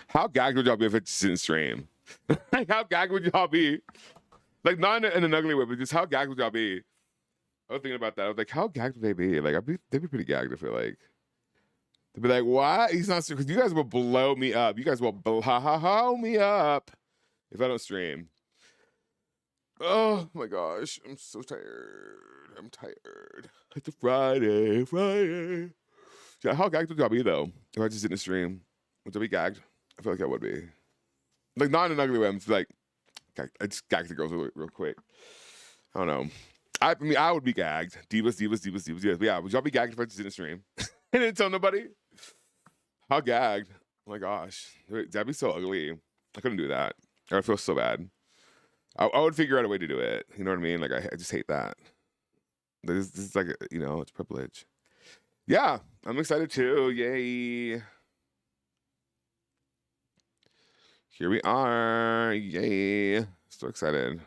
How gagged would y'all be if it just didn't stream? Like, how gagged would y'all be? Like, not in an ugly way, but just how gagged would y'all be? I was thinking about that. I was like, how gagged would they be? Like, they'd be pretty gagged, I feel like. They'd be like, what? He's not streaming. Because you guys will blow me up. You guys will blow me up if I don't stream. Oh my gosh. I'm so tired. I'm tired. It's a Friday. Yeah, how gagged would y'all be, though, if I just didn't stream? Would y'all be gagged? I feel like I would be. Like, not in an ugly way. I'm just like, I just gagged the girls real quick. I don't know. I mean, I would be gagged. Divas. Yes. But yeah, would y'all be gagged if I just didn't stream? And didn't tell nobody? How gagged? Oh my gosh. That'd be so ugly. I couldn't do that. I would feel so bad. I would figure out a way to do it. You know what I mean? Like, I just hate that. This is like, it's privilege. Yeah, I'm excited too. Yay. Here we are. Yay. So excited.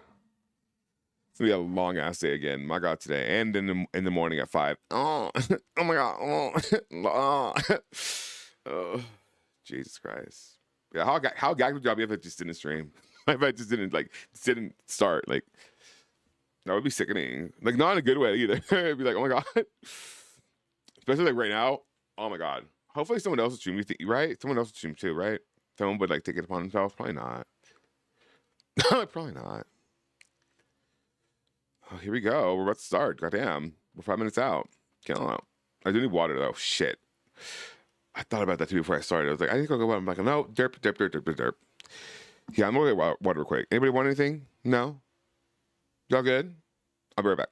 It's gonna be a long ass day again. My God, today and in the morning at 5. Oh, oh my God. Oh. Oh, Jesus Christ. Yeah, how gagged would y'all be if it just didn't stream? If I just didn't start, like, that would be sickening. Like, not in a good way either. It'd be like, oh my God. Especially like right now. Oh my God. Hopefully someone else will stream. You think, right? Someone else will stream too, right? Someone would like take it upon themselves. Probably not. Probably not. Oh, here we go. We're about to start. Goddamn. We're 5 minutes out. Killing out. I do need water though. Shit. I thought about that too before I started. I was like, I need to go water. I'm like, no, derp. Yeah, I'm gonna get water real quick. Anybody want anything? No? Y'all good? I'll be right back.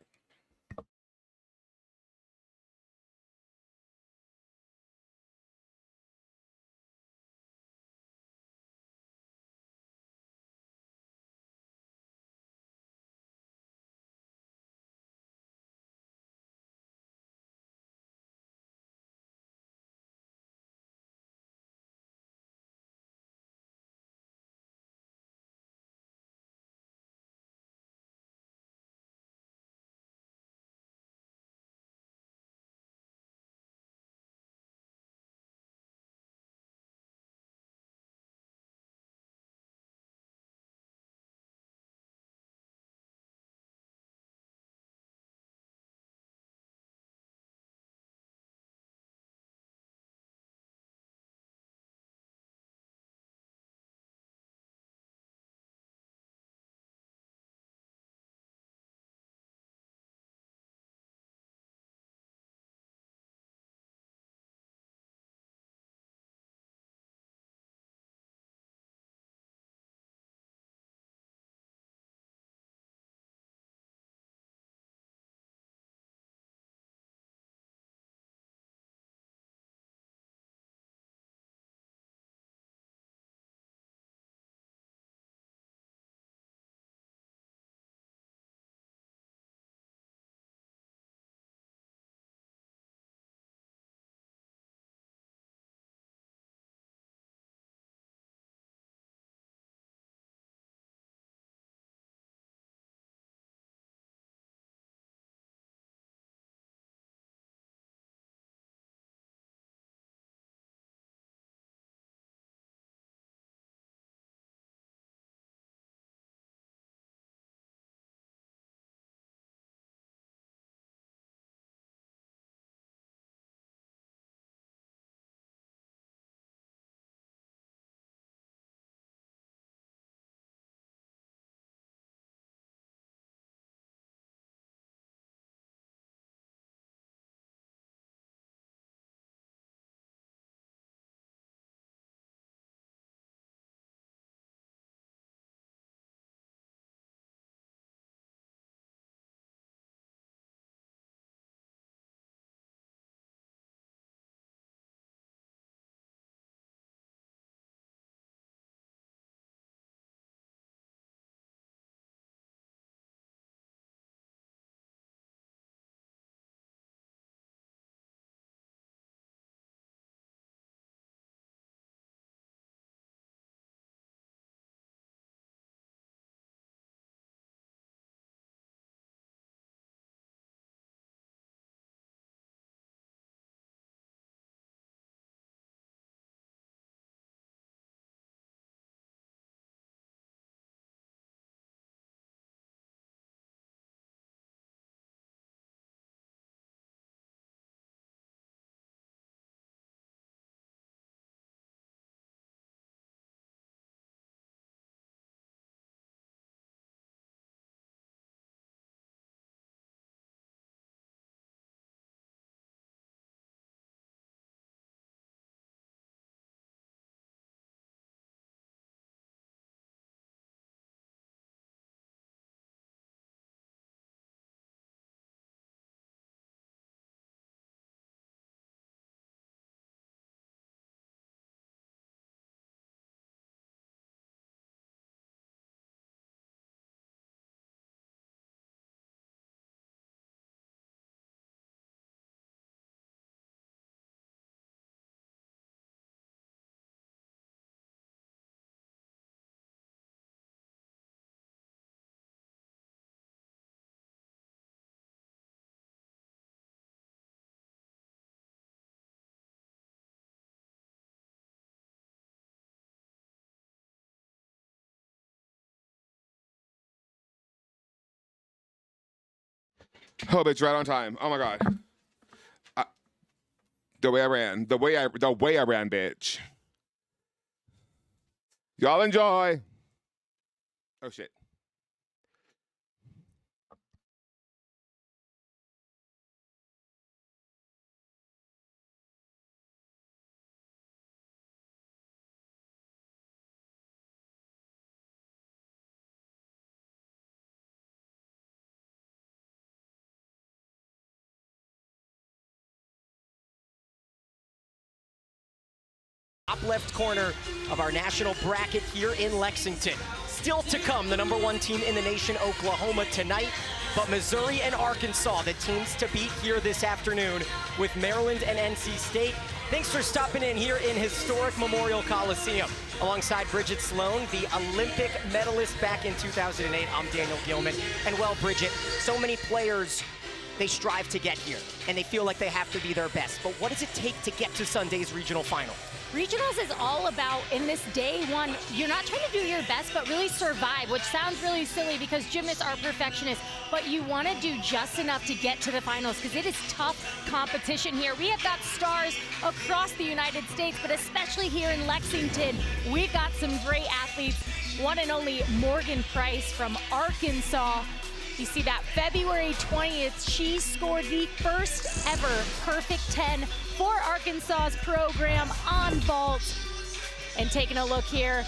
Oh, bitch, right on time. Oh my God. The way I ran, the way I ran, bitch. Y'all enjoy. Oh shit. Top left corner of our national bracket here in Lexington. Still to come, the #1 team in the nation, Oklahoma, tonight. But Missouri and Arkansas, the teams to beat here this afternoon with Maryland and NC State. Thanks for stopping in here in historic Memorial Coliseum. Alongside Bridget Sloan, the Olympic medalist back in 2008, I'm Daniel Gilman. And well, Bridget, so many players, they strive to get here, and they feel like they have to be their best. But what does it take to get to Sunday's regional final? Regionals is all about, in this day one, you're not trying to do your best, but really survive, which sounds really silly because gymnasts are perfectionists, but you want to do just enough to get to the finals because it is tough competition here. We have got stars across the United States, but especially here in Lexington, we've got some great athletes. One and only Morgan Price from Arkansas. You see that February 20th, she scored the first ever perfect 10 for Arkansas's program on vault. And taking a look here,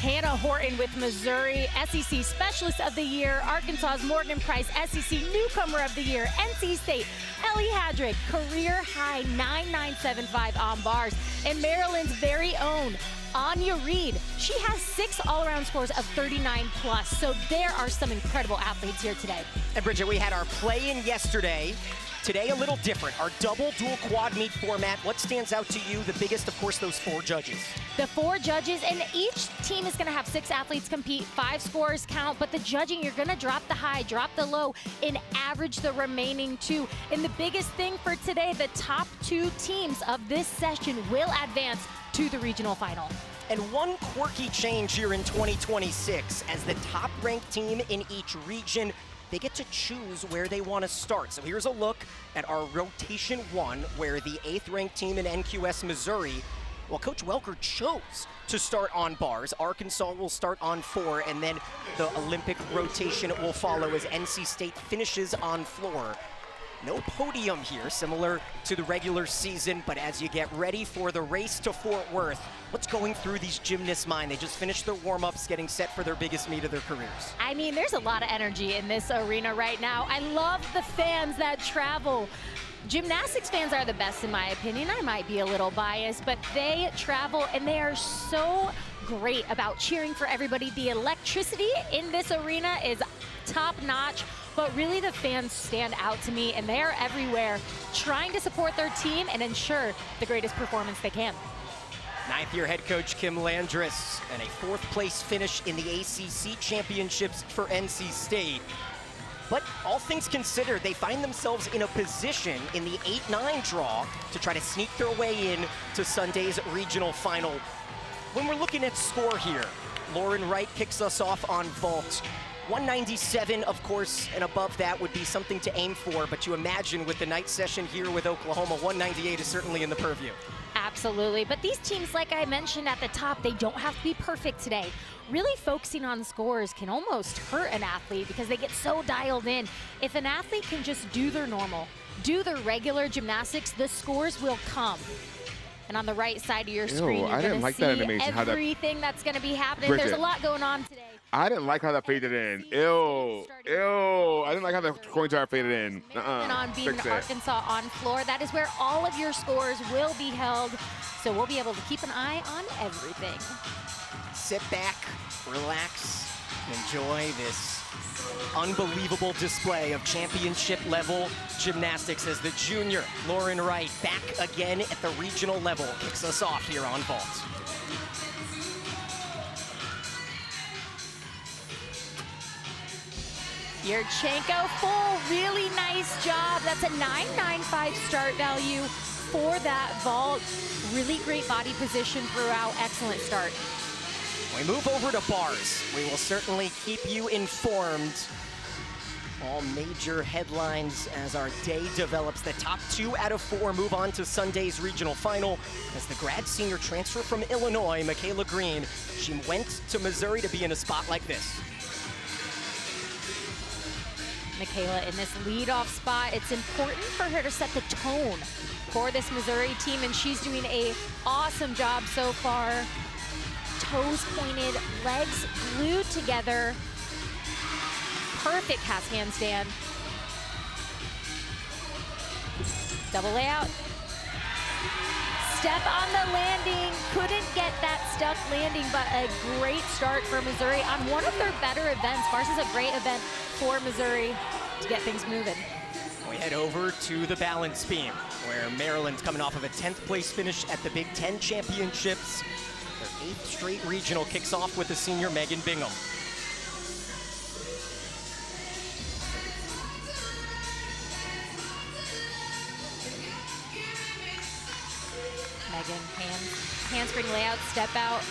Hannah Horton with Missouri, SEC Specialist of the Year. Arkansas's Morgan Price, SEC Newcomer of the Year. NC State, Ellie Hadrick, career high 9.975 on bars. And Maryland's very own Anya Reed, she has 6 all-around scores of 39 plus. So there are some incredible athletes here today. And Bridget, we had our play-in yesterday. Today, a little different. Our double dual quad meet format. What stands out to you? The biggest, of course, those 4 judges. The 4 judges, and each team is going to have 6 athletes compete. 5 scores count, but the judging, you're going to drop the high, drop the low, and average the remaining 2. And the biggest thing for today, the top 2 teams of this session will advance to the regional final. And one quirky change here in 2026, as the top-ranked team in each region, they get to choose where they want to start. So here's a look at our rotation 1, where the 8th-ranked team in NQS Missouri, well, Coach Welker chose to start on bars. Arkansas will start on 4, and then the Olympic rotation will follow as NC State finishes on floor. No podium here, similar to the regular season, but as you get ready for the race to Fort Worth, what's going through these gymnasts' mind? They just finished their warm-ups, getting set for their biggest meet of their careers. I mean, there's a lot of energy in this arena right now. I love the fans that travel. Gymnastics fans are the best in my opinion. I might be a little biased, but they travel and they are so great about cheering for everybody. The electricity in this arena is top-notch. But really the fans stand out to me, and they are everywhere trying to support their team and ensure the greatest performance they can. 9th-year head coach Kim Landris, and a 4th place finish in the ACC championships for NC State. But all things considered, they find themselves in a position in the 8-9 draw to try to sneak their way in to Sunday's regional final. When we're looking at score here, Lauren Wright kicks us off on vault. 197, of course, and above that would be something to aim for, but you imagine with the night session here with Oklahoma, 198 is certainly in the purview. Absolutely, but these teams, like I mentioned at the top, they don't have to be perfect today. Really focusing on scores can almost hurt an athlete because they get so dialed in. If an athlete can just do their normal, do their regular gymnastics, the scores will come. And on the right side of your screen, you're going to see everything that's going to be happening. Bridget, there's a lot going on today. I didn't like how that faded in. Ew. Ew. I didn't like how the coin tower faded in. And on being Arkansas on floor, that is where all of your scores will be held. So we'll be able to keep an eye on everything. Sit back, relax, and enjoy this unbelievable display of championship-level gymnastics as the junior Lauren Wright, back again at the regional level, kicks us off here on vault. Yurchenko full, really nice job. That's a 9.95 start value for that vault. Really great body position throughout, excellent start. We move over to bars. We will certainly keep you informed. All major headlines as our day develops. The top 2 out of 4 move on to Sunday's regional final as the grad senior transfer from Illinois, Michaela Green, she went to Missouri to be in a spot like this. Michaela in this leadoff spot, it's important for her to set the tone for this Missouri team, and she's doing an awesome job so far. Toes pointed, legs glued together. Perfect cast handstand. Double layout. Step on the landing. Couldn't get that stuck landing, but a great start for Missouri on one of their better events. Vars's a great event for Missouri to get things moving. We head over to the balance beam, where Maryland's coming off of a 10th place finish at the Big Ten Championships. Their 8th straight regional kicks off with the senior Megan Bingham. Megan, handspring layout, step out.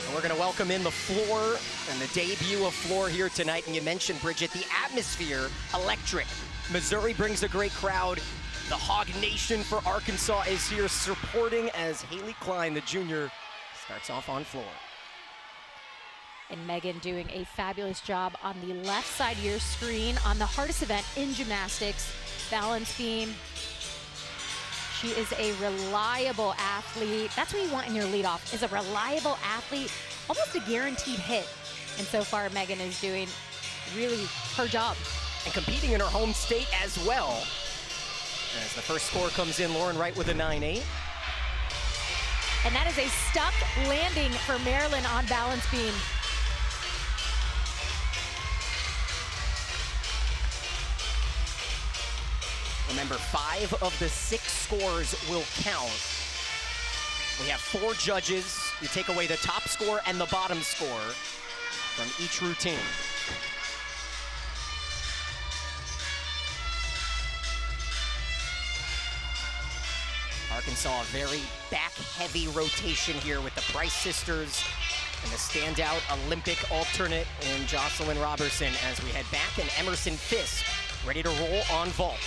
And we're gonna welcome in the floor and the debut of floor here tonight. And you mentioned, Bridget, the atmosphere, electric. Missouri brings a great crowd. The Hog Nation for Arkansas is here supporting as Haley Klein, the junior, starts off on floor. And Megan doing a fabulous job on the left side of your screen on the hardest event in gymnastics, balance beam. She is a reliable athlete. That's what you want in your leadoff, is a reliable athlete, almost a guaranteed hit. And so far, Megan is doing really her job. And competing in her home state as well. As the first score comes in, Lauren Wright with a 9-8. And that is a stuck landing for Maryland on balance beam. Remember, 5 of the 6 scores will count. We have 4 judges. You take away the top score and the bottom score from each routine. Arkansas, a very back-heavy rotation here with the Price sisters and the standout Olympic alternate in Jocelyn Robertson as we head back, and Emerson Fisk ready to roll on vault.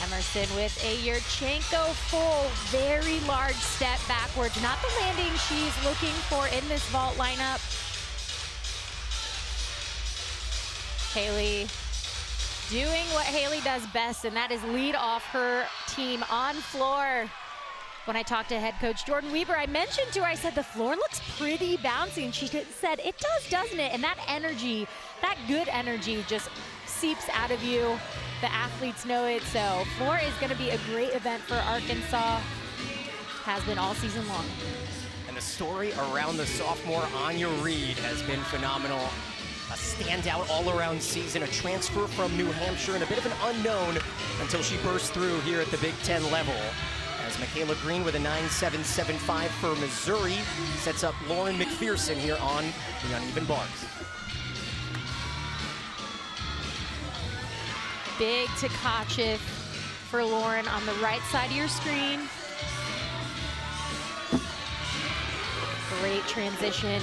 Emerson with a Yurchenko full, very large step backwards. Not the landing she's looking for in this vault lineup. Haley doing what Haley does best, and that is lead off her team on floor. When I talked to head coach Jordan Weber, I mentioned to her, I said, the floor looks pretty bouncy, and she said, it does, doesn't it? And that energy, that good energy just seeps out of you. The athletes know it, so floor is gonna be a great event for Arkansas. Has been all season long. And the story around the sophomore Anya Reed has been phenomenal. A standout all-around season, a transfer from New Hampshire, and a bit of an unknown until she burst through here at the Big Ten level. As Michaela Green with a 9.775 for Missouri sets up Lauren McPherson here on the uneven bars. Big Tkachev for Lauren on the right side of your screen. Great transition.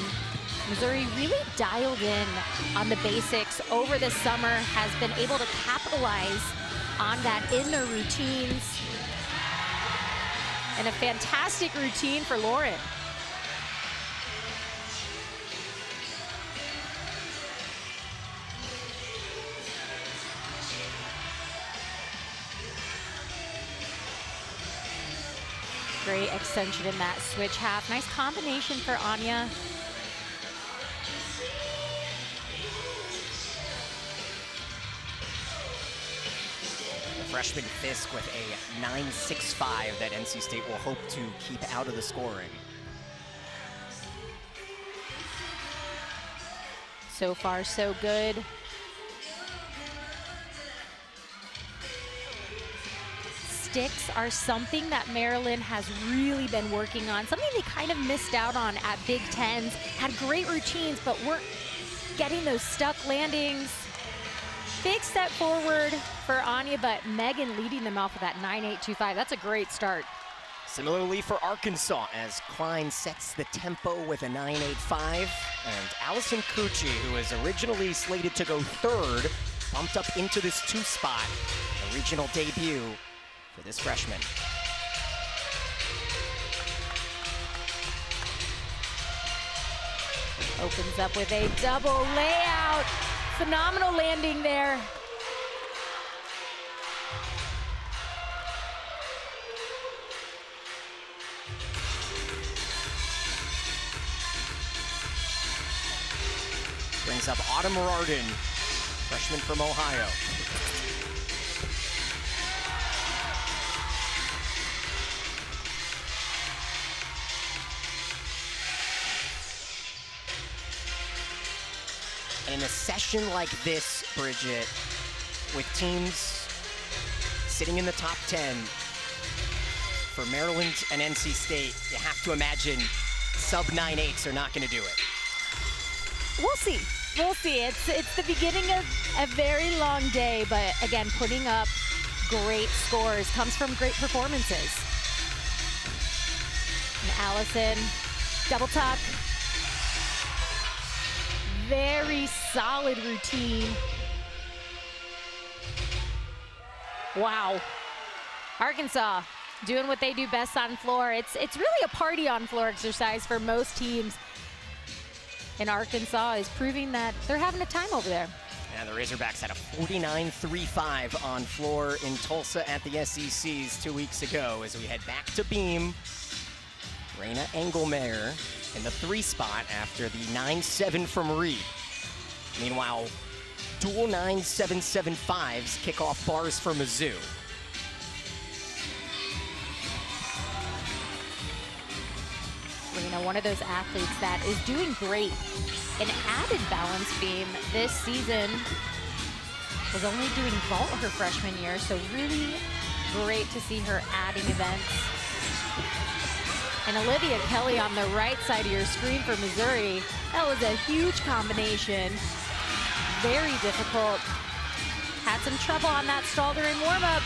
Missouri really dialed in on the basics over the summer, has been able to capitalize on that in their routines. And a fantastic routine for Lauren. Great extension in that switch half. Nice combination for Anya. Freshman Fisk with a 9.65 that NC State will hope to keep out of the scoring. So far, so good. Sticks are something that Maryland has really been working on, something they kind of missed out on at Big Tens. Had great routines, but weren't getting those stuck landings. Big step forward for Anya, but Megan leading them off with that 9.825. That's a great start. Similarly for Arkansas, as Klein sets the tempo with a 9.85, and Allison Cucci, who was originally slated to go third, bumped up into this 2 spot, a regional debut for this freshman. Opens up with a double layout. Phenomenal landing there. Brings up Autumn Rardin, freshman from Ohio. And in a session like this, Bridget, with teams sitting in the top 10, for Maryland and NC State, you have to imagine sub 9.8s are not going to do it. We'll see. We'll see. It's the beginning of a very long day, but again, putting up great scores comes from great performances. And Allison, double tuck. Very solid routine. Wow. Arkansas doing what they do best on floor. It's really a party on floor exercise for most teams. And Arkansas is proving that they're having a time over there. And the Razorbacks had a 49.35 on floor in Tulsa at the SECs 2 weeks ago. As we head back to beam, Raina Engelmeyer in the 3 spot after the 9.7 from Reed. Meanwhile, dual 9.775s kick off bars for Mizzou. Raina, one of those athletes that is doing great. An added balance beam this season, was only doing vault her freshman year, so really great to see her adding events. And Olivia Kelly on the right side of your screen for Missouri. That was a huge combination. Very difficult. Had some trouble on that stall during warm-up.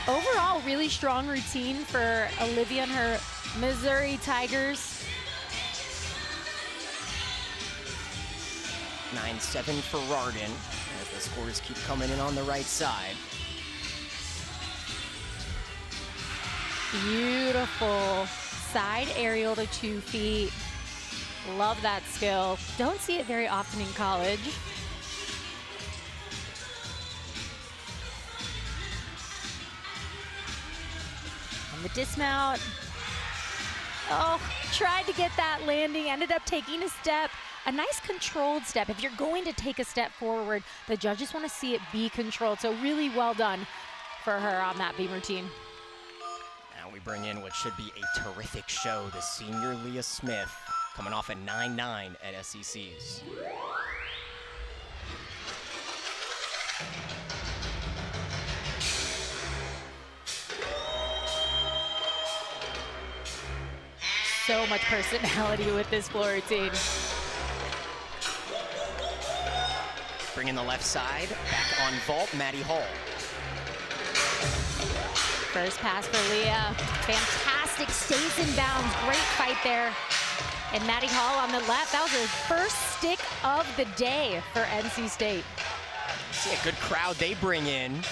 Overall, really strong routine for Olivia and her Missouri Tigers. 9.7 for Rardin, as the scores keep coming in on the right side. Beautiful side aerial to 2 feet. Love that skill. Don't see it very often in college. On the dismount. Oh, tried to get that landing, ended up taking a step. A nice controlled step. If you're going to take a step forward, the judges want to see it be controlled. So really well done for her on that beam routine. Now we bring in what should be a terrific show, the senior Leah Smith, coming off a 9.9 at SECs. So much personality with this floor routine. Bring in the left side, back on vault, Maddie Hall. First pass for Leah. Fantastic, stays in bounds. Great fight there. And Maddie Hall on the left. That was her first stick of the day for NC State. See a good crowd they bring in.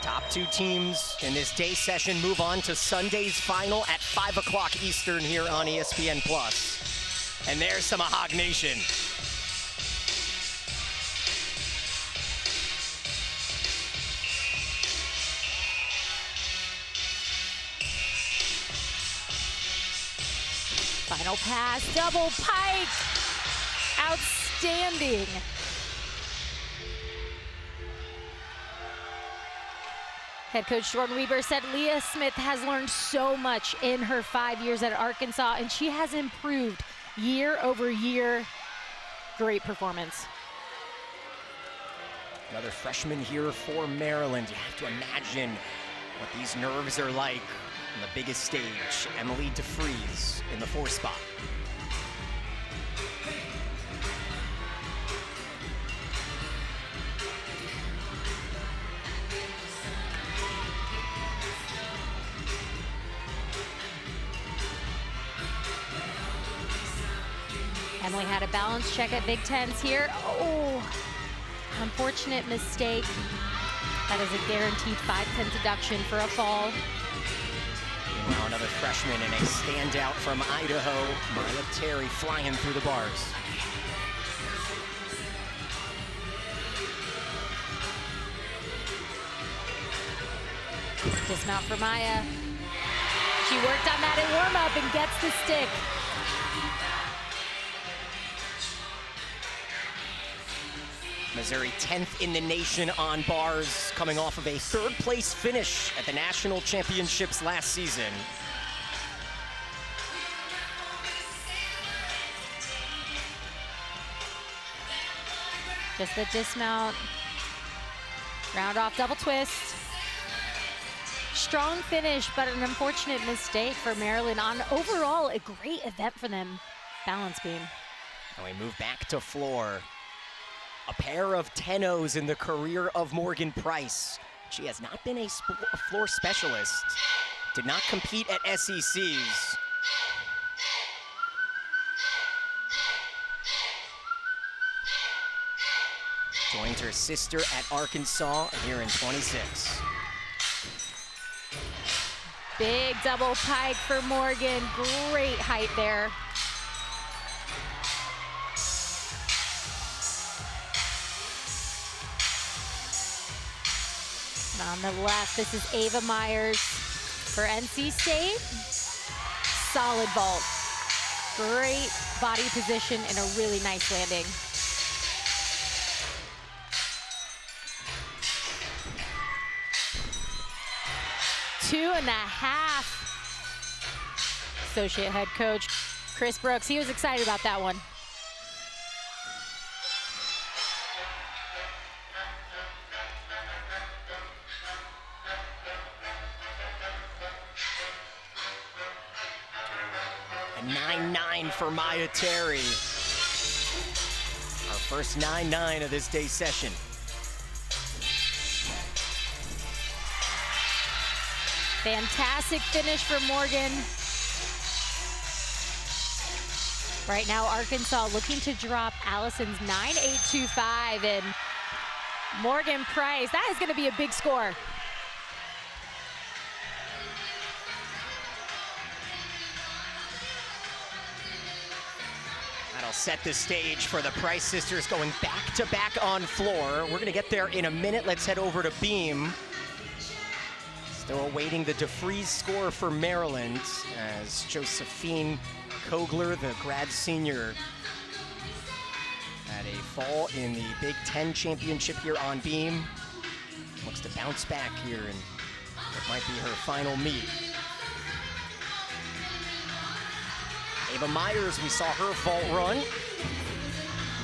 Top 2 teams in this day session move on to Sunday's final at 5 o'clock Eastern here on ESPN+. And there's some Ahog Nation. Final pass, double pike. Outstanding. Head coach Jordan Weber said Leah Smith has learned so much in her 5 years at Arkansas, and she has improved year over year. Great performance. Another freshman here for Maryland. You have to imagine what these nerves are like On the biggest stage, Emily DeFries in the 4 spot. Emily had a balance check at Big Tens here. Oh, unfortunate mistake. That is a guaranteed 5/10 deduction for a fall. Now another freshman and a standout from Idaho, Maya Terry, flying through the bars. Dismount for Maya. She worked on that in warm-up and gets the stick. Missouri 10th in the nation on bars, coming off of a 3rd place finish at the national championships last season. Just the dismount. Round off double twist. Strong finish, but an unfortunate mistake for Maryland on overall a great event for them. Balance beam. And we move back to floor. A pair of 10-0s in the career of Morgan Price. She has not been a floor specialist. Did not compete at SECs. Joined her sister at Arkansas here in 26. Big double pike for Morgan. Great height there. On the left, this is Ava Myers for NC State. Solid vault. Great body position and a really nice landing. Two and a half. Associate head coach Chris Brooks, he was excited about that one. A 9-9 for Maya Terry. Our first 9-9 of this day's session. Fantastic finish for Morgan. Right now, Arkansas looking to drop Allison's 9.825, and Morgan Price, that is gonna be a big score. That'll set the stage for the Price sisters going back-to-back on floor. We're gonna get there in a minute. Let's head over to beam. Still awaiting the DeFries score for Maryland as Josephine Kogler, the grad senior, had a fall in the Big Ten championship here on beam. Looks to bounce back here, and it might be her final meet. Ava Myers, we saw her vault run.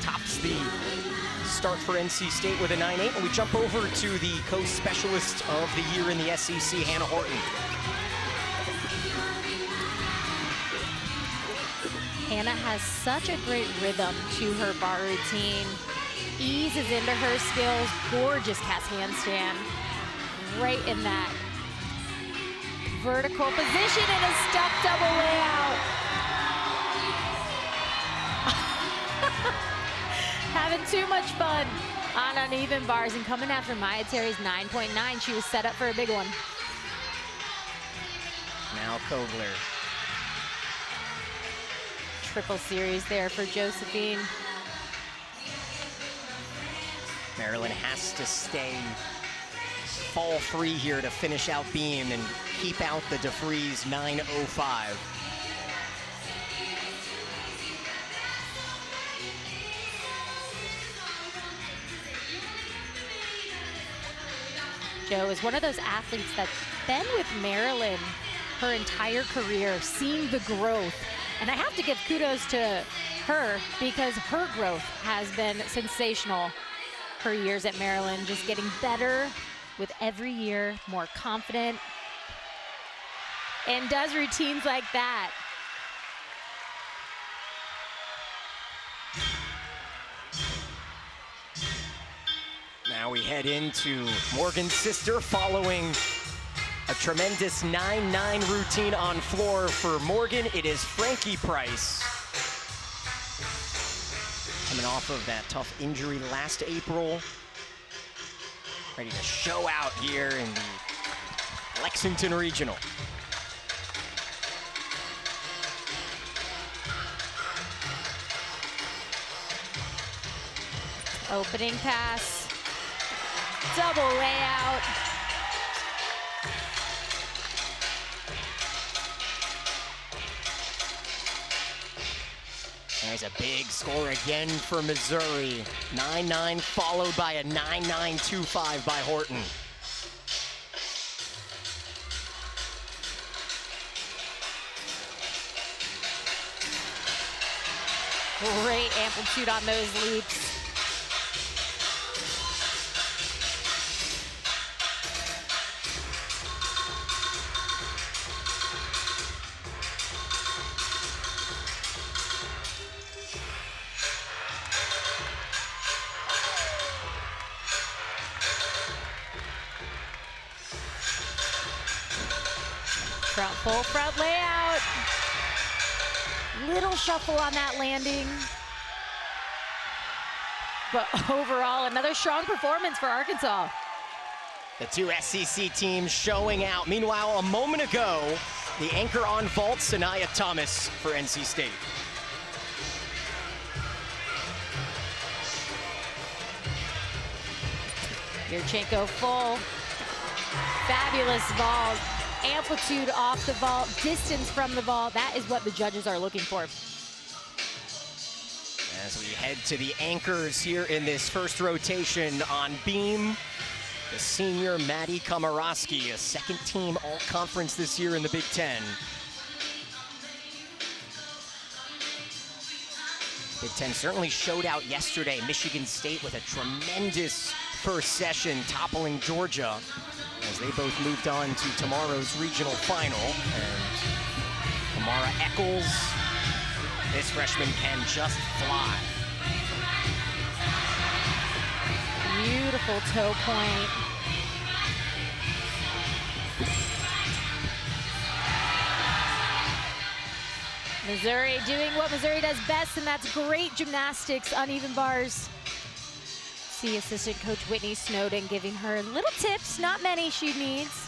Tops the start for NC State with a 9.8, and we jump over to the co-specialist of the year in the SEC, Hannah Horton. Hannah has such a great rhythm to her bar routine. Eases into her skills, gorgeous cast handstand. Right in that vertical position and a stuck double layout. Having too much fun on uneven bars and coming after Maya Terry's 9.9. She was set up for a big one. Now Kogler. Triple series there for Josephine. Maryland has to stay fall free here to finish out beam and keep out the DeFries 9.05. Jo is one of those athletes that's been with Maryland her entire career, seeing the growth. And I have to give kudos to her because her growth has been sensational her years at Maryland, just getting better with every year, more confident. and does routines like that. Now we head into Morgan's sister following a tremendous 9-9 routine on floor for Morgan. It is Frankie Price. Coming off of that tough injury last April. Ready to show out here in the Lexington Regional. Opening pass, double layout. There's a big score again for Missouri. 9-9 followed by a 9-9-2-5 by Horton. Great amplitude on those leaps. Front full front layout. Little shuffle on that landing. But overall, another strong performance for Arkansas. The two SEC teams showing out. Meanwhile, a moment ago, the anchor on vault, Sanaya Thomas for NC State. Yurchenko full. Fabulous vault. Amplitude off the vault, distance from the vault. That is what the judges are looking for. As we head to the anchors here in this first rotation on beam, the senior Maddie Komorowski, a second team all-conference this year in the Big Ten. Big Ten certainly showed out yesterday. Michigan State with a tremendous first session, toppling Georgia as they both moved on to tomorrow's regional final. And Kamara Eccles, this freshman can just fly. Beautiful toe point. Missouri doing what Missouri does best, and that's great gymnastics, uneven bars. See assistant coach Whitney Snowden giving her little tips, not many she needs.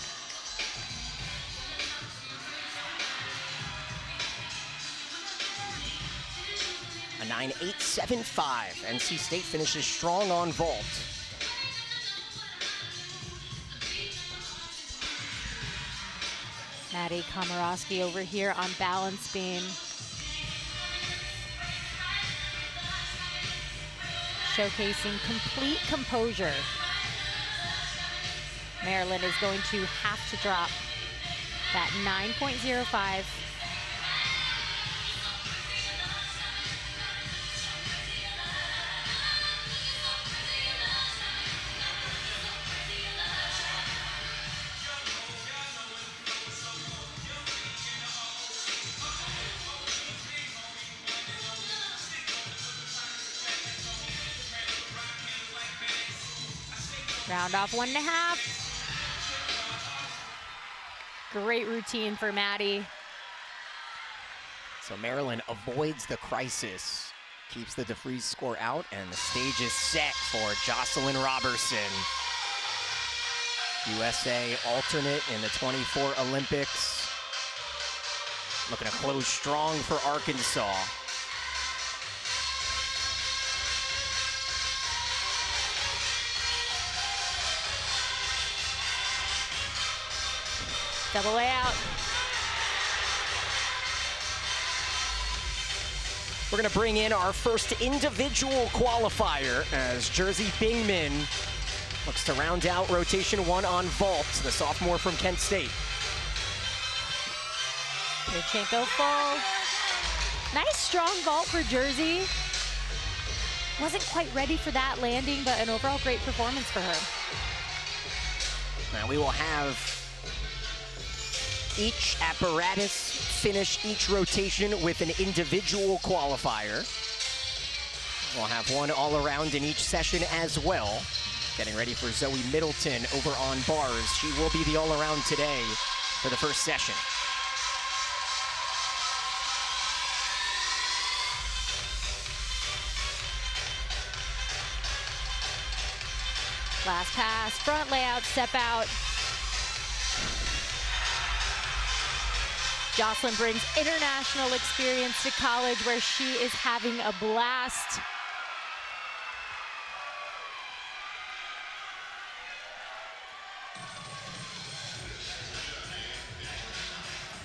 A 9.875. NC State finishes strong on vault. Maddie Komorowski over here on balance beam. Showcasing complete composure. Maryland is going to have to drop that 9.05. Round off 1.5. Great routine for Maddie. So Maryland avoids the crisis, keeps the DeFreeze score out, and the stage is set for Jocelyn Robertson. USA alternate in the 24 Olympics. Looking to close strong for Arkansas. Double layout. We're gonna bring in our first individual qualifier as Jersey Bingman looks to round out rotation 1 on vault, the sophomore from Kent State. Yurchenko full. Nice strong vault for Jersey. Wasn't quite ready for that landing, but an overall great performance for her. Now we will have Each apparatus finish each rotation with an individual qualifier. We'll have one all-around in each session as well. Getting ready for Zoe Middleton over on bars. She will be the all-around today for the first session. Last pass, front layout, step out. Jocelyn brings international experience to college where she is having a blast.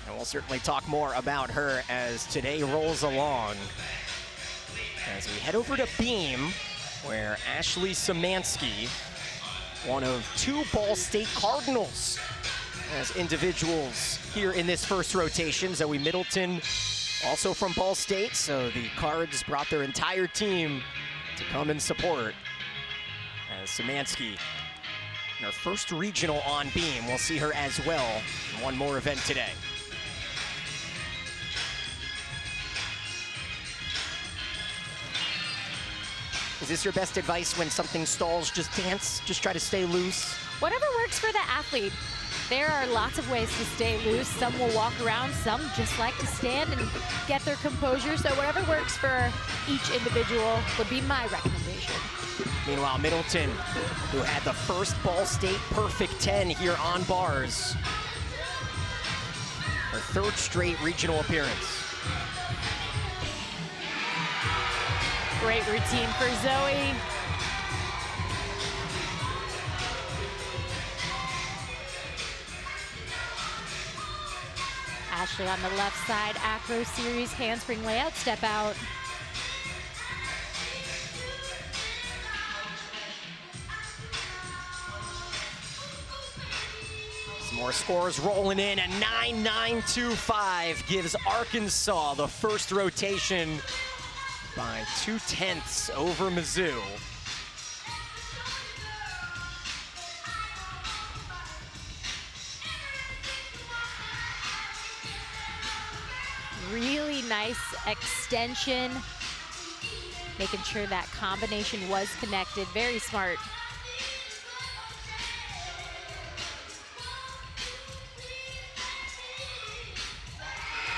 And we'll certainly talk more about her as today rolls along. As we head over to beam, where Ashley Szymanski, one of 2 Ball State Cardinals as individuals here in this first rotation. Zoe Middleton, also from Ball State, so the Cards brought their entire team to come and support. As Szymanski, in her first regional on beam, we'll see her as well in one more event today. Is this your best advice when something stalls? Just dance, just try to stay loose? Whatever works for the athlete. There are lots of ways to stay loose. Some will walk around, some just like to stand and get their composure. So whatever works for each individual would be my recommendation. Meanwhile, Middleton, who had the first Ball State perfect 10 here on bars. Her 3rd straight regional appearance. Great routine for Zoe. Ashley on the left side, acro series, handspring layout, step out. Some more scores rolling in, and 9.925 gives Arkansas the first rotation by 0.2 over Mizzou. Really nice extension, making sure that combination was connected. Very smart.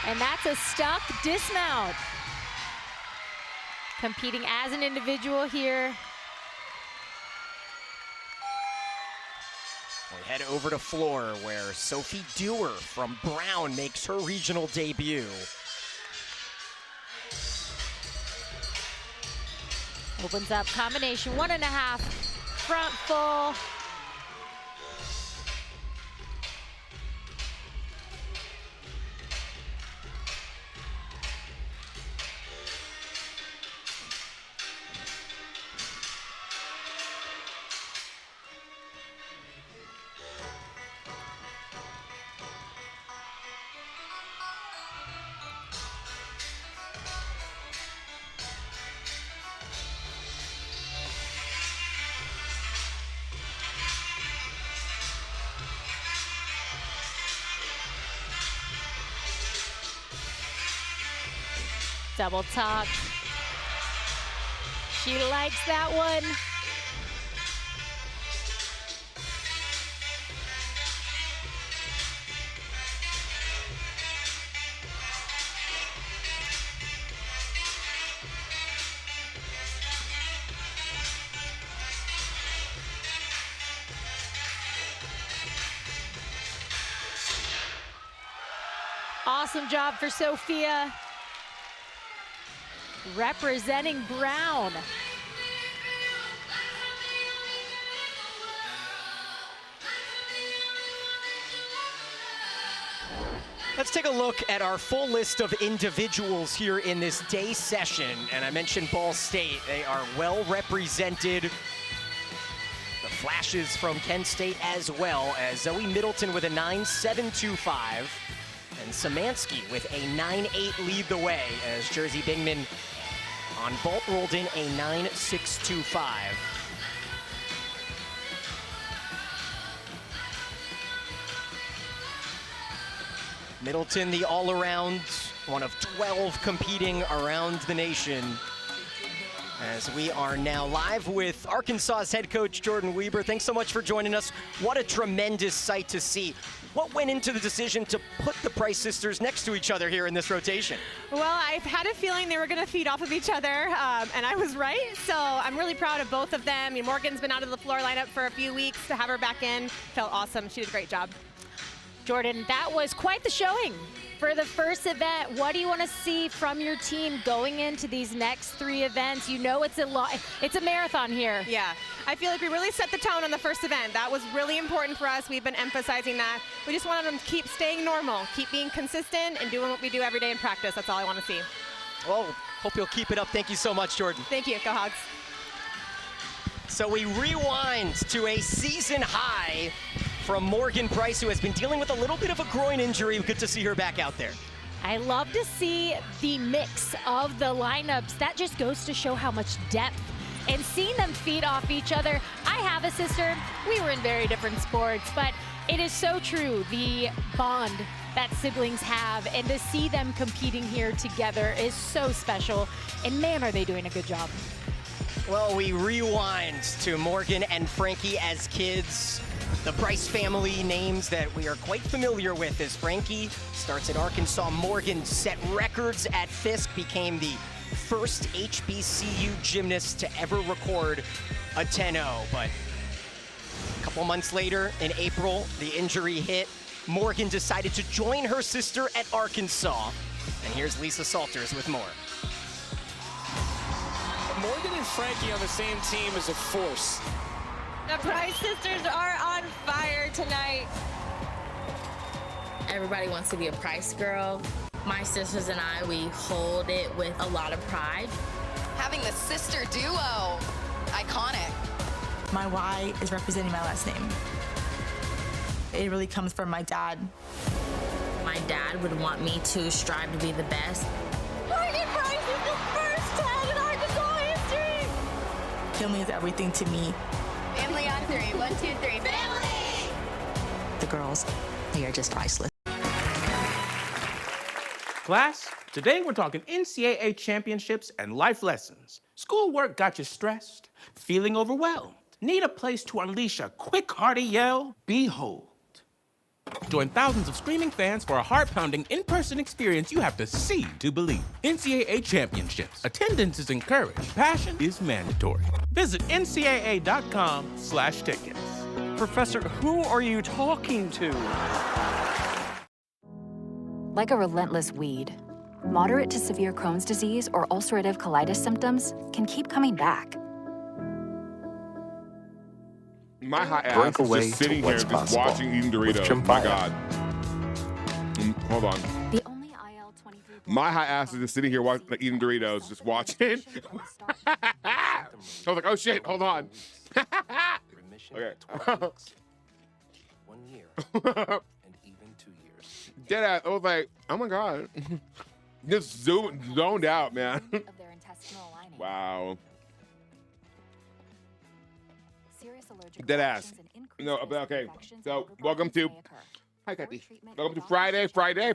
And that's a stuck dismount. Competing as an individual here. We head over to floor where Sophie Dewar from Brown makes her regional debut. Opens up combination 1.5, front full. Double tuck. She likes that one. Awesome job for Sophia. Representing Brown. Let's take a look at our full list of individuals here in this day session. And I mentioned Ball State. They are well represented. The flashes from Kent State as well, as Zoe Middleton with a 9.725 and Szymanski with a 9.8 lead the way, as Jersey Bingman on vault rolled in a 9.625. Middleton, the all-around, one of 12 competing around the nation. As we are now live with Arkansas's head coach, Jordan Weber. Thanks so much for joining us. What a tremendous sight to see. What went into the decision to put the Price sisters next to each other here in this rotation? Well, I had a feeling they were going to feed off of each other, and I was right. So I'm really proud of both of them. I mean, Morgan's been out of the floor lineup for a few weeks. To have her back in felt awesome. She did a great job. Jordan, that was quite the showing for the first event. What do you want to see from your team going into these next 3 events? You know it's a marathon here. Yeah, I feel like we really set the tone on the first event. That was really important for us. We've been emphasizing that. We just wanted them to keep staying normal, keep being consistent, and doing what we do every day in practice. That's all I want to see. Well, hope you'll keep it up. Thank you so much, Jordan. Thank you. Go Hogs. So we rewind to a season high from Morgan Price, who has been dealing with a little bit of a groin injury. Good to see her back out there. I love to see the mix of the lineups. That just goes to show how much depth and seeing them feed off each other. I have a sister. We were in very different sports, but it is so true, the bond that siblings have, and to see them competing here together is so special. And man, are they doing a good job. Well, we rewind to Morgan and Frankie as kids. The Price family names that we are quite familiar with as Frankie starts at Arkansas. Morgan set records at Fisk, became the first HBCU gymnast to ever record a 10-0. But a couple months later, in April, the injury hit. Morgan decided to join her sister at Arkansas. And here's Lisa Salters with more. Morgan and Frankie on the same team is a force. The Price sisters are on fire tonight. Everybody wants to be a Price girl. My sisters and I, we hold it with a lot of pride. Having the sister duo, iconic. My Y is representing my last name. It really comes from my dad. My dad would want me to strive to be the best. Morgan Price is the first 10 in Arkansas history. Family is everything to me. Family on 3. 1, 2, 3. Family! The girls, they are just priceless. Class, today we're talking NCAA championships and life lessons. Schoolwork got you stressed, feeling overwhelmed. Need a place to unleash a quick, hearty yell? Behold. Join thousands of screaming fans for a heart-pounding in-person experience you have to see to believe. NCAA championships. Attendance is encouraged. Passion is mandatory. Visit ncaa.com/tickets. Professor, who are you talking to? Like a relentless weed, moderate to severe Crohn's disease or ulcerative colitis symptoms can keep coming back. My hot ass is just sitting here, just watching, eating Doritos. My God. Hold on. The only IL-23. My hot ass is just sitting here eating Doritos, just watching. I was like, oh shit, hold on. Okay. 1 year and even 2 years. Deadass. I was like, oh my God. Just zoned out, man. Of their intestinal lining. Wow. Serious allergic Deadass. reactions and increased No, risk of okay. infections So, and welcome to. may occur. Hi, Before Kathy. treatment, Welcome to your Friday. doctor should Friday.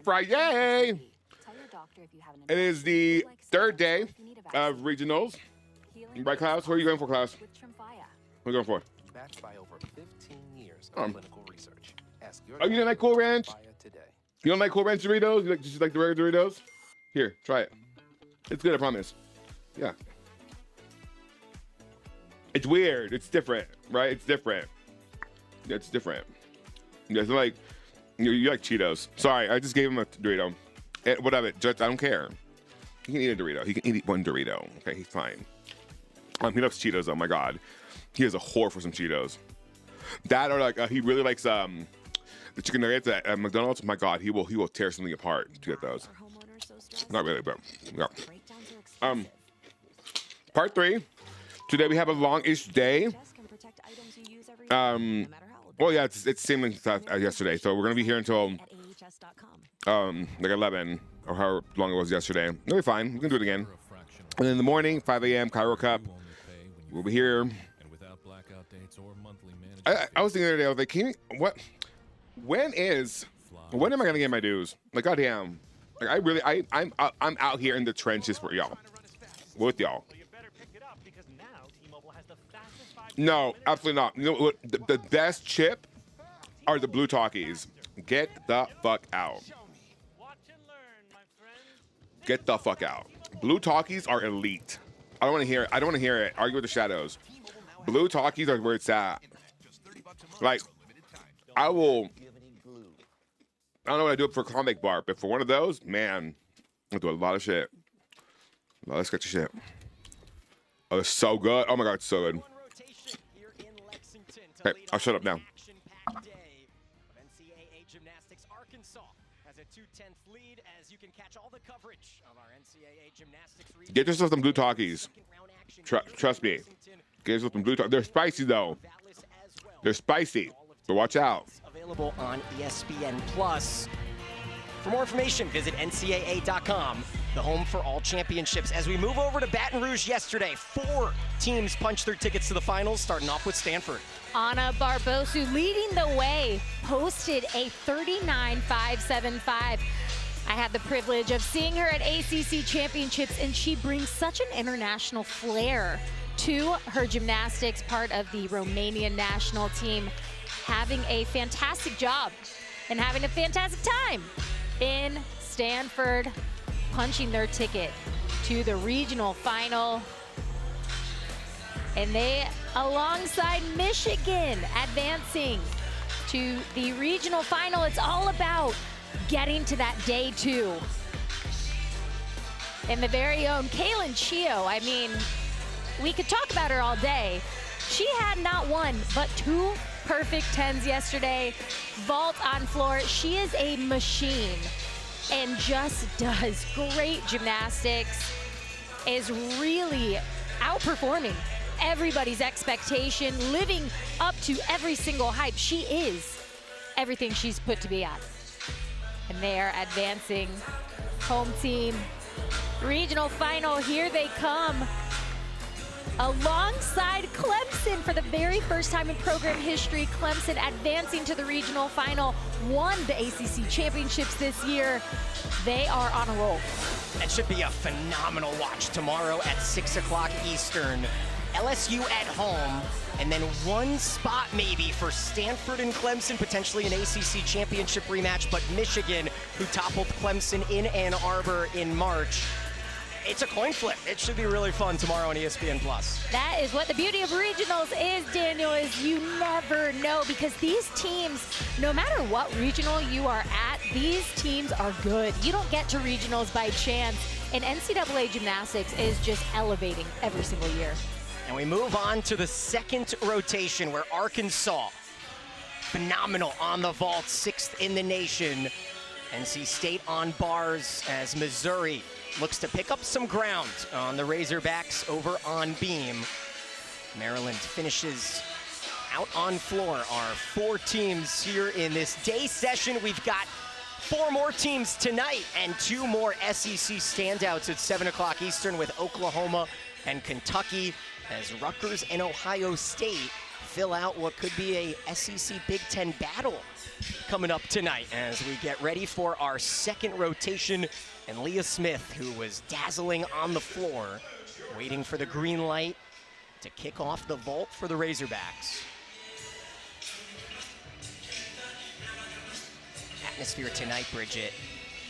Tell your doctor if you have an It is the like third day symptoms or if you need a of vaccine. regionals. Healing Right, Klaus? Who are you going for, Klaus? with Tremfya. What are you going for? Backed by over 15 years of clinical research. Ask your Oh, you didn't like Cool Ranch? Tremfya today. You don't like Cool Ranch Doritos? You just like the regular Doritos? Here, try it. It's good, I promise. Yeah. It's weird. It's different, right? It's different. Yeah, it's different. Yeah, it's like, you like Cheetos. Sorry, I just gave him a Dorito. Whatever, just, I don't care. He can eat a Dorito. He can eat one Dorito. Okay, he's fine. He loves Cheetos, oh my God. He is a whore for some Cheetos. That or like, he really likes the chicken nuggets at McDonald's. My God, he will tear something apart to get those. Not really, but yeah. Part 3. Today we have a long-ish day. Well, yeah, it's the same as yesterday. So we're gonna be here until like 11 or however long it was yesterday. It'll be fine. We can do it again. And in the morning, 5 a.m. Cairo Cup. We'll be here. I was thinking the other day. I was like, when is When am I gonna get my dues? Like, goddamn. Like, I'm out here in the trenches for y'all. With y'all. No, absolutely not. You know what? The best chip are the blue talkies. Get the fuck out. Get the fuck out. Blue talkies are elite. I don't want to hear it. I don't want to hear it. Argue with the shadows. Blue talkies are where it's at. Like, I don't know what I do for a comic bar, but for one of those, man, I do a lot of shit. A lot of sketchy shit. Oh, it's so good. Oh my God, it's so good. Hey, I'll shut up now. NCAA Gymnastics, Arkansas has a 2/10 lead as you can catch all the coverage of our NCAA Gymnastics region. Get yourself some blue talkies. Trust me. Get yourself some blue talkies. They're spicy though. They're spicy, so watch out. Available on ESPN Plus. For more information, visit ncaa.com, the home for all championships. As we move over to Baton Rouge yesterday, 4 teams punched their tickets to the finals, starting off with Stanford. Anna Barbosu leading the way, posted a 39.575. I had the privilege of seeing her at ACC Championships, and she brings such an international flair to her gymnastics, part of the Romanian national team, having a fantastic job and having a fantastic time in Stanford, punching their ticket to the regional final. And they, alongside Michigan, advancing to the regional final. It's all about getting to that day 2. And the very own Kaylin Chio, I mean, we could talk about her all day. She had not 1, but 2 perfect 10s yesterday. Vault on floor. She is a machine and just does great gymnastics, is really outperforming everybody's expectation, living up to every single hype. She is everything she's put to be at. And they are advancing. Home team, regional final, here they come. Alongside Clemson for the very first time in program history. Clemson advancing to the regional final, won the ACC championships this year. They are on a roll. That should be a phenomenal watch tomorrow at 6 o'clock Eastern. LSU at home, and then 1 spot maybe for Stanford and Clemson, potentially an ACC championship rematch, but Michigan, who toppled Clemson in Ann Arbor in March. It's a coin flip. It should be really fun tomorrow on ESPN+. That is what the beauty of regionals is, Daniel, is you never know, because these teams, no matter what regional you are at, these teams are good. You don't get to regionals by chance, and NCAA Gymnastics is just elevating every single year. And we move on to the second rotation, where Arkansas, phenomenal on the vault, 6th in the nation. NC State on bars as Missouri looks to pick up some ground on the Razorbacks over on beam. Maryland finishes out on floor. Our 4 teams here in this day session. We've got 4 more teams tonight and 2 more SEC standouts at 7 o'clock Eastern with Oklahoma and Kentucky, as Rutgers and Ohio State fill out what could be a SEC Big Ten battle coming up tonight as we get ready for our second rotation. And Leah Smith, who was dazzling on the floor, waiting for the green light to kick off the vault for the Razorbacks. Atmosphere tonight, Bridget.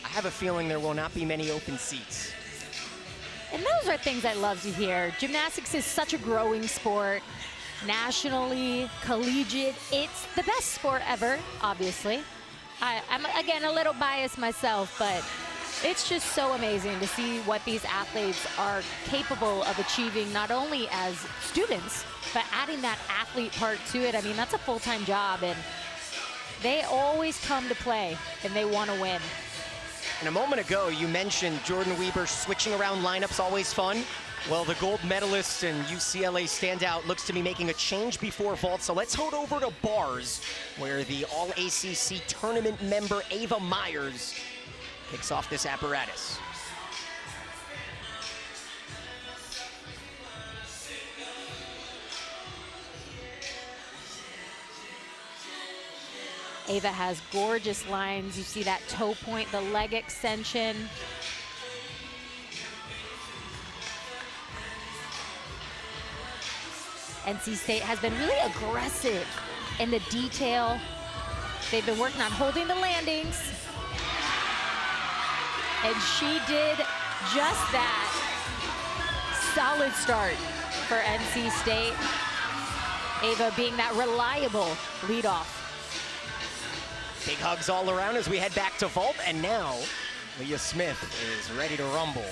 I have a feeling there will not be many open seats. And those are things I love to hear. Gymnastics is such a growing sport. Nationally, collegiate, it's the best sport ever, obviously. I'm, again, a little biased myself, but it's just so amazing to see what these athletes are capable of achieving, not only as students, but adding that athlete part to it. I mean, that's a full-time job, and they always come to play, and they want to win. And a moment ago, you mentioned Jordan Weber switching around lineups, always fun. Well, the gold medalist and UCLA standout looks to be making a change before vault. So let's head over to bars, where the All-ACC tournament member Ava Myers kicks off this apparatus. Ava has gorgeous lines. You see that toe point, the leg extension. NC State has been really aggressive in the detail. They've been working on holding the landings. And she did just that. Solid start for NC State. Ava being that reliable leadoff. Big hugs all around as we head back to vault, and now Leah Smith is ready to rumble.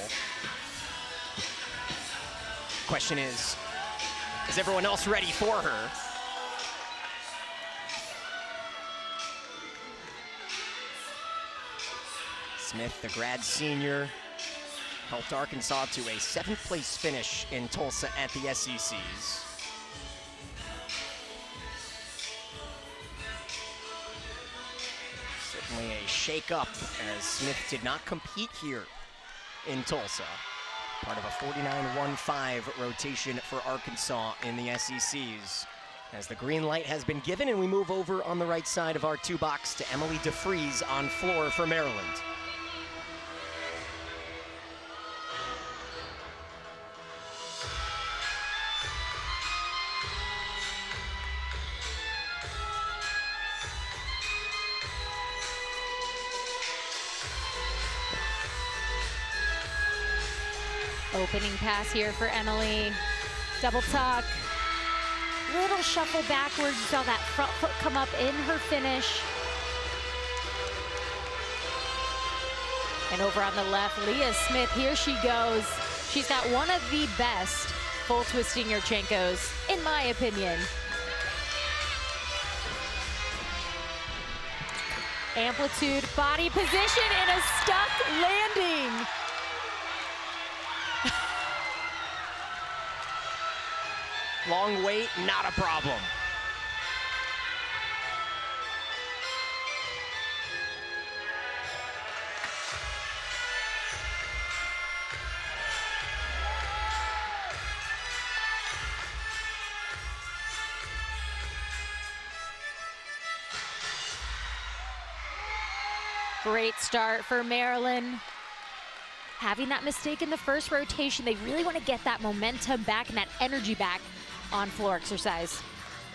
Question is everyone else ready for her? Smith, the grad senior, helped Arkansas to a 7th place finish in Tulsa at the SECs. Certainly a shake-up as Smith did not compete here in Tulsa. Part of a 49-1-5 rotation for Arkansas in the SECs. As the green light has been given, and we move over on the right side of our 2-box to Emily DeFries on floor for Maryland. Opening pass here for Emily. Double tuck. Little shuffle backwards. You saw that front foot come up in her finish. And over on the left, Leah Smith, here she goes. She's got one of the best full twisting Yurchenkos, in my opinion. Amplitude, body position, and a stuck landing. Long wait, not a problem. Great start for Maryland. Having that mistake in the first rotation, they really want to get that momentum back and that energy back on floor exercise.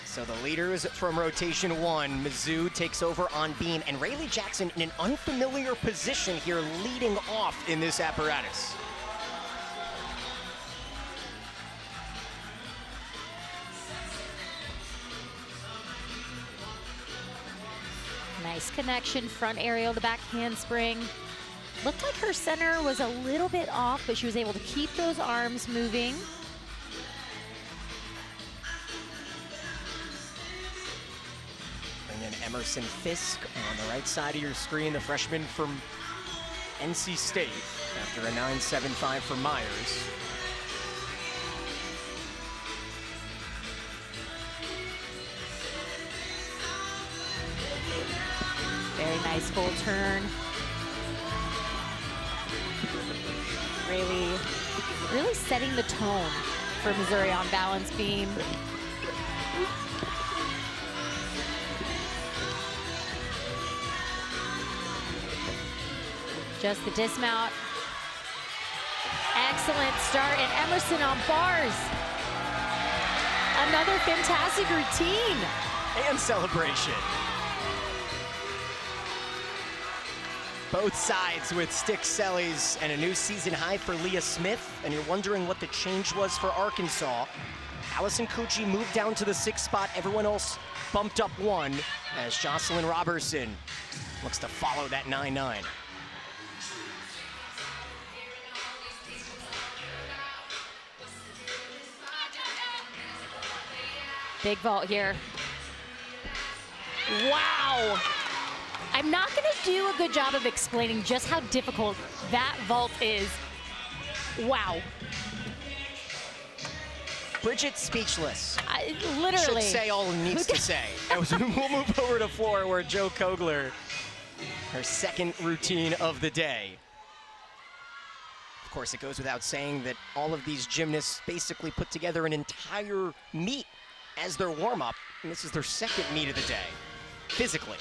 So the leaders from rotation 1, Mizzou takes over on beam, and Rayleigh Jackson in an unfamiliar position here leading off in this apparatus. Nice connection, front aerial to back handspring. Looked like her center was a little bit off, but she was able to keep those arms moving. Bring in Emerson Fisk on the right side of your screen, the freshman from NC State, after a 9.75 for Myers. Very nice full turn. Really setting the tone for Missouri on balance beam. Just the dismount. Excellent start, and Emerson on bars. Another fantastic routine. And celebration. Both sides with stick sellies and a new season high for Leah Smith. And you're wondering what the change was for Arkansas. Allison Cucci moved down to the 6th spot. Everyone else bumped up 1 as Jocelyn Robertson looks to follow that 9-9. Big vault here. Wow. I'm not going to do a good job of explaining just how difficult that vault is. Wow. Bridget speechless. Literally. Should say all it needs to say. And we'll move over to floor where Jo Kogler, her second routine of the day. Of course, it goes without saying that all of these gymnasts basically put together an entire meet as their warm-up, and this is their second meet of the day, physically.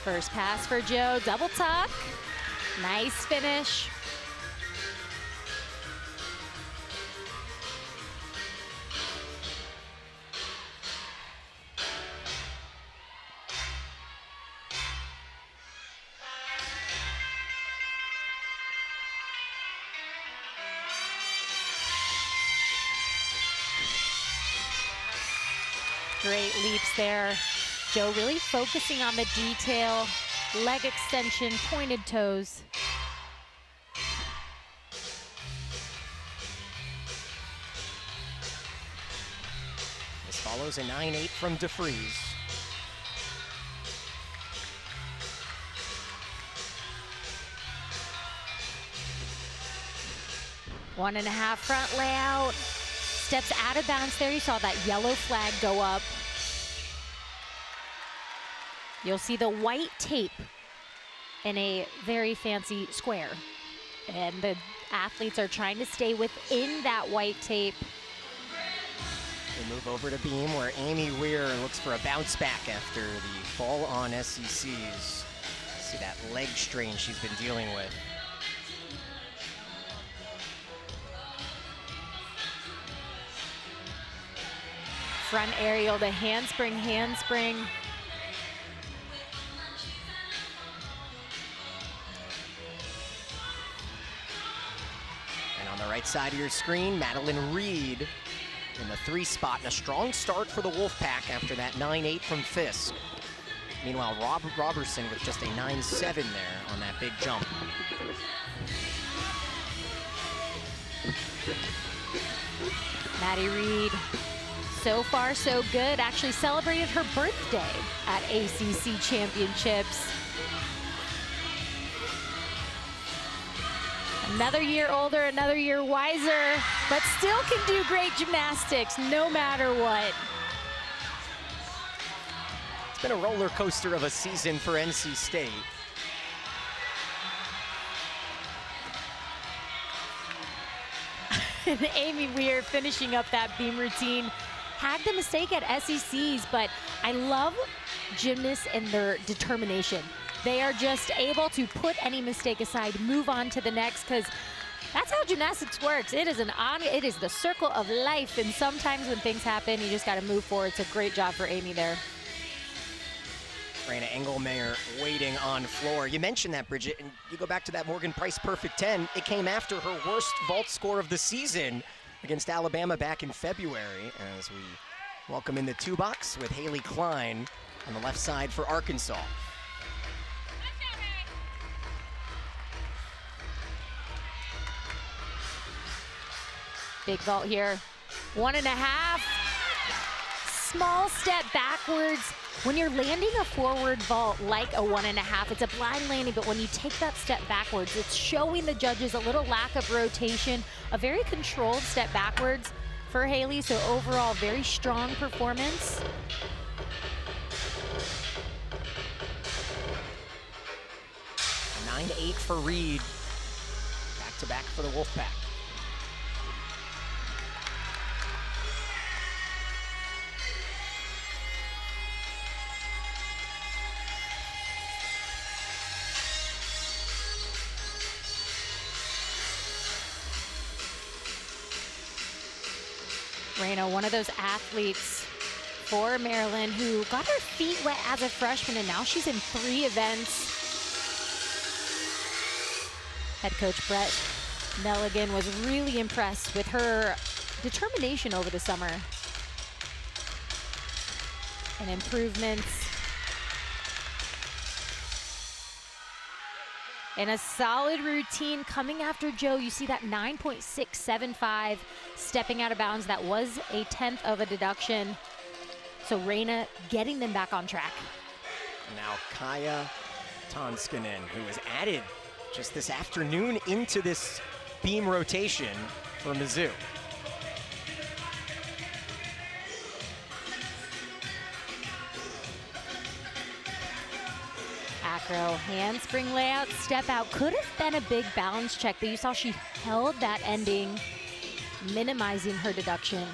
First pass for Joe, double tuck. Nice finish. Great leaps there. Joe really focusing on the detail, leg extension, pointed toes. This follows a 9-8 from DeFries. One and a half front layout. Steps out of bounds there. You saw that yellow flag go up. You'll see the white tape in a very fancy square. And the athletes are trying to stay within that white tape. We move over to beam where Amy Weir looks for a bounce back after the fall on SECs. See that leg strain she's been dealing with. Front aerial to handspring, handspring. And on the right side of your screen, Madeline Reed in the 3 spot, and a strong start for the Wolfpack after that 9-8 from Fisk. Meanwhile, Robertson with just a 9-7 there on that big jump. Maddie Reed, so far so good. Actually celebrated her birthday at ACC Championships. Another year older, another year wiser, but still can do great gymnastics no matter what. It's been a roller coaster of a season for NC State. And Amy Weir finishing up that beam routine. Had the mistake at SECs, but I love gymnasts and their determination. They are just able to put any mistake aside, move on to the next, because that's how gymnastics works. It is it is the circle of life, and sometimes when things happen, you just got to move forward. It's a great job for Amy there. Raina Engelmeyer waiting on floor. You mentioned that, Bridget, and you go back to that Morgan Price perfect 10. It came after her worst vault score of the season against Alabama back in February, as we welcome in the 2 box with Haley Klein on the left side for Arkansas. Big vault here. 1.5. Small step backwards. When you're landing a forward vault like a 1.5, it's a blind landing, but when you take that step backwards, it's showing the judges a little lack of rotation, a very controlled step backwards for Haley, so overall, very strong performance. A 9-8 for Reed. Back to back for the Wolfpack. Raina, one of those athletes for Maryland who got her feet wet as a freshman, and now she's in 3 events. Head coach Brett Nelligan was really impressed with her determination over the summer and improvements. And a solid routine coming after Joe. You see that 9.675 stepping out of bounds. That was a 1/10 of a deduction. So Raina getting them back on track. Now Kaya Tonskanen, who was added just this afternoon into this beam rotation for Mizzou. Acro handspring layout, step out. Could have been a big balance check, but you saw she held that ending, minimizing her deduction.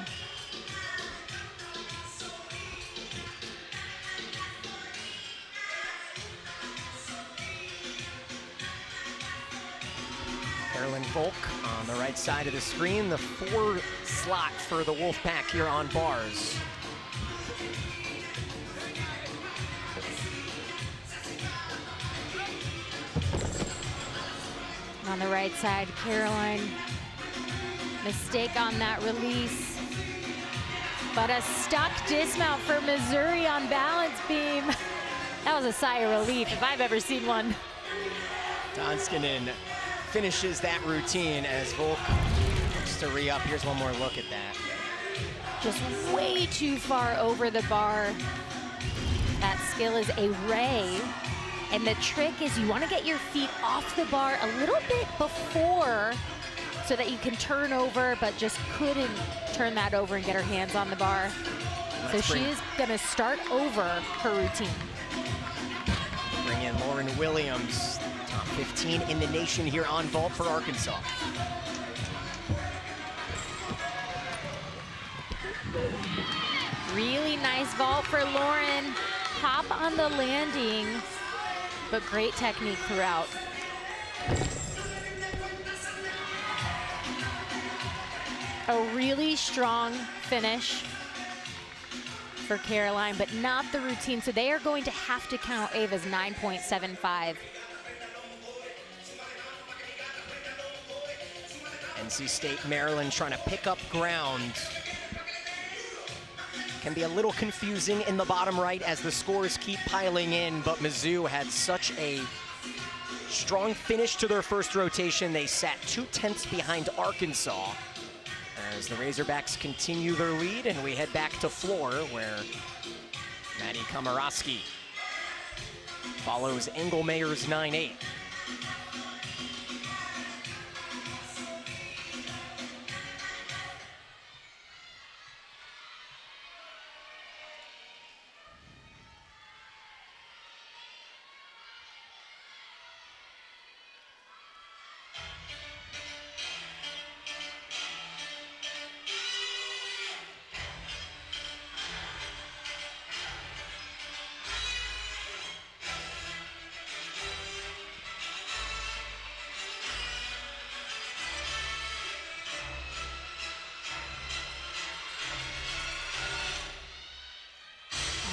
Carolyn Volk on the right side of the screen, the 4 slot for the Wolfpack here on bars. On the right side, Caroline. Mistake on that release. But a stuck dismount for Missouri on balance beam. That was a sigh of relief if I've ever seen one. Donskinen finishes that routine as Volk looks to re-up. Here's one more look at that. Just way too far over the bar. That skill is a ray. And the trick is you want to get your feet off the bar a little bit before so that you can turn over, but just couldn't turn that over and get her hands on the bar. So she is going to start over her routine. Bring in Lauren Williams, top 15 in the nation here on vault for Arkansas. Really nice vault for Lauren. Hop on the landing, but great technique throughout. A really strong finish for Caroline, but not the routine. So they are going to have to count Ava's 9.75. NC State, Maryland trying to pick up ground. Can be a little confusing in the bottom right as the scores keep piling in, but Mizzou had such a strong finish to their first rotation. They sat 2/10 behind Arkansas as the Razorbacks continue their lead, and we head back to floor where Maddie Komorowski follows Engelmayer's 9-8.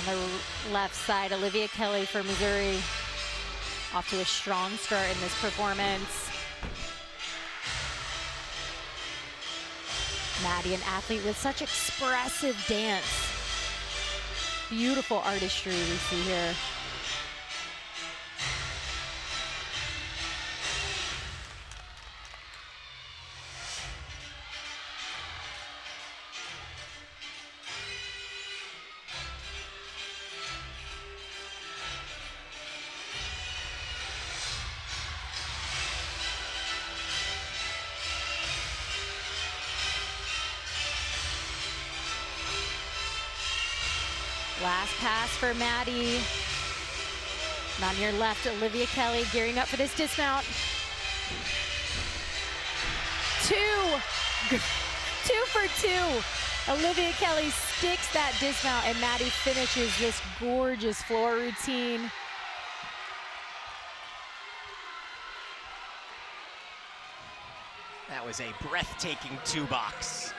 On the left side, Olivia Kelly for Missouri. Off to a strong start in this performance. Maddie, an athlete with such expressive dance. Beautiful artistry we see here. Last pass for Maddie. And on your left, Olivia Kelly gearing up for this dismount. 2 for 2. Olivia Kelly sticks that dismount, and Maddie finishes this gorgeous floor routine. That was a breathtaking 2-box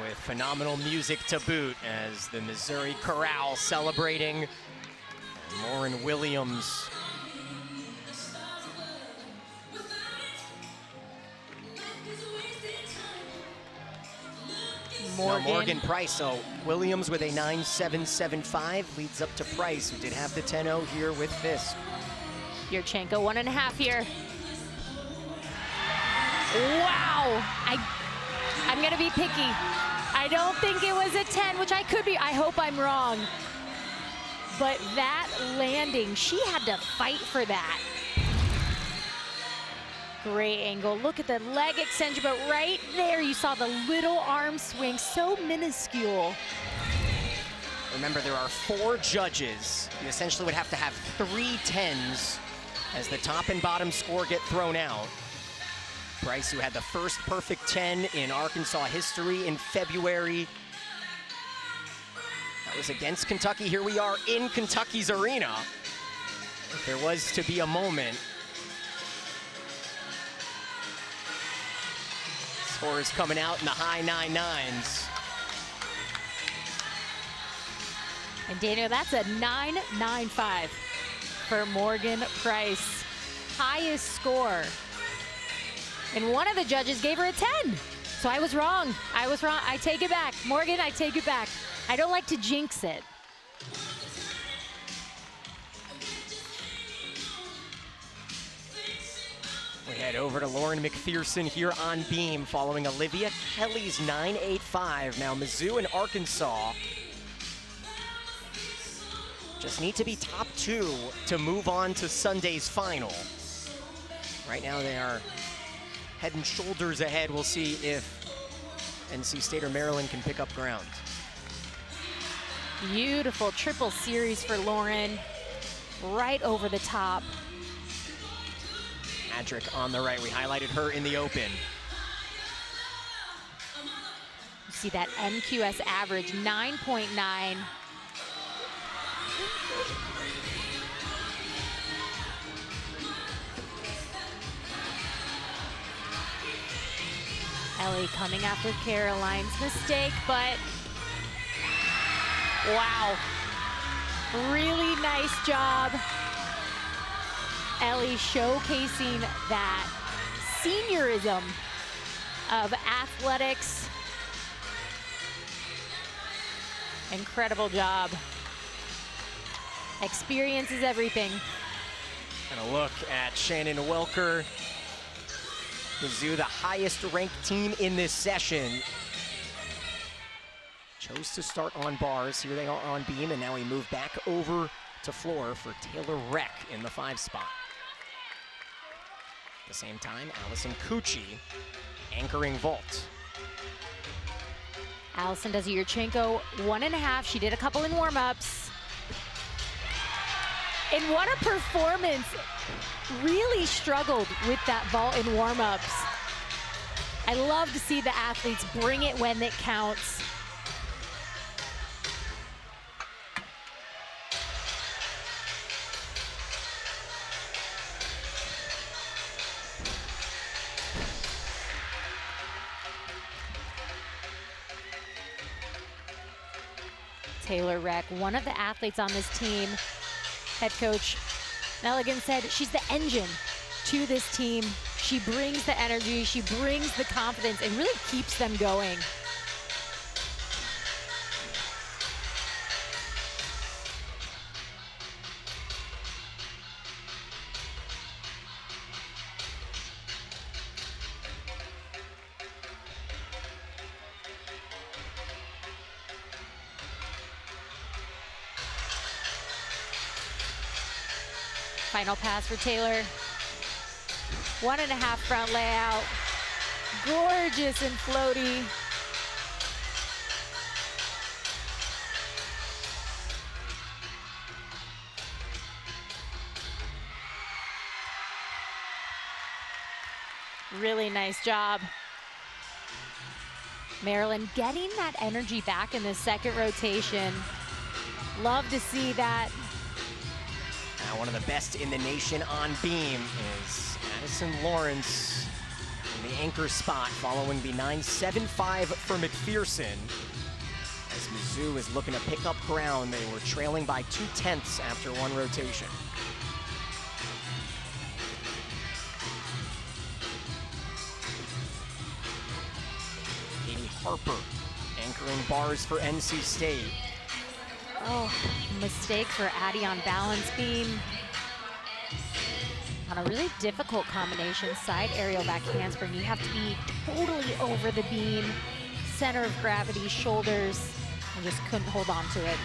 with phenomenal music to boot as the Missouri Chorale celebrating. And Lauren Williams Morgan Price. So Williams with a 9.775 leads up to Price, who did have the 10-0 here with Fisk. Yurchenko 1.5 here. Wow, I'm gonna be picky. I don't think it was a 10, which I could be. I hope I'm wrong. But that landing, she had to fight for that. Great angle. Look at the leg extension, but right there you saw the little arm swing, so minuscule. Remember, there are 4 judges. You essentially would have to have 3 10s as the top and bottom score get thrown out. Price, who had the first perfect 10 in Arkansas history in February. That was against Kentucky. Here we are in Kentucky's arena. If there was to be a moment Scores coming out in the high 9.9s. And Daniel, that's a 9.95 for Morgan Price. Highest score. And one of the judges gave her a 10. So I was wrong. I was wrong. I take it back. Morgan, I take it back. I don't like to jinx it. We head over to Lauren McPherson here on beam following Olivia Kelly's 9.85. Now Mizzou and Arkansas just need to be top 2 to move on to Sunday's final. Right now they are head and shoulders ahead. We'll see if NC State or Maryland can pick up ground. Beautiful triple series for Lauren. Right over the top. Adric on the right. We highlighted her in the open. You see that NQS average, 9.9. Ellie coming after Caroline's mistake, but wow. Really nice job. Ellie showcasing that seniorism of athletics. Incredible job. Experience is everything. And a look at Shannon Welker. Mizzou, the highest ranked team in this session. Chose to start on bars. Here they are on beam, and now we move back over to floor for Taylor Reck in the 5 spot. At the same time, Allison Cucci anchoring vault. Allison does a Yurchenko 1.5. She did a couple in warm-ups. And what a performance. Really struggled with that vault in warm-ups. I love to see the athletes bring it when it counts. Taylor Reck, one of the athletes on this team. Head coach Nelligan said she's the engine to this team. She brings the energy, she brings the confidence, and really keeps them going. Final pass for Taylor. 1.5 front layout. Gorgeous and floaty. Really nice job. Maryland getting that energy back in the second rotation. Love to see that. Now one of the best in the nation on beam is Addison Lawrence in the anchor spot following the 9.75 for McPherson. As Mizzou is looking to pick up ground, they were trailing by 0.2 after one rotation. Katie Harper anchoring bars for NC State. Oh, mistake for Addie on balance beam. On a really difficult combination, side aerial back handspring. You have to be totally over the beam, center of gravity, shoulders, and just couldn't hold on to it.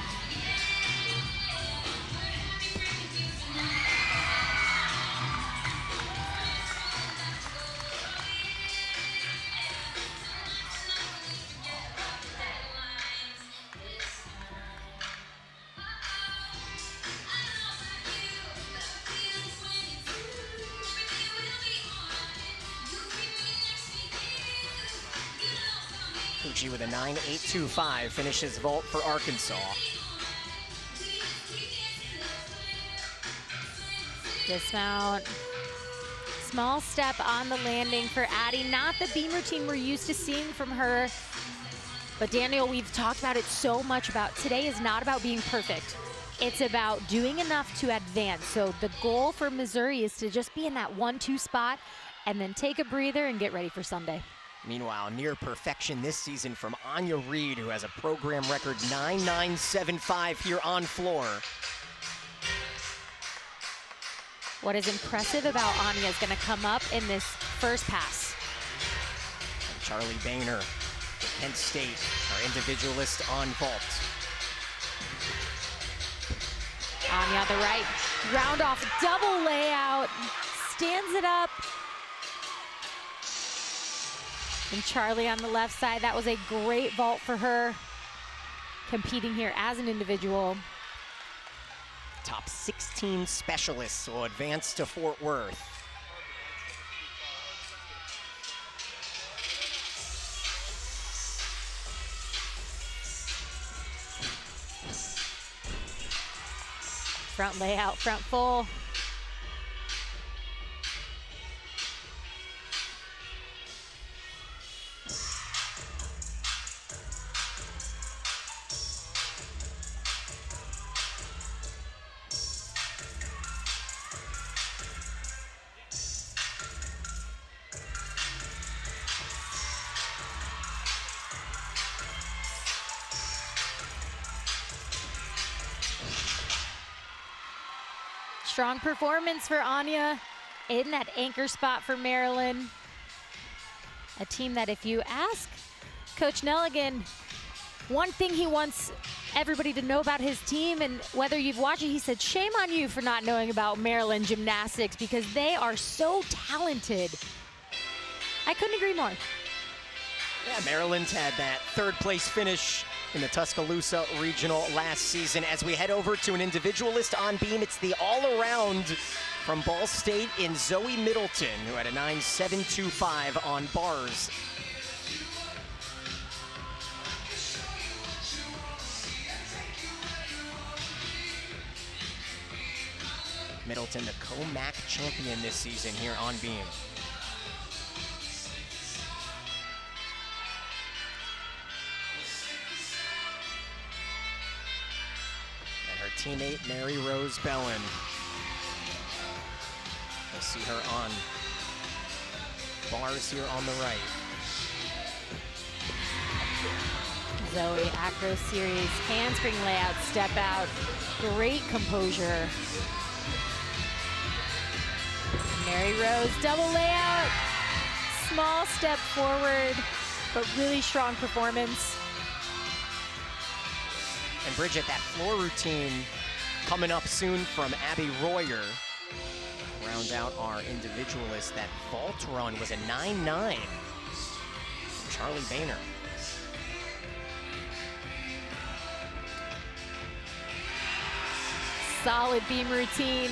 With a 9.825 finishes vault for Arkansas. Small step on the landing for Addie. Not the beam routine we're used to seeing from her. But Daniel, we've talked about it so much about today is not about being perfect. It's about doing enough to advance. So the goal for Missouri is to just be in that 1-2 spot and then take a breather and get ready for Sunday. Meanwhile, near perfection this season from Anya Reed, who has a program record 9.975 here on floor. What is impressive about Anya is going to come up in this first pass. Charlie Boehner, Kent State, our individualist on vault. Anya on the right, round off, double layout, stands it up. And Charlie on the left side, that was a great vault for her, competing here as an individual. Top 16 specialists will advance to Fort Worth. Front layout, front full. Strong performance for Anya in that anchor spot for Maryland. A team that if you ask Coach Nelligan, one thing he wants everybody to know about his team, and whether you've watched it, he said, shame on you for not knowing about Maryland gymnastics because they are so talented. I couldn't agree more. Yeah, Maryland had that third place finish in the Tuscaloosa Regional last season. As we head over to an individualist on beam, it's the all-around from Ball State in Zoe Middleton, who had a 9.725 on bars. Middleton, the co-MAC champion this season here on beam. Teammate Mary Rose Bellin. We'll see her on bars here on the right. Zoe, acro series, handspring layout, step out, great composure. Mary Rose, double layout, small step forward, but really strong performance. And Bridget, that floor routine coming up soon from Abby Royer. Round out our individualist. That vault run was a 9.9 from Charlie Boehner. Solid beam routine.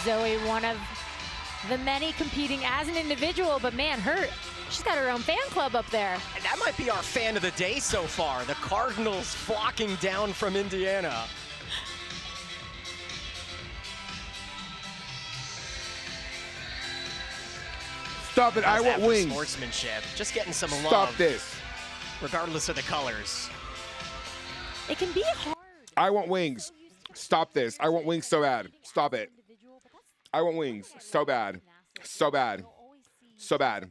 Zoe, one of the many competing as an individual, but man, she's got her own fan club up there. And that might be our fan of the day so far. The Cardinals flocking down from Indiana. Stop it, I want wings. Sportsmanship, just getting some love. Stop this. Regardless of the colors. It can be hard. I want wings. Stop this. I want wings so bad. Stop it. I want wings so bad. So bad. So bad.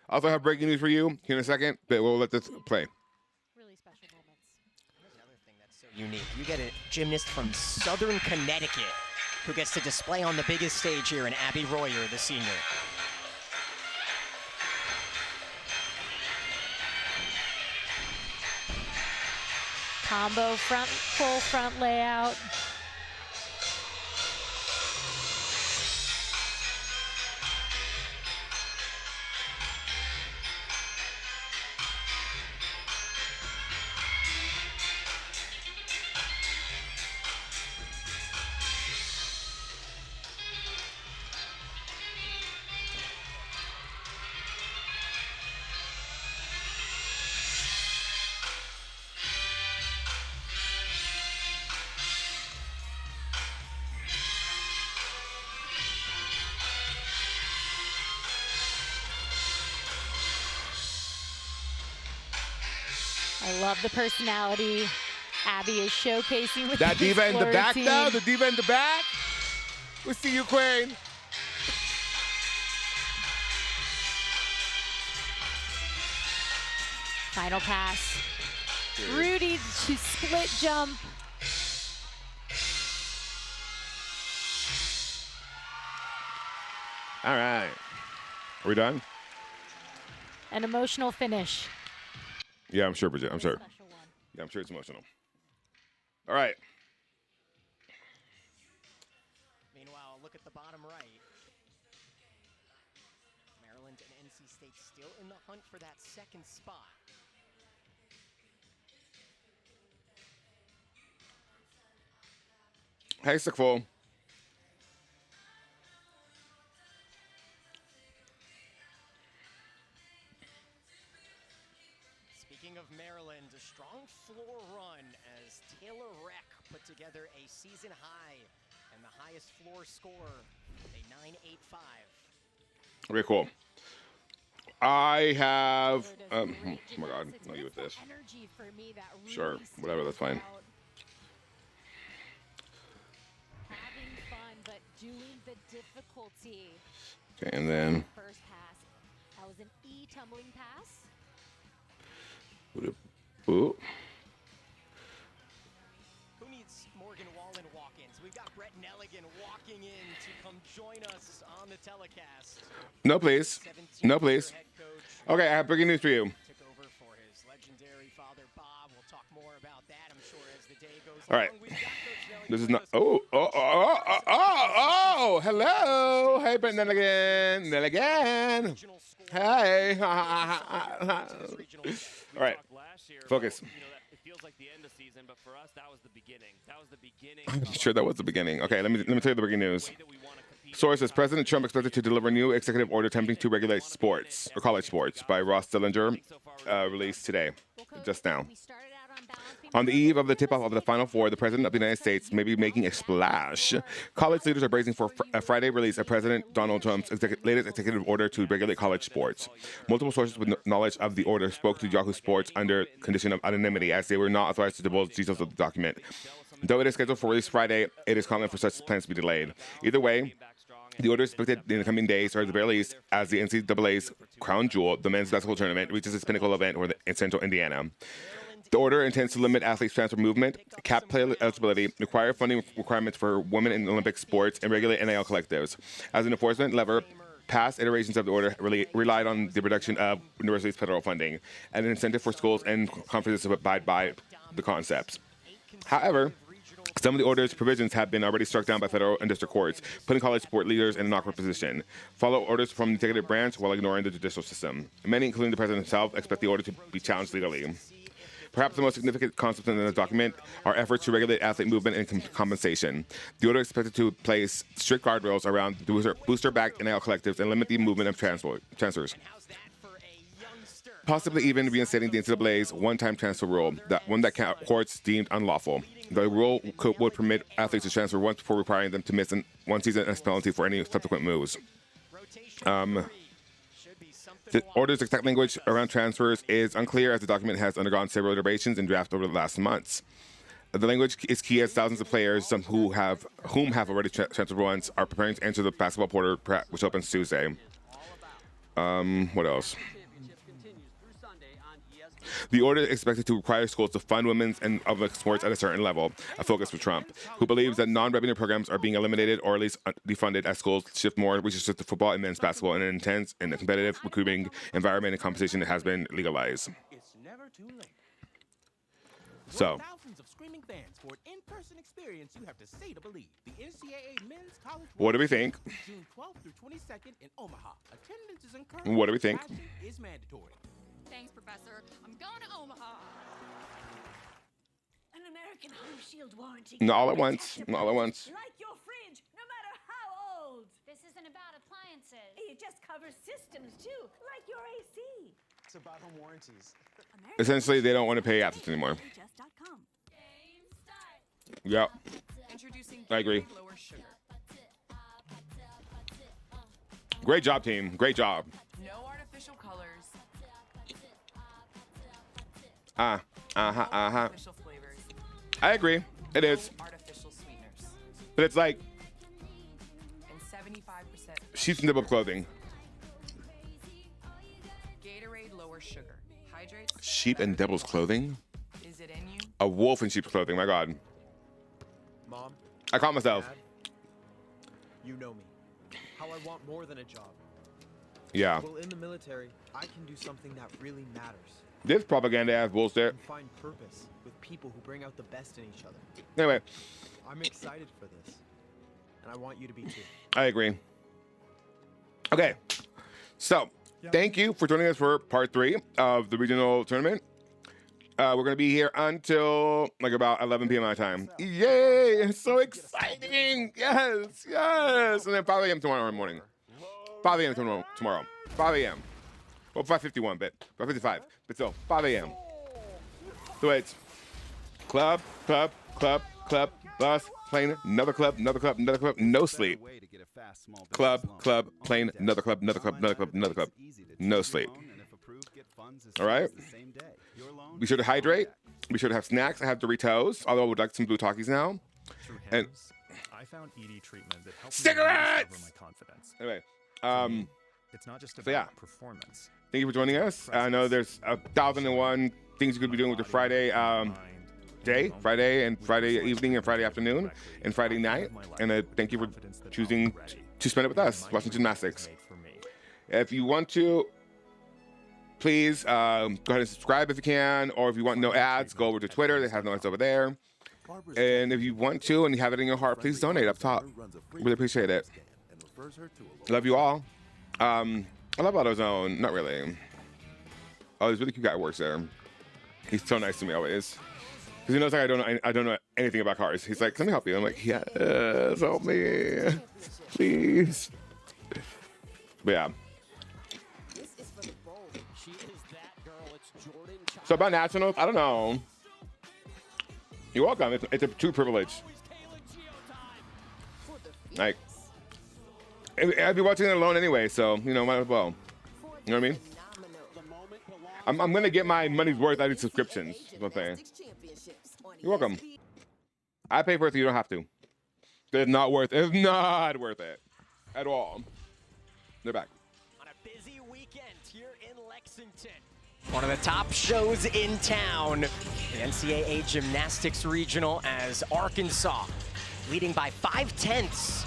I also have breaking news for you here in a second, but we'll let this play. Really special moments. Another thing that's so unique. You get a gymnast from Southern Connecticut who gets to display on the biggest stage here in Abby Royer, the senior. Combo front, full front layout. I love the personality Abby is showcasing with That this diva in the floor back, team. though. The diva in the back. We see you, Queen. Final pass. Rudy to split jump. All right. Are we done? An emotional finish. Yeah, I'm sure, Bridget. I'm sure. Yeah, I'm sure it's emotional. All right. Meanwhile, look at the bottom right. Maryland and NC State still in the hunt for that second spot. Hey, Sickful. Speaking of Maryland, a strong floor run as Taylor Reck put together a season high and the highest floor score, a 9.85. Okay, cool. I have. Oh my God, I'll give it this. Sure, whatever, that's fine. Having fun, but doing the difficulty. Okay, and then. First pass. That was an E tumbling pass. Ooh. Who needs Morgan Wallen walk-ins? We've got Brett Nelligan walking in to come join us on the telecast. No, please. No, please. Okay, I have breaking news for you. Took over for his legendary father, Bob. We'll talk more about that, I'm sure, as the day goes All right. along. We've got Coach Nelligan This is with not. us. Oh, hello. Hey, Brent Nelligan. Nelligan. Hey. All right. Focus. It feels like the end of season, but for us, that was the beginning. That was the beginning. I'm sure that was the beginning. Okay, let me tell you the breaking news. Sources: President Trump expected to deliver new executive order attempting to regulate sports or college sports by Ross Dillinger, released today, just now. On the eve of the tip-off of the Final Four, the President of the United States may be making a splash. College leaders are bracing for a Friday release of President Donald Trump's latest executive order to regulate college sports. Multiple sources with knowledge of the order spoke to Yahoo Sports under condition of anonymity, as they were not authorized to divulge details of the document. Though it is scheduled for release Friday, it is common for such plans to be delayed. Either way, the order is expected in the coming days, or at the very least, as the NCAA's crown jewel, the men's basketball tournament, reaches its pinnacle event in Central Indiana. The order intends to limit athletes' transfer movement, cap player eligibility, require funding requirements for women in Olympic sports, and regulate NIL collectives. As an enforcement lever, past iterations of the order relied on the reduction of universities' federal funding, and an incentive for schools and conferences to abide by the concepts. However, some of the order's provisions have been already struck down by federal and district courts, putting college sport leaders in an awkward position. Follow orders from the executive branch while ignoring the judicial system. Many, including the president himself, expect the order to be challenged legally. Perhaps the most significant concepts in the document are efforts to regulate athlete movement and compensation. The order is expected to place strict guardrails around booster-backed NIL collectives and limit the movement of transfers. Possibly even reinstating the NCAA's one-time transfer rule, one that courts deemed unlawful. The rule would permit athletes to transfer once before requiring them to miss one season as penalty for any subsequent moves. The order's exact language around transfers is unclear, as the document has undergone several iterations and drafts over the last months. The language is key, as thousands of players, some whom have already transferred once, are preparing to enter the basketball portal, which opens Tuesday. What else? The order is expected to require schools to fund women's and other sports at a certain level, a focus for Trump, who believes that non-revenue programs are being eliminated or at least defunded as schools shift more resources to football and men's basketball in an intense and competitive recruiting environment and competition that has been legalized. It's never too late. So, Thousands of screaming fans for an in-person experience you have to see to believe. The NCAA Men's College what do we think? June 12th through 22nd in Omaha. Attendance is encouraged. What do we think? Passing is mandatory. Thanks, Professor. I'm going to Omaha. An American Home Shield warranty. Not all at once. Not all at once. Like your fridge, no matter how old. This isn't about appliances. It just covers systems, too, like your AC. It's about home warranties. Essentially, they don't want to pay athletes anymore. Yep. I agree. Great job, team. Great job. No artificial colors. Artificial flavors. I agree. It is. Artificial sweeteners. But it's like And 75% sheep's and nibble clothing. Gatorade lower sugar. Hydrates. Sheep and devil's clothing? Is it in you? A wolf in sheep's clothing, my God. Mom. I caught myself. Dad, you know me. How I want more than a job. Yeah. Well, in the military, I can do something that really matters. This propaganda ass bullshit. And find purpose with people who bring out the best in each other. Anyway, I'm excited for this. And I want you to be too. I agree. Okay. So, thank you for joining us for part 3 of the regional tournament. We're going to be here until like about 11 p.m. my time. Yay! It's so exciting! Yes, yes! And then 5 a.m. tomorrow morning. 5 a.m. tomorrow. 5 a.m. Well, 5:51, but 5:55. But still, 5 a.m. So it's club, bus, plane, another club, no sleep. Club, plane, another club, no sleep. All right? Be sure to hydrate. Be sure to have snacks. I have Doritos, although I would like some blue Takis now. And I found ED treatment that helped cigarettes! Me over my confidence. Anyway, it's not just about performance. Thank you for joining us. I know there's 1,001 things you could be doing with your Friday day, Friday evening, and Friday afternoon, and Friday night. And thank you for choosing to spend it with us, watching gymnastics. If you want to, please go ahead and subscribe if you can, or if you want no ads, go over to Twitter. They have no ads over there. And if you want to and you have it in your heart, please donate up top. Really appreciate it. Love you all. I love AutoZone. Not really. Oh, there's a really cute guy who works there. He's so nice to me always. Because he knows like I don't know anything about cars. He's like, "Let me help you." I'm like, "Yes, help me, please." But yeah. So about nationals, I don't know. You're welcome. It's a true privilege. Like, I'd be watching it alone anyway, so you know, might as well. You know what I mean? I'm gonna get my money's worth out of these subscriptions. Is what I'm saying. You're welcome. I pay for it, so you don't have to. It's not worth it. It's not worth it at all. They're back. On a busy weekend here in Lexington. One of the top shows in town, the NCAA Gymnastics Regional, as Arkansas leading by 5/10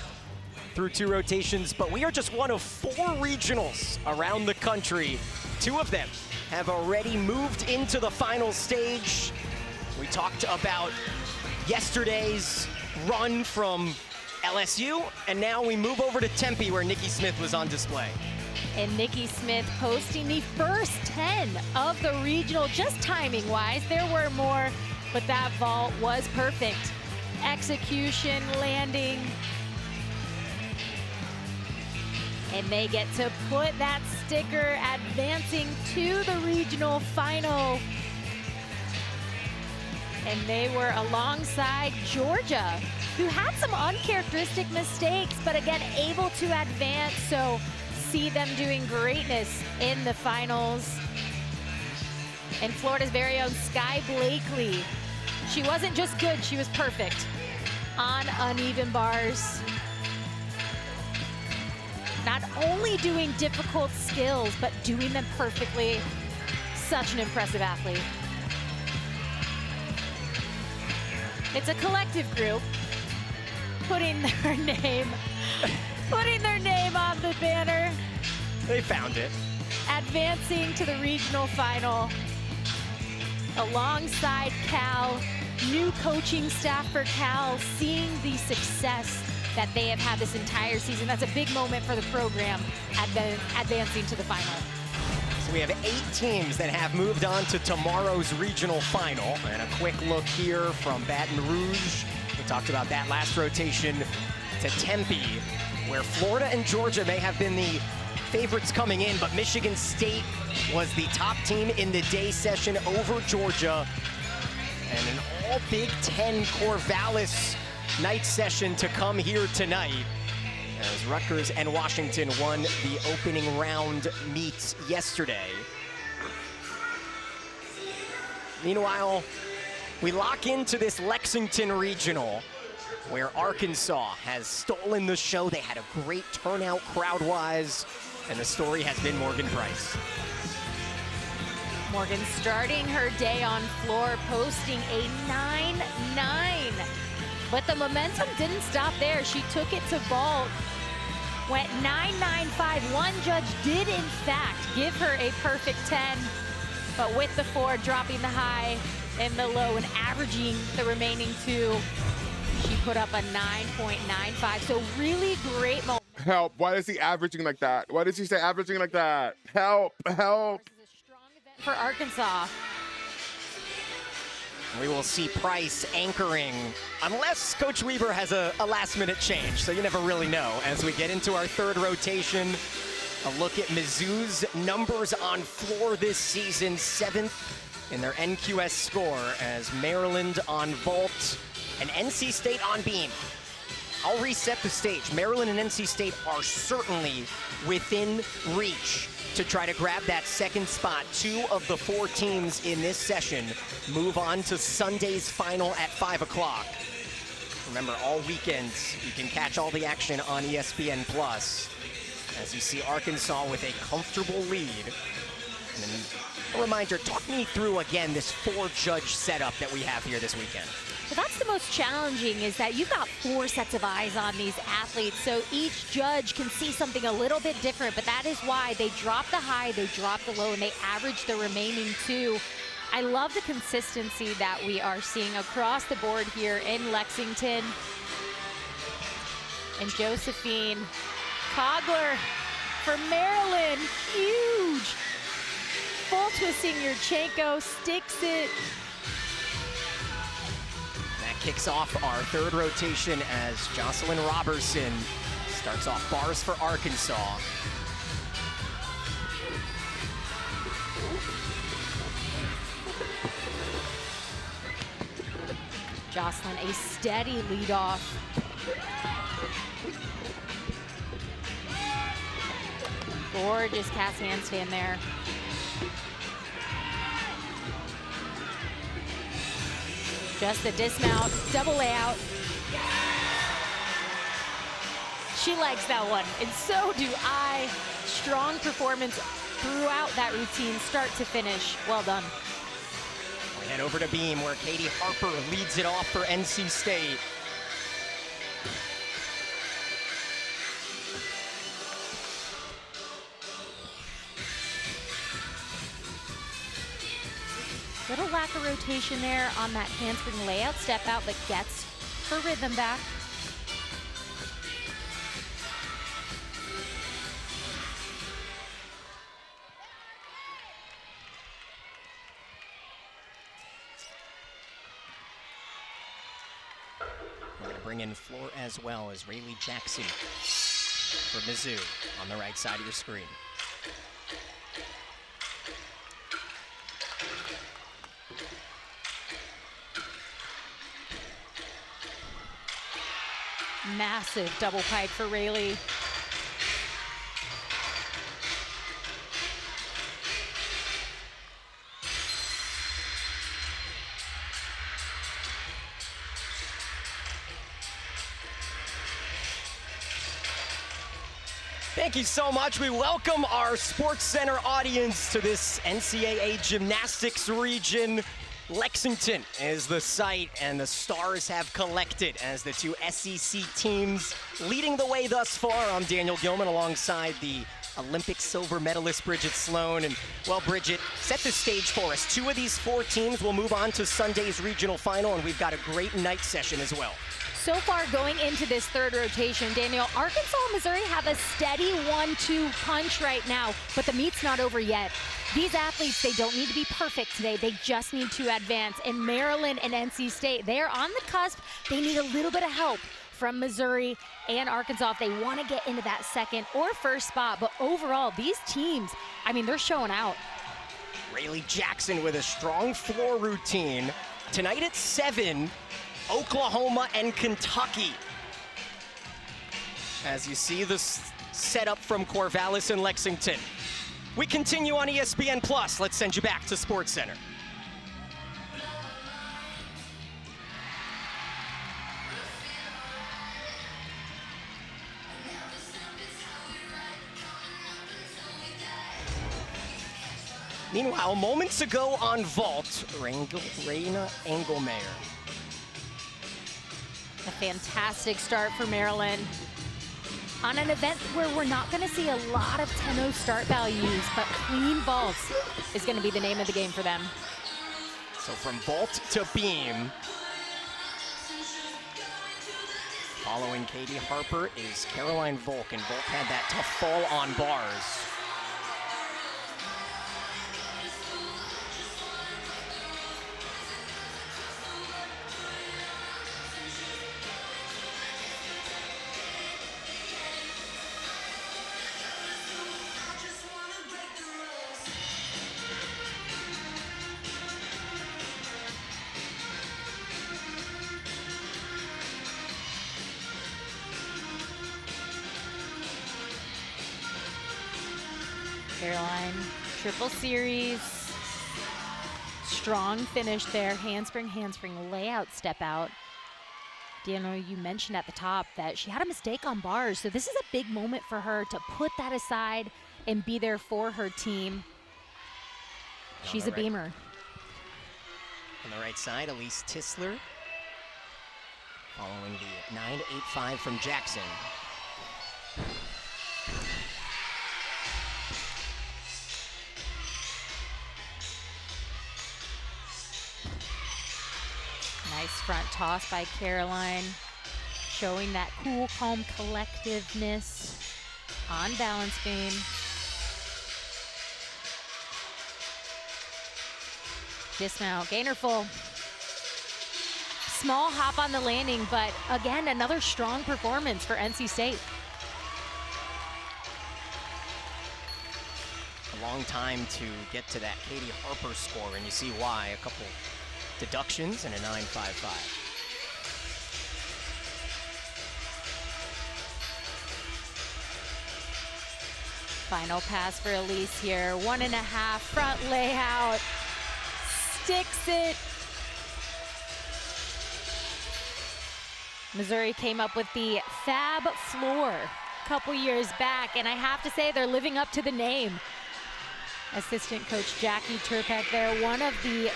through 2 rotations, but we are just one of 4 regionals around the country. 2 of them have already moved into the final stage. We talked about yesterday's run from LSU, and now we move over to Tempe, where Nikki Smith was on display. And Nikki Smith posting the first 10 of the regional, just timing-wise. There were more, but that vault was perfect. Execution, landing. And they get to put that sticker advancing to the regional final. And they were alongside Georgia, who had some uncharacteristic mistakes, but again, able to advance. So see them doing greatness in the finals. And Florida's very own Sky Blakely. She wasn't just good, she was perfect on uneven bars. Not only doing difficult skills, but doing them perfectly. Such an impressive athlete. It's a collective group putting their name on the banner. They found it. Advancing to the regional final alongside Cal. New coaching staff for Cal, seeing the success that they have had this entire season. That's a big moment for the program advancing to the final. So we have 8 teams that have moved on to tomorrow's regional final. And a quick look here from Baton Rouge. We talked about that last rotation to Tempe, where Florida and Georgia may have been the favorites coming in, but Michigan State was the top team in the day session over Georgia. And an all Big Ten Corvallis night session to come here tonight, as Rutgers and Washington won the opening round meets yesterday. Meanwhile, we lock into this Lexington regional where Arkansas has stolen the show. They had a great turnout crowd-wise, and the story has been Morgan Price. Morgan starting her day on floor, posting a 9-9. But the momentum didn't stop there. She took it to vault, went 9-9-5. One judge did, in fact, give her a perfect 10. But with the 4, dropping the high and the low and averaging the remaining 2, she put up a 9.95. So really great moment. Help. Why is he averaging like that? Why does he say averaging like that? Help. Help. For Arkansas. We will see Price anchoring, unless Coach Weber has a last-minute change, so you never really know. As we get into our third rotation, a look at Mizzou's numbers on floor this season, 7th in their NQS score, as Maryland on vault and NC State on beam. I'll reset the stage. Maryland and NC State are certainly within reach to try to grab that second spot. 2 of the 4 teams in this session move on to Sunday's final at 5 o'clock. Remember, all weekends, you can catch all the action on ESPN+. As you see Arkansas with a comfortable lead. And then a reminder, talk me through again this 4-judge setup that we have here this weekend. Well, that's the most challenging, is that you've got 4 sets of eyes on these athletes, so each judge can see something a little bit different, but that is why they drop the high, they drop the low, and they average the remaining 2. I love the consistency that we are seeing across the board here in Lexington. And Josephine Kogler for Maryland, huge. Full twisting Yurchenko, sticks it. That kicks off our third rotation as Jocelyn Robertson starts off bars for Arkansas. Jocelyn, a steady leadoff. Gorgeous cast handstand there. Just the dismount, double layout. She likes that one, and so do I. Strong performance throughout that routine, start to finish. Well done. We head over to beam where Katie Harper leads it off for NC State. Little lack of rotation there on that handspring layout, step out, but gets her rhythm back. We're going to bring in floor as well as Rayleigh Jackson for Mizzou on the right side of your screen. Massive double pike for Rayleigh. Thank you so much. We welcome our Sports Center audience to this NCAA Gymnastics region. Lexington is the site, and the stars have collected as the 2 SEC teams leading the way thus far. I'm Daniel Gilman alongside the Olympic silver medalist Bridget Sloan. And, well, Bridget, set the stage for us. 2 of these 4 teams will move on to Sunday's regional final, and we've got a great night session as well. So far going into this third rotation, Daniel, Arkansas and Missouri have a steady 1-2 punch right now, but the meet's not over yet. These athletes, they don't need to be perfect today. They just need to advance. And Maryland and NC State, they're on the cusp. They need a little bit of help from Missouri and Arkansas if they want to get into that second or first spot. But overall, these teams, I mean, they're showing out. Rayleigh Jackson with a strong floor routine. Tonight at 7, Oklahoma and Kentucky. As you see the setup from Corvallis and Lexington. We continue on ESPN+. Let's send you back to Sports Center. Meanwhile, moments ago on vault, Reina Engelmeyer. A fantastic start for Maryland. On an event where we're not going to see a lot of 10-0 start values, but clean vaults is going to be the name of the game for them. So from vault to beam. Following Katie Harper is Caroline Volk, and Volk had that tough fall on bars. Caroline, triple series. Strong finish there. Handspring, layout, step out. Daniel, you mentioned at the top that she had a mistake on bars, so this is a big moment for her to put that aside and be there for her team. She's a beamer. On the right side, Elise Tisler. Following the 9.85 from Jackson. Nice front toss by Caroline, showing that cool, calm collectiveness on balance beam. Dismount, gainer full. Small hop on the landing, but again, another strong performance for NC State. A long time to get to that Katie Harper score, and you see why. A couple deductions and a 9.55. Final pass for Elise here. 1.5 front layout. Sticks it. Missouri came up with the Fab Floor a couple years back, and I have to say they're living up to the name. Assistant coach Jackie Turpek there, one of the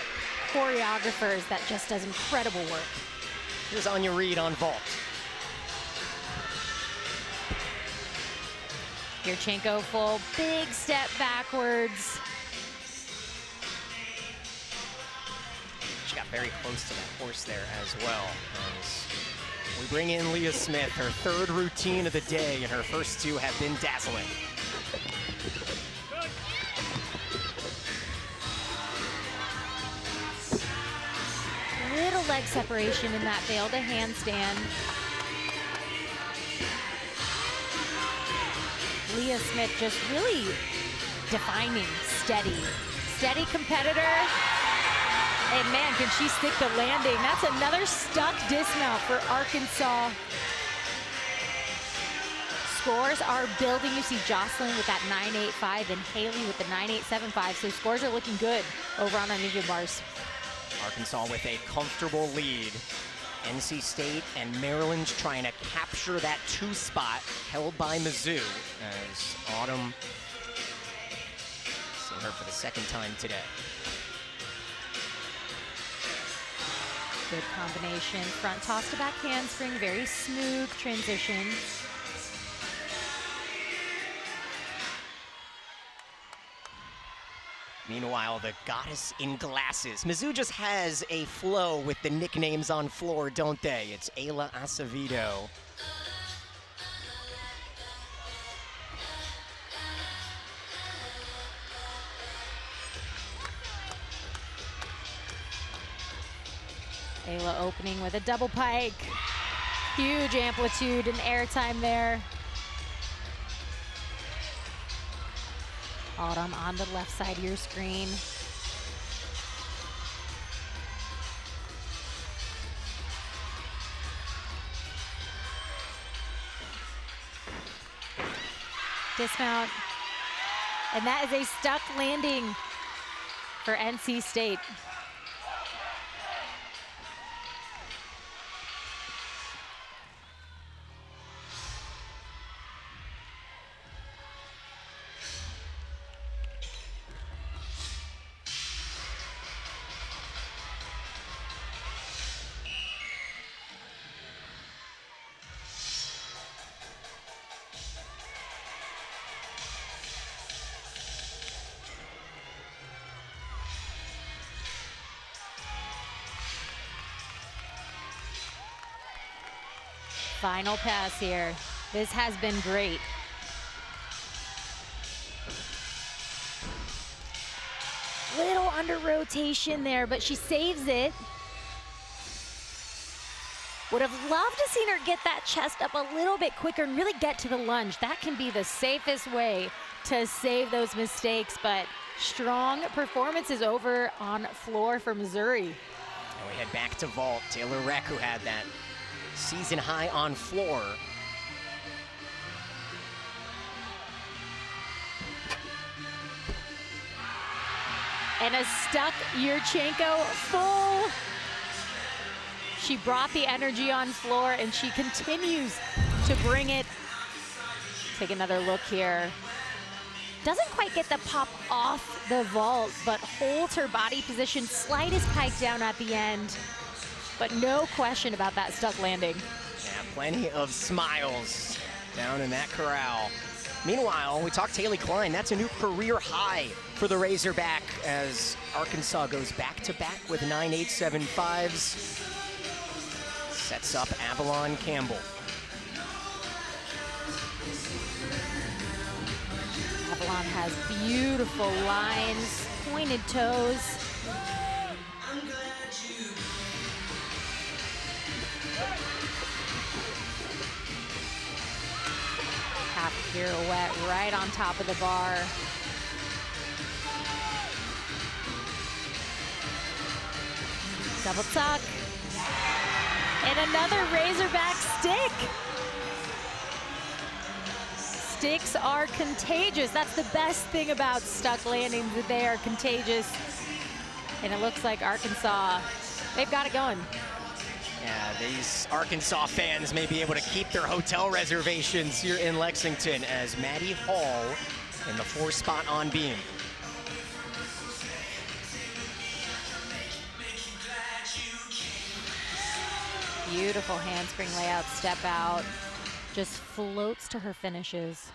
choreographers that just does incredible work. Here's Anya Reed on vault. Yurchenko full, big step backwards. She got very close to that horse there as well. As we bring in Leah Smith, her third routine of the day, and her first two have been dazzling. Little leg separation in that failed a handstand. Leah Smith just really defining steady. Steady competitor. And man, can she stick the landing. That's another stuck dismount for Arkansas. Scores are building. You see Jocelyn with that 9.85 and Haley with the 9.875. So scores are looking good over on uneven bars. Arkansas with a comfortable lead. NC State and Maryland trying to capture that 2 spot held by Mizzou as Autumn seeing her for the second time today. Good combination. Front toss to back handspring. Very smooth transition. Meanwhile, the goddess in glasses. Mizzou just has a flow with the nicknames on floor, don't they? It's Ayla Acevedo. Ayla opening with a double pike. Huge amplitude and airtime there. Autumn on the left side of your screen. Dismount. And that is a stuck landing for NC State. Final pass here. This has been great. Little under rotation there, but she saves it. Would have loved to seen her get that chest up a little bit quicker and really get to the lunge. That can be the safest way to save those mistakes, but strong performances over on floor for Missouri. And we head back to vault. Taylor Reck, who had that season high on floor. And a stuck Yurchenko full. She brought the energy on floor and she continues to bring it. Take another look here. Doesn't quite get the pop off the vault, but holds her body position, slightest pike down at the end. But no question about that stuck landing. Yeah, plenty of smiles down in that corral. Meanwhile, we talked Haley Klein. That's a new career high for the Razorback as Arkansas goes back-to-back with 9.875s. Sets up Avalon Campbell. Avalon has beautiful lines, pointed toes. Half pirouette right on top of the bar. Double tuck. And another Razorback stick. Sticks are contagious. That's the best thing about stuck landings, that they are contagious. And it looks like Arkansas, they've got it going. Yeah, these Arkansas fans may be able to keep their hotel reservations here in Lexington as Maddie Hall in the 4th spot on beam. Beautiful handspring layout, step out. Just floats to her finishes.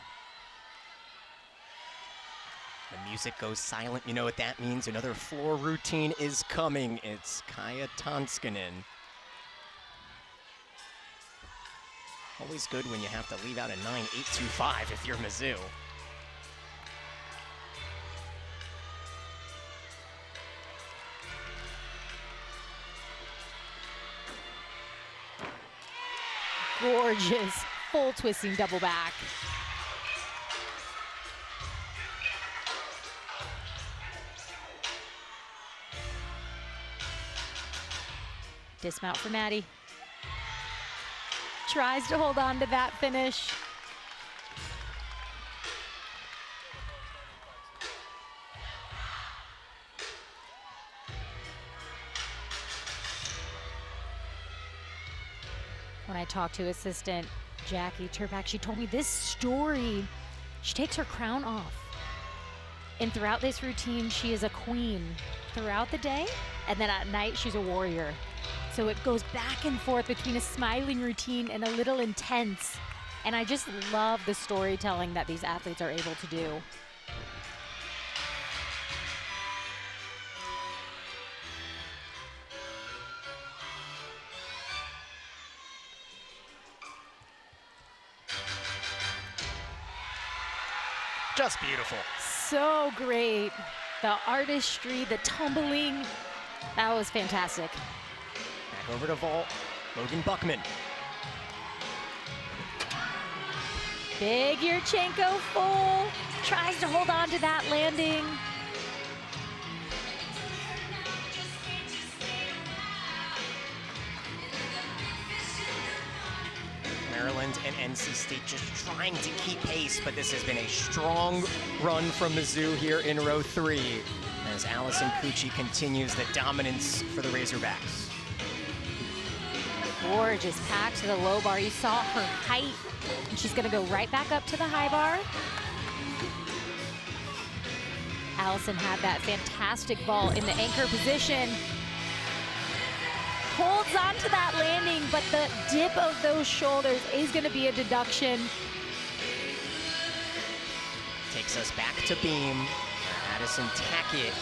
The music goes silent. You know what that means? Another floor routine is coming. It's Kaya Tonskanen. Always good when you have to leave out a 9.825 if you're Mizzou. Gorgeous, full twisting double back. Dismount for Maddie. Tries to hold on to that finish. When I talked to assistant Jackie Turpak, she told me this story, she takes her crown off. And throughout this routine, she is a queen throughout the day, and then at night, she's a warrior. So it goes back and forth between a smiling routine and a little intense. And I just love the storytelling that these athletes are able to do. Just beautiful. So great. The artistry, the tumbling, that was fantastic. Back over to vault, Logan Buckman. Big Yurchenko full, tries to hold on to that landing. Maryland and NC State just trying to keep pace, but this has been a strong run from Mizzou here in row 3 as Allison Cucci continues the dominance for the Razorbacks. Gorgeous pack to the low bar. You saw her height, and she's gonna go right back up to the high bar. Allison had that fantastic ball in the anchor position. Holds on to that landing, but the dip of those shoulders is gonna be a deduction. Takes us back to beam. Addison Tackett.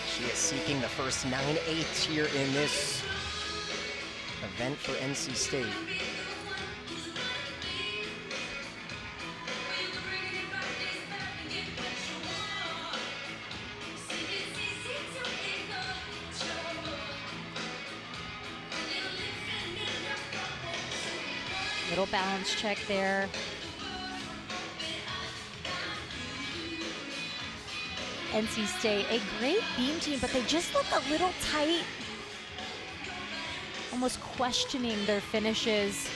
She is seeking the first 9.8 here in this event for NC State. Little balance check there. NC State, a great beam team, but they just look a little tight. Almost questioning their finishes.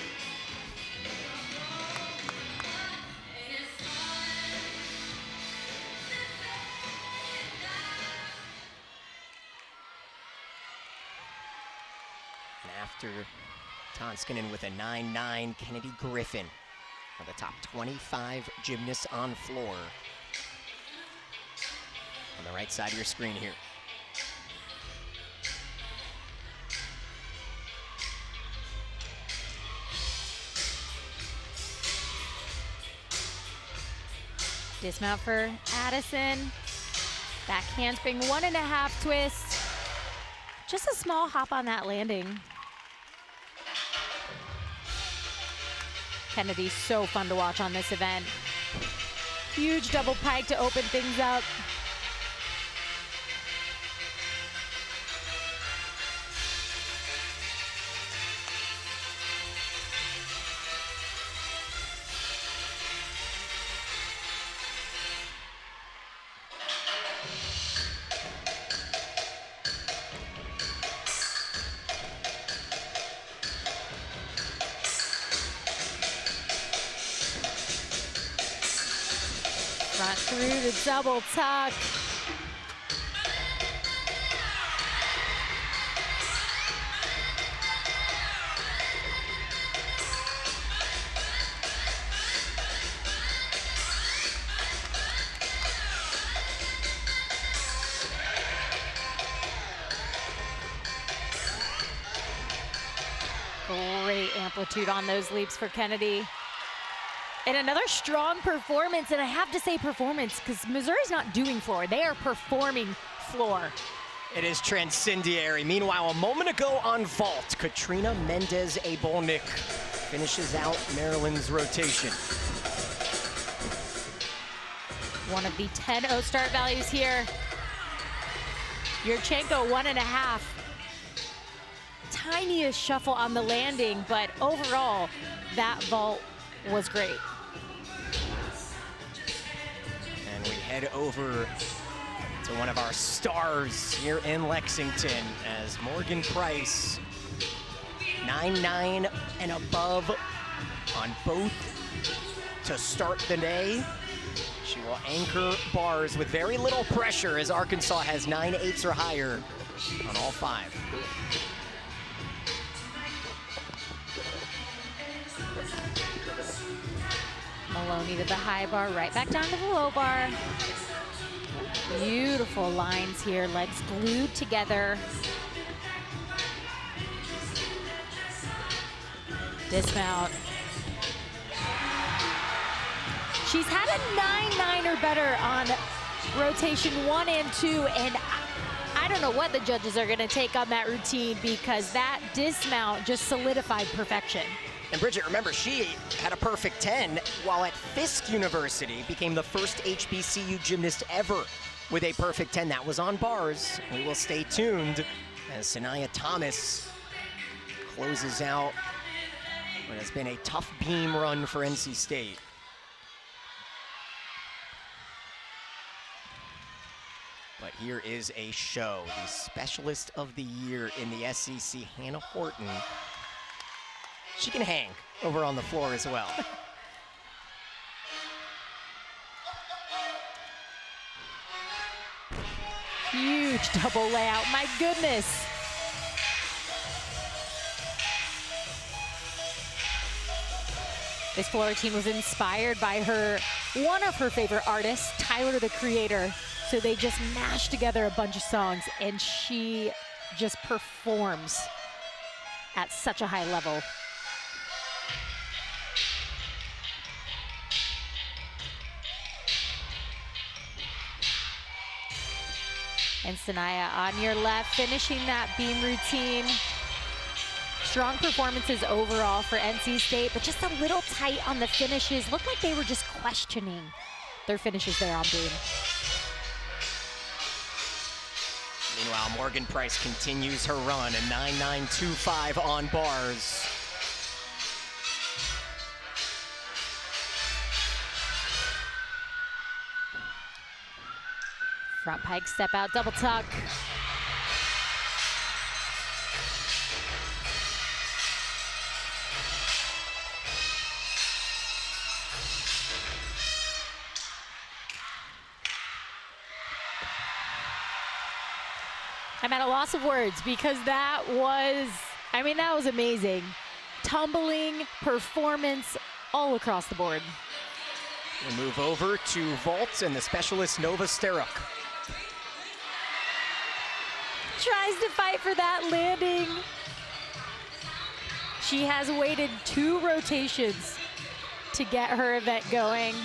And after Tonskinen with a 9-9, Kennedy Griffin are the top 25 gymnasts on floor. On the right side of your screen here. Dismount for Addison. Back handspring, 1.5 twist. Just a small hop on that landing. Kennedy's so fun to watch on this event. Huge double pike to open things up. Front through the double tuck. Great amplitude on those leaps for Kennedy. And another strong performance, and I have to say performance because Missouri's not doing floor, they are performing floor. It is transcendiary. Meanwhile, a moment ago on vault, Katrina Mendez-Abolnik finishes out Maryland's rotation. One of the 10-0 start values here. Yurchenko 1.5. Tiniest shuffle on the landing, but overall, that vault was great. And we head over to one of our stars here in Lexington as Morgan Price, 9-9 and above on both to start the day. She will anchor bars with very little pressure as Arkansas has 9-8s or higher on all 5. Maloney to the high bar, right back down to the low bar. Beautiful lines here, legs glued together. Dismount. She's had a 9-9 or better on rotation 1 and 2, and I don't know what the judges are gonna take on that routine because that dismount just solidified perfection. And Bridget, remember, she had a perfect 10 while at Fisk University, became the first HBCU gymnast ever with a perfect 10. That was on bars. We will stay tuned as Sanaya Thomas closes out what has been a tough beam run for NC State. But here is a show. The Specialist of the Year in the SEC, Hannah Horton. She can hang over on the floor as well. Huge double layout, my goodness. This floor routine was inspired by one of her favorite artists, Tyler, the Creator. So they just mashed together a bunch of songs and she just performs at such a high level. And Sanaya on your left, finishing that beam routine. strong performances overall for NC State, but just a little tight on the finishes. Looked like they were just questioning their finishes there on beam. Meanwhile, Morgan Price continues her run, a 9.925 on bars. Front pike, step out, double tuck. I'm at a loss of words because that was amazing. Tumbling, performance, all across the board. We move over to vault and the specialist Nova Steruk. Tries to fight for that landing. She has waited 2 rotations to get her event going.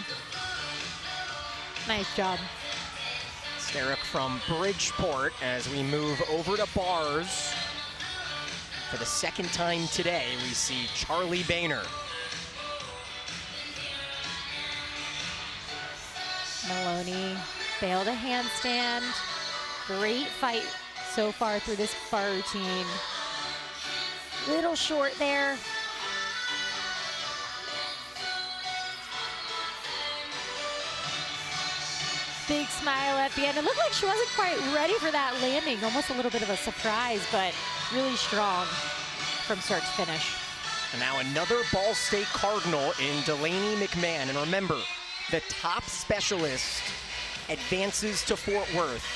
Nice job. Steruk from Bridgeport as we move over to bars. For the second time today, we see Charlie Boehner. Maloney failed a handstand. Great fight so far through this bar routine. Little short there. Big smile at the end. It looked like she wasn't quite ready for that landing. Almost a little bit of a surprise, but really strong from start to finish. And now another Ball State Cardinal in Delaney McMahon. And remember, the top specialist advances to Fort Worth.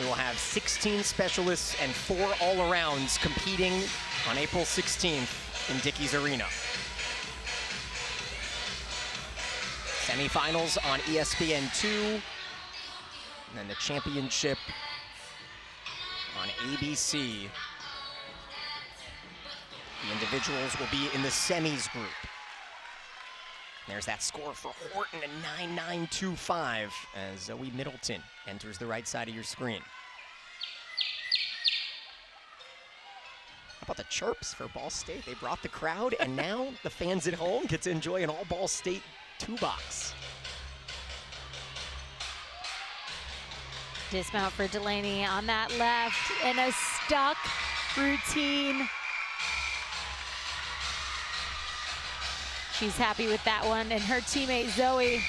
We will have 16 specialists and 4 all-arounds competing on April 16th in Dickies Arena. Semifinals on ESPN2, and then the championship on ABC. The individuals will be in the semis group. There's that score for Horton, a 9.925 as Zoe Middleton enters the right side of your screen. How about the chirps for Ball State? They brought the crowd, and now the fans at home get to enjoy an all Ball State 2-box. Dismount for Delaney on that left, and a stuck routine. She's happy with that one, and her teammate Zoe.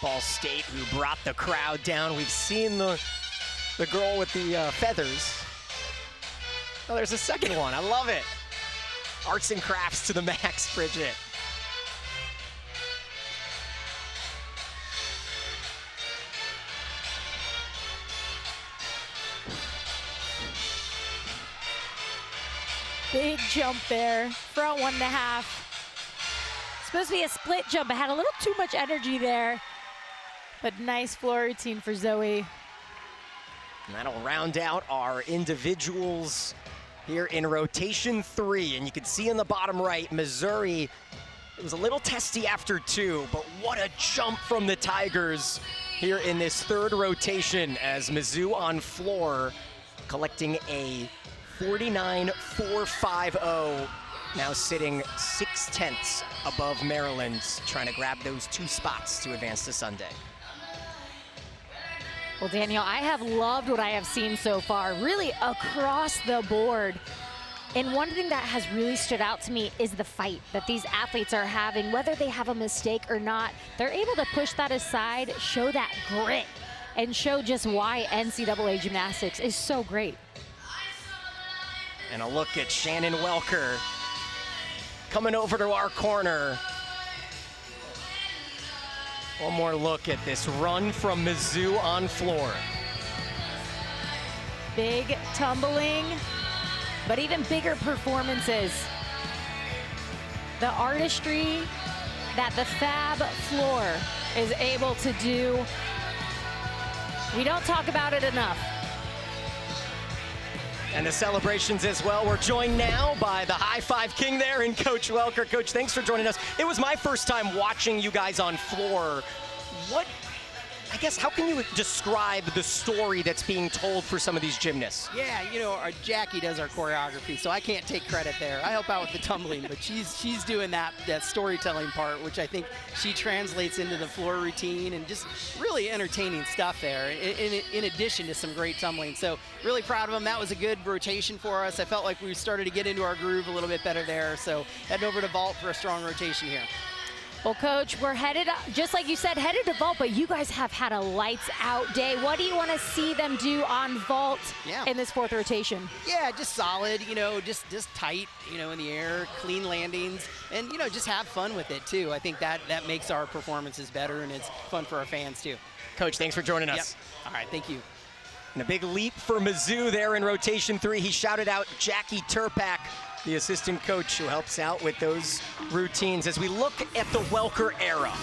Ball State, who brought the crowd down. We've seen the girl with the feathers. Oh, there's a second one. I love it. Arts and crafts to the max, Bridget. Big jump there, front 1.5. Supposed to be a split jump. It had a little too much energy there, but nice floor routine for Zoe. And that'll round out our individuals here in rotation 3. And you can see in the bottom right, Missouri, it was a little testy after 2, but what a jump from the Tigers here in this 3rd rotation as Mizzou on floor, collecting a 49.450, now sitting 6/10 above Maryland, trying to grab those 2 spots to advance to Sunday. Well, Daniel, I have loved what I have seen so far, really across the board. And one thing that has really stood out to me is the fight that these athletes are having. Whether they have a mistake or not, they're able to push that aside, show that grit, and show just why NCAA Gymnastics is so great. And a look at Shannon Welker coming over to our corner. One more look at this run from Mizzou on floor. Big tumbling, but even bigger performances. The artistry that the Fab floor is able to do, we don't talk about it enough. And the celebrations as well. We're joined now by the High Five King there and Coach Welker. Coach, thanks for joining us. It was my first time watching you guys on floor. I guess, how can you describe the story that's being told for some of these gymnasts? Yeah, you know, our Jackie does our choreography, so I can't take credit there. I help out with the tumbling, but she's doing that storytelling part, which I think she translates into the floor routine and just really entertaining stuff there, in addition to some great tumbling. So really proud of them. That was a good rotation for us. I felt like we started to get into our groove a little bit better there, so heading over to vault for a strong rotation here. Well, Coach, we're headed, just like you said, headed to vault, but you guys have had a lights-out day. What do you want to see them do on vault in this fourth rotation? Yeah, just solid, you know, just tight, you know, in the air, clean landings, and, you know, just have fun with it, too. I think that makes our performances better, and it's fun for our fans, too. Coach, thanks for joining us. Yep. All right, thank you. And a big leap for Mizzou there in rotation 3. He shouted out Jackie Turpak, the assistant coach who helps out with those routines. As we look at the Welker era,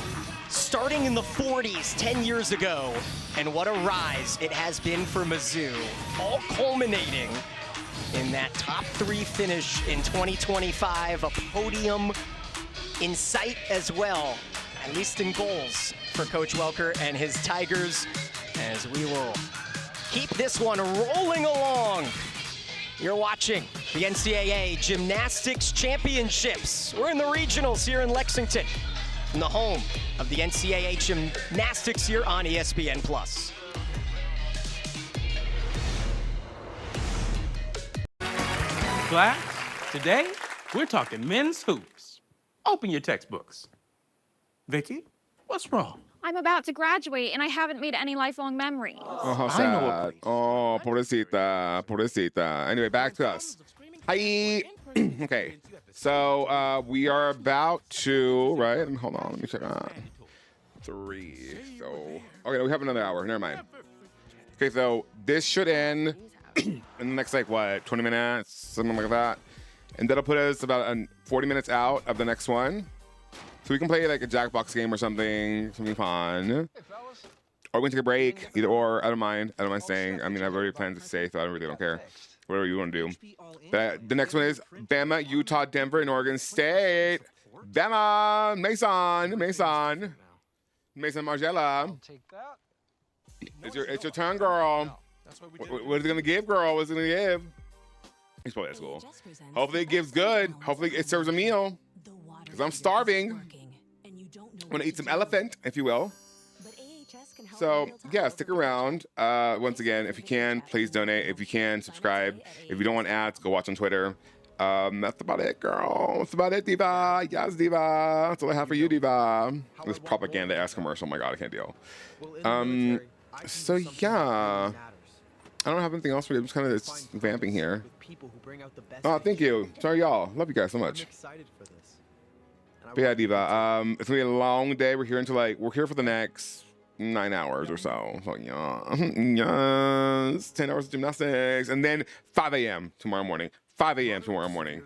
starting in the 40s, 10 years ago, and what a rise it has been for Mizzou, all culminating in that top 3 finish in 2025, a podium in sight as well, at least in goals for Coach Welker and his Tigers, as we will keep this one rolling along. You're watching the NCAA Gymnastics Championships. We're in the regionals here in Lexington, from the home of the NCAA Gymnastics here on ESPN+. Class, today we're talking men's hoops. Open your textbooks. Vicky, what's wrong? I'm about to graduate and I haven't made any lifelong memories. Oh, how sad. Oh, pobrecita. Anyway, back to us. Hi. Okay. So we are about to, right? Hold on, let me check on 3. So, okay, we have another hour. Never mind. Okay, so this should end in the next, like, what, 20 minutes? Something like that. And that'll put us about 40 minutes out of the next one. So we can play like a Jackbox game or something fun. Or we can take a break, either or. I don't mind staying. I mean, I've already planned to stay, so I really don't care. Whatever you want to do. The next one is Bama, Utah, Denver, and Oregon State. Bama, Mason Margella. It's your turn, girl. What is it gonna give, girl? What's it gonna give? He's probably at school. Hopefully it gives good. Hopefully it serves a meal. Because I'm starving. I'm going to eat some elephant, if you will. So, yeah, stick around. Once again, if you can, please donate. If you can, subscribe. If you don't want ads, go watch on Twitter. That's about it, girl. That's about it, Diva. Yes, Diva. That's all I have for you, Diva. This propaganda-ass commercial. Oh, my God, I can't deal. So, yeah. I don't have anything else for you. I'm just kind of vamping here. Oh, thank you. Sorry, y'all. Love you guys so much. But yeah, Diva, it's gonna be a long day. We're here for the next 9 hours or so. So yeah, yes, 10 hours of gymnastics, and then 5 a.m. tomorrow morning. 5 a.m. tomorrow morning.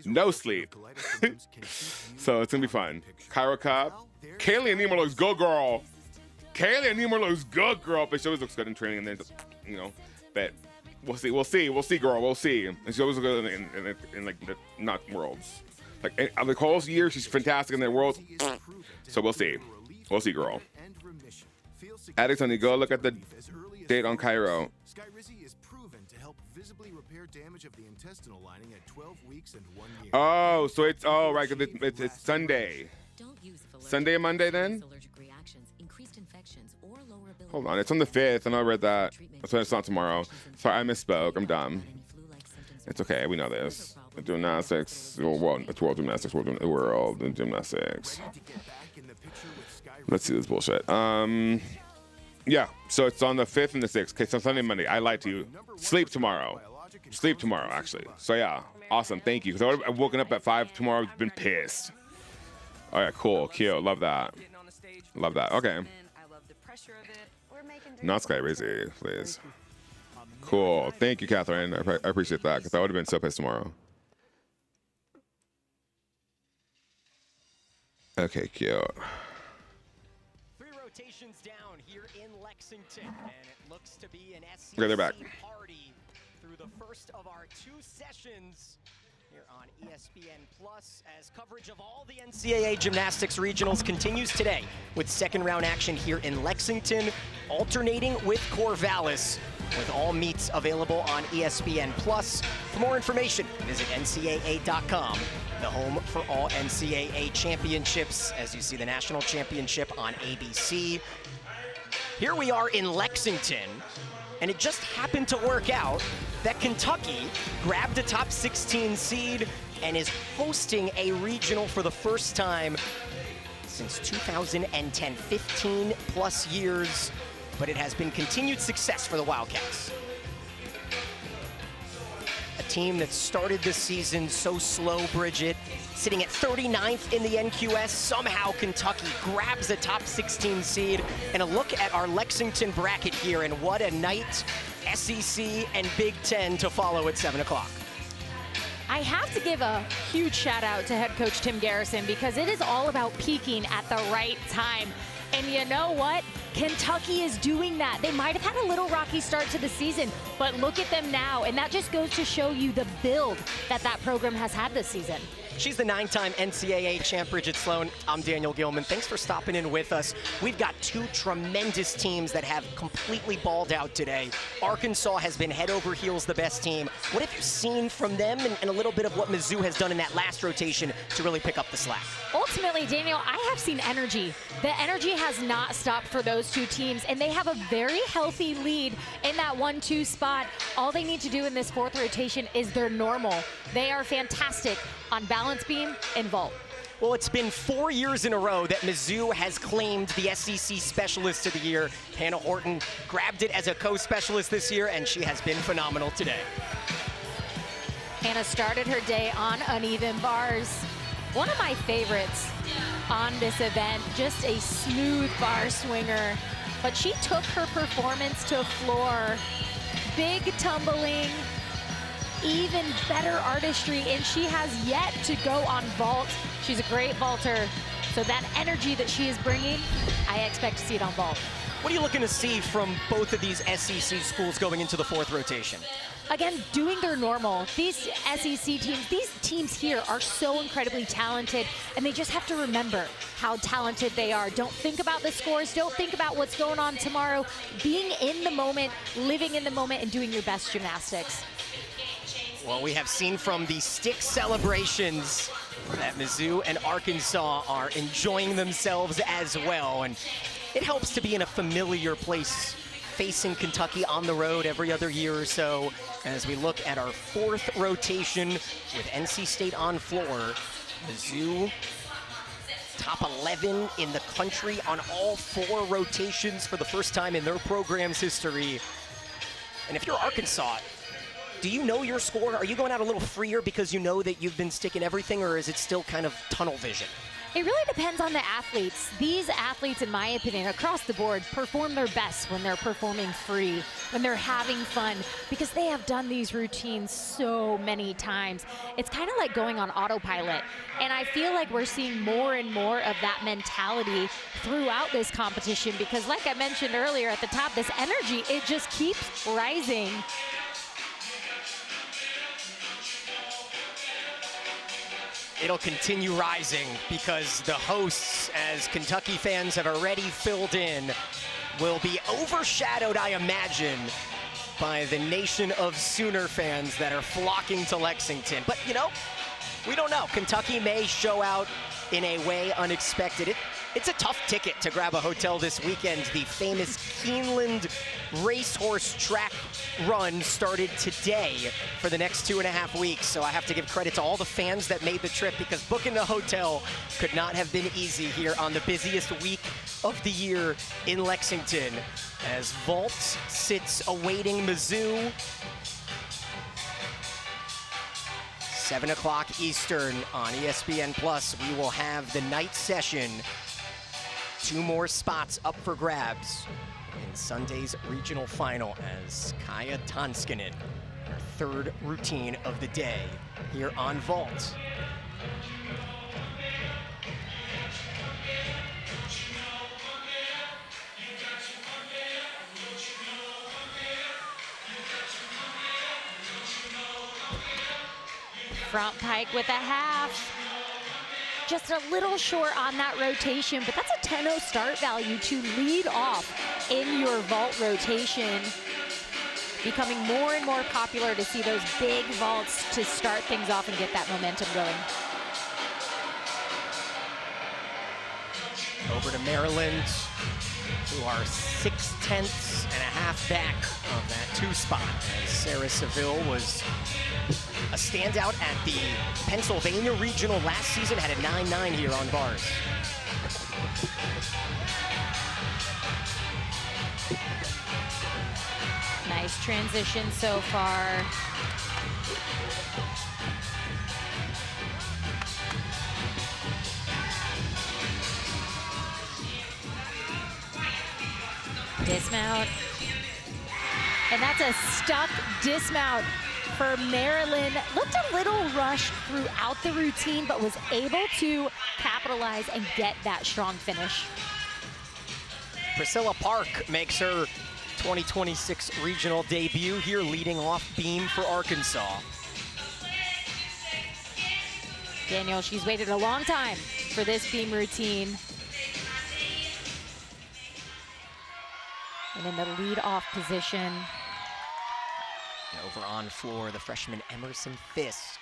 No sleep. So it's gonna be fun. Cairo Cup. Kaylee Anemar looks good, girl. But she always looks good in training, and then just, you know, but we'll see, girl. We'll see. And she always looks good in like the not worlds. Like the whole year, she's fantastic in the world. So we'll see, girl. Addicts, honey, go look at the date on Cairo. Oh, so it's right, 'cause it's Sunday. Sunday and Monday then. Hold on, it's on the 5th, and I read that. So it's not tomorrow. Sorry, I misspoke. I'm dumb. It's okay. We know this. Gymnastics. Well, it's World Gymnastics. World Gymnastics. Let's see this bullshit. Yeah. So it's on the 5th and the 6th. Okay, so Sunday and Monday. I lied to you. Sleep tomorrow, actually. So yeah, awesome. Thank you. Because I would have woken up at 5 tomorrow. I've been pissed. All right, cool, cute. Love that. Okay. Not Sky Rizzy, please. Cool. Thank you, Catherine. I appreciate that, because I would have been so pissed tomorrow. Okay, cute. 3 rotations down here in Lexington, and it looks to be an SEC Okay, they're back. party through the first of our 2 sessions here on ESPN Plus, as coverage of all the NCAA Gymnastics regionals continues today with second round action here in Lexington, alternating with Corvallis, with all meets available on ESPN Plus. For more information, visit ncaa.com, the home for all NCAA championships, as you see the national championship on ABC. Here we are in Lexington, and it just happened to work out that Kentucky grabbed a top 16 seed and is hosting a regional for the first time since 2010, 15 plus years, but it has been continued success for the Wildcats. A team that started the season so slow, Bridget, sitting at 39th in the NQS. Somehow Kentucky grabs a top 16 seed. And a look at our Lexington bracket here, and what a night, SEC and Big Ten to follow at 7 o'clock. I have to give a huge shout out to head coach Tim Garrison, because it is all about peaking at the right time. And you know what? Kentucky is doing that. They might have had a little rocky start to the season, but look at them now. And that just goes to show you the build that that program has had this season. She's the 9-time NCAA champ, Bridget Sloan. I'm Daniel Gilman. Thanks for stopping in with us. We've got 2 tremendous teams that have completely balled out today. Arkansas has been head over heels the best team. What have you seen from them, and a little bit of what Mizzou has done in that last rotation to really pick up the slack? Ultimately, Daniel, I have seen energy. The energy has not stopped for those 2 teams, and they have a very healthy lead in that 1-2 spot. All they need to do in this 4th rotation is their normal. They are fantastic on balance beam and vault. Well, it's been 4 years in a row that Mizzou has claimed the SEC Specialist of the Year. Hannah Horton grabbed it as a co-specialist this year, and she has been phenomenal today. Hannah started her day on uneven bars. One of my favorites on this event, just a smooth bar swinger. But she took her performance to floor. Big tumbling, even better artistry, and she has yet to go on vault. She's a great vaulter, so that energy that she is bringing, I expect to see it on vault. What are you looking to see from both of these SEC schools going into the 4th rotation? Again, doing their normal. These SEC teams, these teams here are so incredibly talented, and they just have to remember how talented they are. Don't think about the scores. Don't think about what's going on tomorrow. Being in the moment, living in the moment, and doing your best gymnastics. Well, we have seen from the stick celebrations that Mizzou and Arkansas are enjoying themselves as well. And it helps to be in a familiar place, facing Kentucky on the road every other year or so. As we look at our 4th rotation with NC State on floor, Mizzou top 11 in the country on all 4 rotations for the first time in their program's history. And if you're Arkansas, do you know your score? Are you going out a little freer because you know that you've been sticking everything, or is it still kind of tunnel vision? It really depends on the athletes. These athletes, in my opinion, across the board, perform their best when they're performing free, when they're having fun, because they have done these routines so many times. It's kind of like going on autopilot. And I feel like we're seeing more and more of that mentality throughout this competition, because like I mentioned earlier at the top, this energy, it just keeps rising. It'll continue rising because the hosts, as Kentucky fans have already filled in, will be overshadowed, I imagine, by the nation of Sooner fans that are flocking to Lexington. But, you know, we don't know. Kentucky may show out in a way unexpected. It's a tough ticket to grab a hotel this weekend. The famous Keeneland Racehorse Track Run started today for the next 2.5 weeks. So I have to give credit to all the fans that made the trip, because booking a hotel could not have been easy here on the busiest week of the year in Lexington. As vault sits awaiting Mizzou. 7 o'clock Eastern on ESPN Plus. We will have the night session. 2 more spots up for grabs in Sunday's regional final, as Kaya Tanskanen, her 3rd routine of the day here on vault. Front pike with a half. Just a little short on that rotation, but that's a 10-0 start value to lead off in your vault rotation. Becoming more and more popular to see those big vaults to start things off and get that momentum going. Over to Maryland, who are 6/10 back of that 2 spot. As Sarah Seville was a standout at the Pennsylvania Regional last season, had a 9-9 here on bars. Nice transition so far. Dismount. And that's a stuck dismount for Maryland. Looked a little rushed throughout the routine, but was able to capitalize and get that strong finish. Priscilla Park makes her 2026 regional debut here, leading off beam for Arkansas. Daniel, she's waited a long time for this beam routine. And in the lead-off position. And over on floor, the freshman Emerson Fisk.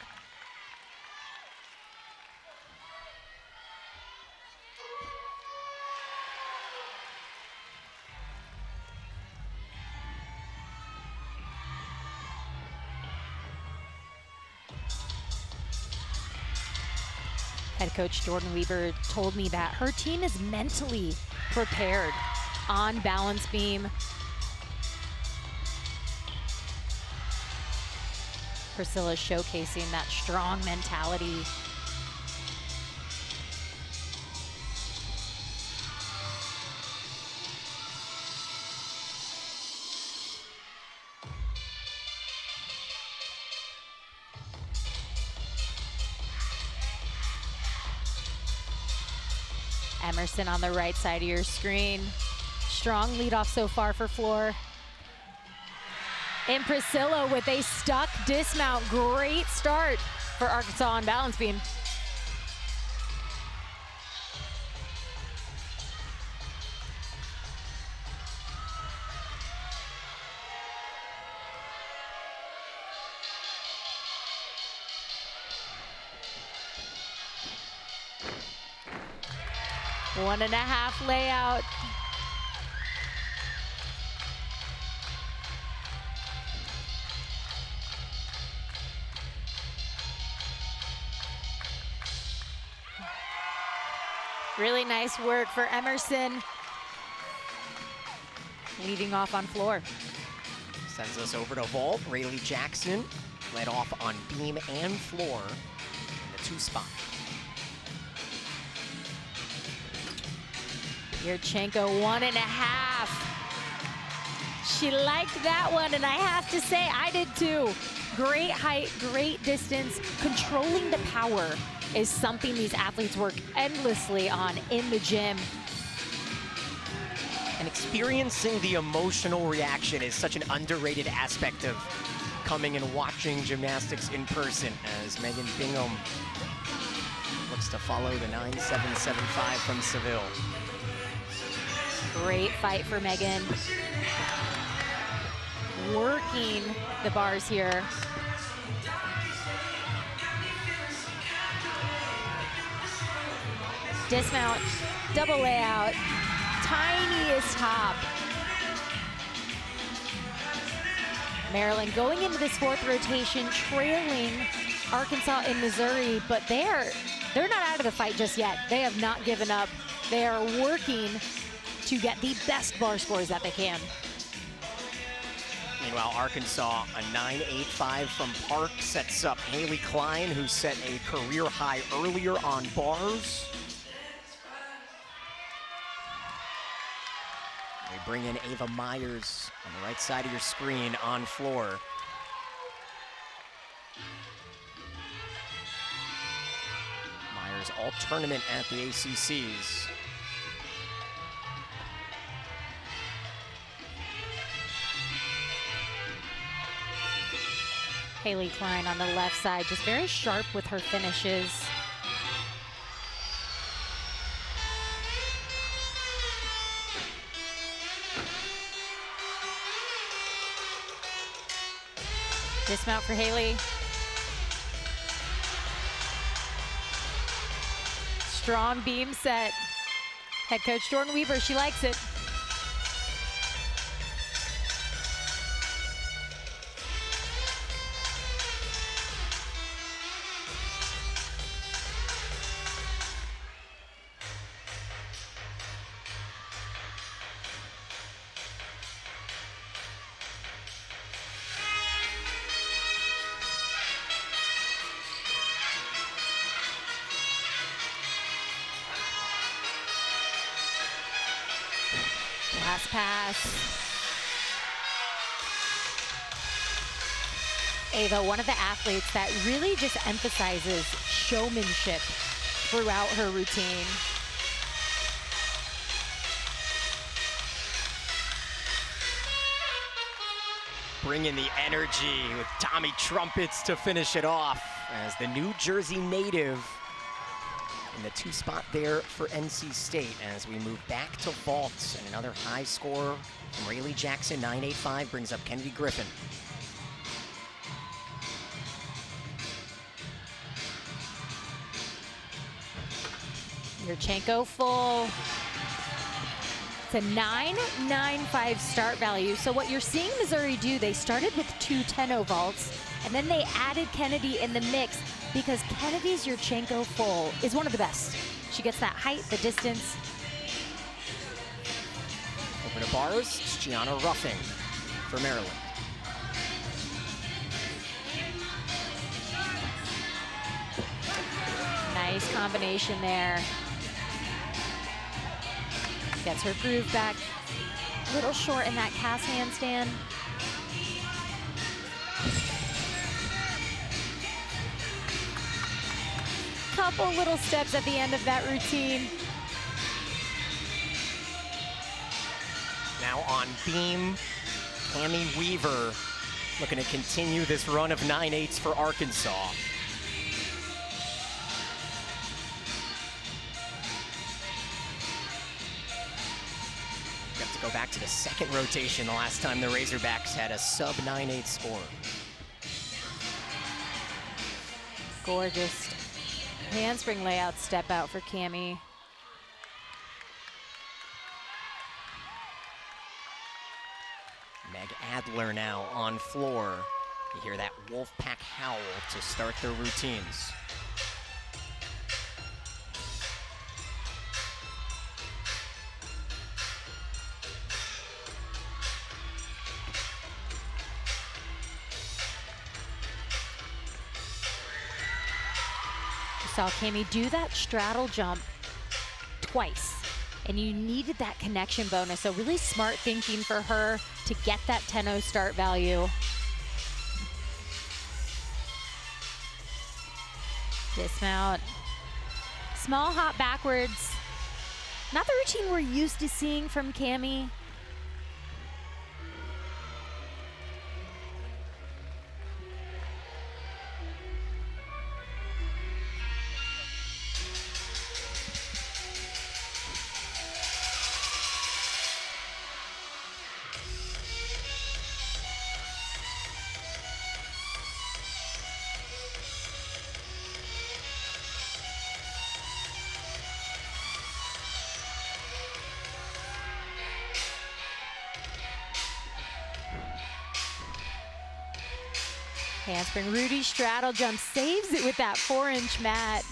Head coach Jordan Weaver told me that her team is mentally prepared on balance beam. Priscilla showcasing that strong mentality. Emerson on the right side of your screen. Strong lead off so far for floor. And Priscilla with a stuck dismount. Great start for Arkansas on balance beam. One and a half layout. Really nice work for Emerson. Leading off on floor. Sends us over to vault. Rayleigh Jackson led off on beam and floor in the 2 spot. Yurchenko 1.5. She liked that one, and I have to say, I did too. Great height, great distance. Controlling the power is something these athletes work endlessly on in the gym. And experiencing the emotional reaction is such an underrated aspect of coming and watching gymnastics in person, as Megan Bingham looks to follow the 9.775 from Seville. Great fight for Megan. Working the bars here. Dismount, double layout, tiniest hop. Maryland going into this 4th rotation, trailing Arkansas and Missouri, but they're not out of the fight just yet. They have not given up. They are working to get the best bar scores that they can. Meanwhile, Arkansas, a 9.85 from Park, sets up Haley Klein, who set a career high earlier on bars. We bring in Ava Myers on the right side of your screen on floor. Myers all tournament at the ACCs. Haley Klein on the left side, just very sharp with her finishes. Dismount for Haley. Strong beam set. Head coach Jordan Weaver, she likes it. Last pass. Ava, one of the athletes that really just emphasizes showmanship throughout her routine. Bringing the energy with Tommy Trumpets to finish it off as the New Jersey native in the 2 spot there for NC State as we move back to vaults. And another high score from Rayleigh Jackson, 9.85, brings up Kennedy Griffin. Yurchenko full. It's a 9.95 start value. So what you're seeing Missouri do, they started with 2 10-0 vaults, and then they added Kennedy in the mix because Kennedy's Yurchenko full is one of the best. She gets that height, the distance. Over to bars, it's Gianna Ruffing for Maryland. Nice combination there. Gets her groove back. A little short in that cast handstand. Couple little steps at the end of that routine. Now on beam, Cammie Weaver looking to continue this run of 9.8s for Arkansas. We have to go back to the second rotation the last time the Razorbacks had a sub 9.8 score. Gorgeous handspring layout step out for Cammie. Meg Adler now on floor. You hear that Wolfpack howl to start their routines. Saw Cammie do that straddle jump twice, and you needed that connection bonus, so really smart thinking for her to get that 10-0 start value. Dismount. Small hop backwards. Not the routine we're used to seeing from Cammie. Handspring Rudy straddle jump, saves it with that 4-inch mat.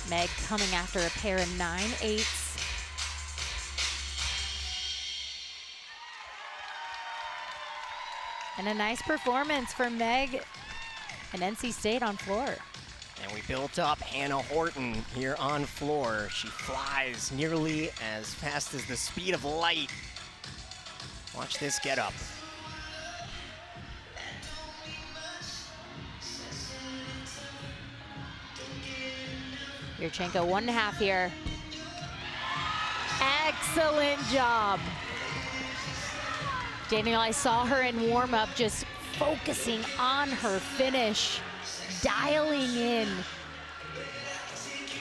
Meg coming after a pair of 9.8s. And a nice performance for Meg and NC State on floor. And we built up Hannah Horton here on floor. She flies nearly as fast as the speed of light. Watch this get up. Yurchenko 1.5 here. Excellent job. Daniel, I saw her in warm-up just focusing on her finish, dialing in.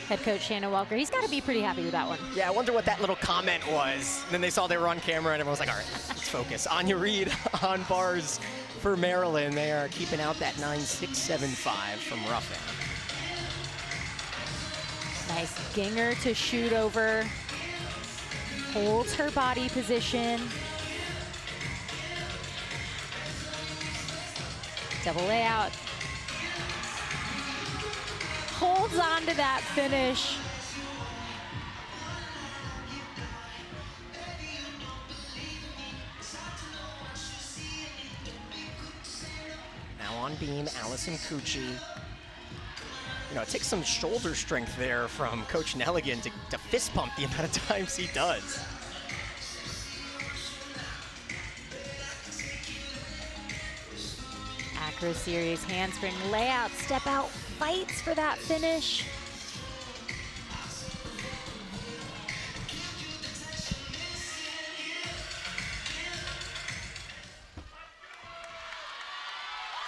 Head coach Shannon Welker, he's got to be pretty happy with that one. Yeah, I wonder what that little comment was. And then they saw they were on camera and everyone was like, all right, let's focus. Anya Reed on bars for Maryland. They are keeping out that 9.675 from Ruffin. Nice ginger to shoot over. Holds her body position. Double layout. Holds on to that finish. Now on beam, Allison Cucci. You know, it takes some shoulder strength there from Coach Nelligan to fist pump the amount of times he does. Acro series, handspring, layout, step out, fights for that finish.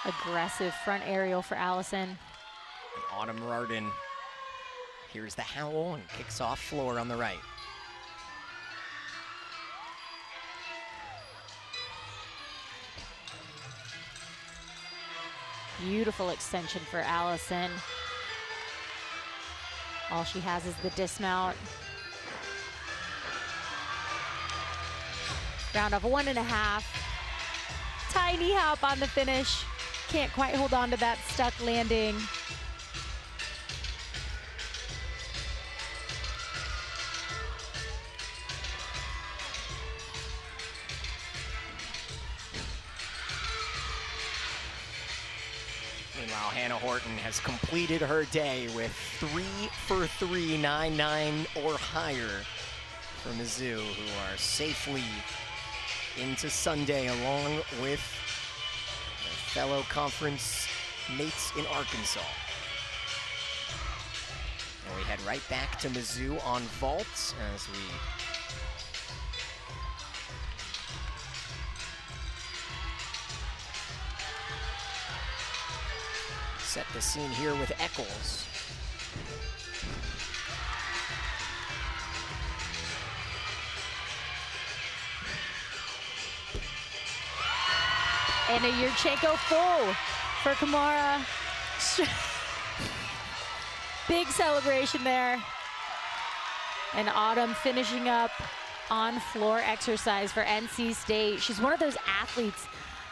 Aggressive front aerial for Allison. Autumn Rardin here's the howl and kicks off floor on the right. Beautiful extension for Allison. All she has is the dismount. Round off 1.5. Tiny hop on the finish. Can't quite hold on to that stuck landing. Meanwhile, Hannah Horton has completed her day with 3 for 3, 9.9 or higher for Mizzou, who are safely into Sunday along with their fellow conference mates in Arkansas. And we head right back to Mizzou on vault as we set the scene here with Eccles. And a Yurchenko full for Kamara. Big celebration there. And Autumn finishing up on floor exercise for NC State. She's one of those athletes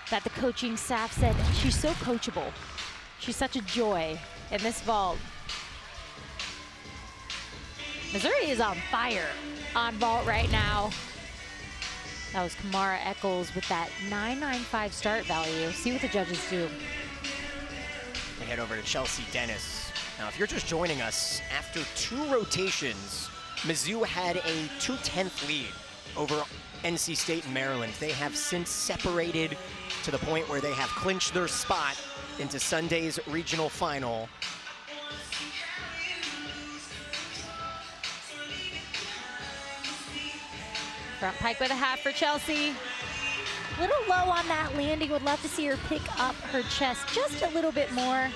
that the coaching staff said, she's so coachable. She's such a joy in this vault. Missouri is on fire on vault right now. That was Kamara Eccles with that 9.95 start value. See what the judges do. We head over to Chelsea Dennis. Now, if you're just joining us, after 2 rotations, Mizzou had a 2/10 lead over NC State and Maryland. They have since separated to the point where they have clinched their spot into Sunday's regional final. Front pike with a half for Chelsea. A little low on that landing. Would love to see her pick up her chest just a little bit more.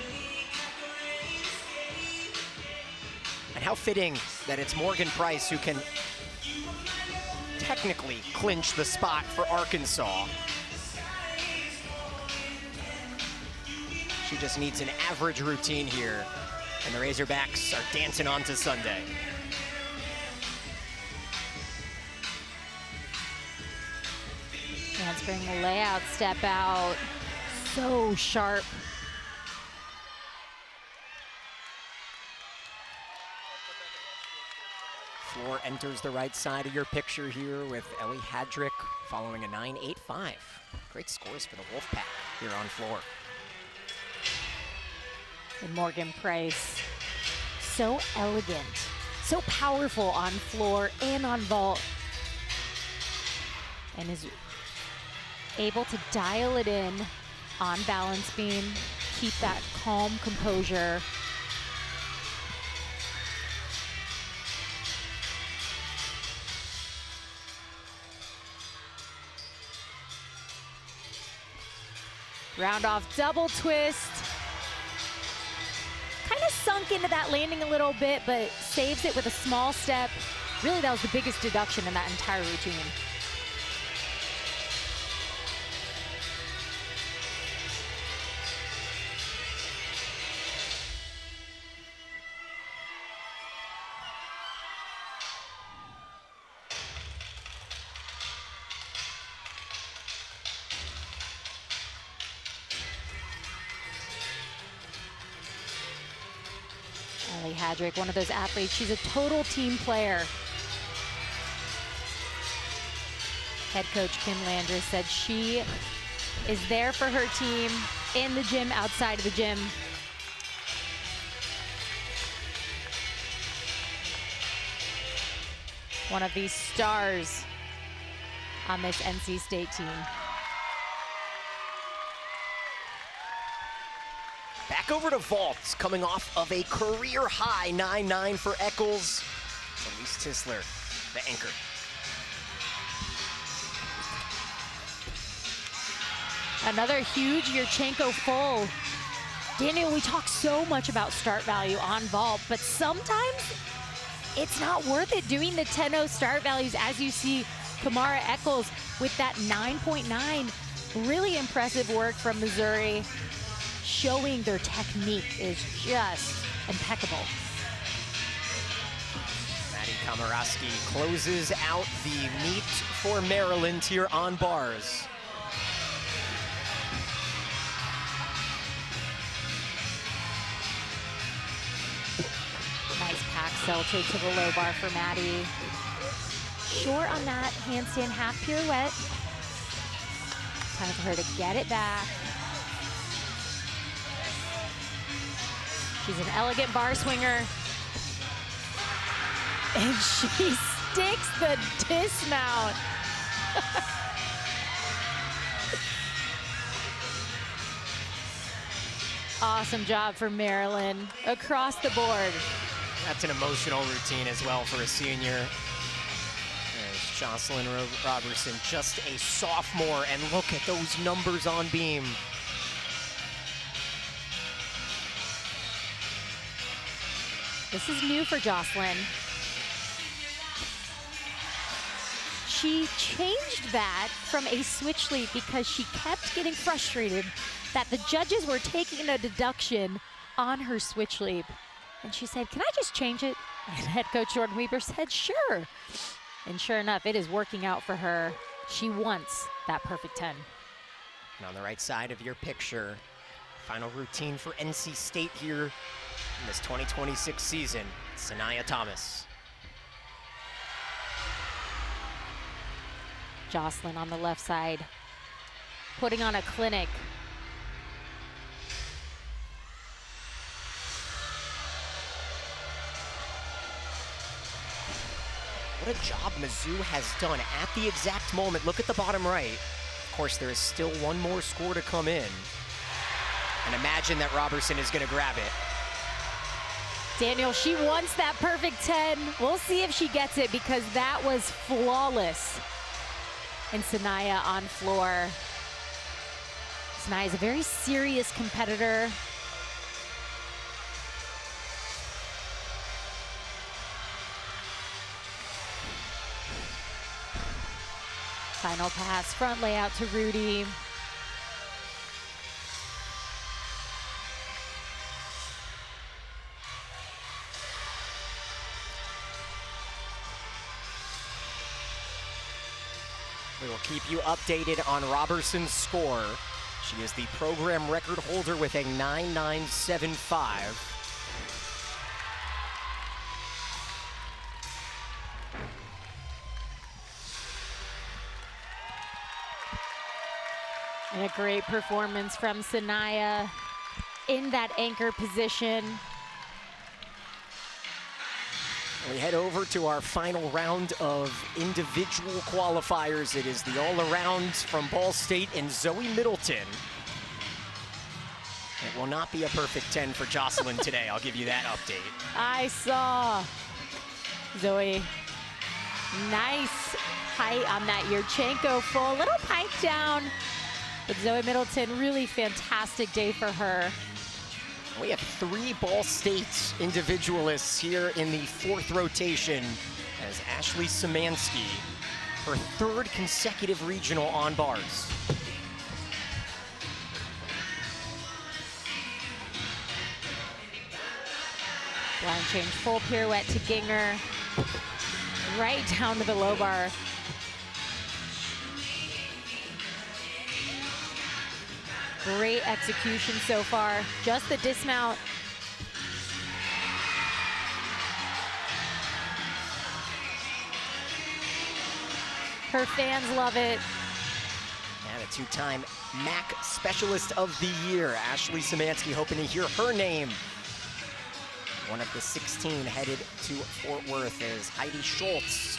And how fitting that it's Morgan Price who can technically clinch the spot for Arkansas. She just needs an average routine here, and the Razorbacks are dancing on to Sunday. Handspring layout, step out. So sharp. Floor enters the right side of your picture here with Ellie Hadrick following a 9.85. Great scores for the Wolfpack here on floor. And Morgan Price, so elegant, so powerful on floor and on vault, and is able to dial it in on balance beam, keep that calm composure. Round off double twist. Kind of sunk into that landing a little bit, but saves it with a small step. Really, that was the biggest deduction in that entire routine. Ellie Hadrick, one of those athletes, she's a total team player. Head coach Kim Landry said she is there for her team in the gym, outside of the gym. One of these stars on this NC State team. Back over to vaults, coming off of a career-high 9.9 for Eccles. Elise Tisler, the anchor. Another huge Yurchenko full. Daniel, we talk so much about start value on vault, but sometimes it's not worth it doing the 10-0 start values, as you see Kamara Eccles with that 9.9. Really impressive work from Missouri, showing their technique is just impeccable. Maddie Komaraski closes out the meet for Maryland here on bars. Nice pack Seltzer to the low bar for Maddie. Short on that handstand half pirouette. Time for her to get it back. She's an elegant bar swinger. And she sticks the dismount. Awesome job for Maryland across the board. That's an emotional routine as well for a senior. There's Jocelyn Robertson, just a sophomore, and look at those numbers on beam. This is new for Jocelyn. She changed that from a switch leap because she kept getting frustrated that the judges were taking a deduction on her switch leap. And she said, "Can I just change it?" And head coach Jordan Weber said, "Sure." And sure enough, it is working out for her. She wants that perfect 10. And on the right side of your picture, final routine for NC State here in this 2026 season, Sanaya Thomas. Jocelyn on the left side, putting on a clinic. What a job Mizzou has done at the exact moment. Look at the bottom right. Of course, there is still one more score to come in. And imagine that Robertson is going to grab it. Daniel, she wants that perfect 10. We'll see if she gets it because that was flawless. And Sanaya on floor. Sanaya is a very serious competitor. Final pass, front layout to Rudy. We will keep you updated on Robertson's score. She is the program record holder with a 9.975. And a great performance from Sanaya in that anchor position. We head over to our final round of individual qualifiers. It is the all-arounds from Ball State and Zoe Middleton. It will not be a perfect 10 for Jocelyn today. I'll give you that update. I saw Zoe. Nice height on that Yurchenko full. Little pike down But Zoe Middleton, really fantastic day for her. We have 3 Ball State individualists here in the 4th rotation as Ashley Szymanski, her 3rd consecutive regional on bars. Line change, full pirouette to Ginger, right down to the low bar. Great execution so far, just the dismount. Her fans love it. And a 2-time MAC Specialist of the Year, Ashley Szymanski, hoping to hear her name. One of the 16 headed to Fort Worth is Heidi Schultz,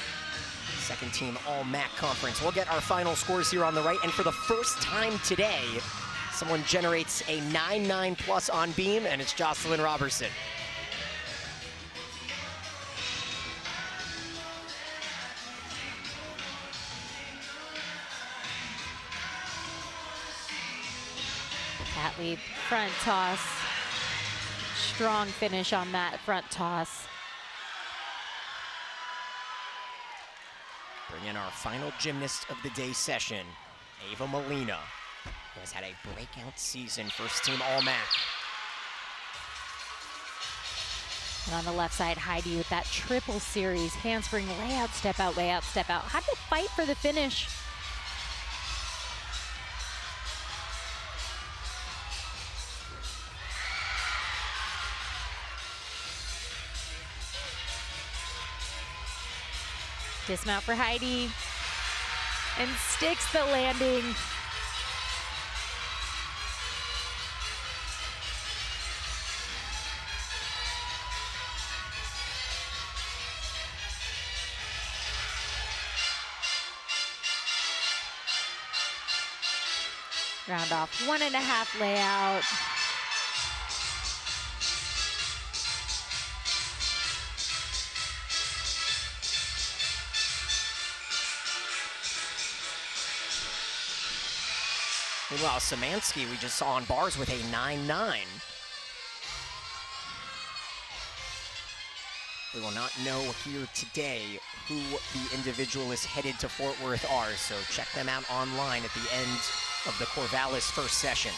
2nd team All-MAC Conference. We'll get our final scores here on the right, and for the first time today, someone generates a 9.9 plus on beam, and it's Jocelyn Robertson. Cat leap, front toss. Strong finish on that front toss. Bring in our final gymnast of the day session, Ava Molina, who has had a breakout season, 1st team All-MAC. And on the left side, Heidi with that triple series, handspring, layout, step out, layout, step out. Had to fight for the finish. Dismount for Heidi, and sticks the landing. Round off 1.5 layout. Meanwhile, Szymanski, we just saw on bars with a 9.9. We will not know here today who the individualists headed to Fort Worth are, so check them out online at the end of the Corvallis first session.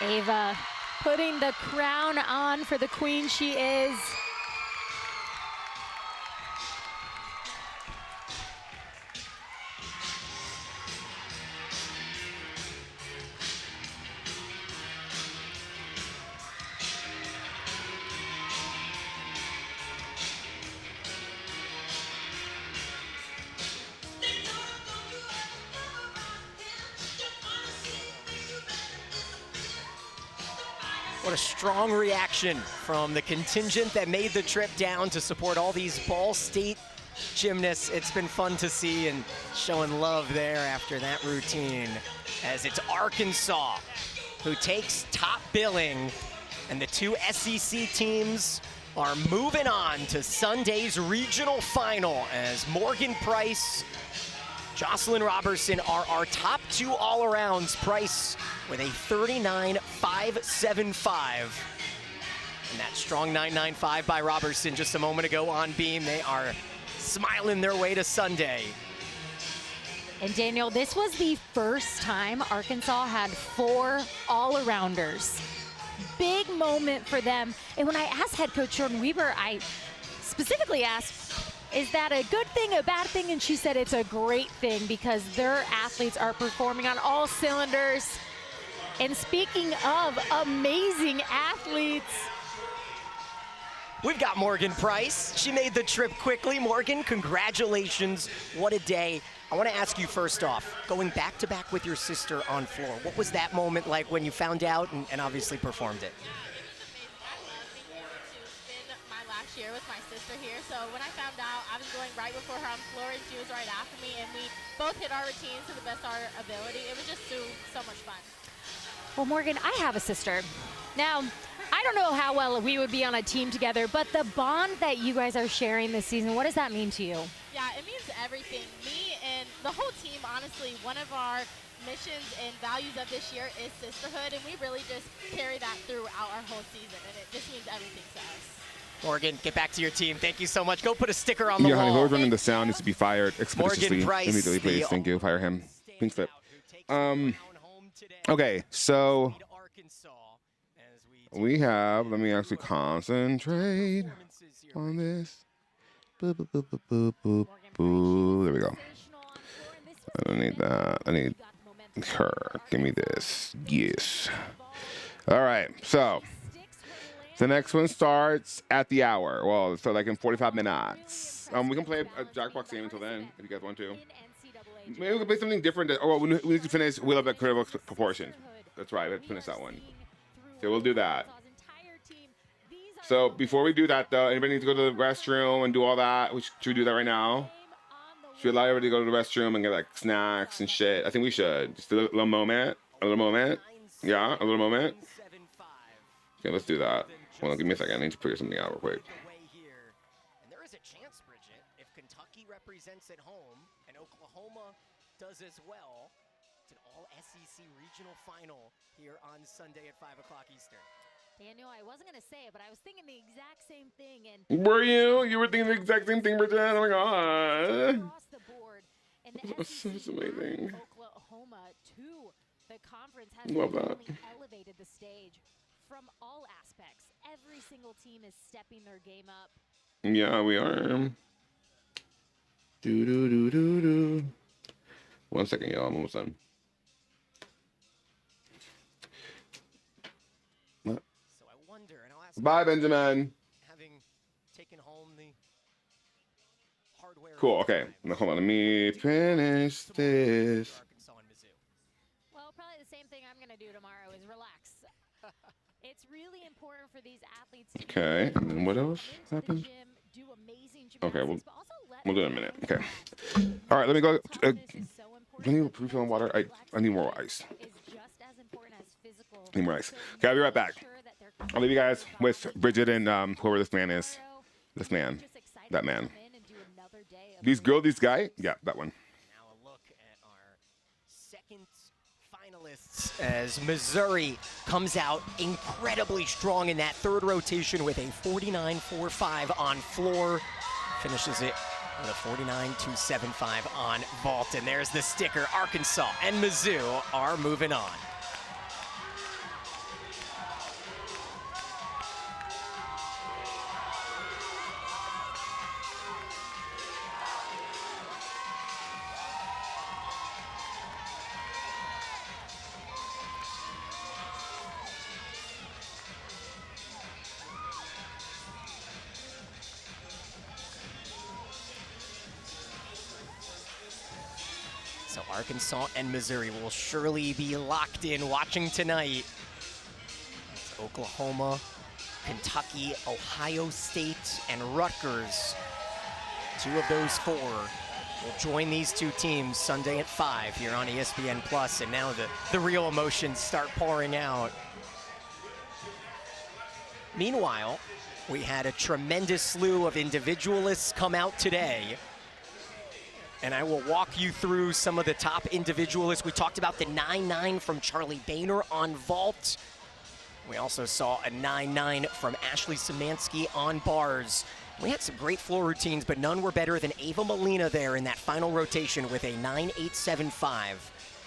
Ava putting the crown on for the queen she is. What a strong reaction from the contingent that made the trip down to support all these Ball State gymnasts. It's been fun to see, and showing love there after that routine, as it's Arkansas who takes top billing, and the 2 SEC teams are moving on to Sunday's regional final as Morgan Price, Jocelyn Robertson are our top 2 all-arounds. Price with a 39.575. And that strong 9.95 by Robertson just a moment ago on beam. They are smiling their way to Sunday. And Daniel, this was the first time Arkansas had 4 all-arounders. Big moment for them. And when I asked head coach Jordan Weber, I specifically asked, is that a good thing, a bad thing? And she said it's a great thing because their athletes are performing on all cylinders. And speaking of amazing athletes, we've got Morgan Price. She made the trip quickly. Morgan, congratulations. What a day. I want to ask you first off, going back-to-back with your sister on floor, what was that moment like when you found out and obviously performed it? Year with my sister here, so when I found out, I was going right before her on the floor and she was right after me, and we both hit our routines to the best of our ability. It was just so much fun. Well, Morgan, I have a sister. Now, I don't know how well we would be on a team together, but the bond that you guys are sharing this season, what does that mean to you? Yeah, it means everything. Me and the whole team, honestly, one of our missions and values of this year is sisterhood, and we really just carry that throughout our whole season, and it just means everything to us. Morgan, get back to your team. Thank you so much. Go put a sticker on the Yeah, wall. honey, whoever's running the sound needs to be fired expeditiously. Price, Immediately, please. Thank you. Fire him. Pink flip. Okay, so we have, let me actually concentrate on this. Boop, boop, boop, boop, boop, boop, boop. There we go. I don't need that. I need her. Give me this. Yes. All right, so the next one starts at the hour. Well, so like in 45 minutes. We can play a Jackbox game until then, if you guys want to. Maybe we can play something different. We need to finish Wheel of Incredible Proportions. That's right, let's finish that one. Okay, we'll do that. So before we do that, though, anybody need to go to the restroom and do all that? Should we do that right now? Should we allow everybody to go to the restroom and get like snacks and shit? I think we should. Just a little moment. A little moment. Yeah, a little moment. Okay, let's do that. Hold on, give me a second. I need to figure something out real quick. And there is a chance, Bridget, if Kentucky represents at home and Oklahoma does as well, it's an all-SEC regional final here on Sunday at 5 o'clock Eastern. Daniel, I wasn't going to say it, but I was thinking the exact same thing. And were you? You were thinking the exact same thing, Bridget? Oh my god. Across the board, and the That's amazing. Oklahoma too. The conference has Love that. really elevated the stage from all aspects. Every single team is stepping their game up. Yeah, we are. Do do do do do. 1 second, y'all. I'm almost done. What? So I wonder, and I'll ask. Bye, Benjamin. Having taken home the hardware. Cool. Okay. Now, hold on. Let me finish this. Well, probably the same thing I'm going to do tomorrow is relax. It's really important for these athletes to Okay. And then what else happened? Okay. We'll do it in a minute. Okay. All right. Let me go. I need refill water. I need more ice. I need more ice. Okay. I'll be right back. I'll leave you guys with Bridget and whoever this man is. This man. That man. These guy? Yeah, that one. Now a look at our second finalists as Missouri comes out incredibly strong in that third rotation with a 49.45 on floor. Finishes it with a 49.275 on vault. And there's the sticker. Arkansas and Mizzou are moving on. So Arkansas and Missouri will surely be locked in watching tonight. It's Oklahoma, Kentucky, Ohio State, and Rutgers. Two of those four will join these two teams Sunday at 5 here on ESPN Plus, and now the real emotions start pouring out. Meanwhile, we had a tremendous slew of individualists come out today. And I will walk you through some of the top individualists. We talked about the 9.9 from Charlie Boehner on vault. We also saw a 9.9 from Ashley Szymanski on bars. We had some great floor routines, but none were better than Ava Molina there in that final rotation with a 9.875.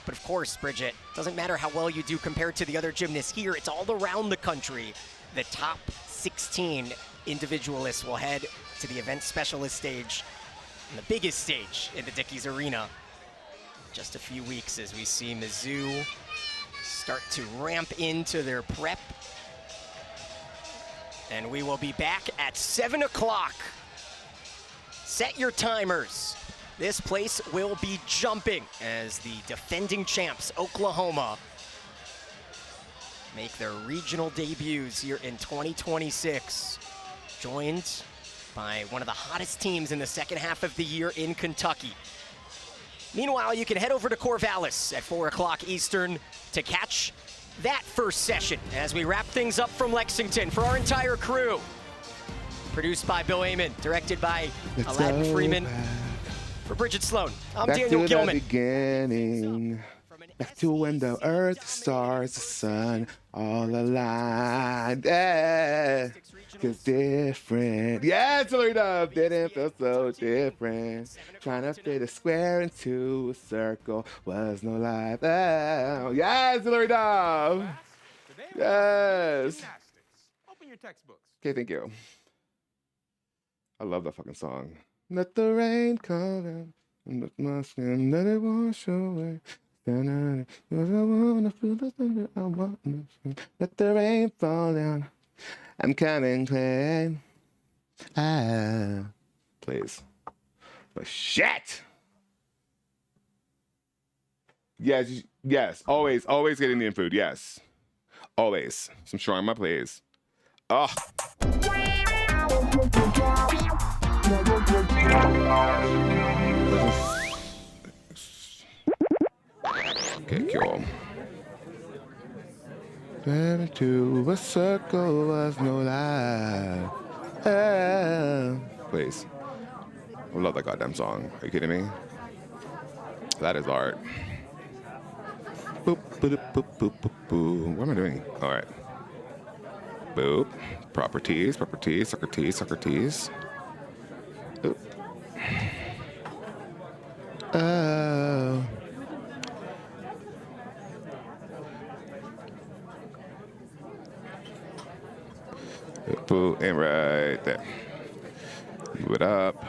But of course, Bridget, doesn't matter how well you do compared to the other gymnasts here, it's all around the country. The top 16 individualists will head to the event specialist stage, the biggest stage in the Dickies Arena. Just a few weeks as we see Mizzou start to ramp into their prep. And we will be back at 7 o'clock. Set your timers. This place will be jumping as the defending champs, Oklahoma, make their regional debuts here in 2026. Joined by one of the hottest teams in the second half of the year in Kentucky. Meanwhile, you can head over to Corvallis at 4 o'clock Eastern to catch that first session as we wrap things up from Lexington for our entire crew. Produced by Bill Amon, directed by Aladdin Freeman. For Bridget Sloan, I'm Daniel Gilman. Back to the beginning. Back to when the earth, the stars, the sun all aligned. Yeah. Feels different. Yes, Lorena, didn't feel so different. Trying to fit a square into a circle was no life. Oh, yes, Lorena. Yes. Open your textbooks. Okay, thank you. I love that fucking song. Let the rain come down and let my skin let it wash away. I wanna feel the thunder. I want to let the rain fall down. I'm coming clean. Please. But shit. Yes. Always getting the food. Yes. Always. Some shawarma, please. Oh. Okay, cool. Into a circle was no lie. Please. I love that goddamn song. Are you kidding me? That is art. Boop, boop, boop, boop, boop, boop. What am I doing? All right. Boop. Properties. Socrates. Oop. Oh. Boop, and right there. Move it up.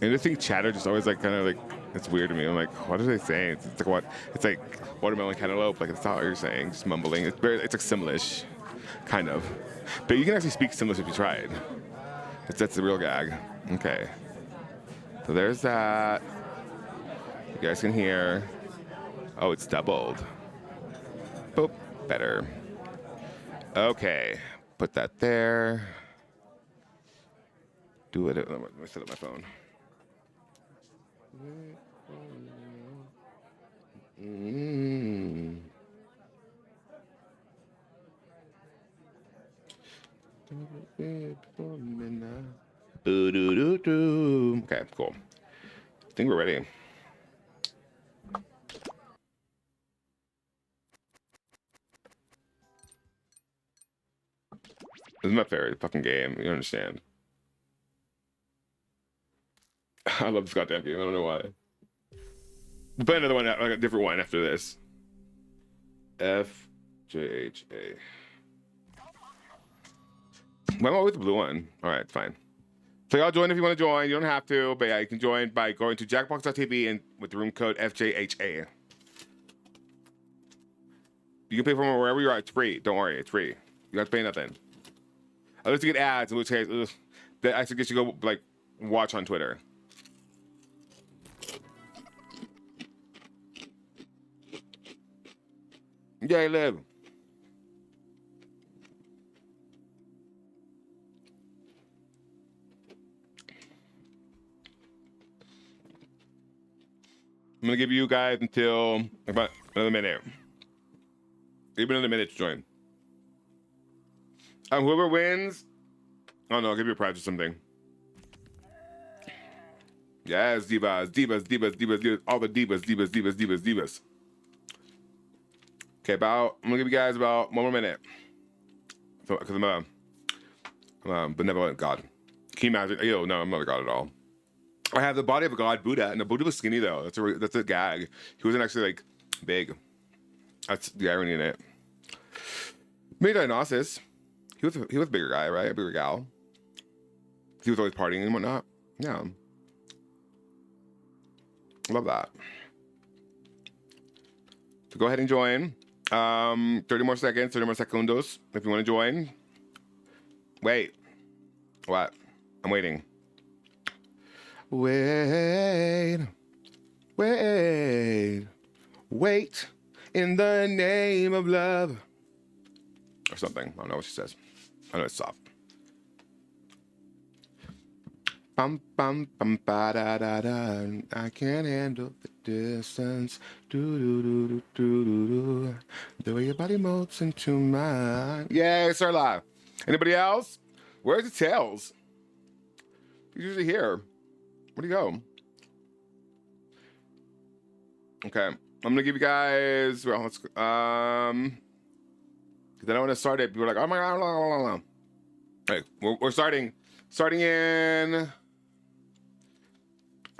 And I think chatter just always like kind of like, it's weird to me. I'm like, what are they saying? It's like what? It's like watermelon cantaloupe. Like it's not what you're saying. Just mumbling. It's like Simlish, kind of. But you can actually speak Simlish if you tried. That's the real gag. Okay. So there's that. You guys can hear. Oh, it's doubled. Boop. Better. Okay. Put that there. Do it. Let me set up my phone. Okay, cool. I think we're ready. This is my favorite fucking game. You understand? I love this goddamn game. I don't know why. But another one, like a different one after this. FJHA. Why am I always the blue one? All right, fine. So y'all join if you want to join. You don't have to, but yeah, you can join by going to jackbox.tv and with the room code FJHA. You can pay from wherever you are. It's free. Don't worry, it's free. You don't have to pay nothing. Unless you get ads, in which case, I suggest you go like watch on Twitter. Yeah, live. I'm gonna give you guys until about another minute. Give me another minute to join. Whoever wins, oh no, I'll give you a prize or something. Yes, divas, all the divas. Okay, I'm gonna give you guys about 1 more minute. Because I'm a benevolent God. Can you imagine? Ew, no, I'm not a God at all. I have the body of a God, Buddha, and the Buddha was skinny though. That's a gag. He wasn't actually like big. That's the irony in it. Maybe Dionysus. He was a bigger guy, right? A bigger gal. He was always partying and whatnot. Yeah. Love that. So go ahead and join. 30 more seconds, 30 more segundos if you want to join. Wait. What? I'm waiting. Wait in the name of love. Or something. I don't know what she says. I know it's soft. Bum bum bum ba da da da. I can't handle the distance. Do do do do do do do. The way your body molds into mine. Yay, Sarla. Anybody else? Where's the tails? He's usually here. Where'd he go? Okay, I'm gonna give you guys. Well, let's. Because I don't want to start it. People are like, oh my god, blah, blah, blah, blah. Hey, we're starting in.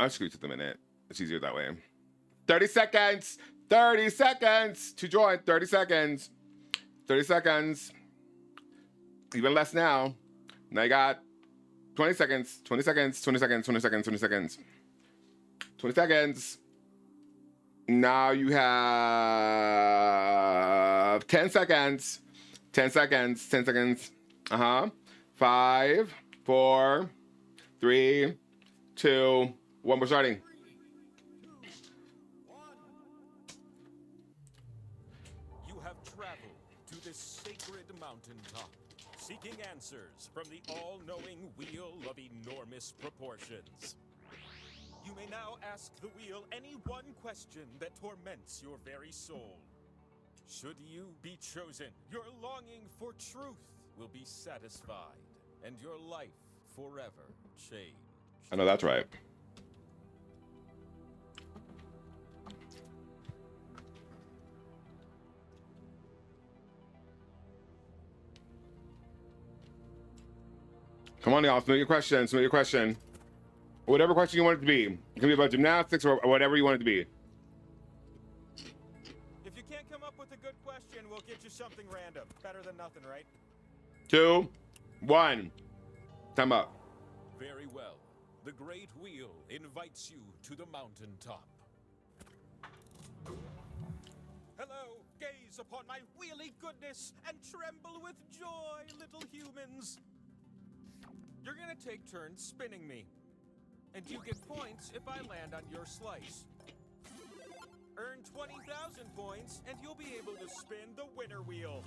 I'll just give it to the minute. It's easier that way. 30 seconds. 30 seconds to join. 30 seconds. 30 seconds. Even less now. Now you got 20 seconds. 20 seconds. 20 seconds. 20 seconds. 20 seconds. 20 seconds. Now you have 10 seconds. 10 seconds. 10 seconds. 5, 4, 3, 2, 1. We're starting. You have traveled to this sacred mountaintop, seeking answers from the all-knowing wheel of enormous proportions. You may now ask the wheel any one question that torments your very soul. Should you be chosen, your longing for truth will be satisfied, and your life forever changed. I know that's right. Come on, y'all. Submit your question. Submit your question. Whatever question you want it to be. It can be about gymnastics or whatever you want it to be. If you can't come up with a good question, we'll get you something random. Better than nothing, right? 2, 1. Time up. Very well. The great wheel invites you to the mountaintop. Hello, gaze upon my wheelie goodness and tremble with joy, little humans. You're gonna take turns spinning me. And you get points if I land on your slice. Earn 20,000 points and you'll be able to spin the winner wheel.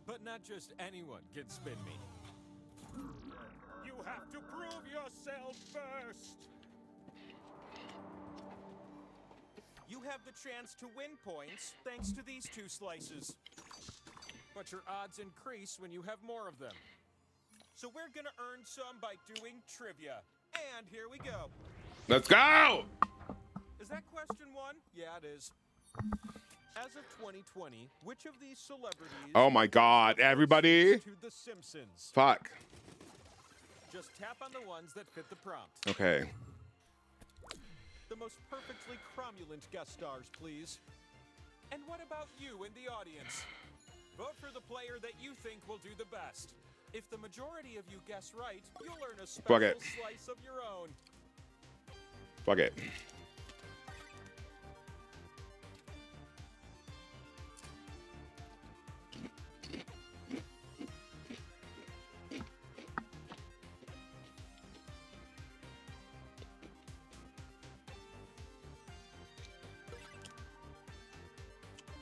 But not just anyone can spin me. You have to prove yourself first. You have the chance to win points thanks to these 2 slices. But your odds increase when you have more of them. So we're gonna earn some by doing trivia. And here we go. Let's go! Is that question 1? Yeah, it is. As of 2020, which of these celebrities... Oh my god, everybody. ...to The Simpsons? Fuck. Just tap on the ones that fit the prompt. Okay. The most perfectly cromulent guest stars, please. And what about you in the audience? Vote for the player that you think will do the best. If the majority of you guess right, you'll earn a special slice of your own. Fuck it.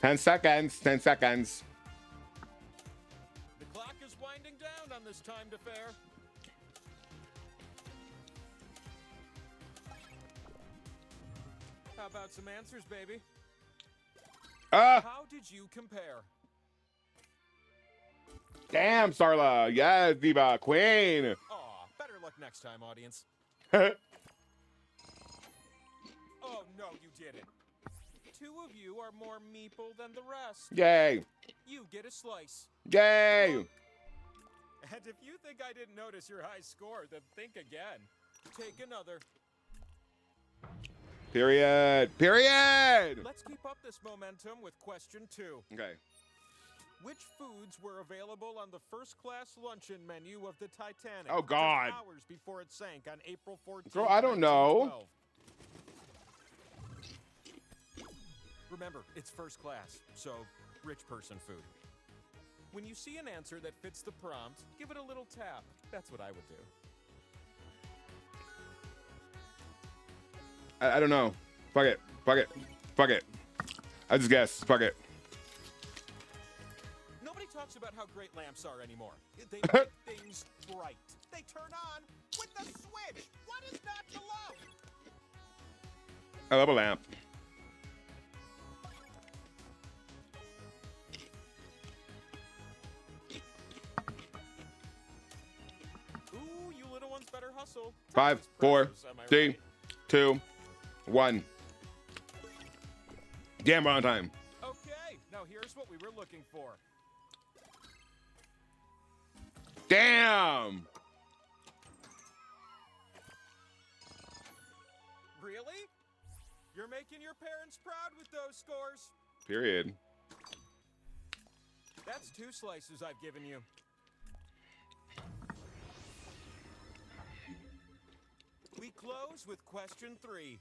Ten seconds. 10 seconds. The clock is winding down on this timed affair. How about some answers, baby? How did you compare? Damn, Starla. Yes, Diva Queen. Aw, better luck next time, audience. Oh, no, you didn't. 2 of you are more meeple than the rest. Yay. You get a slice. Yay. And if you think I didn't notice your high score, then think again. Take another. Period. Period. Let's keep up this momentum with question 2. Okay. Which foods were available on the first-class luncheon menu of the Titanic? Oh, God. Just hours before it sank on April 14th. Girl, I don't know. Remember, it's first class, so rich person food. When you see an answer that fits the prompt, give it a little tap. That's what I would do. I don't know. Fuck it. Fuck it. Fuck it. I just guess. Fuck it. Nobody talks talks about how great lamps are anymore. They make things bright. They turn on with the switch. What is not to love? I love a lamp. Ooh, you little ones better hustle. 5, 4, 3, 2, 1. Damn, we're on time. Okay, now here's what we were looking for. Damn. Really? You're making your parents proud with those scores. Period. That's 2 slices I've given you. We close with question 3.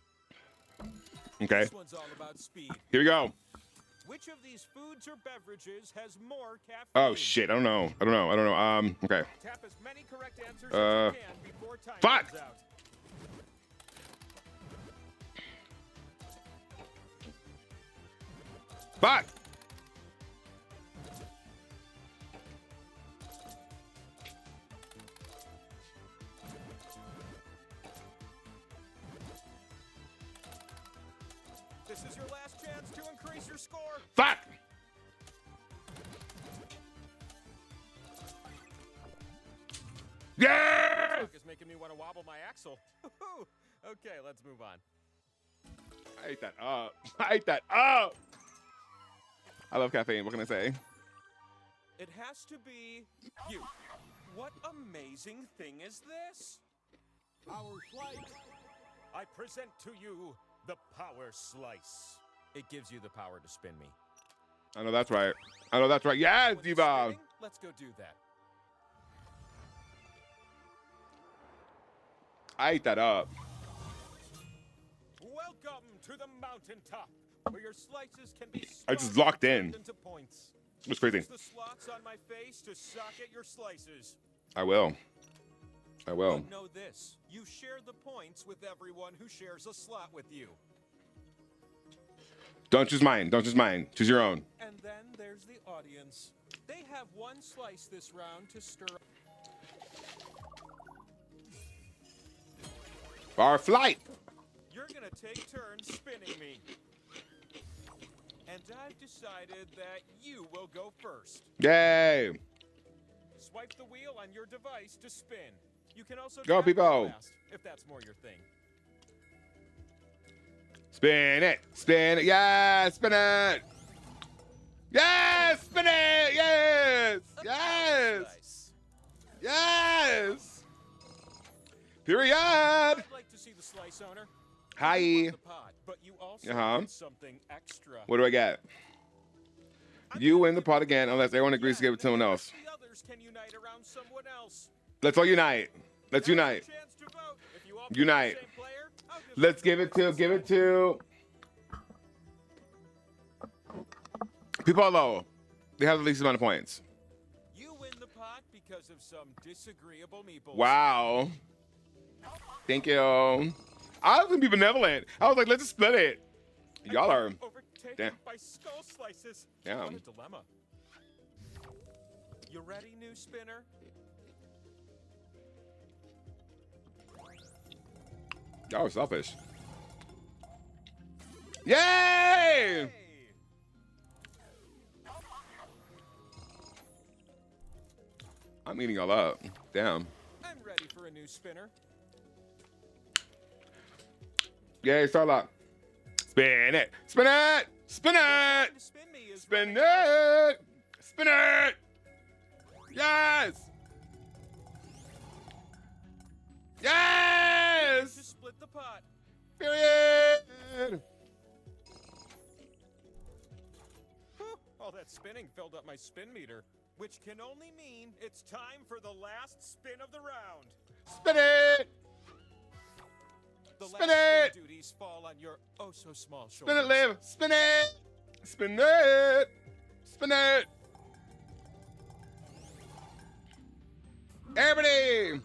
Okay. This one's all about speed. Here we go. Which of these foods or beverages has more caffeine? Oh shit! I don't know. Okay. Tap as many correct answers as you can before time Fuck! runs out. Fuck! This is your last chance to increase your score. Fuck! Yeah! Talk is making me want to wobble my axle. Okay, let's move on. I ate that up. I ate that up. I love caffeine. What can I say? It has to be you. What amazing thing is this? Power Slice. I present to you the Power Slice. It gives you the power to spin me. I know that's right. I know that's right. Yes, Diva. Let's go do that. I ate that up. Welcome to the mountaintop, where your slices can be I just locked in. into points. It was crazy. Use the slots on my face to socket your slices. I will. I will. But know this: you share the points with everyone who shares a slot with you. Don't choose mine. Don't choose mine. Choose your own. And then there's the audience. They have 1 slice this round to stir up. Our flight. You're gonna take turns spinning me. And I've decided that you will go first. Yay. Swipe the wheel on your device to spin. You can also Go, tap people. fast, if that's more your thing. Spin it. Spin it. Yes. Spin it. Yes. Spin it. Yes. Yes. Yes. Period. I'd like to see the slice owner. Hi. You won the pot, but you also Uh-huh. get something extra. What do I get? You win the pot again unless everyone agrees to give it to someone else. The others can unite around someone else. Let's all unite. Let's unite. Chance to vote. If you all pick Unite. the same player, I'll just Let's give it to people low. They have the least amount of points. You win the pot because of some disagreeable meeples. Wow. Thank you. I was gonna be benevolent. I was like, let's just split it. Y'all are. Overtaken Damn. by skull slices. Damn. What a dilemma. You ready, new spinner? Y'all are selfish. Yay! I'm eating y'all up. Damn. I'm ready for a new spinner. Yay, Starlock. Spin it. Spin it. Spin it. Spin it. Spin it. Yes. Yes. To split the pot. Period. Whew, all that spinning filled up my spin meter, which can only mean it's time for the last spin of the round. Spin it. The Spin last it. spin duties fall on your oh so small shoulders. Spin it, Liv. Spin it. Spin it. Spin it. Everybody.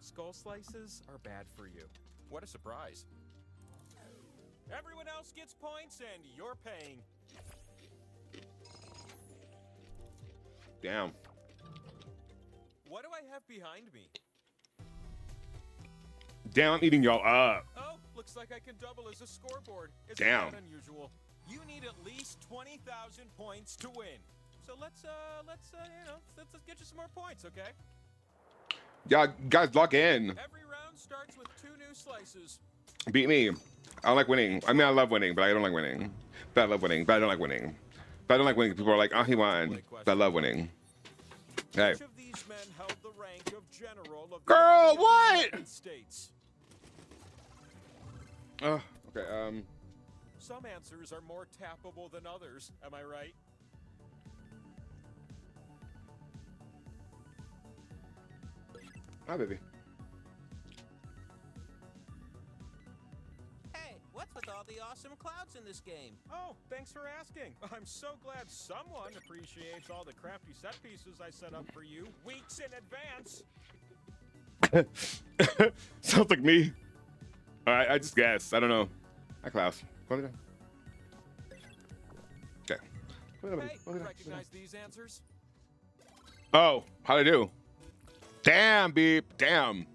Skull slices are bad for you. What a surprise. Everyone else gets points and you're paying. Damn. What do I have behind me? Damn, I'm eating y'all up. Oh, looks like I can double as a scoreboard. Isn't Damn. that unusual? You need at least 20,000 points to win. So let's get you some more points, okay? Y'all guys lock in. Every round starts with 2 new slices. Beat me. I don't like winning. I mean, I love winning, but I don't like winning. But I love winning, but I don't like winning. But I don't like winning. People are like, oh, he won. But I love winning. Hey. Each of these men held the rank of general of Girl, the what? United States. Oh, okay. Some answers are more tappable than others. Am I right? Hi, baby. Hey, what's with all the awesome clouds in this game? Oh, thanks for asking. I'm so glad someone appreciates all the crafty set pieces I set up for you weeks in advance. Sounds like me. All right, I just guess. I don't know. Hi, Klaus. Okay. Hey, recognize these answers? Oh, how'd I do? Damn, beep. Damn.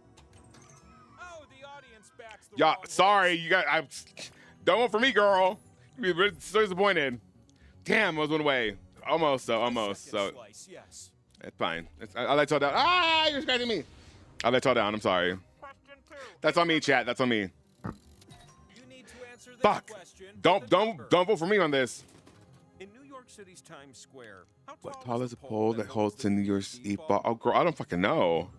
Oh, the audience backs the Yeah, wrong sorry. You got. I don't vote for me, girl. You'd be really so disappointed. Damn, I was one away. Almost, though. Almost. So. Slice, yes. It's fine. I let y'all down. Ah, you're scratching me. I let y'all down. I'm sorry. That's on me, chat. That's on me. You need to answer this Fuck. question. Don't vote for me on this. In New York City's Times Square, how What tall is a pole that holds the New Year's Eve ball? Oh, girl, I don't fucking know.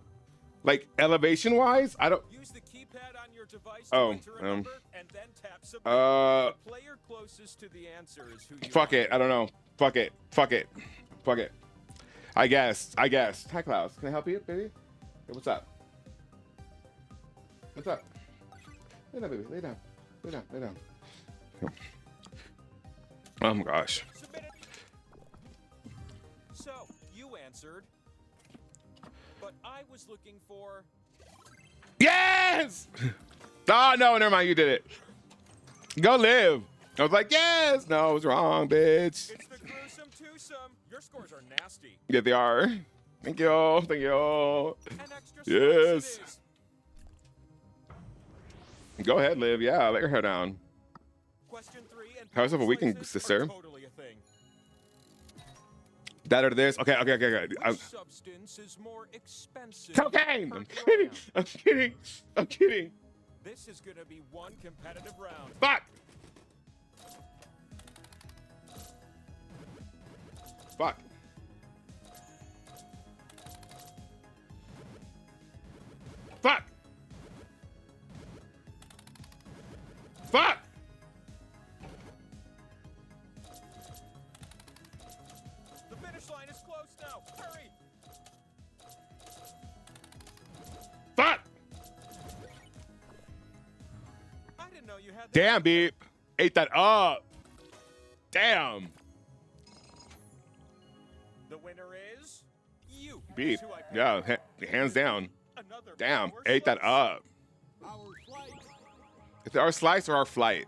Like elevation wise, I don't. Use the keypad on your device Oh, to enter a number and then tap submit. uh, The player closest to the answer is who you fuck it. I don't know. Fuck it. Fuck it. Fuck it. I guess. Hi, Klaus. Can I help you, baby? Hey, what's up? What's up? Lay down, baby. Lay down. Lay down. Lay down. Here. Oh my gosh. So, you answered. But I was looking for... Yes! Oh, no, never mind. You did it. Go live. I was like, yes. No, I was wrong, bitch. It's the gruesome twosome. Your scores are nasty. Yeah, they are. Thank you. Thank you. An extra Yes. slice it is. Go ahead, Liv. Yeah, let your hair down. Question 3 and How's it a weekend, slices sister? are totally a thing. That or this? Okay. Which substance is more expensive? Cocaine! per I'm gram? kidding. I'm kidding. I'm kidding. This is gonna be one competitive round. Fuck! Fuck. Fuck! Fuck! The finish line is close now. Hurry! Fuck! I didn't know you had that. Damn, beep. Ate that up. Damn. The winner is you. Beep. Who I picked. Yeah, hands down. Another Damn, power ate that slice. up. Is it our slice or our flight?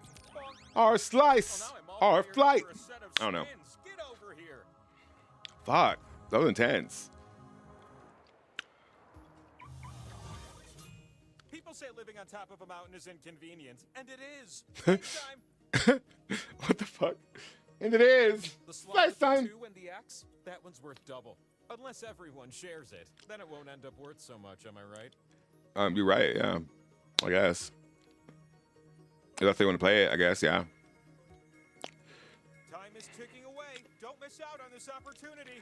Our slice. Our flight. I don't know. Get over here. Fuck. That was intense. People say living on top of a mountain is inconvenient, and it is. Next time, What the fuck? And it is. the slot Last with the time. 2 and the X, that one's worth double. Unless everyone shares it, then it won't end up worth so much, am I right? You're right, yeah. I guess. If they want to play it, I guess, yeah. Time is ticking away. Don't miss out on this opportunity.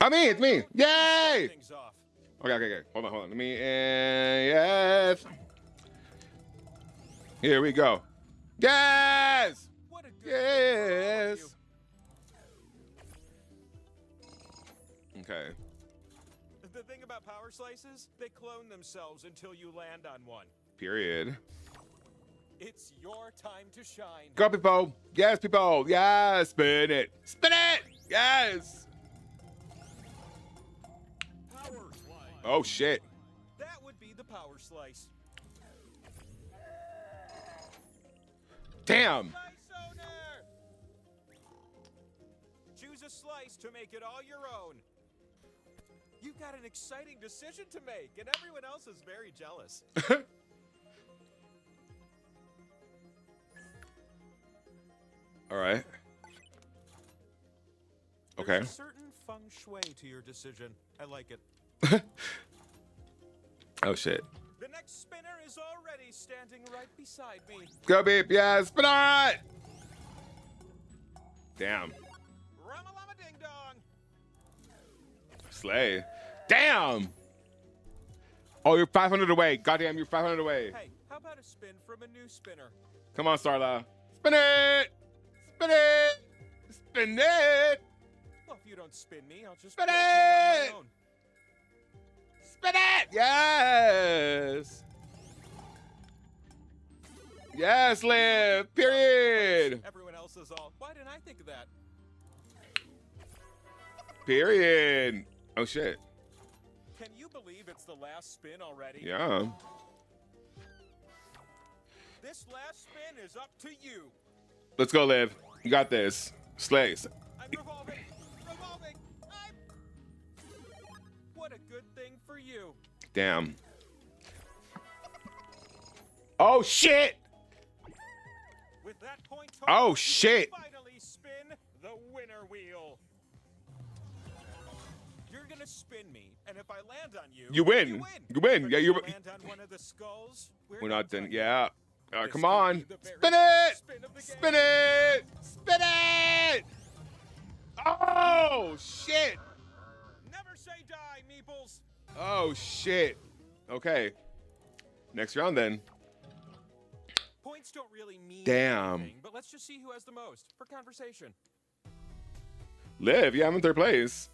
It's me. Yay! Things off. Okay. Hold on. Let me, yes. Here we go. Yes! What a good Yes! Okay. The thing about power slices, they clone themselves until you land on one. Period. It's your time to shine. Go, people. Yes, people. Yes. Spin it. Spin it. Yes. Power slice. Oh, shit. That would be the power slice. Damn. Choose a slice to make it all your own. You've got an exciting decision to make, and everyone else is very jealous. All right. Okay. There's a certain feng shui to your decision. I like it. Oh shit. The next spinner is already standing right beside me. Go beep, yes, spin it! Damn. Ramalama ding dong. Slay. Damn! Oh, you're 500 away. Goddamn, you're 500 away. Hey, how about a spin from a new spinner? Come on, Starla. Spin it! Spin it! Spin it! Well, if you don't spin me, I'll just spin rotate on it! my own. Spin it! Yes! Yes, Liv! Period! Everyone else is all, why didn't I think of that? Period. Oh, shit. Can you believe it's the last spin already? Yeah. This last spin is up to you. Let's go, Liv. You got this. Slays. I'm revolving. Revolving. What a good thing for you. Damn. Oh, shit! With that point Oh, shit! finally spin the winner wheel. You're gonna spin me, and if I land on you, You win. You win. Yeah, you. land on one of the skulls. We're not done. Yeah. All right, come on. Spin it! Spin it! Spin it! Oh, shit! Never say die, Meeples. Oh, shit. Okay. Next round, then. Points don't really mean Damn. anything, but let's just see who has the most for conversation. Liv, yeah, I'm in third place.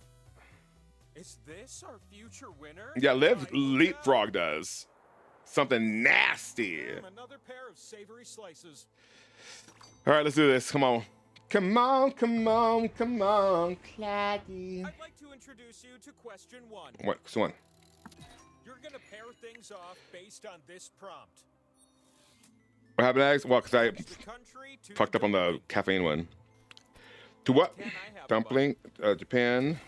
Is this our future winner? Yeah, Liv leapfrogged us. Something nasty. Another pair of savory slices. All right, let's do this. Come on. Come on, come on, come on, Clacky. I'd like to introduce you to question one. What's one? You're gonna pair things off based on this prompt. What happened next? Well, because I fucked up on the caffeine one. To what? Dumpling, Japan.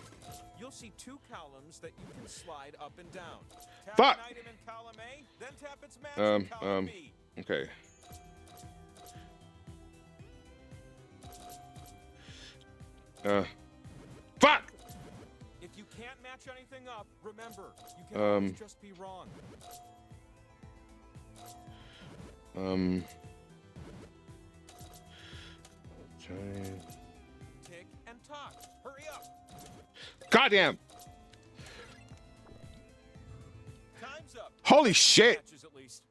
You'll see two columns that you can slide up and down. Tap Fuck. an item in column A, then tap its match in column B. Okay. Fuck! If you can't match anything up, remember, you can always just be wrong. Tick and tock. Hurry up. Goddamn! Time's up. Holy shit! Matches at least.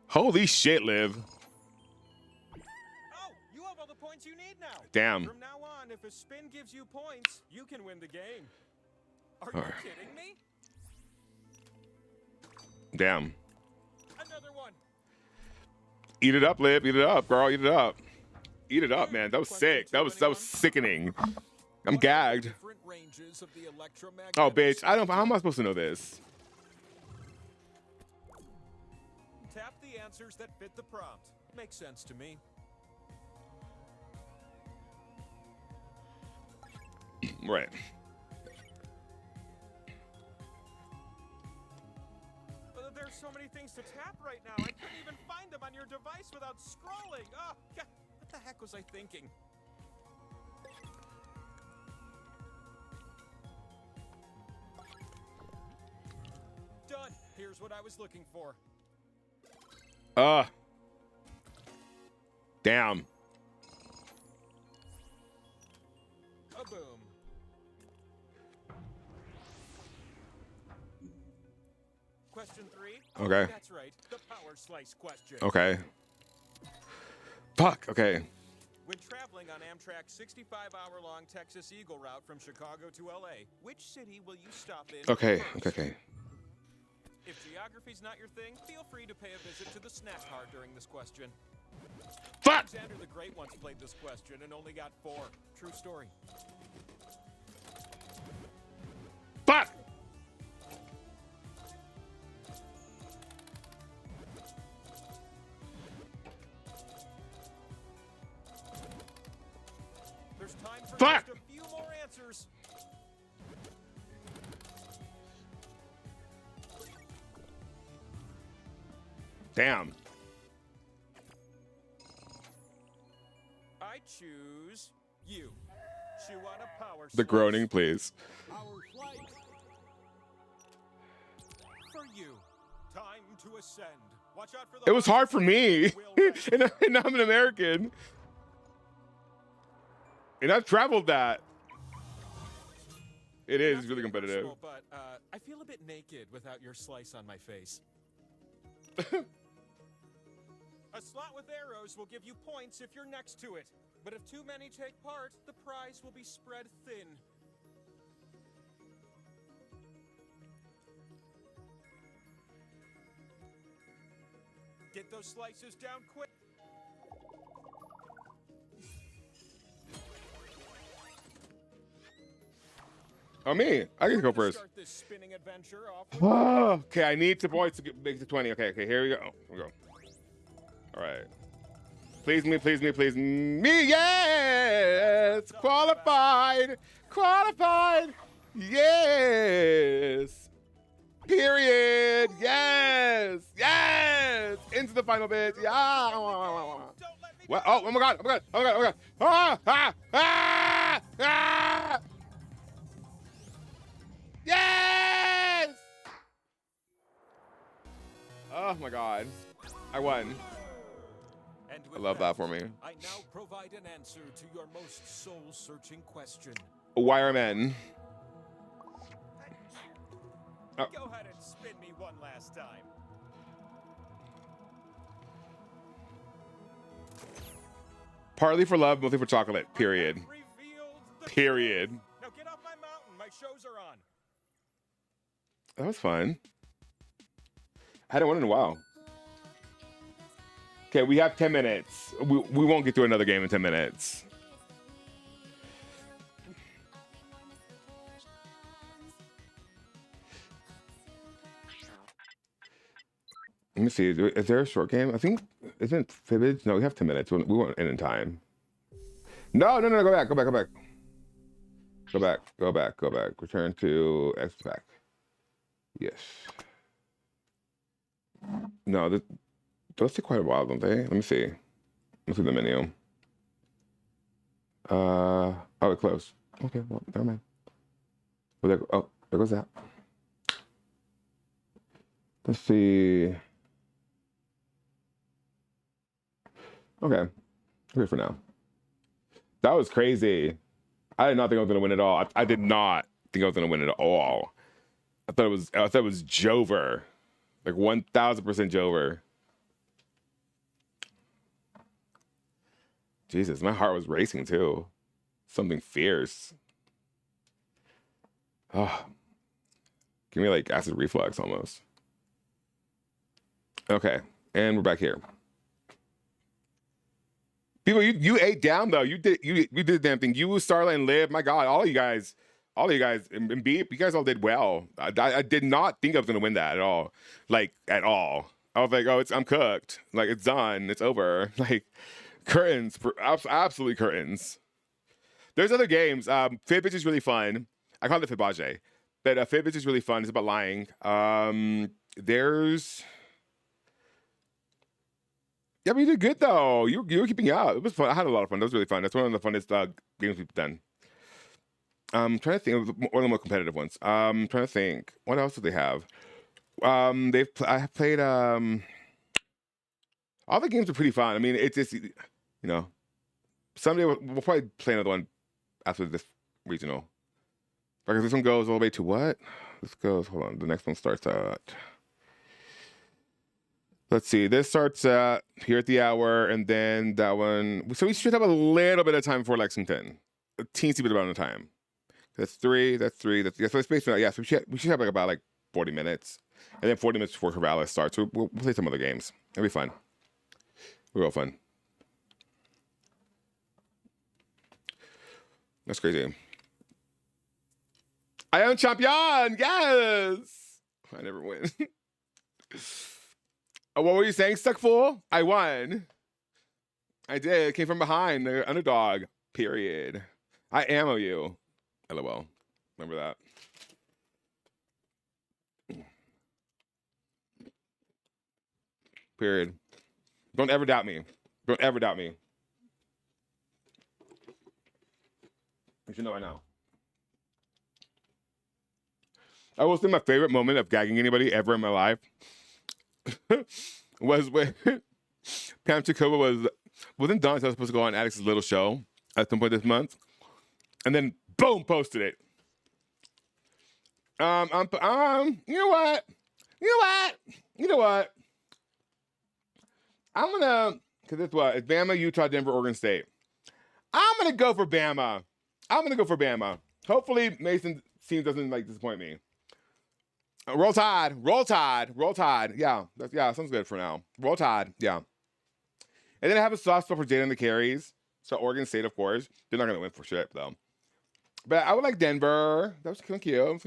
Holy shit, Liv. Oh, you have all the points you need now. Damn. From now on, if a spin gives you points, you can win the game. Are you kidding me? Damn. Another one. Eat it up, Liv. Eat it up, girl. Eat it up. Eat it up, man. That was sick. That was sickening. I'm gagged. Oh, bitch. How am I supposed to know this? Tap the answers that fit the prompt. Makes sense to me. Right. There's so many things to tap right now. I couldn't even find them on your device without scrolling. Oh, God. What the heck was I thinking? Done. Here's what I was looking for. Damn. A boom. Question 3. Okay. That's right. The power slice question. Okay. Fuck. Okay. When traveling on Amtrak's 65-hour-long Texas Eagle route from Chicago to LA, which city will you stop in? Okay. first? Okay. If geography's not your thing, feel free to pay a visit to the snack card during this question. Fuck! Alexander the Great once played this question and only got 4. True story. Fuck! Fuck! A few more answers. Damn. I choose you. Chew on a power The groaning, please. Our flight. For you. Time to ascend. Watch out for the It was hard for me. and I'm an American. And I've traveled that. It is really competitive. But I feel a bit naked without your slice on my face. A slot with arrows will give you points if you're next to it. But if too many take part, the prize will be spread thin. Get those slices down quick. Oh, me. I can go first. Start this spinning adventure off. Oh, okay, I need 2 points to make it 20. Okay, here we go. Here we go. All right. Please me, please me, please me. Yes! Qualified! Qualified! Yes! Period! Yes! Yes! Into the final bit. Yeah! What? Oh my god! Oh my god! Oh my god! Oh my god! Ah! Ah! Ah! Ah! Yes! Oh my god. I won. I love that for me. I now provide an answer to your most soul-searching question. Why are men? Oh. Go ahead and spin me one last time. Partly for love, mostly for chocolate. Period. Period. Now get off my mountain. My shows are on. That was fun. I hadn't won in a while. Okay, we have 10 minutes. We won't get through another game in 10 minutes. Let me see. Is there a short game? I think, isn't Fibbage? No, we have 10 minutes. We won't end in time. No, no, no, go back, go back, go back. Go back, go back, go back. Return to X pack. Yes. No, those take quite a while, don't they? Let me see. Let's see the menu. Oh, it closed. Okay, well, never mind. Oh, there goes that. Let's see. Okay. Okay for now. That was crazy. I did not think I was gonna win at all. I did not think I was gonna win at all. I thought it was Jover. Like 1000% Jover. Jesus, my heart was racing too. Something fierce. Oh. Give me like acid reflux almost. Okay, and we're back here. People, you ate down though. You did the damn thing. You, Starlight, and Liv. My God, all of you guys, and Beep, you guys all did well. I did not think I was gonna win that at all. Like at all. I was like, oh, I'm cooked. Like it's done. It's over. Like curtains, absolutely curtains. There's other games. Fibbage is really fun. I call it Fibbage, but Fibbage is really fun. It's about lying. There's. Yeah, but you did good though. You were keeping up. It was fun. I had a lot of fun. That was really fun. That's one of the funnest games we've done. I'm trying to think of one of the more competitive ones. I'm trying to think. What else do they have? I have played. All the games are pretty fun. I mean, it's just someday we'll probably play another one after this regional. Because this one goes all the way to what? This goes. Hold on. The next one starts at. Let's see. This starts here at the hour, and then that one. So we should have a little bit of time before Lexington. A teensy bit amount of time. That's three. So it's basically yeah. So we should have like about 40 minutes, and then 40 minutes before Corvallis starts. So we'll play some other games. It'll be fun. Real fun. That's crazy. I am champion. Yes. I never win. Oh, what were you saying, Stuck Fool? I won. I did. Came from behind. The underdog. Period. I ammo you. LOL. Remember that. Period. Don't ever doubt me. Don't ever doubt me. You should know I know. I will say my favorite moment of gagging anybody ever in my life was when Pam Chikova wasn't Donatello supposed to go on Alex's little show at some point this month, and then boom, posted it. You know what? I'm gonna, cause it's what? It's Bama, Utah, Denver, Oregon State. I'm gonna go for Bama. Hopefully Mason's team doesn't disappoint me. Roll Tide. Yeah, sounds good for now. Roll Tide, yeah. And then I have a soft spot for Jada and the Carries. So Oregon State, of course. They're not gonna win for shit though. But I would like Denver. That was kind of cute.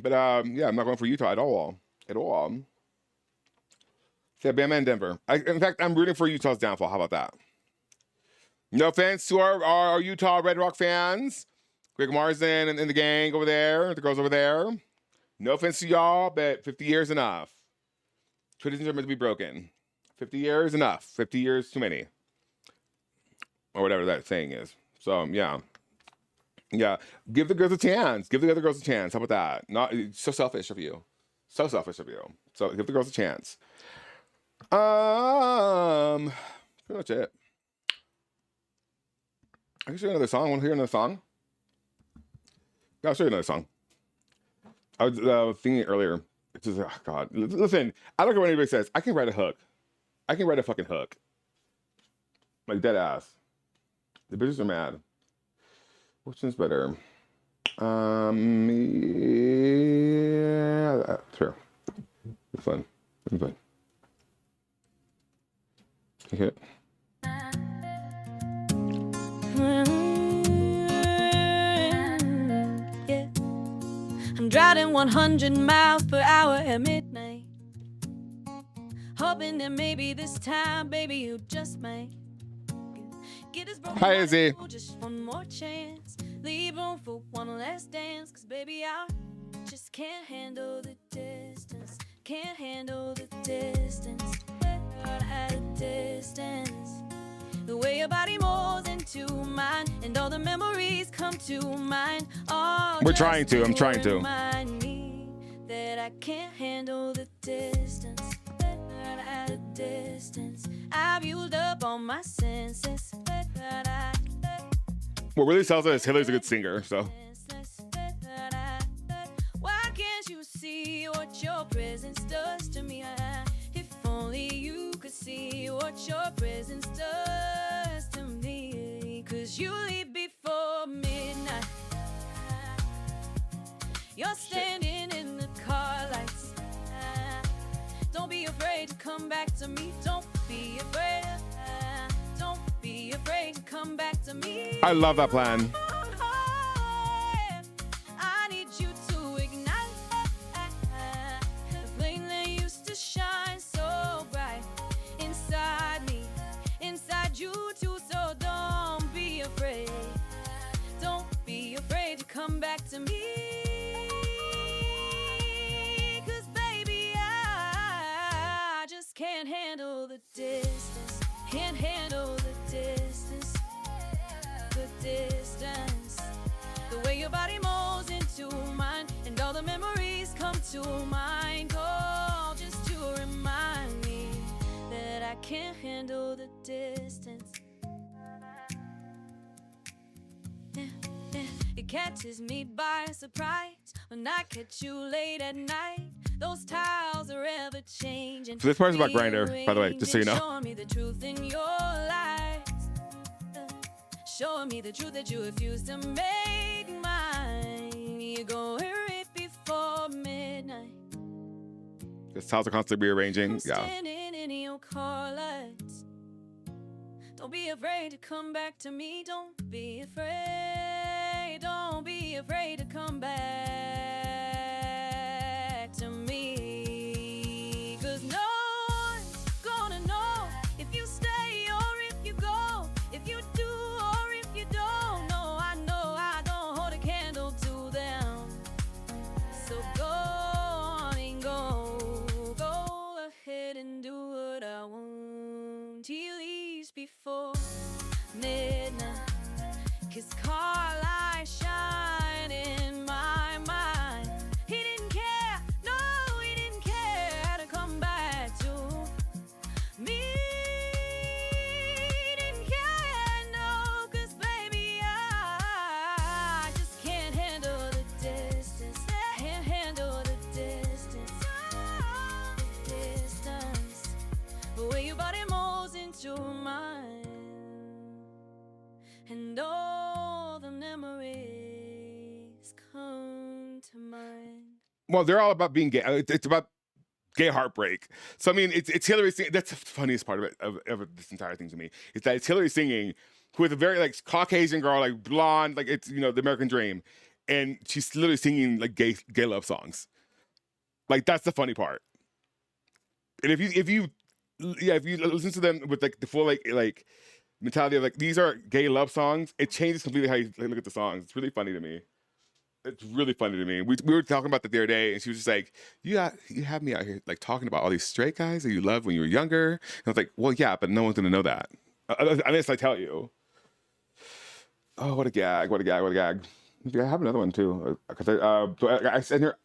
But yeah, I'm not going for Utah at all. So yeah, Bama and Denver. In fact, I'm rooting for Utah's downfall. How about that? No offense to our Utah Red Rock fans. Greg Marsden and the gang over there, the girls over there. No offense to y'all, but 50 years enough. Traditions are meant to be broken. 50 years enough. 50 years too many. Or whatever that saying is. So, yeah. Yeah. Give the girls a chance. Give the other girls a chance. How about that? Not so selfish of you. So give the girls a chance. Pretty much it. I can show you another song. Want to hear another song? Yeah, I'll show you another song. I was thinking earlier. It's just, oh God. Listen, I don't care what anybody says. I can write a hook. I can write a fucking hook. Like dead ass. The bitches are mad. Which one's better? Yeah, sure. It's fun. Okay. Yeah. I'm driving 100 miles per hour at midnight, hoping that maybe this time, baby, you just might get this broken. Hi, Izzy. Just one more chance, leave room for one last dance, cause baby, I just can't handle the distance, at a distance. The way your body molds into mine, and all the memories come to mind. I'm trying to. Remind me that I can't handle the distance. At a distance, I've used up all my senses. What really sells it is Hillary's a good singer, so. Why can't you see what your presence does to me? If only you could see what your presence does to me. Cause you leave before midnight. You're standing in the car lights. Don't be afraid to come back to me. Don't be afraid. Don't be afraid to come back to me. I love that plan. I need you to ignite the flame that used to shine so bright inside me, inside you too. So don't be afraid. Don't be afraid to come back to me. Cause baby, I just can't handle the distance. Can't handle the distance. The distance. The way your body molds into mine, and all the memories come to mind. Oh, just to remind me that I can't handle the distance. It catches me by surprise when I catch you late at night. Those tiles are ever changing. So this part is about Grindr, by the way, just so you know. Showing me the truth in your lies. Showing me the truth that you refuse to make mine. You're going right before midnight. This tiles are constantly rearranging. Yeah. Standing in your car lights. Don't be afraid to come back to me. Don't be afraid. Don't be afraid to come back to me. Cause no one's gonna know if you stay or if you go, if you do or if you don't. No, I know well, they're all about being gay. It's about gay heartbreak. So I mean, it's Hillary singing. That's the funniest part of it of this entire thing to me. Is that it's Hillary singing, who is a very like Caucasian girl, like blonde, like it's the American dream, and she's literally singing like gay love songs. Like that's the funny part. And if you listen to them with like the full like mentality of like these are gay love songs, it changes completely how you look at the songs. It's really funny to me. It's really funny to me. We were talking about that the other day, and she was just like, you have me out here like talking about all these straight guys that you loved when you were younger. And I was like, well, yeah, but no one's gonna know that unless I tell you. Oh, what a gag! What a gag! What a gag! I have another one too. Because I send her.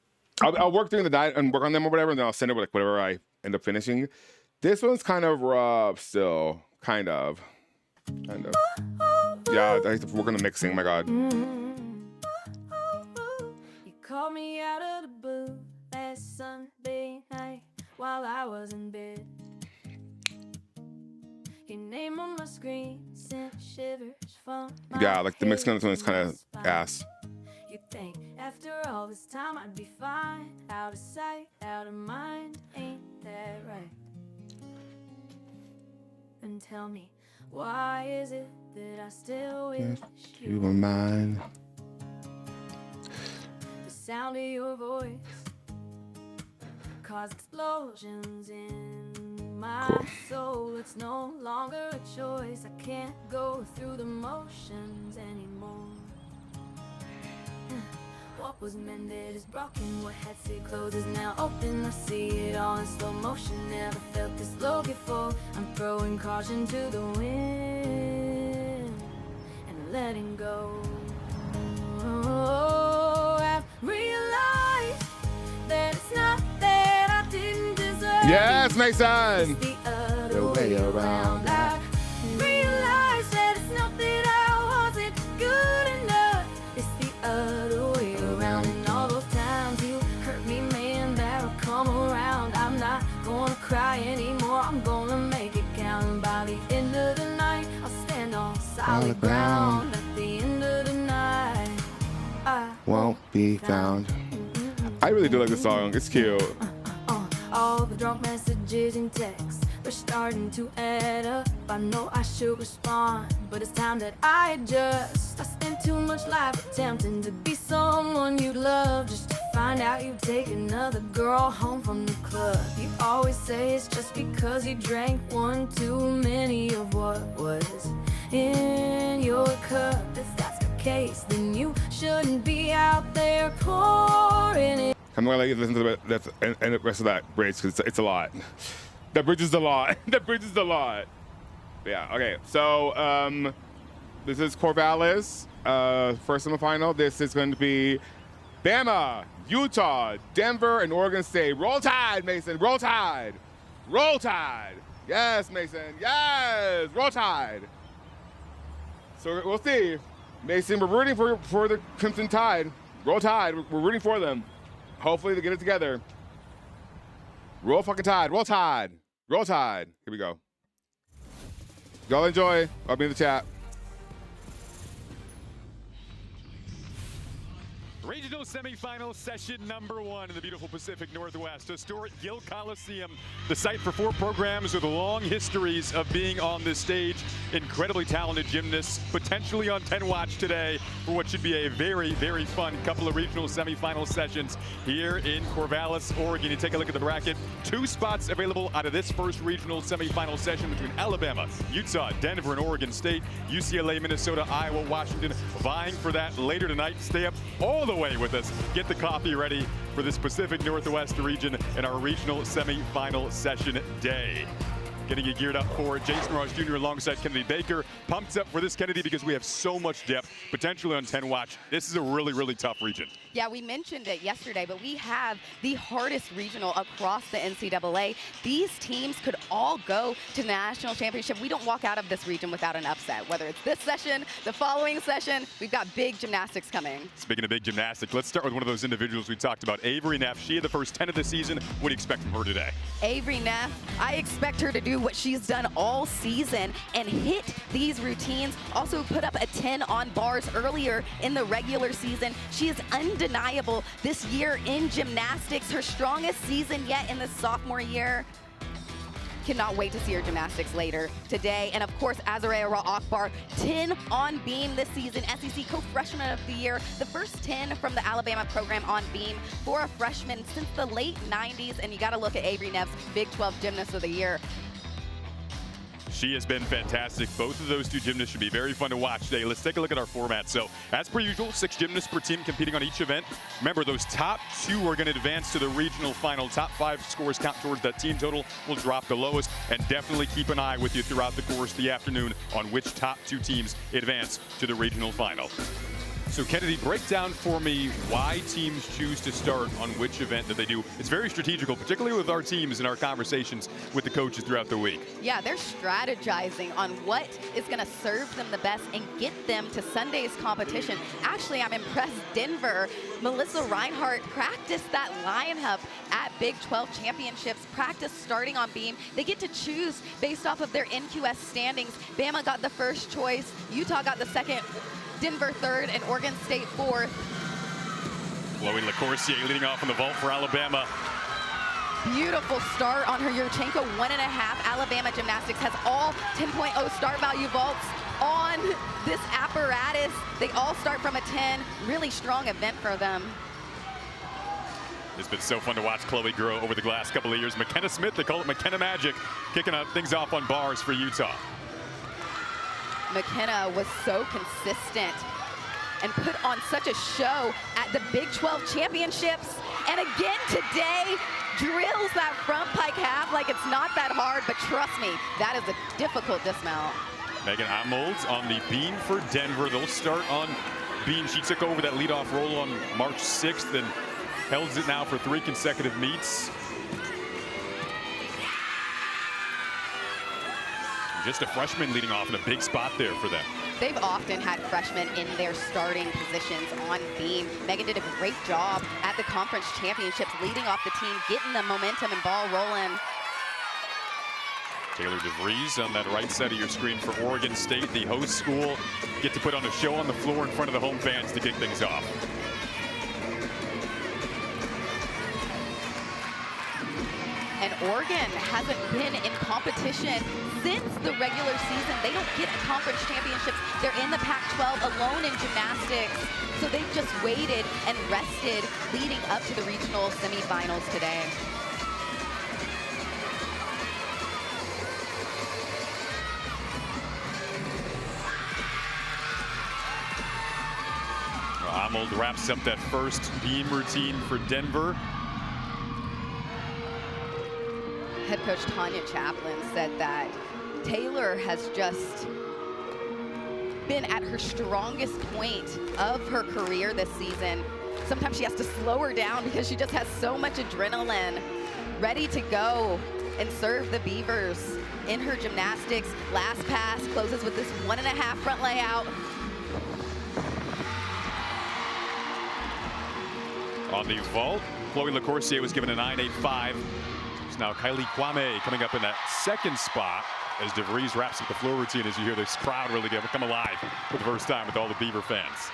I'll work during the night and work on them or whatever, and then I'll send her like whatever I end up finishing. This one's kind of rough still. Kind of. Yeah, I have to work on the mixing. My God. Called me out of the blue last Sunday night while I was in bed. Your name on my screen sent shivers from my Yeah, like the mixing on this one is kind of ass. You think after all this time I'd be fine, out of sight, out of mind, ain't that right? And tell me, why is it that I still wish You were mine. sound of your voice cause explosions in my soul. It's no longer a choice. I can't go through the motions anymore. What was mended is broken. What had to close is now open. I see it all in slow motion. Never felt this low before. I'm throwing caution to the wind and letting go. Realize that it's not that I didn't deserve. Yes, Mason. It's the other way around. I realize that it's not that I wasn't good enough. It's the other way around. And all those times you hurt me, man, that'll come around. I'm not gonna cry anymore. I'm gonna make it count. And by the end of the night, I'll stand on solid ground. At the end of the night, I won't be found. I really do like this song. It's cute. all the drunk messages and texts, they're starting to add up. I know I should respond, but it's time that I adjust. I spent too much life attempting to be someone you love, just to find out you take another girl home from the club. You always say it's just because you drank one too many of what was in your cup. If that's the case, then you shouldn't be out there pouring it. I'm gonna let you listen to that and the rest of that bridge because it's a lot. That bridge is a lot. That bridge is a lot. Yeah. Okay. So this is Corvallis, first semifinal. This is going to be Bama, Utah, Denver, and Oregon State. Roll Tide, Mason. Roll Tide. Roll Tide. Yes, Mason. Yes. Roll Tide. So we'll see. Mason, we're rooting for the Crimson Tide. Roll Tide. We're rooting for them. Hopefully they get it together. Roll fucking Tide. Roll Tide. Roll Tide. Here we go. Y'all enjoy. I'll be in the chat. Regional semifinal session number 1 in the beautiful Pacific Northwest. Historic Gill Coliseum, the site for 4 programs with long histories of being on this stage. Incredibly talented gymnasts, potentially on 10 Watch today for what should be a very, very fun couple of regional semifinal sessions here in Corvallis, Oregon. You take a look at the bracket. 2 spots available out of this first regional semifinal session between Alabama, Utah, Denver, and Oregon State. UCLA, Minnesota, Iowa, Washington vying for that later tonight. Stay up all the way with us. Get the coffee ready for this Pacific Northwest region and our regional semifinal session day. Getting you geared up for Jason Ross Jr. alongside Kennedy Baker. Pumped up for this, Kennedy, because we have so much depth, potentially on 10 Watch. This is a really, really tough region. Yeah, we mentioned it yesterday, but we have the hardest regional across the NCAA. These teams could all go to the national championship. We don't walk out of this region without an upset, whether it's this session, the following session. We've got big gymnastics coming. Speaking of big gymnastics, let's start with one of those individuals we talked about, Avery Neff. She had the first 10 of the season. What do you expect from her today? Avery Neff, I expect her to do what she's done all season and hit these routines. Also put up a 10 on bars earlier in the regular season. She is undefeated undeniable this year in gymnastics, her strongest season yet in the sophomore year. Cannot wait to see her gymnastics later today. And of course, Azariah Akbar, 10 on beam this season, SEC co-freshman of the year, the first 10 from the Alabama program on beam for a freshman since the late 90s. And you gotta look at Avery Neves, Big 12 Gymnast of the Year. She has been fantastic. Both of those two gymnasts should be very fun to watch today. Let's take a look at our format. So, as per usual, 6 gymnasts per team competing on each event. Remember, those top 2 are going to advance to the regional final. Top 5 scores count towards that team total. Will drop the lowest. And definitely keep an eye with you throughout the course of the afternoon on which top 2 teams advance to the regional final. So Kennedy, break down for me why teams choose to start on which event that they do. It's very strategical, particularly with our teams and our conversations with the coaches throughout the week. Yeah, they're strategizing on what is going to serve them the best and get them to Sunday's competition. Actually, I'm impressed. Denver, Melissa Reinhart practiced that lineup at Big 12 Championships, practiced starting on beam. They get to choose based off of their NQS standings. Bama got the first choice, Utah got the second, Denver third, and Oregon State fourth. Chloe LaCourcier leading off on the vault for Alabama. Beautiful start on her Yurchenko 1.5. Alabama Gymnastics has all 10.0 start value vaults on this apparatus. They all start from a 10. Really strong event for them. It's been so fun to watch Chloe grow over the last couple of years. McKenna Smith, they call it McKenna Magic, kicking things off on bars for Utah. McKenna was so consistent and put on such a show at the Big 12 Championships. And again today, drills that front pike half like it's not that hard, but trust me, that is a difficult dismount. Megan Amolds on the beam for Denver. They'll start on beam. She took over that leadoff role on March 6th and held it now for 3 consecutive meets. Just a freshman leading off in a big spot there for them. They've often had freshmen in their starting positions on beam. Megan did a great job at the conference championships, leading off the team, getting the momentum and ball rolling. Taylor DeVries on that right side of your screen for Oregon State, the host school. Get to put on a show on the floor in front of the home fans to kick things off. And Oregon hasn't been in competition since the regular season. They don't get conference championships. They're in the Pac-12 alone in gymnastics. So they've just waited and rested leading up to the regional semifinals today. Amold wraps up that first beam routine for Denver. Head coach Tanya Chaplin said that Taylor has just been at her strongest point of her career this season. Sometimes she has to slow her down because she just has so much adrenaline, ready to go and serve the Beavers in her gymnastics. Last pass closes with this 1.5 front layout. On the vault, Chloe LaCourcier was given a 9.85. Now Kylie Kwame coming up in that second spot as DeVries wraps up the floor routine. As you hear this crowd really come alive for the first time with all the Beaver fans.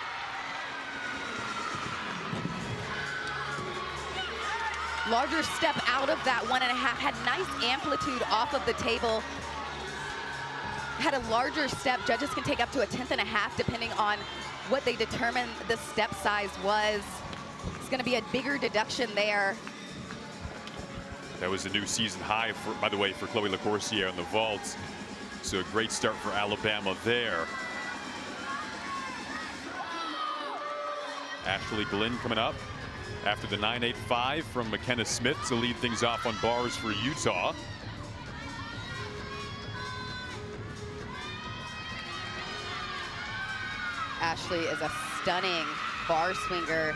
Larger step out of that 1.5, had nice amplitude off of the table. Had a larger step. Judges can take up to a 10.5 depending on what they determine the step size was. It's going to be a bigger deduction there. That was a new season high, by the way, for Chloe LaCourcier on the vault. So a great start for Alabama there. Ashley Glenn coming up after the 9.85 from McKenna Smith to lead things off on bars for Utah. Ashley is a stunning bar swinger.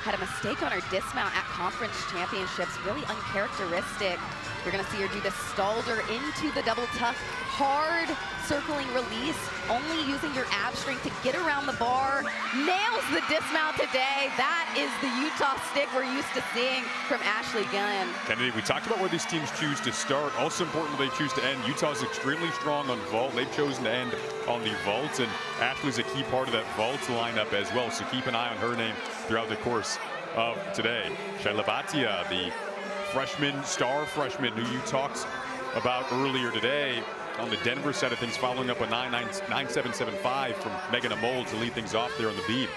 Had a mistake on her dismount at conference championships, really uncharacteristic. We're going to see her do the stalder into the double tuck, hard circling release, only using your ab strength to get around the bar. Nails the dismount today. That is the Utah stick we're used to seeing from Ashley Gillen. Kennedy, we talked about where these teams choose to start. Also important they choose to end. Utah's extremely strong on vault. They've chosen to end on the vault, and Ashley's a key part of that vault lineup as well. So keep an eye on her name throughout the course of today. Shayla Bhatia, the star freshman who you talked about earlier today on the Denver side of things, following up a 9.775 from Megan Amol to lead things off there on the beam.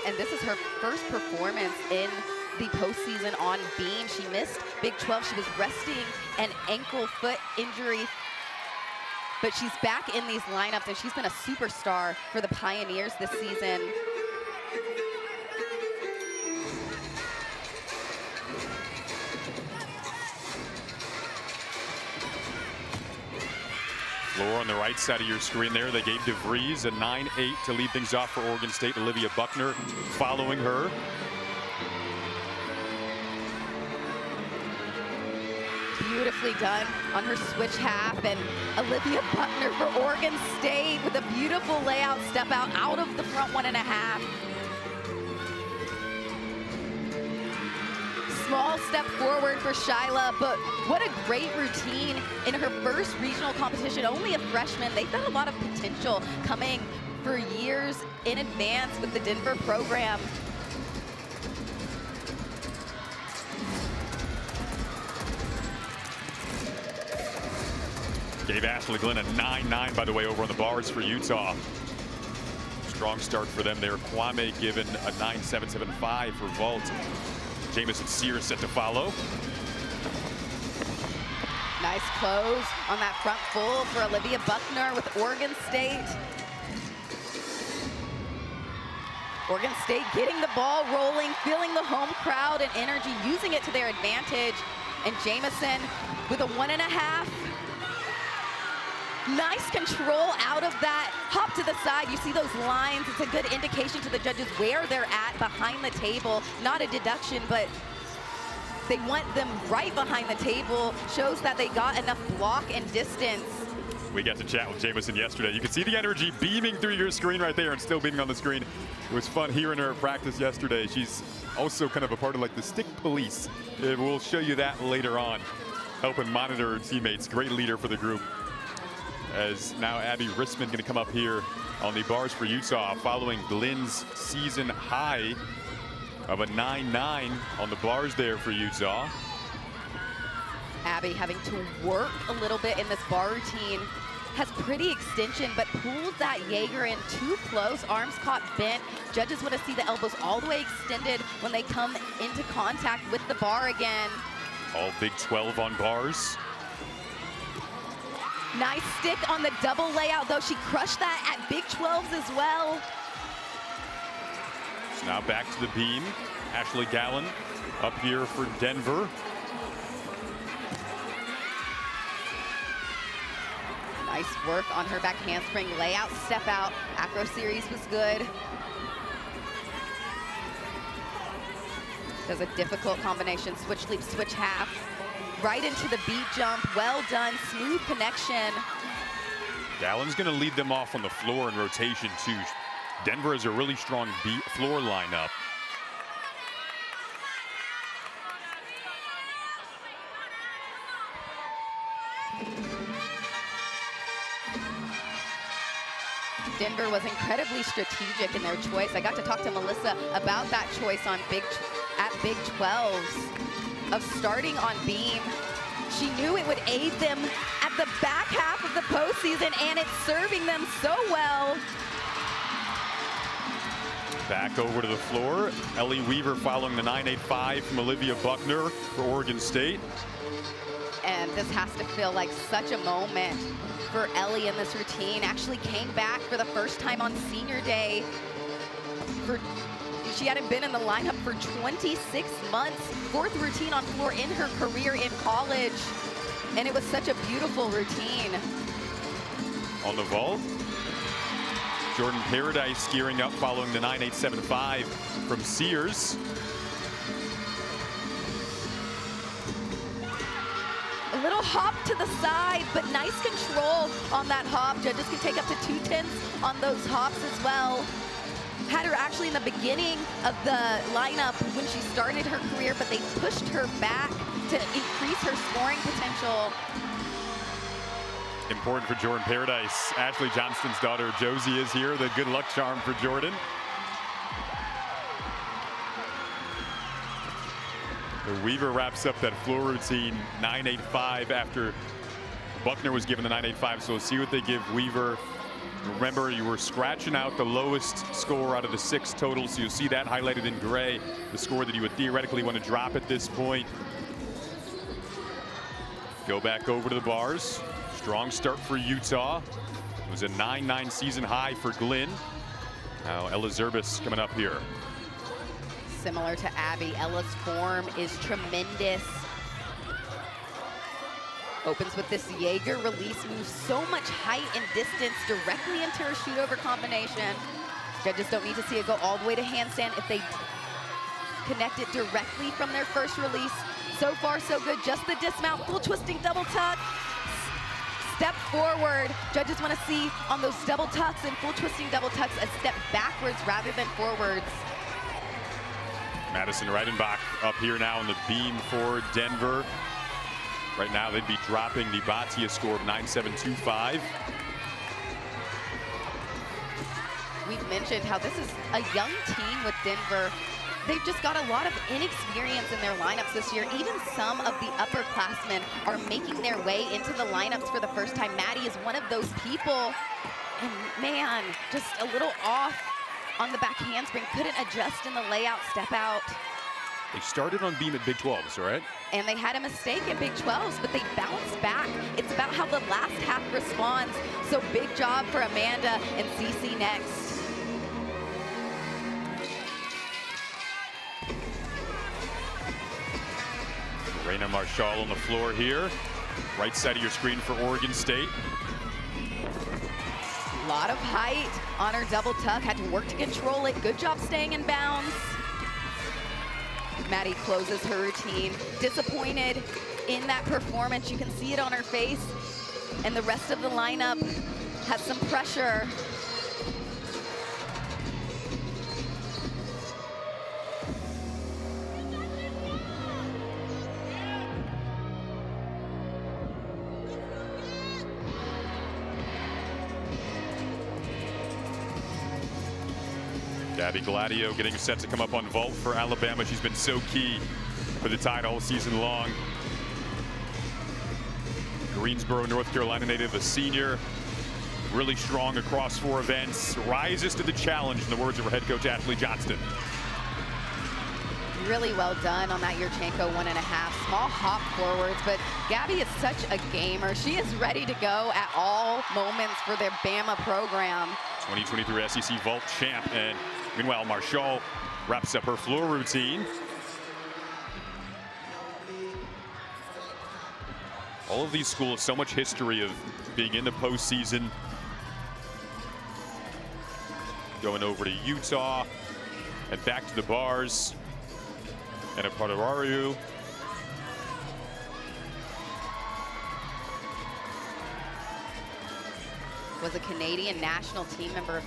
And this is her first performance in the postseason on beam. She missed Big 12. She was resting an ankle foot injury, but she's back in these lineups, and she's been a superstar for the Pioneers this season. Floor on the right side of your screen there. They gave DeVries a 9.8 to lead things off for Oregon State. Olivia Buckner following her. Beautifully done on her switch half, and Olivia Buckner for Oregon State with a beautiful layout step out of the front 1.5. Small step forward for Shyla, but what a great routine in her first regional competition. Only a freshman. They've got a lot of potential coming for years in advance with the Denver program. Gave Ashley Glenn a 9.9, by the way, over on the bars for Utah. Strong start for them there. Kwame given a 9.775 for vault. Jamison Sears set to follow. Nice close on that front full for Olivia Buckner with Oregon State. Oregon State getting the ball rolling, feeling the home crowd and energy, using it to their advantage. And Jamison with a 1.5. Nice control out of that. Hop to the side. You see those lines. It's a good indication to the judges where they're at behind the table. Not a deduction, but they want them right behind the table. Shows that they got enough block and distance. We got to chat with Jamison yesterday. You can see the energy beaming through your screen right there and still beaming on the screen. It was fun hearing her at practice yesterday. She's also kind of a part of like the stick police. We'll show you that later on. Helping monitor her teammates. Great leader for the group. As now Abby Rissman going to come up here on the bars for Utah, following Glenn's season high of a 9.9 on the bars there for Utah. Abby having to work a little bit in this bar routine. Has pretty extension, but pulls that Jaeger in too close. Arms caught bent. Judges want to see the elbows all the way extended when they come into contact with the bar again. All Big 12 on bars. Nice stick on the double layout, though. She crushed that at Big 12s as well. So now back to the beam. Ashley Gallen up here for Denver. Nice work on her back handspring layout, step out. Acro series was good. Does a difficult combination, switch leap, switch half. Right into the beat jump, well done, smooth connection. Gallen's gonna lead them off on the floor in rotation too. Denver has a really strong beat floor lineup. Denver was incredibly strategic in their choice. I got to talk to Melissa about that choice on Big 12s. Of starting on beam. She knew it would aid them at the back half of the postseason, and it's serving them so well. Back over to the floor. Ellie Weaver following the 9.85 from Olivia Buckner for Oregon State. And this has to feel like such a moment for Ellie in this routine. Actually came back for the first time on senior day. She hadn't been in the lineup for 26 months. Fourth routine on floor in her career in college. And it was such a beautiful routine. On the vault, Jordan Paradise gearing up following the 9.875 from Sears. hop to the side, but nice control on that hop. Judges can take up to 2/10 on those hops as well. Had her actually in the beginning of the lineup when she started her career, but they pushed her back to increase her scoring potential. Important for Jordan Paradise. Ashley Johnston's daughter Josie is here, the good luck charm for Jordan. The Weaver wraps up that floor routine 9.85 after Buckner was given the 9.85, so we'll see what they give Weaver. Remember, you were scratching out the lowest score out of the 6 total, so you'll see that highlighted in gray, the score that you would theoretically want to drop at this point. Go back over to the bars. Strong start for Utah. It was a 9-9 season high for Glenn. Now Ella Zerbis coming up here. Similar to Abby, Ella's form is tremendous. Opens with this Jaeger release move. So much height and distance directly into her shoot over combination. Judges don't need to see it go all the way to handstand if they connect it directly from their first release. So far, so good. Just the dismount, full twisting double tuck. Step forward. Judges want to see on those double tucks and full twisting double tucks a step backwards rather than forwards. Madison Reidenbach up here now on the beam for Denver. Right now they'd be dropping the Batia score of 9.725. We've mentioned how this is a young team with Denver. They've just got a lot of inexperience in their lineups this year. Even some of the upperclassmen are making their way into the lineups for the first time. Maddie is one of those people. And man, just a little off on the back handspring. Couldn't adjust in the layout, step out. They started on beam at Big 12s, right? And they had a mistake at Big 12s, but they bounced back. It's about how the last half responds. So big job for Amanda and Cece next. Raina Marshall on the floor here. Right side of your screen for Oregon State. A lot of height on her double tuck. Had to work to control it. Good job staying in bounds. Maddie closes her routine. Disappointed in that performance. You can see it on her face. And the rest of the lineup has some pressure. Gabby Gladio getting set to come up on vault for Alabama. She's been so key for the Tide all season long. Greensboro, North Carolina native, a senior. Really strong across 4 events. Rises to the challenge, in the words of her head coach, Ashley Johnston. Really well done on that Yurchenko 1.5. Small hop forwards, but Gabby is such a gamer. She is ready to go at all moments for their Bama program. 2023 SEC vault champ. And meanwhile, Marshall wraps up her floor routine. All of these schools, so much history of being in the postseason. Going over to Utah and back to the bars. And a Padararu. Was a Canadian national team member.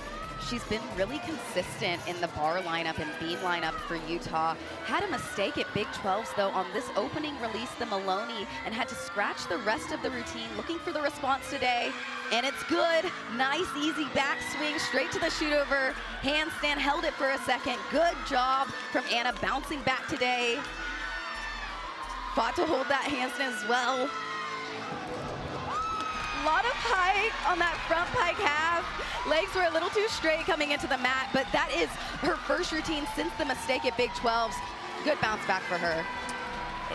She's been really consistent in the bar lineup and beam lineup for Utah. Had a mistake at Big 12s though on this opening release, the Maloney, and had to scratch the rest of the routine, looking for the response today. And it's good. Nice, easy backswing, straight to the shoot over. Handstand, held it for a second. Good job from Anna bouncing back today. Fought to hold that handstand as well. A lot of height on that front pike half. Legs were a little too straight coming into the mat, but that is her first routine since the mistake at Big 12s. Good bounce back for her.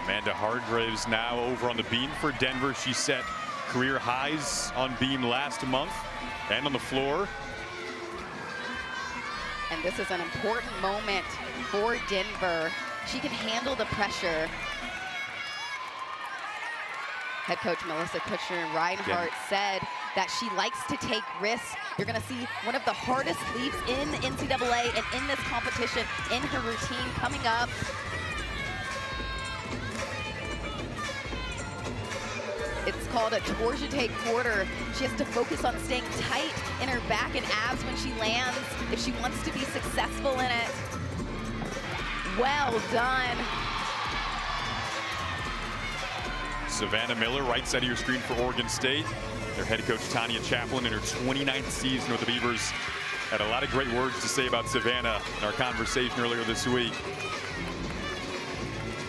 Amanda Hargraves now over on the beam for Denver. She set career highs on beam last month and on the floor. And this is an important moment for Denver. She can handle the pressure. Head coach Melissa Kuchner-Reinhardt said that she likes to take risks. You're going to see one of the hardest leaps in the NCAA and in this competition in her routine coming up. It's called a torsion quarter. She has to focus on staying tight in her back and abs when she lands if she wants to be successful in it. Well done. Savannah Miller, right side of your screen for Oregon State. Their head coach, Tanya Chaplin, in her 29th season with the Beavers. Had a lot of great words to say about Savannah in our conversation earlier this week.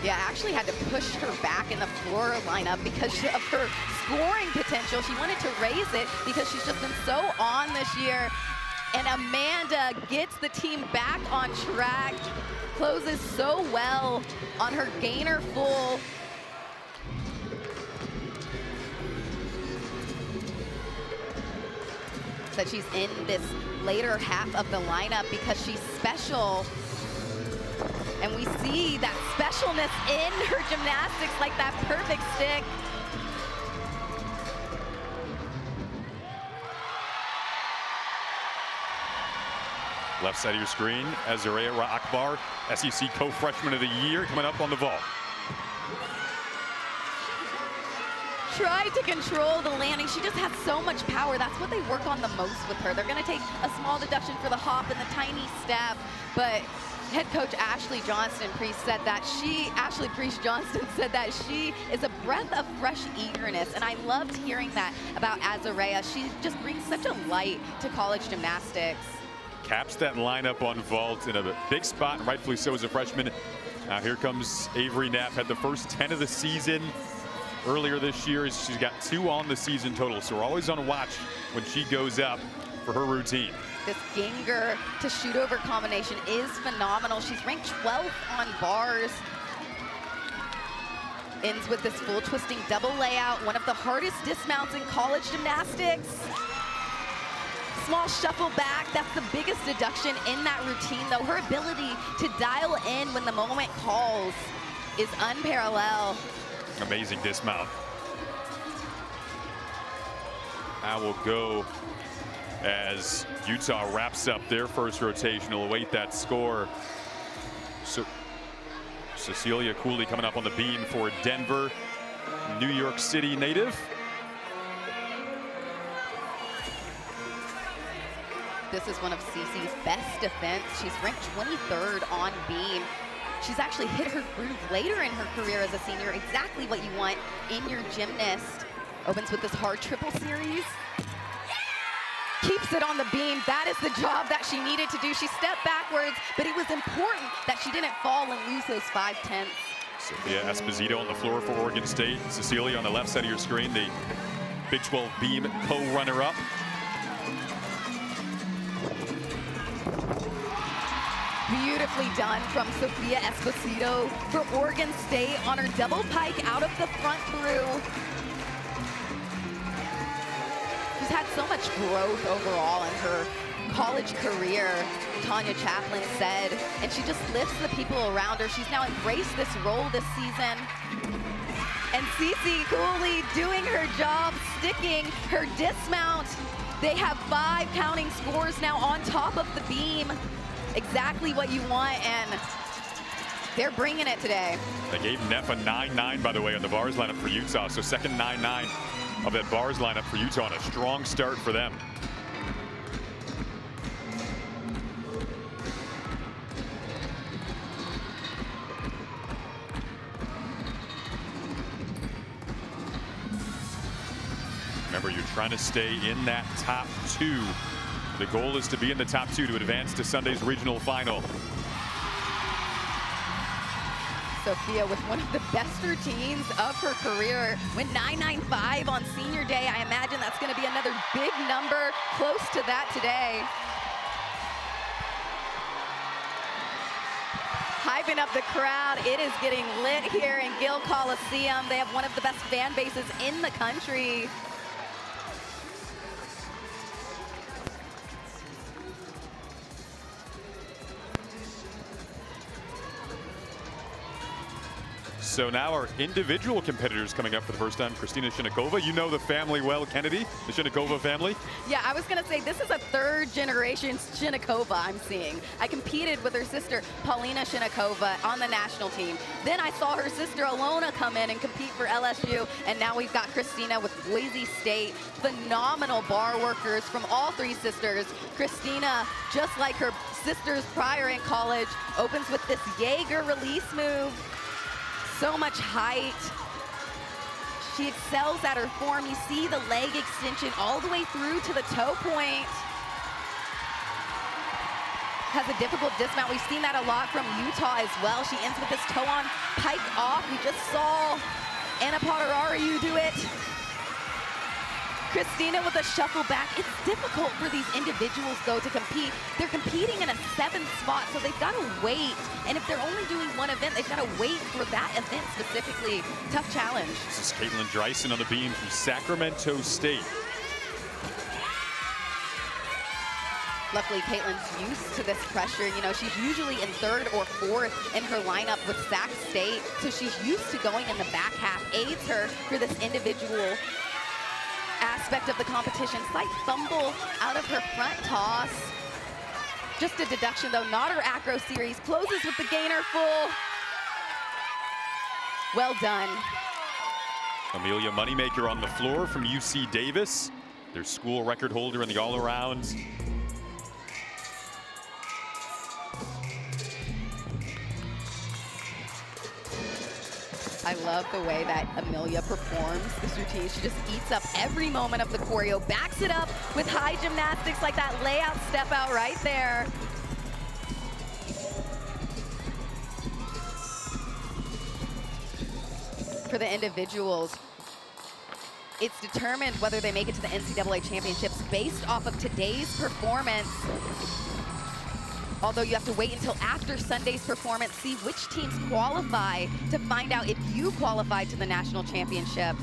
Yeah, actually had to push her back in the floor lineup because of her scoring potential. She wanted to raise it because she's just been so on this year. And Amanda gets the team back on track, closes so well on her gainer full. That she's in this later half of the lineup because she's special. And we see that specialness in her gymnastics, like that perfect stick. Left side of your screen, Azarea Akbar, SEC co-freshman of the year, coming up on the vault. Tried to control the landing. She just has so much power. That's what they work on the most with her. They're going to take a small deduction for the hop and the tiny step, but head coach Ashley Priest said that she is a breath of fresh eagerness, and I loved hearing that about Azarea. She just brings such a light to college gymnastics. Caps that lineup on vault in a big spot, and rightfully so as a freshman. Now here comes Avery Neff, had the first 10 of the season earlier this year. She's got 2 on the season total, so we're always on watch when she goes up for her routine. This Ginger to shoot over combination is phenomenal. She's ranked 12th on bars. Ends with this full twisting double layout, one of the hardest dismounts in college gymnastics. Small shuffle back, that's the biggest deduction in that routine, though. Her ability to dial in when the moment calls is unparalleled. Amazing dismount. I will go as Utah wraps up their first rotation. We'll await that score. So Cecilia Cooley coming up on the beam for Denver, New York City native. This is one of Cece's best defense. She's ranked 23rd on beam. She's actually hit her groove later in her career as a senior, exactly what you want in your gymnast. Opens with this hard triple series. Keeps it on the beam. That is the job that she needed to do. She stepped backwards, but it was important that she didn't fall and lose those 5/10. Sophia Esposito on the floor for Oregon State. Cecilia on the left side of your screen, the Big 12 beam co-runner-up. Beautifully done from Sophia Esposito for Oregon State on her double pike out of the front through. She's had so much growth overall in her college career, Tanya Chaplin said, and she just lifts the people around her. She's now embraced this role this season. And Cece Cooley doing her job, sticking her dismount. They have 5 counting scores now on top of the beam. Exactly what you want, and they're bringing it today. They gave Neff a 9-9, by the way, on the bars lineup for Utah. So second 9-9 of that bars lineup for Utah, and a strong start for them. Remember, you're trying to stay in that top 2. The goal is to be in the top 2 to advance to Sunday's regional final. Sophia with one of the best routines of her career. Went 9.95 on senior day. I imagine that's going to be another big number, close to that today. Hyping up the crowd. It is getting lit here in Gill Coliseum. They have one of the best fan bases in the country. So now our individual competitors coming up for the first time. Christina Shinikova, you know the family well, Kennedy, the Shinikova family. Yeah, I was going to say, this is a third-generation Shinikova I'm seeing. I competed with her sister, Paulina Shinikova, on the national team. Then I saw her sister, Alona, come in and compete for LSU, and now we've got Christina with Boise State. Phenomenal bar workers from all three sisters. Christina, just like her sisters prior in college, opens with this Jaeger release move. So much height. She excels at her form. You see the leg extension all the way through to the toe point. Has a difficult dismount. We've seen that a lot from Utah as well. She ends with this toe on pike off. We just saw Anna Potterariu do it. Christina with a shuffle back. It's difficult for these individuals, though, to compete. They're competing in a 7th spot, so they've got to wait. And if they're only doing one event, they've got to wait for that event specifically. Tough challenge. This is Caitlin Dreisen on the beam from Sacramento State. Luckily, Caitlin's used to this pressure. You know, she's usually in 3rd or 4th in her lineup with Sac State, so she's used to going in the back half. Aids her for this individual aspect of the competition. Slight fumble out of her front toss. Just a deduction, though, not her acro series. Closes with the gainer full. Well done. Amelia Moneymaker on the floor from UC Davis, their school record holder in the all-arounds. I love the way that Amelia performs this routine. She just eats up every moment of the choreo, backs it up with high gymnastics like that layout step out right there. For the individuals, it's determined whether they make it to the NCAA championships based off of today's performance. Although you have to wait until after Sunday's performance, see which teams qualify to find out if you qualify to the national championships.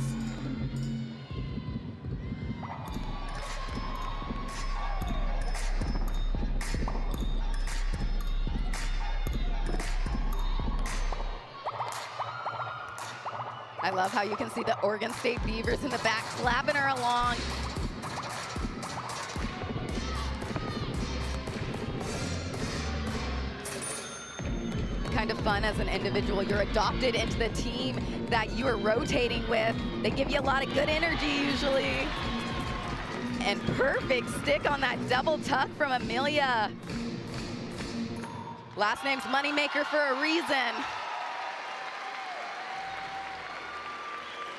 I love how you can see the Oregon State Beavers in the back clapping her along. Kind of fun as an individual. You're adopted into the team that you are rotating with. They give you a lot of good energy usually. And perfect stick on that double tuck from Amelia. Last name's Moneymaker for a reason.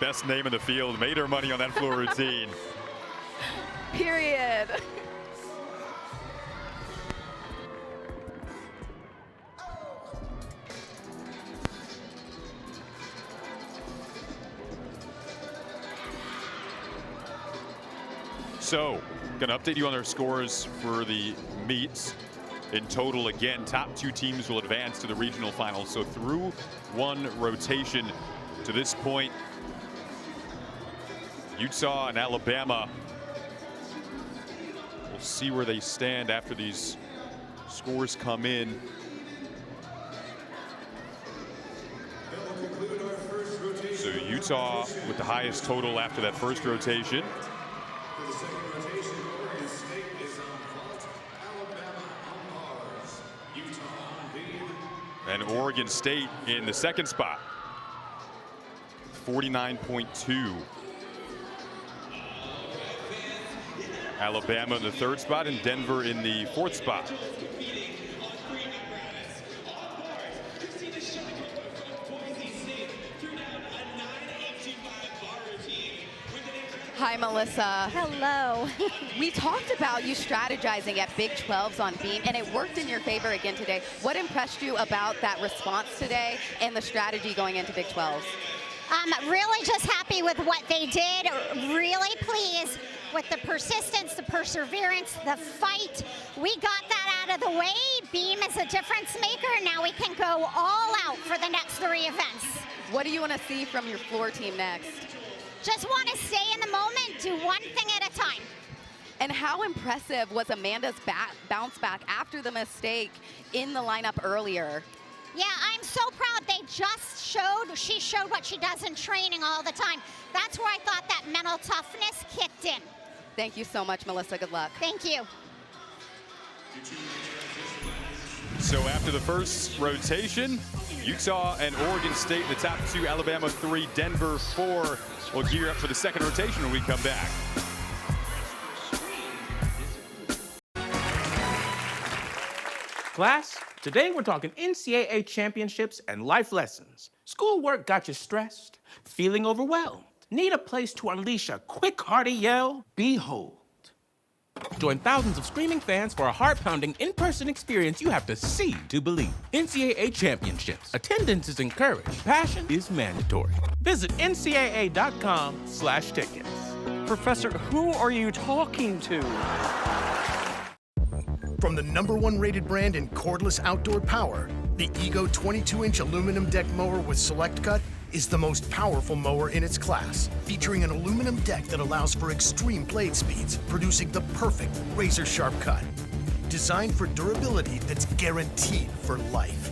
Best name in the field, made her money on that floor routine. Period. So, gonna update you on our scores for the meets. In total, again, top 2 teams will advance to the regional finals. So through one rotation to this point, Utah and Alabama. We'll see where they stand after these scores come in. So Utah with the highest total after that first rotation. And Oregon State in the second spot, 49.2. Alabama in the third spot and Denver in the fourth spot. Hi, Melissa. Hello. We talked about you strategizing at Big 12s on beam, and it worked in your favor again today. What impressed you about that response today and the strategy going into Big 12s? Really just happy with what they did. Really pleased with the persistence, the perseverance, the fight. We got that out of the way. Beam is a difference maker. Now we can go all out for the next 3 events. What do you want to see from your floor team next? Just want to stay in the moment, do one thing at a time. And how impressive was Amanda's bounce back after the mistake in the lineup earlier? Yeah, I'm so proud. She showed what she does in training all the time. That's where I thought that mental toughness kicked in. Thank you so much, Melissa. Good luck. Thank you. So after the first rotation, Utah and Oregon State, the top two, Alabama 3, Denver 4, will gear up for the second rotation when we come back. Class, today we're talking NCAA championships and life lessons. Schoolwork got you stressed, feeling overwhelmed. Need a place to unleash a quick, hearty yell? Behold. Join thousands of screaming fans for a heart-pounding in-person experience you have to see to believe. NCAA championships. Attendance is encouraged. Passion is mandatory. Visit ncaa.com/tickets. Professor, who are you talking to? From the #1 rated brand in cordless outdoor power, the Ego 22-inch aluminum deck mower with Select Cut is the most powerful mower in its class, featuring an aluminum deck that allows for extreme blade speeds, producing the perfect razor-sharp cut. Designed for durability that's guaranteed for life.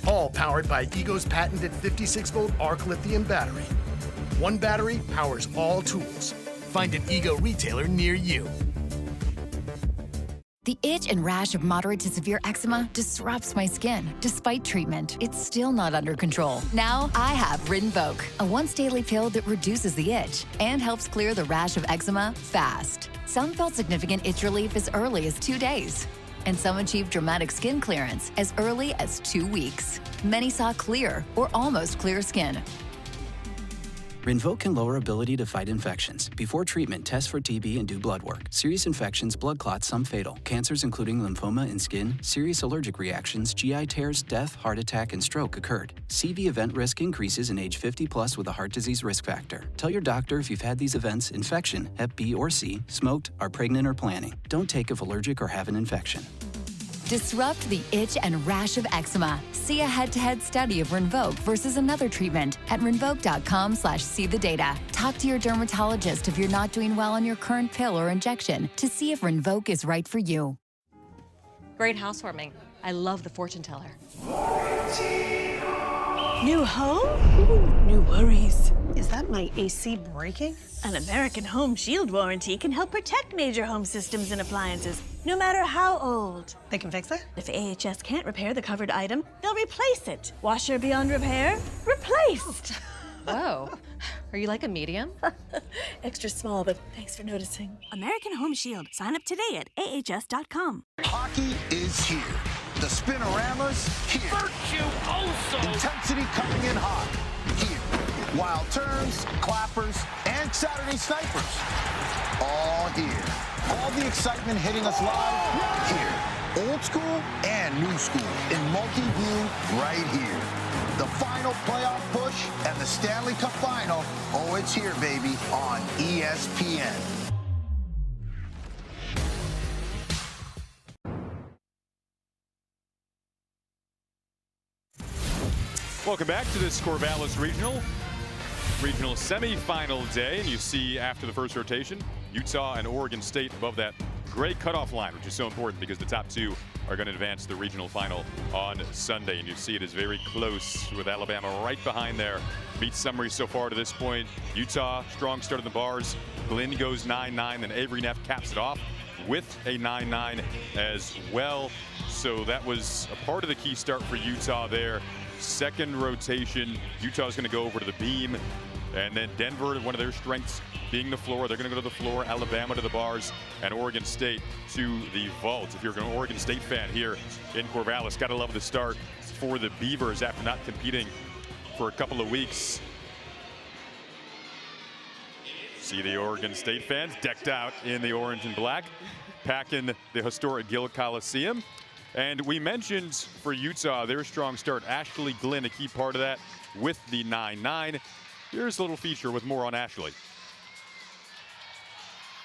All powered by Ego's patented 56-volt arc lithium battery. One battery powers all tools. Find an Ego retailer near you. The itch and rash of moderate to severe eczema disrupts my skin. Despite treatment, it's still not under control. Now I have Rinvoq, a once-daily pill that reduces the itch and helps clear the rash of eczema fast. Some felt significant itch relief as early as 2 days, and some achieved dramatic skin clearance as early as 2 weeks. Many saw clear or almost clear skin. Rinvoq can lower ability to fight infections. Before treatment, test for TB and do blood work. Serious infections, blood clots, some fatal. Cancers including lymphoma and skin, serious allergic reactions, GI tears, death, heart attack, and stroke occurred. CV event risk increases in age 50+ with a heart disease risk factor. Tell your doctor if you've had these events: infection, Hep B or C, smoked, are pregnant or planning. Don't take if allergic or have an infection. Disrupt the itch and rash of eczema. See a head-to-head study of Rinvoq versus another treatment at rinvoq.com/see-the-data. Talk to your dermatologist if you're not doing well on your current pill or injection to see if Rinvoq is right for you. Great housewarming. I love the fortune teller. New home? Ooh, new worries. Is that my AC breaking? An American Home Shield warranty can help protect major home systems and appliances, no matter how old. They can fix it? If AHS can't repair the covered item, they'll replace it. Washer beyond repair? Replaced. Whoa. Are you like a medium? Extra small, but thanks for noticing. American Home Shield. Sign up today at ahs.com. Hockey is here. The Spinorama's here. Virtuoso! Intensity coming in hot. Here. Wild turns, clappers, and Saturday snipers. All here. All the excitement hitting us live here. Old school and new school in multi-view right here. The final playoff push and the Stanley Cup final. Oh, it's here, baby, on ESPN. Welcome back to this Corvallis Regional semifinal day, and you see after the first rotation, Utah and Oregon State above that gray cutoff line, which is so important because the top two are going to advance to the regional final on Sunday, and you see it is very close with Alabama right behind there. Meet summary so far to this point: Utah, strong start in the bars. Glenn goes 9-9, then Avery Neff caps it off with a 9-9 as well. So that was a part of the key start for Utah there. Second rotation, Utah's going to go over to the beam, and then Denver, one of their strengths being the floor, they're going to go to the floor. Alabama to the bars, and Oregon State to the vault. If you're an Oregon State fan here in Corvallis, got to love the start for the Beavers after not competing for a couple of weeks. See the Oregon State fans decked out in the orange and black, packing the historic Gill Coliseum. And we mentioned for Utah, their strong start. Ashley Glenn, a key part of that with the 9-9. Here's a little feature with more on Ashley.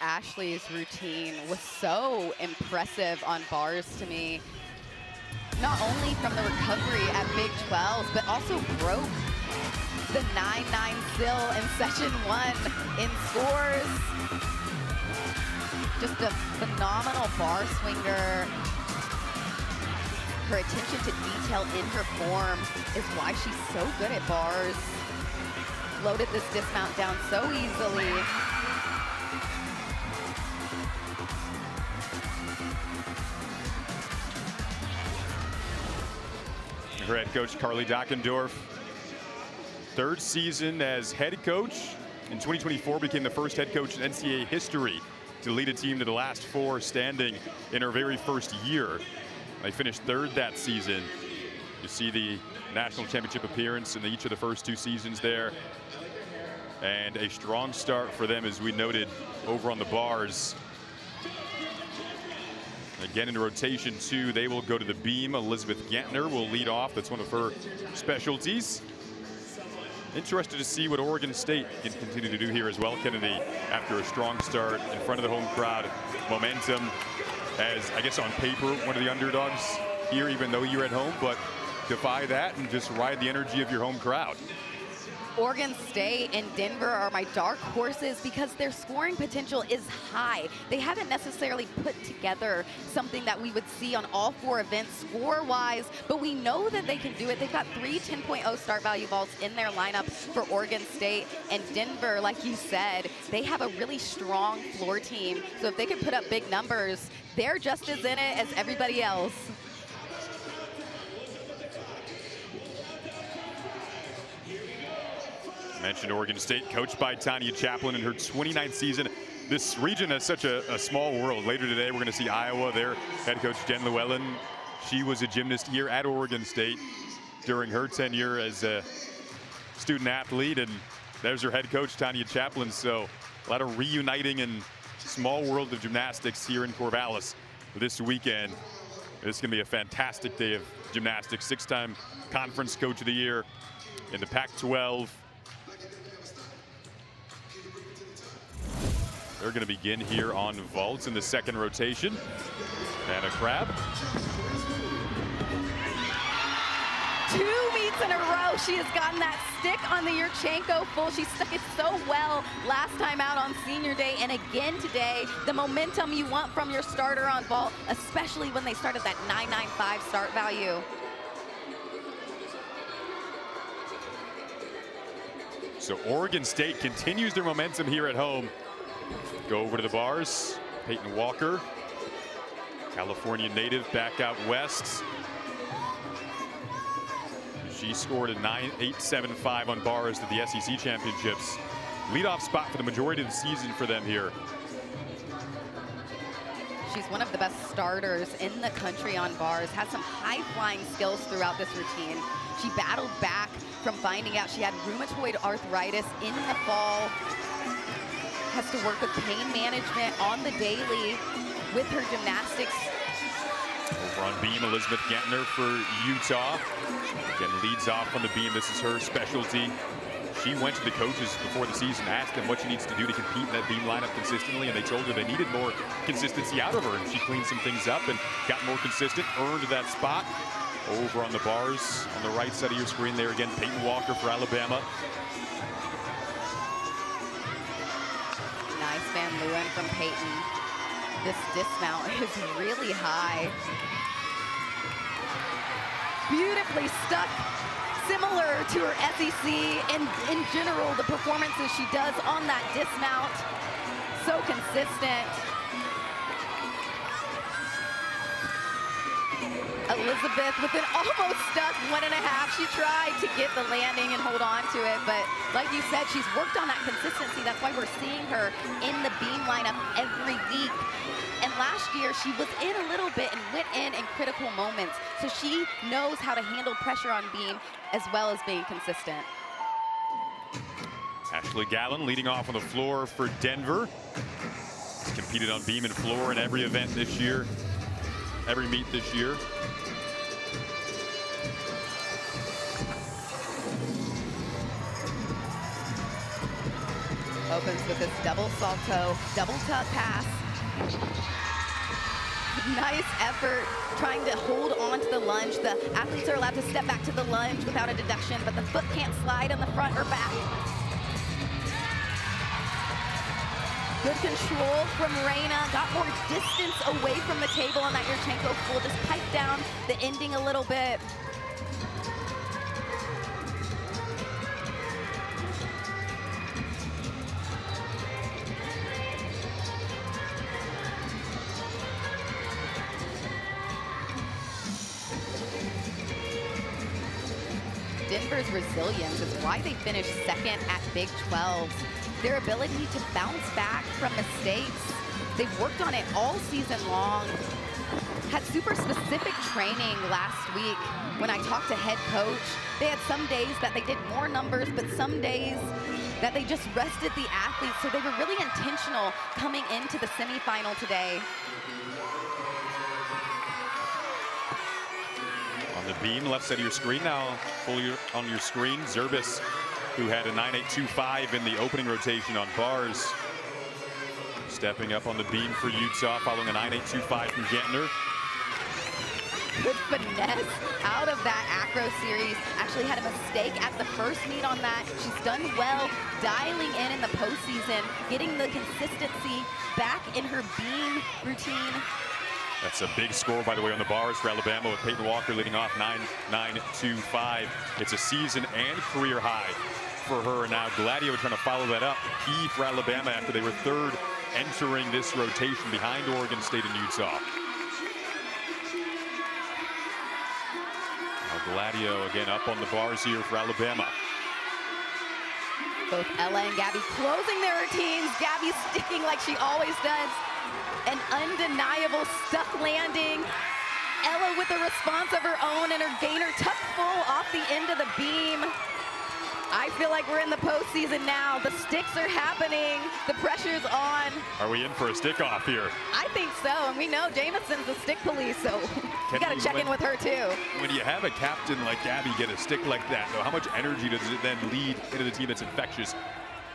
Ashley's routine was so impressive on bars to me. Not only from the recovery at Big 12, but also broke the 9-9 still in session 1 in scores. Just a phenomenal bar swinger. her attention to detail in her form is why she's so good at bars. Loaded this dismount down so easily. Her head coach, Carly Dockendorf, third season as head coach. In 2024, became the first head coach in NCAA history to lead a team to the last 4 standing in her very first year. They finished third that season. You see the national championship appearance in each of the first 2 seasons there. And a strong start for them, as we noted, over on the bars. Again, in rotation 2, they will go to the beam. Elizabeth Gantner will lead off. That's one of her specialties. Interested to see what Oregon State can continue to do here as well, Kennedy, after a strong start in front of the home crowd. Momentum as, I guess on paper, one of the underdogs here, even though you're at home, but defy that and just ride the energy of your home crowd. Oregon State and Denver are my dark horses because their scoring potential is high. They haven't necessarily put together something that we would see on all 4 events score-wise, but we know that they can do it. They've got 3 10.0 start value vaults in their lineup for Oregon State. And Denver, like you said, they have a really strong floor team. So if they can put up big numbers, they're just as in it as everybody else. Mentioned Oregon State, coached by Tanya Chaplin in her 29th season. This region has such a small world. Later today, we're going to see Iowa. Their head coach, Jen Llewellyn. She was a gymnast here at Oregon State during her tenure as a student athlete. And there's her head coach, Tanya Chaplin. So a lot of reuniting in small world of gymnastics here in Corvallis this weekend. This is going to be a fantastic day of gymnastics. 6-time conference coach of the year in the Pac-12. They're going to begin here on vaults in the second rotation. Anna Crabb. 2 meets in a row. She has gotten that stick on the Yurchenko full. She stuck it so well last time out on senior day. And again today, the momentum you want from your starter on vault, especially when they start at that 995 start value. So Oregon State continues their momentum here at home. Go over to the bars. Peyton Walker, California native, back out west. She scored a 9.875 on bars at the SEC championships. Leadoff spot for the majority of the season for them here. She's one of the best starters in the country on bars, has some high-flying skills throughout this routine. She battled back from finding out she had rheumatoid arthritis in the fall. Has to work with pain management on the daily with her gymnastics. Over on beam, Elizabeth Gantner for Utah. Again, leads off on the beam. This is her specialty. She went to the coaches before the season, asked them what she needs to do to compete in that beam lineup consistently, and they told her they needed more consistency out of her, and she cleaned some things up and got more consistent, earned that spot. Over on the bars, on the right side of your screen there again, Peyton Walker for Alabama. Nice Van Leeuwen from Peyton. This dismount is really high. Beautifully stuck, similar to her SEC, and in general, the performances she does on that dismount, so consistent. Elizabeth with an almost stuck 1.5. She tried to get the landing and hold on to it, but like you said, she's worked on that consistency. That's why we're seeing her in the beam lineup every week. And last year, she was in a little bit and went in critical moments. So she knows how to handle pressure on beam as well as being consistent. Ashley Gallen leading off on the floor for Denver. She's competed on beam and floor in every event this year, every meet this year. Opens with this double salto, double tuck pass. Nice effort trying to hold on to the lunge. The athletes are allowed to step back to the lunge without a deduction, but the foot can't slide on the front or back. Good control from Reina. Got more distance away from the table on that Yurchenko full. Just piped down the ending a little bit. Denver's resilience is why they finished second at Big 12. Their ability to bounce back from mistakes. They've worked on it all season long. Had super specific training last week. When I talked to head coach, they had some days that they did more numbers, but some days that they just rested the athletes. So they were really intentional coming into the semifinal today. On the beam, left side of your screen now, fully on your screen, Zerbis, who had a 9.825 in the opening rotation on bars. Stepping up on the beam for Utah, following a 9.825 from Gantner. Good finesse out of that acro series. Actually had a mistake at the first meet on that. She's done well dialing in the postseason, getting the consistency back in her beam routine. That's a big score, by the way, on the bars for Alabama, with Peyton Walker leading off 9.925. It's a season and career high for her. And now Gladio trying to follow that up. Key for Alabama after they were third entering this rotation behind Oregon State and Utah. Now Gladio again up on the bars here for Alabama. Both Ella and Gabby closing their routines. Gabby sticking like she always does. An undeniable stuck landing. Ella with a response of her own and her gainer tucked full off the end of the beam. I feel like we're in the postseason now. The sticks are happening. The pressure's on. Are we in for a stick off here? I think so. And we know Jamison's the stick police, so we got to check in with her too. When you have a captain like Gabby get a stick like that, though, how much energy does it then lead into the team that's infectious?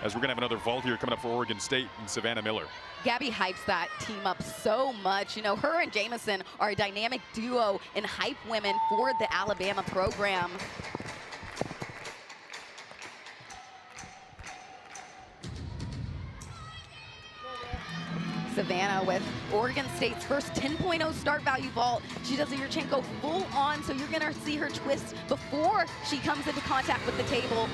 As we're going to have another vault here coming up for Oregon State and Savannah Miller. Gabby hypes that team up so much. You know, her and Jamison are a dynamic duo and hype women for the Alabama program. Savannah with Oregon State's first 10.0 start value vault. She does a Yurchenko full on, so you're gonna see her twist before she comes into contact with the table.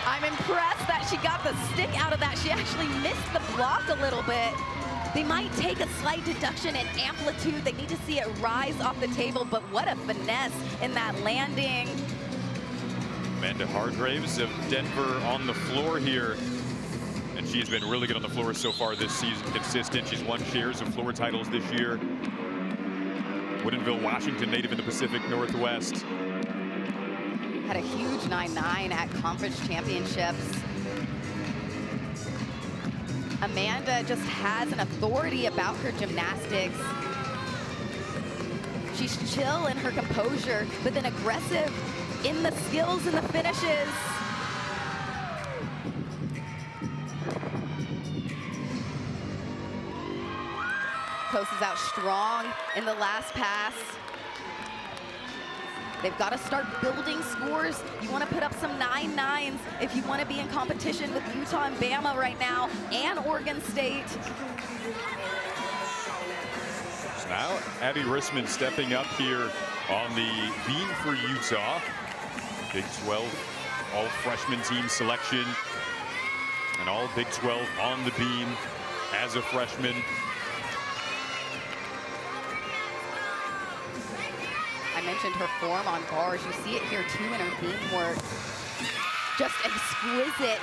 I'm impressed that she got the stick out of that. She actually missed the block a little bit. They might take a slight deduction in amplitude. They need to see it rise off the table, but what a finesse in that landing. Amanda Hargraves of Denver on the floor here. And she's been really good on the floor so far this season, consistent. She's won shares of floor titles this year. Woodinville, Washington native in the Pacific Northwest. Had a huge 9-9 at conference championships. Amanda just has an authority about her gymnastics. She's chill in her composure, but then aggressive in the skills and the finishes. Closes out strong in the last pass. They've got to start building scores. You want to put up some 9-9s if you want to be in competition with Utah and Bama right now, and Oregon State. So now Abby Rissman stepping up here on the beam for Utah. Big 12 all freshman team selection, and all Big 12 on the beam as a freshman. I mentioned her form on bars. You see it here too in her beam work. Just exquisite.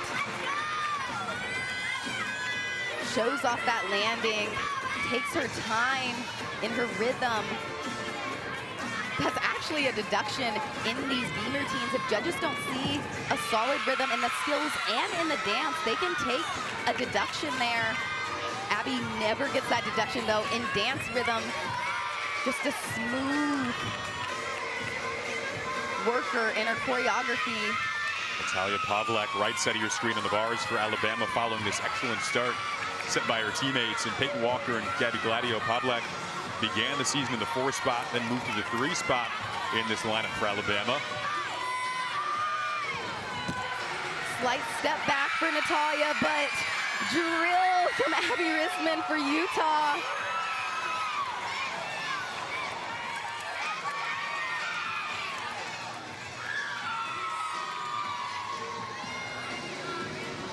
Shows off that landing, takes her time in her rhythm. That's actually a deduction in these beam routines. If judges don't see a solid rhythm in the skills and in the dance, they can take a deduction there. Abby never gets that deduction though in dance rhythm. Just a smooth worker in her choreography. Natalia Pavlak, right side of your screen on the bars for Alabama, following this excellent start set by her teammates. And Peyton Walker and Gabby Gladio. Pavlak began the season in the 4 spot, then moved to the 3 spot in this lineup for Alabama. Slight step back for Natalia, but drill from Abby Risman for Utah.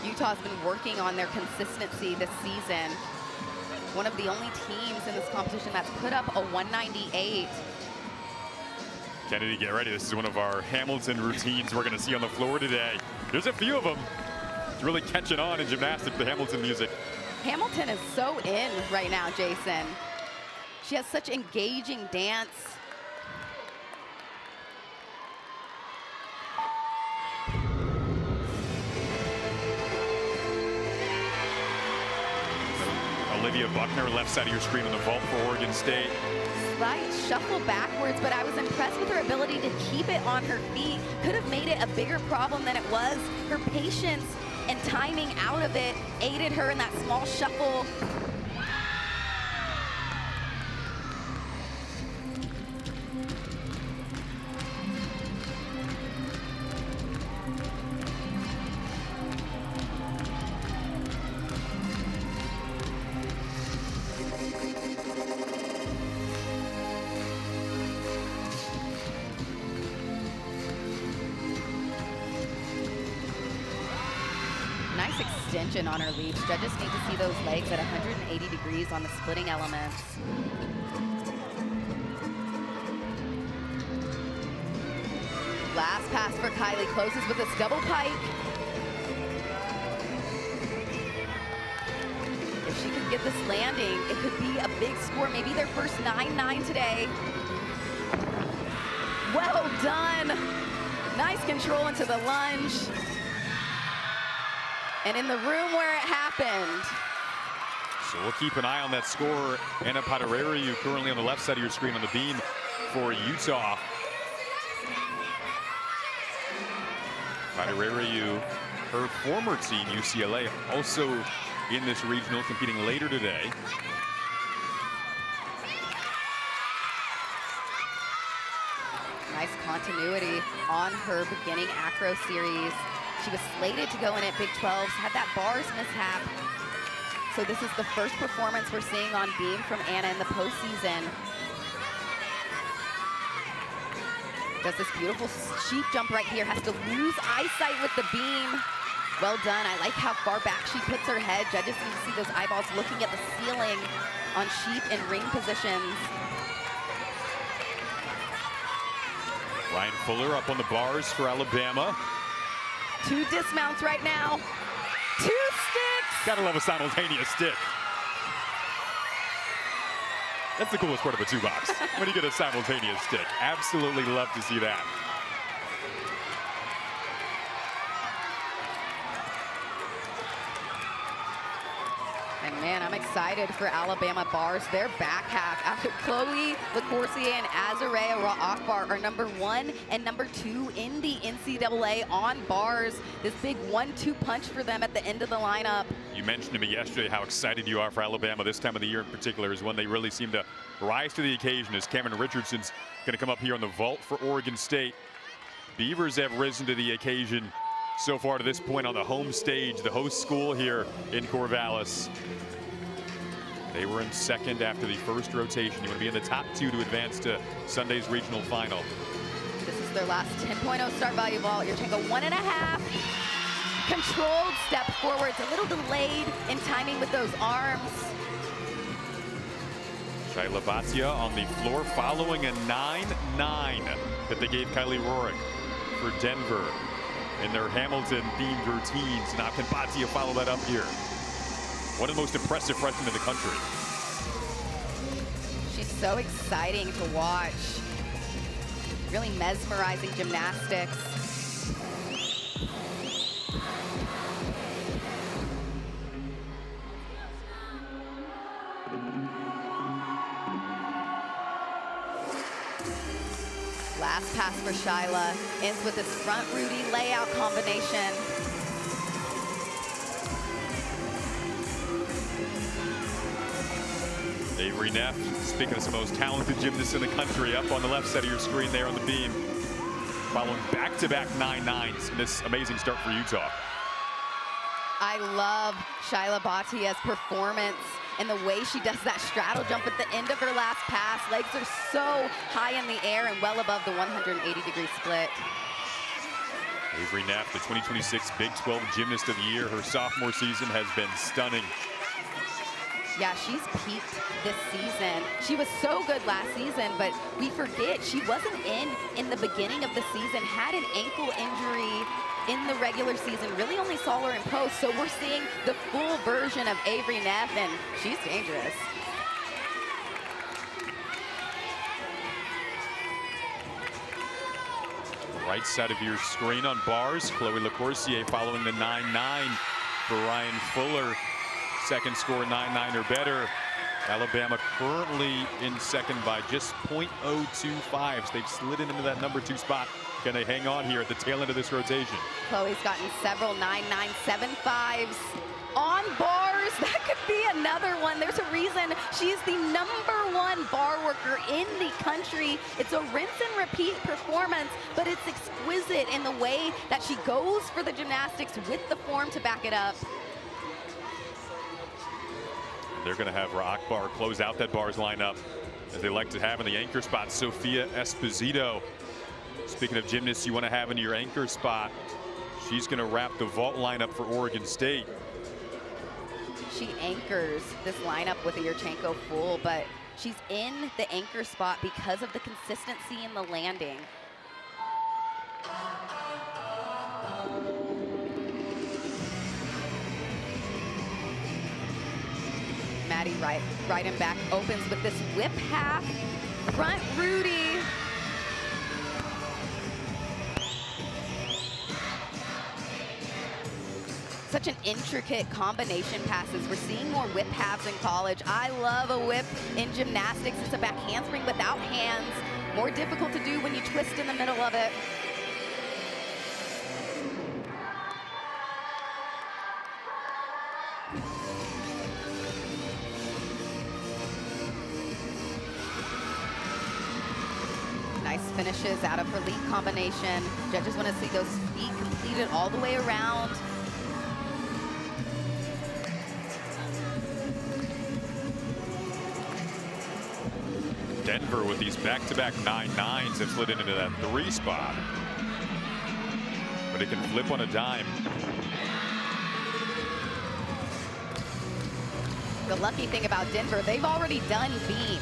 Utah's been working on their consistency this season. One of the only teams in this competition that's put up a 198. Kennedy, get ready. This is one of our Hamilton routines we're going to see on the floor today. There's a few of them. It's really catching on in gymnastics, the Hamilton music. Hamilton is so in right now, Jason. She has such engaging dance. Olivia Buckner, left side of your screen on the vault for Oregon State. Slight shuffle backwards, but I was impressed with her ability to keep it on her feet. Could have made it a bigger problem than it was. Her patience and timing out of it aided her in that small shuffle. Nice extension on her leaps. Judges need to see those legs at 180 degrees on the splitting elements. Last pass for Kylie, closes with this double pike. If she could get this landing, it could be a big score, maybe their first 9-9 today. Well done. Nice control into the lunge. And in the room where it happened. So we'll keep an eye on that score. Anna Padereriu currently on the left side of your screen on the beam for Utah. Padereriu, her former team, UCLA, also in this regional, competing later today. Nice continuity on her beginning acro series. She was slated to go in at Big 12s, had that bars mishap. So this is the first performance we're seeing on beam from Anna in the postseason. Does this beautiful sheep jump right here, has to lose eyesight with the beam. Well done, I like how far back she puts her head. Judges need to see those eyeballs looking at the ceiling on sheep and ring positions. Ryan Fuller up on the bars for Alabama. 2 dismounts right now. 2 sticks. Gotta love a simultaneous stick. That's the coolest part of a 2-box, when you get a simultaneous stick. Absolutely love to see that. And man, I'm excited for Alabama bars. Their back half, after Chloe LaCourcier and Azarea Akbar are #1 and #2 in the NCAA on bars. This big 1-2 punch for them at the end of the lineup. You mentioned to me yesterday how excited you are for Alabama this time of the year in particular is when they really seem to rise to the occasion, as Cameron Richardson's going to come up here on the vault for Oregon State. Beavers have risen to the occasion so far to this point on the home stage, the host school here in Corvallis. They were in second after the first rotation. You want to be in the top 2 to advance to Sunday's regional final. This is their last 10.0 start value vault. You're taking a 1.5. Controlled step forwards, a little delayed in timing with those arms. Shayla Batia on the floor following a 9-9 that they gave Kylie Rorick for Denver in their Hamilton-themed routines. Now can Batia follow that up here? One of the most impressive freshmen in the country. She's so exciting to watch. Really mesmerizing gymnastics. Last pass for Shyla, ends with this front Rudy layout combination. Avery Neff, speaking of some of the most talented gymnasts in the country, up on the left side of your screen there on the beam, following back-to-back 9-9s in this amazing start for Utah. I love Shyla Bhatia's performance and the way she does that straddle jump at the end of her last pass. Legs are so high in the air and well above the 180-degree split. Avery Neff, the 2026 Big 12 Gymnast of the Year. Her sophomore season has been stunning. Yeah, she's peaked this season. She was so good last season, but we forget she wasn't in the beginning of the season, had an ankle injury in the regular season, really only saw her in post, so we're seeing the full version of Avery Neff, and she's dangerous. Right side of your screen on bars, Chloe LaCourcier following the 9-9 for Ryan Fuller. Second score 9-9 or better. Alabama currently in second by just .025. So they've slid into that number 2 spot. Can they hang on here at the tail end of this rotation? Chloe's gotten several 9.975s on bars. That could be another one. There's a reason she's the #1 bar worker in the country. It's a rinse and repeat performance, but it's exquisite in the way that she goes for the gymnastics with the form to back it up. They're going to have Akbar close out that bars lineup, as they like to have in the anchor spot, Sophia Esposito. Speaking of gymnasts you want to have in your anchor spot, she's going to wrap the vault lineup for Oregon State. She anchors this lineup with a Yurchenko full, but she's in the anchor spot because of the consistency in the landing. Maddie right and back opens with this whip half. Front Rudy. Such an intricate combination passes. We're seeing more whip halves in college. I love a whip in gymnastics. It's a back handspring without hands. More difficult to do when you twist in the middle of it. Nice finishes out of her lead combination. Judges want to see those feet completed all the way around. Denver with these back-to-back 9-9s have slid into that 3 spot. But it can flip on a dime. The lucky thing about Denver, they've already done beam.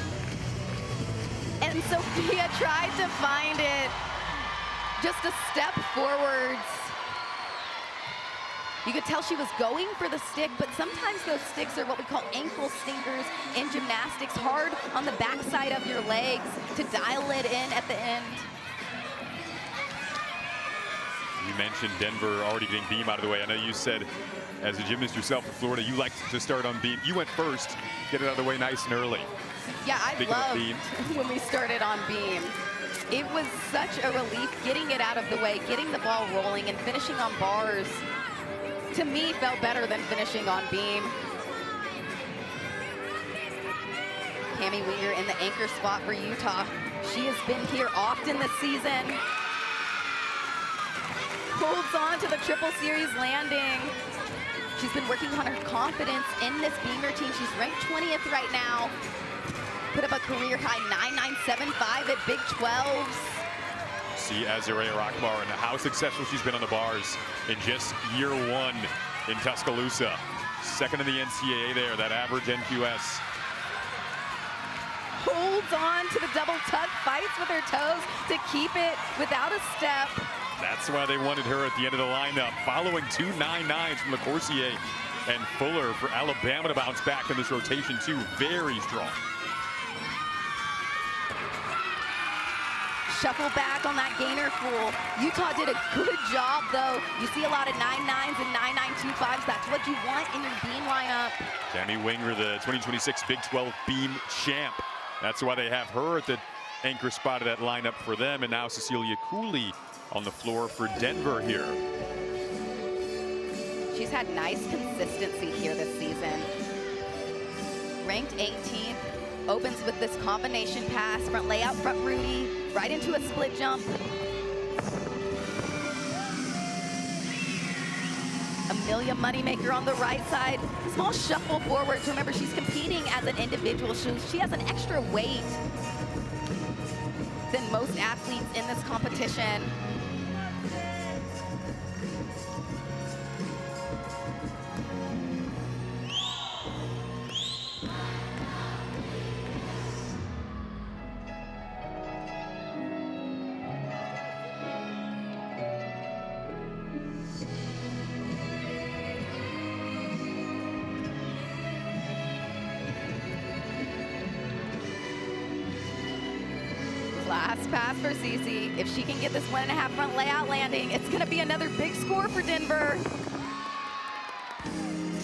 And Sophia tried to find it. Just a step forwards. You could tell she was going for the stick, but sometimes those sticks are what we call ankle stinkers in gymnastics, hard on the backside of your legs to dial it in at the end. You mentioned Denver already getting beam out of the way. I know you said, as a gymnast yourself in Florida, you like to start on beam. You went first, get it out of the way nice and early. Yeah, I loved when we started on beam. It was such a relief getting it out of the way, getting the ball rolling, and finishing on bars. To me, felt better than finishing on beam. Cami Winger in the anchor spot for Utah. She has been here often this season. Holds on to the triple series landing. She's been working on her confidence in this beam routine. She's ranked 20th right now. Put up a career high 9.975 at Big 12s. See Azariah Akbar and how successful she's been on the bars in just year 1 in Tuscaloosa. Second in the NCAA there, that average NQS. Holds on to the double tuck, fights with her toes to keep it without a step. That's why they wanted her at the end of the lineup, following 2 9-9s from LaCourcier and Fuller for Alabama to bounce back in this rotation too. Very strong. Shuffle back on that gainer full. Utah did a good job, though. You see a lot of 9.9s and 9.925s. That's what you want in your beam lineup. Cami Winger, the 2026 Big 12 beam champ. That's why they have her at the anchor spot of that lineup for them. And now Cecilia Cooley on the floor for Denver here. She's had nice consistency here this season. Ranked 18th. Opens with this combination pass, front layout, front Rudy, right into a split jump. Amelia Moneymaker on the right side. Small shuffle forwards. Remember, she's competing as an individual. She has an extra weight than most athletes in this competition. Last pass for Cece. If she can get this 1.5 front layout landing, it's going to be another big score for Denver.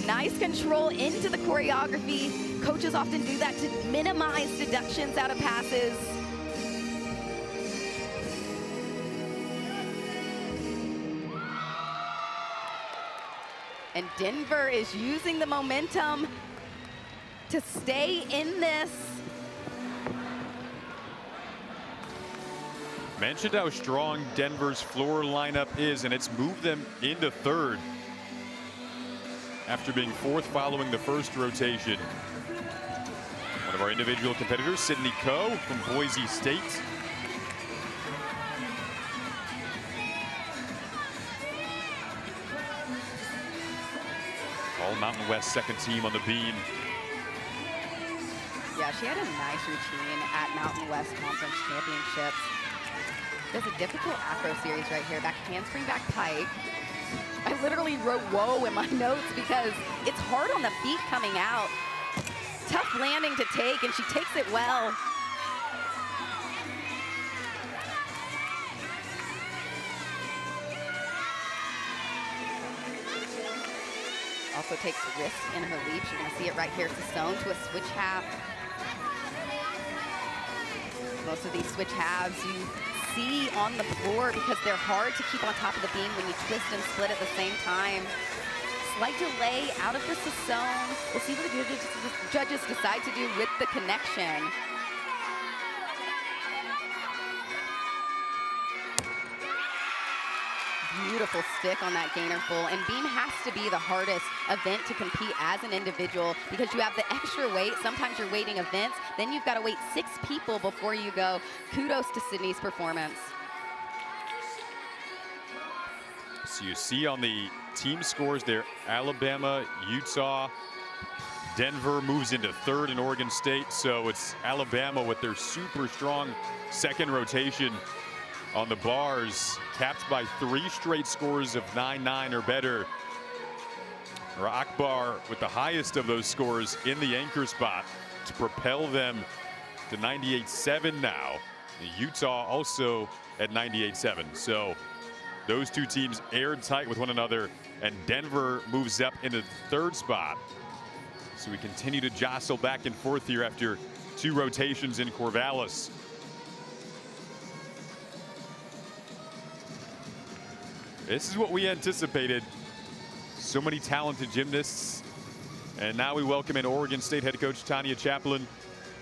Nice control into the choreography. Coaches often do that to minimize deductions out of passes. And Denver is using the momentum to stay in this. Mentioned how strong Denver's floor lineup is, and it's moved them into third after being fourth following the first rotation. One of our individual competitors, Sydney Coe from Boise State. All Mountain West second team on the beam. Yeah, she had a nice routine at Mountain West Conference Championships. There's a difficult acro series right here. Back handspring, back pike. I literally wrote whoa in my notes because it's hard on the feet coming out. Tough landing to take, and she takes it well. Also takes risk in her leap. You're gonna see it right here. Sissone to a switch half. Most of these switch halves you see on the floor because they're hard to keep on top of the beam when you twist and split at the same time. Slight delay out of the Sissone. We'll see what the judges decide to do with the connection. Beautiful stick on that gainer full, and beam has to be the hardest event to compete as an individual because you have the extra weight. Sometimes you're waiting events, then you've got to wait 6 people before you go. Kudos to Sydney's performance. So you see on the team scores there, Alabama, Utah, Denver moves into third in Oregon State. So it's Alabama with their super strong second rotation on the bars, capped by 3 straight scores of 9-9 or better. Akbar with the highest of those scores in the anchor spot to propel them to 98.7 now. Utah also at 98.7. So those two teams airtight with one another, and Denver moves up into the third spot. So we continue to jostle back and forth here after 2 rotations in Corvallis. This is what we anticipated. So many talented gymnasts. And now we welcome in Oregon State head coach Tanya Chaplin.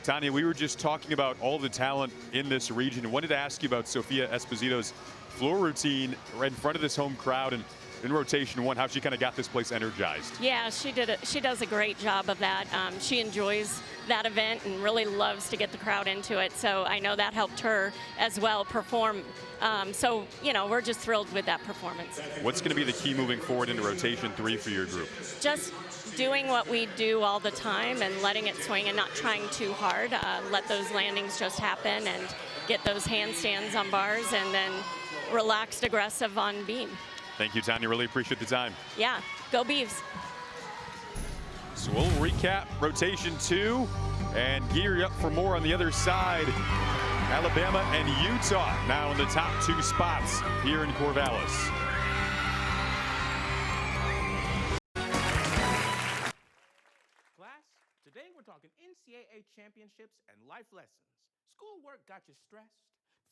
Tanya, we were just talking about all the talent in this region. I wanted to ask you about Sofia Esposito's floor routine right in front of this home crowd and in rotation 1, how she kind of got this place energized. Yeah, she does a great job of that. She enjoys that event and really loves to get the crowd into it. So I know that helped her as well perform. So, you know, we're just thrilled with that performance. What's going to be the key moving forward into rotation 3 for your group? Just doing what we do all the time and letting it swing and not trying too hard. Let those landings just happen and get those handstands on bars and then relaxed, aggressive on beam. Thank you, Tanya. Really appreciate the time. Yeah, go Beavs. So we'll recap rotation 2 and gear you up for more on the other side. Alabama and Utah now in the top 2 spots here in Corvallis. Class, today we're talking NCAA championships and life lessons. Schoolwork got you stressed,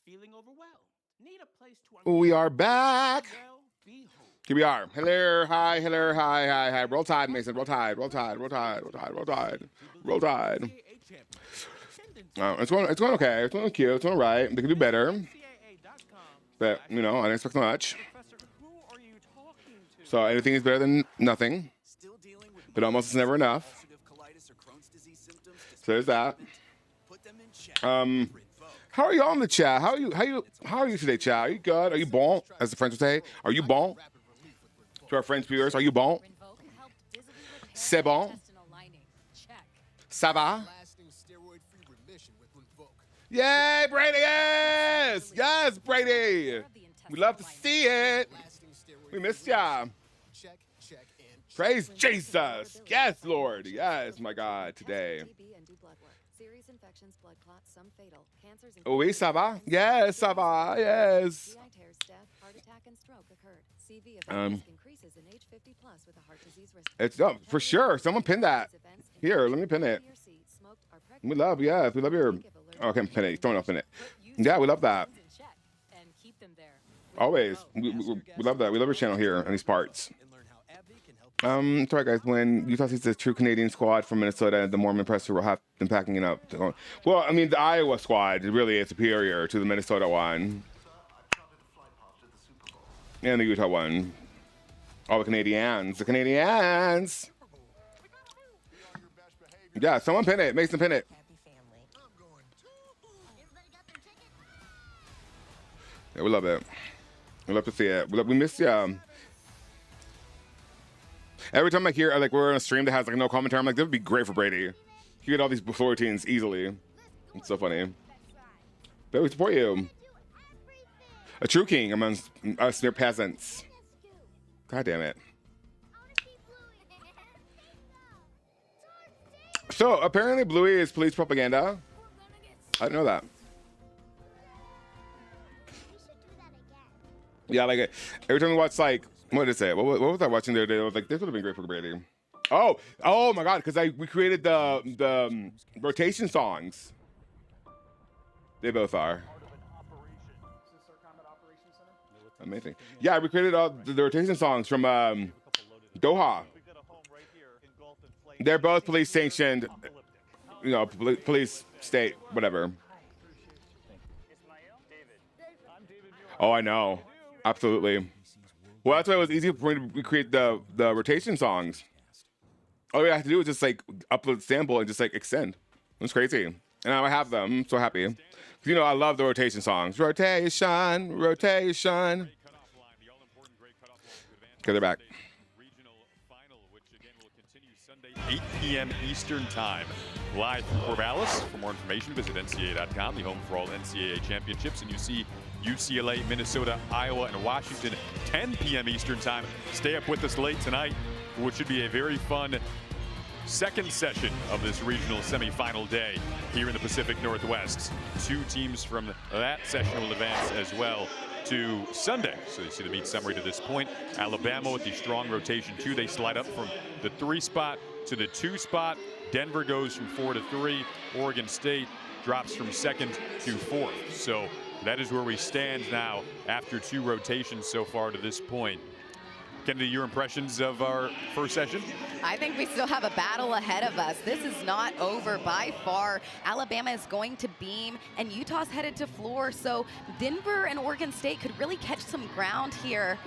feeling overwhelmed. Need a place to We are back. be whole. Here we are. Hello, hi, hello, hi, hi, hi. Roll Tide, Mason. Roll Tide, roll Tide, roll Tide, roll Tide, roll Tide, roll Tide. It's going okay. It's going cute. It's all right. They can do better. But, you know, I didn't expect much. So anything is better than nothing, but almost is never enough. So there's that. How are y'all in the chat? How are you today, chat? Are you good? Are you bon? As the French would say, are you bon? To our French viewers, are you bon? C'est bon? Ça va? Yay, Brady! Yes! Yes, Brady! We love to see it. We missed ya. Praise Jesus. Yes, Lord. Yes, my God, today. Oui, ça va? Yes, ça va. Yes. It's no, for sure. Someone pin that. Here, let me pin it. We love, yes, we love your. Oh, okay, pin it. Don't pin it. Yeah, we love that. Always, we love that. We love your channel here in these parts. Sorry guys, when Utah sees the true Canadian squad from Minnesota, the Mormon presser will have them packing it up. Well, I mean, the Iowa squad really is superior to the Minnesota one. And the Utah one. All the Canadians. The Canadians! Yeah, someone pin it. Mason, pin it. Yeah, we love it. We love to see it. We miss every time I hear, like, we're on a stream that has, like, no commentary, I'm like, that would be great for Brady. You get all these floor routines easily. It's so funny. But we support you. A true king amongst us mere peasants. God damn it. So, apparently Bluey is police propaganda. I didn't know that. Yeah, like, every time we watch, like, what did it say? What was I watching the other day? I was like, this would have been great for Brady. Oh my God, because we created the rotation songs. They both are. Amazing. Yeah, we created all the rotation songs from Doha. They're both police sanctioned, you know, police state, whatever. Oh, I know. Absolutely. Well, that's why it was easy for me to create the rotation songs. All we have to do is just like upload the sample and just like extend. It's crazy. And now I have them. I'm so happy. You know, I love the rotation songs. Rotation, rotation. Okay, they're back. 8 p.m. Eastern Time. Live from Corvallis. For more information, visit NCAA.com, the home for all NCAA championships. And you see UCLA, Minnesota, Iowa, and Washington, 10 p.m. Eastern Time. Stay up with us late tonight, for what should be a very fun second session of this regional semifinal day here in the Pacific Northwest. 2 teams from that session will advance as well to Sunday. So you see the meet summary to this point. Alabama with the strong rotation 2. They slide up from the 3 spot to the 2 spot. Denver goes from 4 to 3. Oregon State drops from 2nd to 4th. So that is where we stand now after 2 rotations so far to this point. Kennedy, your impressions of our first session? I think we still have a battle ahead of us. This is not over by far. Alabama is going to beam, and Utah's headed to floor, so Denver and Oregon State could really catch some ground here.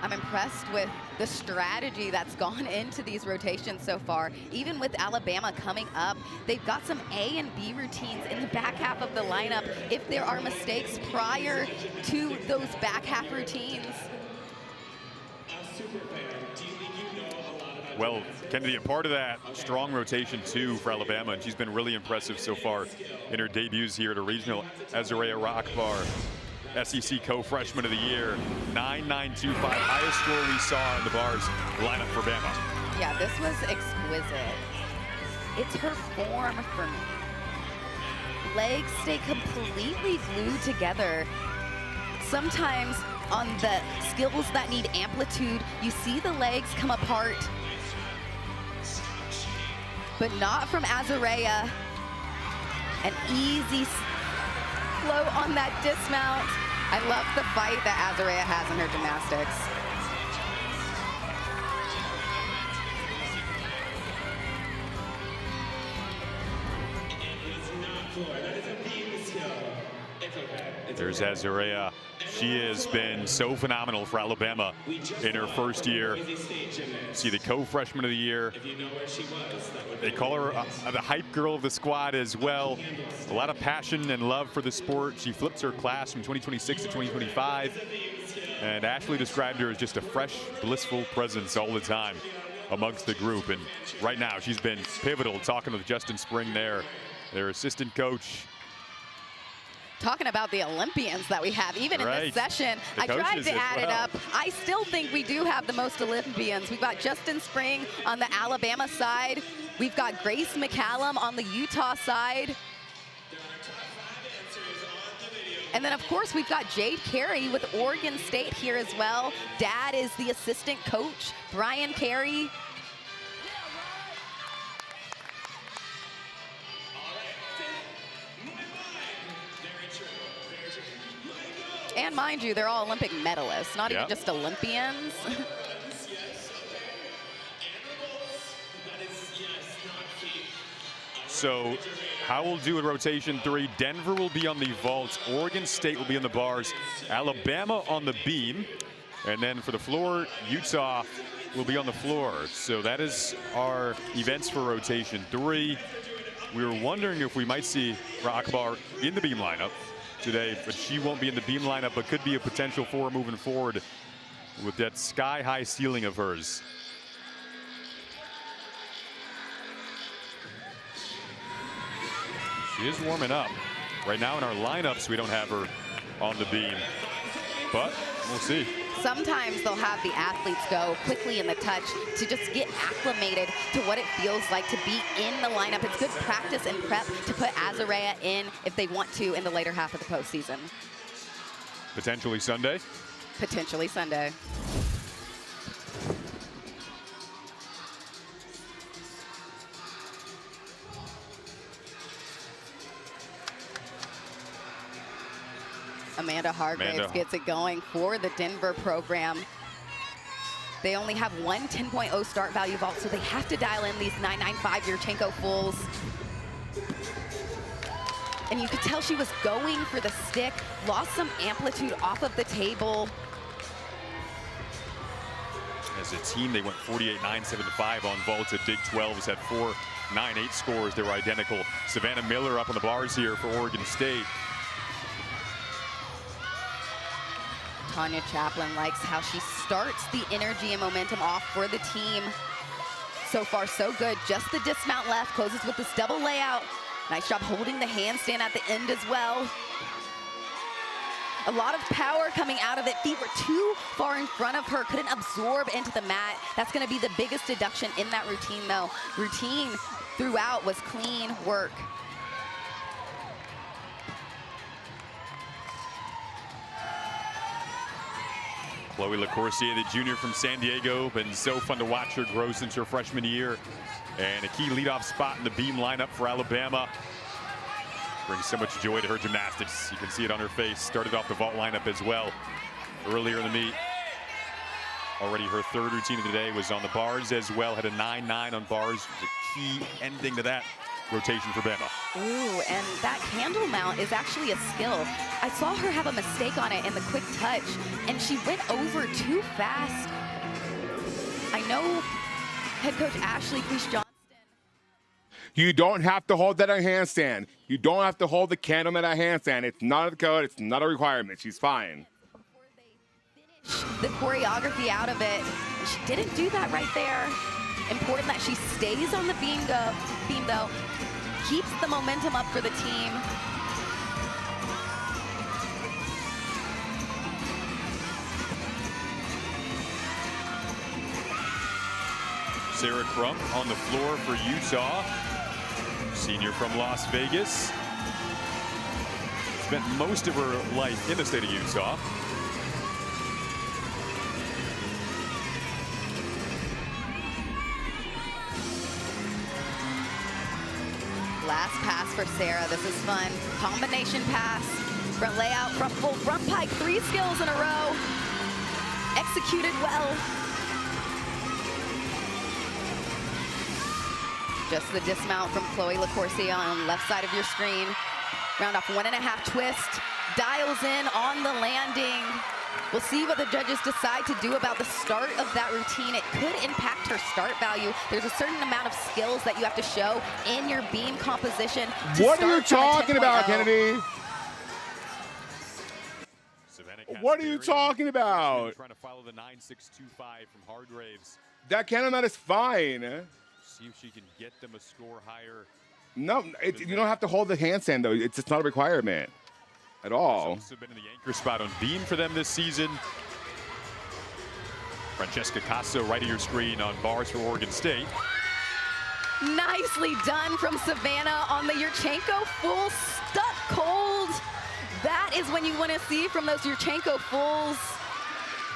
I'm impressed with the strategy that's gone into these rotations so far. Even with Alabama coming up, they've got some A and B routines in the back half of the lineup if there are mistakes prior to those back half routines. Well, Kennedy, a part of that strong rotation too for Alabama, and she's been really impressive so far in her debuts here at a regional. Azarea Rockbar, SEC co-freshman of the year, 9.925, highest score we saw in the bars lineup for Bama. Yeah, this was exquisite. It's her form for me. Legs stay completely glued together. Sometimes on the skills that need amplitude, you see the legs come apart, but not from Azarea. An easy flow on that dismount. I love the fight that Azarea has in her gymnastics. There's Azarea. She has been so phenomenal for Alabama in her first year. See the co-freshman of the year. They call her the hype girl of the squad as well. A lot of passion and love for the sport. She flips her class from 2026 to 2025. And Ashley described her as just a fresh, blissful presence all the time amongst the group. And right now she's been pivotal, talking with Justin Spring there, their assistant coach. Talking about the Olympians that we have, even in this session, I tried to add it up. I still think we do have the most Olympians. We've got Justin Spring on the Alabama side. We've got Grace McCallum on the Utah side. And then, of course, we've got Jade Carey with Oregon State here as well. Dad is the assistant coach, Brian Carey. And mind you, they're all Olympic medalists, not even just Olympians. So how we'll do in rotation 3, Denver will be on the vaults, Oregon State will be on the bars, Alabama on the beam, and then for the floor, Utah will be on the floor. So that is our events for rotation 3. We were wondering if we might see Akbar in the beam lineup today, but she won't be in the beam lineup, but could be a potential for moving forward with that sky-high ceiling of hers. She is warming up. Right now in our lineups, we don't have her on the beam, but we'll see. Sometimes they'll have the athletes go quickly in the touch to just get acclimated to what it feels like to be in the lineup. It's good practice and prep to put Azarea in if they want to in the later half of the postseason. Potentially Sunday? Potentially Sunday. Amanda Hargraves gets it going for the Denver program. They only have one 10.0 start value vault, so they have to dial in these 995 Yurchenko fulls. And you could tell she was going for the stick, lost some amplitude off of the table. As a team, they went 48.975 on vaults at Big 12s, had 4.98 scores. They were identical. Savannah Miller up on the bars here for Oregon State. Tanya Chaplin likes how she starts the energy and momentum off for the team. So far, so good. Just the dismount left, closes with this double layout. Nice job holding the handstand at the end as well. A lot of power coming out of it. Feet were too far in front of her, couldn't absorb into the mat. That's gonna be the biggest deduction in that routine though. Routine throughout was clean work. Chloe LaCourcier, the junior from San Diego, been so fun to watch her grow since her freshman year. And a key leadoff spot in the beam lineup for Alabama. Brings so much joy to her gymnastics. You can see it on her face. Started off the vault lineup as well earlier in the meet. Already her third routine of the day was on the bars as well. Had a 9.9 on bars. The key ending to that rotation for Bama. Ooh, and that candle mount is actually a skill. I saw her have a mistake on it in the quick touch, and she went over too fast. I know head coach Ashley Cleese-Johnston. You don't have to hold that on handstand. You don't have to hold the candle mount on handstand. It's not a code. It's not a requirement. She's fine. The choreography out of it. She didn't do that right there. Important that she stays on the beam though. Keeps the momentum up for the team. Sarah Crump on the floor for Utah. Senior from Las Vegas. Spent most of her life in the state of Utah. Last pass for Sarah. This is fun. Combination pass. Front layout, front full, front pike. 3 skills in a row. Executed well. Just the dismount from Chloe LaCourcier on the left side of your screen. Round off 1.5 twist, dials in on the landing. We'll see what the judges decide to do about the start of that routine. It could impact her start value. There's a certain amount of skills that you have to show in your beam composition. What are you talking about, Kennedy? What are you talking about? Trying to follow the 9.625 from Hargraves. That cannon amount is fine. See if she can get them a score higher. No, you don't have to hold the handstand, though. It's just not a requirement at all. Also been in the anchor spot on beam for them this season. Francesca Casso, right of your screen on bars for Oregon State. Nicely done from Savannah on the Yurchenko full, stuck cold. That is when you want to see from those Yurchenko fulls.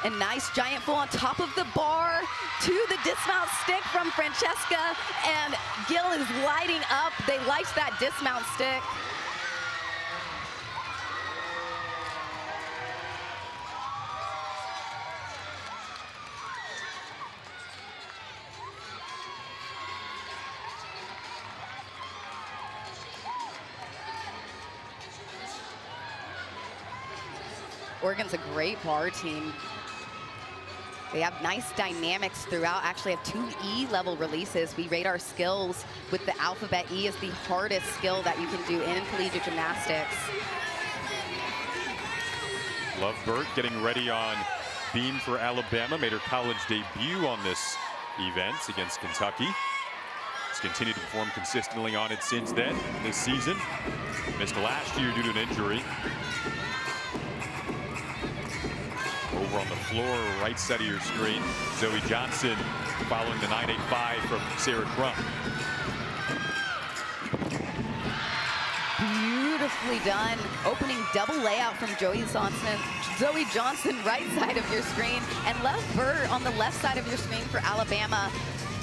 A nice giant full on top of the bar to the dismount stick from Francesca, and Gil is lighting up. They liked that dismount stick. Oregon's a great bar team. They have nice dynamics throughout. Actually have 2 E-level releases. We rate our skills with the alphabet. E is the hardest skill that you can do in collegiate gymnastics. Lovebird getting ready on beam for Alabama. Made her college debut on this event against Kentucky. Has continued to perform consistently on it since then this season. Missed last year due to an injury. Over on the floor, right side of your screen, Zoe Johnson following the 9.85 from Sarah Crump. Beautifully done. Opening double layout from Zoe Johnson, right side of your screen, and Lovebird on the left side of your screen for Alabama.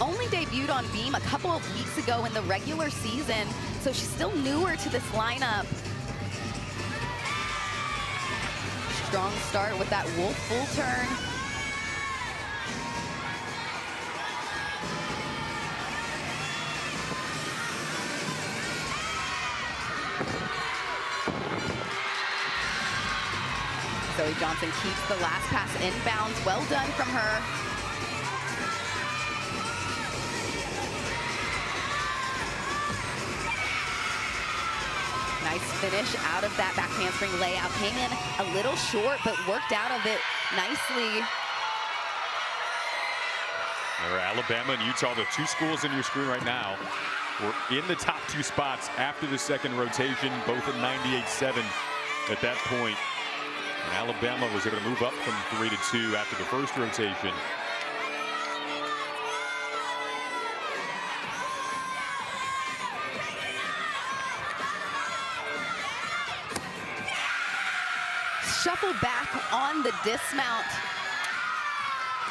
Only debuted on beam a couple of weeks ago in the regular season, so she's still newer to this lineup. Strong start with that wolf full turn. Zoe Johnson keeps the last pass inbounds. Well done from her. Nice finish out of that back handspring layout. Came in a little short, but worked out of it nicely. There are Alabama and Utah, the 2 schools in your screen right now. We're in the top 2 spots after the second rotation, both at 98.7 at that point. And Alabama was able to move up from 3 to 2 after the first rotation. Shuffle back on the dismount.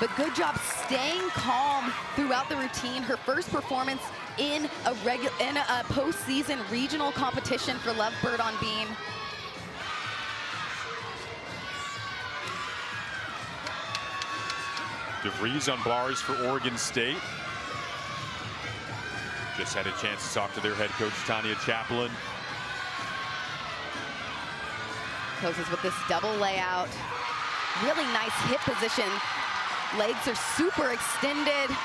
But good job staying calm throughout the routine. Her first performance in a postseason regional competition for Lovebird on beam. DeVries on bars for Oregon State. Just had a chance to talk to their head coach, Tanya Chaplin. Closes with this double layout. Really nice hip position. Legs are super extended.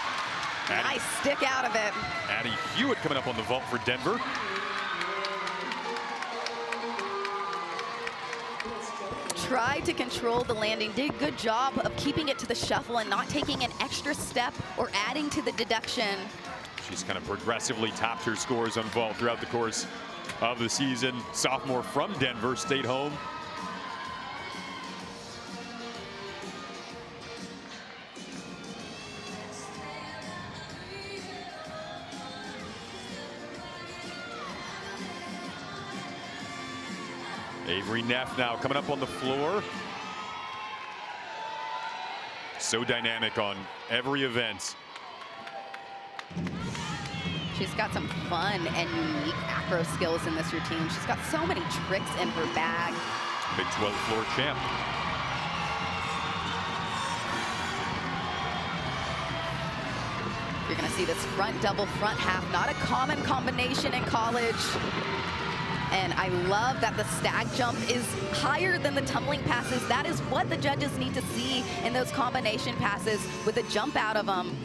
Nice stick out of it. Addie Hewitt coming up on the vault for Denver. Tried to control the landing, did a good job of keeping it to the shuffle and not taking an extra step or adding to the deduction. She's kind of progressively topped her scores on vault throughout the course of the season. Sophomore from Denver, stayed home. Avery Neff now coming up on the floor. So dynamic on every event. She's got some fun and unique acro skills in this routine. She's got so many tricks in her bag. Big 12 floor champ. You're gonna see this front double front half, not a common combination in college. And I love that the stag jump is higher than the tumbling passes. That is what the judges need to see in those combination passes with a jump out of them.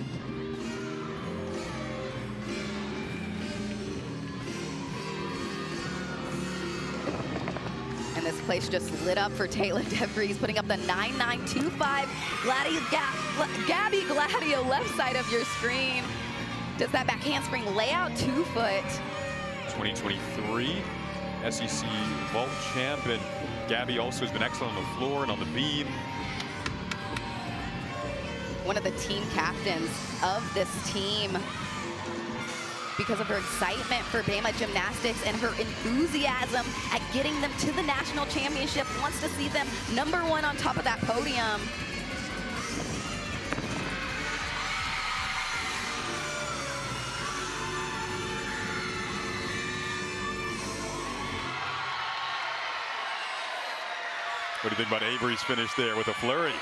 And this place just lit up for Taylor DeVries, putting up the 9.925. Gabby Gladio, left side of your screen. Does that back handspring layout, 2 foot. 2023 SEC vault champ, and Gabby also has been excellent on the floor and on the beam. One of the team captains of this team because of her excitement for Bama Gymnastics and her enthusiasm at getting them to the national championship, wants to see them #1 on top of that podium. What do you think about Avery's finish there with a flurry?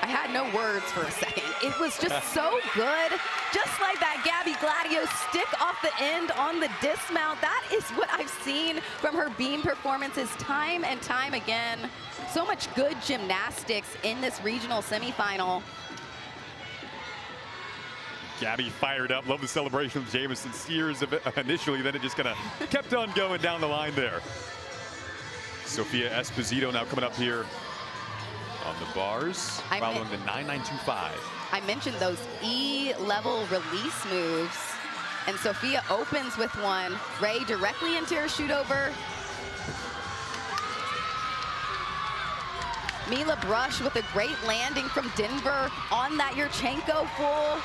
I had no words for a second. It was just so good. Just like that Gabby Gladio stick off the end on the dismount. That is what I've seen from her beam performances time and time again. So much good gymnastics in this regional semifinal. Gabby fired up. Love the celebration of Jamison Sears initially, then it just kind of kept on going down the line there. Sophia Esposito now coming up here on the bars, following the 9.925. I mentioned those E-level release moves, and Sophia opens with one. Ray directly into her shoot over. Mila Brush with a great landing from Denver on that Yurchenko full.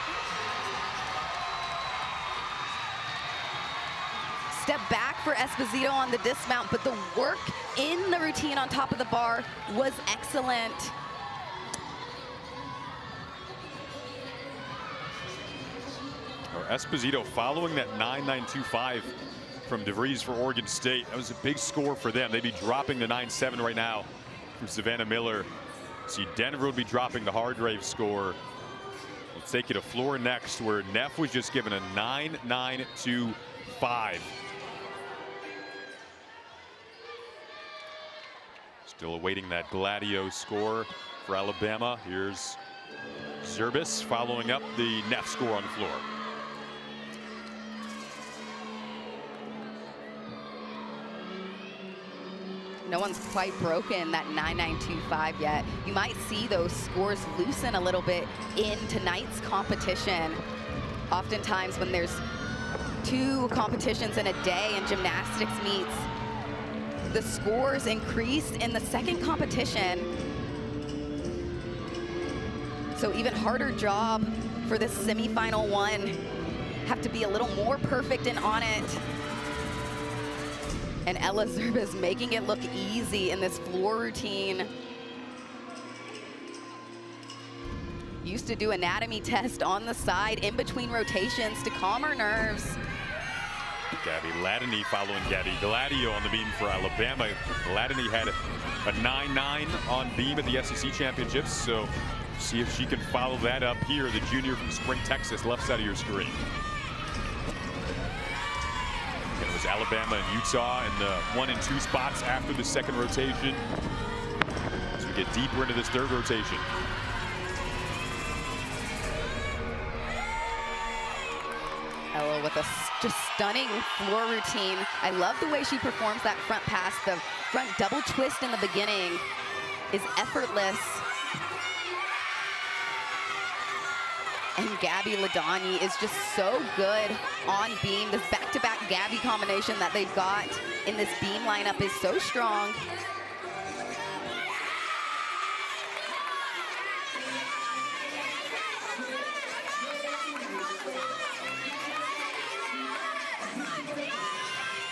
Step back for Esposito on the dismount, but the work in the routine on top of the bar was excellent. Esposito following that 9.925 from DeVries for Oregon State. That was a big score for them. They'd be dropping the 9.7 right now from Savannah Miller. See, Denver would be dropping the Hargrave score. We'll take you to floor next, where Neff was just given a 9.925. Still awaiting that Gladio score for Alabama. Here's Zerbis following up the Neff score on the floor. No one's quite broken that 9.925 yet. You might see those scores loosen a little bit in tonight's competition. Oftentimes when there's 2 competitions in a day in gymnastics meets, the scores increased in the second competition. So even harder job for this semifinal one. Have to be a little more perfect and on it. And Ella Zerbis making it look easy in this floor routine. Used to do anatomy test on the side in between rotations to calm her nerves. Gabby Ladany following Gabby Gladio on the beam for Alabama. Ladany had a 9.9 on beam at the SEC Championships, so see if she can follow that up here. The junior from Spring, Texas, left side of your screen. And it was Alabama and Utah in the 1 and 2 spots after the second rotation. As we get deeper into this third rotation. Ella with a just stunning floor routine. I love the way she performs that front pass. The front double twist in the beginning is effortless. And Gabby Ladani is just so good on beam. This back-to-back Gabby combination that they've got in this beam lineup is so strong.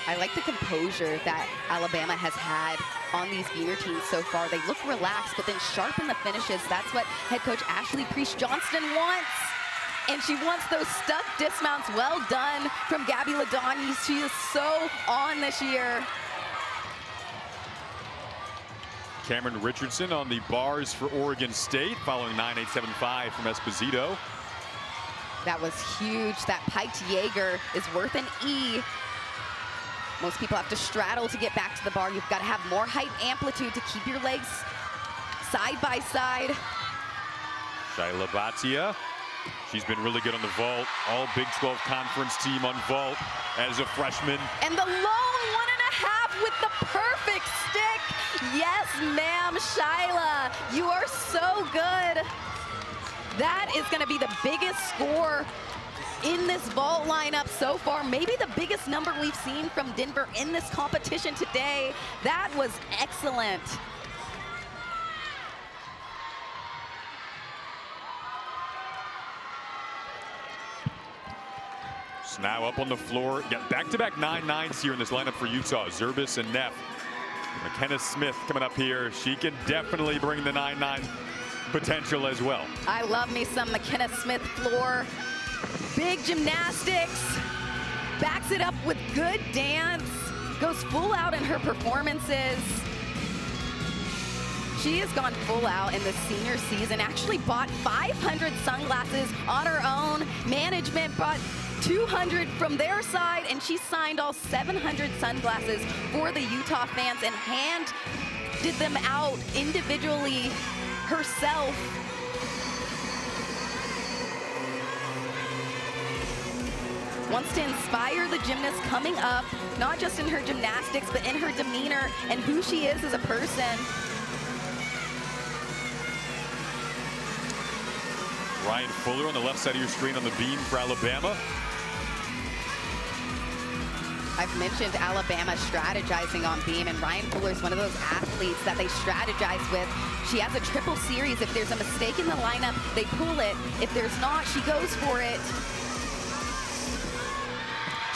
I like the composure that Alabama has had on these beam routines so far. They look relaxed, but then sharp in the finishes. That's what head coach Ashley Priest-Johnston wants. And she wants those stuck dismounts. Well done from Gabby Ladani. She is so on this year. Cameron Richardson on the bars for Oregon State, following 9.875 from Esposito. That was huge. That piked Jaeger is worth an E. Most people have to straddle to get back to the bar. You've got to have more height amplitude to keep your legs side by side. Shyla Bhatia, she's been really good on the vault. All Big 12 conference team on vault as a freshman. And the lone 1.5 with the perfect stick. Yes, ma'am, Shyla, you are so good. That is going to be the biggest score in this vault lineup so far. Maybe the biggest number we've seen from Denver in this competition today. That was excellent. So now up on the floor. Got back-to-back 9-9s here in this lineup for Utah. Zerbis and Neff. McKenna Smith coming up here. She can definitely bring the 9-9 potential as well. I love me some McKenna Smith floor. Big gymnastics. Backs it up with good dance. Goes full out in her performances. She has gone full out in the senior season. Actually bought 500 sunglasses on her own. Management bought 200 from their side, and she signed all 700 sunglasses for the Utah fans and handed them out individually herself. Wants to inspire the gymnast coming up, not just in her gymnastics, but in her demeanor and who she is as a person. Ryan Fuller on the left side of your screen on the beam for Alabama. I've mentioned Alabama strategizing on beam, and Ryan Fuller's one of those athletes that they strategize with. She has a triple series. If there's a mistake in the lineup, they pull it. If there's not, she goes for it.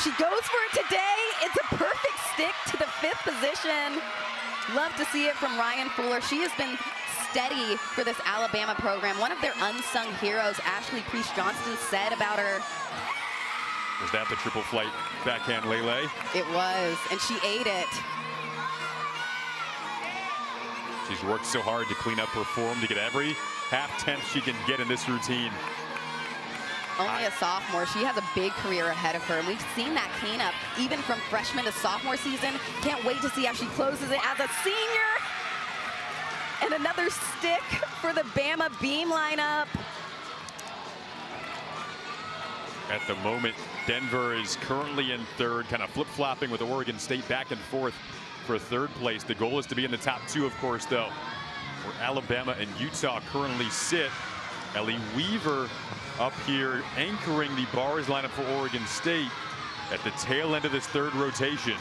She goes for it today. It's a perfect stick to the 5th position. Love to see it from Ryan Fuller. She has been steady for this Alabama program. One of their unsung heroes, Ashley Priest-Johnston, said about her. Was that the triple flight backhand Lele? It was, and she ate it. She's worked so hard to clean up her form to get every half-tenth she can get in this routine. Only a sophomore. She has a big career ahead of her, and we've seen that cleanup even from freshman to sophomore season. Can't wait to see how she closes it as a senior. And another stick for the Bama beam lineup. At the moment, Denver is currently in 3rd, kind of flip-flopping with Oregon State back and forth for 3rd place. The goal is to be in the top 2, of course, though, where Alabama and Utah currently sit. Ellie Weaver up here anchoring the bars lineup for Oregon State at the tail end of this 3rd rotation.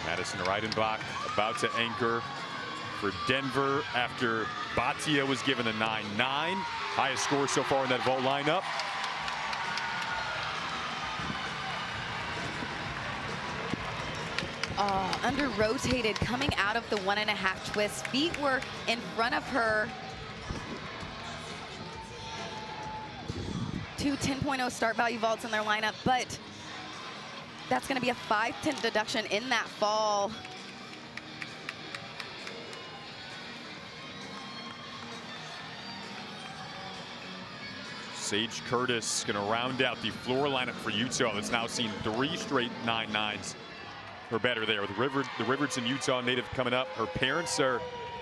Madison Reidenbach about to anchor for Denver after Bhatia was given a 9-9. Highest score so far in that vault lineup. Oh, under rotated, coming out of the 1.5 twist. Feet were in front of her. 2 10.0 start value vaults in their lineup, but that's going to be a 5-10 deduction in that fall. Sage Curtis going to round out the floor lineup for Utah that's now seen 3 straight 9-9s or better there. With the Riverton, Utah native coming up. Her parents are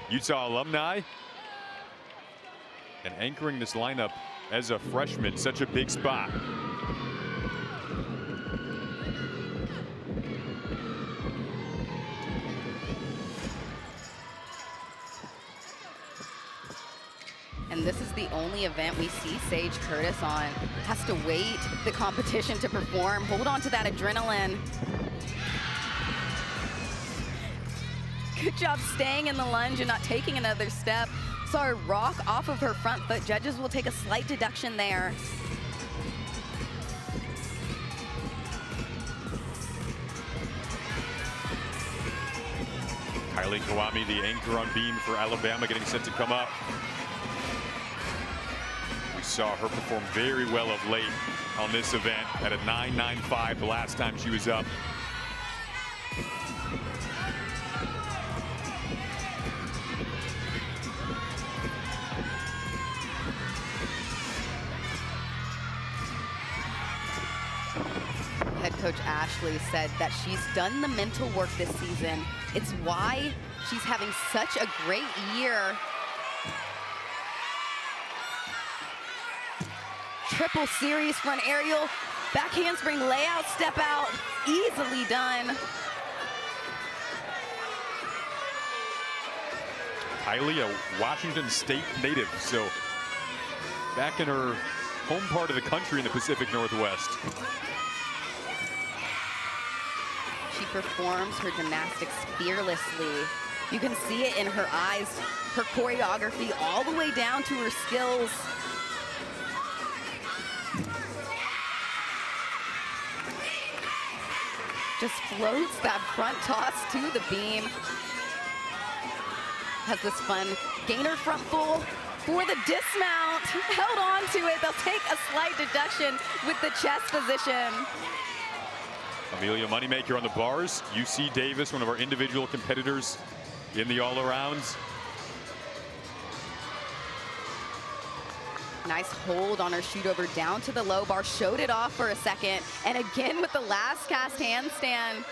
Utah alumni. And anchoring this lineup as a freshman, such a big spot. And this is the only event we see Sage Curtis on. Has to wait the competition to perform. Hold on to that adrenaline. Good job staying in the lunge and not taking another step. Saw her rock off of her front foot. Judges will take a slight deduction there. Kylie Kawami, the anchor on beam for Alabama, getting set to come up. We saw her perform very well of late on this event at a 9.95 the last time she was up. Ashley said that she's done the mental work this season. It's why she's having such a great year. Triple series front aerial, back handspring layout, step out, easily done. Kylie, a Washington State native, so back in her home part of the country in the Pacific Northwest. She performs her gymnastics fearlessly. You can see it in her eyes, her choreography, all the way down to her skills. Just floats that front toss to the beam. Has this fun gainer front full for the dismount. Held on to it. They'll take a slight deduction with the chest position. Amelia Moneymaker on the bars. UC Davis, one of our individual competitors in the all-arounds. Nice hold on her shoot over down to the low bar. Showed it off for a second. And again with the last cast handstand.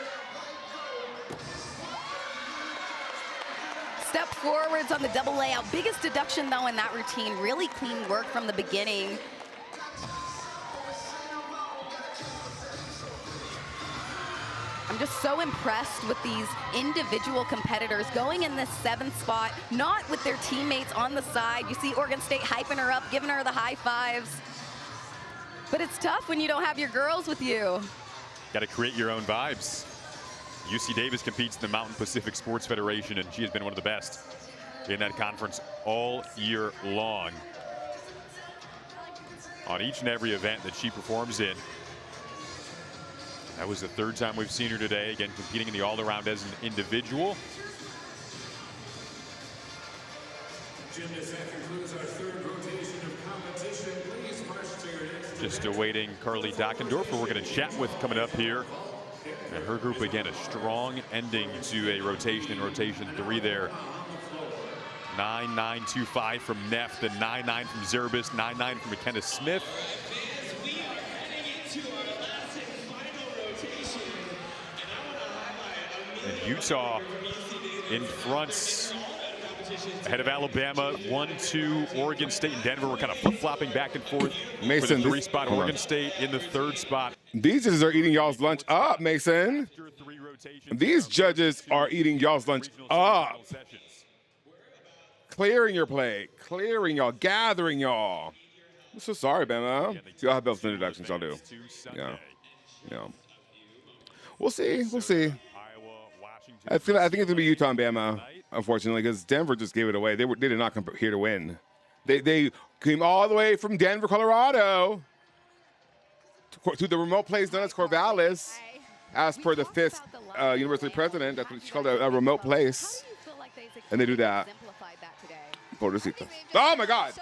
Step forwards on the double layout. Biggest deduction though in that routine. Really clean work from the beginning. I'm just so impressed with these individual competitors going in this 7th spot, not with their teammates on the side. You see Oregon State hyping her up, giving her the high fives. But it's tough when you don't have your girls with you. Got to create your own vibes. UC Davis competes in the Mountain Pacific Sports Federation, and she has been one of the best in that conference all year long. On each and every event that she performs in. That was the 3rd time we've seen her today, again competing in the all-around as an individual. Just awaiting Carly Dockendorf, who we're going to chat with coming up here. And her group, again, a strong ending to a rotation in rotation 3 there. 9-9-2-5 from Neff, the 9-9 from Zerbis, 9-9 from McKenna Smith. And Utah in front ahead of Alabama. 1-2 Oregon State and Denver. We're kind of flip-flopping back and forth. Mason, for the 3-spot. Oregon State in the 3rd spot. These judges are eating y'all's lunch up, Mason. These judges are eating y'all's lunch up. Clearing your plate, clearing y'all, gathering y'all. I'm so sorry, Bama. See, I'll have Bill's introductions, I'll do. Yeah. Yeah. We'll see. We'll see. I think it's going to be Utah and Bama, unfortunately, because Denver just gave it away. They did not come here to win. They came all the way from Denver, Colorado, to the remote place known as Corvallis, as per the 5th university president. That's what she called a remote place. And they do that. Pobrecita. Oh, my God.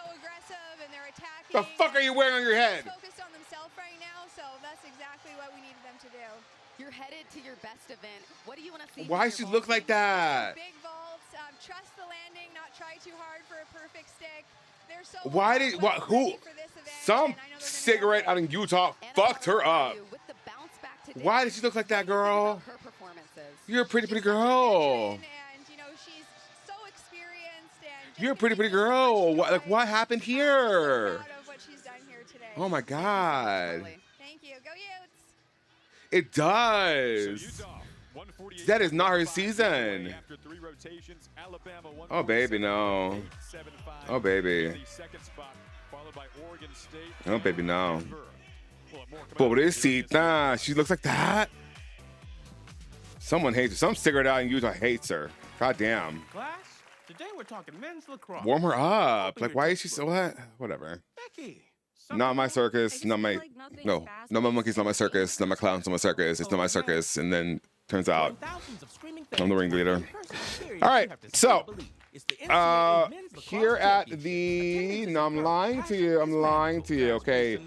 The fuck are you wearing on your head? Focused on themselves right now, so that's exactly what we needed them to do. You're headed to your best event. What do you want to see? Why does she look like that? Big vaults, trust the landing, not try too hard for a perfect stick. They're so Why did who? Some cigarette out in Utah fucked her up. Why did she look like that, girl? You're a pretty girl. And you know she's so experienced and You're a pretty girl. What happened here? Oh my God. Thank you. Go Utes. It does. That is not her season. Oh, baby, no. Oh, baby. Oh, baby, no. Pobrecita. She looks like that. Someone hates her. Some cigarette out in Utah hates her. God damn. Class, today we're talking men's lacrosse. Warm her up. Like, why is she so what? Whatever. Becky. Not my circus. Not my no. Not my monkeys. Not my circus. Not my clowns. Not my circus. It's not my circus. And then turns out I'm the ringleader. All right. So here at the no, I'm lying to you. I'm lying to you. Okay.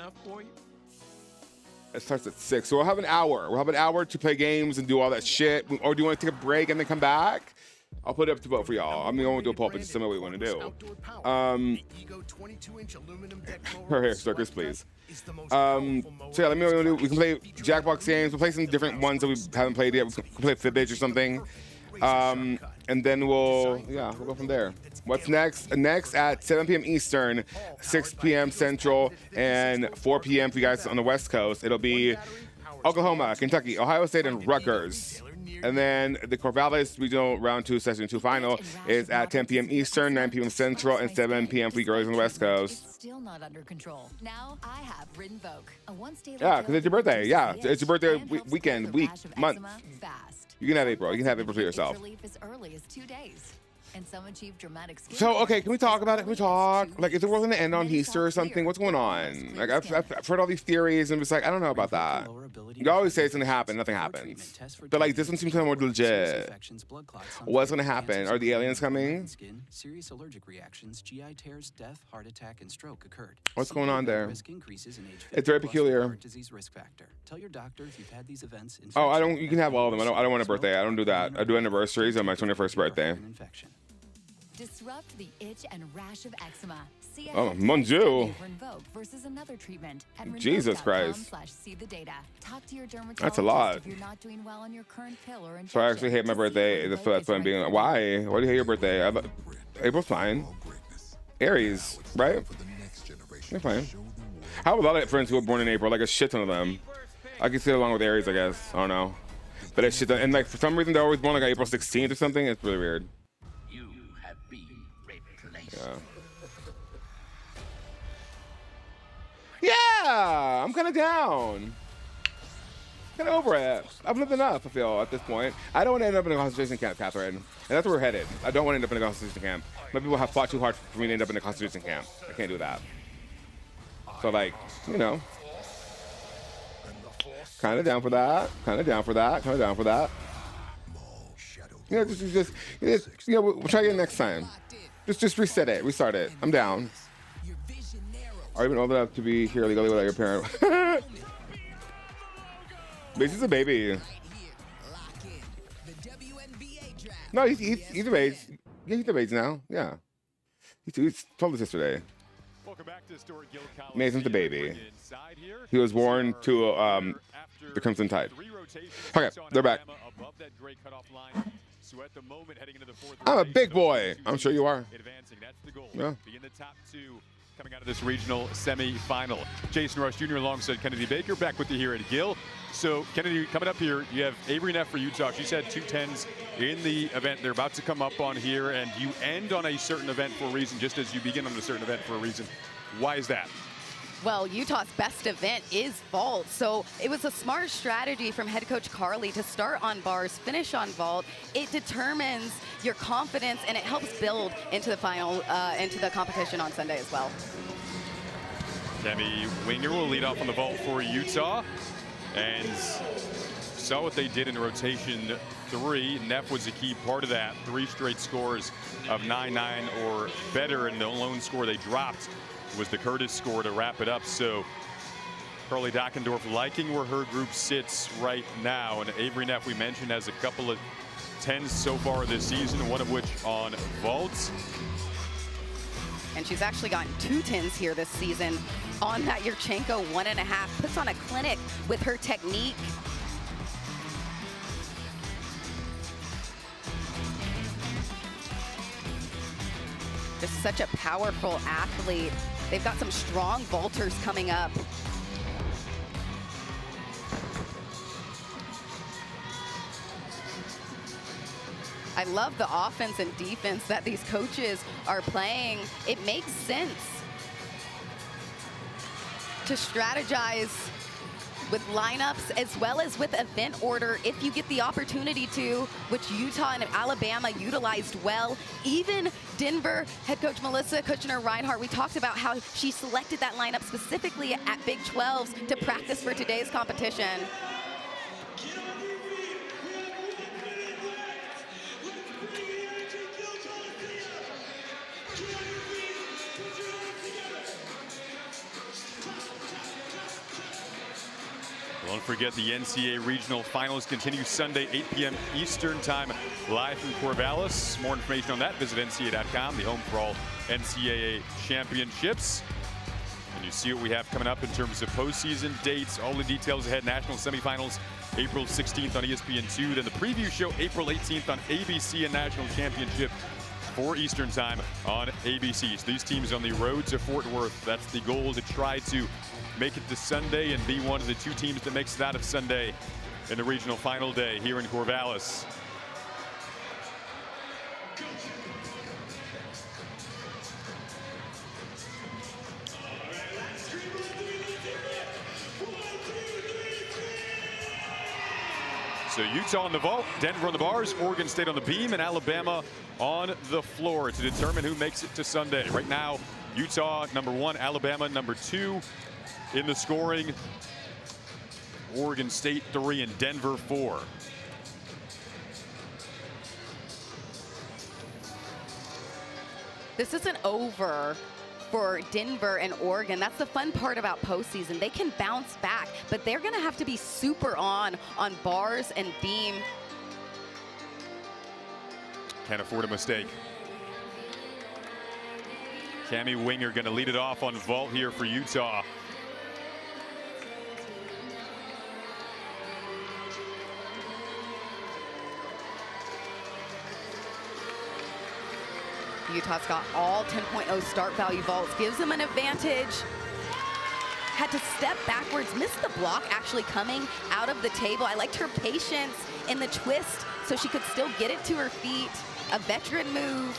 It starts at 6. So we'll have an hour. We'll have an hour to play games and do all that shit. Or do you want to take a break and then come back? I'll put it up to vote for y'all. I'm going to do a poll, but just tell me what you want to do. Her hair circus, please. So yeah, let me know what you want to do. We can play Jackbox games. We'll play some different ones that we haven't played yet. We can play Fibbage or something. And then we'll go from there. What's next? Next at 7 p.m. Eastern, 6 p.m. Central, and 4 p.m. for you guys on the West Coast. It'll be Oklahoma, Kentucky, Ohio State, and Rutgers. And then the Corvallis Regional Round 2 Session 2 Final is at 10 p.m. Eastern, 9 p.m. Central, and 7 p.m. for you girls on the West Coast. Still not under control. Now I have Rinvoke, a once daily. Yeah, because it's your birthday. Yeah, it's your birthday weekend, month. You can have April. You can have April for yourself. Relief as early as 2 days. And some achieve dramatic skin. So, okay, can we talk about it? Can we talk? Like, is the world going to end on Easter or something? What's going on? Like, I've heard all these theories, and I'm just like, I don't know about that. You always say it's going to happen. Nothing happens. But, like, this one seems kind of more legit. What's going to happen? Are the aliens coming? Serious allergic reactions, GI tears, death, heart attack, and stroke occurred. What's going on there? Risk increases in age 50 It's very peculiar. heart disease risk factor. Tell your doctor if you've had these events. Oh, I don't. You can have all of them. I don't want a birthday. I don't do that. I do anniversaries on my 21st birthday. Disrupt the itch and rash of eczema. Oh, mon Dieu. Versus another treatment at Jesus Christ. See the data. Talk to your dermatologist. That's a lot. If you're not doing well on your current pill or So I actually hate my birthday. That's what I'm being like. Why? Why do you hate your birthday? April's fine. Aries, right? They're fine. I have a lot of friends who were born in April, like a shit ton of them. I can sit along with Aries, I guess. I don't know. But it's shit ton. And like for some reason they're always born like April 16th or something. It's really weird. Yeah, I'm kind of down. Kind of over it. I've lived enough, I feel, at this point. I don't want to end up in a concentration camp, Catherine. And that's where we're headed. I don't want to end up in a concentration camp. My people have fought too hard for me to end up in a concentration camp. I can't do that. So, like, you know. Kind of down for that. Kind of down for that. Kind of down for that. You know, just you know, we'll try again next time. Just reset it, restart it. I'm down. Are you even old enough to be here legally without your parent? He's a baby. No, he's of age. Yeah, he's of age now. Yeah. He told us yesterday. Mason's the baby. He was born to the Crimson Tide. Okay, they're back. So at the moment, heading into the fourth, I'm a big boy. I'm sure you are. Advancing, that's the goal. Yeah. Be in the top two coming out of this regional semi-final. Jason Rush Jr. alongside Kennedy Baker back with you here at Gill. So Kennedy, coming up here, you have Avery Neff for Utah. She's had 2 10s in the event they're about to come up on here, and you end on a certain event for a reason, just as you begin on a certain event for a reason. Why is that? Well, Utah's best event is vault, so it was a smart strategy from head coach Carly to start on bars, finish on vault. It determines your confidence, and it helps build into the final, into the competition on Sunday as well. Demi Winger will lead off on the vault for Utah, and saw what they did in rotation 3. Neff was a key part of that. 3 straight scores of 9-9 or better, and the lone score they dropped was the Curtis score to wrap it up. So Carly Dockendorf liking where her group sits right now. And Avery Neff, we mentioned, has a couple of 10s so far this season, one of which on vaults. And she's actually gotten 2 10s here this season on that Yurchenko 1.5. Puts on a clinic with her technique. Just such a powerful athlete. They've got some strong vaulters coming up. I love the offense and defense that these coaches are playing. It makes sense to strategize with lineups as well as with event order if you get the opportunity to, which Utah and Alabama utilized well. Even Denver head coach Melissa Kushner-Reinhardt, we talked about how she selected that lineup specifically at Big 12s to practice for today's competition. forget the NCAA Regional Finals continue Sunday, 8 p.m. Eastern Time, live from Corvallis. More information on that, visit NCAA.com, the home for all NCAA championships. And you see what we have coming up in terms of postseason dates, all the details ahead. National semifinals, April 16th on ESPN2. Then the preview show, April 18th on ABC, and National Championship 4 Eastern Time on ABC. So these teams on the road to Fort Worth. That's the goal, to try to make it to Sunday and be one of the 2 teams that makes it out of Sunday in the regional final day here in Corvallis. So Utah on the vault, Denver on the bars, Oregon State on the beam, and Alabama on the floor to determine who makes it to Sunday. Right now, Utah #1, Alabama #2 in the scoring. Oregon State 3 and Denver 4. This isn't over for Denver and Oregon. That's the fun part about postseason. They can bounce back, but they're going to have to be super on bars and beam. Can't afford a mistake. Cammie Winger going to lead it off on vault here for Utah. Utah's got all 10.0 start value vaults, gives them an advantage. Had to step backwards, missed the block actually coming out of the table. I liked her patience in the twist so she could still get it to her feet. A veteran move.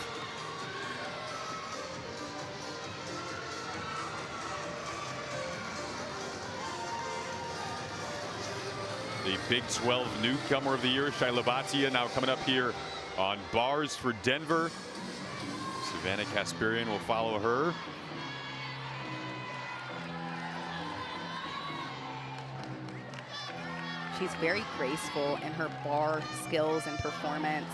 The Big 12 newcomer of the year, Shayla Bhatia, now coming up here on bars for Denver. Savannah Kasparian will follow her. She's very graceful in her bar skills and performance.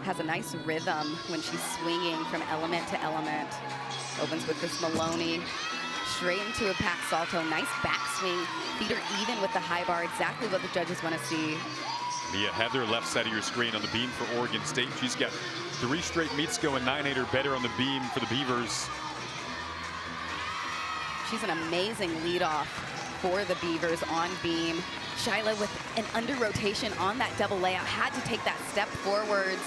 Has a nice rhythm when she's swinging from element to element. Opens with this Maloney, straight into a pack salto. Nice backswing. Feet are even with the high bar. Exactly what the judges want to see. Mia Heather, left side of your screen on the beam for Oregon State. She's got 3 straight meets going, 9-8 or better on the beam for the Beavers. She's an amazing leadoff for the Beavers on beam. Shyla with an under rotation on that double layout, had to take that step forwards.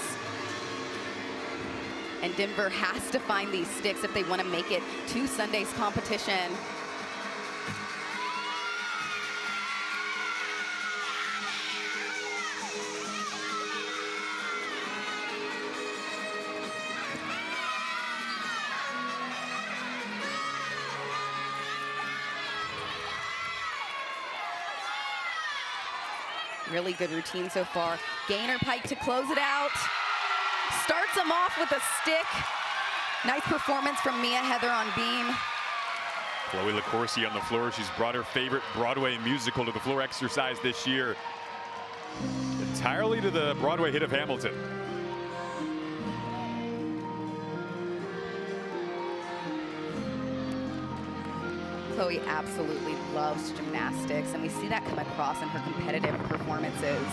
And Denver has to find these sticks if they want to make it to Sunday's competition. Really good routine so far. Gainer pike to close it out. Starts him off with a stick. Nice performance from Mia Heather on beam. Chloe LaCourcie on the floor. She's brought her favorite Broadway musical to the floor exercise this year. Entirely to the Broadway hit of Hamilton. Chloe absolutely loves gymnastics, and we see that come across in her competitive performances.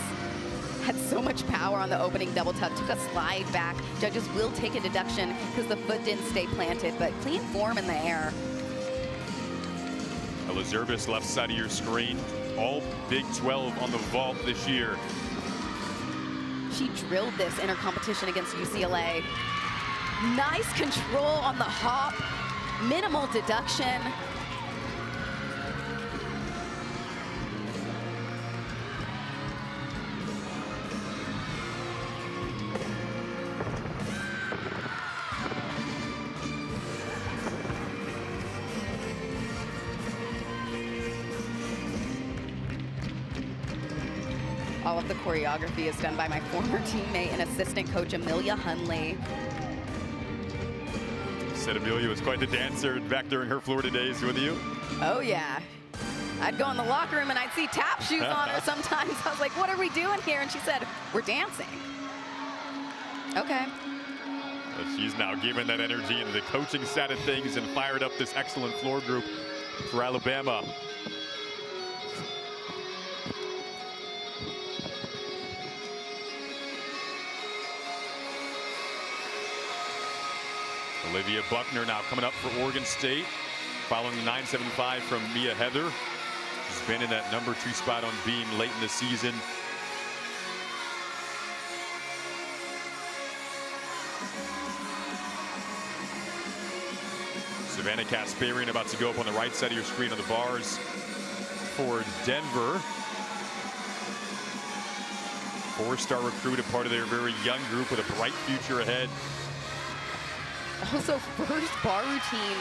Had so much power on the opening double tuck, took a slide back. Judges will take a deduction because the foot didn't stay planted, but clean form in the air. Ella Zervis, left side of your screen. All Big 12 on the vault this year. She drilled this in her competition against UCLA. Nice control on the hop, minimal deduction. All of the choreography is done by my former teammate and assistant coach, Amelia Hunley. Said Amelia was quite the dancer back during her Florida days with you. Oh, yeah. I'd go in the locker room and I'd see tap shoes on her sometimes. I was like, what are we doing here? And she said, we're dancing. Okay. But she's now given that energy into the coaching side of things and fired up this excellent floor group for Alabama. Olivia Buckner now coming up for Oregon State, following the 9.75 from Mia Heather. She's been in that #2 spot on beam late in the season. Savannah Kasparian about to go up on the right side of your screen on the bars for Denver. 4-star recruit, a part of their very young group with a bright future ahead. Also, first bar routine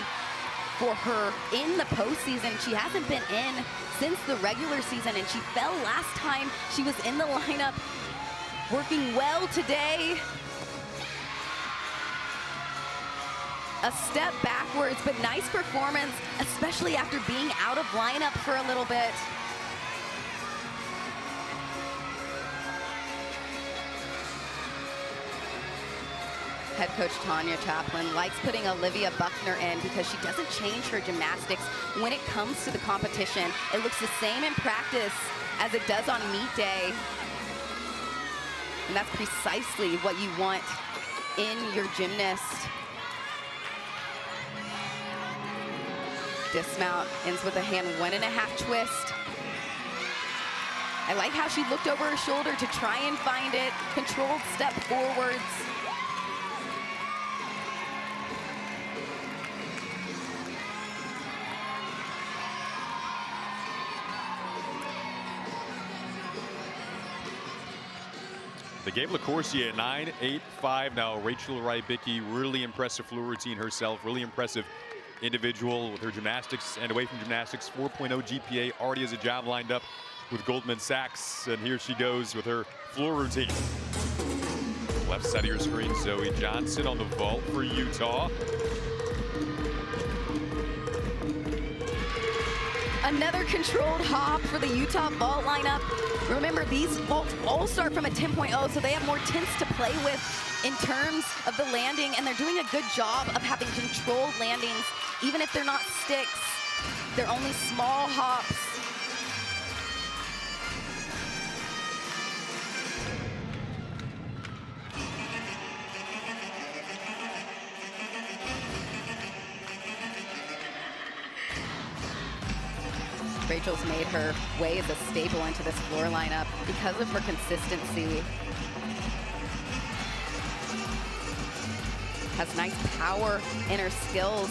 for her in the postseason. She hasn't been in since the regular season, and she fell last time she was in the lineup. Working well today. A step backwards, but nice performance, especially after being out of lineup for a little bit. Head coach Tanya Chaplin likes putting Olivia Buckner in because she doesn't change her gymnastics when it comes to the competition. It looks the same in practice as it does on meet day. And that's precisely what you want in your gymnast. Dismount ends with a hand 1.5 twist. I like how she looked over her shoulder to try and find it. Controlled step forwards. They gave LaCourcier a 9.85. Now Rachel Rybicki, really impressive floor routine herself, really impressive individual with her gymnastics and away from gymnastics. 4.0 GPA, already has a job lined up with Goldman Sachs, and here she goes with her floor routine. Left side of your screen, Zoe Johnson on the vault for Utah. Another controlled hop for the Utah vault lineup. Remember, these vaults all start from a 10.0, so they have more tenths to play with in terms of the landing, and they're doing a good job of having controlled landings, even if they're not sticks. They're only small hops. Rachel's made her way as a staple into this floor lineup because of her consistency. Has nice power in her skills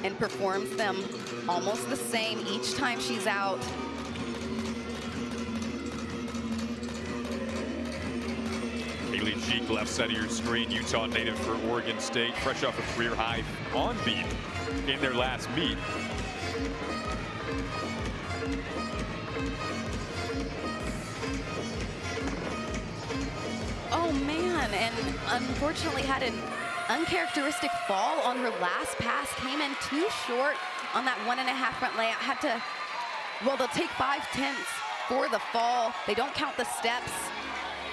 and performs them almost the same each time she's out. Haley Cheek, left side of your screen, Utah native for Oregon State, fresh off a career high on beam in their last meet. Oh man, and unfortunately had an uncharacteristic fall on her last pass, came in too short on that 1.5 front layout. Had to, well, they'll take 5/10 for the fall. They don't count the steps,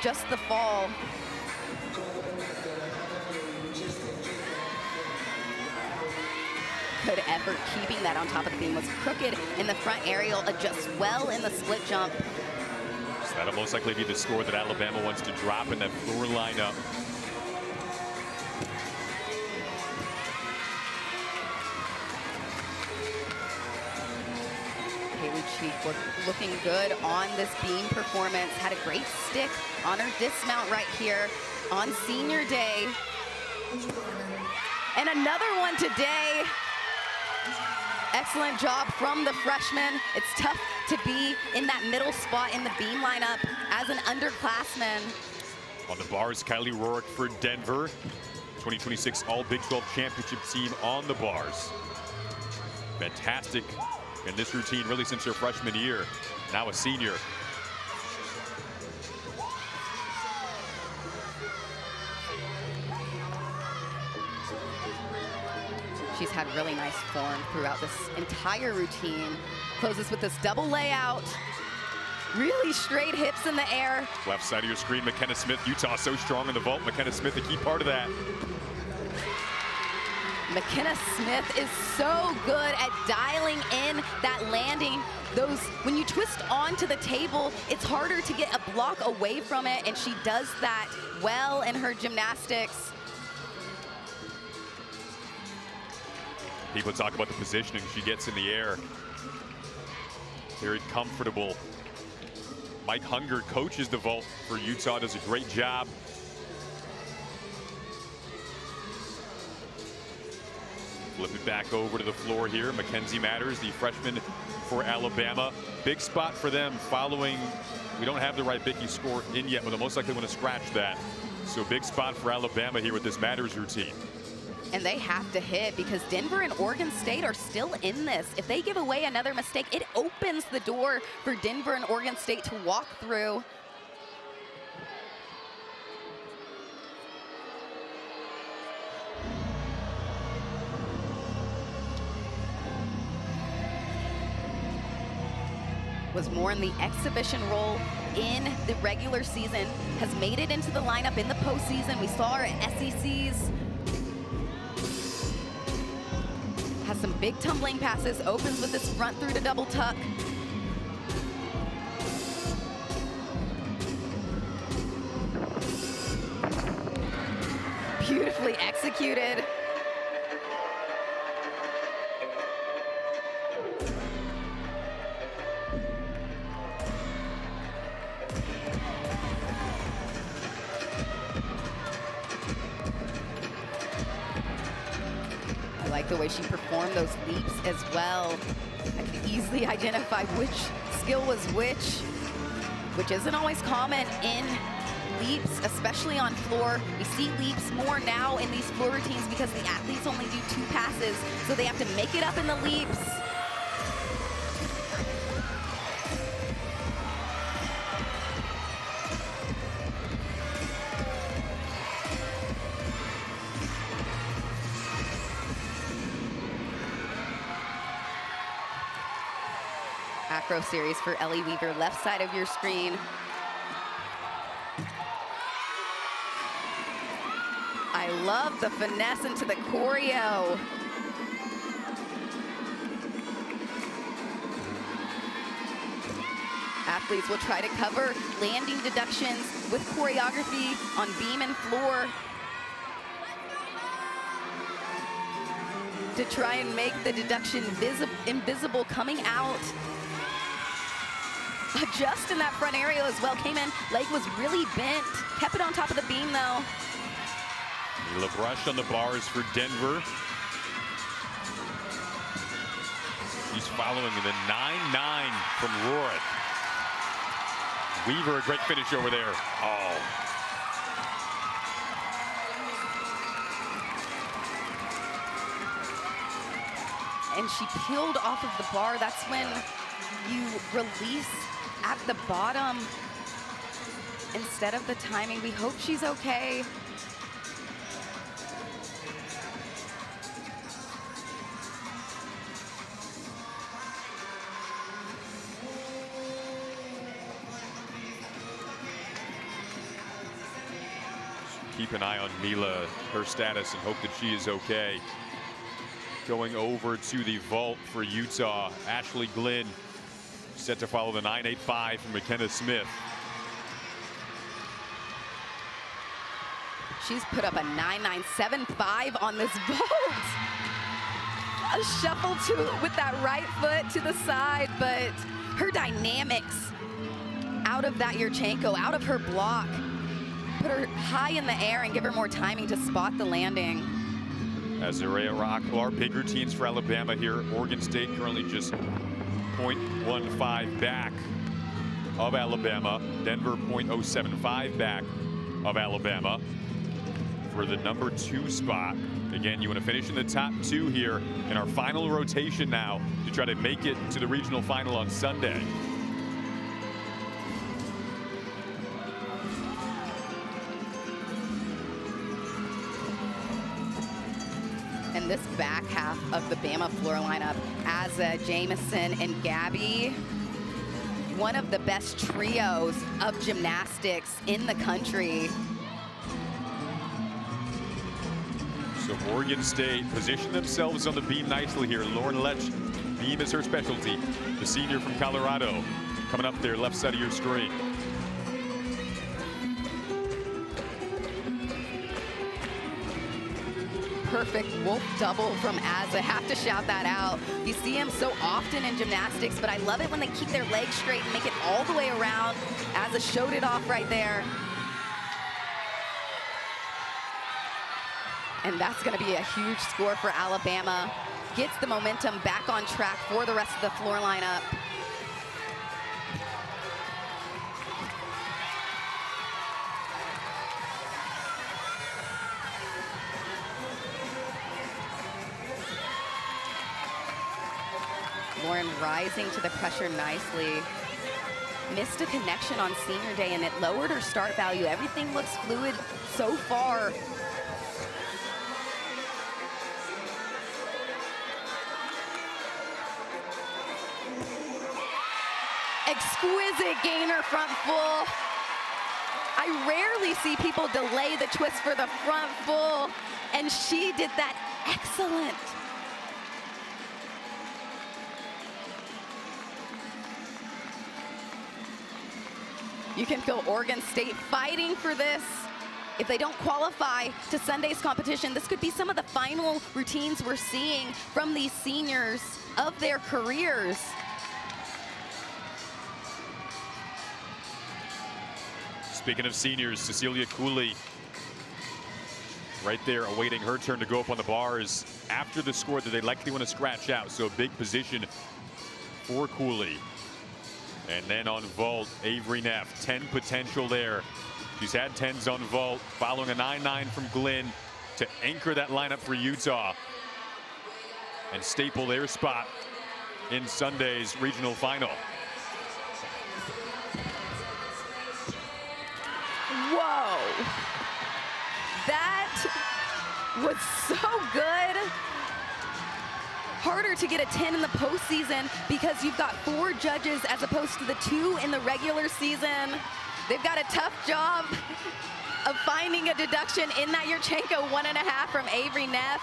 just the fall. Good effort keeping that on top of the beam. Was crooked in the front aerial, adjusts well in the split jump. So that'll most likely be the score that Alabama wants to drop in that floor lineup. Haley Cheek looking good on this beam performance. Had a great stick on her dismount right here on senior day. And another one today. Excellent job from the freshman. It's tough to be in that middle spot in the beam lineup as an underclassman. On the bars, Kylie Rourke for Denver. 2026 All Big 12 Championship team on the bars. Fantastic in this routine really since her freshman year. Now a senior. She's had really nice form throughout this entire routine. Closes with this double layout. Really straight hips in the air. Left side of your screen, McKenna Smith. Utah so strong in the vault. McKenna Smith, a key part of that. McKenna Smith is so good at dialing in that landing. When you twist onto the table, it's harder to get a block away from it, and she does that well in her gymnastics. People talk about the positioning she gets in the air. Very comfortable. Mike Hunger coaches the vault for Utah, does a great job. Flip it back over to the floor here. Mackenzie Matters, the freshman for Alabama. Big spot for them following, we don't have the right Bicky score in yet, but they'll most likely want to scratch that. So big spot for Alabama here with this Matters routine. And they have to hit because Denver and Oregon State are still in this. If they give away another mistake, it opens the door for Denver and Oregon State to walk through. Was more in the exhibition role in the regular season, has made it into the lineup in the postseason. We saw her at SECs. Has some big tumbling passes, opens with this front through to double tuck. Beautifully executed. The way she performed those leaps as well. I could easily identify which skill was which isn't always common in leaps, especially on floor. We see leaps more now in these floor routines because the athletes only do 2 passes, so they have to make it up in the leaps. Acro series for Ellie Weaver, left side of your screen. I love the finesse into the choreo. Athletes will try to cover landing deductions with choreography on beam and floor to try and make the deduction invisible coming out. Just in that front area as well, came in, leg was really bent, kept it on top of the beam though. Mila Brush on the bars for Denver. She's following the 9-9 from Rorik. Weaver, a great finish over there. Oh. And she peeled off of the bar. That's when you release at the bottom instead of the timing. We hope she's okay. Keep an eye on Mila, her status, and hope that she is okay. Going over to the vault for Utah, Ashley Glynn set to follow the 9.85 from McKenna Smith. She's put up a 9.975 on this vault. A shuffle with that right foot to the side, but her dynamics out of that Yurchenko, out of her block, put her high in the air and give her more timing to spot the landing. Azarea Rocklar, big routines for Alabama here. Oregon State currently just 0.15 back of Alabama. Denver 0.075 back of Alabama for the number 2 spot. Again, you want to finish in the top 2 here in our final rotation now to try to make it to the regional final on Sunday. And this back half of the Bama floor lineup, Azza, Jamison, and Gabby, one of the best trios of gymnastics in the country. So Oregon State positioned themselves on the beam nicely here. Lauren Lech, beam is her specialty. The senior from Colorado coming up there, left side of your screen. Perfect wolf double from Azza. Have to shout that out. You see him so often in gymnastics, but I love it when they keep their legs straight and make it all the way around. Azza showed it off right there. And that's going to be a huge score for Alabama. Gets the momentum back on track for the rest of the floor lineup. Lauren rising to the pressure nicely. Missed a connection on senior day and it lowered her start value. Everything looks fluid so far. Exquisite gainer front full. I rarely see people delay the twist for the front full, and she did that excellent. You can feel Oregon State fighting for this. If they don't qualify to Sunday's competition, this could be some of the final routines we're seeing from these seniors of their careers. Speaking of seniors, Cecilia Cooley right there awaiting her turn to go up on the bars after the score that they likely want to scratch out. So a big position for Cooley. And then on vault, Avery Neff, 10 potential there. She's had 10s on vault, following a 9-9 from Glenn to anchor that lineup for Utah and staple their spot in Sunday's regional final. Whoa, that was so good. Harder to get a 10 in the postseason because you've got 4 judges as opposed to the 2 in the regular season. They've got a tough job of finding a deduction in that Yurchenko 1.5 from Avery Neff.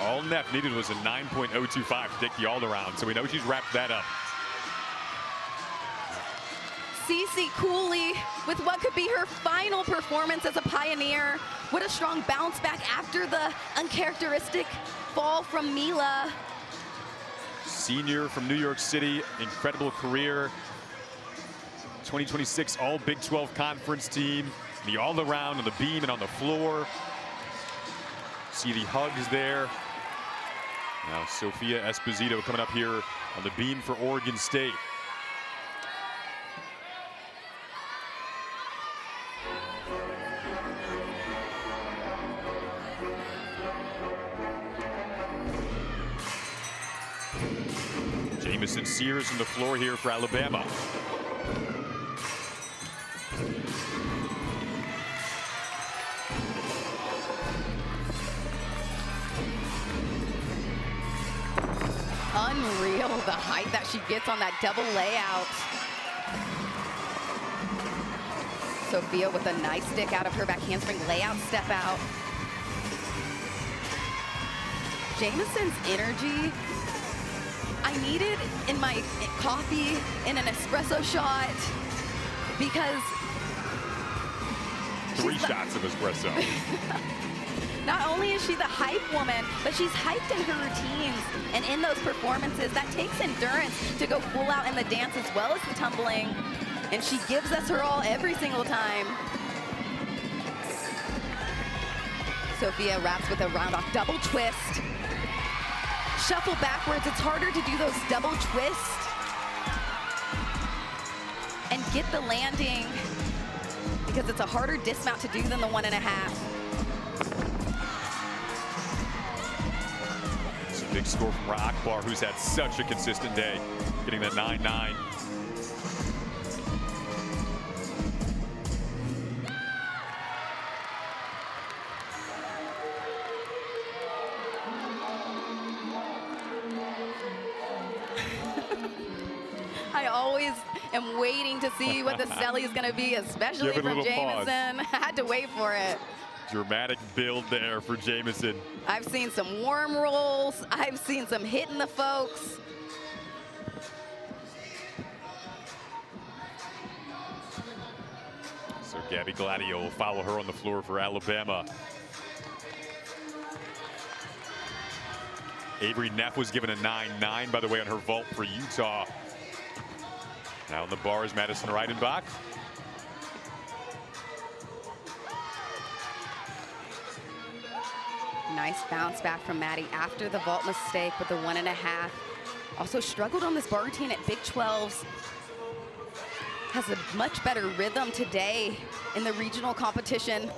All Neff needed was a 9.025 to take the all-around, so we know she's wrapped that up. Cece Cooley with what could be her final performance as a Pioneer. What a strong bounce back after the uncharacteristic fall from Mila. Senior from New York City, incredible career. 2026 all Big 12 conference team. The all-around on the beam and on the floor. See the hugs there. Now Sophia Esposito coming up here on the beam for Oregon State. Jamison Sears on the floor here for Alabama. Unreal, the height that she gets on that double layout. Sophia with a nice stick out of her back handspring layout step out. Jamison's energy, I need it in my coffee in an espresso shot because 3 shots of espresso. Not only is she the hype woman, but she's hyped in her routines and in those performances. That takes endurance to go full out in the dance as well as the tumbling. And she gives us her all every single time. Sophia wraps with a round off double twist. Shuffle backwards, it's harder to do those double twists and get the landing because it's a harder dismount to do than the 1.5. It's a big score from Akbar, who's had such a consistent day, getting the 9-9. I always am waiting to see what the celly is going to be, especially from Jamison. I had to wait for it. Dramatic build there for Jamison. I've seen some warm rolls. I've seen some hitting the folks. So Gabby Gladio will follow her on the floor for Alabama. Avery Neff was given a 9-9, by the way, on her vault for Utah. Now on the bar is Madison Reidenbach. Nice bounce back from Maddie after the vault mistake with the 1.5. Also struggled on this bar routine at Big 12s. Has a much better rhythm today in the regional competition.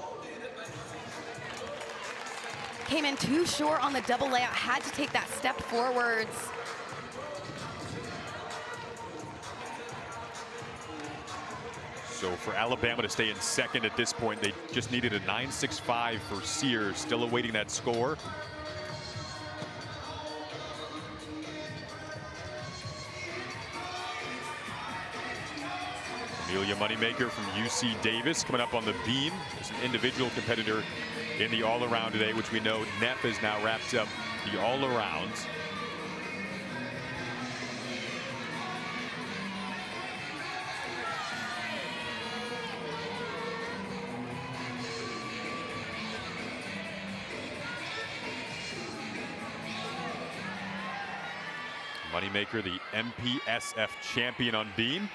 Came in too short on the double layout, had to take that step forwards. So for Alabama to stay in second at this point, they just needed a 9.65 for Sears, still awaiting that score. Amelia Moneymaker from UC Davis coming up on the beam. As an individual competitor in the all-around today, which we know Neff has now wrapped up the all-arounds. Moneymaker, the MPSF champion on beam.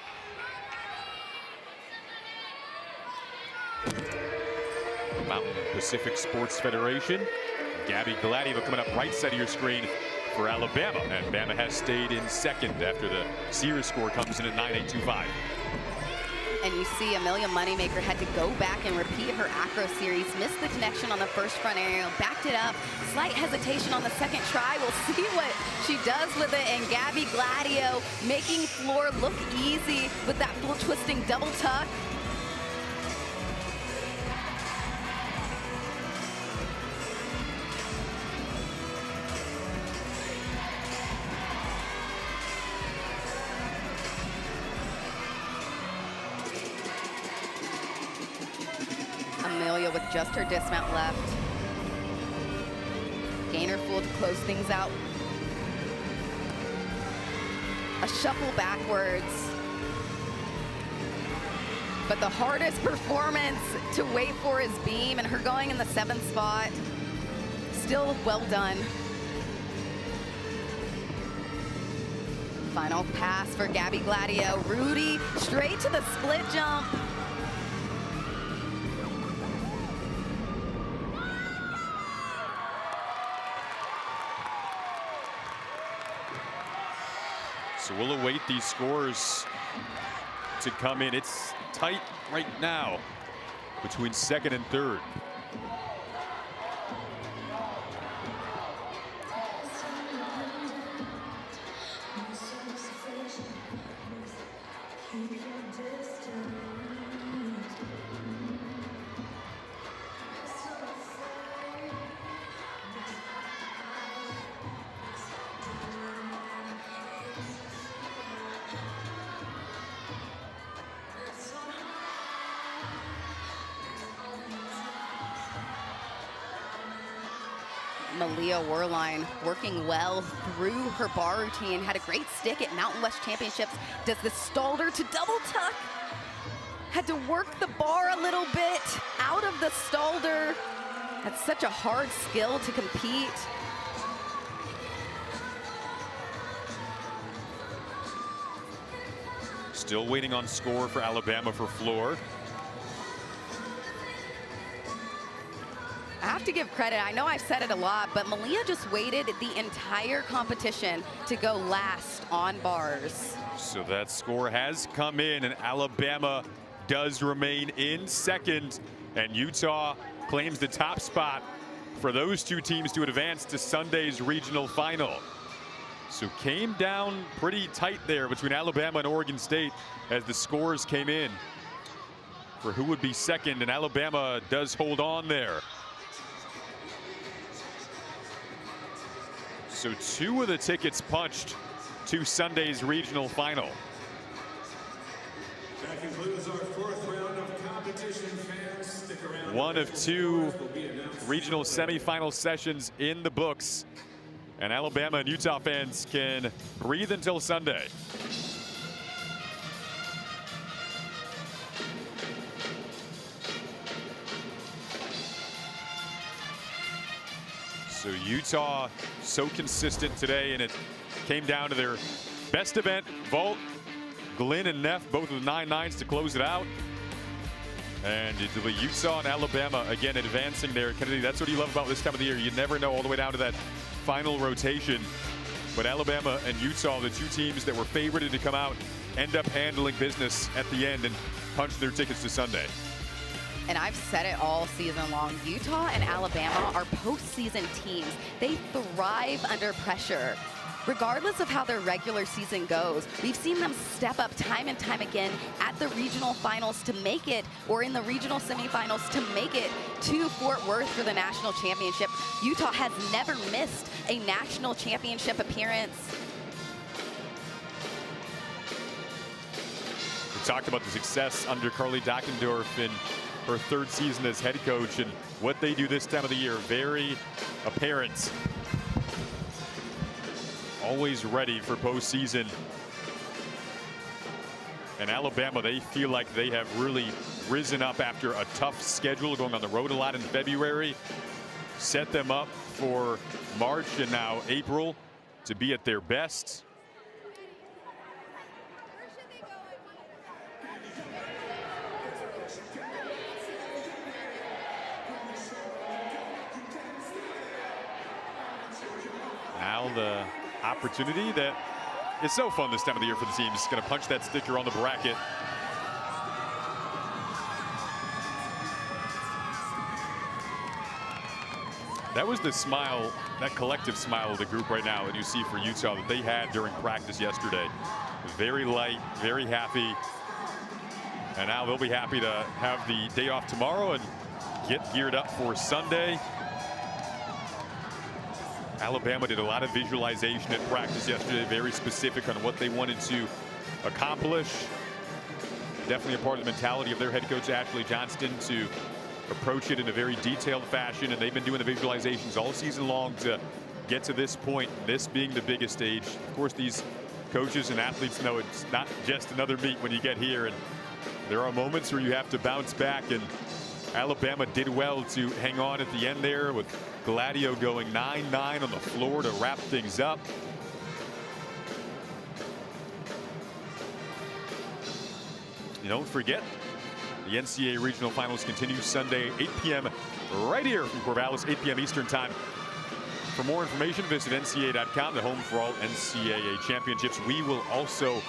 Mountain Pacific Sports Federation. Gabby Gladio coming up right side of your screen for Alabama. And Bama has stayed in second after the Sears score comes in at 9.825. And you see Amelia Moneymaker had to go back and repeat her acro series, missed the connection on the first front aerial, backed it up, slight hesitation on the second try. We'll see what she does with it. And Gabby Gladio making floor look easy with that full twisting double tuck. Amelia with just her dismount left. Gainer full to close things out. A shuffle backwards. But the hardest performance to wait for is beam, and her going in the 7th spot. Still well done. Final pass for Gabby Gladio. Rudy straight to the split jump. So we'll await these scores to come in. It's tight right now between second and third. Malia Werline working well through her bar routine, had a great stick at Mountain West Championships, does the stalder to double tuck. Had to work the bar a little bit out of the stalder. That's such a hard skill to compete. Still waiting on score for Alabama for floor. I have to give credit, I know I've said it a lot, but Malia just waited the entire competition to go last on bars. So that score has come in, and Alabama does remain in second, and Utah claims the top spot for those two teams to advance to Sunday's regional final. So came down pretty tight there between Alabama and Oregon State as the scores came in for who would be second, and Alabama does hold on there. So 2 of the tickets punched to Sunday's regional final. That concludes our 4th round of competition, fans. Stick one of 2 regional semifinal sessions in the books. And Alabama and Utah fans can breathe until Sunday. So Utah so consistent today, and it came down to their best event, vault. Glenn and Neff both with 9-9s to close it out. And Utah and Alabama again advancing there. Kennedy, that's what you love about this time of the year. You never know all the way down to that final rotation. But Alabama and Utah, the 2 teams that were favored to come out, end up handling business at the end and punch their tickets to Sunday. And I've said it all season long, Utah and Alabama are postseason teams. They thrive under pressure. Regardless of how their regular season goes, we've seen them step up time and time again at the regional finals to make it, or in the regional semifinals to make it to Fort Worth for the national championship. Utah has never missed a national championship appearance. We talked about the success under Carly Dockendorf in her 3rd season as head coach, and what they do this time of the year, very apparent. Always ready for postseason. And Alabama, they feel like they have really risen up after a tough schedule, going on the road a lot in February. Set them up for March and now April to be at their best. Now the opportunity that is so fun this time of the year for the teams. Going to punch that sticker on the bracket. That was the smile, that collective smile of the group right now that you see for Utah that they had during practice yesterday. Very light, very happy. And now they'll be happy to have the day off tomorrow and get geared up for Sunday. Alabama did a lot of visualization at practice yesterday, very specific on what they wanted to accomplish. Definitely a part of the mentality of their head coach, Ashley Johnston, to approach it in a very detailed fashion. And they've been doing the visualizations all season long to get to this point, this being the biggest stage. Of course, these coaches and athletes know it's not just another meet when you get here. And there are moments where you have to bounce back. And Alabama did well to hang on at the end there, with Gladio going 9-9 on the floor to wrap things up. You don't forget, the NCAA Regional Finals continue Sunday, 8 p.m. right here from Corvallis, 8 p.m. Eastern Time. For more information, visit ncaa.com, the home for all NCAA championships. We will also,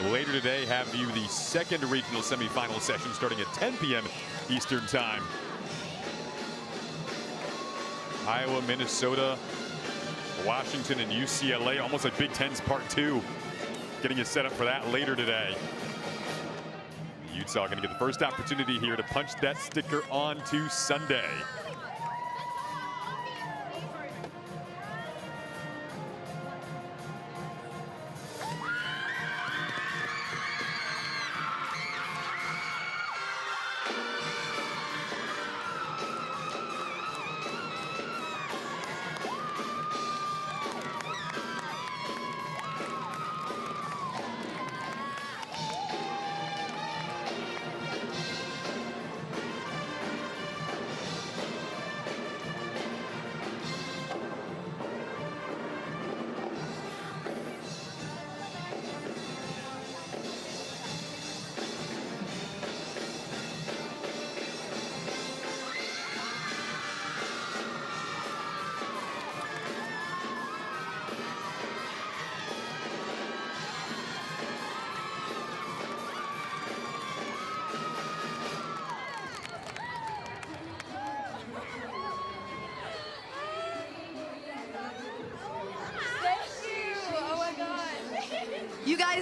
later today, have you the 2nd regional semifinal session starting at 10 p.m. Eastern Time. Iowa, Minnesota, Washington, and UCLA, almost like Big Ten's Part 2. Getting you set up for that later today. Utah going to get the first opportunity here to punch that sticker on to Sunday.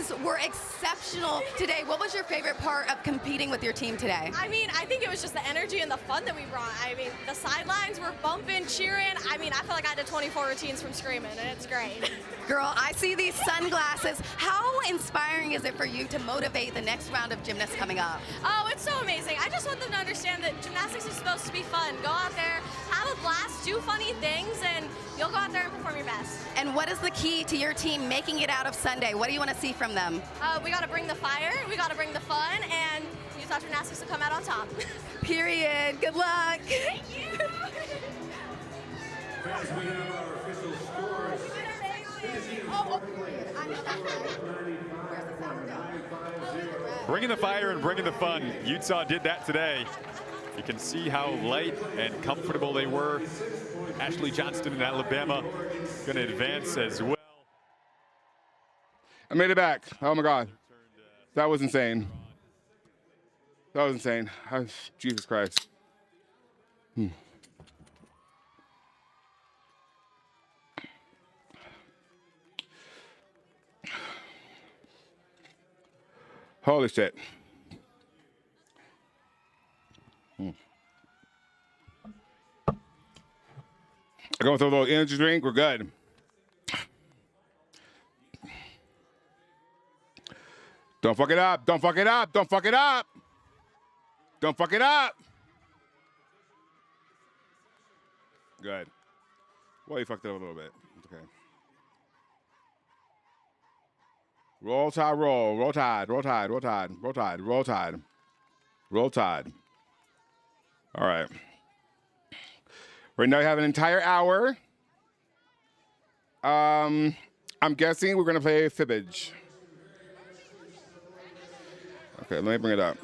guys were exceptional today. What was your favorite part of competing with your team today? I mean, I think it was just the energy and the fun that we brought. I mean, the sidelines were bumping, cheering. I mean, I feel like I did 24 routines from screaming, and it's great. Girl, I see these sunglasses. How inspiring is it for you to motivate the next round of gymnasts coming up? Oh, it's so amazing. I just want them to understand that gymnastics is supposed to be fun. Go out there, have a blast, do funny things, and you'll go out there and perform your best. And what is the key to your team making it out of Sunday? What do you want to see from them? We got to bring the fire, we got to bring the fun, and Utah Gymnastics will come out on top. Period. Good luck. Thank you. Fans, we have our official scores. Bringing the fire and bringing the fun. Utah did that today. You can see how light and comfortable they were. Ashley Johnston in Alabama going to advance as well. I made it back. Oh my God. That was insane. That was insane. Jesus Christ. Holy shit. I'm going through a little energy drink. We're good. Don't fuck it up. Don't fuck it up. Don't fuck it up. Don't fuck it up. Good. Well, you fucked it up a little bit. Okay. Roll tide, roll. Roll tide, roll tide, roll tide, roll tide, roll tide. Roll tide. All right. Right now, we have an entire hour. I'm guessing we're going to play fibbage. Okay, let me bring it up.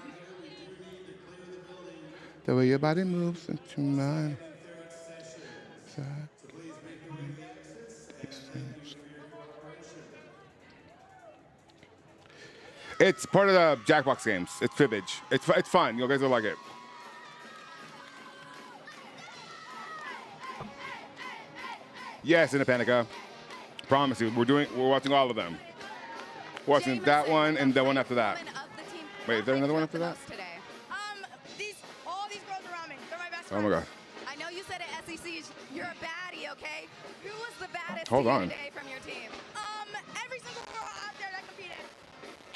The way your body moves into mine. It's part of the Jackbox games. It's fibbage. It's fun. You guys will like it. Yes, Independica. Promise you, we're watching all of them. We're watching that one and the one after that. Wait, is there another one after that? All these girls around me, they're my best Oh my God. I know you said at SEC you're a baddie, okay? Who was the baddest Hold on. today from your team? Every single girl out there that competed.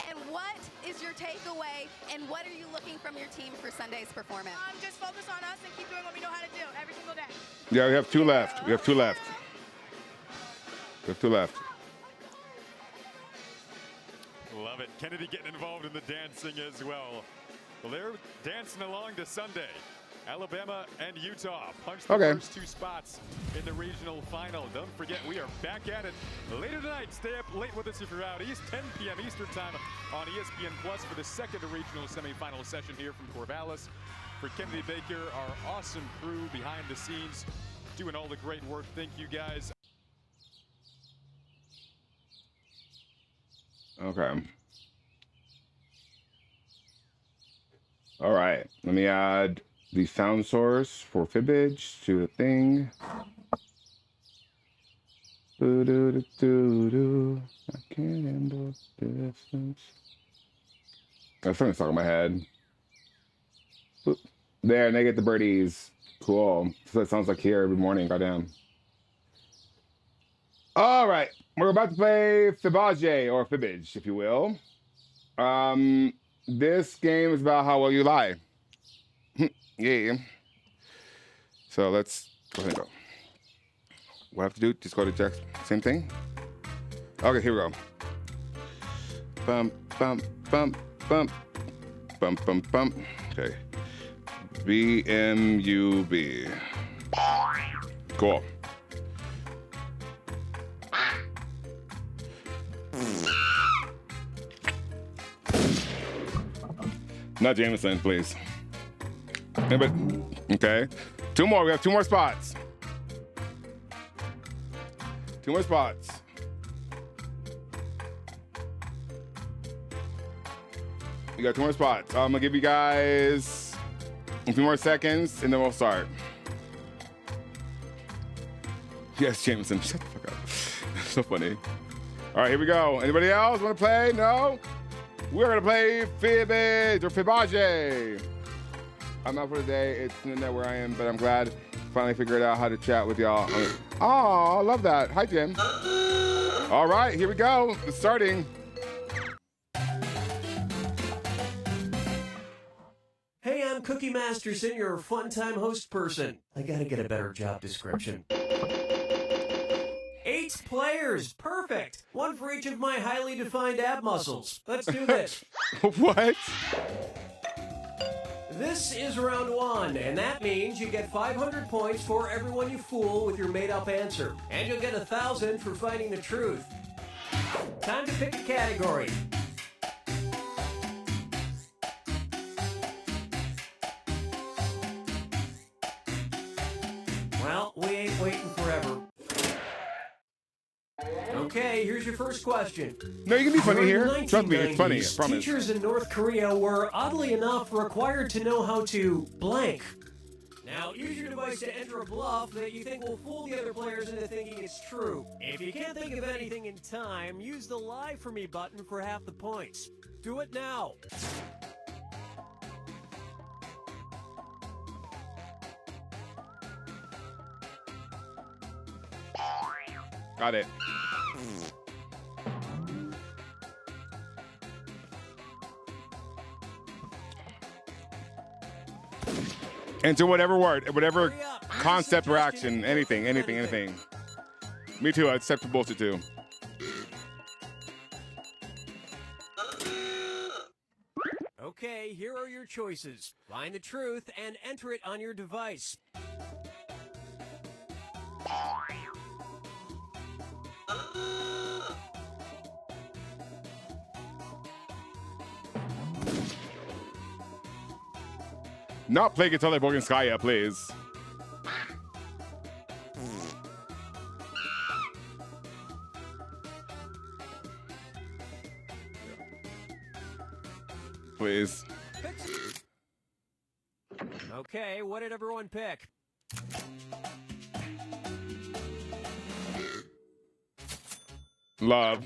And what is your takeaway, and what are you looking from your team for Sunday's performance? Just focus on us and keep doing what we know how to do every single day. Yeah, we have two left. We have two left. We have two left. Love it. Kennedy getting involved in the dancing as well. Well, they're dancing along to Sunday. Alabama and Utah punched the first two spots in the regional final. Don't forget, we are back at it later tonight. Stay up late with us if you're out east, 10 p.m. Eastern time on ESPN Plus for the second regional semifinal session here from Corvallis. For Kennedy Baker, our awesome crew behind the scenes, doing all the great work. Thank you, guys. Okay. All right. Let me add the sound source for fibbage to the thing. I can't handle distance. That's something stuck in my head. Boop. There, and they get the birdies. Cool. So it sounds like here every morning. Goddamn. All right. We're about to play fibbage, or fibbage, if you will. This game is about how well you lie. Yeah. So let's go ahead and go. What I have to do? Just go to Jack's. Same thing? Okay, here we go. Bump, bump, bump, bump. Bump, bump, bump. Okay. BMUB. Cool. Not Jameson, please. Anybody? Okay. Two more. We have two more spots. Two more spots. We got two more spots. I'm gonna give you guys a few more seconds and then we'll start. Yes, Jameson. Shut the fuck up. So funny. All right, here we go. Anybody else want to play? No? We're going to play Fibbage or Fibbage. I'm out for the day. It's not where I am, but I'm glad finally figured out how to chat with y'all. Oh, I love that. Hi, Jim. All right, here we go. It's starting. Hey, I'm Cookie Masterson, your fun-time host person. I gotta get a better job description. 8 players, perfect. 1 for each of my highly defined ab muscles. Let's do this. What? This is round 1, and that means you get 500 points for everyone you fool with your made-up answer. And you'll get 1,000 for finding the truth. Time to pick a category. Well, we ain't waiting forever. Okay, here's your first question. No, you can be funny here. During the Trust me, it's funny. I 1990s, promise. teachers in North Korea were, oddly enough, required to know how to blank. Now, use your device to enter a bluff that you think will fool the other players into thinking it's true. If you can't think of anything in time, use the Lie For Me button for half the points. Do it now. Got it. Enter whatever word, whatever concept or action, anything. Me too, I accept the bullshit too. Okay, here are your choices. Find the truth and enter it on your device. Not play Guitar Like Borgenskaya, please. Please. Okay, what did everyone pick? Love.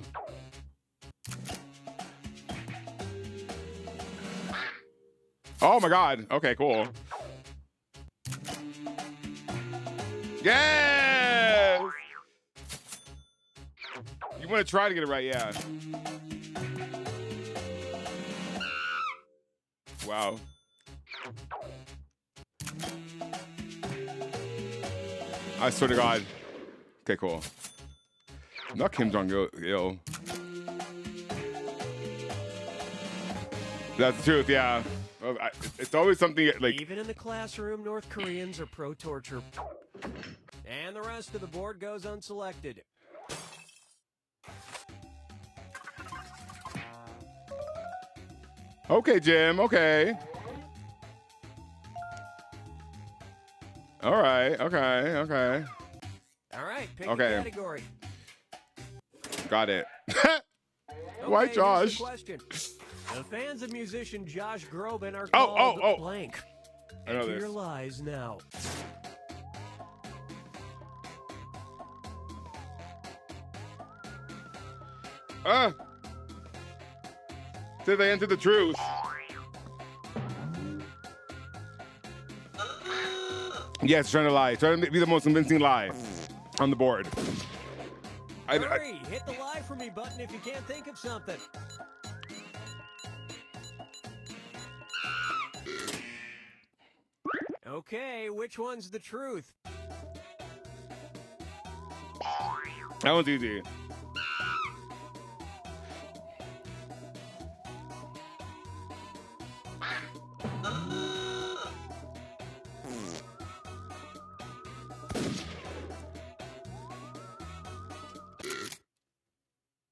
Oh my God. Okay, cool. Yes! You want to try to get it right, yeah. Wow. I swear to God. Okay, cool. Not Kim Jong-il. That's the truth, yeah. It's always something like... Even in the classroom, North Koreans are pro-torture. And the rest of the board goes unselected. Okay, Jim, okay. All right, okay. All right, pick Okay. a category. Got it. Okay, Why, here's Josh? the question. The fans of musician Josh Groban are Oh, called blank. I know Enter this. your lies now. Did they enter the truth? Yes, trying to lie. Trying to be the most convincing lie on the board. Hurry, hit the Lie For Me button if you can't think of something. Okay, which one's the truth? That one's easy.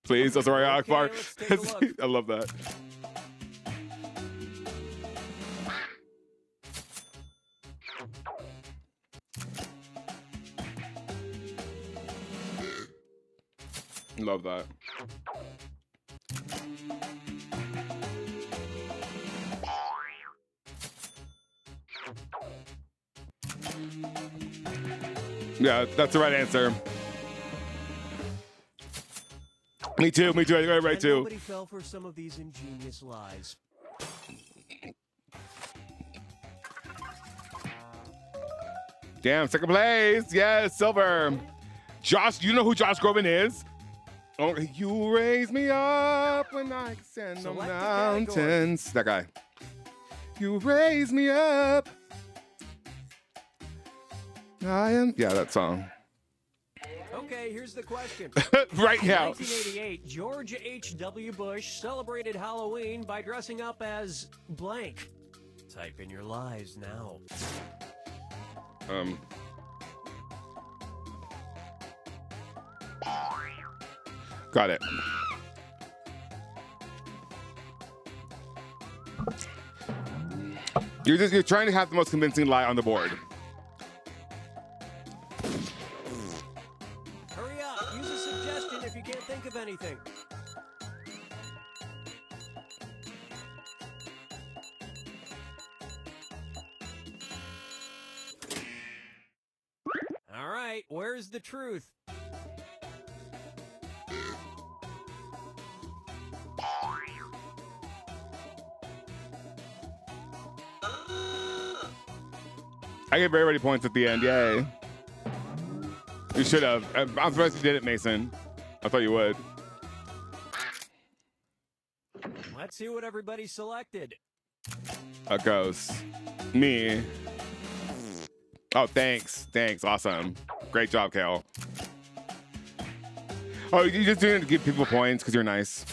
Please, that's right, Akbar. let's take a look. I love that. Love that. Yeah, that's the right answer. Me too. I got it right And too. nobody fell for some of these ingenious lies. Damn, second place. Yes, silver. Josh, you know who Josh Groban is? Oh, you raise me up when I ascend the Select a mountains. That guy. You raise me up. Yeah, that song. Okay, here's the question. Right now. In 1988, George H.W. Bush celebrated Halloween by dressing up as blank. Type in your lies now. Got it. You're trying to have the most convincing lie on the board. Hurry up, use a suggestion if you can't think of anything. All right, where's the truth? I get very ready points at the end. Yay. You should have. I'm surprised you did it, Mason. I thought you would. Let's see what everybody selected. A ghost. Me. Oh, thanks. Awesome. Great job, Kale. Oh, you just doing it to give people points because you're nice.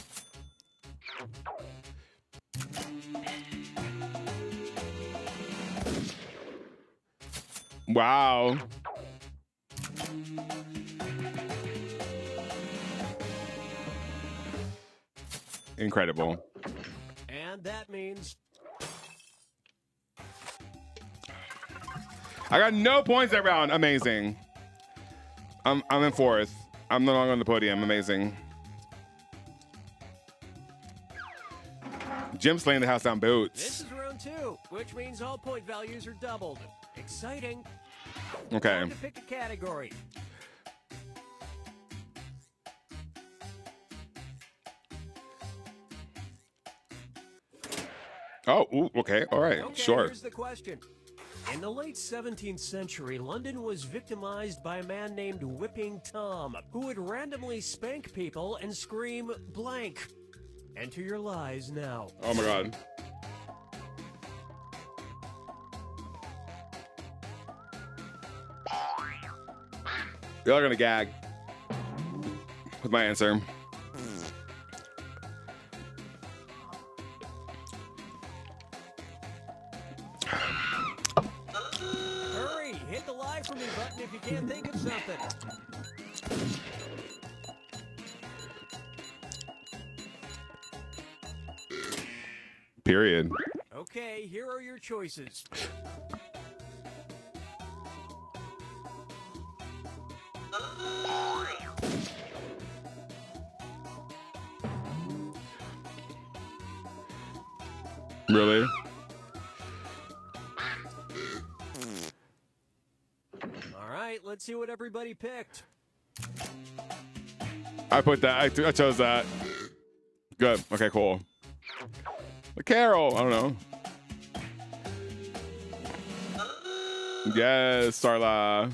Wow. Incredible. And that means I got no points that round. Amazing. I'm in fourth. I'm no longer on the podium. Amazing. Jim's laying the house down boots. this is round 2, which means all point values are doubled. Exciting. Okay. Time to pick a category. Oh, ooh, okay. All right. Okay, Sure. here's the question. In the late 17th century, London was victimized by a man named Whipping Tom, who would randomly spank people and scream blank. Enter your lies now. Oh my God. You're all gonna gag with my answer. Hurry, hit the lie for me button if you can't think of something. Period. Okay, here are your choices. Really? All right, let's see what everybody picked. I put that. I chose that. Good. Okay, cool. Carol. I don't know. Yes, Starla.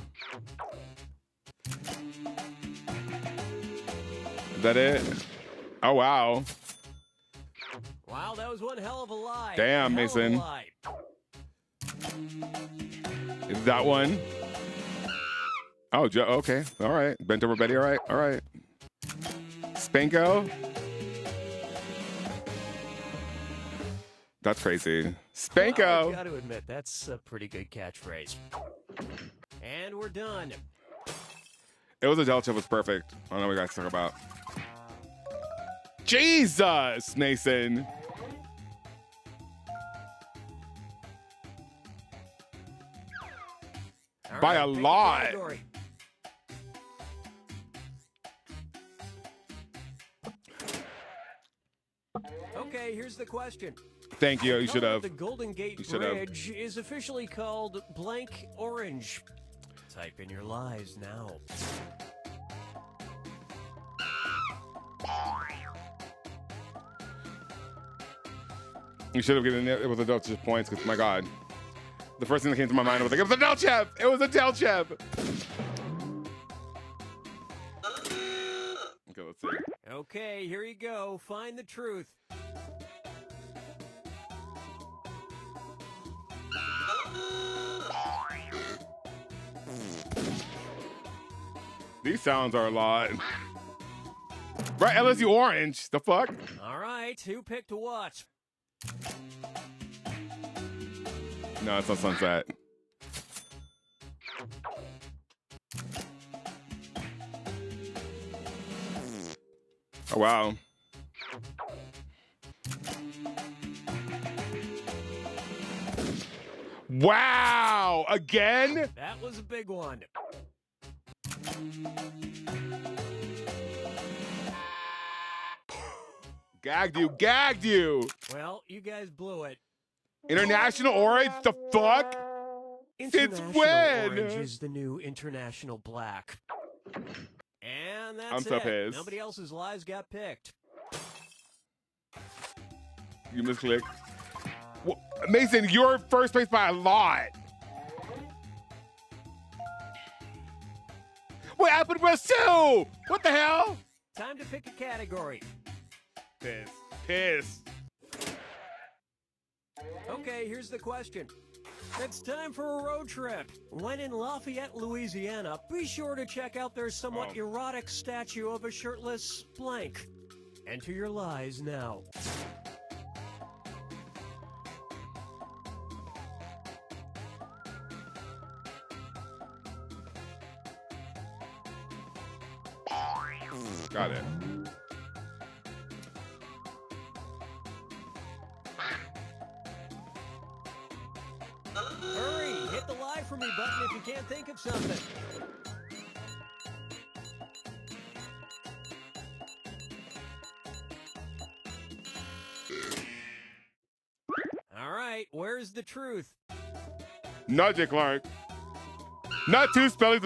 Is that it? Oh, wow. Wow, that was one hell of a lie. Damn, Hell of a Mason. lie. Is that one? Oh, okay. All right. Bent over Betty. All right. All right. Spanko. That's crazy. Spanko. Well, I've got to admit, that's a pretty good catchphrase. And we're done. It was a Delta. It was perfect. I don't know what you guys talk about. Jesus, Mason. All By right, a pick lot. category. Okay, here's the question. Thank you. You The should color of have. The Golden Gate You should have. Bridge is officially called blank orange. Type in your lies now. You should have given it with adult points because, my God. The first thing that came to my mind was like, it was a Delchev! It was a Delchev! Okay, let's see. Okay, here you go. Find the truth. These sounds are a lot. Right, LSU Orange. The fuck? All right, who picked what? No, it's not Sunset. Oh, wow. Wow! Again? That was a big one. Gagged you, gagged you! Well, you guys blew it. International Orange? The fuck? Since International when? Orange is the new international black. And that's I'm so it. pissed. Nobody else's lies got picked. You misclicked. Well, Mason, you're first place by a lot. What happened with Sue? What the hell? Time to pick a category. Piss. Piss. Okay, here's the question. It's time for a road trip. When in Lafayette, Louisiana, be sure to check out their somewhat erotic statue of a shirtless blank. Enter your lies now. Got it. Hurry, hit the lie for me button if you can't think of something. All right, where's the truth? Not Jay Clark. Not two spellings.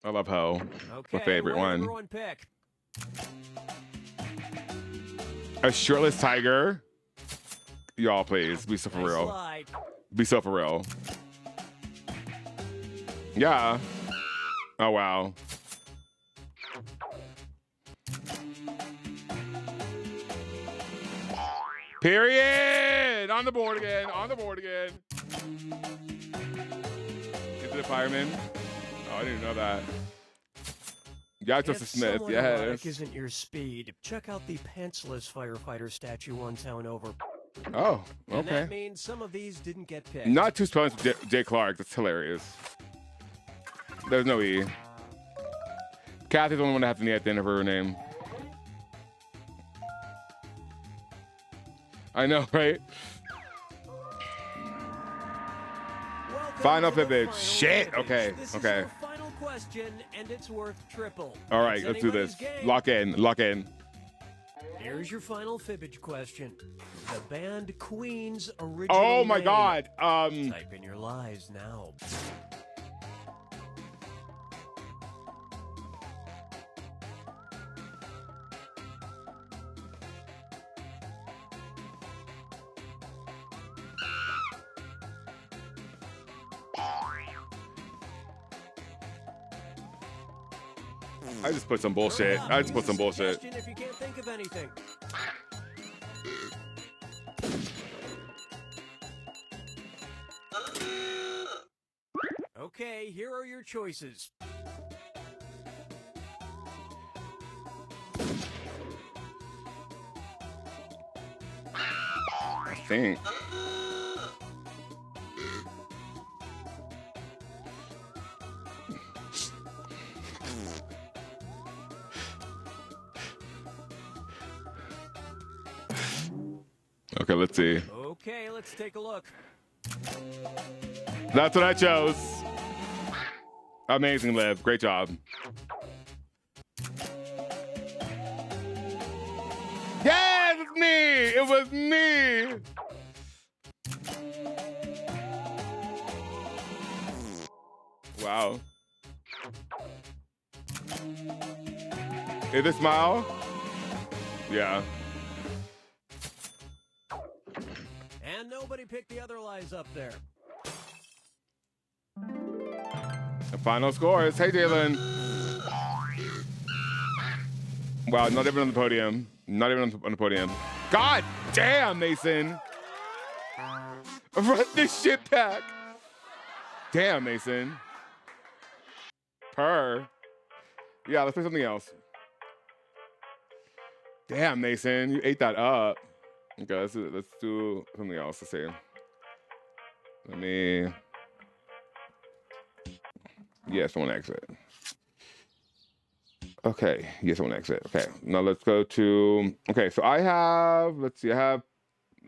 I love Ho. Okay, My favorite what did one. everyone pick? A shirtless tiger. Y'all, please be so for Nice real. slide. Be so for real. Yeah. Oh wow. Period. On the board again. On the board again. Is it a fireman? Oh, I didn't know that. Yeah, Joseph If Smith. someone Yes. erotic isn't your speed, check out the pantsless firefighter statue one town over. Oh, And that okay. means some of these didn't get picked. Not two spellings with Jay Clark. That's hilarious. There's no E. Kathy's the only one that has an E at the end of her name. I know, right? Final pivot. Shit. Okay. This Okay. is your final question, and it's worth triple. All right. It's Let's do this. anybody's game. Lock in. Lock in. Here's your final fibbage question. The band Queen's original Oh my name. God. Type in your lies now. I just put some bullshit. I just put some bullshit. If you can't think of anything. Okay, here are your choices. I think. Okay, let's see. Okay, let's take a look. That's what I chose. Amazing, Liv. Great job. Yes, let's me. It was me. Wow. Is it smile? Yeah. And nobody picked the other lies up there. The final scores. Hey, Jalen. Wow, not even on the podium. Not even on the podium. God damn, Mason. Run this shit back. Damn, Mason. Yeah, let's play something else. Damn, Mason, you ate that up. Okay, let's do something else. Let's see. Let me. Yes, I want to exit. Okay, yes, I want to exit. Okay, now let's go to. Okay, so I have. Let's see. I have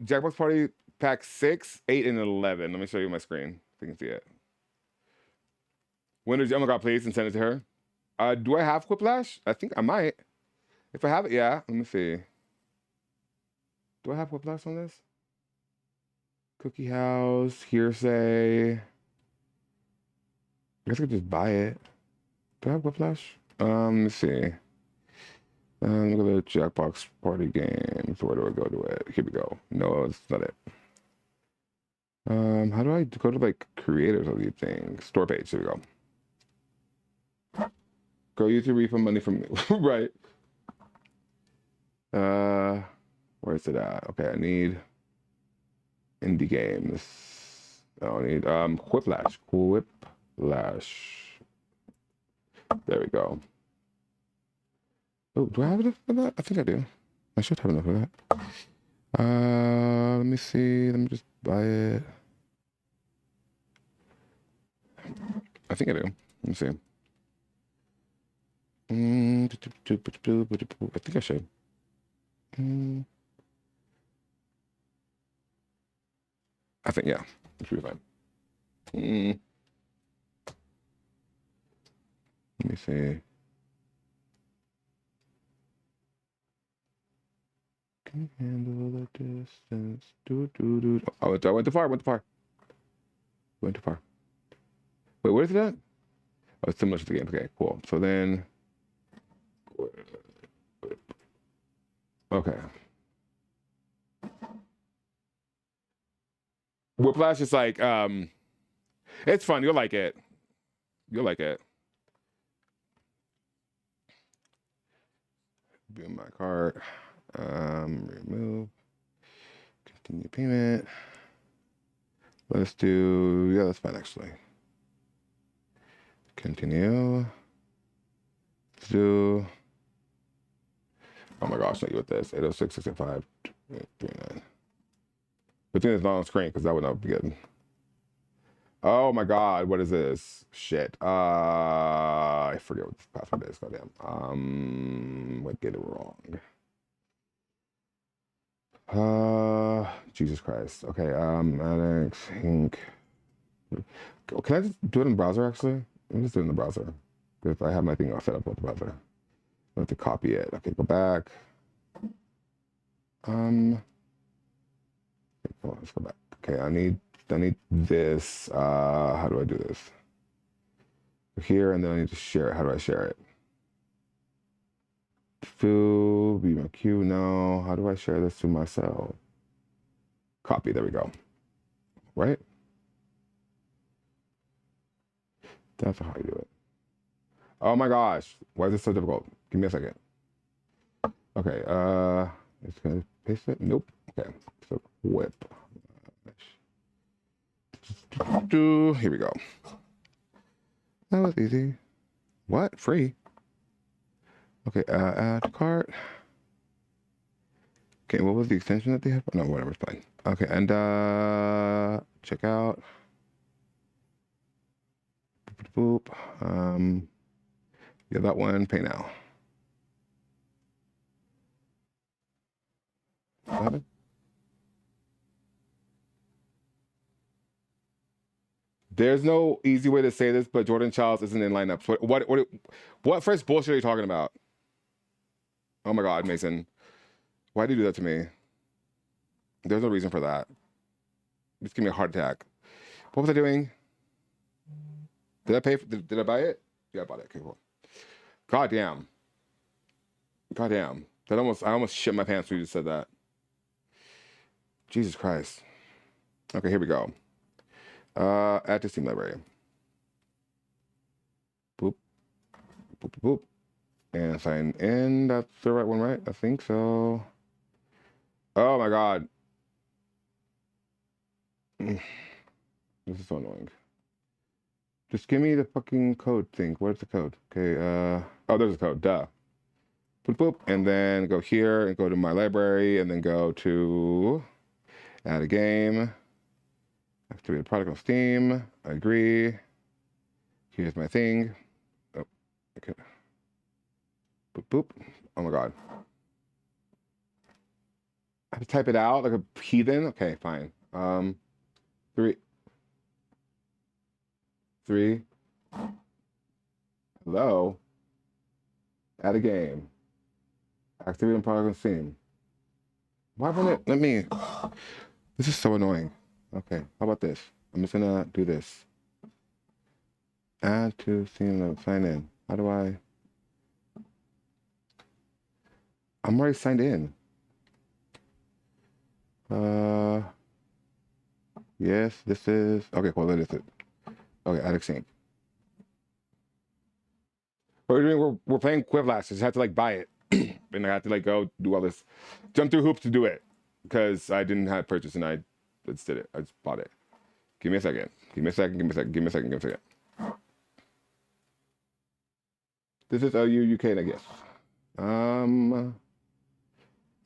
Jackbox Party Pack 6, 8, and 11. Let me show you my screen so you can see it. Winners, oh my God, please, and send it to her. Do I have Whiplash? I think I might. If I have it, yeah. Let me see. Do I have Whiplash on this? Cookie House, Hearsay. I guess I could just buy it. Do I have Whiplash? Let me see. Look at the Jackbox Party games. Where do I go to it? Here we go. No, it's not it. How do I go to like creators of these things? Store page. Here we go. Go YouTube refund money from me. Right. Where is it at? Okay, I need indie games. Oh, I need Whiplash. Whiplash. There we go. Oh, do I have enough for that? I think I do. I should have enough for that. Let me see. Let me just buy it. I think I do. Let me see. I think I should. I think, yeah. It should be fine. Let me see. Can you handle the distance? Oh, I went too far. Went too far. Wait, where is it at? Oh, it's similar to the game. Okay, cool. So then. Okay. Whiplash is like, it's fun. You'll like it. You'll like it. Be in my cart. Remove. Continue payment. Let's do, yeah, that's fine actually. Continue. Let's do, oh my gosh, not you with this. 806, 685, 39. But then it's not on screen because that would not be good. Oh my God, what is this? Shit. I forget what this password is, goddamn. What get it wrong? Jesus Christ. Okay, Addicts, Inc. Can I just do it in the browser actually? Let me just do it in the browser. Because I have my thing all set up with the browser. I have to copy it. Okay, go back. Okay, let's go back. Okay, I need this. How do I do this? Here, and then I need to share it. How do I share it? Be my queue. No. How do I share this to myself? Copy. There we go. Right? That's how you do it. Oh my gosh. Why is this so difficult? Give me a second. Okay. It's gonna paste it. Nope. Okay. So whip. Here we go. That was easy. What? Free? Okay, add to cart. Okay, what was the extension that they have? No, whatever, it's fine. Okay, and check out. Boop. Yeah, that one, pay now. There's no easy way to say this, but Jordan Childs isn't in lineup. So what first bullshit are you talking about? Oh my God, Mason. Why did you do that to me? There's no reason for that. Just give me a heart attack. What was I doing? Did I pay for, did I buy it? Yeah, I bought it. Okay, cool. God damn. I almost shit my pants when you just said that. Jesus Christ. Okay, here we go. Add to Steam library. Boop. Boop, boop, boop. And sign in. That's the right one, right? I think so. Oh my God. This is so annoying. Just give me the fucking code thing. Where's the code? Okay, oh, there's the code. Duh. Boop, boop. And then go here and go to my library and then go to add a game. Activate a product on Steam. I agree. Here's my thing. Oh, okay. Boop, boop. Oh my God. I have to type it out like a heathen? Okay, fine. 3. Hello. Add a game. Activate a product on Steam. Why won't it let me? This is so annoying. Okay, how about this? I'm just gonna do this. Add to Steam, sign in. How do I? I'm already signed in. Yes, this is, okay, cool, that is it. Okay, add a sync. What we're doing, we're playing Corvallis. I just have to like buy it. And I have to like go do all this, jump through hoops to do it. Because I didn't have purchase and I just did it. I just bought it. Give me a second. Give me a second. This is OU UK, I guess.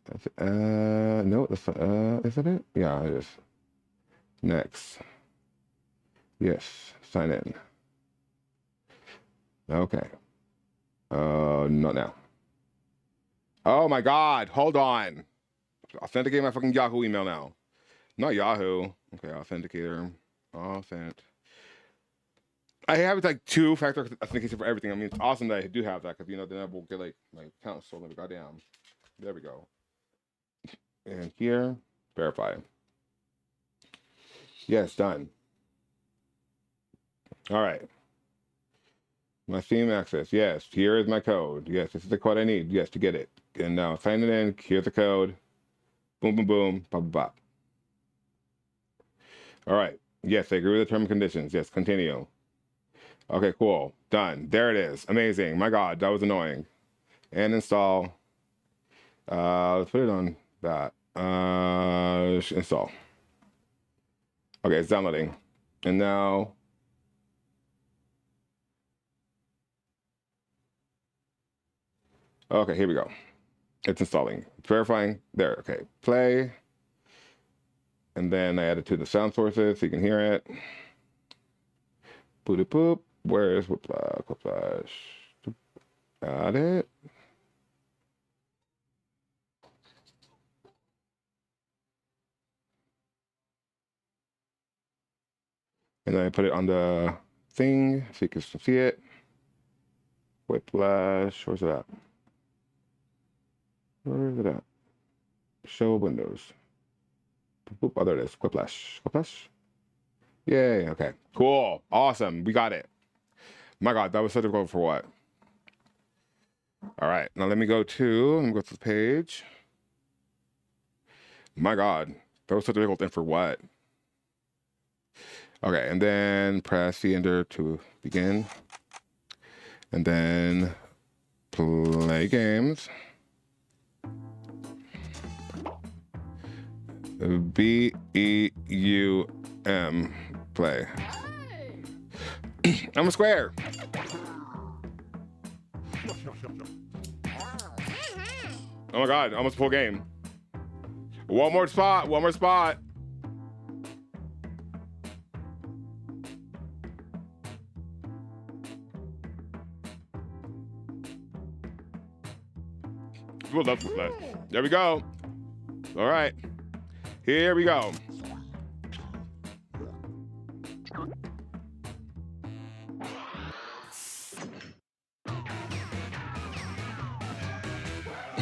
That's it. No, that's is that it? Yeah, it is. Next. Yes, sign in. Okay. Not now. Oh my God, hold on. Authenticate my fucking Yahoo email now. Not Yahoo. Okay, authenticator. Authent. I have like 2-factor authentication for everything. I mean, it's awesome that I do have that because, you know, then I will get like my account stolen. Goddamn. There we go. And here, verify. Yes, done. All right. My Steam access. Yes, here is my code. Yes, this is the code I need. Yes, to get it. And now sign it in. Here's the code. Boom, boom, boom. Bop, bop, bop. All right. Yes, I agree with the terms and conditions. Yes, continue. Okay, cool. Done. There it is. Amazing. My God, that was annoying. And install. Let's put it on that. Install. Okay, it's downloading. And now. Okay, here we go. It's installing. It's verifying. There. Okay. Play. And then I added to the sound sources so you can hear it. Boop boop. Where's Whiplash? Got it. And then I put it on the thing so you can see it. Whiplash. Where's it at? Where is it at? Show windows. Boop, oh, there it is. Whiplash. Whiplash. Yay. Okay. Cool. Awesome. We got it. My God, that was so difficult for what? All right. Now let me go to the page. My God, that was so difficult. And for what? Okay. And then press the enter to begin. And then play games. B-E-U-M. Play. I'm a square. Oh my God, almost full game. One more spot. We'll love that. There we go. All right. Here we go.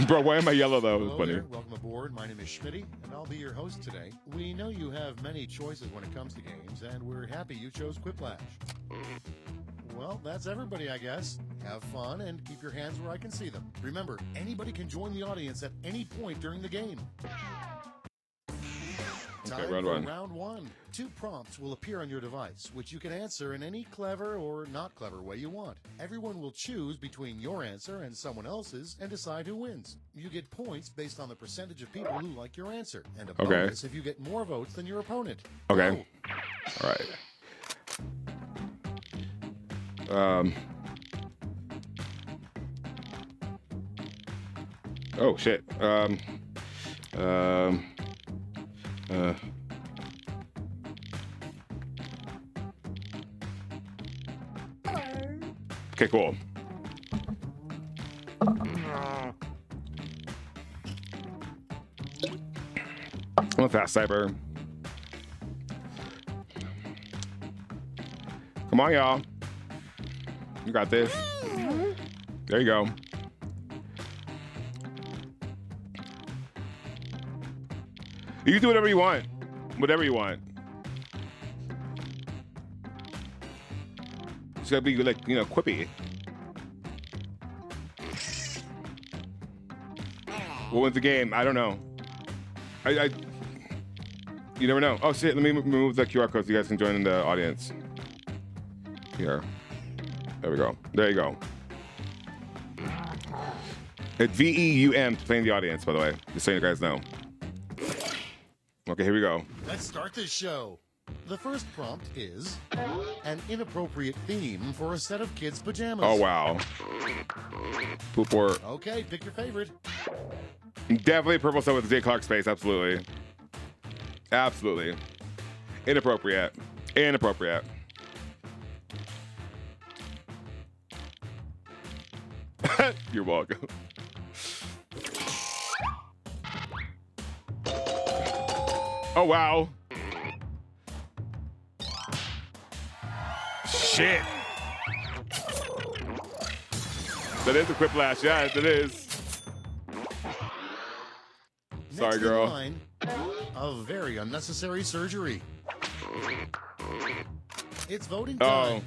Bro, why am I yellow though? It's funny. Welcome aboard. My name is Schmitty, and I'll be your host today. We know you have many choices when it comes to games, and we're happy you chose Quiplash. Well, that's everybody, I guess. Have fun and keep your hands where I can see them. Remember, anybody can join the audience at any point during the game. Time for round one. 2 prompts will appear on your device, which you can answer in any clever or not clever way you want. Everyone will choose between your answer and someone else's and decide who wins. You get points based on the percentage of people who like your answer, and a bonus if you get more votes than your opponent. Okay. All right. Oh shit. Okay, cool. I'm a fast cyber. Come on, y'all. You got this. There you go. You can do whatever you want. Whatever you want. It's gotta be like, you know, quippy. What wins the game? I don't know. You never know. Oh shit, let me remove the QR code so you guys can join in the audience. Here. There we go. There you go. It's VEUM playing the audience, by the way. Just so you guys know. Okay, here we go. Let's start this show. The first prompt is an inappropriate theme for a set of kids' pajamas. Oh, wow. Poop or... Okay, pick your favorite. Definitely purple stuff with Jay Clark's face. Absolutely. Absolutely. Inappropriate. Inappropriate. You're welcome. Oh, wow. Shit. That is a quiplash. Yeah, it is. Sorry, girl. Next in line, a very unnecessary surgery. It's voting time.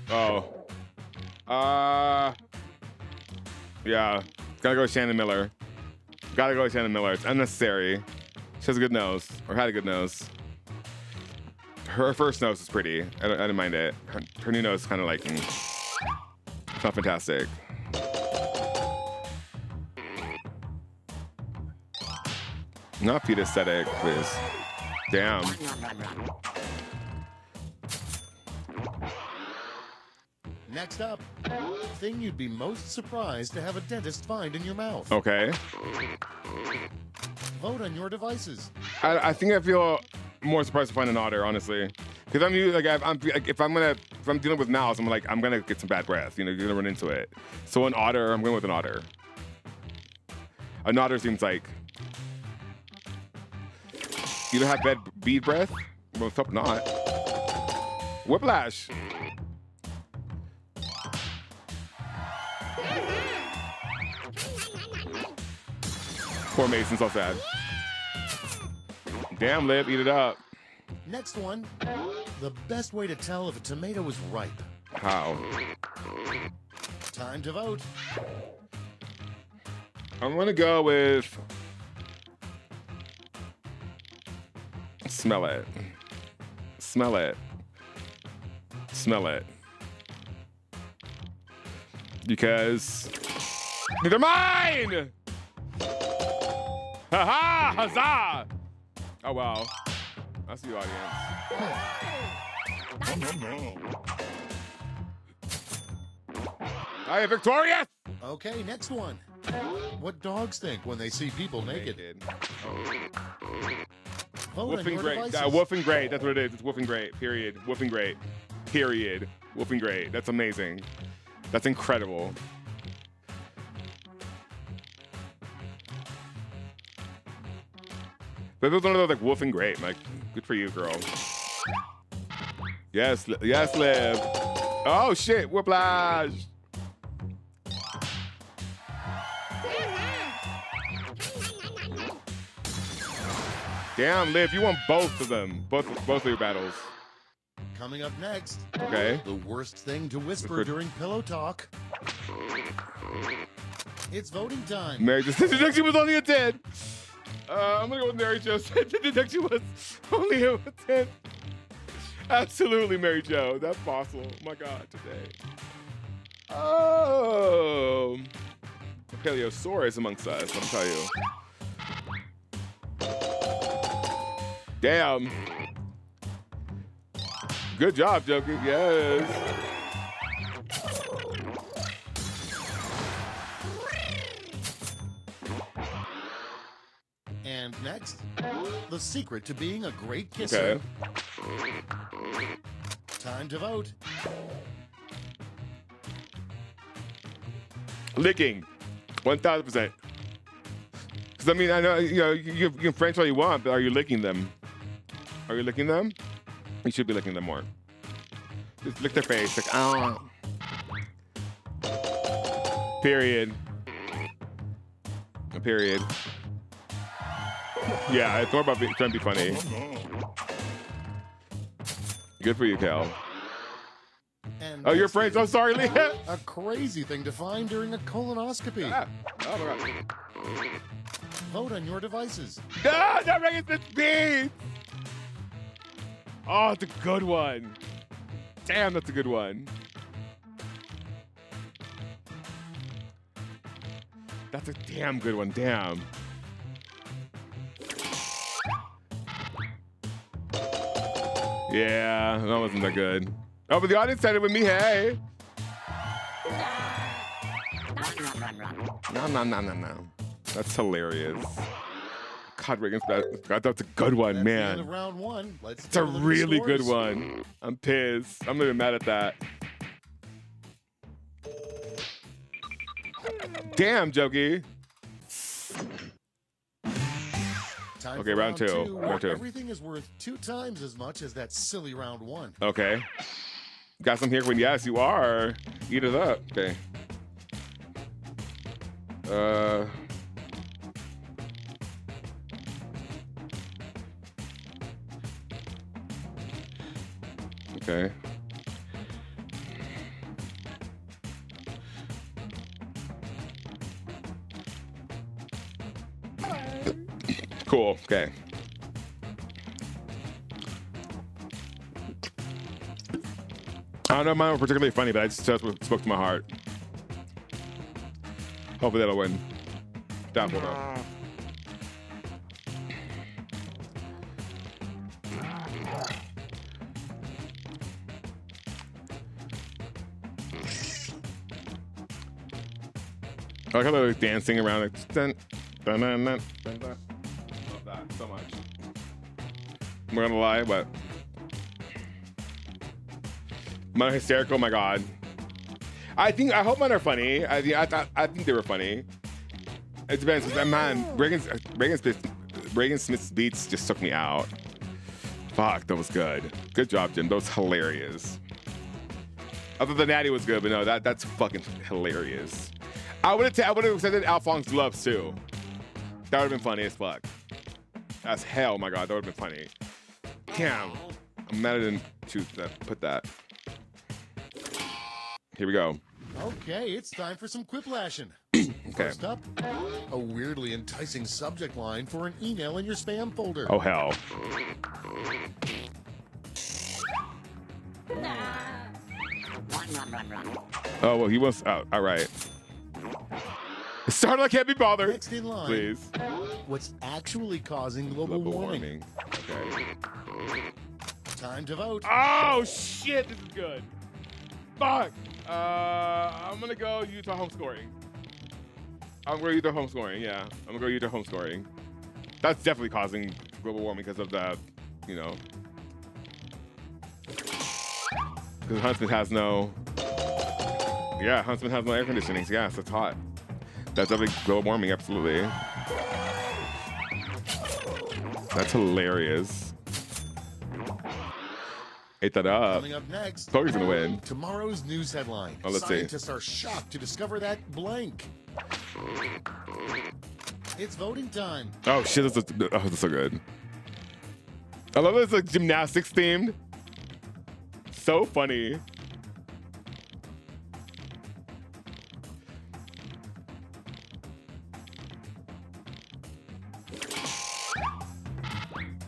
Yeah. Gotta go with Shannon Miller. Gotta go with Shannon Miller. It's unnecessary. She has a good nose, or had a good nose. Her first nose is pretty. I didn't mind it. Her new nose is kind of like, it's not fantastic. Not feet aesthetic, please. Damn. Next up, thing you'd be most surprised to have a dentist find in your mouth. Okay. Vote on your devices. I think I feel more surprised to find an otter, honestly, because I'm like if I'm dealing with mouths, I'm gonna get some bad breath. You know, you're gonna run into it. So an otter, I'm going with an otter. An otter seems like you don't have bad bead breath. Well, let's hope not. Whiplash. Poor Mason, so sad. Damn, Liv, eat it up. Next one, the best way to tell if a tomato is ripe. How? Time to vote. I'm gonna go with smell it. Smell it. Smell it. Because they're mine! Ha-ha! Huzzah! Oh, wow. That's the audience. I am victorious! Okay, next one. What dogs think when they see people naked? Woofing great. Woofing great. That's what it is. It's woofing great. Period. Woofing great. Period. Woofing great. That's amazing. That's incredible. But it was one of those like woofing great. I'm like, good for you, girl. Yes, yes, Liv. Oh shit, whiplash. Damn, Liv, you won both of them. Both of your battles. Coming up next. Okay. The worst thing to whisper during pillow talk. It's voting time. Mary Jo said deduction was only a 10. I'm gonna go with Mary Jo said the deduction was only a 10. Absolutely, Mary Jo. That's fossil. Oh my God, today. Oh. Paleosaurus amongst us, I'll tell you. Damn. Good job, Joker. Yes. And next, the secret to being a great kisser. Okay. Time to vote. Licking. 1,000%. Because I mean, I know you can French all you want, but are you licking them? Are you licking them? You should be licking them more. Just lick their face, like, oh. Period. Period. Yeah, it's more about trying to be funny. Good for you, Cal. And oh, you're French. I'm sorry, Leah. A crazy thing to find during a colonoscopy. Ah. Oh my God. Vote on your devices. No, not Reagan Smith Beats. Oh, it's a good one. Damn, that's a good one. That's a damn good one. Damn. Yeah, that wasn't that good. Oh, but the audience said it with me. Hey. No. That's hilarious. God, Reagan's God, that's a good one, That's man. the end of round one. Let's It's a take look at the really good scores. one. I'm pissed. I'm not even mad at that. Damn, Jokey. Time Okay, for round two. where Round two. Everything is worth 2 times as much as that silly round one. Okay. Got some here when yes, you are. Eat it up. Okay. Okay. Cool. Okay. I don't know if mine were particularly funny, but I just spoke to my heart. Hopefully that'll win. Doubtful though. I like how they're like dancing around like dun, dun, dun, dun, dun, dun. Love that so much. I'm not gonna lie, but mine are hysterical. My God, I hope mine are funny. I think they were funny. It depends. Man, Reagan Smith's beats just took me out. Fuck, that was good. Good job, Jim. That was hilarious. I thought the natty was good, but no, that's fucking hilarious. I would have said Alphonse Gloves too. That would have been funny as fuck. As hell, my God, that would have been funny. Damn, I'm mad I didn't choose that. Put that. Here we go. Okay, it's time for some quiplashing. Okay. First up, a weirdly enticing subject line for an email in your spam folder. Oh hell. Oh well, he was. Oh, all right. Started, I can't be bothered. Next in line, please. What's actually causing global warming? Okay. Time to vote. Oh shit, this is good. Fuck. I'm gonna go Utah home scoring. I'm going Utah home scoring. Yeah, I'm gonna go Utah home scoring. That's definitely causing global warming because of the, you know, because Huntsman has no. Yeah, Huntsman has no air conditioning. So yeah, so it's hot. That's definitely global warming. Absolutely. That's hilarious. Ate that up. Coming up next, Poker's gonna win. Tomorrow's news headline. Oh, let's see. Scientists are shocked to discover that blank. It's voting time. Oh shit, that's so good. I love this like gymnastics themed. So funny.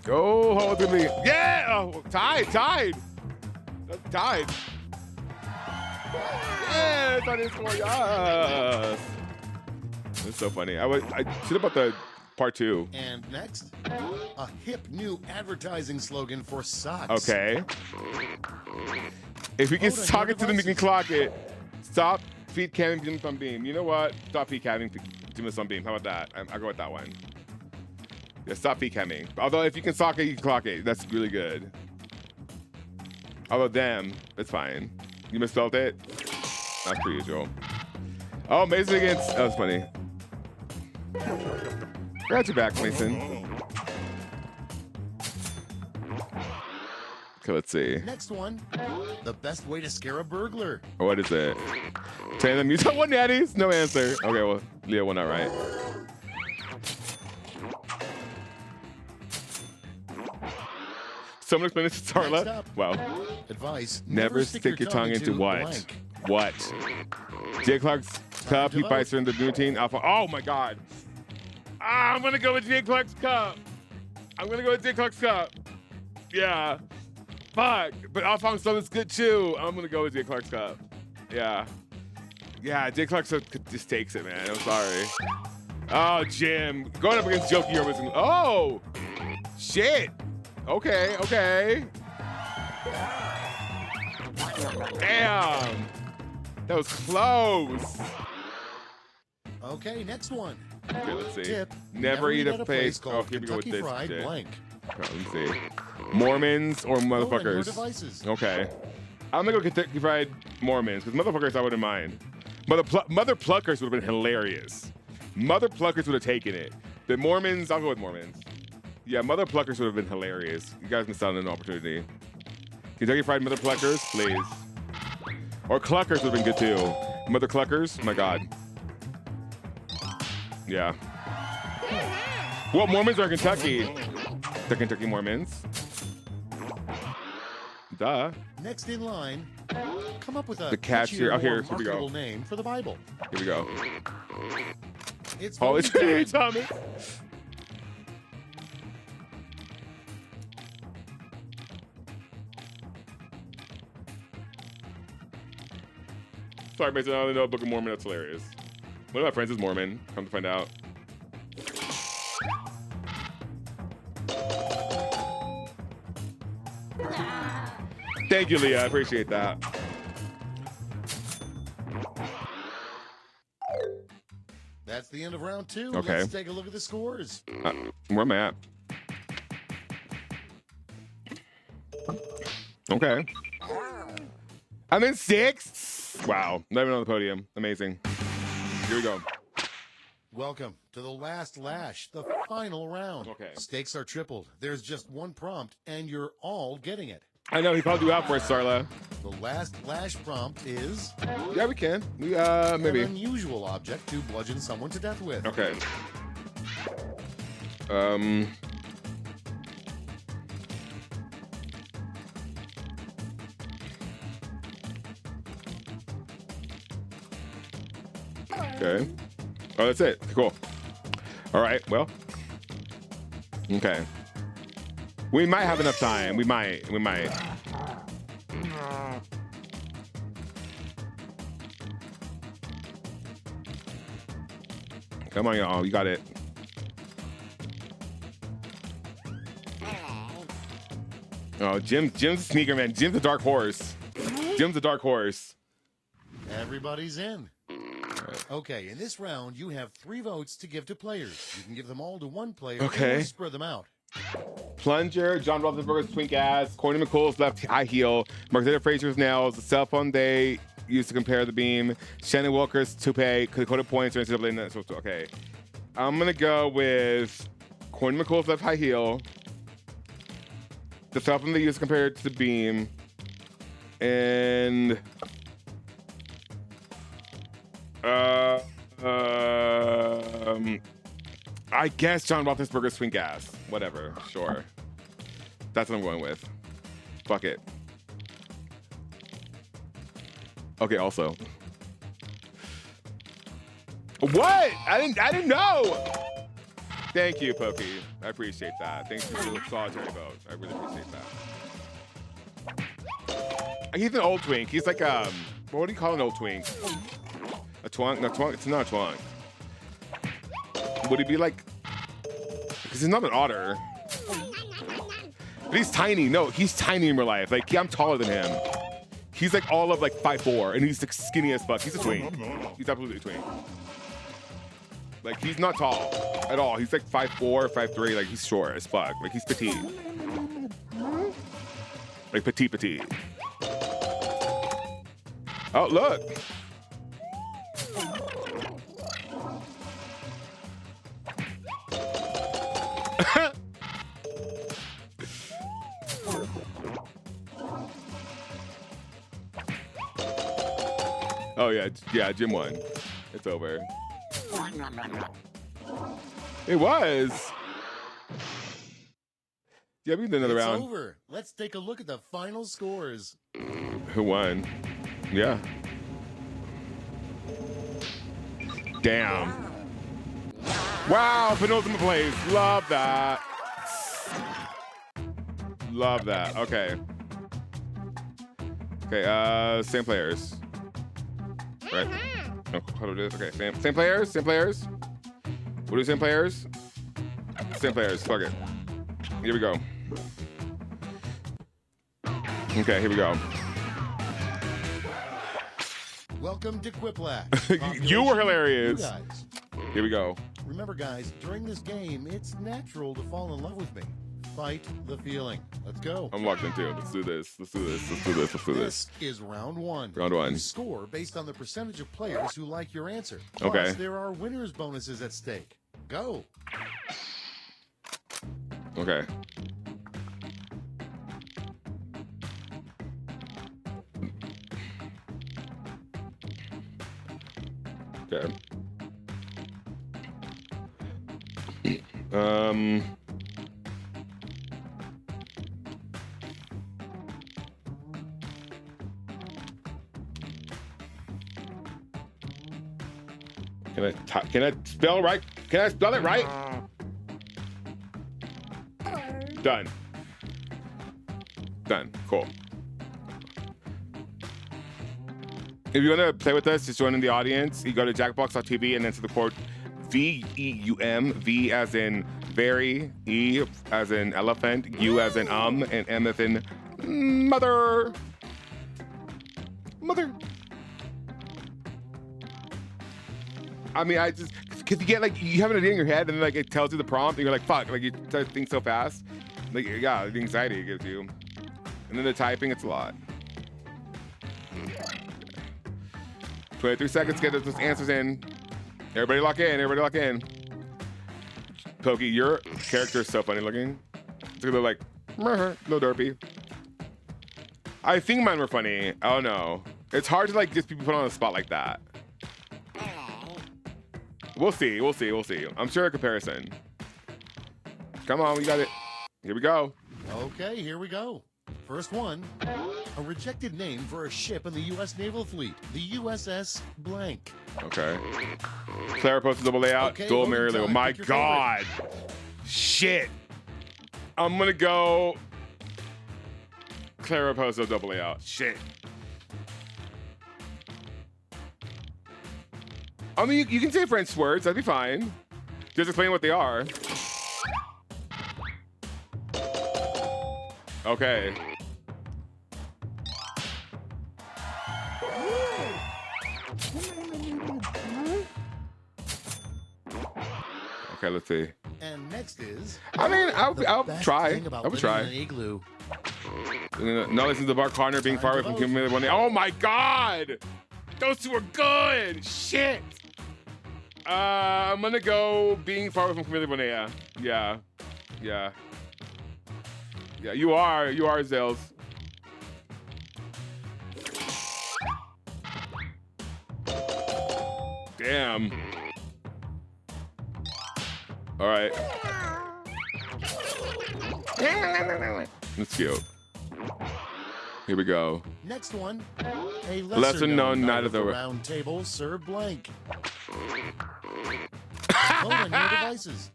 Oh, hold me. Yeah! Oh, tied. That's tied. Yeah, it's on his score. Yes. That's so funny. I should have bought the part 2. And next, a hip new advertising slogan for socks. Okay. If we can talk it to them, we can clock it. Stop feed camming gym on beam. You know what? Stop feed camming gym on beam. How about that? I'll go with that one. Yeah, stop feed camming. Although if you can sock it, you can clock it. That's really good. Although them, it's fine. You misspelled it? That's per usual. Oh, Mason against. That was funny. Got your back, Mason. Okay, let's see. Next one, the best way to scare a burglar. What is it? Tell them you one natties. No answer. Okay, well, Leo won that right. Someone explain this to Starla. Wow. Advice. Never stick your tongue into what? Blank. What? Jay Clark's cup. He bites her in the routine. Alpha. Oh my God. I'm gonna go with Jay Clark's cup. I'm gonna go with Jay Clark's cup. Yeah. Fuck. But Alphonse Southern's good too. I'm gonna go with Jay Clark's cup. Yeah. Yeah, Jay Clark just takes it, man. I'm sorry. Oh, Jim. Going up against Jokey was. Oh! Shit. Okay. Damn. That was close. Okay, next one. Okay, let's see. Tip, Never eat a place face. called Oh, here we go with Kentucky this Fried shit. Blank. Okay, let's see. Mormons or motherfuckers? devices. Okay. I'm gonna go Kentucky Fried Mormons, because motherfuckers I wouldn't mind. Mother Pluckers would have been hilarious. Mother Pluckers would have taken it. The Mormons, I'll go with Mormons. Yeah, Mother Pluckers would have been hilarious. You guys missed out on an opportunity. Kentucky Fried Mother Pluckers, please. Or Cluckers would have been good too. Mother Cluckers, my God. Yeah. Well, Mormons are in Kentucky. The Kentucky Mormons. Duh. Next in line, come up with a The cashier. catchier, Oh, here more we go. marketable name for the Bible. Here we go. It's Oh, it's voting time. Thomas. Sorry, Mason. I only know Book of Mormon. That's hilarious. One of my friends is Mormon. Come to find out. Thank you, Leah. I appreciate that. That's the end of round 2. Okay. Let's take a look at the scores. Where am I at? Okay. I'm in 6th. Wow. Not even on the podium. Amazing. Here we go. Welcome to the last lash, the final round. Okay. Stakes are tripled. There's just one prompt, and you're all getting it. I know. He called you out for it, Starla. The last lash prompt is... Yeah, we can. Maybe. An unusual object to bludgeon someone to death with. Okay. Okay. Oh, that's it. Cool. All right. Well. Okay. We might have enough time. We might. Come on, y'all. You got it. Oh, Jim's a sneaker, man. Jim's a dark horse. Everybody's in. Okay, in this round, you have 3 votes to give to players. You can give them all to one player Okay. or spread them out. Plunger, John Roethlisberger's twink ass, Corny McCool's left high heel, Marquetta Frazier's nails, the cell phone they used to compare the beam, Shannon Wilker's toupee, Dakota Points, or NCAA. Okay. I'm going to go with Corny McCool's left high heel, the cell phone they used to compare it to the beam, and I guess John Roethlisberger's twink ass. Whatever. Sure. That's what I'm going with. Fuck it. Okay, also. What? I didn't know. Thank you, Pokey. I appreciate that. Thanks for the solitary vote. I really appreciate that. He's an old twink. He's like what do you call an old twink? A twonk? No, twonk. It's not a twonk. Would he be like? Because he's not an otter. But he's tiny. No, he's tiny in real life. Like I'm taller than him. He's like all of like 5'4", and he's like skinny as fuck. He's a twink. He's absolutely a twink. Like he's not tall at all. He's like 5'4", 5'3". Like he's short as fuck. Like he's petite. Like petite. Oh look. Oh yeah, Jim won. It's over. It was. Yeah, we did another round. It's over. Let's take a look at the final scores. Who won? Yeah. Damn. Wow, penultimate place. Love that. Love that. Okay. Okay, same players. Right. Oh, how do this? Okay, same players? Same players? What are same players? Same players. Fuck it. Here we go. Okay, here we go. Welcome to Quiplash. You were hilarious. You guys. Here we go. Remember, guys, during this game, it's natural to fall in love with me. Fight the feeling. Let's go. I'm locked in too. Let's do this. This is round one. Round one. You score based on the percentage of players who like your answer. Okay. Plus, there are winners' bonuses at stake. Go. Okay. Okay. Can I spell right? Can I spell it right? Done. Cool. If you want to play with us, just join in the audience. You go to jackbox.tv and enter the code VEUM, V as in very, E as in elephant, U as in and M as in mother. I mean, because you get like, you have an idea in your head and then like it tells you the prompt and you're like, fuck, like you think so fast. Like, yeah, the anxiety it gives you. And then the typing, it's a lot. 23 seconds to get those answers in. Everybody lock in. Pokey, your character is so funny looking. It's a little like, little derpy. I think mine were funny. I don't know. It's hard to like just be put on the spot like that. We'll see. I'm sure a comparison. Come on, we got it. Here we go. Okay, here we go. First one, a rejected name for a ship in the U.S. Naval Fleet, the USS blank. Okay. Clara posted double layout. Okay, Dual voting Mary time. My Pick your God. Shit. I'm gonna go. Clara posted double layout. Shit. I mean, you can say French words. That'd be fine. Just explain what they are. Okay. Okay, let's see. And next is. I mean, I'll try. I would try. An igloo. No, listen to the bar corner being far away from community one day. Oh my God! Those two are good! Shit! I'm gonna go being far away from community one day. Yeah. You are Zales. Damn. All right. That's cute. Here we go. Next one, a Lesser known Night of the Round Table serve blank. Vote on your devices.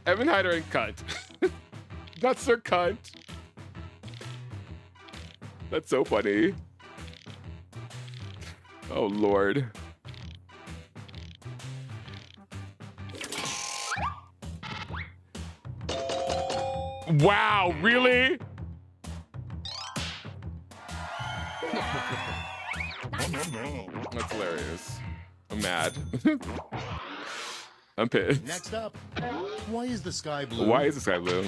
Evan Hyder and cunt. That's their cunt. That's so funny. Oh, Lord. Wow, really? That's hilarious. I'm mad. I'm pissed. Next up, why is the sky blue? Why is the sky blue?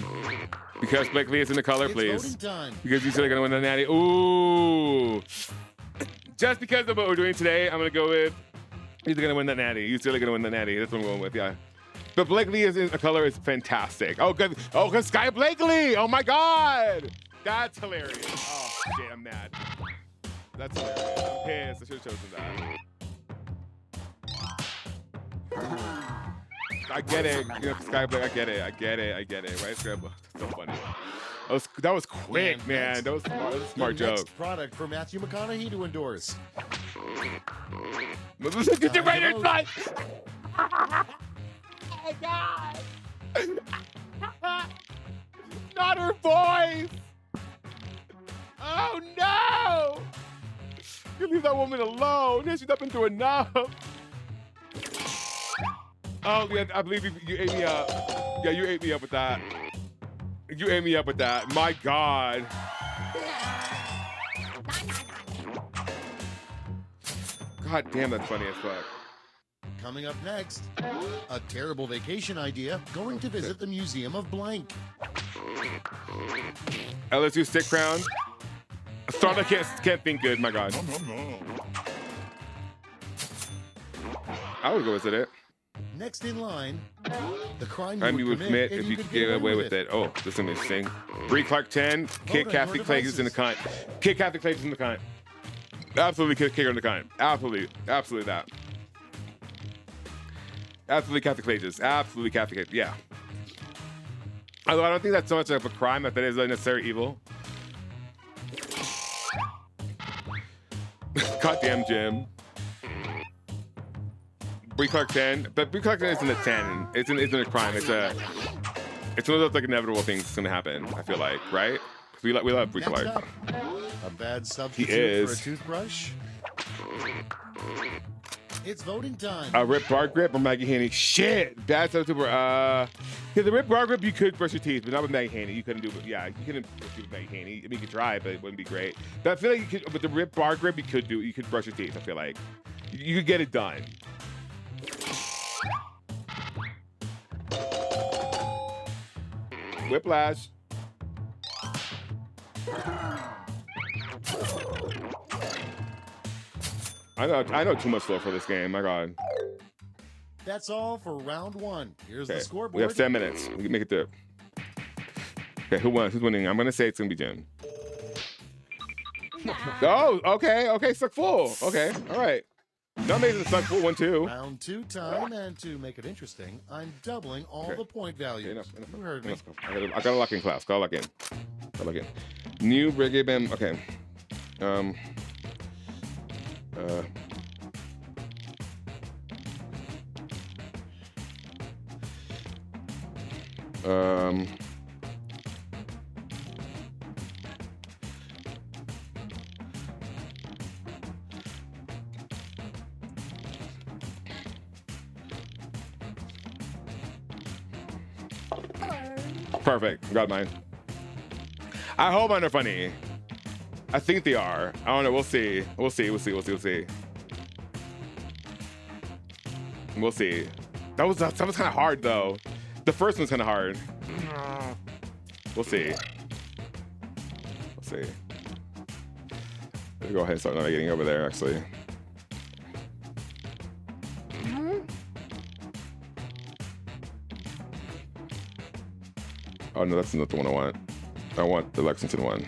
Because Blake Lee is in the color, It's please. voting time. Because you said they're gonna win the natty. Ooh. Just because of what we're doing today, I'm gonna go with he's gonna win that natty. You're still gonna win the natty. That's what I'm going with, yeah. But Blake Lee is in the color is fantastic. Oh, good. Oh, because Sky Blakely. Oh my God. That's hilarious. Oh shit, I'm mad. That's hilarious. I'm pissed. I should have chosen that. I get it. You know, Sky Blake, I get it. Right, Sky Blake. So funny. That was quick, And man. next, That was smart. That was a smart the joke. next product for Matthew McConaughey to endorse. Get your right Time to inside. Oh my God! Not her voice. Oh no! You leave that woman alone. She's not been through enough. Oh yeah, I believe you ate me up. Yeah, you ate me up with that. You ate me up with that. My God. God damn, that's funny as fuck. Coming up next, a terrible vacation idea, going to visit the Museum of Blank. LSU stick crown. Starlight can't think good, my God. I would go visit it. Next in line, the crime You would commit if you could get away with it. Oh, this is interesting. Bree Clark 10, kick on Kathy your Clay is in the cunt. Kick Kathy Clay is in the cunt. Absolutely kick her in the cunt. Absolutely that. Absolutely Kathy Clay. Absolutely Kathy Clay. Yeah. Although I don't think that's so much of a crime that is a necessary evil. Goddamn Jim. Bree Clark 10, but Bree Clark 10 isn't a 10. Isn't a crime. It's one of those like inevitable things that's gonna happen. I feel like, right? We love Bree Next Clark. up, a bad substitute is. for a toothbrush. It's voting time. A Rip Bar Grip or Maggie Haney? Shit, bad substitute. Yeah, the Rip Bar Grip you could brush your teeth, but not with Maggie Haney. You couldn't do it. Yeah, you couldn't brush it with Maggie Haney. I mean, you could try, but it wouldn't be great. But I feel like you could. With the Rip Bar Grip, you could brush your teeth. I feel like you could get it done. Whiplash. I know too much flow for this game. My God. That's all for round one. Here's Okay, the scoreboard. we have 10 minutes. We can make it through. Okay, who won? Who's winning? I'm gonna say it's gonna be Jim. Oh, okay, suck full. Okay, all right. Not making the suck full 1-2. Round two time, and to make it interesting, I'm doubling all the point values. Enough. You heard me. I gotta lock in class. Gotta lock in. New reggae band. Okay. Perfect. Got mine. I hope mine are funny. I think they are. I don't know. We'll see. We'll see. That was kind of hard though. The first one's kind of hard. We'll see. Let's go ahead and start navigating over there. Actually. Oh no, that's not the one I want. I want the Lexington one.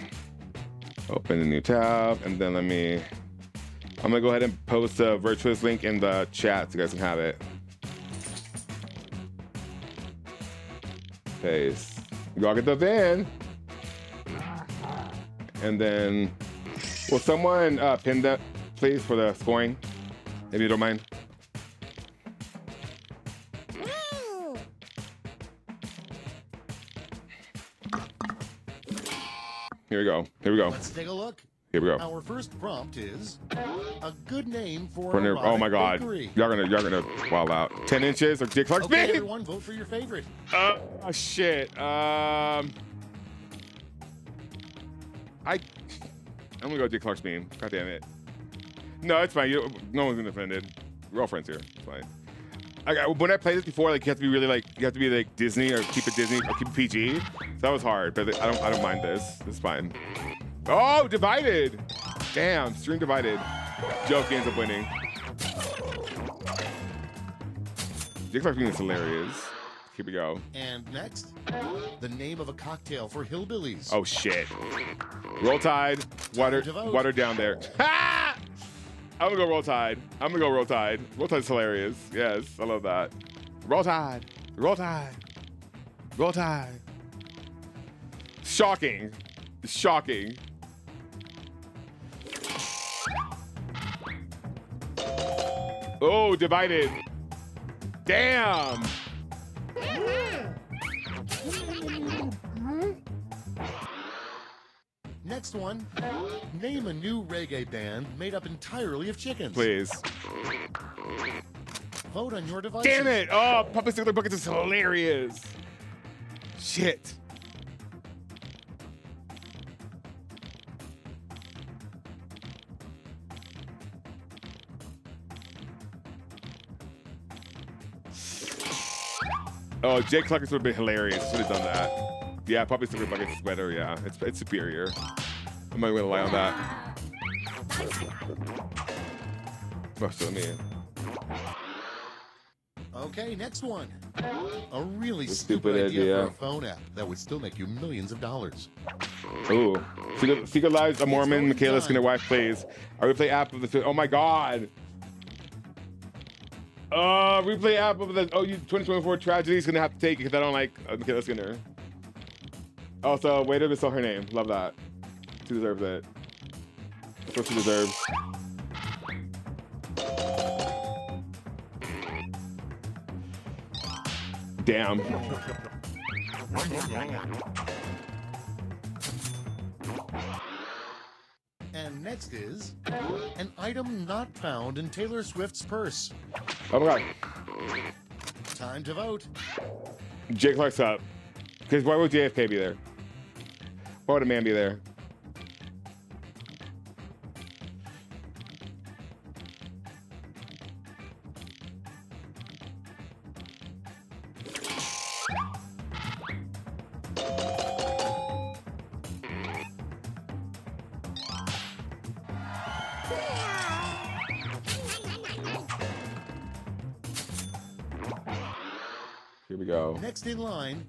Open a new tab, and then I'm gonna go ahead and post a Virtuous link in the chat so you guys can have it. Paste. You all get those in. And then, will someone pin that, please, for the scoring, if you don't mind? Here we go. Here we go. Let's take a look. Here we go. Our first prompt is a good name for For an near, oh my erotic God. bakery. Y'all gonna wild out. 10 inches or Jake Clark's Okay, beef? everyone, vote for your favorite. Oh shit. I'm gonna go Jake Clark's beam. God damn it. No, it's fine. No one's been offended. We're all friends here. It's fine. When I played this before, like you have to be really like Disney or keep it Disney or keep it PG. So that was hard, but I don't mind this. It's fine. Oh, divided. Damn, stream divided. Joke ends up winning. Jake Clark's beam is hilarious. Here we go. And next, the name of a cocktail for hillbillies. Oh shit. Roll Tide. Water down there. Ha! I'm gonna go Roll Tide. I'm gonna go Roll Tide. Roll Tide's hilarious. Yes, I love that. Roll Tide. Roll Tide. Roll Tide. Shocking. Shocking. Oh, divided. Damn. Next one, name a new reggae band made up entirely of chickens. Please. Vote on your device. Damn it. Oh, Papa Stickler Buckets is hilarious. Shit. Oh, Jake Cluckers would have been hilarious. Should have done that. Yeah, Puppy Sticker Buckets is better. Yeah, it's superior. I'm not gonna lie on that. Oh, so me. Okay, next one. A really Stupid stupid idea idea. for a phone app that would still make you millions of dollars. Ooh. Secret Lives, a Mormon, Michaela Skinner wife plays. A replay app of the. Oh my God. Replay app of the 2024 tragedy is gonna have to take it because I don't like Michaela Skinner. Also, way to misspell her name. Love that. She deserves it. That's what she deserves. Damn. And next is an item not found in Taylor Swift's purse. Oh my God. Time to vote. Jake Clark's up. Because why would JFK be there? Why would a man be there? Here we go. Next in line,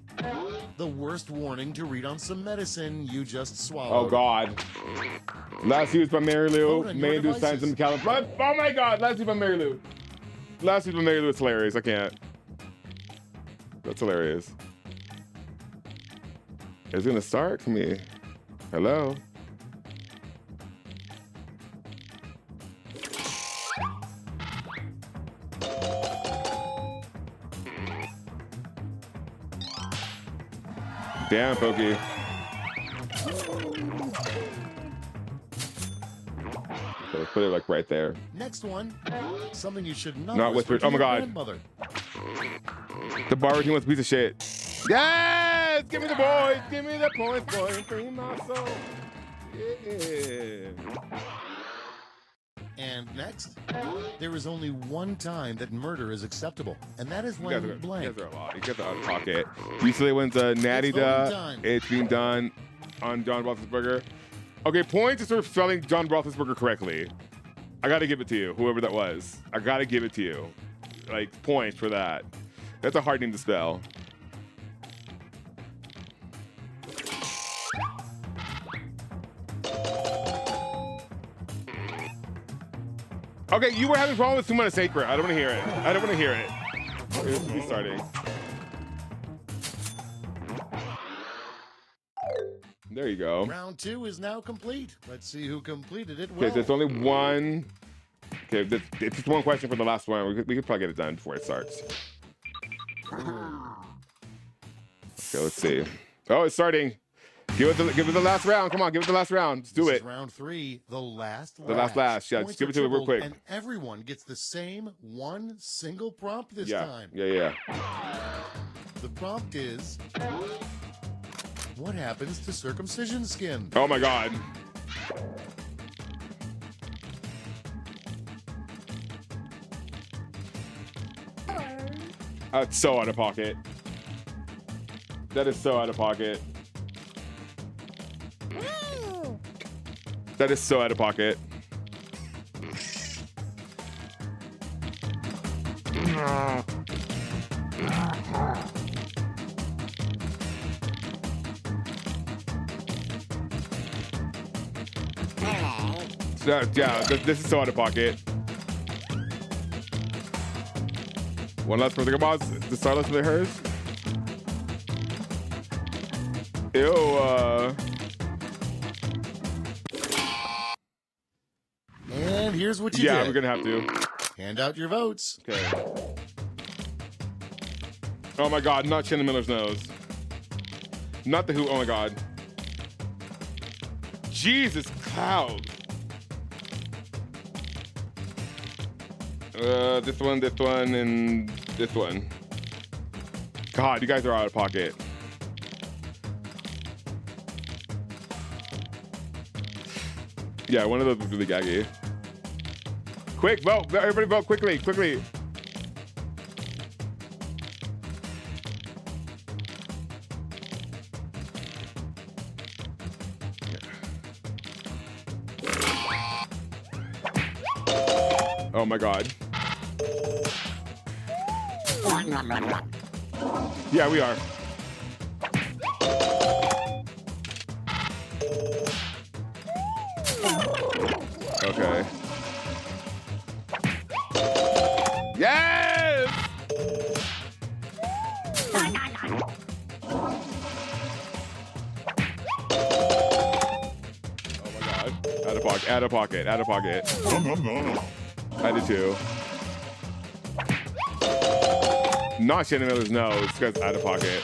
the worst warning to read on some medicine you just swallowed. Oh God. Last used by Mary Lou. Vote on your May do signs devices. in California. Oh my God. Last used by Mary Lou. Last used by Mary Lou is hilarious. I can't. That's hilarious. It's gonna start for me. Hello. Damn, Pokey. So let's put it like right there. Next one, something you should not, Not whisper whispered. to Oh my your God. grandmother. The bar routine was a piece of shit. Yes! Give me the boys! Give me the points, boy. Free my soul. Yeah. And next, there is only one time that murder is acceptable, and that is You when guys blank. are a lot. You guys are out of pocket. UCLA wins a natty It's voting duh. time. It's being done on John Roethlisberger. Okay, points is sort of spelling John Roethlisberger correctly. I gotta give it to you, whoever that was. I gotta give it to you. Like, points for that. That's a hard name to spell. Okay, you were having problems with Sumana Sacred. I don't want to hear it. I don't want to hear it. It's restarting. There you go. Round 2 is now complete. Let's see who completed it well. Okay, there's only one. Okay, it's just one question for the last one. We could probably get it done before it starts. Okay, let's see. Oh, it's starting. Give it the last round. Come on, give it the last round. Let's do This it. is round 3, the last. The last. Yeah, Points just give are it to me real tripled, quick. And everyone gets the same one single prompt this Yeah, time. yeah. The prompt is, what happens to circumcision skin? Oh my God. That's so out of pocket. That is so out of pocket. That is so out of pocket. Yeah, this is so out of pocket. One last person. Come on, the Starless with hers. Ew. And here's what you Yeah, did. we're gonna have to. Hand out your votes. Okay. Oh my God, not Shannon Miller's nose. Not the who. Oh my God. Jesus cloud. This one, and this one. God, you guys are out of pocket. Yeah, one of those was really gaggy. Quick, vote. Everybody vote quickly. Oh my God. Yeah, we are. Okay. Yes! Oh my God. Out of pocket. I did too. Not Shannon Miller's nose, because out of pocket.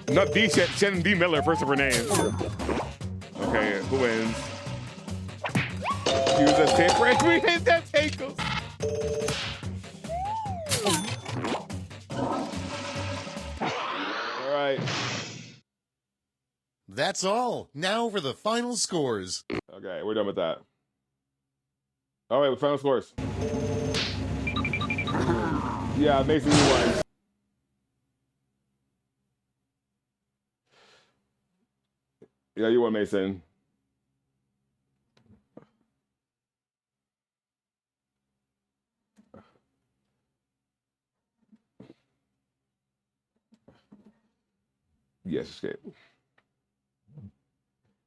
Not the Shannon D. Miller, first of her name. Okay, who wins? Use that tape break. We hit that ankles. All right. That's all. Now for the final scores. Okay, we're done with that. All right, final scores. Yeah, Mason, you won. Yeah, you won, Mason. Yes, escape.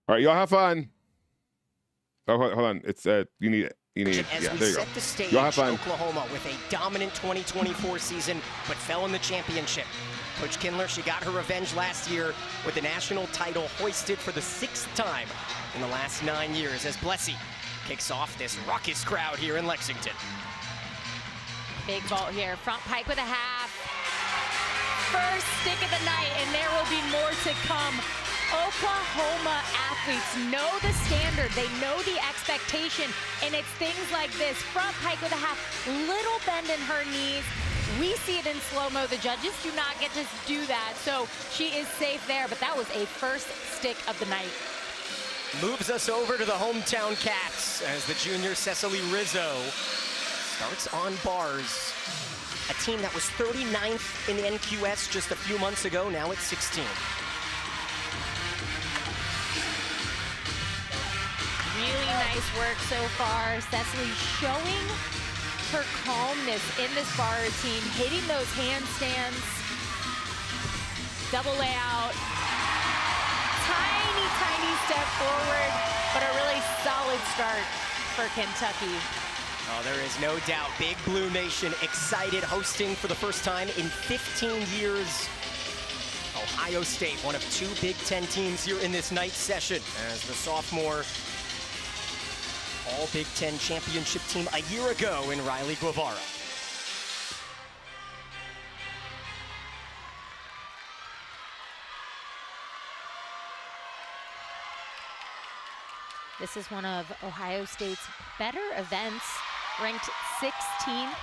All right, y'all have fun. Oh, hold on. It's you need it. You need it. As Yeah, we there you go. set the stage, Y'all have fun. Oklahoma with a dominant 2024 season, but fell in the championship. Coach Kindler, she got her revenge last year with the national title hoisted for the 6th time in the last 9 years as Blessy kicks off this raucous crowd here in Lexington. Big vault here, front pike with a half. First stick of the night, and there will be more to come. Oklahoma athletes know the standard, they know the expectation, and it's things like this. Front pike with a half, little bend in her knees. We see it in slow-mo. The judges do not get to do that, so she is safe there, but that was a first stick of the night. Moves us over to the hometown Cats as the junior Cecily Rizzo starts on bars. A team that was 39th in the NQS just a few months ago, now it's 16. Really nice work so far. Cecily showing her calmness in this bar routine, hitting those handstands. Double layout. Tiny step forward, but a really solid start for Kentucky. Oh, there is no doubt. Big Blue Nation excited, hosting for the first time in 15 years. Ohio State, one of 2 Big Ten teams here in this night session, as the sophomore All Big Ten championship team a year ago in Riley Guevara. This is one of Ohio State's better events, ranked 16th.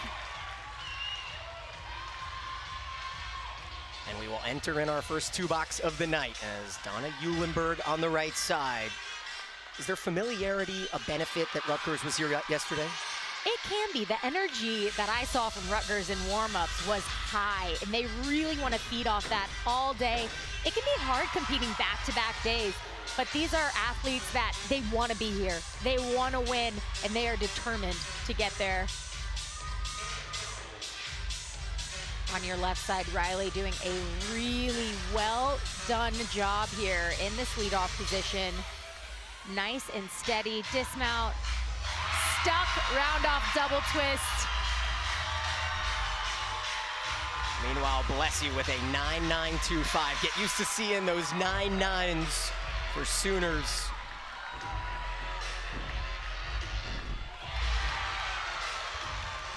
And we will enter in our first 2-box of the night as Donna Eulenberg on the right side. Is there familiarity a benefit that Rutgers was here yesterday? It can be. The energy that I saw from Rutgers in warm-ups was high, and they really want to feed off that all day. It can be hard competing back-to-back days, but these are athletes that they want to be here. They want to win, and they are determined to get there. On your left side, Riley doing a really well-done job here in this leadoff position. Nice and steady dismount. Stuck, round off double twist. Meanwhile, Blessy with a 9.925. Get used to seeing those 9.9s for Sooners.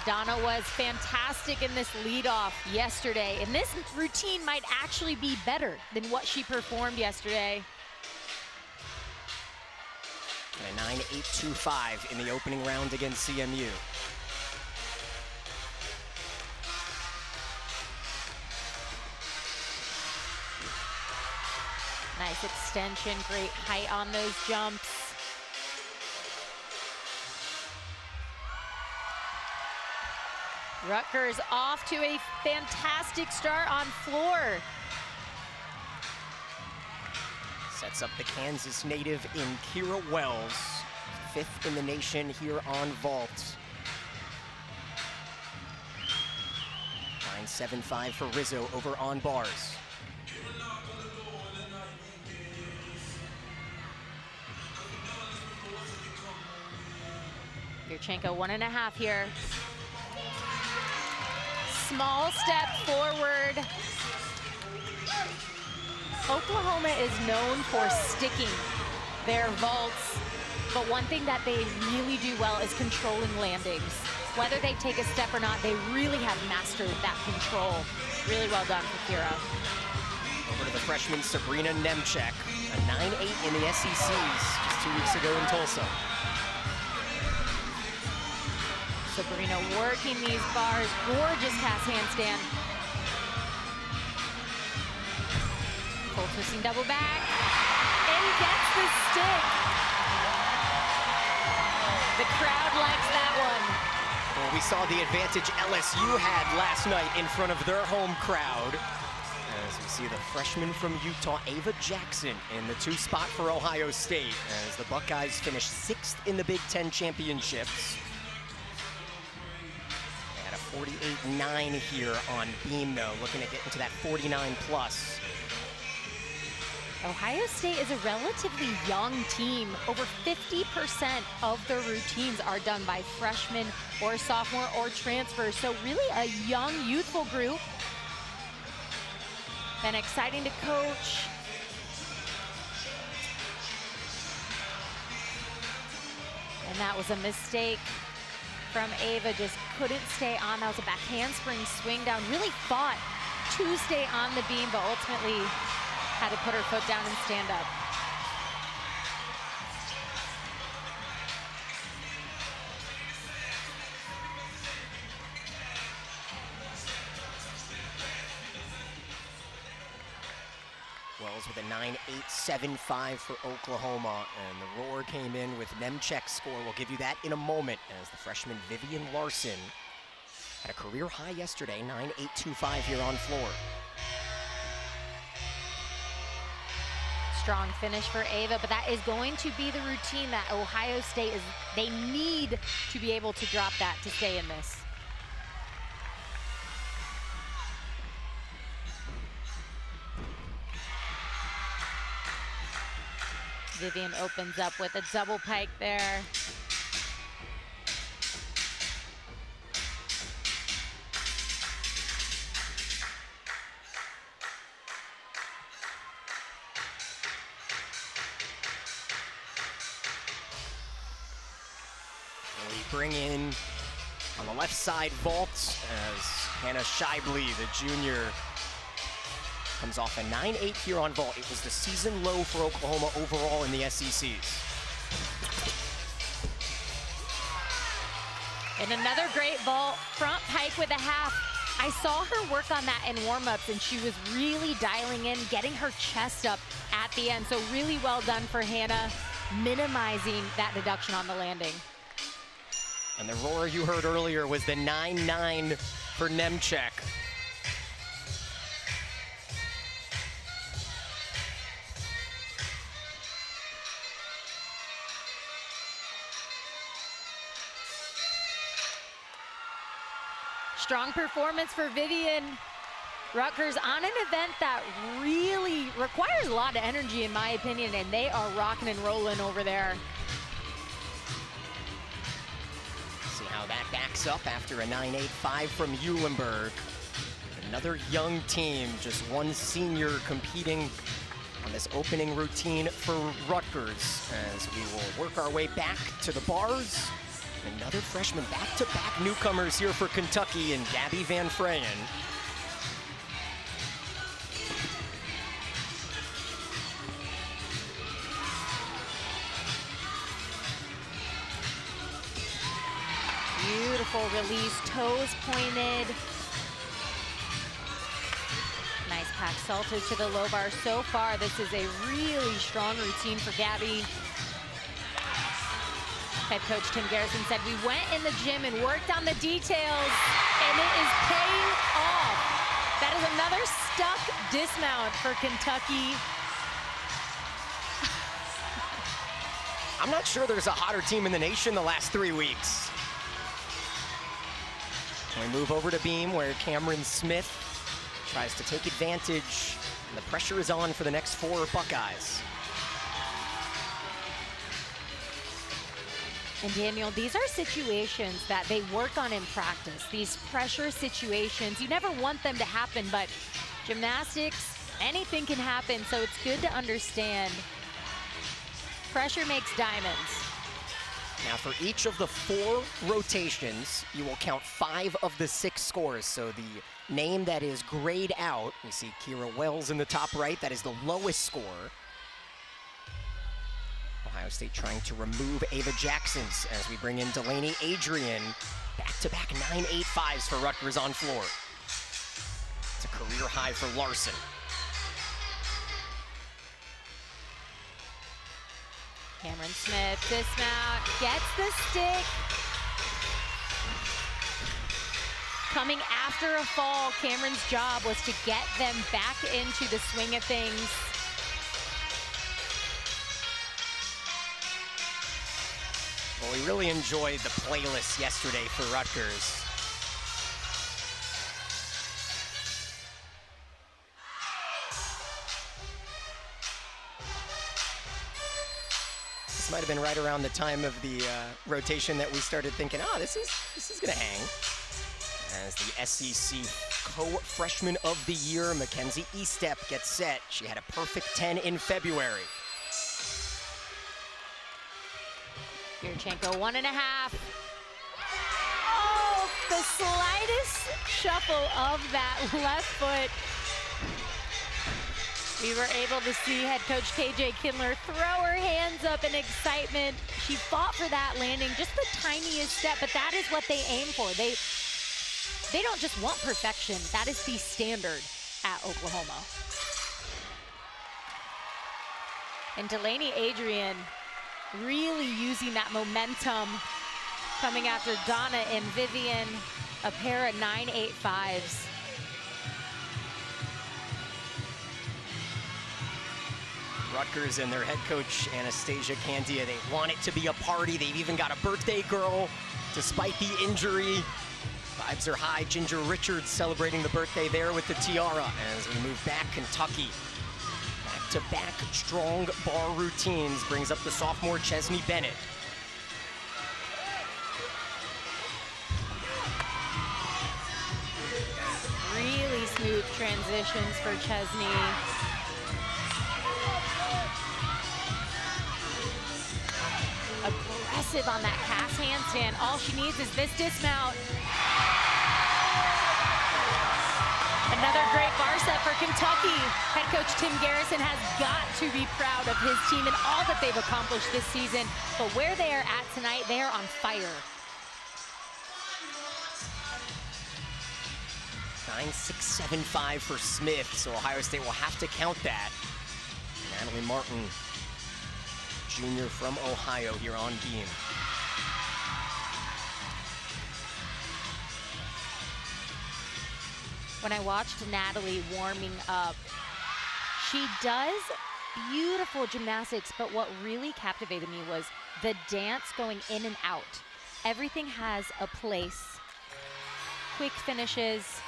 Donna was fantastic in this leadoff yesterday, and this routine might actually be better than what she performed yesterday. And a 9.825 in the opening round against CMU. Nice extension, great height on those jumps. Rutgers off to a fantastic start on floor. Sets up the Kansas native in Kira Wells, 5th in the nation here on vault. 9.75 for Rizzo over on bars. Yurchenko 1.5 here. Small step forward. Oklahoma is known for sticking their vaults, but one thing that they really do well is controlling landings. Whether they take a step or not, they really have mastered that control. Really well done for Kira. Over to the freshman Sabrina Nemchek, a 9.8 in the SECs just 2 weeks ago in Tulsa. Sabrina working these bars, gorgeous cast handstand. Full twisting double back, and gets the stick. The crowd likes that one. Well, we saw the advantage LSU had last night in front of their home crowd. As we see the freshman from Utah, Ava Jackson, in the 2 spot for Ohio State, as the Buckeyes finish 6th in the Big Ten championships. 48.9 here on beam, though, looking to get into that 49 plus. Ohio State is a relatively young team. Over 50% of their routines are done by freshmen or sophomore or transfers. So really a young, youthful group. Been exciting to coach. And that was a mistake from Ava, just couldn't stay on. That was a back handspring swing down. Really fought to stay on the beam, but ultimately had to put her foot down and stand up. Wells with a 9.875 for Oklahoma, and the roar came in with Nemchek's score. We'll give you that in a moment, as the freshman Vivian Larson had a career high yesterday, 9.825 here on floor. Strong finish for Ava, but that is going to be the routine that Ohio State is. They need to be able to drop that to stay in this. Vivian opens up with a double pike there. bring in on the left side vault as Hannah Shively, the junior, comes off a 9.8 here on vault. It was the season low for Oklahoma overall in the SECs. And another great vault, front pike with a half. I saw her work on that in warm-ups, and she was really dialing in, getting her chest up at the end. So really well done for Hannah, minimizing that deduction on the landing. And the roar you heard earlier was the 9-9 for Nemchek. Strong performance for Vivian. Rutgers on an event that really requires a lot of energy, in my opinion, and they are rocking and rolling over there. See how that backs up after a 9.85 from Eulenberg. Another young team, just one senior competing on this opening routine for Rutgers as we will work our way back to the bars. Another freshman, back-to-back newcomers here for Kentucky and Gabby Van Freyen. Beautiful release, toes pointed. Nice pack salto to the low bar. So far, this is a really strong routine for Gabby. Head coach Tim Garrison said, we went in the gym and worked on the details, and it is paying off. That is another stuck dismount for Kentucky. I'm not sure there's a hotter team in the nation the last 3 weeks. We move over to beam where Cameron Smith tries to take advantage, and the pressure is on for the next 4 Buckeyes. And Daniel, these are situations that they work on in practice. These pressure situations, you never want them to happen, but gymnastics, anything can happen, so it's good to understand. Pressure makes diamonds. Now for each of the 4 rotations, you will count 5 of the 6 scores. So the name that is grayed out, we see Kira Wells in the top right, that is the lowest score. Ohio State trying to remove Ava Jackson's as we bring in Delaney Adrian. Back-to-back 9.85s for Rutgers on floor. It's a career high for Larson. Cameron Smith, dismount, gets the stick. Coming after a fall, Cameron's job was to get them back into the swing of things. Well, we really enjoyed the playlist yesterday for Rutgers. This might have been right around the time of the rotation that we started thinking, oh, this is gonna hang. As the SEC co-freshman of the year, Mackenzie Estep gets set. She had a perfect 10 in February. Yurchenko, 1.5. Oh, the slightest shuffle of that left foot. We were able to see head coach KJ Kindler throw her hands up in excitement. She fought for that landing, just the tiniest step, but that is what they aim for. They don't just want perfection. That is the standard at Oklahoma. And Delaney Adrian really using that momentum, coming after Donna and Vivian, a pair of 9.85s. Rutgers and their head coach, Anastasia Candia, they want it to be a party. They've even got a birthday girl, despite the injury. Vibes are high. Ginger Richards celebrating the birthday there with the tiara. As we move back, Kentucky. Back-to-back strong bar routines brings up the sophomore Chesney Bennett. Really smooth transitions for Chesney. aggressive on that cast handstand. All she needs is this dismount. Another great bar set for Kentucky. Head coach Tim Garrison has got to be proud of his team and all that they've accomplished this season. But where they are at tonight, they are on fire. 9.675 for Smith, so Ohio State will have to count that. Natalie Martin, junior from Ohio, here on beam. When I watched Natalie warming up, she does beautiful gymnastics, but what really captivated me was the dance going in and out. Everything has a place. Quick finishes.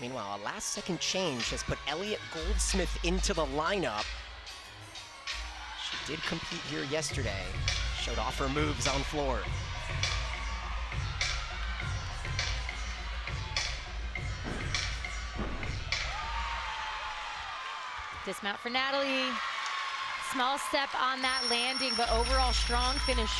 Meanwhile, a last-second change has put Elliott Goldsmith into the lineup. She did compete here yesterday. Showed off her moves on floor. Dismount for Natalie. Small step on that landing, but overall strong finish.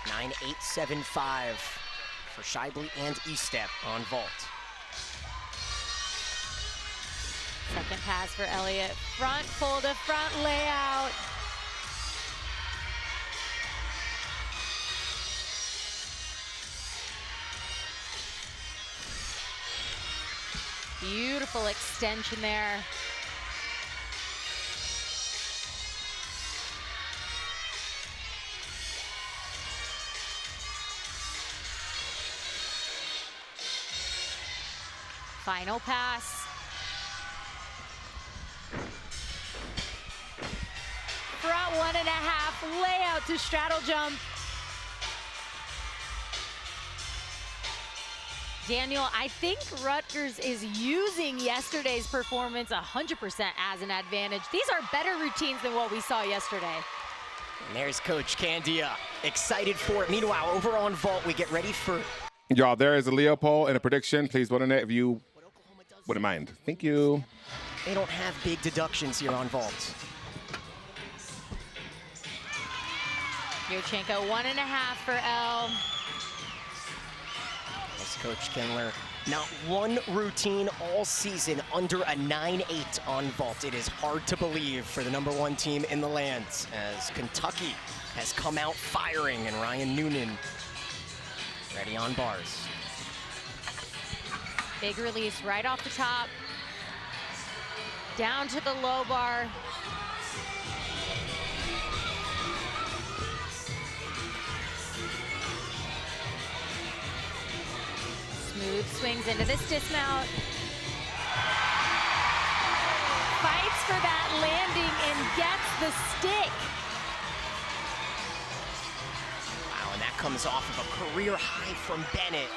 .9.875 for Scheibele and E-step on vault. Second pass for Elliott. Front full to front layout. Beautiful extension there. Final pass. Front 1.5, layout to straddle jump. Daniel, I think Rutgers is using yesterday's performance 100% as an advantage. These are better routines than what we saw yesterday. And there's Coach Candia, excited for it. Meanwhile, over on vault, we get ready for... Y'all, there is a Leopold and a prediction. Please vote on it if you wouldn't mind. Thank you. They don't have big deductions here on vault. Yurchenko 1.5 for L. That's Coach Kindler. Not one routine all season under a 9.8 on vault. It is hard to believe for the #1 team in the land, as Kentucky has come out firing, and Ryan Noonan ready on bars. Big release right off the top. Down to the low bar. Smooth swings into this dismount. Fights for that landing and gets the stick. Wow, and that comes off of a career high from Bennett.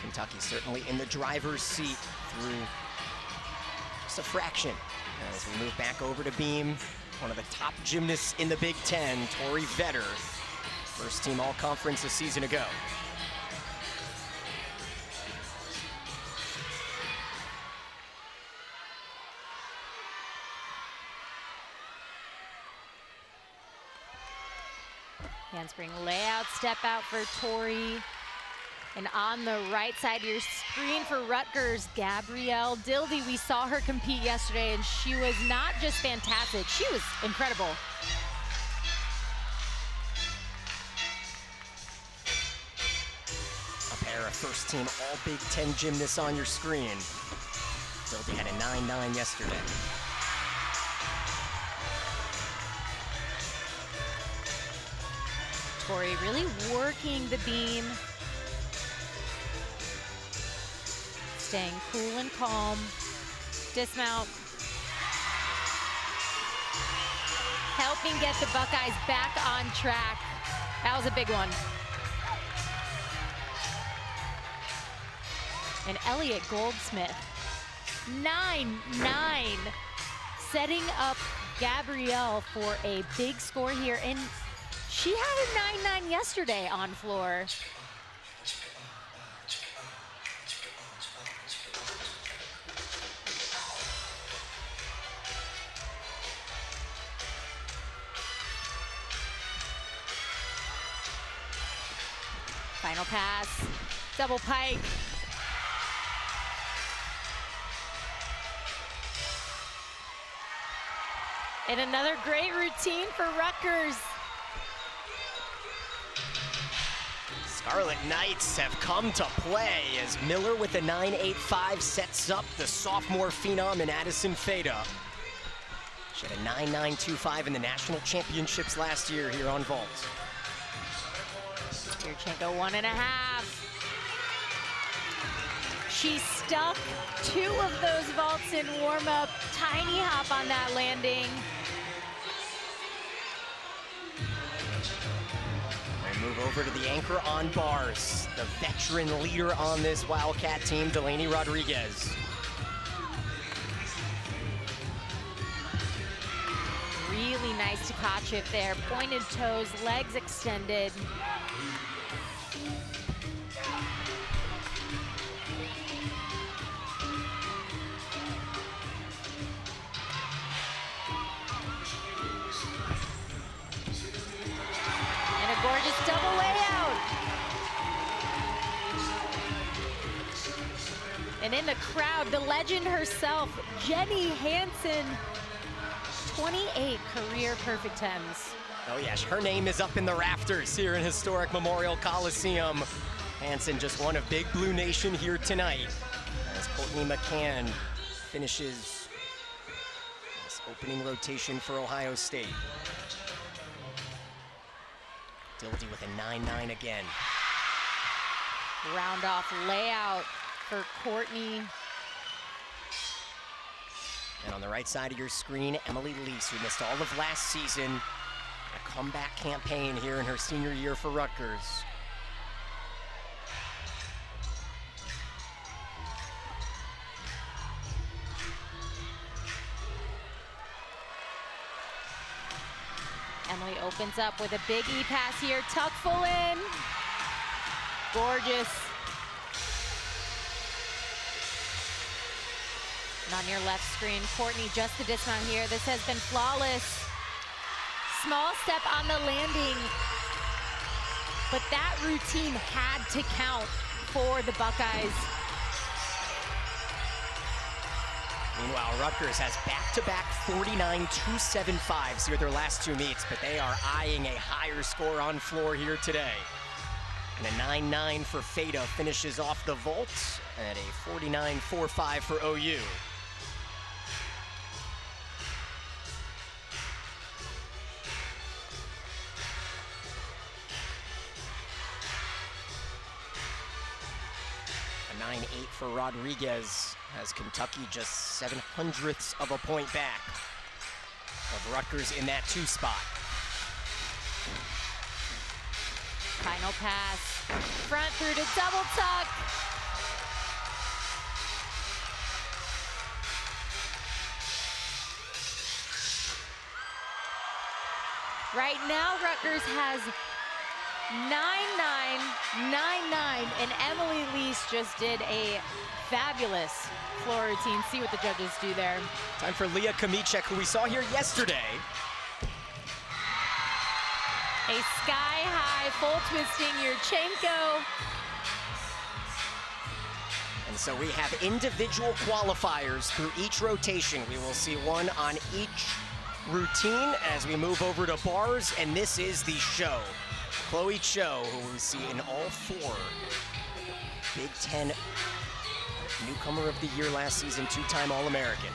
Kentucky certainly in the driver's seat through just a fraction. As we move back over to beam, one of the top gymnasts in the Big Ten, Tori Vetter, first team all-conference a season ago. Handspring layout, step out for Tori. And on the right side of your screen for Rutgers, Gabrielle Dildy. We saw her compete yesterday, and she was not just fantastic, she was incredible. A pair of first-team All-Big Ten gymnasts on your screen. Dildy had a 9.9 yesterday. Tori really working the beam. Staying cool and calm. Dismount. Helping get the Buckeyes back on track. That was a big one. And Elliott Goldsmith, 9.9, setting up Gabrielle for a big score here. And she had a 9.9 yesterday on floor. Final pass, double pike. And another great routine for Rutgers. Scarlet Knights have come to play as Miller with a 9.85 sets up the sophomore phenom in Addison Feda. She had a 9.925 in the national championships last year here on vault. Yurchenko 1.5. She stuck 2 of those vaults in warm-up. Tiny hop on that landing. We move over to the anchor on bars. The veteran leader on this Wildcat team, Delaney Rodriguez. Really nice Tkachev there. Pointed toes, legs extended. And a gorgeous double layout. And in the crowd, the legend herself, Jenny Hansen. 28 career perfect 10s. Oh yes, her name is up in the rafters here in historic Memorial Coliseum. Hansen just one of Big Blue Nation here tonight as Courtney McCann finishes this opening rotation for Ohio State. Dildy with a 9.9 again. Round off layout for Courtney. And on the right side of your screen, Emily Lease, who missed all of last season. A comeback campaign here in her senior year for Rutgers. Emily opens up with a big E-pass here. Tuck full in. Gorgeous. And on your left screen, Courtney just the dismount here. This has been flawless. Small step on the landing. But that routine had to count for the Buckeyes. Meanwhile, Rutgers has back-to-back 49-275s here their last 2 meets, but they are eyeing a higher score on floor here today. And a 9.9 for Feda finishes off the vault at a 49.45 for OU. A 9.8 for Rodriguez as Kentucky just 0.07 of a point back of Rutgers in that 2 spot. Final pass, front through to double tuck. Right now, Rutgers has 9.9, 9.9, and Emily Lease just did a fabulous floor routine. See what the judges do there. Time for Leah Kamicek, who we saw here yesterday. A sky-high, full twisting Yurchenko. And so we have individual qualifiers through each rotation. We will see one on each routine as we move over to bars, and this is the show. Chloe Cho, who we see in all 4 Big Ten newcomer of the year last season, 2-time All-American.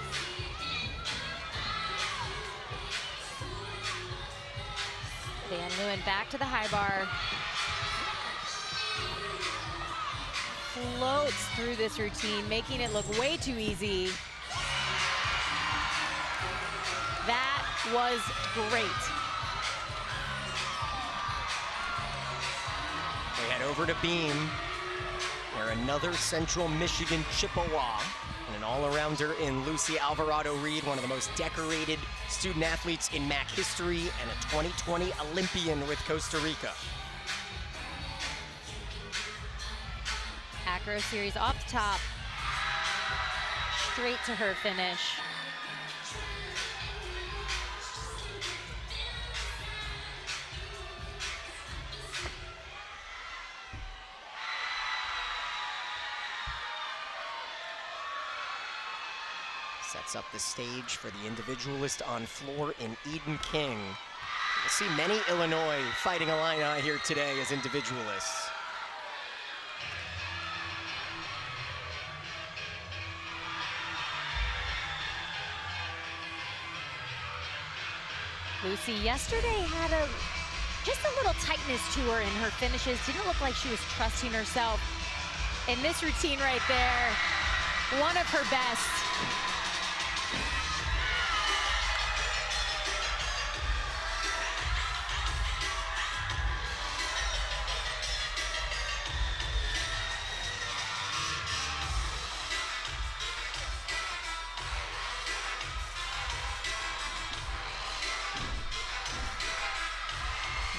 Van Leeuwen back to the high bar. Floats through this routine, making it look way too easy. That was great. We head over to Beam, where another Central Michigan Chippewa and an all-arounder in Lucy Alvarado-Reed, one of the most decorated student athletes in MAC history and a 2020 Olympian with Costa Rica. Acro series off the top. Straight to her finish. sets up the stage for the individualist on floor in Eden King. We'll see many Illinois fighting Illini here today as individualists. Lucy yesterday had just a little tightness to her in her finishes. Didn't look like she was trusting herself. In this routine right there, one of her best.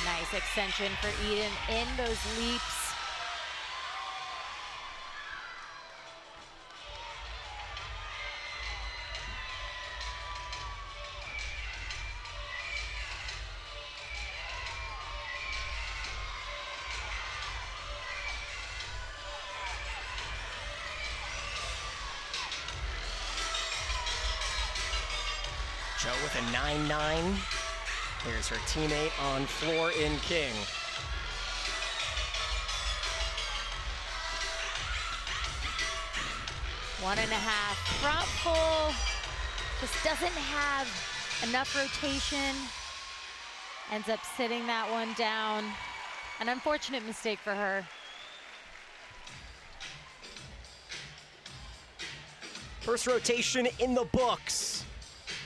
Nice extension for Eden in those leaps. Joe with a 9-9. Here's her teammate on floor in King. One and a half front full. Just doesn't have enough rotation. Ends up sitting that one down. An unfortunate mistake for her. First rotation in the books.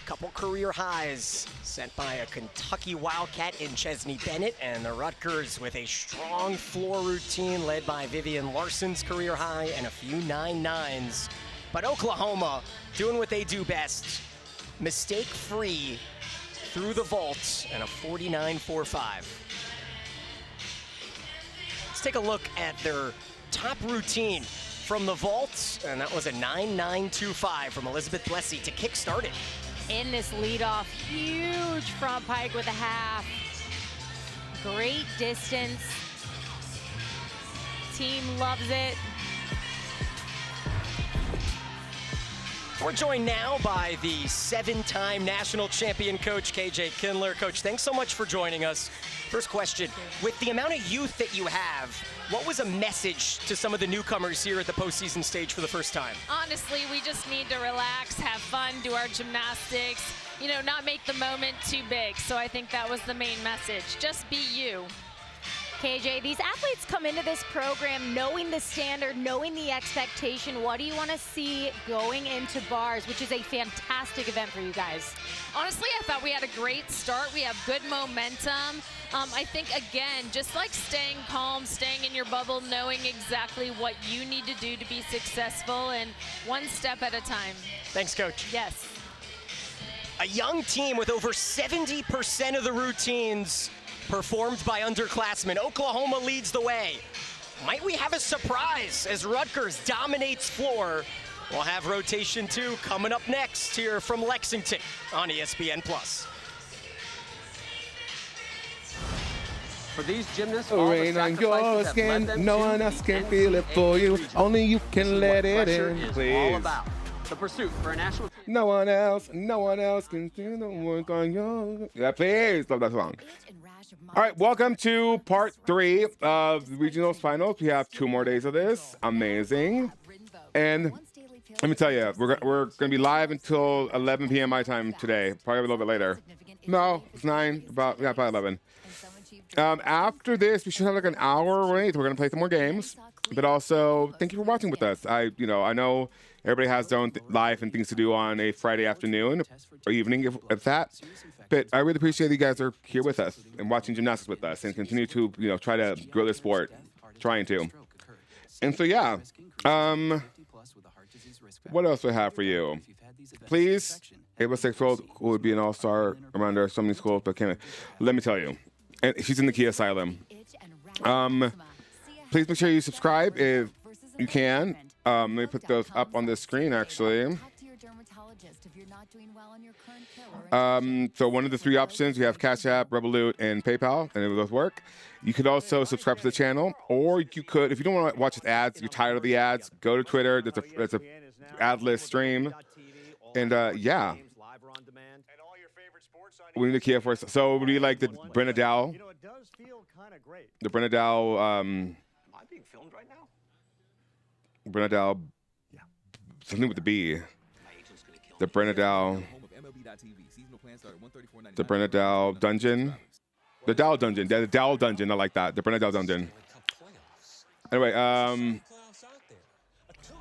Couple career highs sent by a Kentucky Wildcat in Chesney Bennett, and the Rutgers with a strong floor routine led by Vivian Larson's career high and a few 9-9s. But Oklahoma doing what they do best. Mistake-free through the vault and a 49.45. Let's take a look at their top routine from the vault, and that was a 9.925 from Elizabeth Blessy to kickstart it. In this leadoff, huge front pike with a half. Great distance. Team loves it. We're joined now by the 7-time national champion coach, KJ Kindler. Coach, thanks so much for joining us. First question, with the amount of youth that you have, what was a message to some of the newcomers here at the postseason stage for the first time? Honestly, we just need to relax, have fun, do our gymnastics, you know, not make the moment too big. So I think that was the main message. Just be you. KJ, these athletes come into this program knowing the standard, knowing the expectation. What do you want to see going into bars, which is a fantastic event for you guys? Honestly, I thought we had a great start. We have good momentum. I think, again, just like staying calm, staying in your bubble, knowing exactly what you need to do to be successful, and one step at a time. Thanks, Coach. Yes. A young team with over 70% of the routines performed by underclassmen. Oklahoma leads the way. Might we have a surprise as Rutgers dominates floor? We'll have rotation 2 coming up next here from Lexington on ESPN+. For these gymnasts, Rain on your skin, no one else can feel it for you. Only you can let it in, please. All about the pursuit for a national. No one else can do the work on your. Yeah, please love that song. All right, welcome to part 3 of the regionals finals. We have 2 more days of this. Amazing. And let me tell you, we're going to be live until 11 p.m. my time today. Probably a little bit later. No, it's 9, probably 11. After this, we should have like an hour wait. We're going to play some more games. But also, thank you for watching with us. I know everybody has their own life and things to do on a Friday afternoon or evening, if that. But I really appreciate you guys are here with us and watching gymnastics with us and continue to, try to grow the sport. Trying to. And so, yeah. What else do I have for you? Please, Ava 6-year-old who would be an all-star around there, so many schools, but let me tell you. And she's in the Key Asylum. Please make sure you subscribe if you can. Let me put those up on the screen, actually. So one of the 3 options, you have Cash App, Revolut, and PayPal, and it will both work. You could also subscribe to the channel, or you could, if you don't want to watch ads, you're tired of the ads, go to Twitter. There's a ad list stream. And yeah. We need the Kia first. So we like the Brenna Dow. You know, it does feel kind of great. The Brenna Dow. Am I being filmed right now? Brenna Dow. Yeah. Something with the B. The Brenna Dow. The Brenna Dow Dungeon. The Dow Dungeon. The Dow Dungeon. I like that. The Brenna Dow Dungeon. Anyway,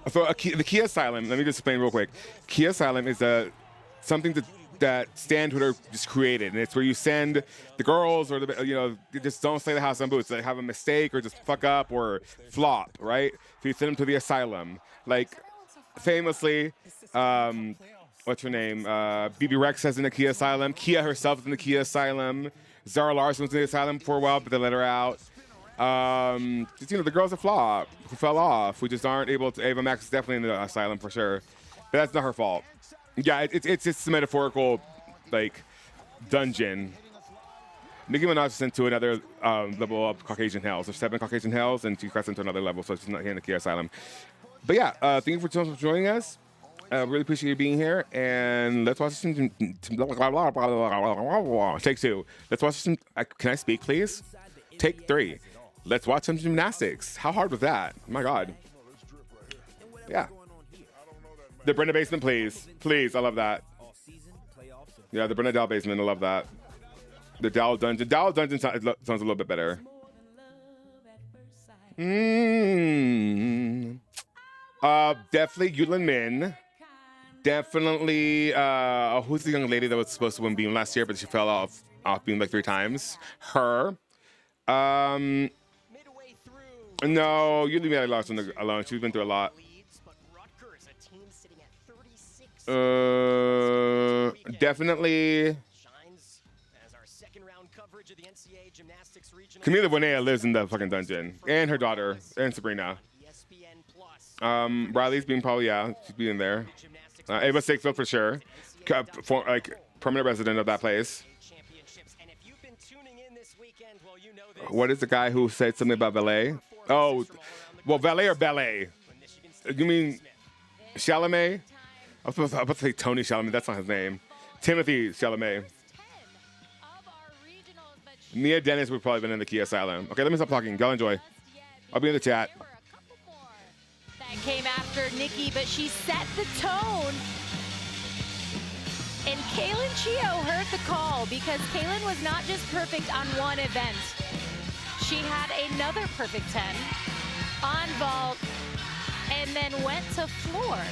so the Kia Asylum. Let me just explain real quick. Kia Asylum is something that Stan Twitter just created, and it's where you send the girls or just don't slay the house on boots. They have a mistake or just fuck up or flop, right? So you send them to the asylum. Like famously, what's her name? BB Rex is in the Kia Asylum. Kia herself is in the Kia Asylum. Zara Larson was in the asylum for a while, but they let her out. The girls are flop who fell off. We just aren't able to. Ava Max is definitely in the asylum for sure, but that's not her fault. Yeah, it's just a metaphorical, like, dungeon. Nicki Minaj is sent to another level of Caucasian hells. There's 7 Caucasian hells, and she crosses into another level, so she's not here in the Kia Asylum. But yeah, thank you for joining us. Really appreciate you being here, and let's watch some. Take 2. Let's watch some. Can I speak, please? Take 3. Let's watch some gymnastics. How hard was that? Oh my God. Yeah. The Brenda Basement, please. Please, I love that. Yeah, the Brenda Dow Basement, I love that. The Dow Dungeon. Dow Dungeon sounds a little bit better. Definitely Yulin Min. Definitely, who's the young lady that was supposed to win Beam last year, but she fell off Beam like 3 times? Her. No, Yulin Min lost alone. She's been through a lot. Definitely. Camila Bonea lives in the fucking dungeon, and her daughter, and Sabrina. Riley's being probably, yeah, she's being there. Ava Sickfield for sure, permanent resident of that place. What is the guy who said something about valet? Oh, well, valet or ballet? You mean Chalamet? I was about to say Tony Chalamet. That's not his name. Timothy Chalamet. Mia Dennis would probably been in the Kia Asylum. Okay, let me stop talking. Go enjoy. I'll be in the chat. That came after Nikki, but she set the tone. And Kaylin Chio heard the call because Kaylin was not just perfect on one event. She had another perfect 10 on vault and then went to floor.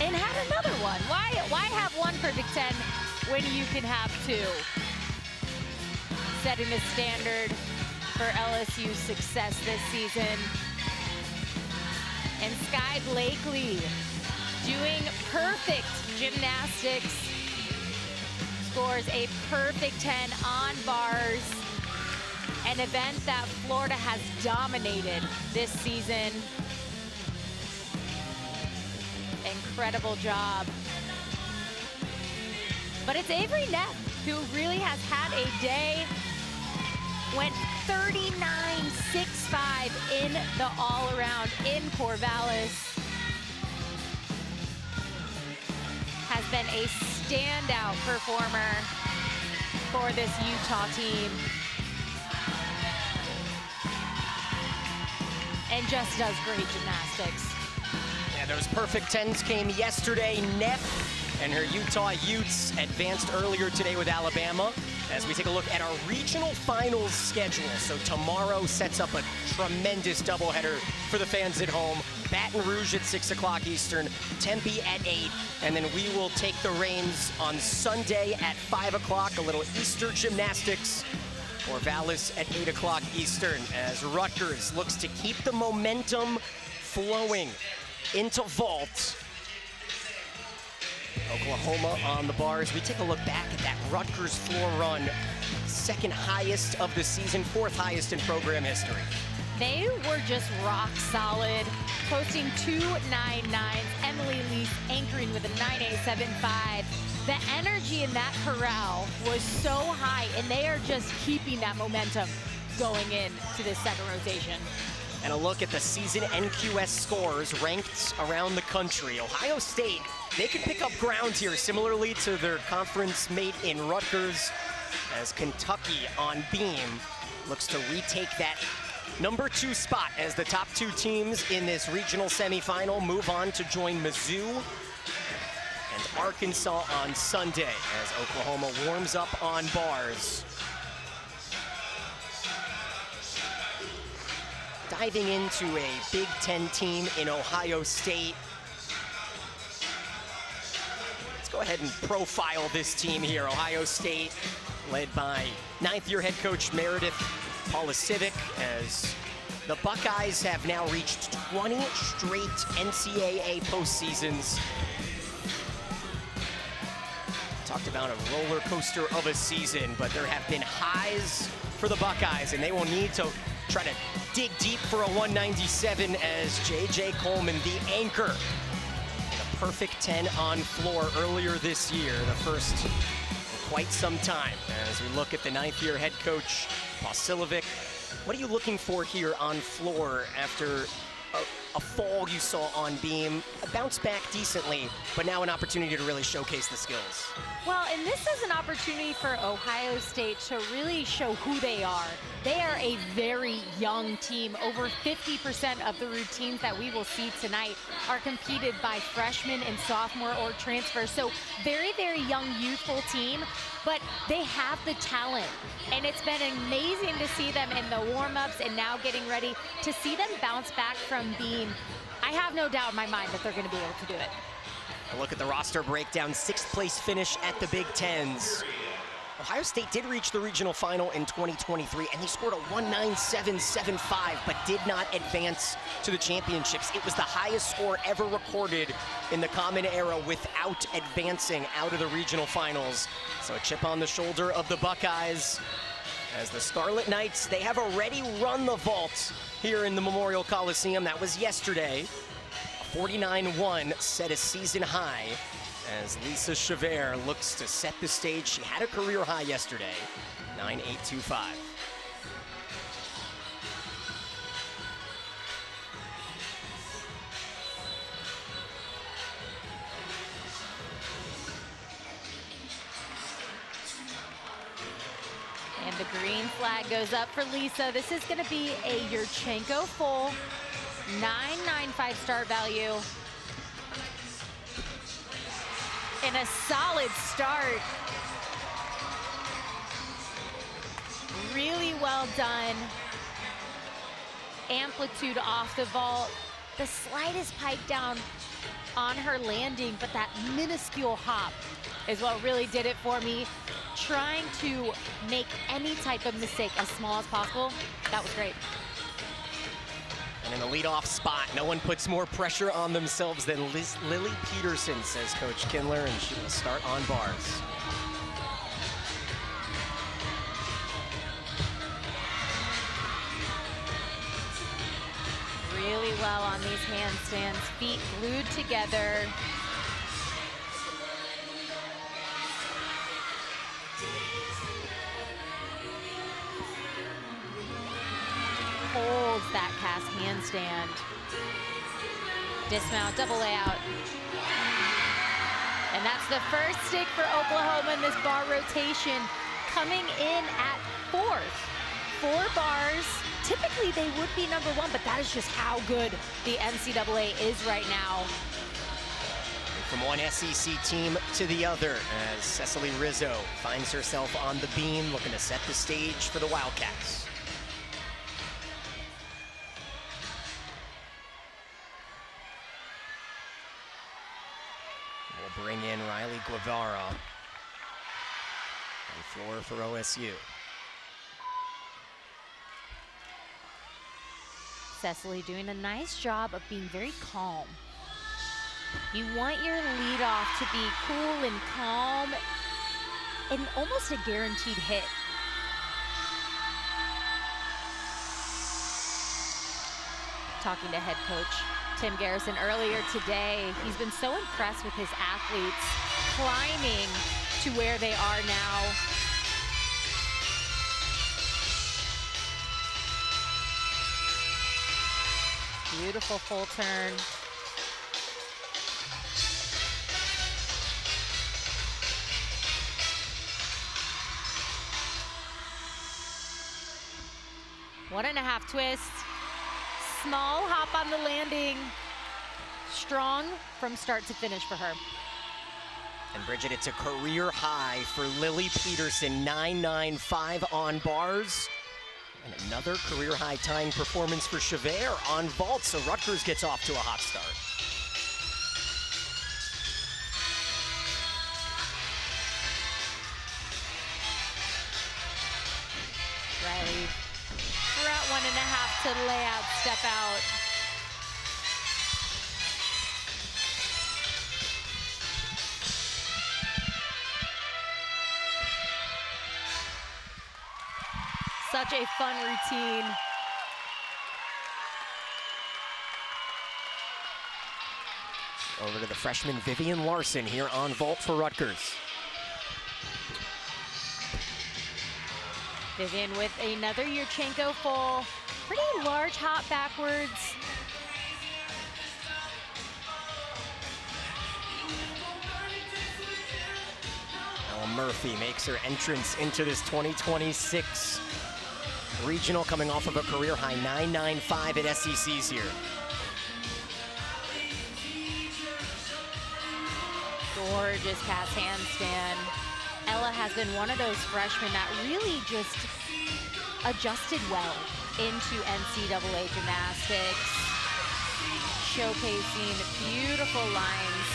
And had another one. Why have one perfect 10 when you can have 2? Setting a standard for LSU's success this season. And Sky Blakely doing perfect gymnastics. Scores a perfect 10 on bars. An event that Florida has dominated this season. Incredible job. But it's Avery Neff who really has had a day. Went 39.65 in the all-around in Corvallis. Has been a standout performer for this Utah team. And just does great gymnastics. Yeah, those perfect 10s came yesterday. Neff and her Utah Utes advanced earlier today with Alabama. As we take a look at our regional finals schedule. So tomorrow sets up a tremendous doubleheader for the fans at home. Baton Rouge at 6 o'clock Eastern, Tempe at 8, and then we will take the reins on Sunday at 5 o'clock, a little Easter gymnastics. Corvallis at 8 o'clock Eastern as Rutgers looks to keep the momentum flowing into vault. Oklahoma on the bars. We take a look back at that Rutgers floor run. 2nd highest of the season, 4th highest in program history. They were just rock solid, posting 2 9.9s. Emily Lease anchoring with a 9.875. The energy in that corral was so high, and they are just keeping that momentum going into this second rotation. And a look at the season NQS scores ranked around the country. Ohio State, they can pick up ground here, similarly to their conference mate in Rutgers, as Kentucky on beam looks to retake that #2 spot as the top 2 teams in this regional semifinal move on to join Mizzou and Arkansas on Sunday as Oklahoma warms up on bars. Diving into a Big Ten team in Ohio State. Let's go ahead and profile this team here. Ohio State, led by 9th-year head coach Meredith Polisiewicz, as the Buckeyes have now reached 20 straight NCAA postseasons. Talked about a roller coaster of a season, but there have been highs for the Buckeyes, and they will need to try to dig deep for a 197 as J.J. Coleman, the anchor, a perfect 10 on floor earlier this year, the first in quite some time. As we look at the 9th-year head coach, Polisiewicz, what are you looking for here on floor after a fall you saw on beam, a bounce back decently, but now an opportunity to really showcase the skills? Well, and this is an opportunity for Ohio State to really show who they are. They are a very young team. Over 50% of the routines that we will see tonight are competed by freshmen and sophomore or transfers. So very, very young, youthful team, but they have the talent. And it's been amazing to see them in the warm-ups and now getting ready to see them bounce back from being, I have no doubt in my mind that they're going to be able to do it. A look at the roster breakdown, 6th place finish at the Big Tens. Ohio State did reach the regional final in 2023, and they scored a 197.75, but did not advance to the championships. It was the highest score ever recorded in the Common Era without advancing out of the regional finals. So a chip on the shoulder of the Buckeyes, as the Scarlet Knights, they have already run the vault here in the Memorial Coliseum. That was yesterday. 49-1 set a season high as Lisa Chavert looks to set the stage. She had a career high yesterday, 9.825. And the green flag goes up for Lisa. This is going to be a Yurchenko full, 995 start value. And a solid start. Really well done. Amplitude off the vault. The slightest pike down on her landing, but that minuscule hop is what really did it for me. Trying to make any type of mistake as small as possible. That was great. And in the leadoff spot, no one puts more pressure on themselves than Lily Peterson, says Coach Kindler, and she will start on bars. Really well on these handstands, feet glued together. Holds that cast handstand. Dismount, double layout. And that's the first stick for Oklahoma in this bar rotation, coming in at 4th. 4 bars. Typically they would be #1, but that is just how good the NCAA is right now. From one SEC team to the other, as Cecily Rizzo finds herself on the beam, looking to set the stage for the Wildcats. We'll bring in Riley Guevara on floor for OSU. Cecily doing a nice job of being very calm. You want your leadoff to be cool and calm and almost a guaranteed hit. Talking to head coach Tim Garrison earlier today, he's been so impressed with his athletes climbing to where they are now. Beautiful full turn. One and a half twist. Small hop on the landing. Strong from start to finish for her. And Bridget, it's a career high for Lily Peterson, 9.95 on bars. And another career high tying performance for Chavert on vault, so Rutgers gets off to a hot start. Riley, front 1.5 to lay out, step out. Such a fun routine. Over to the freshman Vivian Larson here on vault for Rutgers. Vivian with another Yurchenko full. Pretty large hop backwards. Ella Murphy makes her entrance into this 2026 regional, coming off of a career high 9.95 at SECs here. Gorgeous cast handstand. Ella has been one of those freshmen that really just adjusted well into NCAA gymnastics, showcasing beautiful lines.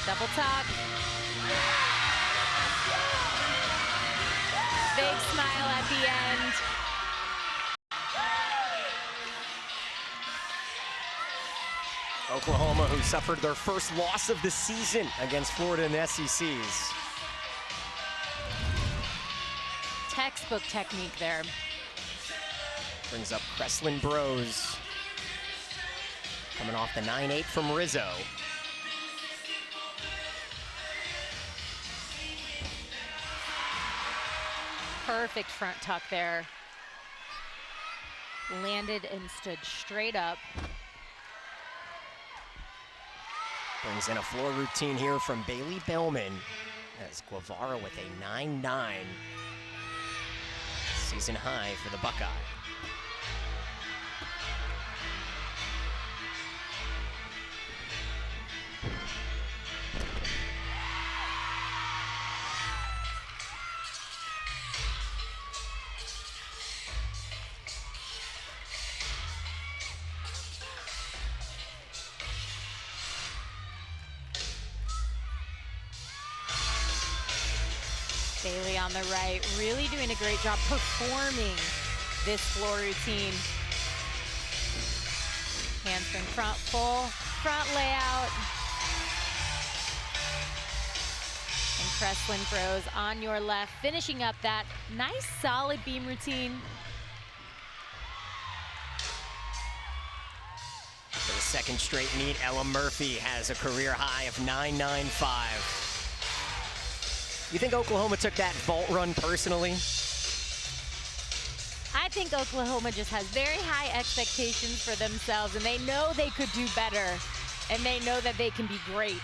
Double tuck. Big smile at the end. Oklahoma, who suffered their first loss of the season against Florida in the SECs. Textbook technique there. Brings up Kreslin Bros. Coming off the 9.8 from Rizzo. Perfect front tuck there. Landed and stood straight up. Brings in a floor routine here from Bailey Bellman as Guevara with a 9.9. Season high for the Buckeye. Bailey on the right, really doing a great job performing this floor routine. Handspring front full, front layout. And Kreslin Bros on your left, finishing up that nice solid beam routine. For the second straight meet, Ella Murphy has a career high of 9.95. You think Oklahoma took that vault run personally? I think Oklahoma just has very high expectations for themselves, and they know they could do better, and they know that they can be great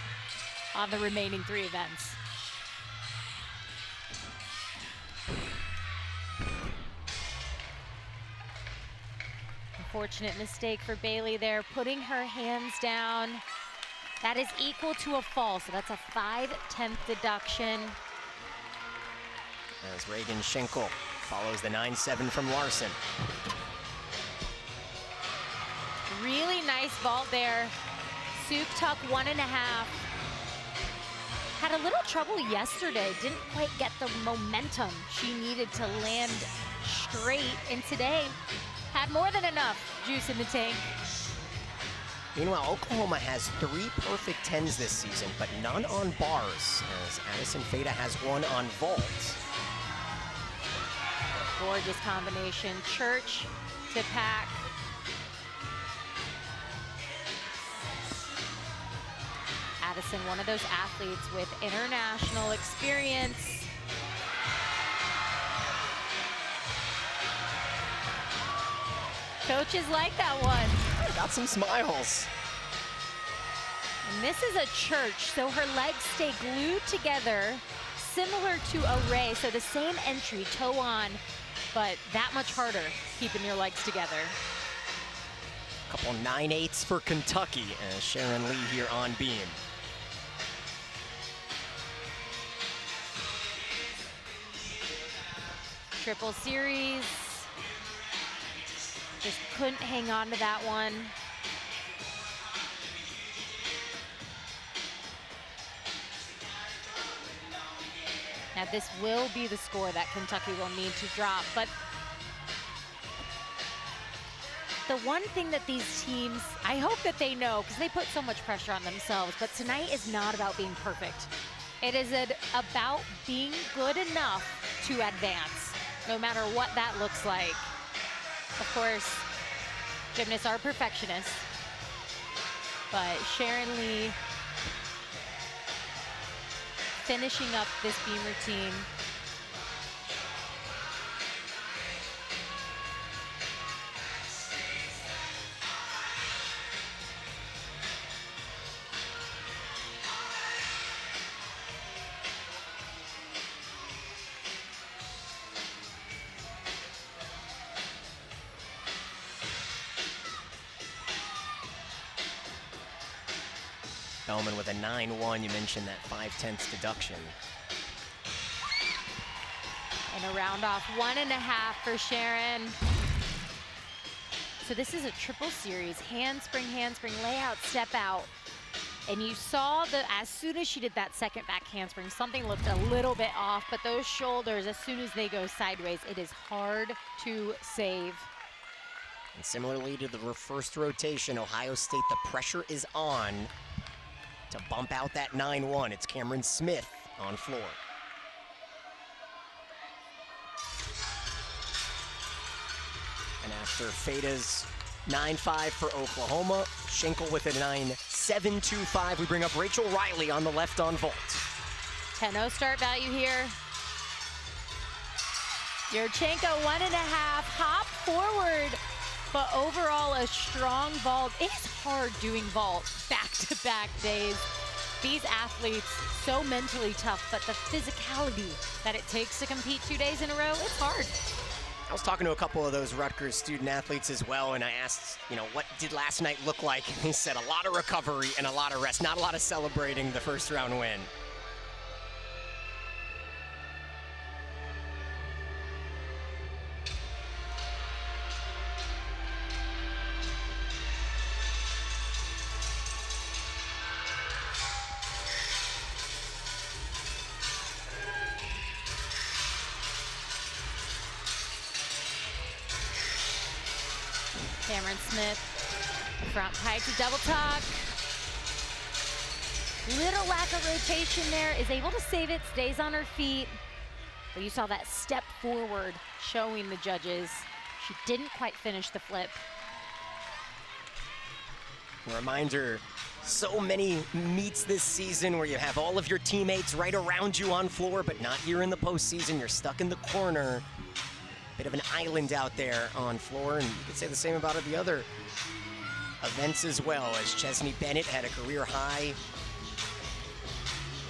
on the remaining 3 events. Unfortunate mistake for Bailey there, putting her hands down. That is equal to a fall, so that's a 5/10 deduction. As Reagan Schenkel follows the 9.7 from Larson. Really nice vault there. Soup tuck 1.5. Had a little trouble yesterday. Didn't quite get the momentum she needed to land straight. And today had more than enough juice in the tank. Meanwhile, Oklahoma has 3 perfect 10s this season, but none on bars, as Addison Feta has 1 on vault. Gorgeous combination, church to pack. Addison, one of those athletes with international experience. Coaches like that one. Got some smiles. And this is a church, so her legs stay glued together, similar to a ray, so the same entry, toe on, but that much harder, keeping your legs together. Couple 9/8s for Kentucky, and Sharon Lee here on beam. Triple series. Just couldn't hang on to that one. Now this will be the score that Kentucky will need to drop, but the one thing that these teams, I hope that they know, because they put so much pressure on themselves, but tonight is not about being perfect. It is about being good enough to advance, no matter what that looks like. Of course, gymnasts are perfectionists, but Sharon Lee finishing up this beam routine. Bellman with a 9-1. You mentioned that 5/10 deduction. And a round off 1.5 for Sharon. So this is a triple series, handspring, layout, step out. And you saw that as soon as she did that second back handspring, something looked a little bit off, but those shoulders, as soon as they go sideways, it is hard to save. And similarly to the first rotation, Ohio State, the pressure is on to bump out that 9-1. It's Cameron Smith on floor. And after Feda's 9-5 for Oklahoma, Schenkel with a 9-7-2-5, we bring up Rachel Riley on the left on vault. 10-0 start value here. Yurchenko 1.5, hop forward, but overall a strong vault. It is hard doing vault back-to-back days. These athletes, so mentally tough, but the physicality that it takes to compete 2 days in a row, it's hard. I was talking to a couple of those Rutgers student athletes as well, and I asked, what did last night look like? And they said a lot of recovery and a lot of rest, not a lot of celebrating the first round win. Cameron Smith, front pike to double tuck. Little lack of rotation there, is able to save it, stays on her feet. But you saw that step forward showing the judges. She didn't quite finish the flip. A reminder, so many meets this season where you have all of your teammates right around you on floor, but not here in the postseason. You're stuck in the corner. Bit of an island out there on floor, and you could say the same about the other events as well, as Chesney Bennett had a career high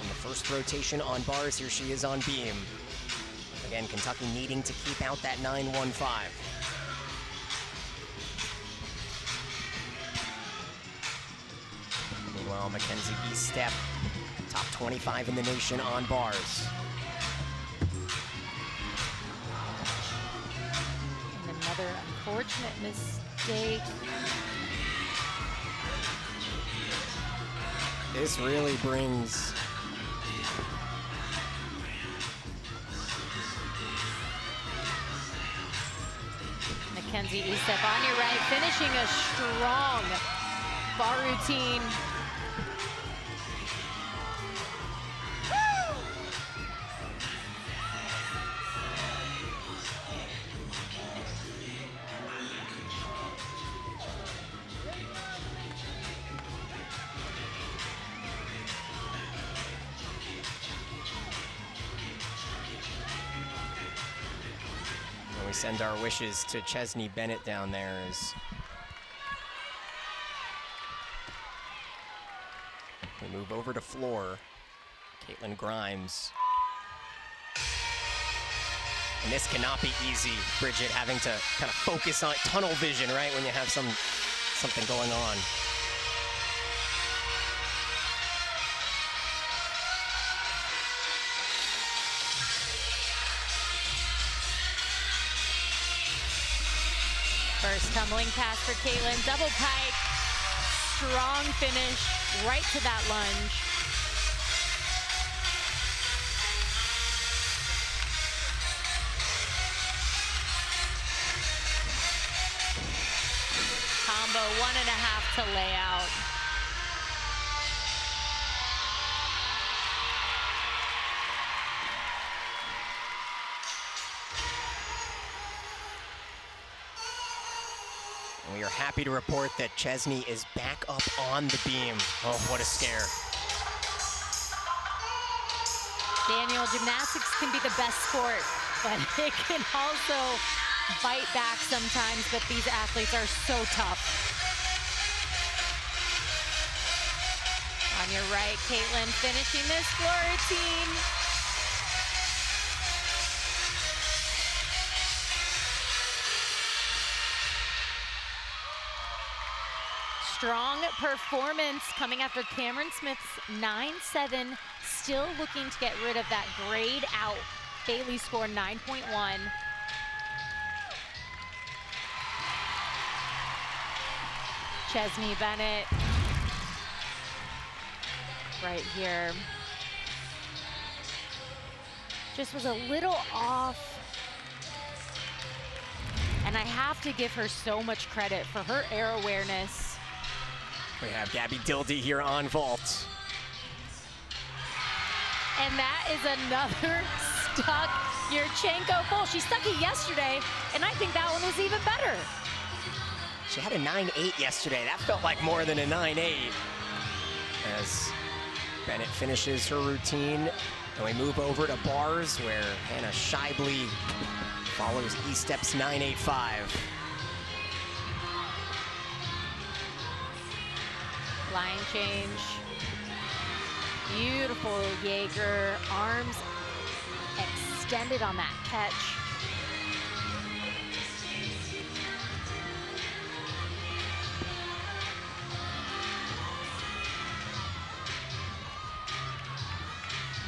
in the first rotation on bars. Here she is on beam. Again, Kentucky needing to keep out that 9-1-5. Meanwhile, Mackenzie Eastep, top 25 in the nation on bars. Another unfortunate mistake. This really brings Mackenzie Eastep on your right, finishing a strong bar routine. we send our wishes to Chesney Bennett down there as we move over to floor. Caitlin Grimes. And this cannot be easy, Bridget, having to kind of focus on tunnel vision, right, when you have something going on. First tumbling pass for Caitlin, double pike, strong finish, right to that lunge. Combo 1.5 to lay out. And we are happy to report that Chesney is back up on the beam. Oh, what a scare. Daniel, gymnastics can be the best sport, but it can also bite back sometimes, but these athletes are so tough. On your right, Caitlin finishing this floor routine. Strong performance coming after Cameron Smith's 9-7, still looking to get rid of that grayed out Bailey score 9.1. Chesney Bennett right here. Just was a little off. And I have to give her so much credit for her air awareness. We have Gabby Dildy here on vault. And that is another stuck Yurchenko full. She stuck it yesterday, and I think that one was even better. She had a 9.8 yesterday. That felt like more than a 9.8. As Bennett finishes her routine, and we move over to bars where Hannah Scheibele follows E-Step's 9.85. Line change. Beautiful Jaeger, arms extended on that catch.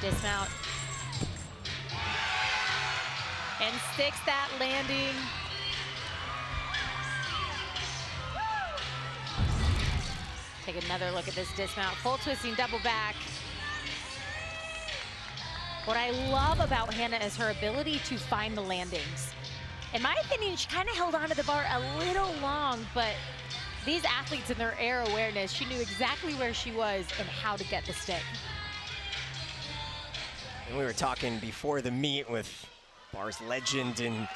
Dismount. And sticks that landing. Take another look at this dismount. Full twisting double back. What I love about Hannah is her ability to find the landings. In my opinion, she kind of held onto the bar a little long, but these athletes in their air awareness, she knew exactly where she was and how to get the stick. And we were talking before the meet with bar's legend and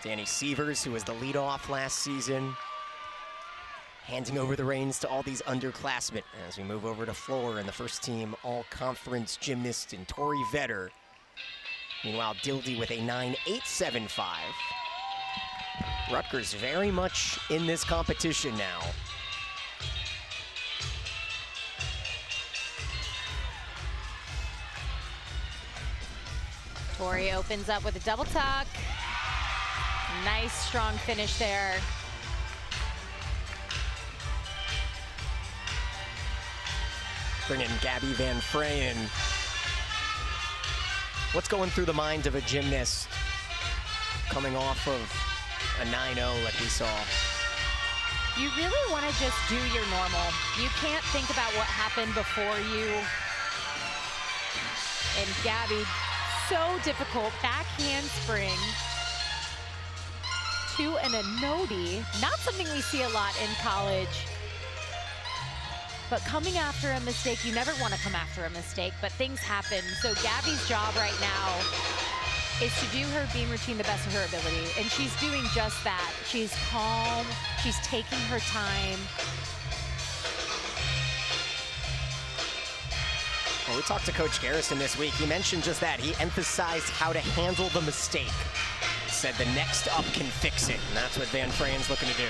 Danny Sievers, who was the leadoff last season, handing over the reins to all these underclassmen as we move over to floor and the first team all-conference gymnast in Tori Vetter. Meanwhile, Dildy with a 9.875. Rutgers very much in this competition now. Tori opens up with a double tuck. Nice, strong finish there. Bring in Gabby Van Freyen. What's going through the mind of a gymnast coming off of a 9-0 like we saw? You really want to just do your normal. You can't think about what happened before you. And Gabby, so difficult, back handspring to an anodi. Not something we see a lot in college. But coming after a mistake, you never want to come after a mistake, but things happen. So Gabby's job right now is to do her beam routine the best of her ability. And she's doing just that. She's calm, she's taking her time. Well, we talked to Coach Garrison this week. He mentioned just that. He emphasized how to handle the mistake. said the next up can fix it, and that's what Van Fraen's looking to do.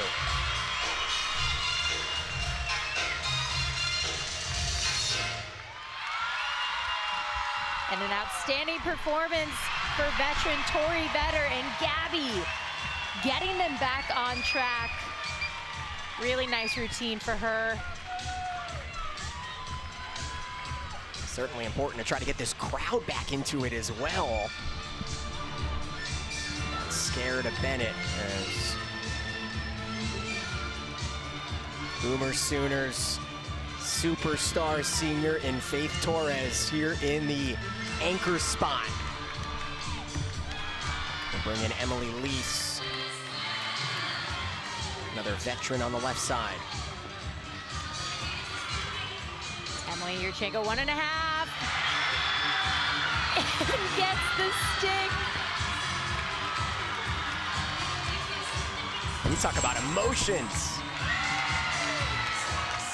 And an outstanding performance for veteran Tori Vetter and Gabby, getting them back on track. Really nice routine for her. Certainly important to try to get this crowd back into it as well. That scare to Bennett as Boomer Sooners superstar senior in Faith Torres here in the anchor spot. We'll bring in Emily Lease, another veteran on the left side. Emily Yurchenko, 1.5. And gets the stick. You talk about emotions.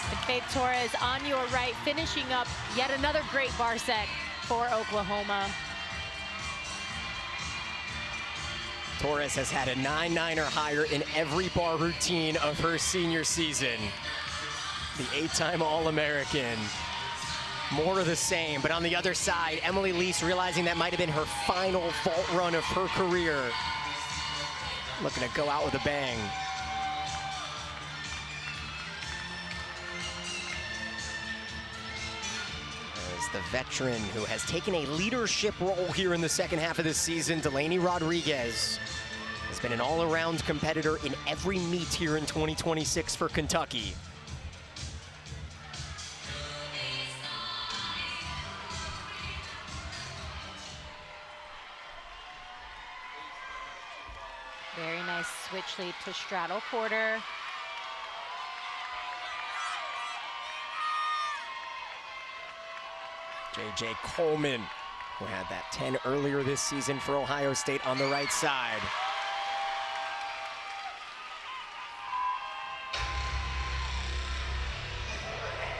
And Faith Torres on your right, finishing up yet another great bar set for Oklahoma. Torres has had a 9-9 or higher in every bar routine of her senior season. The 8-time All-American. More of the same, but on the other side, Emily Lease realizing that might have been her final vault run of her career. Looking to go out with a bang. As the veteran who has taken a leadership role here in the second half of this season, Delaney Rodriguez, has been an all-around competitor in every meet here in 2026 for Kentucky. Very nice switch lead to straddle quarter. J.J. Coleman, who had that 10 earlier this season for Ohio State on the right side.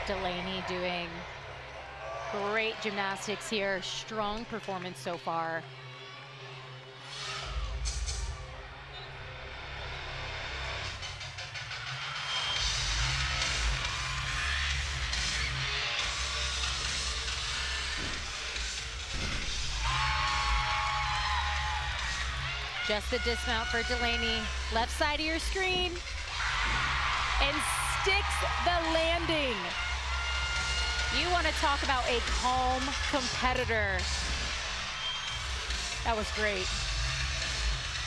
Delaney doing great gymnastics here. Strong performance so far. Just the dismount for Delaney. Left side of your screen. And sticks the landing. You want to talk about a calm competitor. That was great.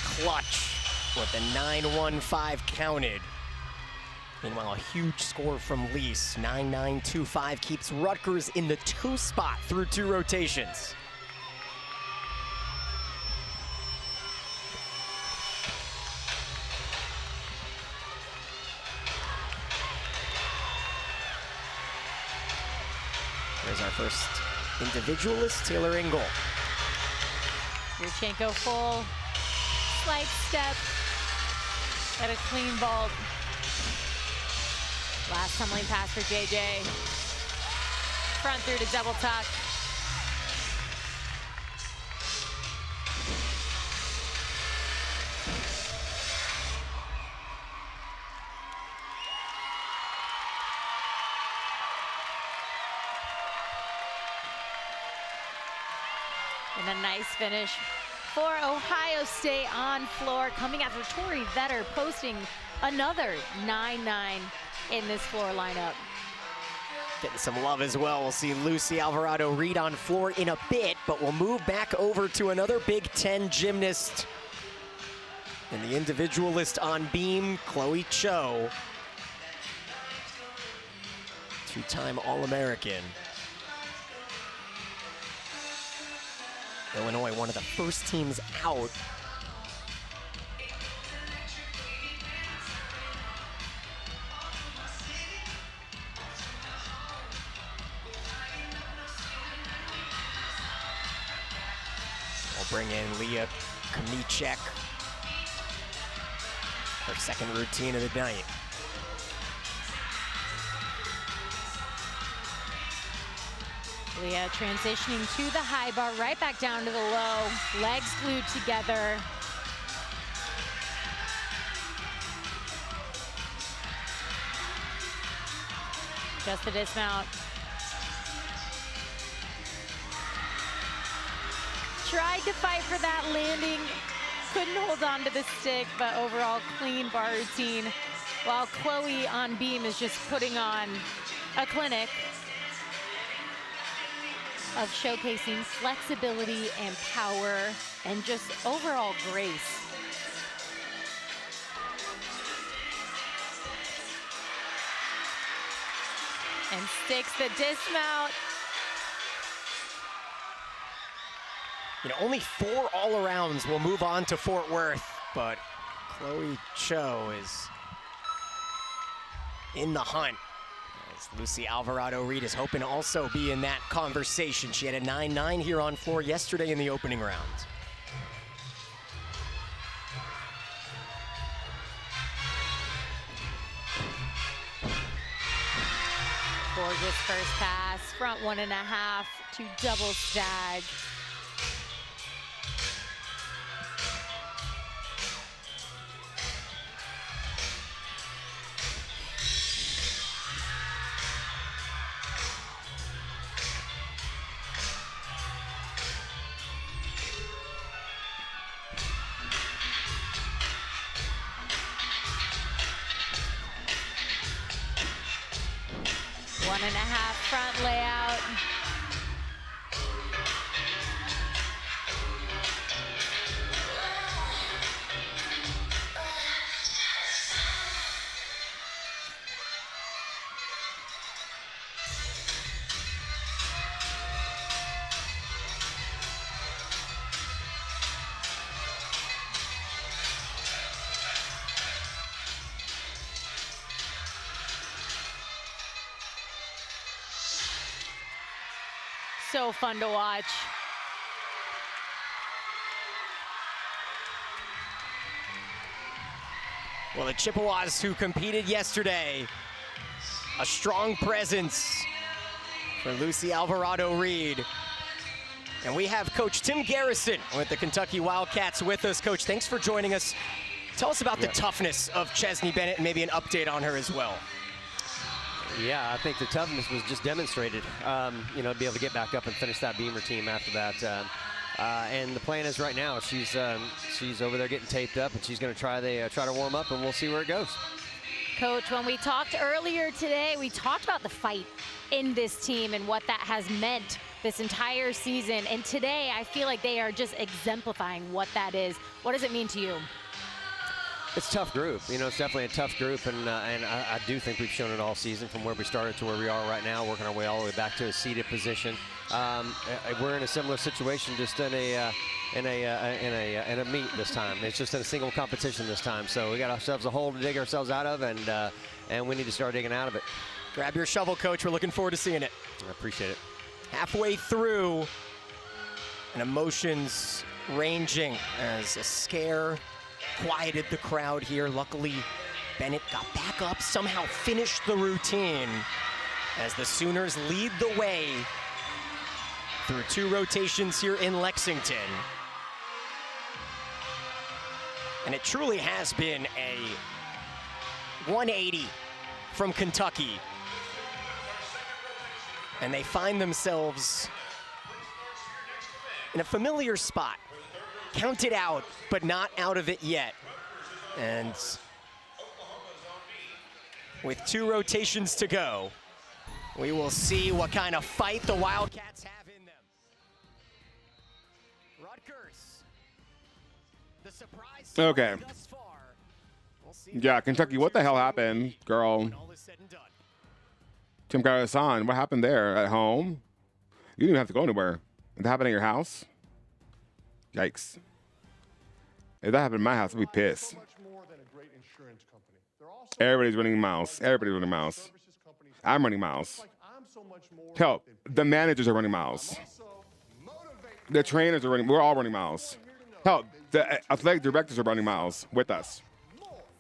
Clutch with the 9-1-5 counted. Meanwhile, a huge score from Lease. 9-9-2-5 keeps Rutgers in the 2 spot through 2 rotations. There's our first individualist, Taylor Ingle. Yurchenko full, slight step, at a clean vault. Last tumbling pass for JJ. Front through to double tuck. And a nice finish for Ohio State on floor, coming after Tori Vetter posting another 9-9 in this floor lineup. Getting some love as well. We'll see Lucy Alvarado-Reed on floor in a bit, but we'll move back over to another Big Ten gymnast. And the individualist on beam, Chloe Cho. 2-time All-American. Illinois, one of the first teams out. We'll bring in Leah Kamichek. Her second routine of the night. Leah transitioning to the high bar, right back down to the low. Legs glued together. Just the dismount. Tried to fight for that landing. Couldn't hold on to the stick, but overall clean bar routine. While Chloe on beam is just putting on a clinic of showcasing flexibility and power and just overall grace. And sticks the dismount. You know, only 4 all-arounds will move on to Fort Worth, but Chloe Cho is in the hunt. As Lucy Alvarado-Reed is hoping to also be in that conversation. She had a 9-9 here on floor yesterday in the opening round. Gorgeous first pass, front 1.5 to double stag. Front layout. So fun to watch. Well, the Chippewas who competed yesterday, a strong presence for Lucy Alvarado-Reed. And we have Coach Tim Garrison with the Kentucky Wildcats with us. Coach, thanks for joining us. Tell us about the toughness of Chesney Bennett and maybe an update on her as well. Yeah, I think the toughness was just demonstrated. You know, to be able to get back up and finish that beamer team after that. And the plan is right now, she's over there getting taped up, and she's going to try to warm up, and we'll see where it goes. Coach, when we talked earlier today, we talked about the fight in this team and what that has meant this entire season. And today, I feel like they are just exemplifying what that is. What does it mean to you? It's a tough group. You know, it's definitely a tough group, and I do think we've shown it all season from where we started to where we are right now, working our way all the way back to a seeded position. We're in a similar situation, just in a meet this time. It's just in a single competition this time. So we got ourselves a hole to dig ourselves out of, and we need to start digging out of it. Grab your shovel, Coach. We're looking forward to seeing it. I appreciate it. Halfway through, and emotions ranging as a scare quieted the crowd here. Luckily, Bennett got back up, somehow finished the routine as the Sooners lead the way through 2 rotations here in Lexington. And it truly has been a 180 from Kentucky. And they find themselves in a familiar spot. Counted out, but not out of it yet. And with 2 rotations to go, we will see what kind of fight the Wildcats have in them. Rutgers, the surprise Okay. thus far. We'll see. Yeah, Kentucky, what the hell happened, girl? Tim Garrison, what happened there at home? You didn't even have to go anywhere. Did that happen at your house? Yikes. If that happened in my house, I'd be pissed. Everybody's running mouse. Everybody's running mouse. I'm running mouse. Hell, the managers are running mouse. The trainers are running. We're all running mouse. Hell, the athletic directors are running mouse with us.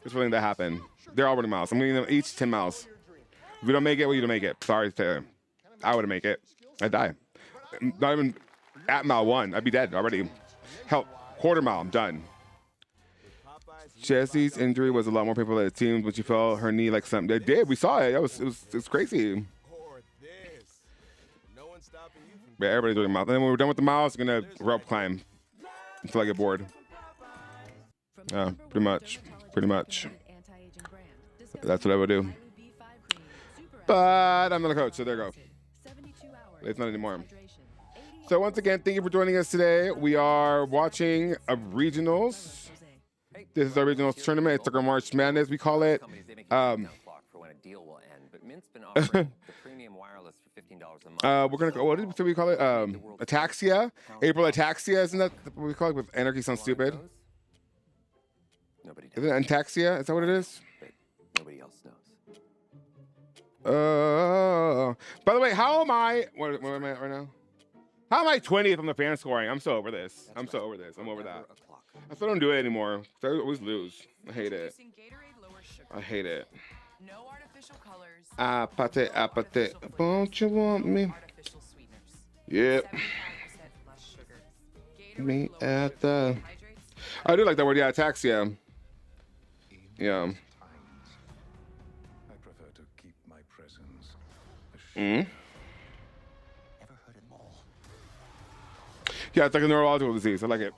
It's something that happened. They're all running mouse. I'm giving them each 10 mouse. If we don't make it, well, you don't make it. Sorry, I wouldn't make it. I'd die. Not even at mile 1. I'd be dead already. Hell, quarter mile, I'm done. Jesse's injury was a lot more painful than it seemed when she fell her knee like something. They did. We saw it. It was crazy. But everybody's doing miles. And then when we're done with the miles, we're gonna rope climb until I get bored. Pretty much. That's what I would do. But I'm not a coach, so there you go. It's not anymore. So once again, thank you for joining us today. We are watching a regionals. This is our regionals tournament. It's like our March Madness, we call it. We're gonna go. What do we call it? Ataxia. April Ataxia. Isn't that what we call it? With anarchy sounds stupid. Nobody does. Isn't it Antaxia? Is that what it is? But nobody else knows. By the way, how am I? Where am I at right now? How am I 20th on the fan scoring? I'm so over this. I'm over that. I still don't do it anymore. I always lose. I hate it. No artificial colors. Apate. Don't you want me? Yep. Me at the. I do like that word. Yeah, ataxia. Yeah. I prefer to keep my presence. Yeah, it's like a neurological disease. I like it.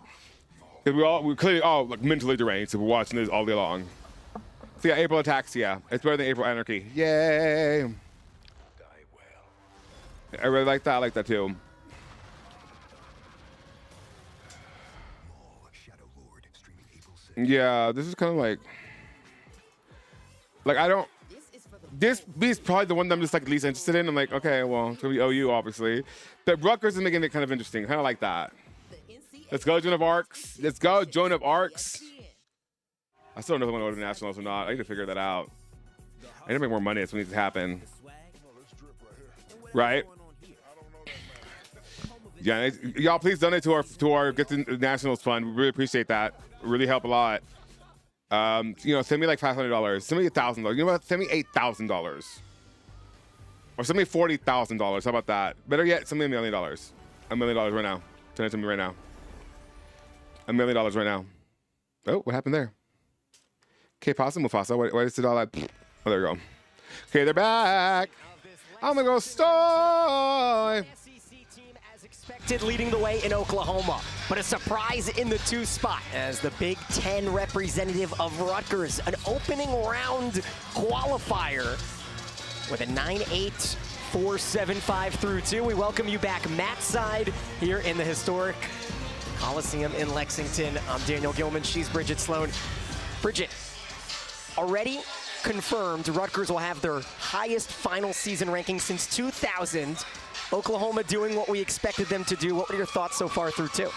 Because we're clearly all like mentally deranged if we're watching this all day long. So yeah, April Ataxia. It's better than April Anarchy. Yay! I really like that. I like that too. Yeah, this is kind of like I don't. This is probably the one that I'm just like least interested in. I'm like, okay, well, it's gonna be OU obviously. But Rutgers is making it kind of interesting. Kind of like that. Let's go, Joan of Arcs. I still don't know if I'm going to go to nationals or not. I need to figure that out. I need to make more money. That's what needs to happen. Right? Yeah, y'all please donate to our Get to Nationals fund. We really appreciate that. It really help a lot. Send me like $500. Send me $1,000. You know what? Send me $8,000. Or send me $40,000. How about that? Better yet, send me $1 million. $1 million right now. Send it to me right now. $1 million right now. Oh, what happened there? Okay, pause Mufasa. Why is it all that? Oh, there we go. Okay, they're back. I'm gonna go Stoy. Expected leading the way in Oklahoma, but a surprise in the 2 spot as the Big Ten representative of Rutgers, an opening round qualifier with a 9-8, 4.75 through 2. We welcome you back, Matt Side, here in the historic Coliseum in Lexington. I'm Daniel Gilman. She's Bridget Sloan. Bridget, already confirmed Rutgers will have their highest final season ranking since 2000. Oklahoma doing what we expected them to do. What were your thoughts so far through 2?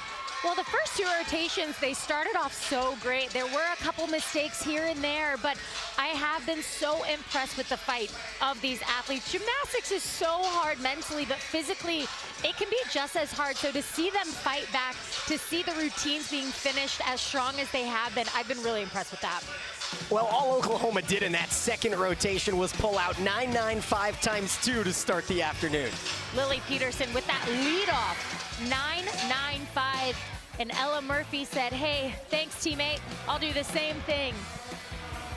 Well, the first 2 rotations, they started off so great. There were a couple mistakes here and there, but I have been so impressed with the fight of these athletes. Gymnastics is so hard mentally, but physically, it can be just as hard. So to see them fight back, to see the routines being finished as strong as they have been, I've been really impressed with that. Well, all Oklahoma did in that second rotation was pull out 995 times 2 to start the afternoon. Lily Peterson with that lead off, 995. And Ella Murphy said, hey, thanks, teammate. I'll do the same thing.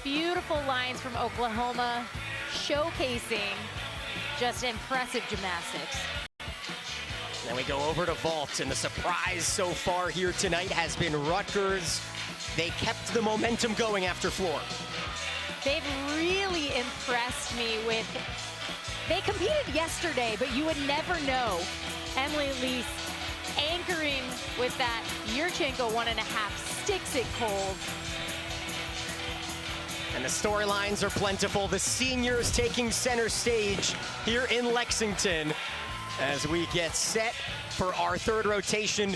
Beautiful lines from Oklahoma, showcasing just impressive gymnastics. Then we go over to vault, and the surprise so far here tonight has been Rutgers. They kept the momentum going after floor. They've really impressed me with, they competed yesterday, but you would never know. Emily Lease anchoring with that Yurchenko 1.5, sticks it cold. And the storylines are plentiful. The seniors taking center stage here in Lexington as we get set for our 3rd rotation.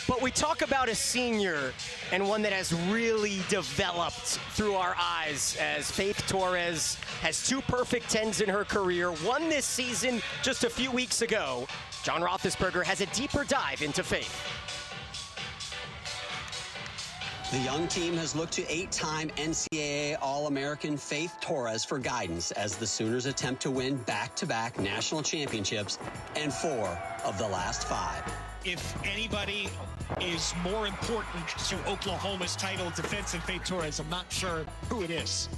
But we talk about a senior and one that has really developed through our eyes as Faith Torres has 2 perfect 10s in her career, one this season just a few weeks ago. John Roethlisberger has a deeper dive into Faith. The young team has looked to 8-time NCAA All-American Faith Torres for guidance as the Sooners attempt to win back-to-back national championships and 4 of the last 5. If anybody is more important to Oklahoma's title defense than Faith Torres, I'm not sure who it is.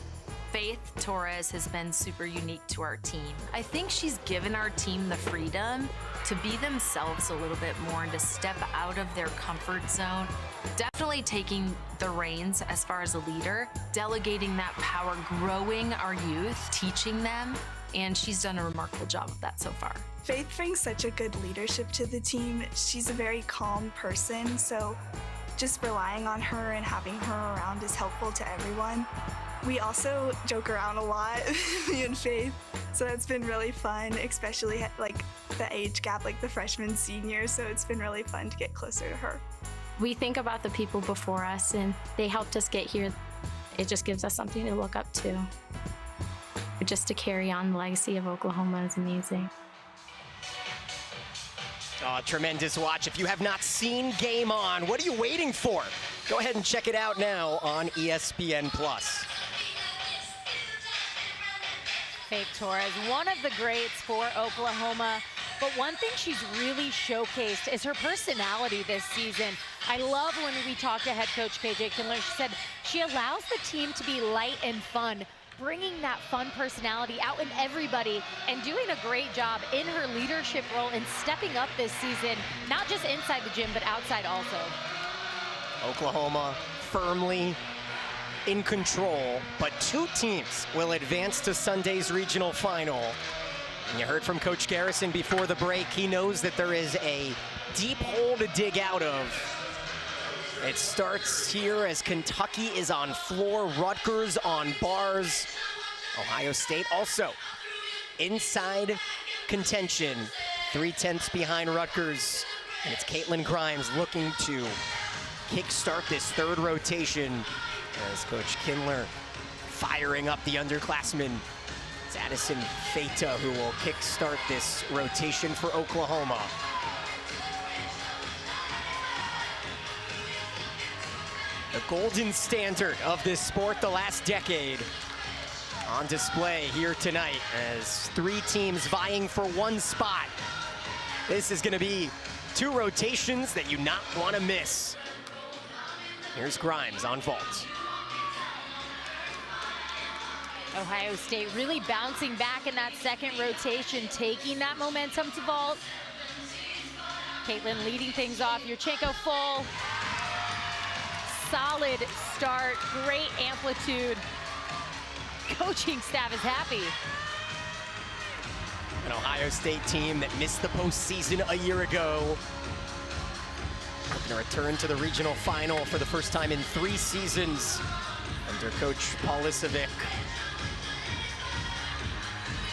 Faith Torres has been super unique to our team. I think she's given our team the freedom to be themselves a little bit more and to step out of their comfort zone. Definitely taking the reins as far as a leader, delegating that power, growing our youth, teaching them, and she's done a remarkable job of that so far. Faith brings such a good leadership to the team. She's a very calm person, so just relying on her and having her around is helpful to everyone. We also joke around a lot, me and Faith, so that's been really fun, especially like the age gap, like the freshman, senior, so it's been really fun to get closer to her. We think about the people before us, and they helped us get here. It just gives us something to look up to. Just to carry on the legacy of Oklahoma is amazing. Oh, tremendous watch. If you have not seen Game On, what are you waiting for? Go ahead and check it out now on ESPN+. Faith Torres, one of the greats for Oklahoma, but one thing she's really showcased is her personality this season. I love when we talked to head coach KJ Kindler. She said she allows the team to be light and fun, bringing that fun personality out in everybody and doing a great job in her leadership role and stepping up this season, not just inside the gym, but outside also. Oklahoma firmly in control, but two teams will advance to Sunday's regional final. And you heard from Coach Garrison before the break. He knows that there is a deep hole to dig out of. It starts here as Kentucky is on floor, Rutgers on bars. Ohio State also inside contention, 3/10 behind Rutgers. And it's Caitlin Grimes looking to kickstart this third rotation as Coach Kindler firing up the underclassmen. It's Addison Feta who will kickstart this rotation for Oklahoma. The golden standard of this sport the last decade on display here tonight as three teams vying for one spot. This is going to be two rotations that you not want to miss. Here's Grimes on vault. Ohio State really bouncing back in that second rotation, taking that momentum to vault. Caitlin leading things off. Yurchenko full. Solid start, great amplitude. Coaching staff is happy. An Ohio State team that missed the postseason a year ago. Looking to return to the regional final for the first time in 3 seasons under Coach Paul Lisovic.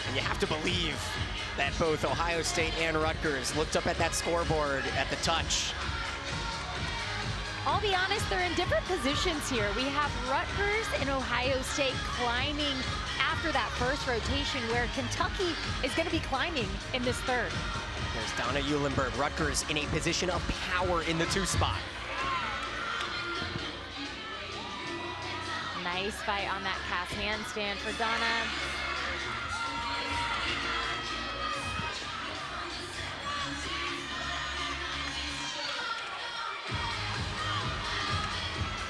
And you have to believe that both Ohio State and Rutgers looked up at that scoreboard at the touch. I'll be honest, they're in different positions here. We have Rutgers and Ohio State climbing after that first rotation, where Kentucky is going to be climbing in this third. There's Donna Eulenberg, Rutgers in a position of power in the 2 spot. Nice fight on that cast handstand for Donna.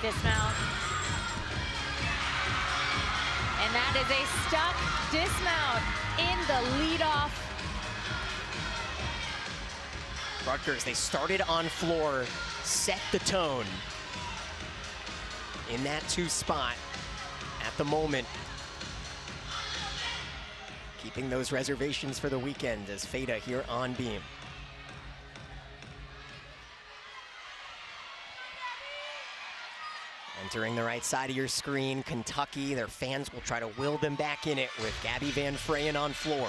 Dismount. And that is a stuck dismount in the leadoff. Rutgers, they started on floor, set the tone in that 2 spot at the moment. Keeping those reservations for the weekend as Feta here on beam. Entering the right side of your screen, Kentucky, their fans will try to will them back in it with Gabby Van Freyen on floor.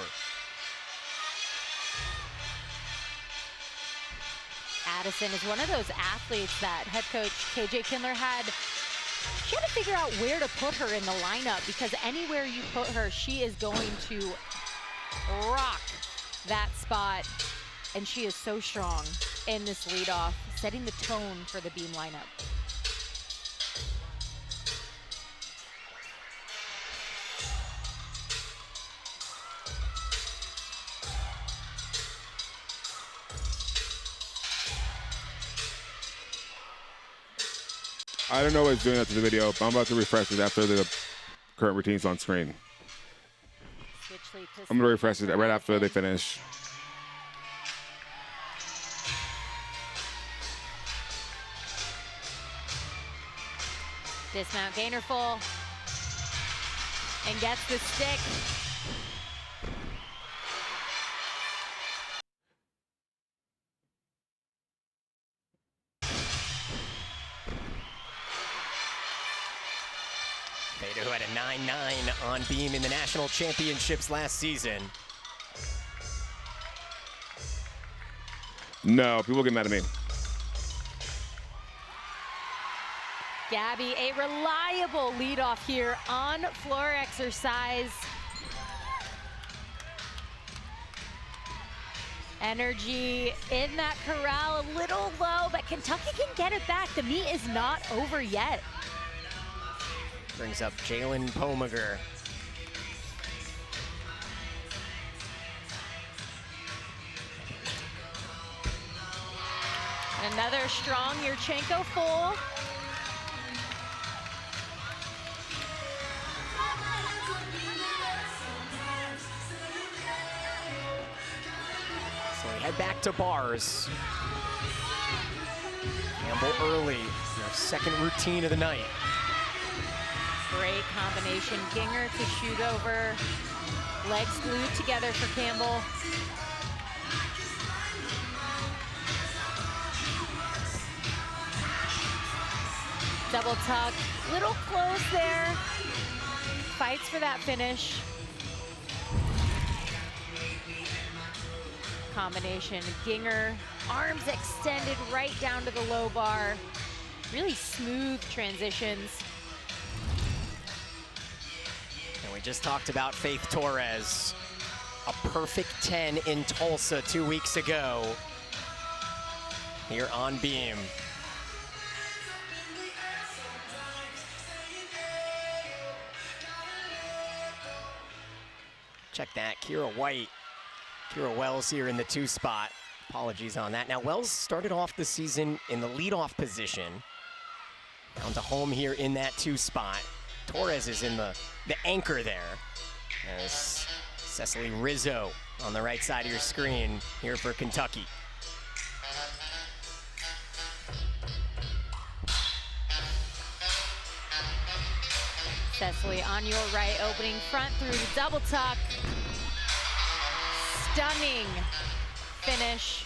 Addison is one of those athletes that head coach KJ Kindler had. She had to figure out where to put her in the lineup, because anywhere you put her, she is going to rock that spot. And she is so strong in this leadoff, setting the tone for the beam lineup. I don't know what's doing that to the video, but I'm about to refresh it after the current routines on screen. Switch lead to I'm gonna refresh it right after they finish. Dismount gainer full. And gets the stick. Beta, who had a 9-9 on beam in the national championships last season. No, people get mad at me. Gabby, a reliable leadoff here on floor exercise. Energy in that corral, a little low, but Kentucky can get it back. The meet is not over yet. Brings up Jalen Pomager. Another strong Yurchenko full. So we head back to bars. Campbell early, their second routine of the night. Great combination. Ginger to shoot over. Legs glued together for Campbell. Double tuck. Little close there. Fights for that finish. Combination. Ginger, arms extended right down to the low bar. Really smooth transitions. And we just talked about Faith Torres. A perfect 10 in Tulsa 2 weeks ago. Here on beam. Check that, Kira White. Kira Wells here in the 2 spot. Apologies on that. Now, Wells started off the season in the leadoff position. Down to home here in that 2 spot. Torres is in the anchor there. As Cecily Rizzo on the right side of your screen here for Kentucky. Cecily on your right, opening front through the double tuck. Stunning finish.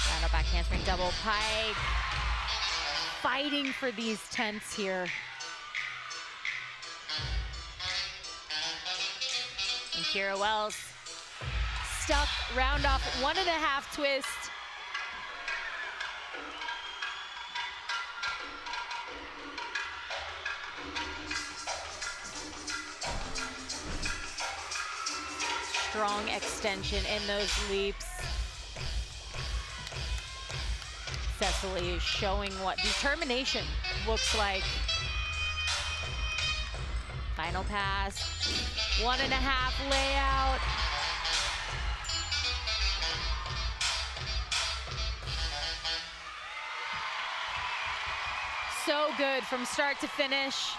Round up back handspring double pike. Fighting for these tenths here. And Kira Wells stuck, round off 1.5 twist. Strong extension in those leaps. Cecily is showing what determination looks like. Final pass, 1.5 layout. So good from start to finish.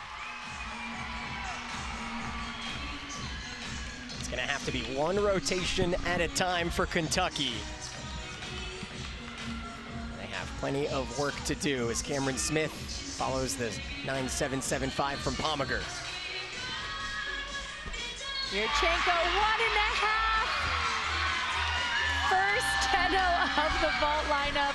It's gonna have to be 1 rotation at a time for Kentucky. Plenty of work to do as Cameron Smith follows the 9.775 from Pomager. Yurchenko, 1.5. First 10-0 of the vault lineup.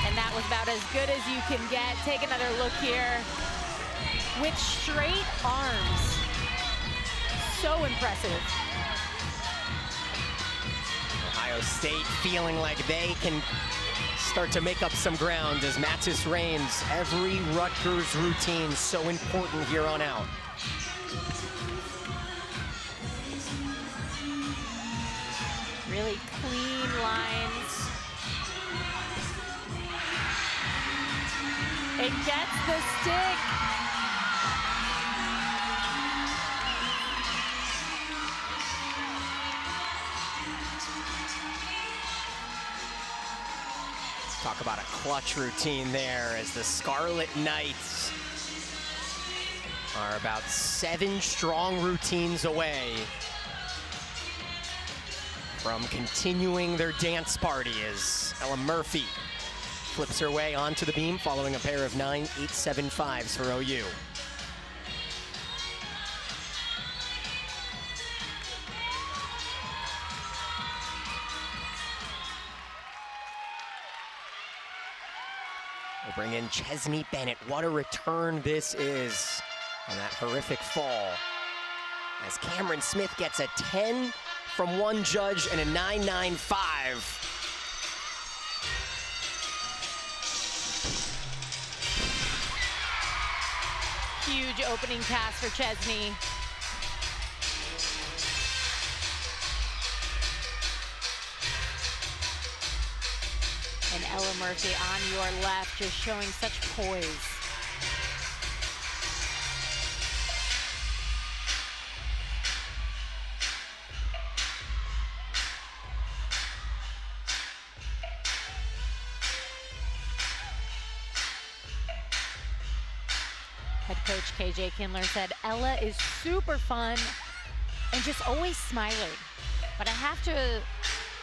And that was about as good as you can get. Take another look here. With straight arms. So impressive. Ohio State feeling like they can start to make up some ground as Mattis reigns. Every Rutgers routine so important here on out. Really clean lines. and gets the stick. Talk about a clutch routine there as the Scarlet Knights are about 7 strong routines away from continuing their dance party as Ella Murphy flips her way onto the beam following a pair of 9.875s for OU. We'll bring in Chesney Bennett. What a return this is on that horrific fall. As Cameron Smith gets a 10 from one judge and a 9.95. Huge opening pass for Chesney. And Ella Murphy on your left, just showing such poise. Head coach KJ Kindler said, Ella is super fun and just always smiling. But I have to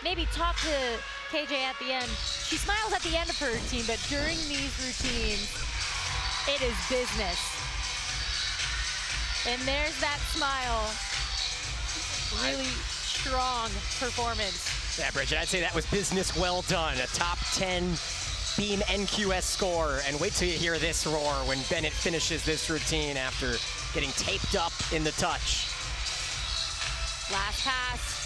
maybe talk to KJ at the end. She smiles at the end of her routine, but during these routines, it is business. And there's that smile. Really strong performance. Yeah, Bridget, I'd say that was business well done. A top 10 beam NQS score. And wait till you hear this roar when Bennett finishes this routine after getting taped up in the touch. Last pass.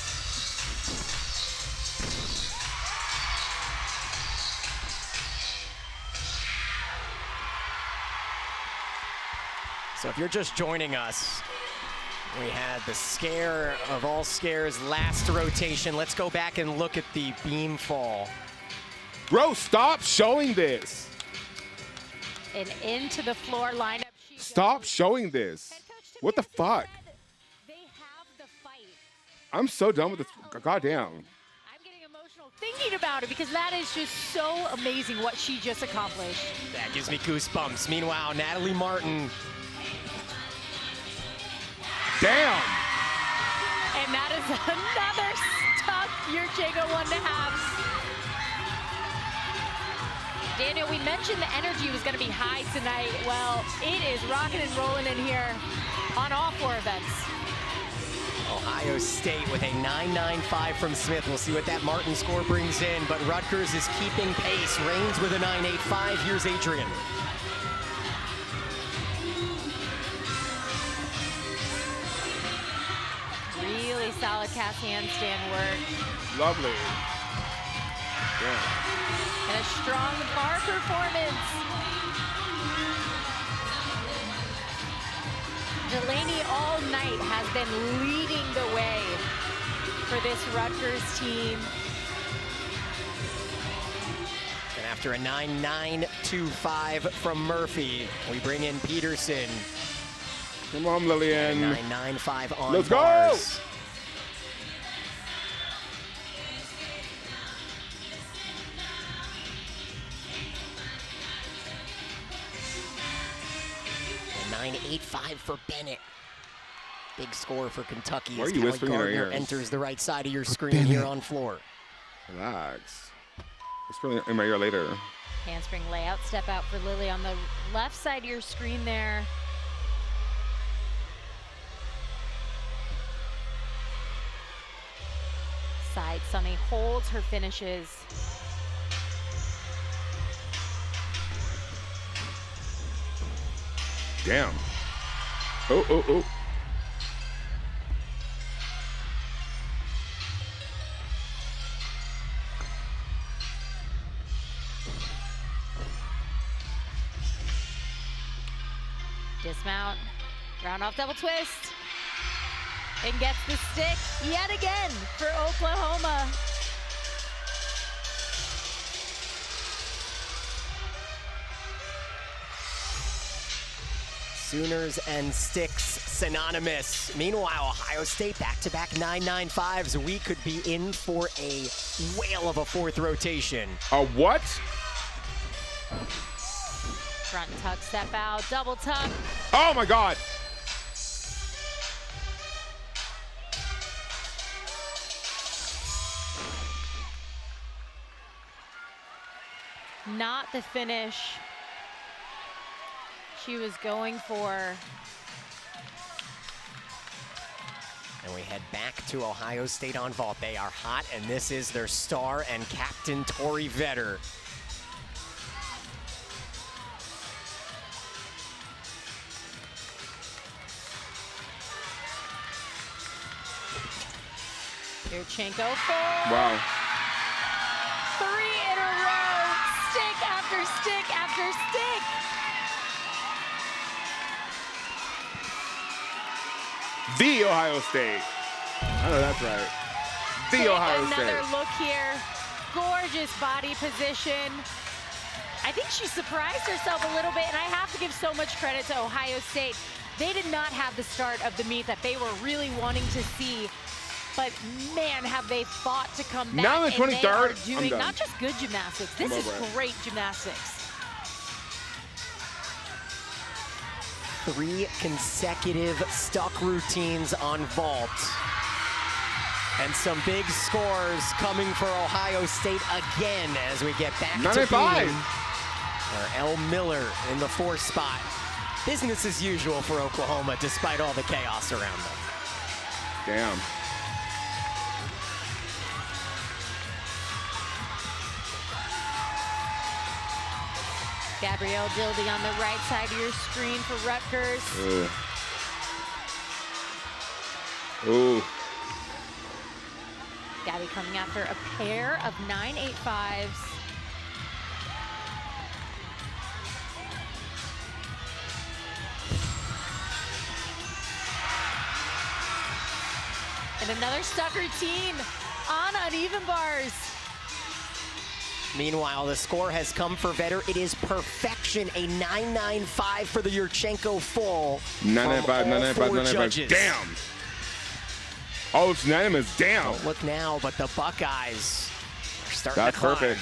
So if you're just joining us, we had the scare of all scares last rotation. Let's go back and look at the beam fall. Bro, stop showing this. And into the floor lineup. Stop showing this. What the fuck? They have the fight. I'm so done with this. Goddamn. I'm getting emotional thinking about it because that is just so amazing what she just accomplished. That gives me goosebumps. Meanwhile, Natalie Martin. Damn. And that is another stuck Yurchenko 1.5. Daniel, we mentioned the energy was going to be high tonight. Well, it is rocking and rolling in here on all 4 events. Ohio State with a 9.95 from Smith. We'll see what that Martin score brings in, but Rutgers is keeping pace. Reigns with a 9.85. Here's Adrian. Really solid cast handstand work. Lovely. Yeah. And a strong bar performance. Delaney all night has been leading the way for this Rutgers team. And after a 9.925 from Murphy, we bring in Peterson. Come on, Lillian. 9.95 on Let's bars. go! And 9.85 for Bennett. Big score for Kentucky. Why are as you Kelly whispering in our Gardner ears? enters the right side of your screen here on floor. Relax. Whisper in my ear later. Handspring layout, step out for Lily on the left side of your screen there. Side Sunny holds her finishes. Damn. Oh, oh, oh. Dismount, round off double twist, and gets the stick yet again for Oklahoma. Sooners and sticks synonymous. Meanwhile, Ohio State back-to-back 9.95s. We could be in for a whale of a fourth rotation. A what? Front tuck, step out, double tuck. Oh my God. Not the finish she was going for. And we head back to Ohio State on vault. They are hot, and this is their star and captain, Tori Vetter. Yurchenko full. Wow. 3 in a row. Stick after stick after stick. The Ohio State. I know that's right. The Take Ohio another State. look here. Gorgeous body position. I think she surprised herself a little bit, and I have to give so much credit to Ohio State. They did not have the start of the meet that they were really wanting to see. But man, have they fought to come back. Now the and they 23rd, are I'm doing done. not just good gymnastics. This I'm is over it. great gymnastics. 3 consecutive stuck routines on vault. And some big scores coming for Ohio State again as we get back to 95. beam. Or L. Miller in the 4th spot. Business as usual for Oklahoma despite all the chaos around them. Damn. Gabrielle Dildy on the right side of your screen for Rutgers. Ooh. Ooh. Gabby coming after a pair of 9.85s. And another stuck routine on uneven bars. Meanwhile, the score has come for Vetter. It is perfection, a 9.95 for the Yurchenko full. 995, from all 995, 4 995. judges. Damn. Oh, it's unanimous. Damn. Don't look now, but the Buckeyes are starting That's to climb. perfect.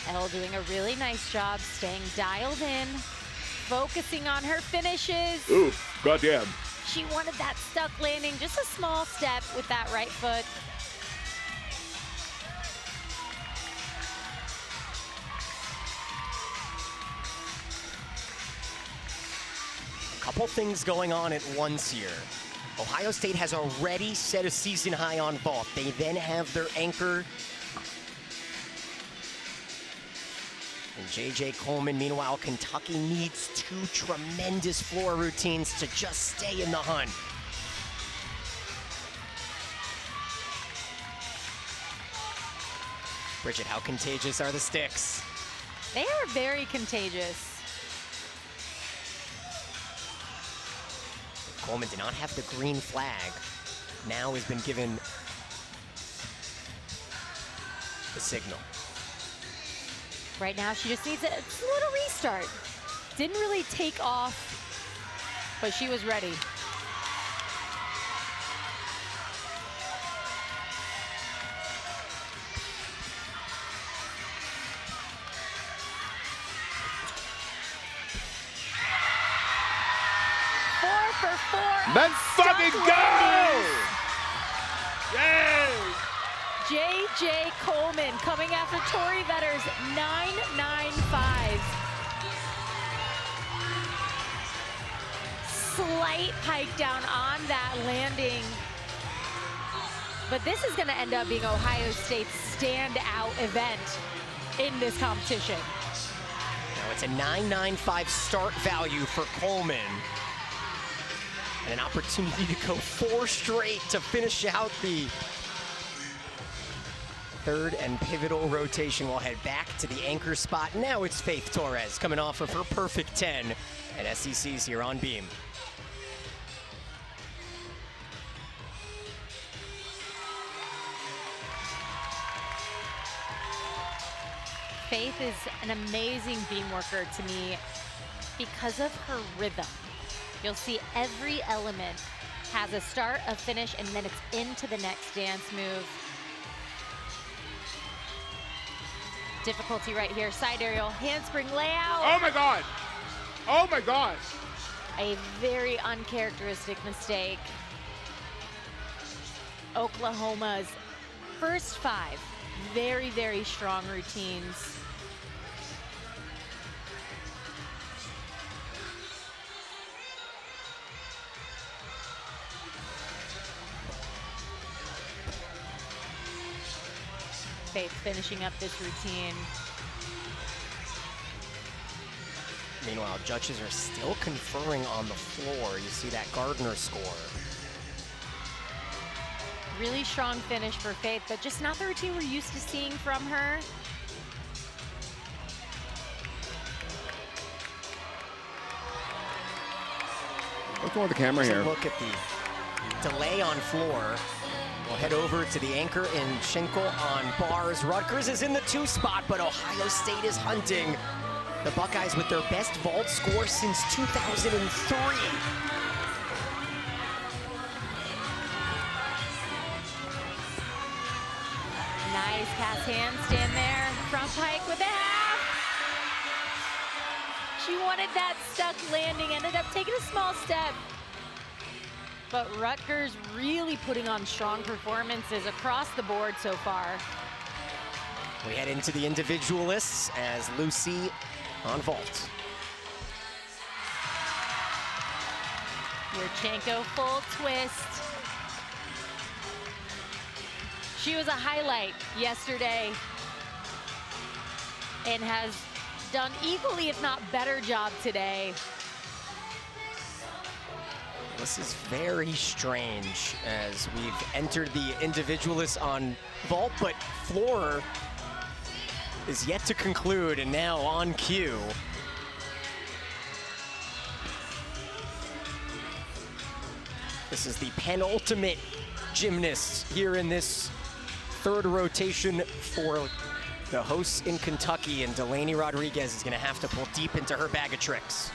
Elle doing a really nice job staying dialed in, focusing on her finishes. Ooh, goddamn. She wanted that stuck landing, just a small step with that right foot. A couple things going on at once here. Ohio State has already set a season high on vault. They then have their anchor. And J.J. Coleman, meanwhile, Kentucky needs 2 tremendous floor routines to just stay in the hunt. Bridget, how contagious are the sticks? They are very contagious. Coleman did not have the green flag. Now has been given the signal. Right now, she just needs a little restart. Didn't really take off, but she was ready. Let's fucking go! Yay! J.J. Coleman coming after Tori Vetter's 9.95s. Slight hike down on that landing. But this is going to end up being Ohio State's standout event in this competition. Now it's a 9.95 start value for Coleman. And an opportunity to go 4 straight to finish out the 3rd and pivotal rotation. We'll head back to the anchor spot. Now it's Faith Torres coming off of her perfect 10 at SEC's here on beam. Faith is an amazing beam worker to me because of her rhythm. You'll see every element has a start, a finish, and then it's into the next dance move. Difficulty right here, side aerial, handspring layout. Oh my God. Oh my God. A very uncharacteristic mistake. Oklahoma's first 5, very, very strong routines. Faith finishing up this routine. Meanwhile, judges are still conferring on the floor. You see that Gardner score. Really strong finish for Faith, but just not the routine we're used to seeing from her. What's going with the camera here? Look at the delay on floor. We'll head over to the anchor in Schenkel on bars. Rutgers is in the 2 spot, but Ohio State is hunting. The Buckeyes with their best vault score since 2003. Nice cast handstand there. Front pike with a half. She wanted that stuck landing, ended up taking a small step. But Rutgers really putting on strong performances across the board so far. We head into the individualists as Lucy on vault. Yurchenko full twist. She was a highlight yesterday and has done equally, if not better job today. This is very strange as we've entered the individualists on vault, but floor is yet to conclude and now on cue. This is the penultimate gymnast here in this 3rd rotation for the hosts in Kentucky, and Delaney Rodriguez is gonna have to pull deep into her bag of tricks.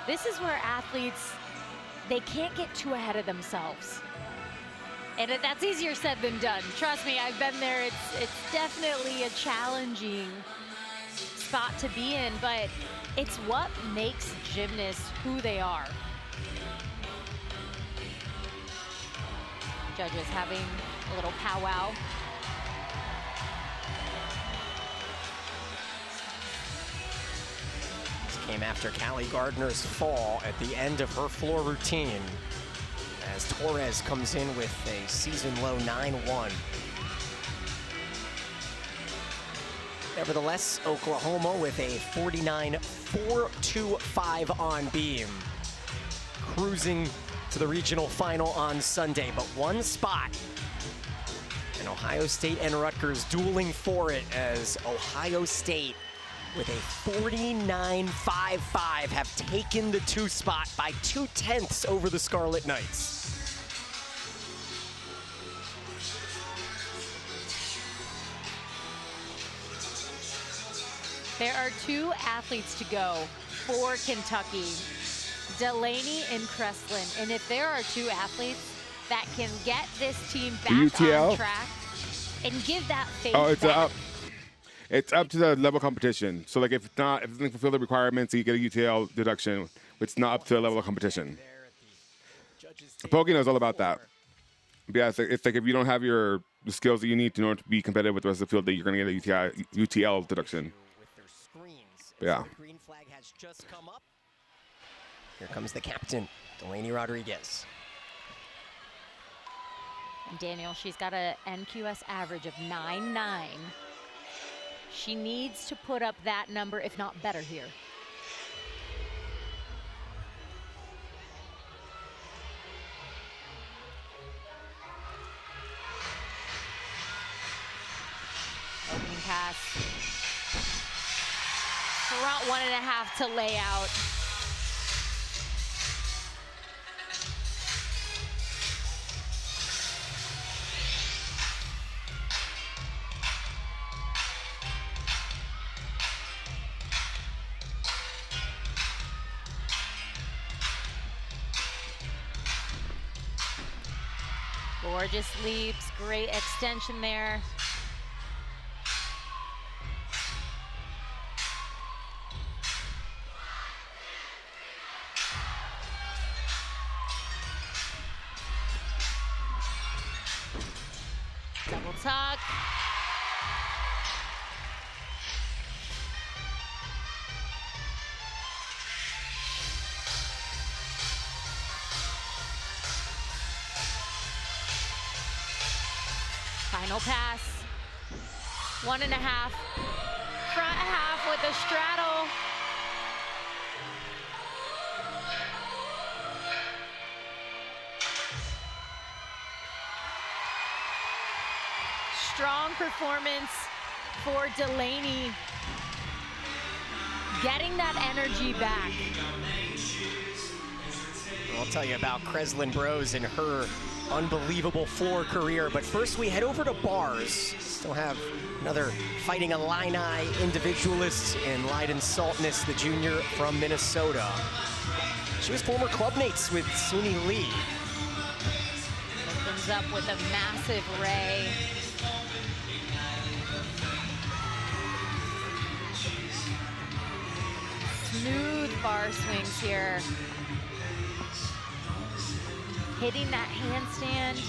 This is where athletes, they can't get too ahead of themselves. And that's easier said than done. Trust me, I've been there. It's definitely a challenging spot to be in, but it's what makes gymnasts who they are. Judges having a little powwow. Came after Callie Gardner's fall at the end of her floor routine as Torres comes in with a season-low 9-1. Nevertheless, Oklahoma with a 49-4-2-5 on beam. Cruising to the regional final on Sunday, but 1 spot. And Ohio State and Rutgers dueling for it as Ohio State with a 49-5-5 have taken the 2 spot by 2/10 over the Scarlet Knights. There are 2 athletes to go for Kentucky, Delaney and Kreslin. And if there are 2 athletes that can get this team back UTL? on track and give that faith Oh, it's up to the level of competition. So like if it doesn't fulfill the requirements, you get a UTL deduction. It's not up to the level of competition. Pokey knows all about that. But yeah, it's like if you don't have the skills that you need in order to be competitive with the rest of the field, that you're going to get a UTL deduction. But yeah. Green flag has just come up. Here comes the captain, Delaney Rodriguez. And Daniel, she's got a NQS average of 9.9. She needs to put up that number, if not better here. Opening pass. Front 1.5 to lay out. Gorgeous leaps, great extension there. Double tuck. Final pass. 1.5. Front half with a straddle. Strong performance for Delaney. Getting that energy back. I'll tell you about Creslin Bros and her unbelievable floor career, but first we head over to bars. Still have another Fighting Illini individualist in Lyden Saltness, the junior from Minnesota. She was former clubmates with Suni Lee. Opens up with a massive ray. Smooth bar swings here. Hitting that handstand.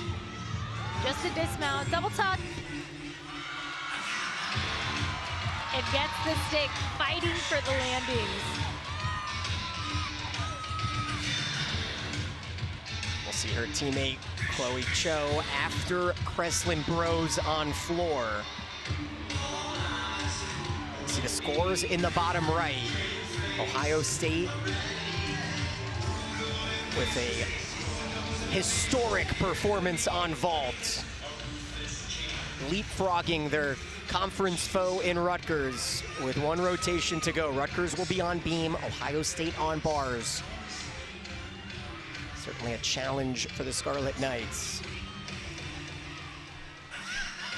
Just a dismount, double tuck. It gets the stick, fighting for the landings. We'll see her teammate Chloe Cho after Creslin Bros on floor. See the scores in the bottom right. Ohio State with a historic performance on vault, leapfrogging their conference foe in Rutgers with 1 rotation to go. Rutgers will be on beam, Ohio State on bars. Certainly a challenge for the Scarlet Knights.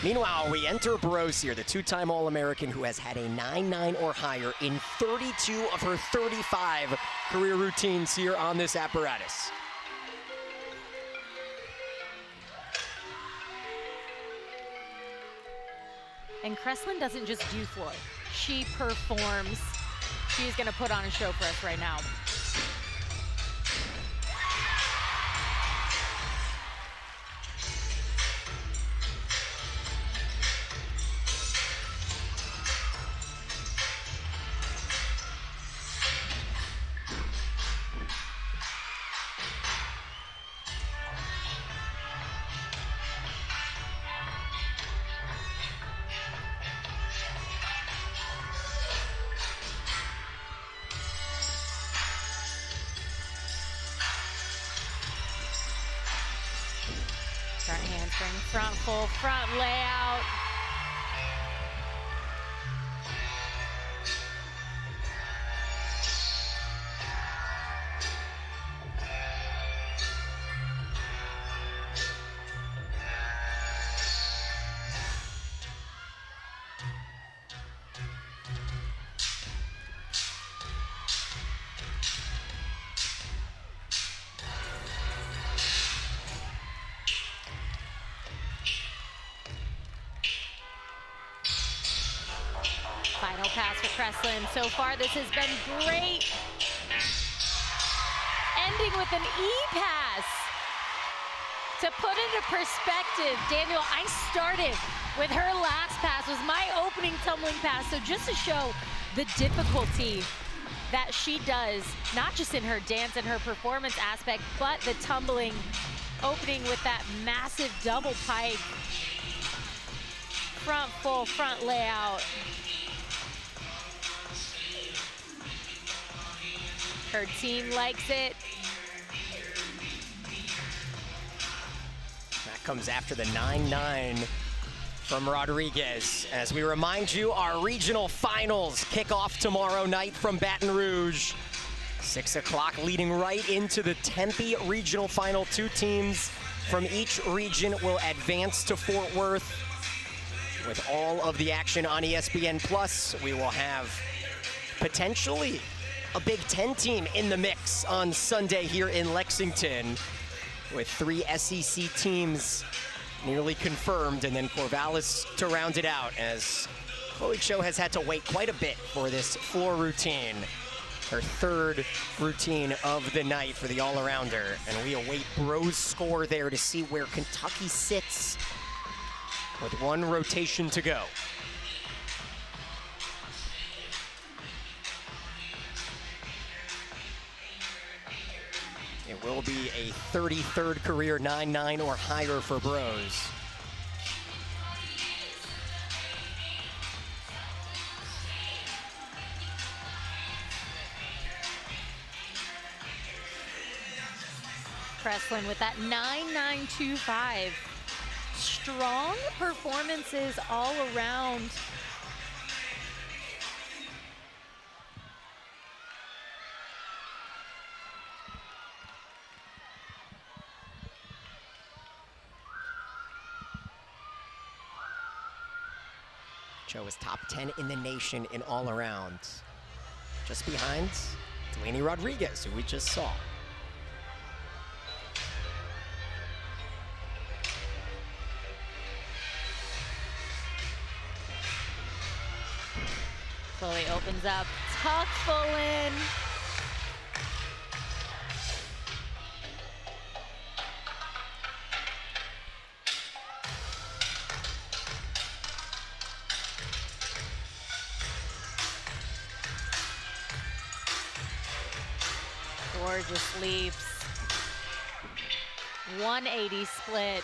Meanwhile, we enter Bros here, the 2-time All-American who has had a 9.9 or higher in 32 of her 35 career routines here on this apparatus. And Creslin doesn't just do floor, she performs. She's gonna put on a show for us right now. Front handspring, front full, front layout. Final pass for Creslin. So far, this has been great. Ending with an E-pass. To put into perspective, Daniel, I started with her last pass, was my opening tumbling pass. So just to show the difficulty that she does, not just in her dance and her performance aspect, but the tumbling, opening with that massive double pike. Front full, front layout. Her team likes it. That comes after the 9.9 from Rodriguez. As we remind you, our regional finals kick off tomorrow night from Baton Rouge. 6 o'clock, leading right into the Tempe regional final. 2 teams from each region will advance to Fort Worth. With all of the action on ESPN Plus, we will have potentially a Big Ten team in the mix on Sunday here in Lexington. with 3 SEC teams nearly confirmed, and then Corvallis to round it out, as Chloe Cho has had to wait quite a bit for this floor routine. Her 3rd routine of the night for the all-arounder, and we await Bro's score there to see where Kentucky sits with 1 rotation to go. It will be a 33rd career 9-9 or higher for Bros. Kreslin with that 9.925. Strong performances all around. Cho is top 10 in the nation in all around. Just behind Delaney Rodriguez, who we just saw. Chloe opens up, tuck full in. Gorgeous leaps. 180 split.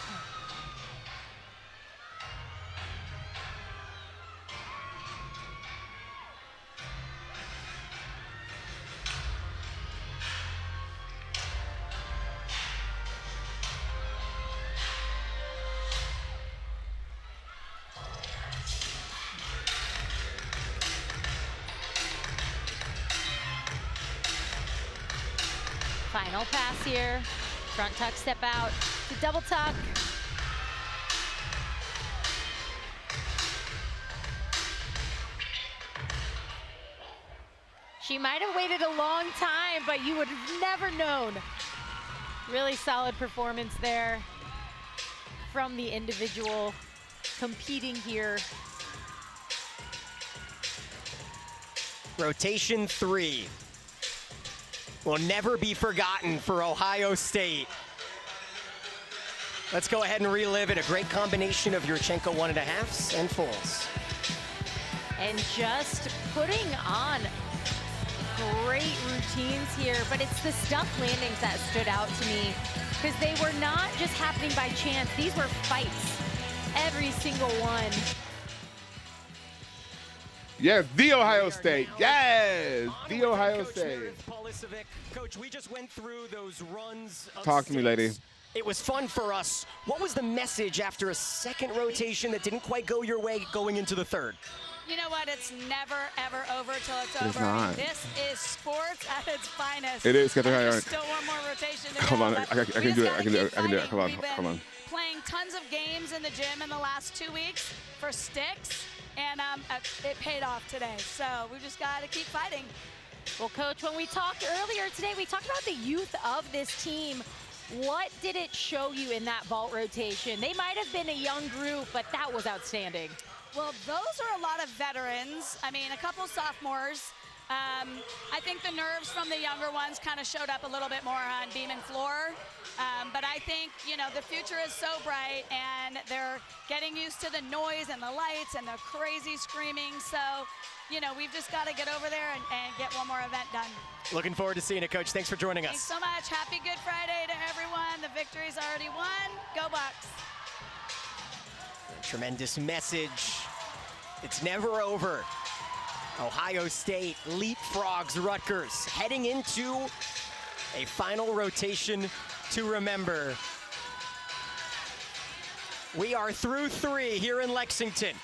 Final pass here. Front tuck, step out to double tuck. She might have waited a long time, but you would have never known. Really solid performance there from the individual competing here. Rotation 3 will never be forgotten for Ohio State. Let's go ahead and relive it. A great combination of Yurchenko 1.5s and fulls. And just putting on great routines here, but it's the stuff landings that stood out to me, because they were not just happening by chance. These were fights, every single one. Yes, the Ohio State. Yes, the Ohio State. Coach, we just went through those runs. Talk to me, lady. It was fun for us. What was the message after a second rotation that didn't quite go your way going into the 3rd? You know what? It's never, ever over till it's It's over. not. This is sports at its finest. It is. There's still one more rotation to Come go, on, but I can do it. I can do it. I can do it. fighting. Come on, We've been come on. playing tons of games in the gym in the last 2 weeks for sticks, and it paid off today. So we just got to keep fighting. Well, Coach, when we talked earlier today, we talked about the youth of this team. What did it show you in that vault rotation? They might have been a young group, but that was outstanding. Well, those are a lot of veterans. I mean, a couple sophomores. I think the nerves from the younger ones kind of showed up a little bit more on beam and floor. But I think, you know, the future is so bright, and they're getting used to the noise and the lights and the crazy screaming. So, you know, we've just got to get over there and get one more event done. Looking forward to seeing it, Coach. Thanks for joining us. Thanks so much. Happy Good Friday to everyone. The victory's already won. Go Bucks. Tremendous message. It's never over. Ohio State leapfrogs Rutgers, heading into a final rotation to remember. We are through 3 here in Lexington.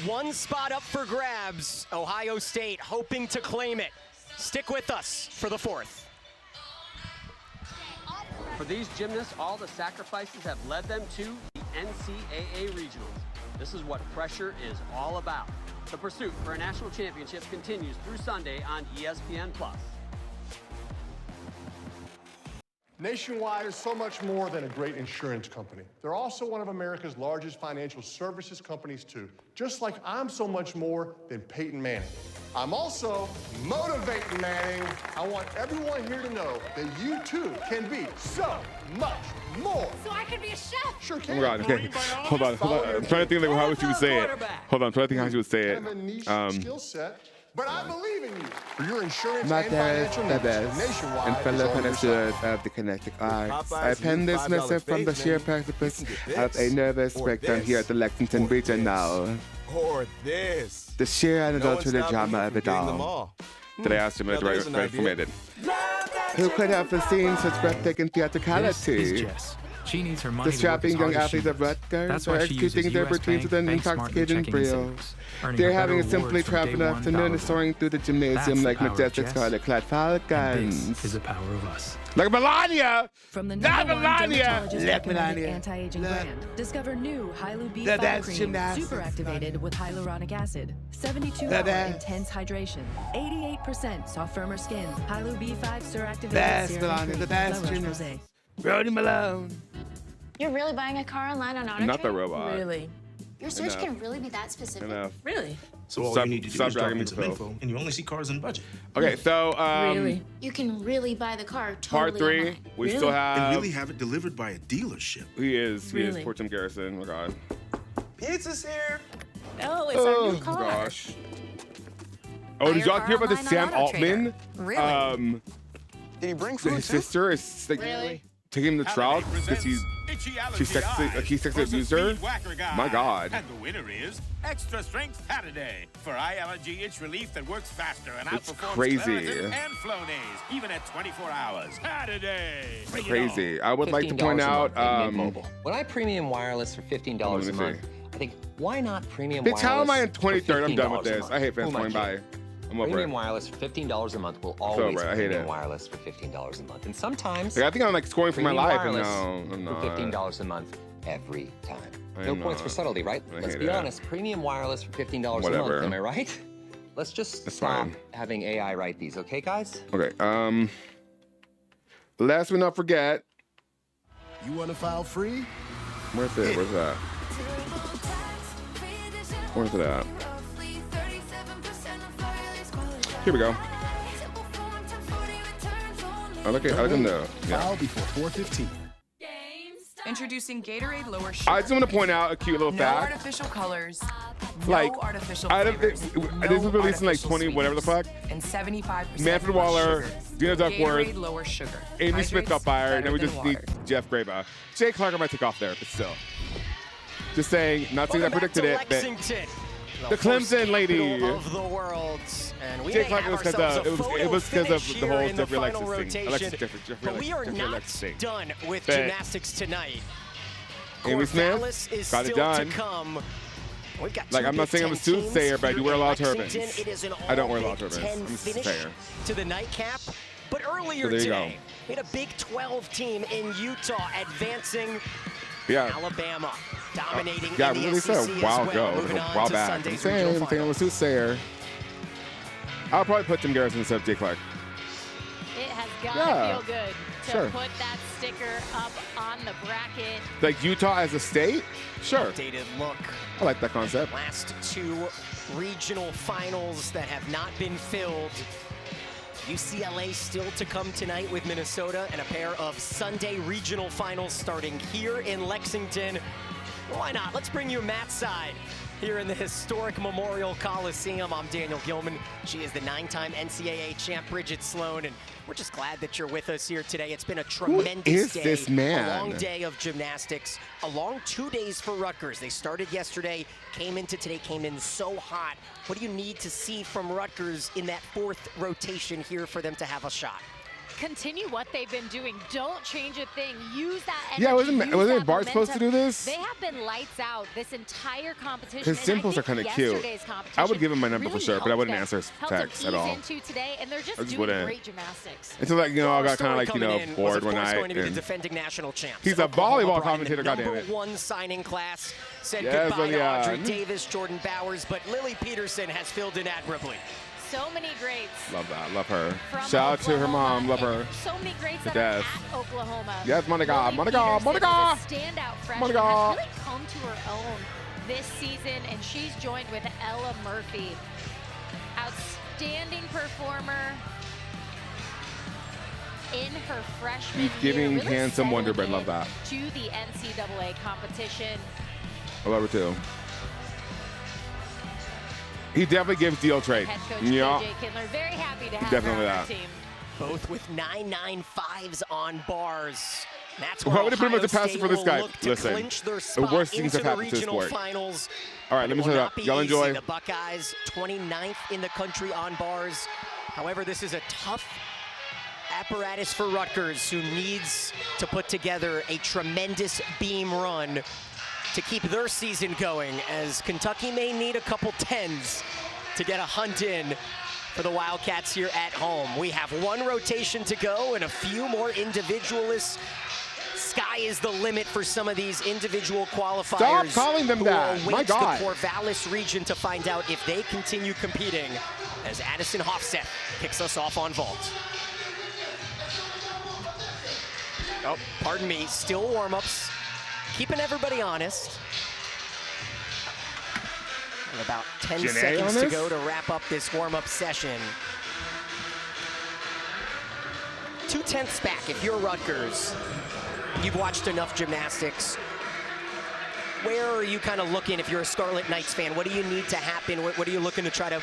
1 spot up for grabs. Ohio State hoping to claim it. Stick with us for the 4th. For these gymnasts, all the sacrifices have led them to the NCAA Regionals. This is what pressure is all about. The pursuit for a national championship continues through Sunday on ESPN+. Nationwide is so much more than a great insurance company. They're also one of America's largest financial services companies, too. Just like I'm so much more than Peyton Manning. I'm also motivating Manning. I want everyone here to know that you, too, can be so much more. So I can be a chef. Sure Oh can. my God, okay. Hold on. I'm trying to think like how she would say it. Hold on, I'm trying to think how she would say it. Kind of a niche skill set, but I believe in you for your insurance My and dad, financial the needs. best, Nationwide and is fellow on your connoisseur side. of the kinetic arts. Popeye's I pen this $5 message from the faith, sheer man. precipice You can get of a this nervous or breakdown here at the Lexington Regional. Or this. The sheer unadulterated stopping drama you of from it getting them all. all. Did I ask him Now right there's an idea. informated? Who could have foreseen such breathtaking This is theatricality? Jess. She needs her money The to work strapping as young hard as she athletes of does. Rutgers That's are why she uses executing their US routines with an Bank Smartly intoxicating checking brio. savings, earning They're her having a better simply rewards from triumphant day one afternoon dollar and soaring through the That's gymnasium the like power of majestic Jess. scarlet-clad And falcons. this is the power of us. Like Melania! From the Not #1 Melania! dermatologist Let recommended Melania. anti-aging brand. Discover new Hylu B5 That's cream, gymnastics. super activated with hyaluronic acid. 72-hour That's- intense hydration. 88% soft, firmer skin. Hylu B5 suractivated Best, serum Melania, cream. the best La Roche gymnast. Posay. Brody Malone. You're really buying a car online on AutoTrader? Not the robot. Really? Your search Enough. can really be that specific? Enough. Really? So all Stop- you need to do stop is drop dragging me in to some Phil. info, and you only see cars in budget. Okay, so Really? You can really buy the car totally part 3, online. we still have. And really have it delivered by a dealership. He is Really? Poor Tim Garrison. Oh my God. Pizza's here. Oh, it's our new Oh car. gosh. Oh, did y'all hear about the Sam Altman? Really? Did he bring His sister is like taking him to trial because he's sexually abused her. My God. And the winner is Extra Strength Saturday for eye allergy itch relief that works faster and It's outperforms crazy. Claritin and Flonase, even at 24 hours. Saturday. Bring it on. Crazy. I would like to point $15 a out. month at Mint Mobile. When I premium wireless for $15 Let a me see. month, I think, why not premium Bitch, wireless? how am I in for 23rd? I'm done with $15 a this. month? I hate Who fans am I going by. kidding? I'm over Premium it. wireless for $15 a month will It's always over. I be hate premium it. wireless for $15 a month. And sometimes Like, I think I'm like scoring for my premium life, and wireless no, I'm not. for $15 a month every time. I No am points for not. subtlety, right? I Let's hate be it. honest. Premium wireless for $15 a Whatever. month. Am I right? Let's just That's stop fine. having AI write these, okay, guys? Okay. Last but not forget. You want to file free? Where's it? Where's that? Where's it at? Here we go. I like him though. Yeah. File before 4:15. Introducing Gatorade Lower Sugar. I just want to point out a cute little No fact. artificial colors. Like, no artificial out of flavors. this no was released in like artificial 20, whatever the fuck. sweeteners, And 75% Manfred less Waller, sugar. Dina Duckworth, Gatorade Lower Sugar. Amy Smith got Hydrates fired, and then we better just than need Jeff Graba. Jay Clark, I might take off there, but still. Just saying, not saying I Welcome back predicted to it, but Lexington, the Clemson lady. capital of the world, and we Jay may Clark, have it was 'cause ourselves of- a it was photo because of finish the here whole in the Jeffrey final Alexis thing. Alexis rotation. Jeffrey But we are Jeffrey not Alexis thing. done with But gymnastics tonight. Amy Smith Corvallis is got it still done. to come. We've got Like, two I'm not Big saying I'm a Ten teams soothsayer, but I do here wear a in lot of Lexington. turbans. It is an I don't wear a lot of all-Big turbans. Ten I'm a finish soothsayer. to the nightcap. But earlier So there you today, we had a Big 12 team in Utah advancing. Yeah. Alabama dominating Yeah, in the really SEC said a as while well. ago, Moving a on while to back. I'm Sunday's saying, regional I'm saying I'm a soothsayer. I'll probably put Tim Garrison instead of Jay Clark. It has got Yeah, to feel good to sure. put that sticker up on the bracket. Like Utah as a state? Sure. Updated look. I like that concept. Last two regional finals that have not been filled. UCLA still to come tonight with Minnesota, and a pair of Sunday regional finals starting here in Lexington. Why not? Let's bring you Matt's side here in the historic Memorial Coliseum. I'm Daniel Gilman. She is the 9-time NCAA champ, Bridget Sloan, and we're just glad that you're with us here today. It's been a tremendous is day. this man? A long day of gymnastics, a long 2 days for Rutgers. They started yesterday, came into today, came in so hot. What do you need to see from Rutgers in that fourth rotation here for them to have a shot? Continue what they've been doing. Don't change a thing. Use that energy. Yeah, use wasn't that Bart supposed to do momentum. this? They have been lights out this entire competition. His and I simples are think kind of cute. yesterday's I would give him my number really for sure, but I wouldn't helped answer them, his helped them text at ease all. into today, and they're just I just doing wouldn't. great gymnastics. Until like, you know, I got kind of like, you know, Coming in was, bored of one course, night. going to be the and defending national champs. he's a Oklahoma volleyball brought in the commentator, goddammit. #1 signing class. Said Yes, goodbye to yeah. Audrey Davis, Jordan Bowers, but Lily Peterson has filled in admirably. So many greats. Love that. Love her. From Shout out to her Oklahoma, mom. Love her. and so many greats To that are death. at Oklahoma. Yes, Monica. Lily Monica. Monica. Peterson is a standout freshman, Monica. has really come to her own this season, and she's joined with Ella Murphy. Outstanding performer in her freshman Giving year. Really handsome Wonder Bread. settling Love that. to the NCAA competition. I love her too. He definitely gives deal trade. Head coach Yeah. KJ Kindler, very happy to have Definitely her on our that. team. Both with 9.95s on bars. That's Why where would they put him as Ohio a passer State for this will guy? look to Listen, clinch their the spot worst things into have the happened to this regional sport. finals. All right, let me It will set it not up. be Y'all easy. enjoy. The Buckeyes 29th in the country on bars. However, this is a tough apparatus for Rutgers, who needs to put together a tremendous beam run to keep their season going, as Kentucky may need a couple 10s to get a hunt in for the Wildcats here at home. We have one rotation to go and a few more individualists. Sky is the limit for some of these individual qualifiers. Stop calling them who that. My awaits God. the Corvallis region to find out if they continue competing, as Addison Hofseth kicks us off on vault. Oh, pardon me, still warm-ups. Keeping everybody honest. And about 10 Janae seconds on to this? go to wrap up this warm-up session. 2/10 back if you're Rutgers. You've watched enough gymnastics. Where are you kind of looking if you're a Scarlet Knights fan? What do you need to happen? What are you looking to try to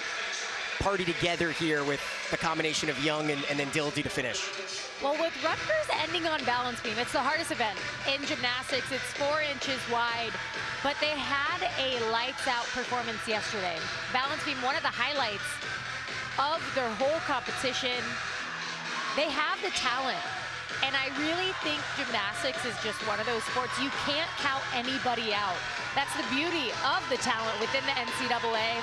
party together here with the combination of Young and then Dildy to finish? Well, with Rutgers ending on balance beam, it's the hardest event in gymnastics. It's 4 inches wide, but they had a lights-out performance yesterday. Balance beam, one of the highlights of their whole competition. They have the talent, and I really think gymnastics is just one of those sports you can't count anybody out. That's the beauty of the talent within the NCAA.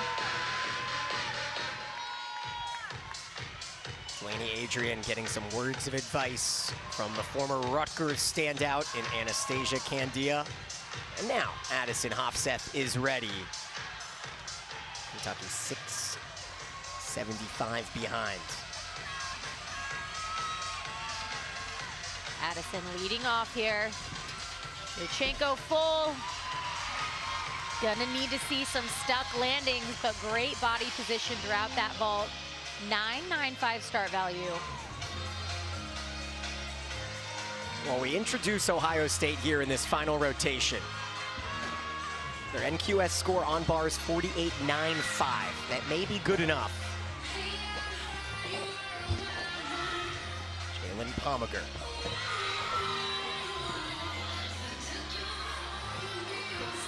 Delaney Adrian getting some words of advice from the former Rutgers standout in Anastasia Candia. And now Addison Hofseth is ready. Kentucky 6:75 behind. Addison leading off here. Yurchenko full. Gonna need to see some stuck landings, but great body position throughout that vault. 9.95 start value. Well, we introduce Ohio State here in this final rotation. Their NQS score on bars 48.95. That may be good enough. Jalen Pomager.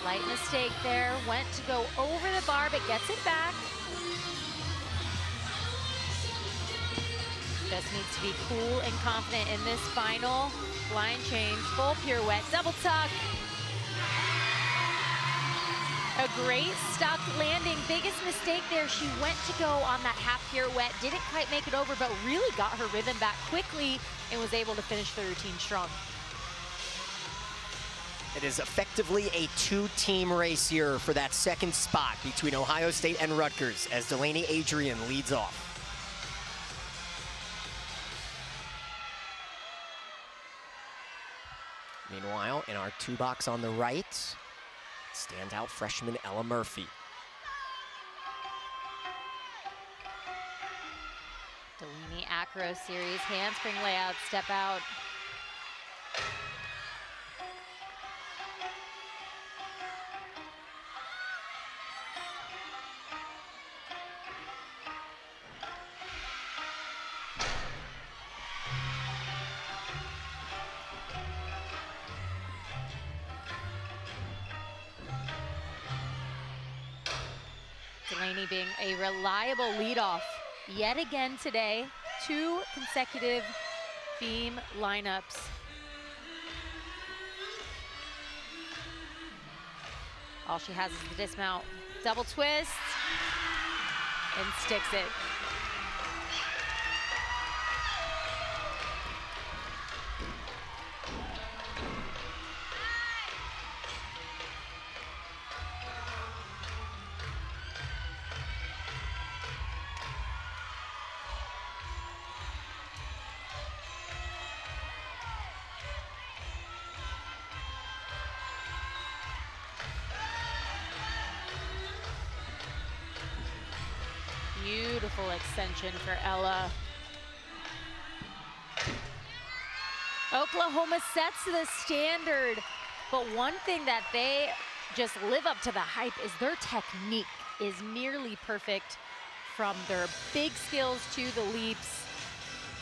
Slight mistake there. Went to go over the bar, but gets it back. Just needs to be cool and confident in this final. Line change, full pirouette, double tuck. A great stuck landing. Biggest mistake there, she went to go on that half pirouette, didn't quite make it over, but really got her rhythm back quickly and was able to finish the routine strong. It is effectively a two-team race here for that second spot between Ohio State and Rutgers as Delaney Adrian leads off. Meanwhile, in our two box on the right, standout freshman Ella Murphy. Delaney Acro series, handspring layout, step out. Delaney being a reliable leadoff yet again today. 2 consecutive beam lineups. All she has is the dismount. Double twist and sticks it. Beautiful extension for Ella. Oklahoma sets the standard, but one thing that they just live up to the hype is their technique is nearly perfect, from their big skills to the leaps.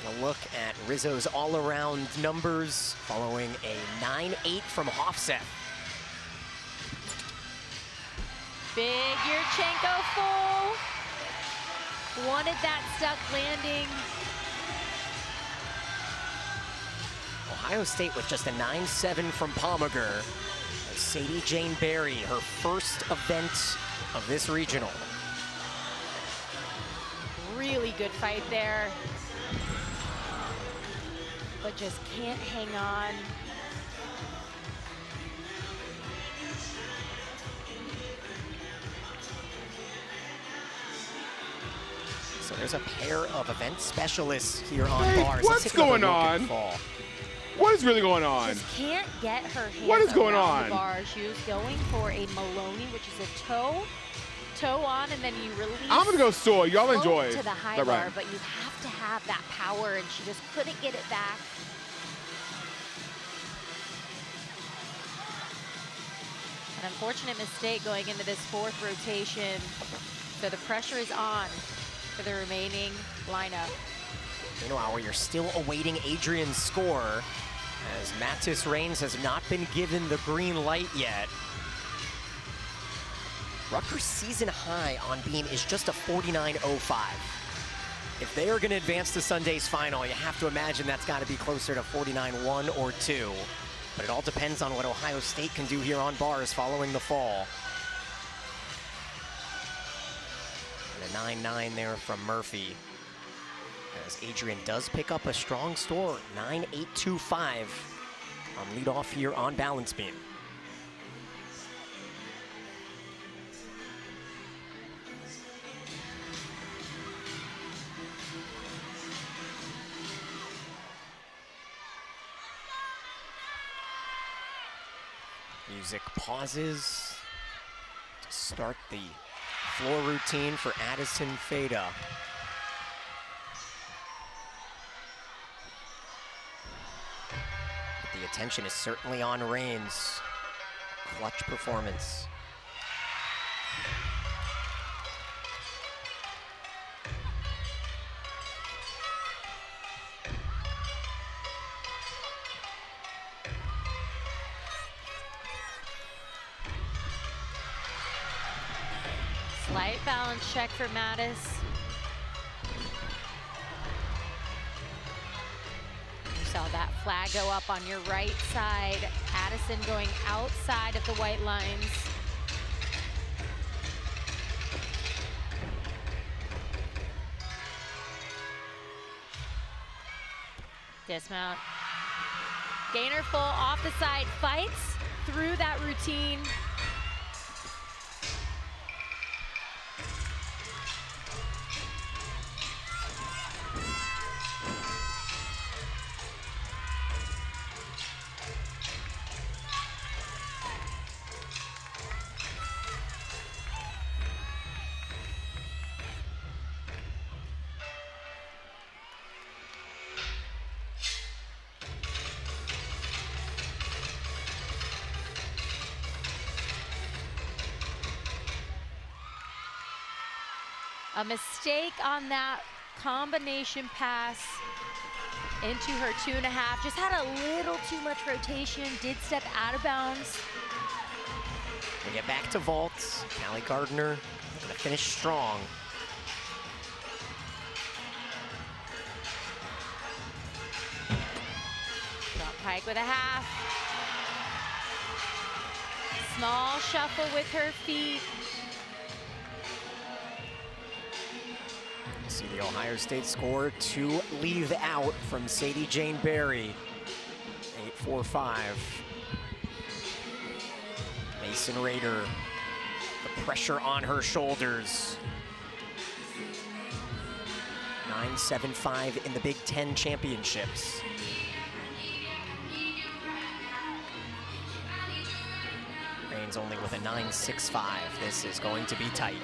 A look at Rizzo's all-around numbers following a 9-8 from Hofseth. Big Yurchenko full. Wanted that stuck landing. Ohio State with just a 9-7 from Pomager. Sadie Jane Berry, her first event of this regional. Really good fight there, but just can't hang on. So there's a pair of event specialists here on bars. What's going on? What is really going on? Just can't get her hands What is going around on? the bar. She was going for a Maloney, which is a toe on, and then you release. I'm gonna go soy. Y'all float enjoy. to the high All bar, right. but you have to have that power, and she just couldn't get it back. An unfortunate mistake going into this fourth rotation. So the pressure is on for the remaining lineup. Meanwhile, you're still awaiting Adrian's score, as Mattis Reigns has not been given the green light yet. Rutgers' season high on beam is just a 49.05. If they are going to advance to Sunday's final, you have to imagine that's got to be closer to 49.1 or 2. But it all depends on what Ohio State can do here on bars following the fall. And a 9-9 there from Murphy, as Adrian does pick up a strong score, 9.825 on leadoff here on balance beam. Music pauses to start the floor routine for Addison Feda. But the attention is certainly on Reigns. Clutch performance. Slight balance check for Mattis. You saw that flag go up on your right side. Addison going outside of the white lines. Dismount. Gainer full off the side, fights through that routine. A mistake on that combination pass into her 2.5. Just had a little too much rotation, did step out of bounds. We get back to vaults. Callie Gardner gonna finish strong. Drop pike with a half. Small shuffle with her feet. See the Ohio State score to leave out from Sadie Jane Berry. 8.45. Mason Rader, the pressure on her shoulders. 9.75 in the Big Ten championships. Reigns only with a 9.65. This is going to be tight.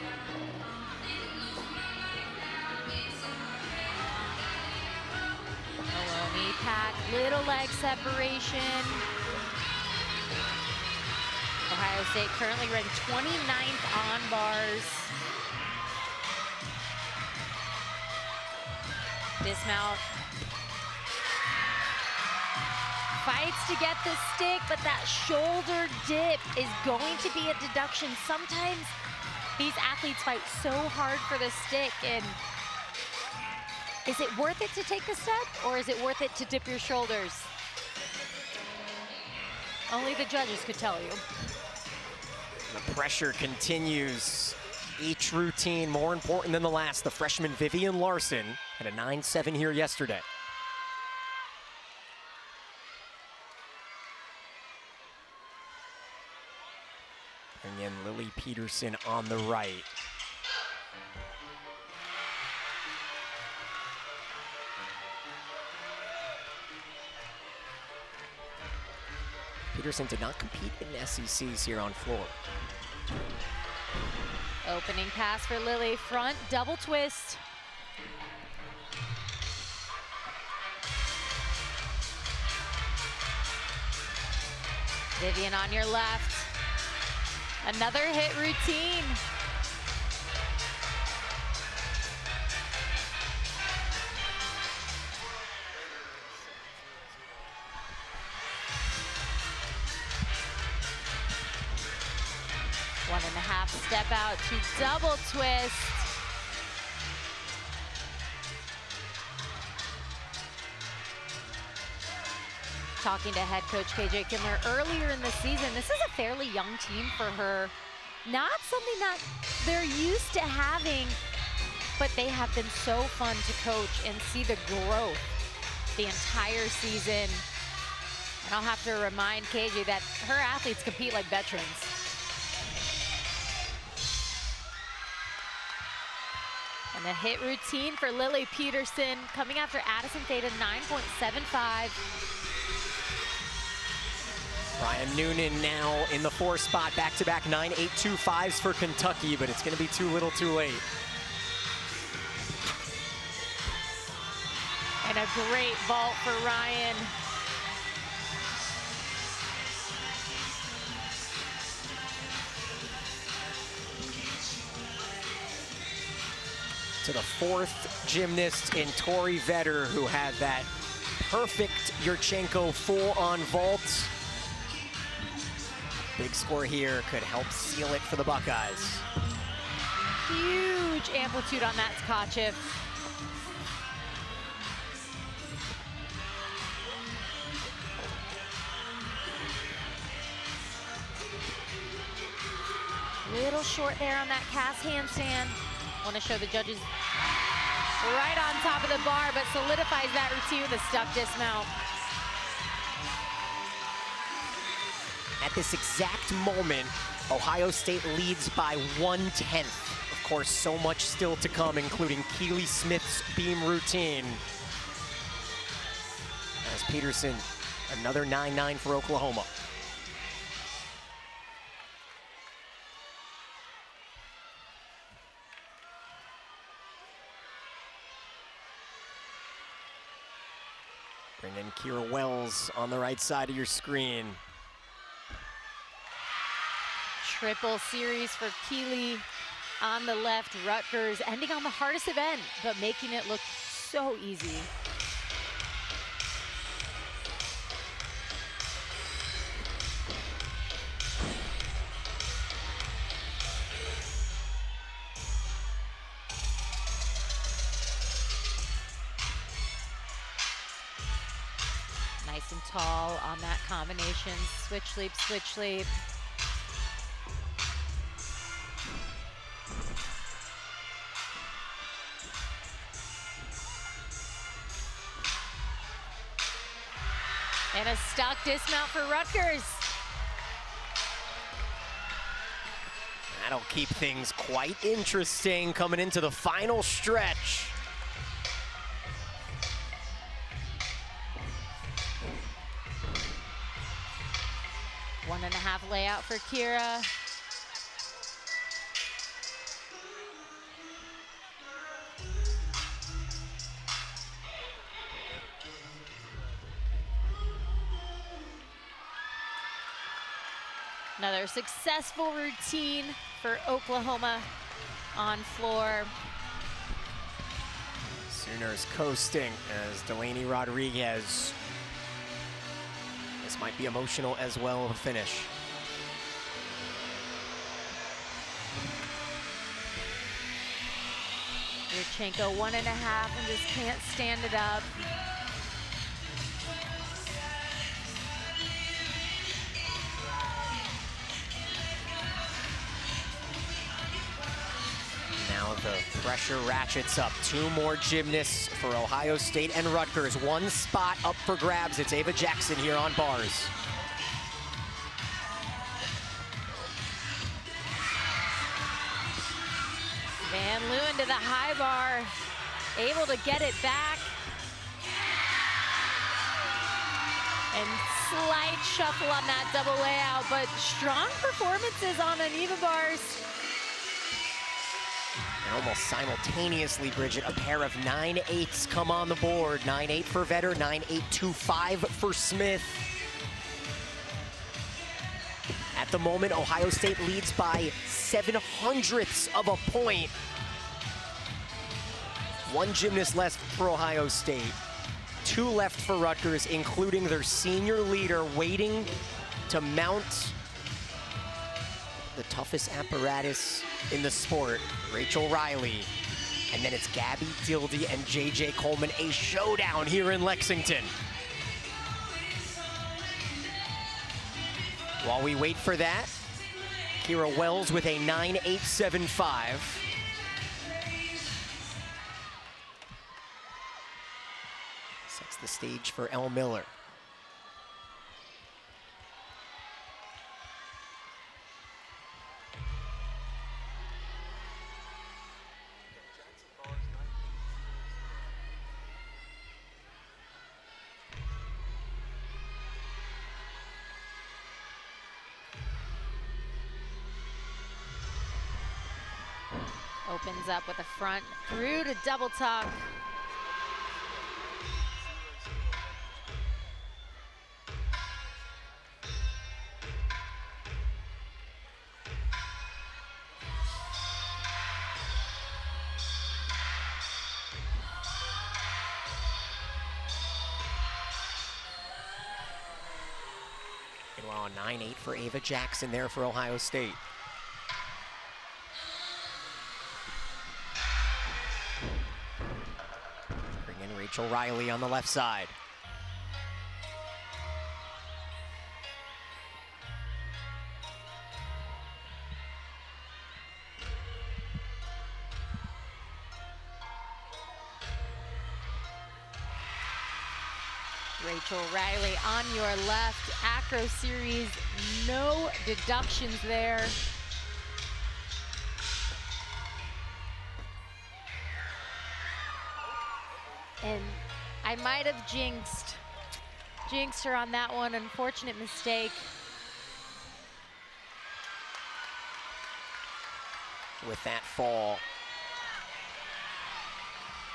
Little leg separation. Ohio State currently ranked 29th on bars. Dismount. Fights to get the stick, but that shoulder dip is going to be a deduction. Sometimes these athletes fight so hard for the stick, and is it worth it to take the step, or is it worth it to dip your shoulders? Only the judges could tell you. The pressure continues. Each routine more important than the last. The freshman Vivian Larson had a 9-7 here yesterday. Bring in Lily Peterson on the right. Peterson did not compete in SECs here on floor. Opening pass for Lily, front double twist. Vivian on your left. Another hit routine. One and a half step out to double twist. Talking to head coach KJ Kindler earlier in the season, this is a fairly young team for her. Not something that they're used to having, but they have been so fun to coach and see the growth the entire season. And I'll have to remind KJ that her athletes compete like veterans. And a hit routine for Lily Peterson, coming after Addison Theta, 9.75. Ryan Noonan now in the 4 spot, back-to-back 9.825s for Kentucky, but it's gonna be too little too late. And a great vault for Ryan. To the 4th gymnast in Tori Vetter, who had that perfect Yurchenko full-on vault. Big score here could help seal it for the Buckeyes. Huge amplitude on that Tkachev. Little short there on that cast handstand. Want to show the judges right on top of the bar, but solidifies that routine with a stuck dismount. At this exact moment, Ohio State leads by 1/10. Of course, so much still to come, including Keely Smith's beam routine. As Peterson, another 9-9 for Oklahoma. Bring in Kira Wells on the right side of your screen. Triple series for Keely on the left. Rutgers ending on the hardest event, but making it look so easy. Nice and tall on that combination. Switch leap, switch leap. And a stuck dismount for Rutgers. That'll keep things quite interesting coming into the final stretch. One and a half layout for Kira. Another successful routine for Oklahoma on floor. Sooners coasting as Delaney Rodriguez. This might be emotional as well of a finish. Yurchenko 1.5 and just can't stand it up. Now the pressure ratchets up. 2 more gymnasts for Ohio State and Rutgers. 1 spot up for grabs. It's Ava Jackson here on bars. Van Leeuwen to the high bar, able to get it back. And slight shuffle on that double layout, but strong performances on uneven bars. And almost simultaneously, Bridget, a pair of 9.8s come on the board. 9.8 for Vetter, 9.825 for Smith. At the moment, Ohio State leads by 0.07 of a point. 1 gymnast left for Ohio State. 2 left for Rutgers, including their senior leader waiting to mount the toughest apparatus in the sport, Rachel Riley. And then it's Gabby Dildy and JJ Coleman, a showdown here in Lexington. While we wait for that, Kira Wells with a 9.875. Sets the stage for Elle Miller. Opens up with a front through to double tuck. Meanwhile, a 9.8 for Ava Jackson there for Ohio State. Rachel Riley on the left side. Rachel Riley on your left. Acro series, no deductions there. And I might have jinxed her on that one. Unfortunate mistake. With that fall,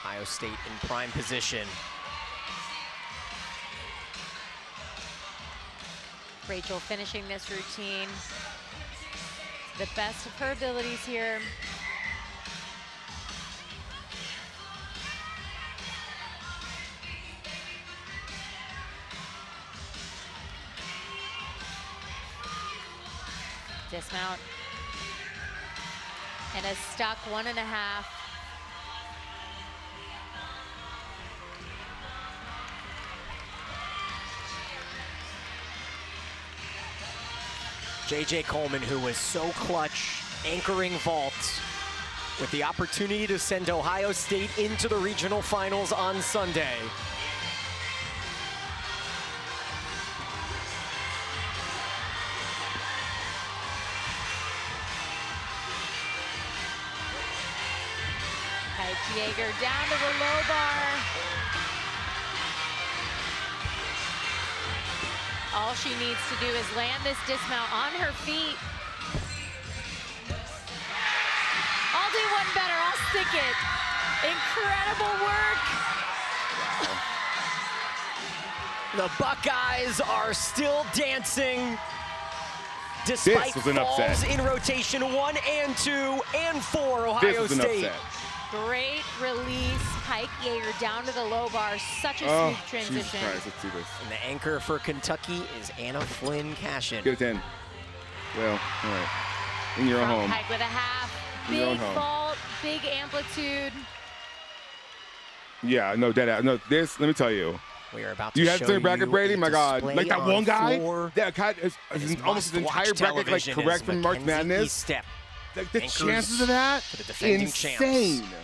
Ohio State in prime position. Rachel finishing this routine to the best of her abilities here. Dismount. And a stuck 1.5. JJ Coleman, who was so clutch, anchoring vault, with the opportunity to send Ohio State into the regional finals on Sunday. Jaeger down to the low bar. All she needs to do is land this dismount on her feet. I'll do one better, I'll stick it. Incredible work. The Buckeyes are still dancing Despite This was an falls upset. in rotation 1 and 2 and 4, This Ohio was an State. upset. Great release. Pike Yeager down to the low bar. Such a Oh, smooth transition. Jesus Christ. Let's see this. And the anchor for Kentucky is Anna Flynn Cashin. Get it 10. Well, all right. In your own Front home. pike with a half. In your own Big home. vault, big amplitude. Yeah, no, dead ass. No, this, let me tell you. We are about to You had show to bracket you Brady? a My God. display Like that on one guy? floor. That guy is almost his entire Must-watch bracket like television correct is from March Mackenzie Madness. Step. Like the Anchors chances of that? for the defending Insane. champs.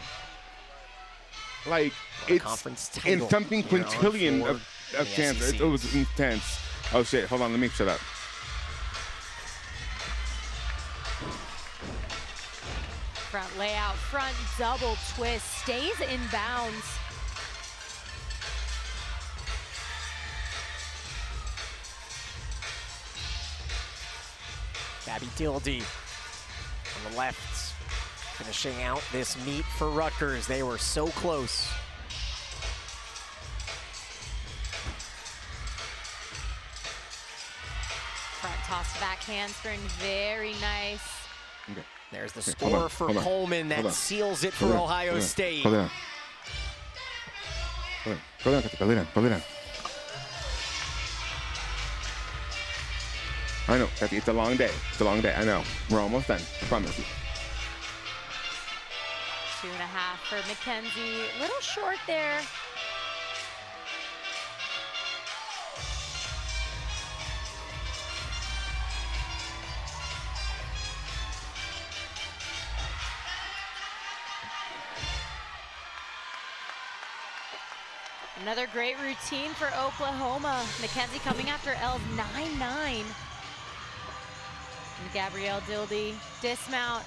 Like, A it's conference in title something here on quintillion floor of in the chances. SEC. It was intense. Oh, shit. Hold on. Let me shut up. Front layout, front double twist, stays in bounds. Gabby Dildy on the left, finishing out this meet for Rutgers. They were so close. Front toss to back handspring, very nice. Okay. There's the Okay, score hold on, for hold on, Coleman hold that on. seals it for Hold on, Ohio hold on, State. Hold on. Hold on. Hold on, Katika. Lay down. Lay down. I know, Kathy, it's a long day. It's a long day. I know. We're almost done. I promise you. 2.5 for Mackenzie. Little short there. Another great routine for Oklahoma. Mackenzie coming after L's 9-9. And Gabrielle Dildy dismount.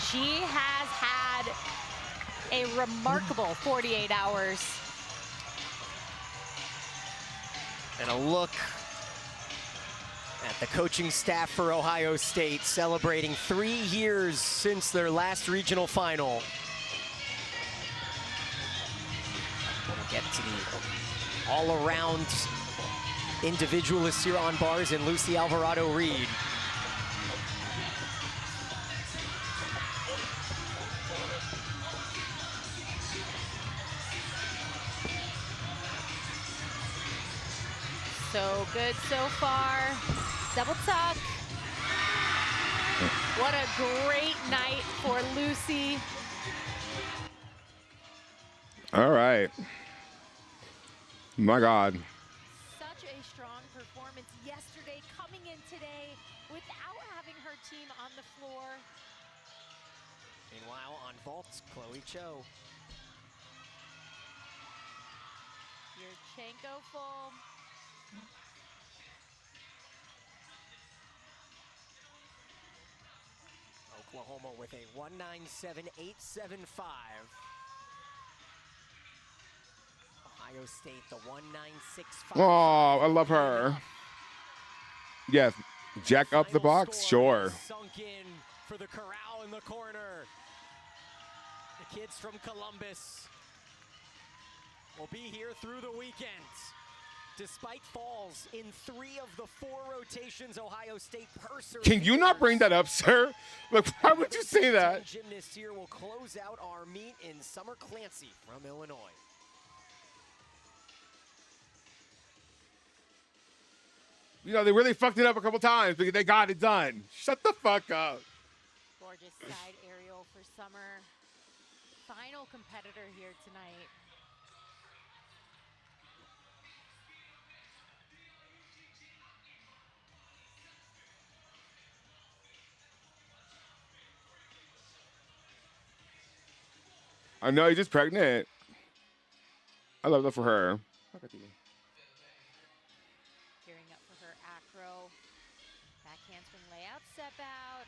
She has had a remarkable 48 hours. And a look at the coaching staff for Ohio State celebrating 3 years since their last regional final. We'll get to the all-around individualists here on bars and Lucy Alvarado-Reed. So good so far. Double tuck. What a great night for Lucy. All right. My God. Such a strong performance yesterday, coming in today without having her team on the floor. Meanwhile, on vaults, Chloe Cho. Yurchenko full. Oklahoma with a 197.875. Ohio State, the 196.5. Oh, I love her. Yes. Jack up the box? Sure. Sunk in for the corral in the corner. The kids from Columbus will be here through the weekend. Despite falls in 3 of the 4 rotations, Ohio State perseveres. Can you not bring that up, sir? Look, why would you say that? Gymnasts here will close out our meet in Summer Clancy from Illinois. You know, they really fucked it up a couple times because they got it done. Shut the fuck up. Gorgeous side aerial for Summer. Final competitor here tonight. I know, you're just pregnant. I love that for her. Gearing up for her acro. Back handspring layout, step out.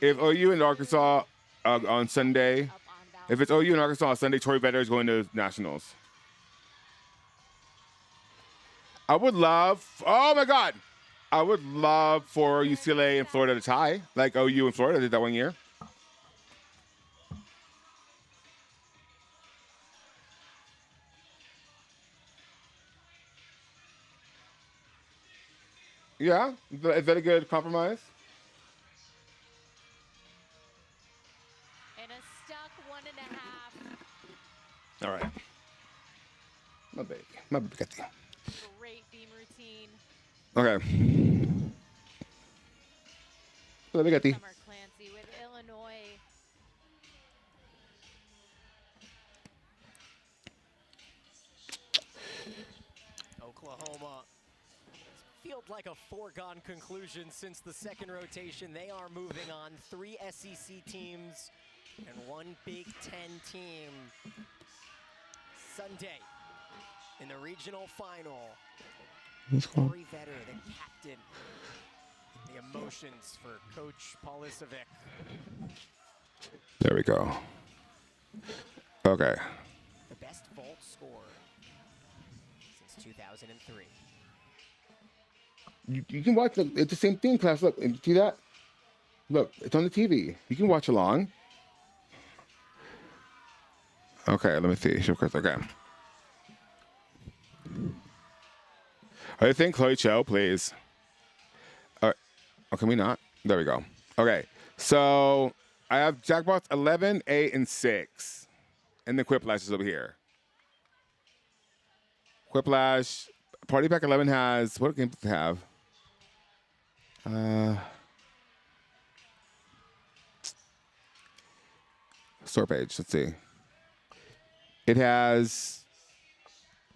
If OU and Arkansas on Sunday, if it's OU and Arkansas on Sunday, Tori Vetter is going to nationals. I would love, oh my God, I would love for UCLA and Florida to tie, like OU and Florida did that one year. Yeah? Is that a good compromise? And a stuck 1.5. All right. My baby. My baby. Great beam routine. Okay. Let me get the. Summer Clancy with Illinois. Oklahoma feels like a foregone conclusion since the second rotation. They are moving on. 3 SEC teams and 1 Big Ten team. Sunday in the regional final. Corey Vetter, the captain. The emotions for Coach Paulicevic. There we go. Okay. The best vault scorer since 2003. You can watch. Look, it's the same thing, class. Look, see that? Look, it's on the TV. You can watch along. Okay, let me see. Of course, okay. I think Chloe Cho, please. All right. Oh, can we not? There we go. Okay. So I have Jackbox 11, 8, and 6. And the Quiplash is over here. Quiplash. Party Pack 11 has, what games does it have? Store page. Let's see. It has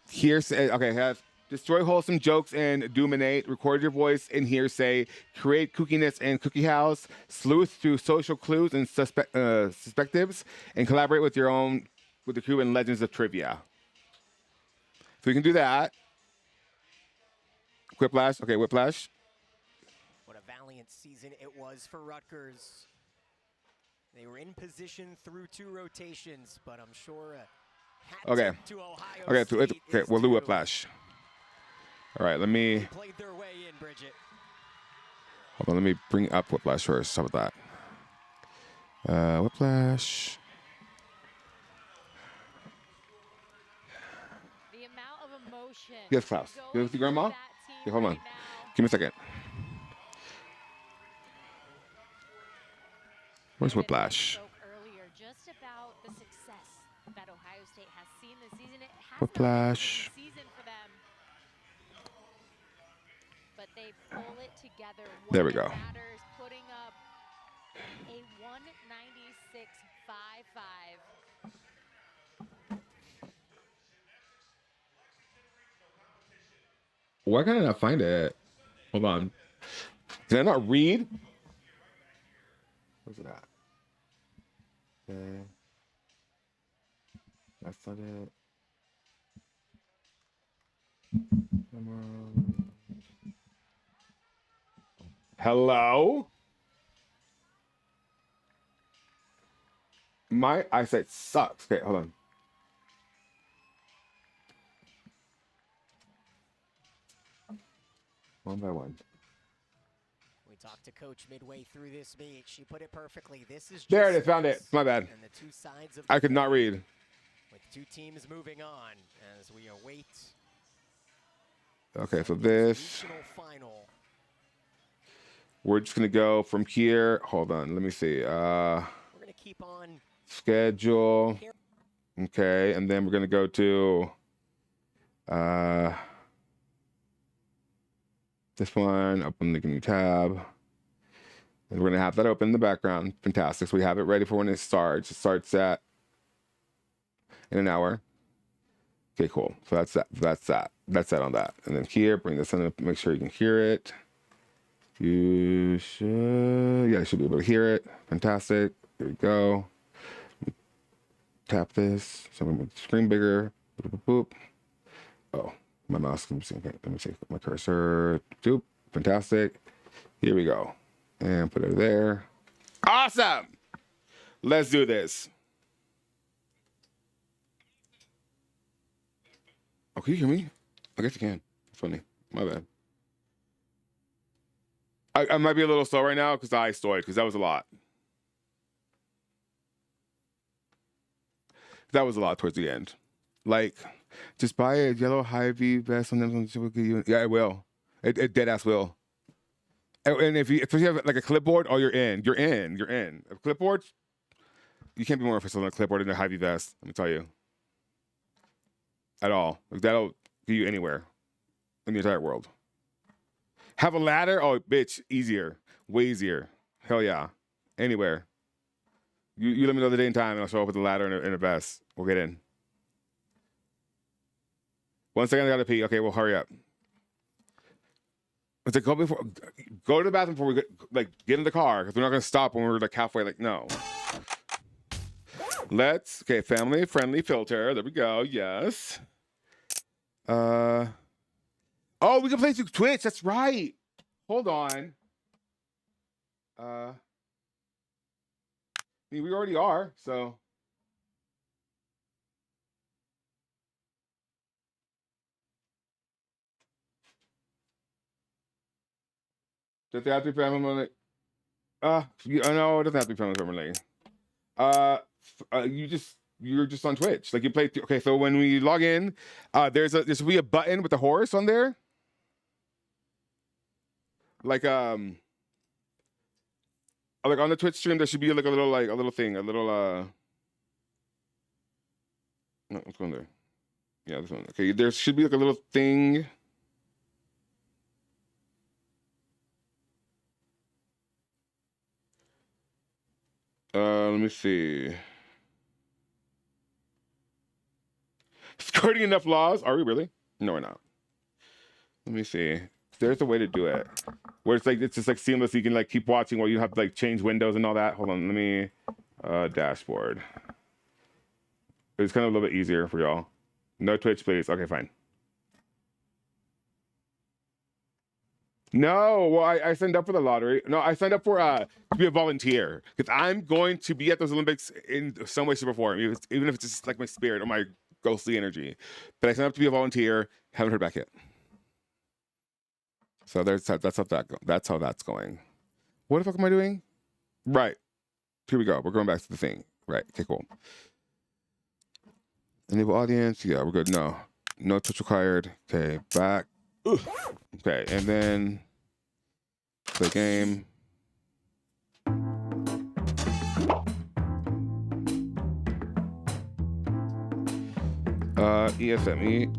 hearsay. Okay, it has destroy wholesome jokes and dominate. Record your voice in hearsay. Create kookiness and cookie house. Sleuth through social clues and suspectives, and collaborate with the crew and legends of trivia. So we can do that. Whiplash. Okay, Whiplash. What a valiant season it was for Rutgers. They were in position through 2 rotations, but I'm sure a hat tip to Ohio State Okay, we'll do Whiplash. All right, let me. They played their way in, Bridget. Hold on, let me bring up Whiplash first. How about that? Whiplash. The amount of emotion. Yes, Klaus. You with the grandma? Yeah, hold on. Give me a second. Where's Whiplash? Earlier, just about the success that Ohio State has seen this season. It has Whiplash. not been a season for them, but they pull it together. There we go. Matters, putting up a 196.55. Why can I not find it? Hold on. Did I not read? Where's it at? Okay. That's not it. Hello? My eyesight sucks. Okay, hold on. One by one. We talked to Coach midway through this meet. She put it perfectly. This is There it is. Found it. My bad. And the 2 sides of I could not read. With 2 teams moving on as we await. Okay, so this. Final. We're just gonna go from here. Hold on. Let me see. We're gonna keep on schedule. Okay, and then we're gonna go to this one. Open the new tab. And we're gonna have that open in the background. Fantastic. So we have it ready for when it starts. It starts at in an hour. Okay, cool. So that's that. That's that. That's that on that. And then here, bring this in. Make sure you can hear it. You should. Yeah, you should be able to hear it. Fantastic. Here we go. Tap this. So I'm gonna make the screen bigger. Boop, boop, boop. Oh, my mouse. Let me see my cursor. Doop. Fantastic. Here we go. And put it there. Awesome. Let's do this. Oh, can you hear me? I guess you can. Funny. My bad. I might be a little slow right now because I stoyed because that was a lot. That was a lot towards the end. Like, just buy a yellow Hy-Vee vest on them. Yeah, it will. It dead ass will. And if you have like a clipboard, oh, you're in. A clipboard, you can't be more official than a clipboard in a Hy-Vee vest. Let me tell you. At all. Like, that'll get you anywhere in the entire world. Have a ladder? Oh, bitch, easier. Way easier. Hell yeah. Anywhere. You let me know the day and time, and I'll show up with a ladder and a vest. We'll get in. 1 second, I gotta pee. Okay, well, hurry up. It's like, go to the bathroom before we get in the car, because we're not gonna stop when we're like halfway. Like, no. Okay, family friendly filter. There we go. Yes. Oh, we can play through Twitch. That's right. Hold on. I mean, we already are, so. Does it have to be family? No, it doesn't have to be family. You're just on Twitch. Like, you play. Okay, so when we log in, there should be a button with the horse on there. Like on the Twitch stream, there should be like a little thing, no, what's going there? Yeah, this one. Okay, there should be like a little thing. Let me see. Skirting enough laws? Are we really? No, we're not. Let me see. There's a way to do it where it's just like seamless. You can like keep watching while you have to like change windows and all that. Hold on, let me dashboard. It's kind of a little bit easier for y'all. No Twitch, please. Okay, fine. No, well, I signed up for the lottery. No, I signed up for to be a volunteer because I'm going to be at those Olympics in some way, shape, or form, even if it's just like my spirit or my ghostly energy. But I signed up to be a volunteer. Haven't heard back yet. So that's how that's going. What the fuck am I doing? Right. Here we go. We're going back to the thing. Right. Okay, cool. Enable audience. Yeah, we're good. No Twitch required. Okay, back. Ugh. Okay, and then play game. ESFM.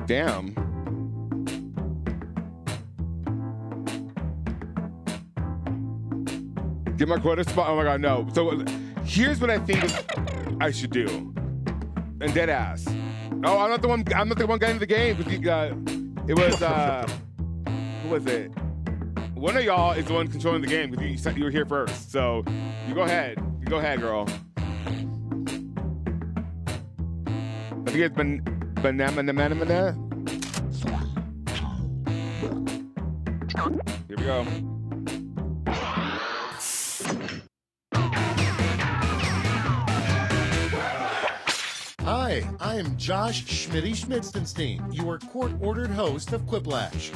Damn. Get my quota spot. Oh my god, no. So here's what I think I should do. And dead ass. Oh, I'm not the one guy in the game. It was who was it? One of y'all is the one controlling the game because you were here first. So you go ahead. Go ahead, girl. I think it's been banana. Here we go. Hi, I am Josh Schmitty-Schmitzenstein, your court-ordered host of Quiplash.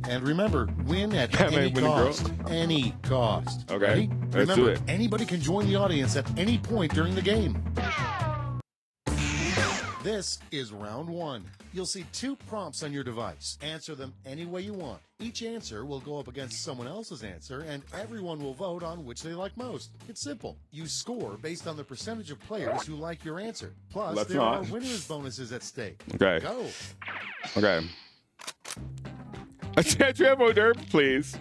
And remember, win at any cost. Any cost. Okay, ready? Let's do it. Anybody can join the audience at any point during the game. This is round one. You'll see 2 prompts on your device. Answer them any way you want. Each answer will go up against someone else's answer, and everyone will vote on which they like most. It's simple. You score based on the percentage of players who like your answer. Plus, there are winners' bonuses at stake. Okay. Go. Okay. A Chantry Derp, please.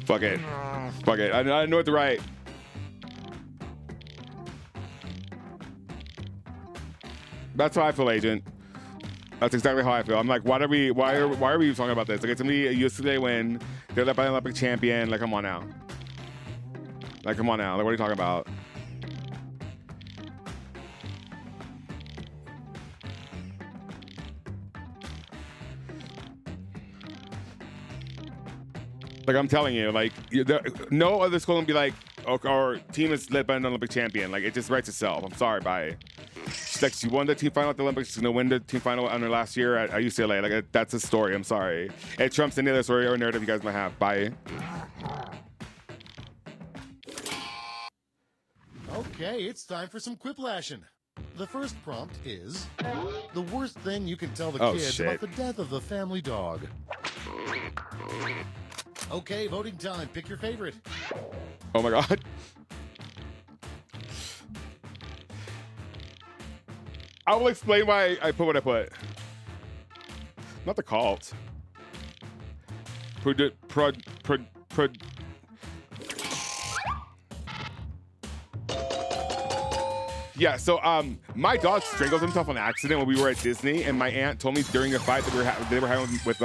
Fuck it. Fuck it. I know what to write. That's how I feel, Agent. That's exactly how I feel. I'm like, why are we talking about this? Like, it's gonna be a UCLA win. They're led by an Olympic champion. Like, come on now. Like, come on now. Like, what are you talking about? Like, I'm telling you, like, no other school can be like, our team is led by an Olympic champion. Like, it just writes itself. I'm sorry, bye. Like, she won the team final at the Olympics. She's going to win the team final on her last year at UCLA. Like, that's a story. I'm sorry. It trumps any other story or narrative you guys might have. Bye. Okay, it's time for some quiplashing. The first prompt is the worst thing you can tell the kids about the death of the family dog. Okay, voting time. Pick your favorite. Oh my God. I will explain why I put what I put. Not the cult. Yeah, so my dog strangled himself on accident when we were at Disney, and my aunt told me during a fight that they were having with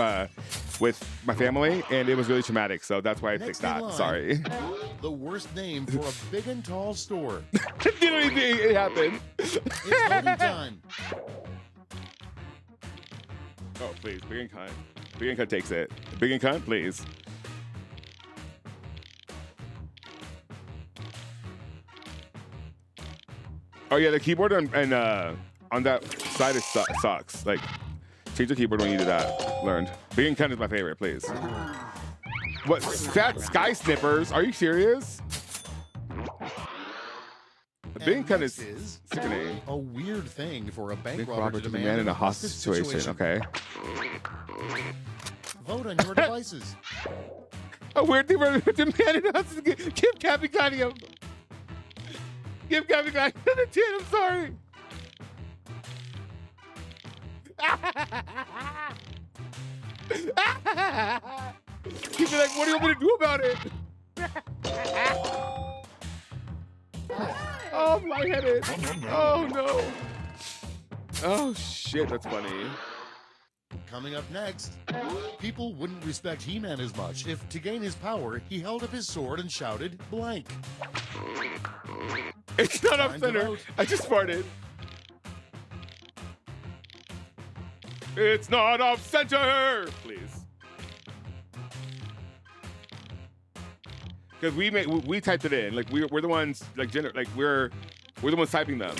my family, and it was really traumatic. So that's why I picked that. Sorry. The worst name for a big and tall store. You know anything? It happened. It's voting time. Oh, please, Big and Cunt. Big and Cunt takes it. Big and Cunt, please. Oh yeah, the keyboard on that side sucks. Like, change the keyboard when you do that. Learned. Big and Cunt is my favorite, please. What? Fat Sky Snippers? Are you serious? Big and Cunt is sickening. A weird thing for a bank robber to demand in a hostage situation. Okay. Vote on your devices. A weird thing for a demand in a hostage. Give Kathy Gladium. Give Kathy Gladium the 10. I'm sorry. He'd be like, what do you want me to do about it? Oh, I'm lightheaded. Oh, no. Oh, shit, that's funny. Coming up next, people wouldn't respect He-Man as much if, to gain his power, he held up his sword and shouted, blank. It's not off center. I just farted. It's not off center, please. Because we typed it in. Like we're the ones we're the ones typing them.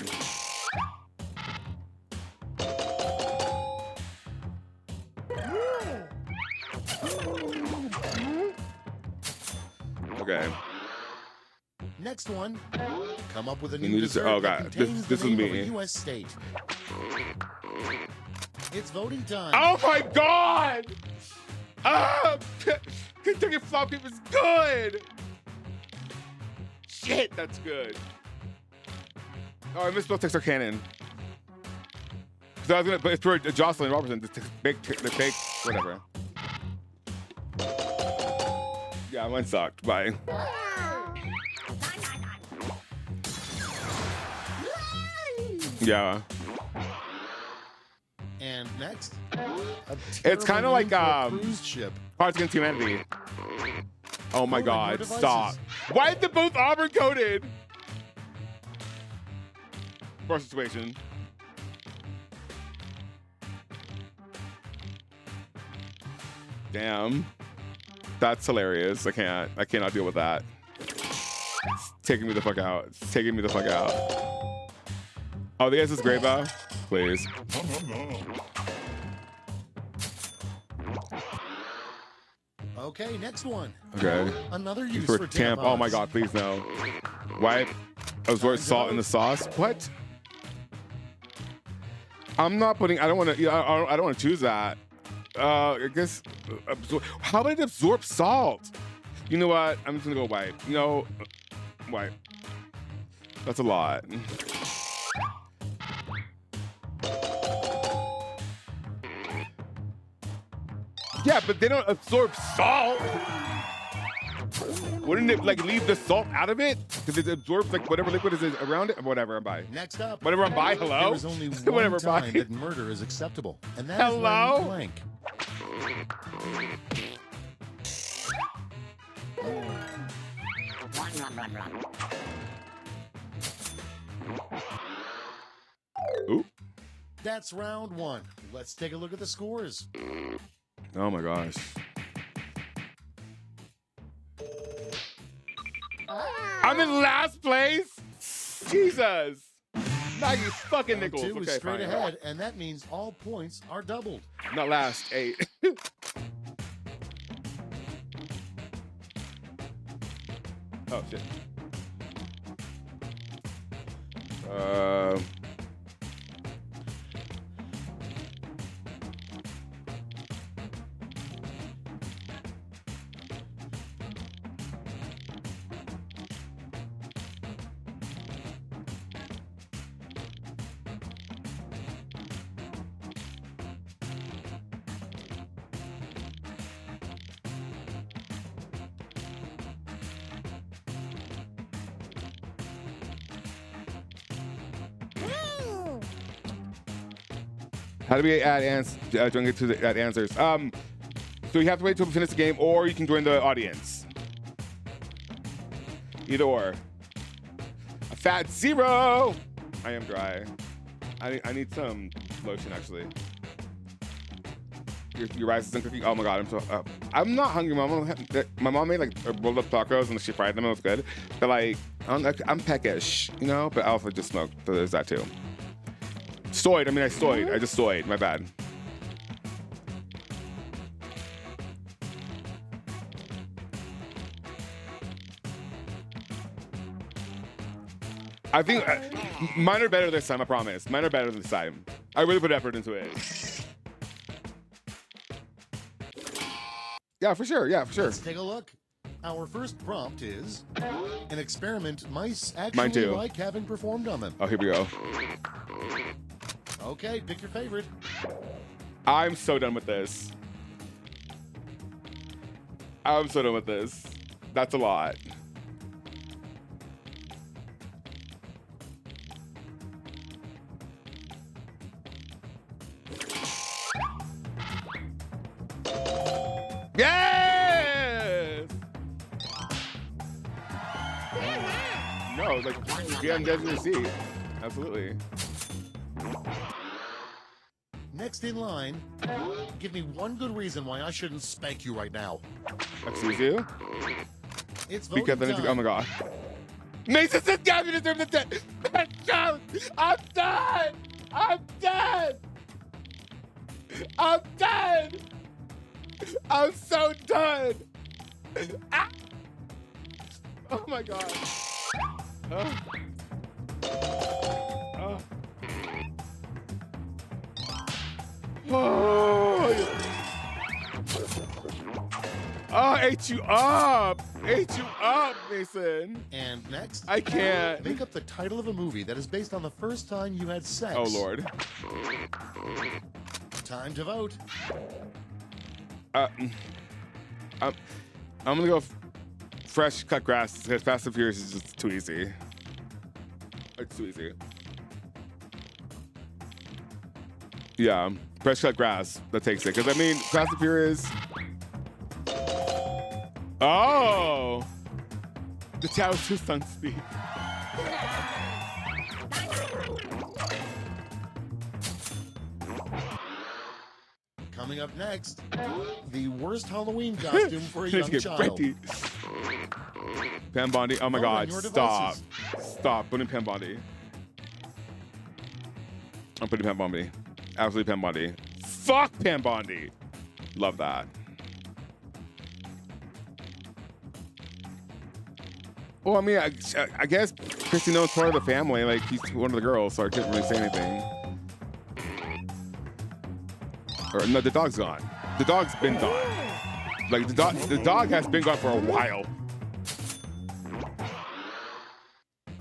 Okay. Next one. Come up with a new new dessert. Oh god, this is me. U.S. state. It's voting time. Oh my god! Kentucky Flop Cake is good. Shit, that's good. Oh, I misspelled Texarkana. Because I was gonna, but it's for Jocelyn Robertson. The big, whatever. Yeah, mine sucked. Bye. Yeah. And next, it's kind of like cruise ship. Cards Against Humanity. Oh my god, stop. Why is the both Auburn coded? Bar situation. Damn. That's hilarious. I cannot deal with that. It's taking me the fuck out. It's taking me the fuck out. Oh, the SS Grey Bow? Please. Okay, next one. Okay. Another use for for tampons. Oh my god, please no. Why? Absorb salt in the sauce? What? I'm not putting. I don't want to. I don't want to choose that. I guess. How would it absorb salt? You know what? I'm just gonna go white. You know, white. That's a lot. Yeah, but they don't absorb salt. Wouldn't it like leave the salt out of it? Because it absorbs like whatever liquid is around it. Whatever, I'm by. Next up. Whatever, I'm by. Hello? There is only one Whatever, time bye. that murder is acceptable, and that Hello? is when blank. Ooh. That's round one. Let's take a look at the scores. Oh my gosh. I'm in last place? Jesus. Maggie fucking Round nickels. two is Okay, straight fine. ahead, and that means all points are doubled. Not last, 8. Oh, shit. How do we add join it to the add answers? So you have to wait till we finish the game, or you can join the audience. Either or. A fat 0. I am dry. I need some lotion actually. Your rice isn't cooking. Oh my god, I'm not hungry. My mom made like rolled up tacos and she fried them. It was good, but like I'm peckish, you know. But I also just smoked, so there's that too. Stoyed. I just stoyed. My bad. I think mine are better this time, I promise. Mine are better this time. I really put effort into it. Yeah, for sure. Let's take a look. Our first prompt is an experiment mice Mine actually too. like having performed on them. Oh, here we go. Okay, pick your favorite. I'm so done with this. That's a lot. Yes! No, like, get on the edge of your seat. Absolutely. Next in line, give me one good reason why I shouldn't spank you right now. Excuse you? It's voting Because I need to, time. oh my god. Mason says Gabby deserves the 10. I'm done! I'm done! I'm done! I'm so done! Ah! Oh my god. Oh. Oh. Oh, ate you up! Ate you up, Mason! And next, I can't. Make up the title of a movie that is based on the first time you had sex. Oh, Lord. Time to vote. I'm gonna go fresh cut grass because Fast and Furious is just too easy. It's too easy. Yeah, fresh cut grass. That takes it. Because, I mean, Fast and Furious. Oh! The Tao's his son speak. Coming up next, the worst Halloween costume for a young child. Pam Bondi. Oh my Vote on god. your Stop. devices. Stop. Putting Pam Bondi. I'm putting Pam Bondi. Absolutely Pam Bondi. Fuck Pam Bondi. Love that. Well, I mean, I guess Christy knows part of the family. Like, he's one of the girls, so I couldn't really say anything. Or, no, the dog's gone. The dog's been gone. Like, the dog has been gone for a while.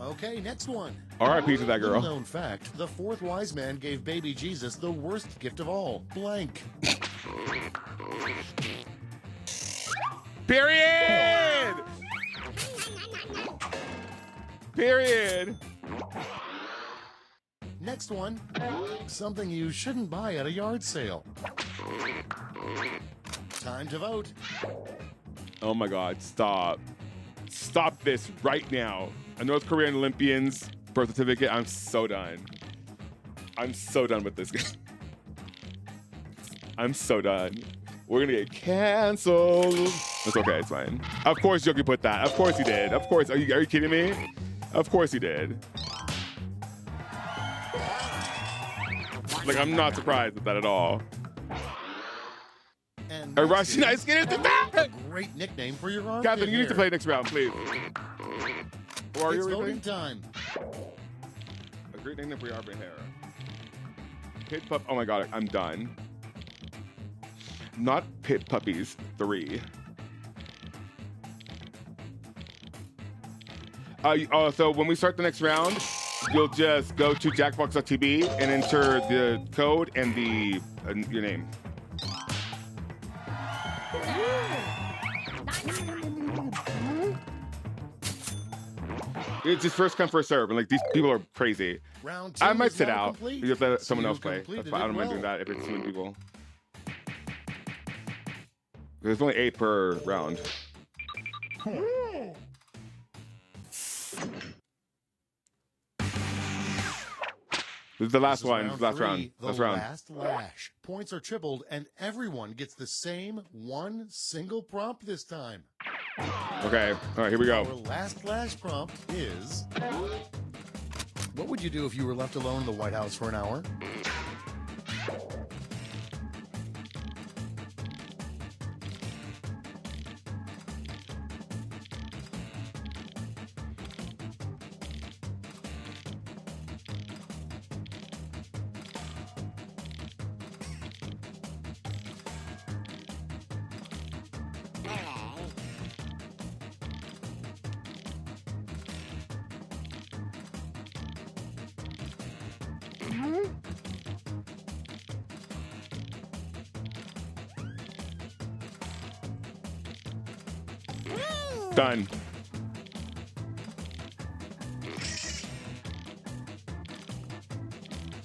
Okay, next one. R.I.P. to that girl. Little known fact, the fourth wise man gave baby Jesus the worst gift of all, blank. Period! Period. Next one, something you shouldn't buy at a yard sale. Time to vote. Oh my God, stop. Stop this right now. A North Korean Olympian's birth certificate. I'm so done. I'm so done with this game. I'm so done. We're gonna get canceled. It's okay, it's fine. Of course Yogi put that. Of course he did. Of course. Are you kidding me? Of course he did. Like, I'm not surprised with that at all. And A Russian ice skater to that? great nickname for your armpit Captain, you need to hair. play next round, please. Or are It's you voting replaying? time. A great nickname for your armpit hair. Pit pup. Oh my God, I'm done. Not Pit Puppies 3. So when we start the next round, you'll just go to jackbox.tv and enter the code and the your name. It's just first come, first serve, and like these people are crazy. Round two I might is sit now out. complete. You have to let someone You else play. completed That's fine. I don't it mind doing well. that if it's too many people. There's only 8 per round. This is the last This is one. round Last three, round. the Last round. last lash. Points are tripled, and everyone gets the same one single prompt this time. Okay. All right, here we Our go. last lash prompt is: what would you do if you were left alone in the White House for an hour? Done.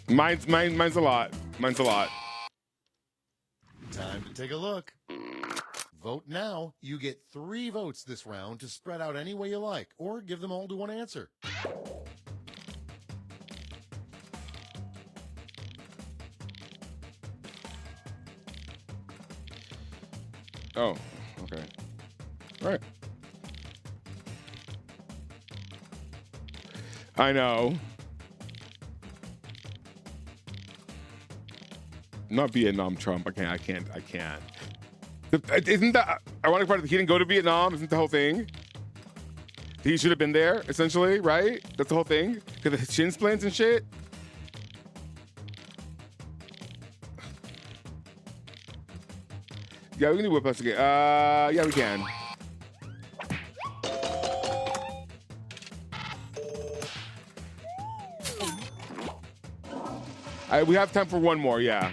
Mine's a lot. Mine's a lot. Time to take a look. Vote now. You get 3 votes this round to spread out any way you like, or give them all to one answer. Oh, okay. All right. I know. Not Vietnam, Trump. I can't. Isn't the ironic part that he didn't go to Vietnam? Isn't the whole thing? He should have been there, essentially, right? That's the whole thing? Because of his shin splints and shit? Yeah, we can do whip us again. Yeah, we can. We have time for one more, yeah.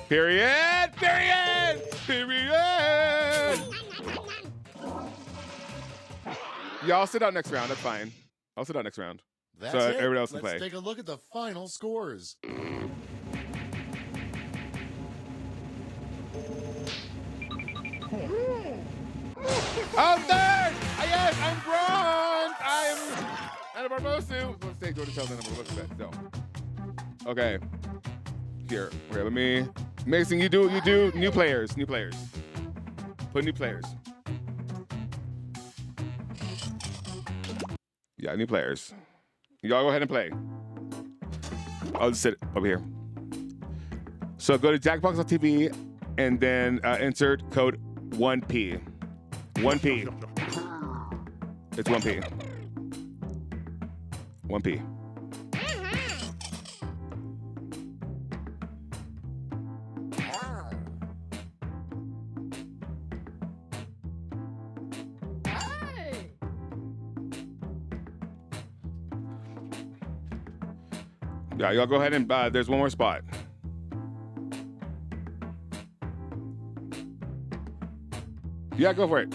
Period! Period! Period! Y'all sit out next round. That's fine. I'll sit out next round. That's so it. everyone else can Let's play. take a look at the final scores. I'm third! Yes, I'm bronze! I'm Barbosu. Let's say go to tell the number. What's that? No. Okay. Here. Okay, let me. Mason, you do new players. New players. Put new players. Yeah, new players. Y'all go ahead and play. I'll just sit over here. So go to jackbox.tv and then insert code 1P. 1P. It's 1P. 1P. Yeah, y'all go ahead and there's one more spot. Yeah, go for it.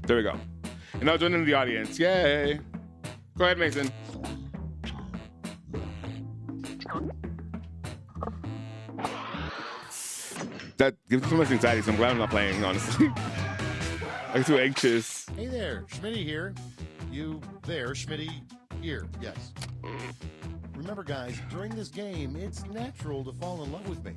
There we go. And now join in the audience. Yay. Go ahead, Mason. That gives me so much anxiety, so I'm glad I'm not playing, honestly. I'm too anxious. Hey there, Schmitty here. You there, Schmitty here. Yes. Remember, guys, during this game, it's natural to fall in love with me.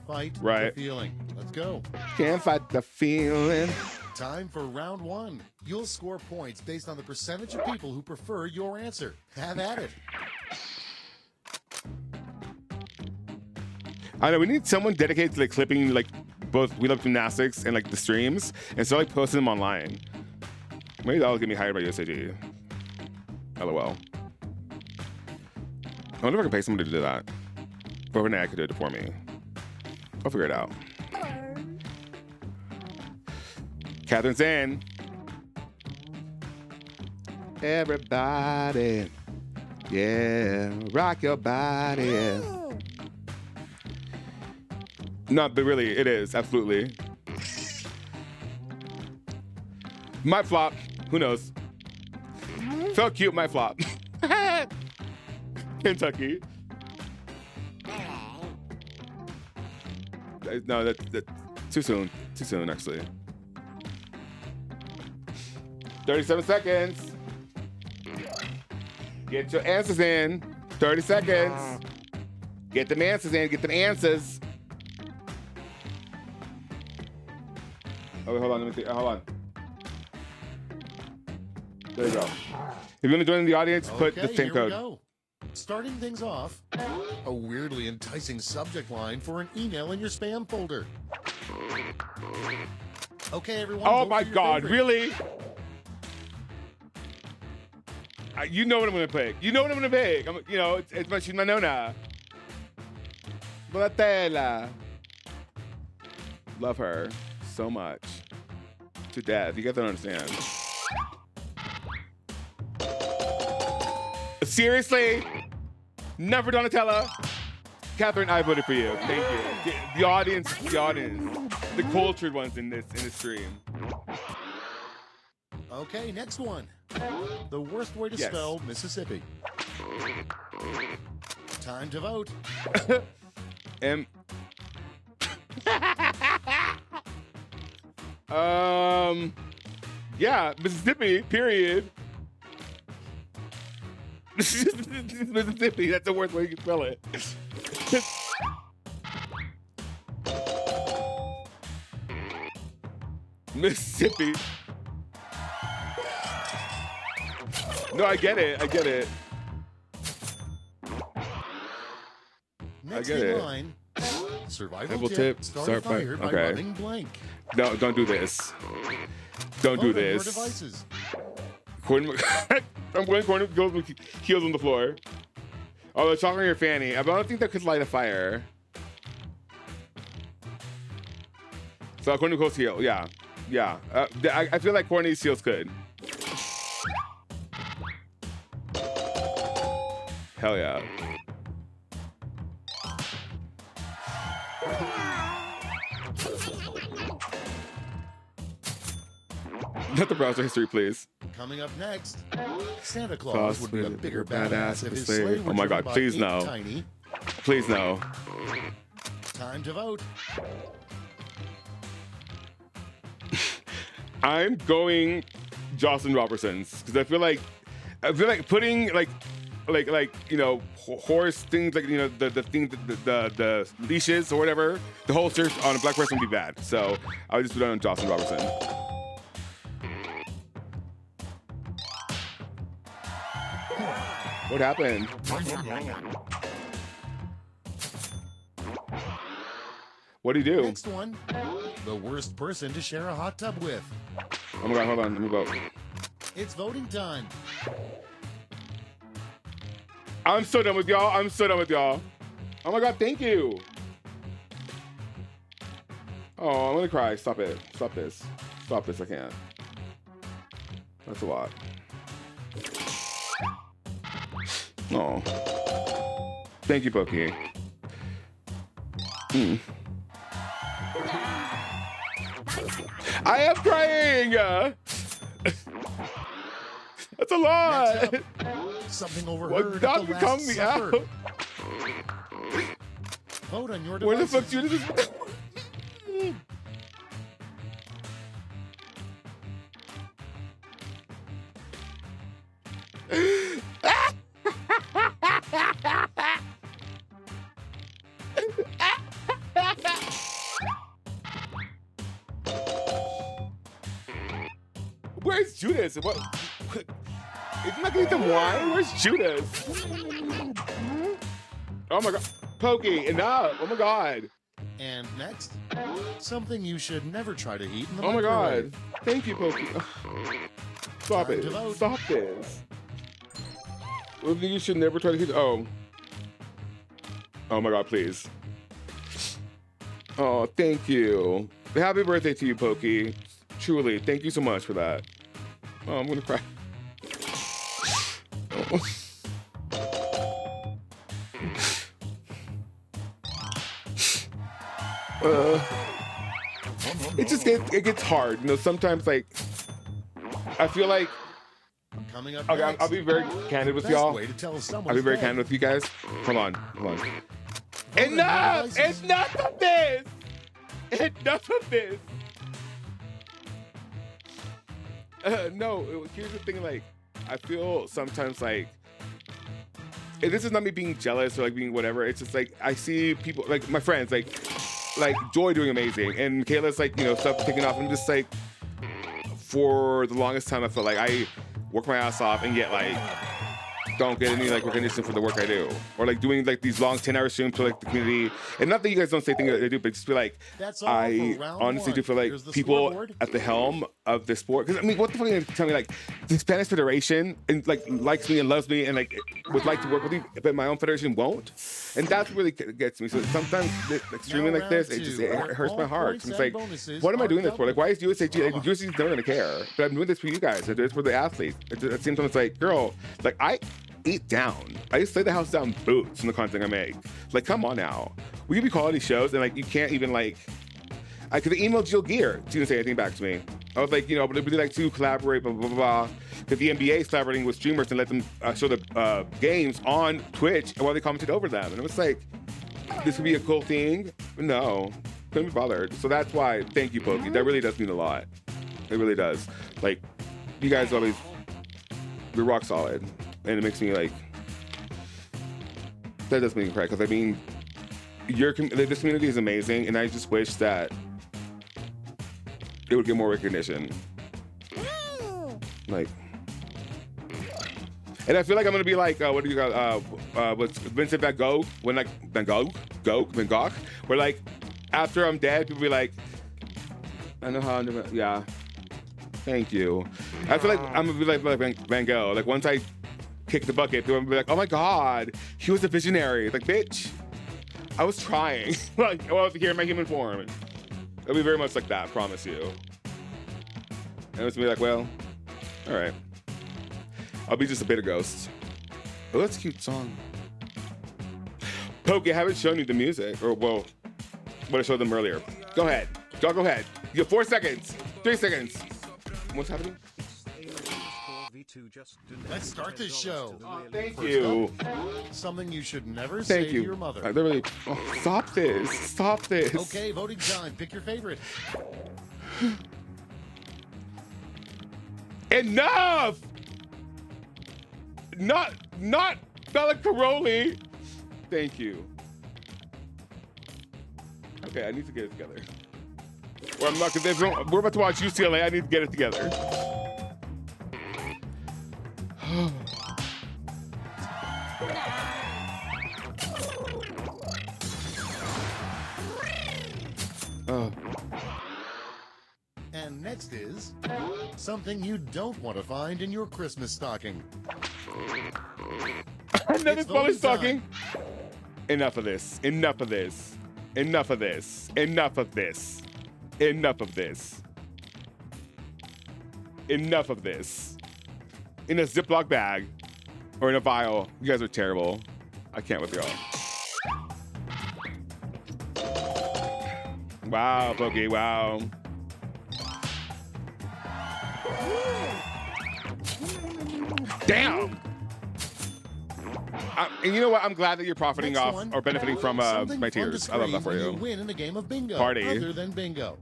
Fight Right. the feeling. Let's go. Can't fight the feeling. Time for round one. You'll score points based on the percentage of people who prefer your answer. Have at it. I know we need someone dedicated to like clipping like both We Love Gymnastics and like the streams and so like posting them online. Maybe that'll get me hired by USAG. LOL. I wonder if I can pay someone to do that. Or if I could do it for me. I'll figure it out. Catherine's in. Everybody. Yeah. Rock your body. No, but really, it is. Absolutely. Might flop. Who knows? So cute, might flop. Kentucky. No, that's too soon. Too soon, actually. 37 seconds. Get your answers in. 30 seconds. Get them answers in. Get them answers. Oh, wait, hold on. Let me see. Hold on. There you go. If you want to join the audience, put the same here code. We go. Starting things off, a weirdly enticing subject line for an email in your spam folder. Okay, everyone. Oh vote my for your God, favorite. really? You know what I'm gonna pick. You know what I'm gonna pick. She's my nona. Donatella. Love her so much. To death. You guys don't understand. Seriously? Never Donatella? Catherine, I voted for you. Thank you. The audience, the cultured ones in this stream. Okay, next one. The worst way to Yes. spell Mississippi. Time to vote. Yeah, Mississippi, period. Mississippi, that's the worst way you can spell it. Mississippi. No, I get it. Next I get in it. line, survival Double tip, tip, start start a fire fire. by Okay. running blank. No, don't do this. Don't do Vote on your this. devices. I'm going corner goes with heels on the floor. Oh, the chocolate on your fanny. I don't think that could light a fire. So according to Cole's heel, yeah. I feel like Courtney's heels could. Hell yeah. Not the browser history, please. Coming up next, Santa Claus Claus would be a would bigger be a badass badass if his sleigh were Oh my driven God, by please 8 no. Tiny. Please no. Time to vote. I'm going Jocelyn Robertson's because I feel like putting like horse things like the thing the leashes or whatever, the holsters on a black person would be bad. So I would just put it on Jocelyn Robertson. What happened? What do you do? Next one, the worst person to share a hot tub with. Oh my God, hold on, let me vote. It's voting time. I'm so done with y'all. Oh my God, thank you. Oh, I'm gonna cry. Stop it. Stop this. I can't. That's a lot. Oh. Thank you, Pokey. I am crying! That's a lot! Something overheard. What dog become me out? Vote on your Where the devices. fuck Judas is? Where's Judas? What? Isn't that gonna get them wine? Where's Judas? Oh my god. Pokey, enough. Oh my god. And next, something you should never try to eat in the Oh my microwave. god. Thank you, Pokey. Stop Time it. to vote. Stop this. Well, you should never try to hit. Oh. Oh my god, please. Oh, thank you. Happy birthday to you, Pokey. Truly, thank you so much for that. Oh, I'm gonna cry. Oh. It gets hard. You know, sometimes like I feel like Coming up okay, next, I'll be very candid with best y'all. way to tell someone's I'll be very day. candid with you guys. Hold on. Vote Enough! on your devices. Enough of this! Enough of this! No, here's the thing, like, I feel sometimes like, and this is not me being jealous or like being whatever, it's just like, I see people, like my friends, like Joy doing amazing, and Kayla's like, you know, stuff taking off, and I'm just like, for the longest time I felt like I work my ass off and yet like, don't get any like recognition for the work I do, or like doing like these long 10-hour streams to like the community. And not that you guys don't say things that I do, but just feel like That's all I for round honestly one. do feel like Here's the people scoreboard. at the helm of the sport. Because I mean, what the fuck are you gonna tell me? Like the Spanish Federation and like likes me and loves me and like would like to work with me, but my own federation won't. And that's what really gets me. So sometimes like streaming Now like this, round it just two, it where hurts my all heart. points It's and like, bonuses what am I are doing this for? Like, why is USAG? Like, USAG's never gonna care. But I'm doing this for you guys. I do this for the athletes. At the same time, it's like, girl, like I eat down. I just lay the house down boots in the content I make. Like, come on now. We give you quality shows and like you can't even like. I could email Jill Gear. She didn't say anything back to me. I was like, you know, but it'd be like to collaborate, blah, blah, blah, blah. Because the NBA is collaborating with streamers and let them show the games on Twitch while they commented over them. And it was like, this would be a cool thing. No, couldn't be bothered. So that's why, thank you, Pokey. That really does mean a lot. It really does. Like, you guys always, you're rock solid. And it makes me like, that does make me cry. Because I mean, this community is amazing. And I just wish that it would get more recognition. Like, and I feel like I'm gonna be like, what do you got? What's Vincent Van Gogh? When like Van Gogh, where like after I'm dead, people be like, I know how I'm doing. Yeah, thank you. I feel like I'm gonna be like Van Gogh. Like once I kick the bucket, people will be like, oh my god, he was a visionary. Like, bitch, I was trying. Like, I was here in my human form. It'll be very much like that, promise you. And it's gonna be like, well, all right. I'll be just a bitter ghost. Oh, that's a cute song. Pokey, I haven't shown you the music. Or, well, what I showed them earlier. Go ahead. Go ahead. You have 4 seconds. 3 seconds. What's happening? Let's start this show. Thank First you. up, something you should never Thank say you. to your mother. I literally, stop this. Stop this. Okay, voting time. Pick your favorite. Enough! Not Bella Caroli. Thank you. Okay, I need to get it together. Or I'm not, because we're about to watch UCLA. I need to get it together. And next is something you don't want to find in your Christmas stocking. Another It's bonus voting talking. Enough of this. Enough of this. Enough of this. Enough of this. Enough of this. Enough of this. in a Ziploc bag or in a vial. You guys are terrible. I can't with y'all. Wow, Pokey, wow. Damn. And you know what? I'm glad that you're profiting Next off one. or benefiting from Something my fun to tears. I love that for scream when you. win in a game of bingo. Party. Other than bingo.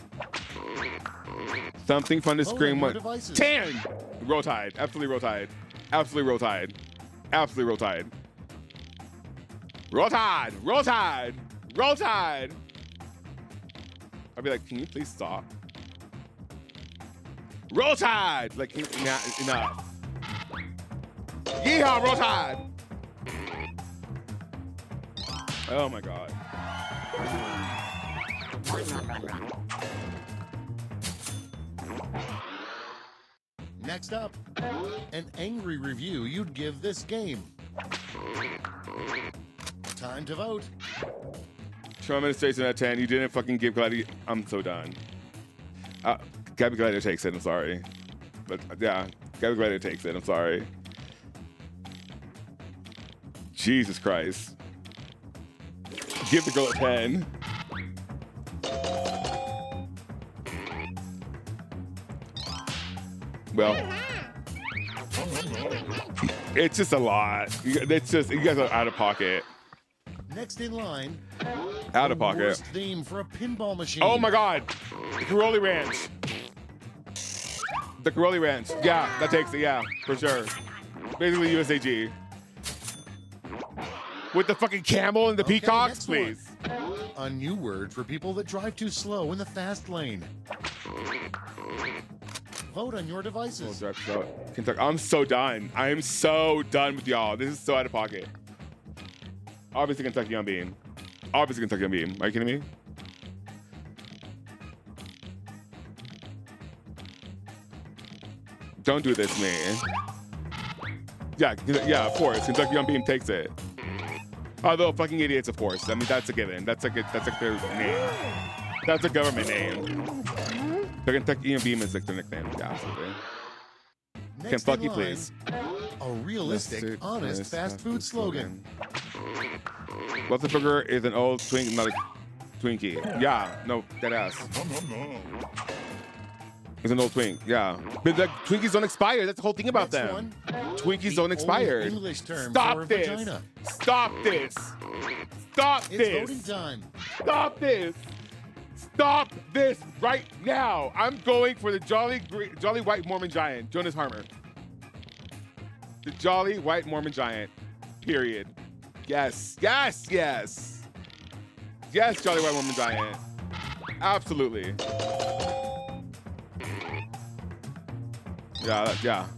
Something fun to Vote on scream. your What? devices. 10. Roll Tide. Absolutely Roll Tide. Absolutely Roll Tide. Absolutely Roll Tide. Roll Tide. Roll Tide. Roll Tide. I'd be like, can you please stop? Roll Tide. Like, enough. Yeehaw, Roll Tide. Oh my God. Next up, an angry review you'd give this game. Time to vote. Show administration at 10. You didn't fucking give Gladiator. I'm so done. Gabby Gladiator takes it. I'm sorry. But yeah, Gabby Gladiator takes it. I'm sorry. Jesus Christ. Give the girl a 10. Well, it's just a lot. It's just, you guys are out of pocket. Next in line, Out of the pocket. worst theme for a pinball machine. Oh my God. The Caroli Ranch. The Caroli Ranch. Yeah, that takes it. Yeah, for sure. Basically USAG. With the fucking camel and the Okay, peacocks, next one. please. A new word for people that drive too slow in the fast lane. Vote on your devices. Kentucky. I'm so done. I am so done with y'all. This is so out of pocket. Obviously Kentucky on beam. Obviously Kentucky on beam. Are you kidding me? Don't do this, man. Yeah, of course. Kentucky on beam takes it. Although fucking idiots, of course. I mean, that's a given. That's like their name. That's a government name. The Kentucky on beam is like their nickname. Yeah, absolutely. Next Kentucky, in line, please. A realistic, honest fast food slogan. Burger is an old twink, not a Twinkie. Yeah, no, that ass. It's an old twink, yeah. But the Twinkies don't expire. That's the whole thing about Next them. one, Twinkies the don't expire. old English term for Stop a this. vagina. Stop this. Stop It's this. voting time. Stop this. Stop this right now. I'm going for the Jolly White Mormon Giant, Jonas Harmer. The Jolly White Mormon Giant, period. Yes, yes, yes. Yes, Jolly White Mormon Giant. Absolutely. Yeah.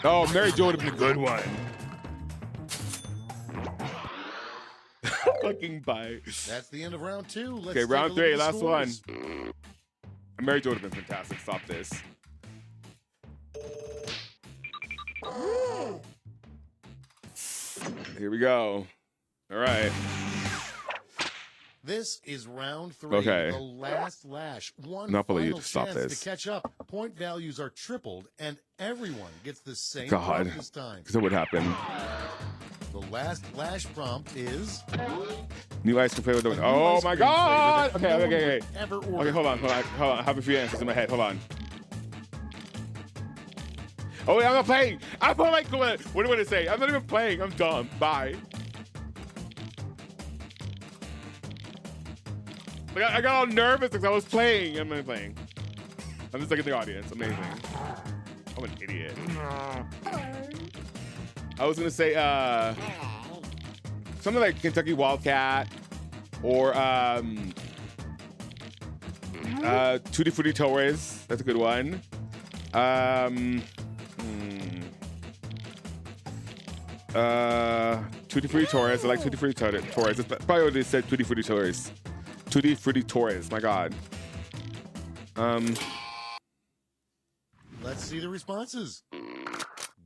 Oh, Mary Jo would have been a good one. Fucking bye. That's the end of round 2. Let's Okay, round 3, last one. scores. Mary Jo would have been fantastic. Stop this. Here we go. All right. This is round 3. Okay. The last lash. One Monopoly, final stop chance this. to catch up. Point values are tripled, and everyone gets the same God. prompt this time. Because it would happen. The last lash prompt is New ice cream flavor. a new Oh ice my cream God. flavor that no one Okay. would ever order. Okay, hold on. I have a few answers in my head. Hold on. Oh, wait, I'm not playing. I feel like, what do I say? I'm not even playing. I'm dumb. Bye. Like, I got all nervous because I was playing. I'm not playing. I'm just like in the audience. Amazing. I'm an idiot. I was gonna say something like Kentucky Wildcat or Tutti Frutti Torres. That's a good one. Tutti Frutti Torres. I like Tutti Frutti Torres. That's probably what they said. Tutti Frutti Torres. Tutti Frutti Torres. My God. Let's see the responses.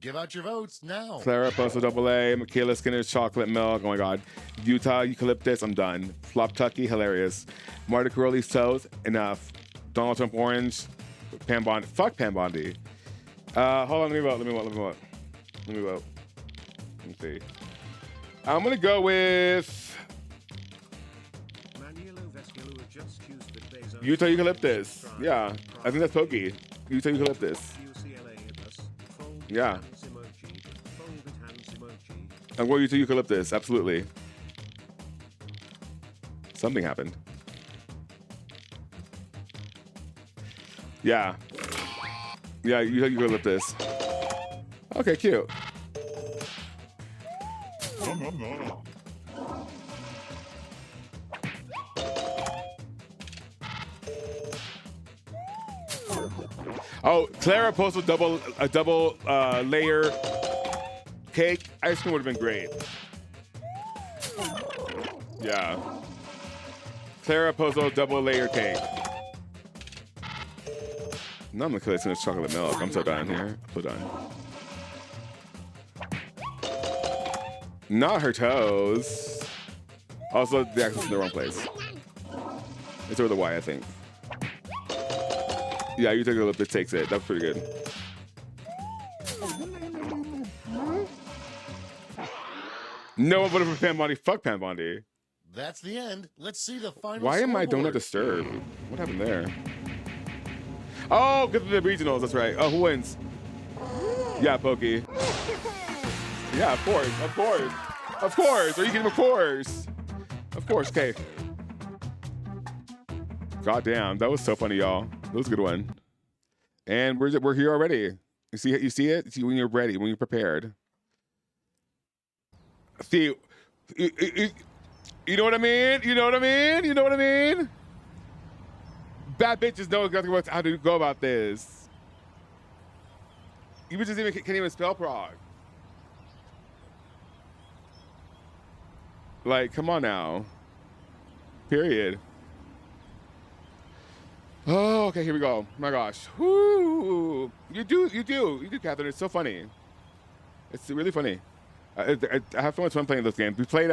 Give out your votes now. Clara Posto AA. Michaela Skinner's Chocolate Milk. Oh my God. Utah Eucalyptus. I'm done. Flop Tucky. Hilarious. Marta Caroli's Toes. Enough. Donald Trump Orange. Pam Bondi. Fuck Pam Bondi. Hold on, let me vote. Let me see. I'm gonna go with Utah Eucalyptus. Yeah, I think that's Pokey. Utah Eucalyptus. Yeah. I'm going Utah Eucalyptus, absolutely. Something happened. Yeah. Yeah, Utah Eucalyptus. Okay, cute. Oh, Clara posted a double layer cake. Ice cream would have been great. Yeah. Clara posted double layer cake. No, I'm gonna kill this chocolate milk. I'm so done here. I'm so done. Not her toes. Also, the access in the wrong place. It's over the Y, I think. Yeah, you take a look. It takes it. That's pretty good. No one voted for Pam Bondi. Fuck Pam Bondi. That's the end. Let's see the final Why am I scoreboard. donut disturbed? What happened there? Oh, because of the regionals. That's right. Oh, who wins? Yeah, Pokey. Yeah, of course. Of course. Of course. Are you kidding? Of course. Of course. Okay. God damn. That was so funny, y'all. That was a good one. And we're here already. You see it? You see when you're ready, when you're prepared. See, you know what I mean? You know what I mean? You know what I mean? Bad bitches know exactly how to go about this. You bitches can't even spell Prague. Like, come on now. Period. Oh, okay, here we go. My gosh. Whoo! You do, Catherine. It's so funny. It's really funny. I have so much fun playing those games. We played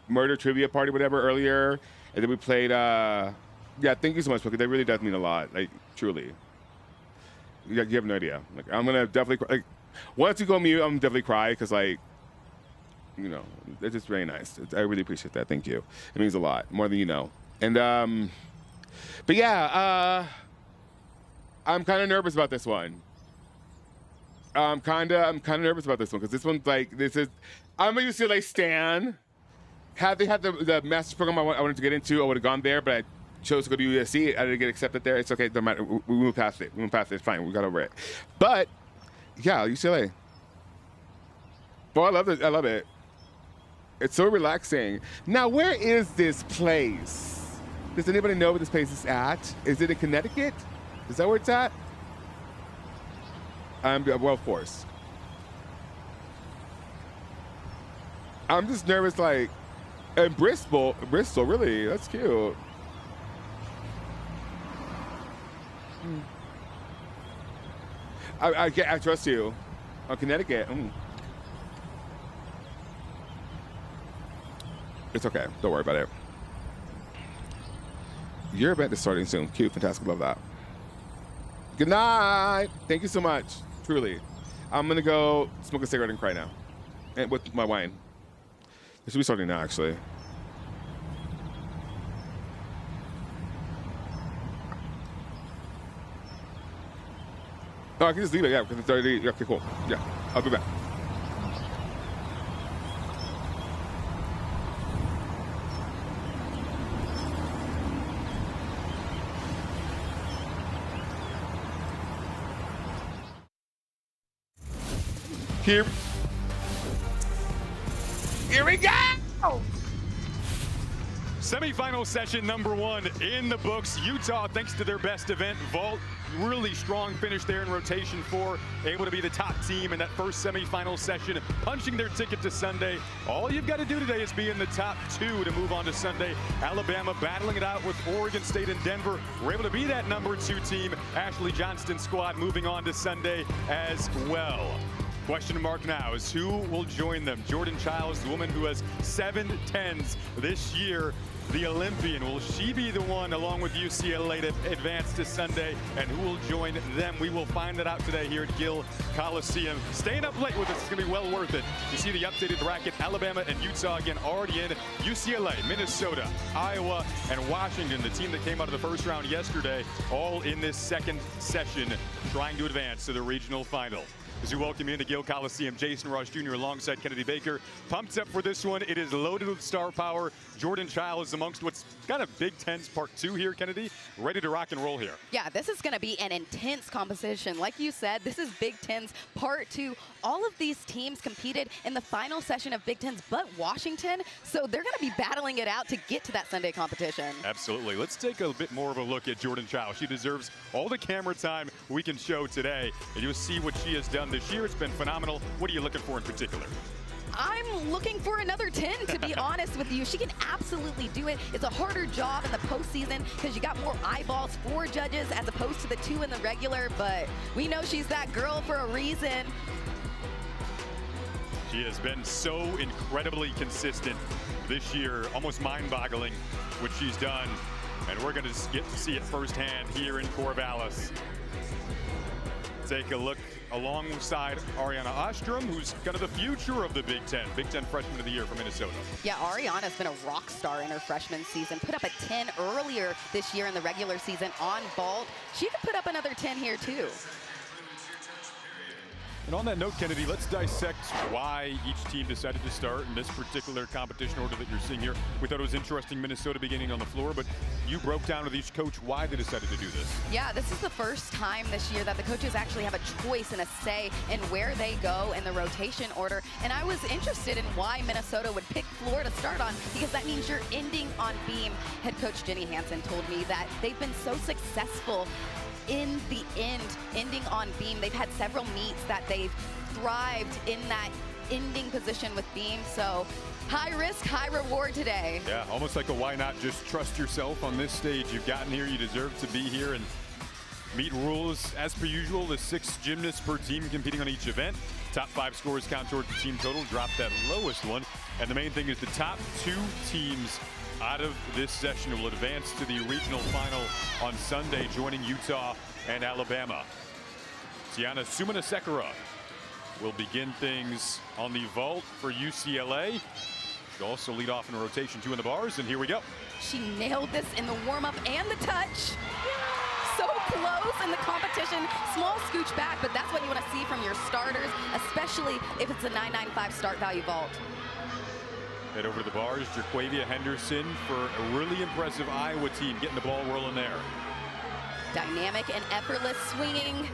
Murder Trivia Party, whatever, earlier. And then we played, yeah, thank you so much, because that really does mean a lot. Like, truly. You have no idea. Like, I'm going to definitely, like, once you go mute, I'm definitely cry, because, like, you know, it's just very nice. I really appreciate that. Thank you. It means a lot, more than you know. And, but yeah, I'm kind of nervous about this one. I'm kind of nervous about this one because this one's like, I'm a UCLA stan. Had they had the master's program I wanted to get into, I would have gone there, but I chose to go to USC. I didn't get accepted there. It's okay. Doesn't matter. We moved past it. It's fine. We got over it. But yeah, UCLA. Boy, I love it. I love it. It's so relaxing. Now, where is this place? Does anybody know where this place is at? Is it in Connecticut? Is that where it's at? Well, of course. I'm just nervous, like, and Bristol, really? That's cute. I trust you. Oh, Connecticut. It's okay. Don't worry about it. Your event is starting soon. Cute, fantastic. Love that. Good night. Thank you so much. Truly. I'm going to go smoke a cigarette and cry now. And with my wine. It should be starting now, actually. Oh, I can just leave it, yeah, because it's already, okay, cool. Yeah, I'll be back. Here we go! Semifinal session number 1 in the books. Utah, thanks to their best event, vault, really strong finish there in rotation 4, able to be the top team in that first semifinal session, punching their ticket to Sunday. All you've got to do today is be in the top 2 to move on to Sunday. Alabama battling it out with Oregon State and Denver. We're able to be that number 2 team. Ashley Johnston's squad moving on to Sunday as well. Question mark now is who will join them. Jordan Childs, the woman who has 7 10s this year. the Olympian. Will she be the one, along with UCLA, to advance to Sunday? And who will join them? We will find that out today here at Gill Coliseum. Staying up late with us is going to be well worth it. You see the updated bracket. Alabama and Utah again already in. UCLA, Minnesota, Iowa, and Washington, the team that came out of the first round yesterday, all in this second session, trying to advance to the regional final. As we welcome you into Gill Coliseum, Jason Ross Jr. alongside Kennedy Baker. Pumped up for this one. It is loaded with star power. Jordan Child is amongst what's kind of Big Ten's Part 2 here, Kennedy. Ready to rock and roll here. Yeah, this is going to be an intense competition. Like you said, this is Big Ten's Part 2. All of these teams competed in the final session of Big Ten's, but Washington. So they're going to be battling it out to get to that Sunday competition. Absolutely. Let's take a bit more of a look at Jordan Child. She deserves all the camera time we can show today. And you'll see what she has done this year. It's been phenomenal. What are you looking for in particular? I'm looking for another 10, to be honest with you. She can absolutely do it. It's a harder job in the postseason because you got more eyeballs for judges as opposed to the 2 in the regular, but we know she's that girl for a reason. She has been so incredibly consistent this year, almost mind-boggling what she's done. And we're going to get to see it firsthand here in Corvallis. Take a look alongside Ariana Ostrom, who's kind of the future of the Big Ten Freshman of the Year from Minnesota. Yeah, Ariana's been a rock star in her freshman season. Put up a 10 earlier this year in the regular season on vault. She could put up another 10 here too. And on that note, Kennedy, let's dissect why each team decided to start in this particular competition order that you're seeing here. We thought it was interesting, Minnesota beginning on the floor, but you broke down with each coach why they decided to do this. Yeah, this is the first time this year that the coaches actually have a choice and a say in where they go in the rotation order. And I was interested in why Minnesota would pick floor to start on, because that means you're ending on beam. Head coach Jenny Hansen told me that they've been so successful in the end, ending on beam. They've had several meets that they've thrived in that ending position with beam. So high risk, high reward today. Yeah, almost like a why not just trust yourself on this stage. You've gotten here, you deserve to be here, and meet rules as per usual. The 6 gymnasts per team competing on each event. Top 5 scores count towards the team total. Drop that lowest one. And the main thing is the top 2 teams out of this session will advance to the regional final on Sunday, joining Utah and Alabama. Tiana Sumanasekara will begin things on the vault for UCLA. She'll also lead off in a rotation 2 in the bars, and here we go. She nailed this in the warm-up and the touch. So close in the competition. Small scooch back, but that's what you want to see from your starters, especially if it's a 995 start value vault. Head over to the bars, Jaquavia Henderson for a really impressive Iowa team getting the ball rolling there. Dynamic and effortless swinging.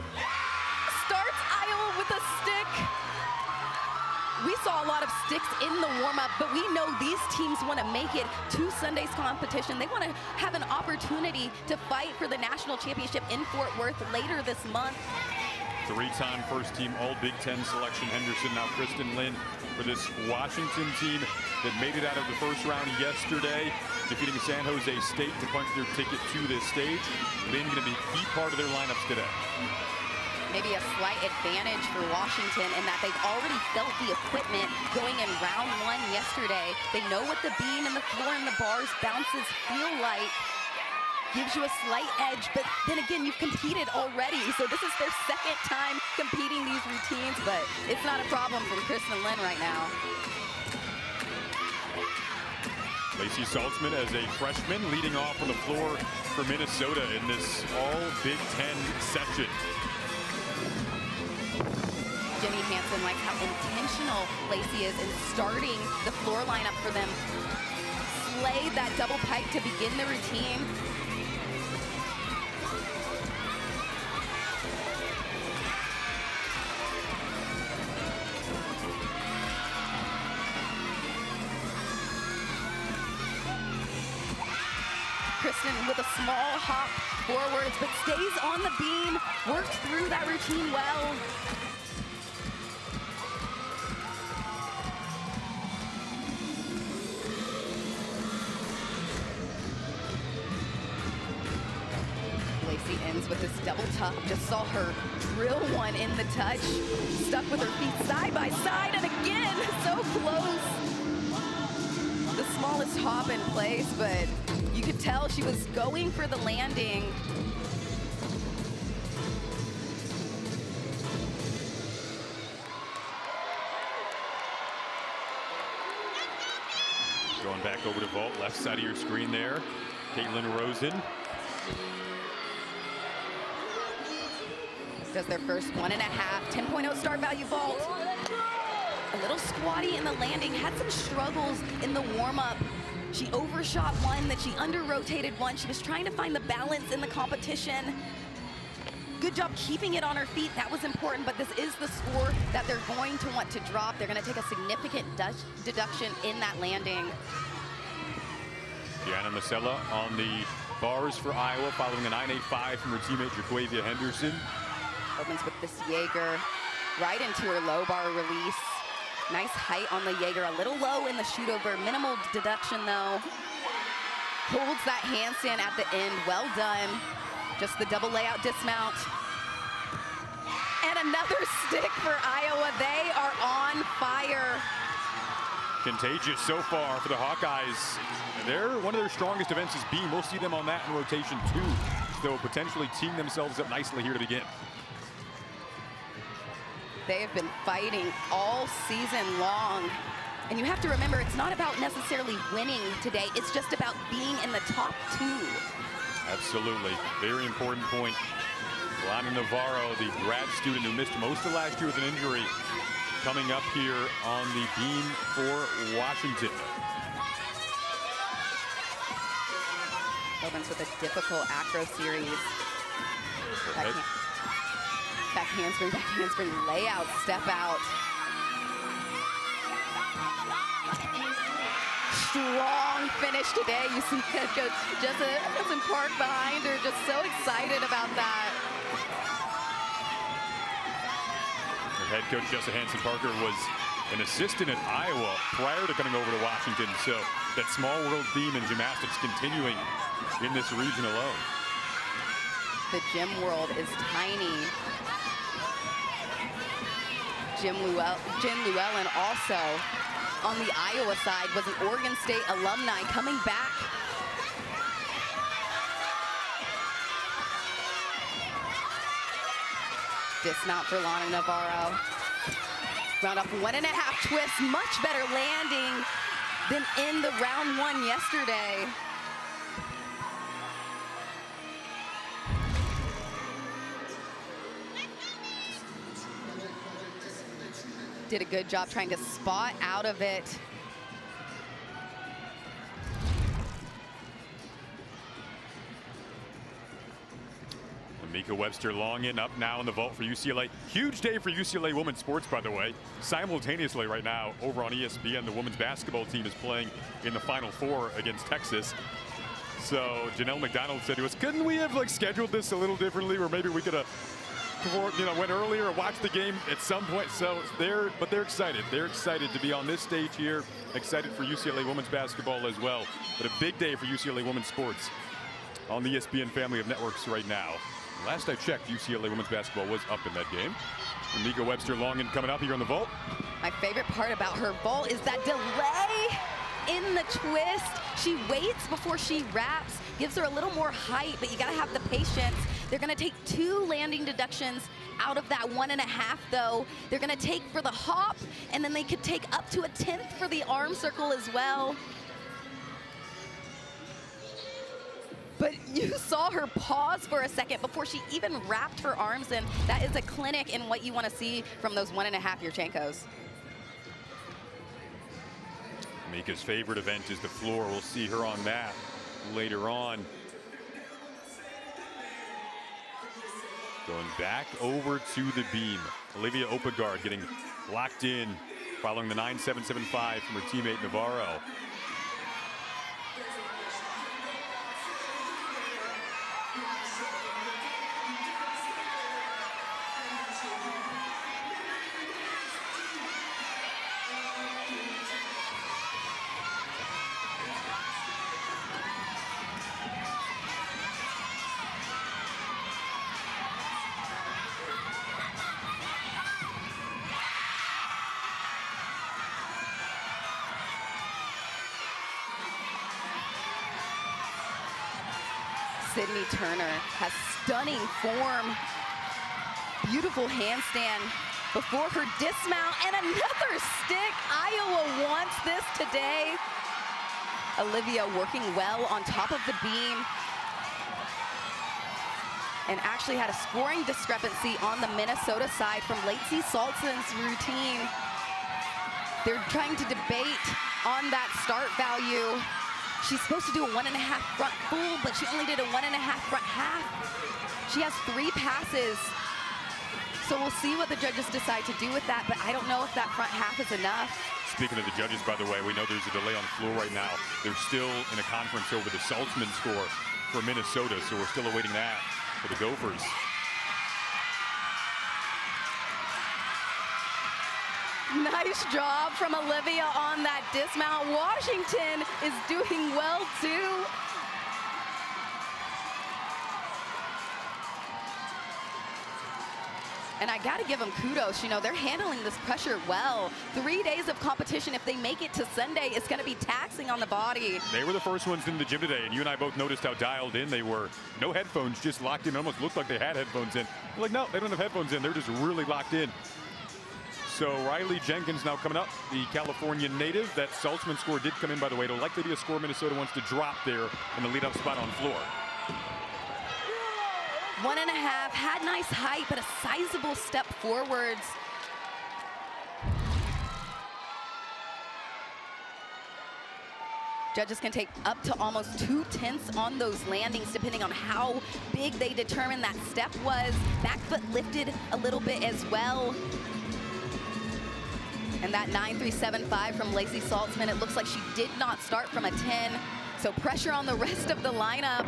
Starts Iowa with a stick. We saw a lot of sticks in the warm-up, but we know these teams want to make it to Sunday's competition. They want to have an opportunity to fight for the national championship in Fort Worth later this month. 3-time first-team All-Big Ten selection Henderson, now Kristen Lynn for this Washington team that made it out of the first round yesterday, defeating San Jose State to punch their ticket to this stage. Lynn going to be a key part of their lineups today. Maybe a slight advantage for Washington in that they've already felt the equipment going in round 1 yesterday. They know what the beam and the floor and the bars bounces feel like. Gives you a slight edge, but then again, you've competed already. So this is their second time competing these routines, but it's not a problem for Kristen Lynn right now. Lacey Saltzman as a freshman leading off on the floor for Minnesota in this All-Big Ten session. Jenny Hansen likes how intentional Lacey is in starting the floor lineup for them. Slayed that double pike to begin the routine. Kristen with a small hop forwards, but stays on the beam, works through that routine well. Lacey ends with this double tuck. Just saw her drill one in the touch. Stuck with her feet side by side, and again, so close. The smallest hop in place, but you could tell she was going for the landing. Going back over to vault, left side of your screen there. Caitlin Rosen. Does their first 1.5, 10.0 start value vault. A little squatty in the landing, had some struggles in the warm-up. She overshot one, then she under-rotated one. She was trying to find the balance in the competition. Good job keeping it on her feet. That was important, but this is the score that they're going to want to drop. They're going to take a significant deduction in that landing. Deanna Masella on the bars for Iowa, following a 9.85 from her teammate Jaquavia Henderson. Opens with this Jaeger right into her low bar release. Nice height on the Jaeger, a little low in the shoot over. Minimal deduction though. Holds that handstand at the end, well done. Just the double layout dismount. And another stick for Iowa. They are on fire. Contagious so far for the Hawkeyes. They're one of their strongest events is beam. We'll see them on that in rotation too. So potentially teeing themselves up nicely here to begin. They have been fighting all season long. And you have to remember, it's not about necessarily winning today. It's just about being in the top 2. Absolutely. Very important point. Lana Navarro, the grad student who missed most of last year with an injury, coming up here on the beam for Washington. Opens with a difficult acro series. Back handspring, layout, step out. Strong finish today. You see head coach Jessica Park behind her, just so excited about that. Her head coach Jessica Hansen-Parker was an assistant at Iowa prior to coming over to Washington, so that small world theme in gymnastics continuing in this region alone. The gym world is tiny. Jen Llewellyn also on the Iowa side was an Oregon State alumni coming back. Dismount for Lana Navarro. Round off 1.5 twists, much better landing than in the round 1 yesterday. Did a good job trying to spot out of it. Mika Webster Longin up now in the vault for UCLA. Huge day for UCLA women's sports, by the way. Simultaneously right now over on ESPN, the women's basketball team is playing in the Final Four against Texas. So Janelle McDonald said to us, couldn't we have scheduled this a little differently, or maybe we could have went earlier or watched the game at some point. So they're excited. They're excited to be on this stage here. Excited for UCLA women's basketball as well. But a big day for UCLA women's sports on the ESPN family of networks right now. Last I checked, UCLA women's basketball was up in that game. And Mika Webster Longin coming up here on the vault. My favorite part about her vault is that delay in the twist. She waits before she wraps, gives her a little more height, but you gotta have the patience. They're gonna take 2 landing deductions out of that 1.5 though. They're gonna take for the hop, and then they could take up to a 10th for the arm circle as well. But you saw her pause for a second before she even wrapped her arms in. That is a clinic in what you want to see from those 1.5 Yurchenkos. Mika's favorite event is the floor. We'll see her on that later on. Going back over to the beam. Olivia Opegard getting locked in following the 9.775 from her teammate Navarro. Sydney Turner has stunning form. Beautiful handstand before her dismount and another stick. Iowa wants this today. Olivia working well on top of the beam. And actually had a scoring discrepancy on the Minnesota side from Lacey Saltsman's routine. They're trying to debate on that start value. She's supposed to do a 1.5 front full, but she only did a 1.5 front half. She has 3 passes. So we'll see what the judges decide to do with that, but I don't know if that front half is enough. Speaking of the judges, by the way, we know there's a delay on the floor right now. They're still in a conference over the Saltzman score for Minnesota, so we're still awaiting that for the Gophers. Nice job from Olivia on that dismount. Washington is doing well too. And I gotta give them kudos, you know, they're handling this pressure well. 3 days of competition, if they make it to Sunday, it's gonna be taxing on the body. They were the first ones in the gym today, and you and I both noticed how dialed in they were. No headphones, just locked in. It almost looked like they had headphones in. We're like, no, they don't have headphones in. They're just really locked in. So Riley Jenkins now coming up, the California native. That Saltzman score did come in, by the way. It'll likely be a score Minnesota wants to drop there in the lead-up spot on floor. 1.5, had nice height, but a sizable step forwards. Judges can take up to almost 2/10 on those landings, depending on how big they determine that step was. Back foot lifted a little bit as well. And that 9.375 from Lacey Saltzman, it looks like she did not start from a 10. So pressure on the rest of the lineup.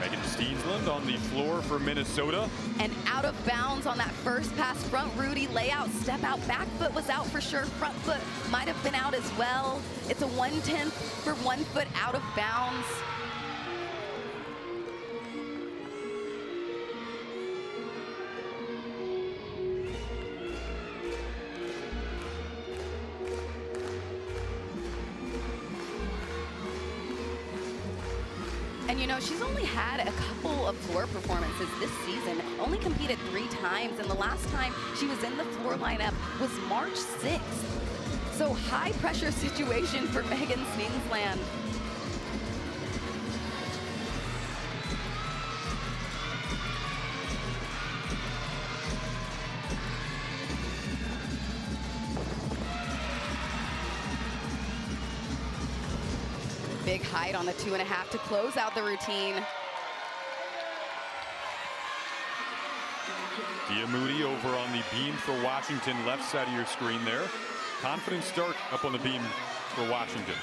Megan Steensland on the floor for Minnesota. And out of bounds on that first pass, front Rudy layout, step out, back foot was out for sure, front foot might have been out as well. It's a 1/10 for 1 foot out of bounds. And you know, she's only had a couple of floor performances this season, only competed 3 times, and the last time she was in the floor lineup was March 6th. So high pressure situation for Megan Steensland. Big height on the 2.5 to close out the routine. Dia Moody over on the beam for Washington, left side of your screen there. Confident start up on the beam for Washington.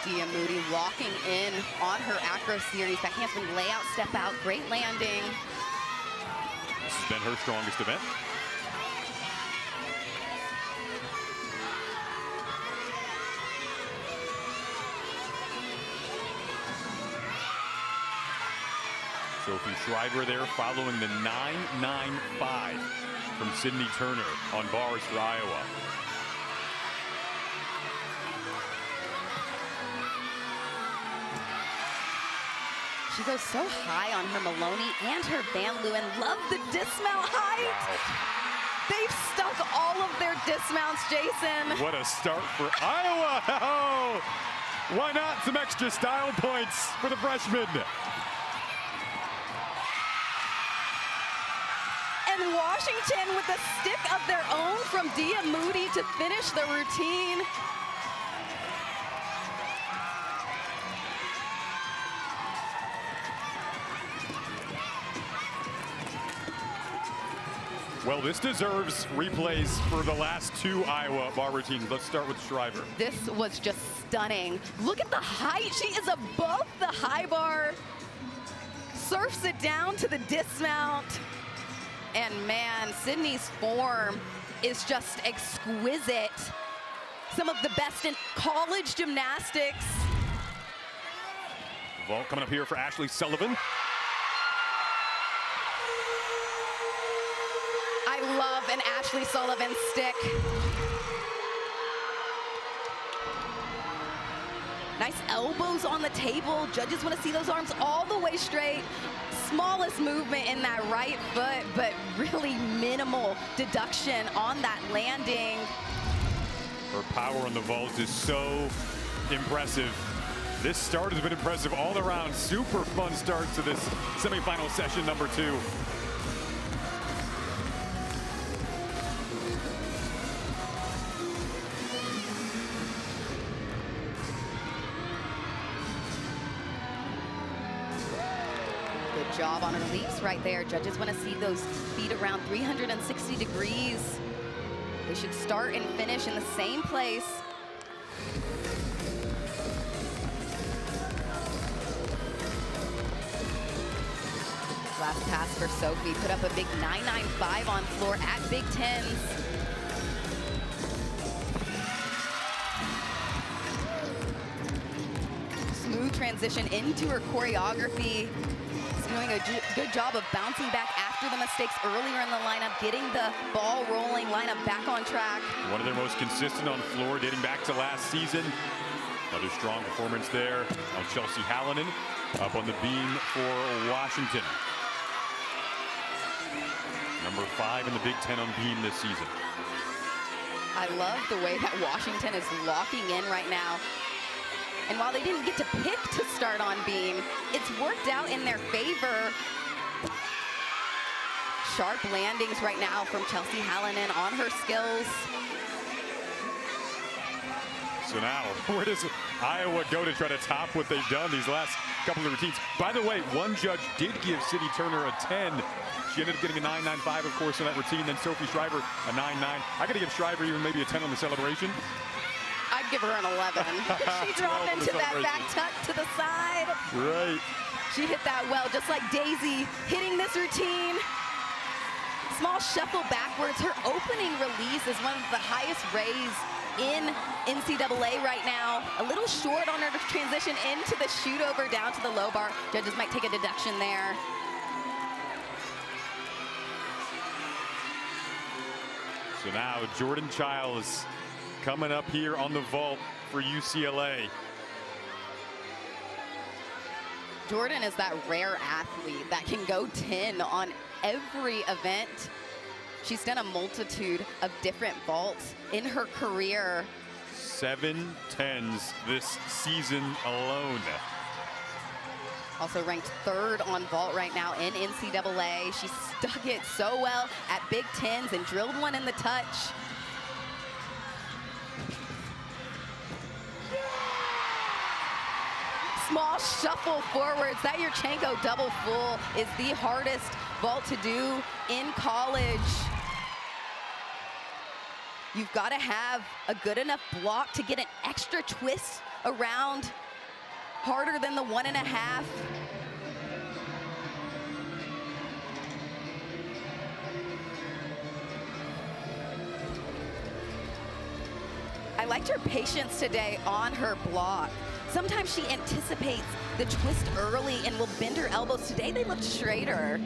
Dia Moody locking in on her acro series. That handspring layout, step out, great landing. This has been her strongest event. Sophie Schreiber there following the 9.95 from Sydney Turner on bars for Iowa. She goes so high on her Maloney and her Van Leeuwen. Love the dismount height. Wow. They've stuck all of their dismounts, Jason. What a start for Iowa. Oh, why not some extra style points for the freshmen? And Washington with a stick of their own from Dia Moody to finish the routine. Well, this deserves replays for the last 2 Iowa bar routines. Let's start with Schreiber. This was just stunning. Look at the height. She is above the high bar. Surfs it down to the dismount. And man, Sydney's form is just exquisite. Some of the best in college gymnastics. Vault coming up here for Ashley Sullivan. I love an Ashley Sullivan stick. Nice elbows on the table. Judges want to see those arms all the way straight. Smallest movement in that right foot, but really minimal deduction on that landing. Her power on the vault is so impressive. This start has been impressive all around. Super fun start to this semifinal session number 2. Good job on her leaps right there. Judges want to see those feet around 360 degrees. They should start and finish in the same place. Last pass for Sophie, put up a big 995 on floor at Big Tens. Smooth transition into her choreography. She's doing a good job of bouncing back after the mistakes earlier in the lineup, getting the ball rolling, lineup back on track. One of their most consistent on floor dating back to last season. Another strong performance there on Chelsea Hallinan up on the beam for Washington. Number 5 in the Big Ten on beam this season. I love the way that Washington is locking in right now. And while they didn't get to pick to start on beam, it's worked out in their favor. Sharp landings right now from Chelsea Hallinan on her skills. So now, where does Iowa go to try to top what they've done these last couple of routines? By the way, one judge did give City Turner a 10. She ended up getting a 9.95, of course, on that routine. Then Sophie Shriver, a 9.9. I got to give Shriver even maybe a 10 on the celebration. I'd give her an 11. She dropped into that back tuck to the side. Right. She hit that well, just like Daisy hitting this routine. Small shuffle backwards. Her opening release is one of the highest raised in NCAA right now. A little short on her transition into the shoot over down to the low bar. Judges might take a deduction there. So now Jordan Childs coming up here on the vault for UCLA. Jordan is that rare athlete that can go 10 on every event. She's done a multitude of different vaults in her career. 7 10s this season alone. Also ranked 3rd on vault right now in NCAA. She stuck it so well at Big Tens and drilled one in the touch. Small shuffle forwards. That Yurchenko double full is the hardest vault to do in college. You've got to have a good enough block to get an extra twist around, harder than the 1.5. I liked her patience today on her block. Sometimes she anticipates the twist early and will bend her elbows. Today they looked straighter.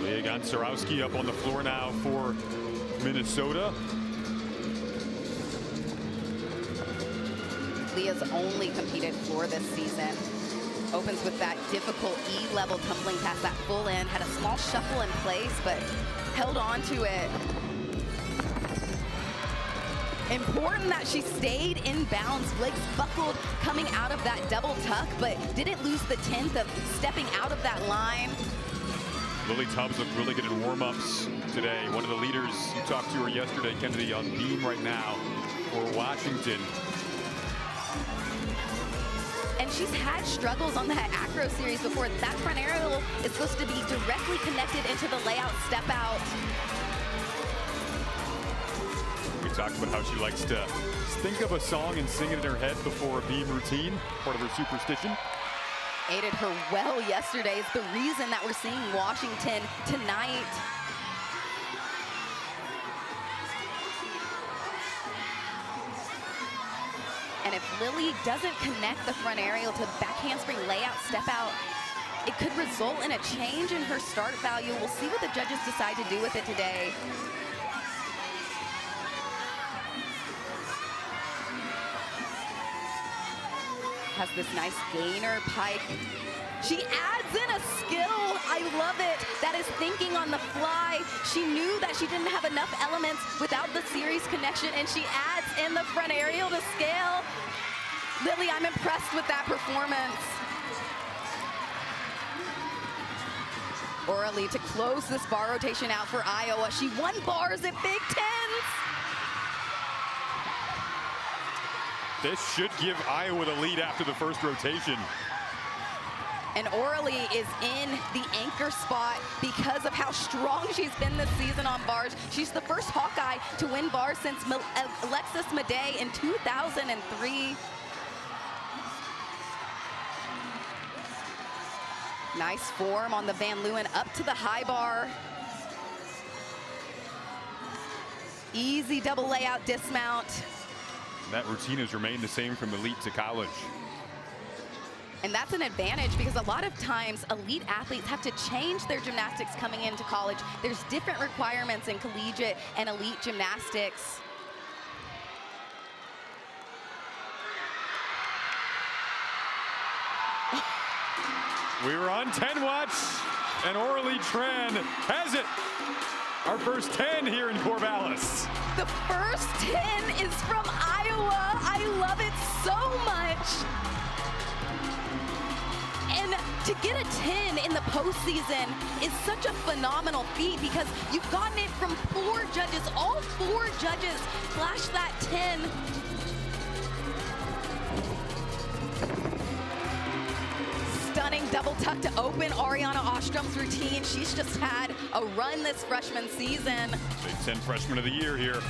Leah Gonczarowski up on the floor now for Minnesota. Leah's only competed floor this season. Opens with that difficult E-level tumbling past that full end. Had a small shuffle in place, but held on to it. Important that she stayed in bounds. Legs buckled coming out of that double tuck, but didn't lose the 10th of stepping out of that line. Lily Tubbs looked really good in warm-ups today. One of the leaders, you talked to her yesterday, Kennedy, on beam right now for Washington. And she's had struggles on that acro series before. That front aerial is supposed to be directly connected into the layout step out. We talked about how she likes to think of a song and sing it in her head before a beam routine, part of her superstition. Aided her well yesterday. It's the reason that we're seeing Washington tonight. And if Lily doesn't connect the front aerial to back handspring layout step out, it could result in a change in her start value. We'll see what the judges decide to do with it today. Has this nice gainer pike. She adds in a skill. I love it. That is thinking on the fly. She knew that she didn't have enough elements without the series connection, and she adds in the front aerial to scale. Lily, I'm impressed with that performance. Oralee to close this bar rotation out for Iowa. She won bars at Big Tens. This should give Iowa the lead after the first rotation. And Oralee is in the anchor spot because of how strong she's been this season on bars. She's the first Hawkeye to win bars since Alexis Madej in 2003. Nice form on the Van Leeuwen up to the high bar. Easy double layout dismount. That routine has remained the same from elite to college. And that's an advantage because a lot of times elite athletes have to change their gymnastics coming into college. There's different requirements in collegiate and elite gymnastics. We were on 10 watch, and Oralee Tran has it. Our first 10 here in Corvallis. The first 10 is from Iowa. I love it so much. And to get a 10 in the postseason is such a phenomenal feat because you've gotten it from 4 judges. All 4 judges flashed that 10. Stunning double tuck to open Ariana Ostrom's routine. She's just had a run this freshman season. Big Ten Freshman of the Year here.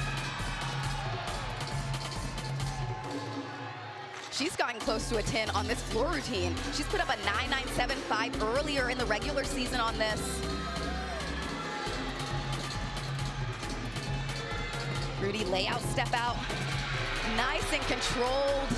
She's gotten close to a 10 on this floor routine. She's put up a 9.975 earlier in the regular season on this. Rudy layout step out. Nice and controlled.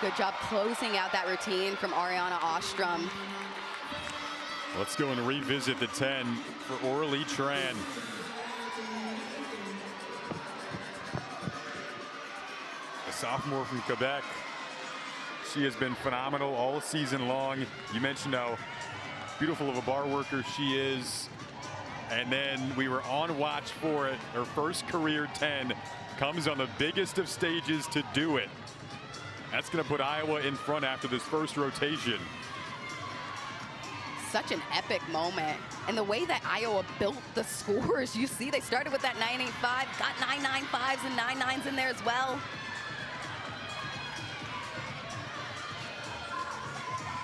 Good job closing out that routine from Ariana Ostrom. Let's go and revisit the 10 for Oralee Tran. A sophomore from Quebec. She has been phenomenal all season long. You mentioned how beautiful of a bar worker she is. And then we were on watch for it. Her first career 10 comes on the biggest of stages to do it. That's going to put Iowa in front after this first rotation. Such an epic moment. And the way that Iowa built the scores, you see they started with that 9.85, got 9.95s and 9.9s in there as well.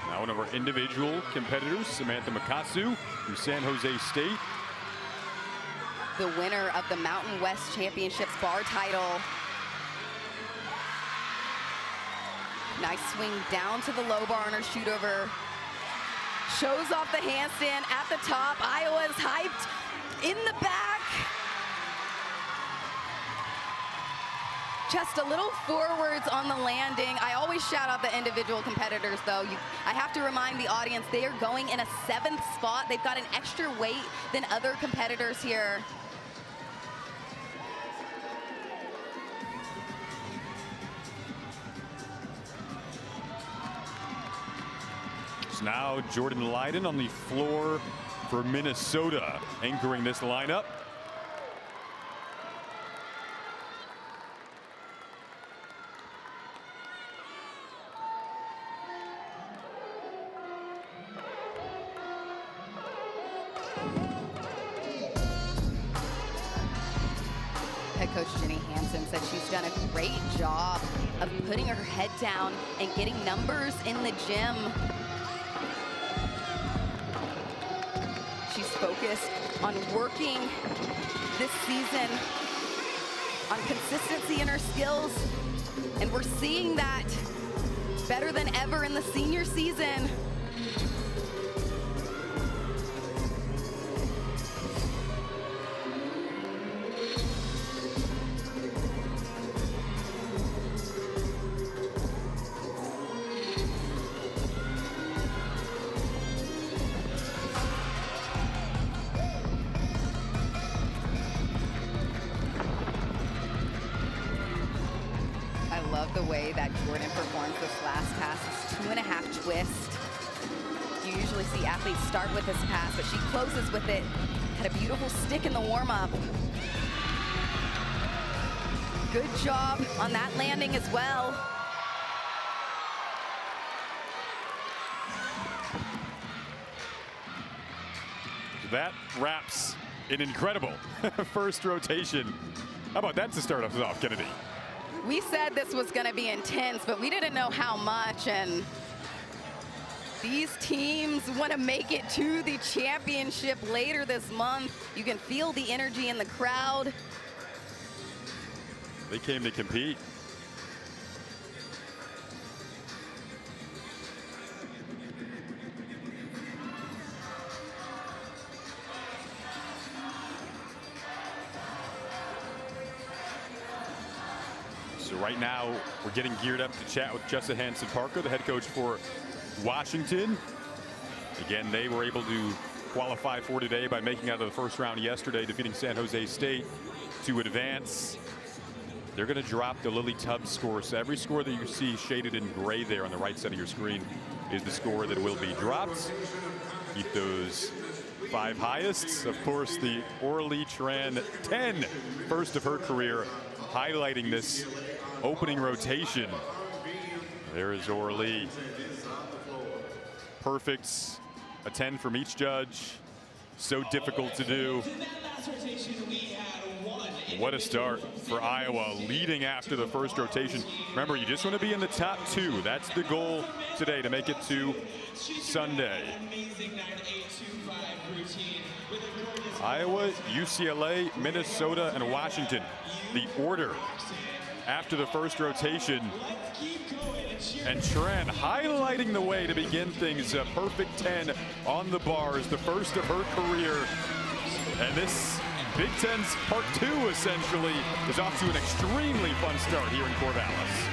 Now one of our individual competitors, Samantha Makasu from San Jose State. The winner of the Mountain West Championships bar title. Nice swing down to the low bar on her shoot over. Shows off the handstand at the top. Iowa's hyped in the back. Just a little forwards on the landing. I always shout out the individual competitors though. I have to remind the audience they are going in a 7th spot. They've got an extra weight than other competitors here. Now Jordan Lydon on the floor for Minnesota, anchoring this lineup. Head coach Jenny Hansen said she's done a great job of putting her head down and getting numbers in the gym. She's focused on working this season on consistency in her skills, and we're seeing that better than ever in the senior season. love the way that Jordan performs this last pass. It's 2.5 twist. You usually see athletes start with this pass, but she closes with it. Had a beautiful stick in the warm-up. Good job on that landing as well. That wraps an incredible first rotation. How about that to start us off, Kennedy? We said this was going to be intense, but we didn't know how much. And these teams want to make it to the championship later this month. You can feel the energy in the crowd. They came to compete. So right now, we're getting geared up to chat with Jessa Hansen-Parker, the head coach for Washington. Again, they were able to qualify for today by making out of the first round yesterday, defeating San Jose State to advance. They're going to drop the Lily Tubbs score. So every score that you see shaded in gray there on the right side of your screen is the score that will be dropped. Keep those 5 highest. Of course, the Orly Tran 10, first of her career, highlighting this opening rotation. There is Orly. Perfect. A 10 from each judge. So difficult to do. What a start for Iowa, leading after the first rotation. Remember, you just want to be in the top 2. That's the goal today, to make it to Sunday. Iowa, UCLA, Minnesota, and Washington. The order after the first rotation. And Tran highlighting the way to begin things. A perfect 10 on the bars, the first of her career. And this Big Ten's part 2 essentially is off to an extremely fun start here in Corvallis.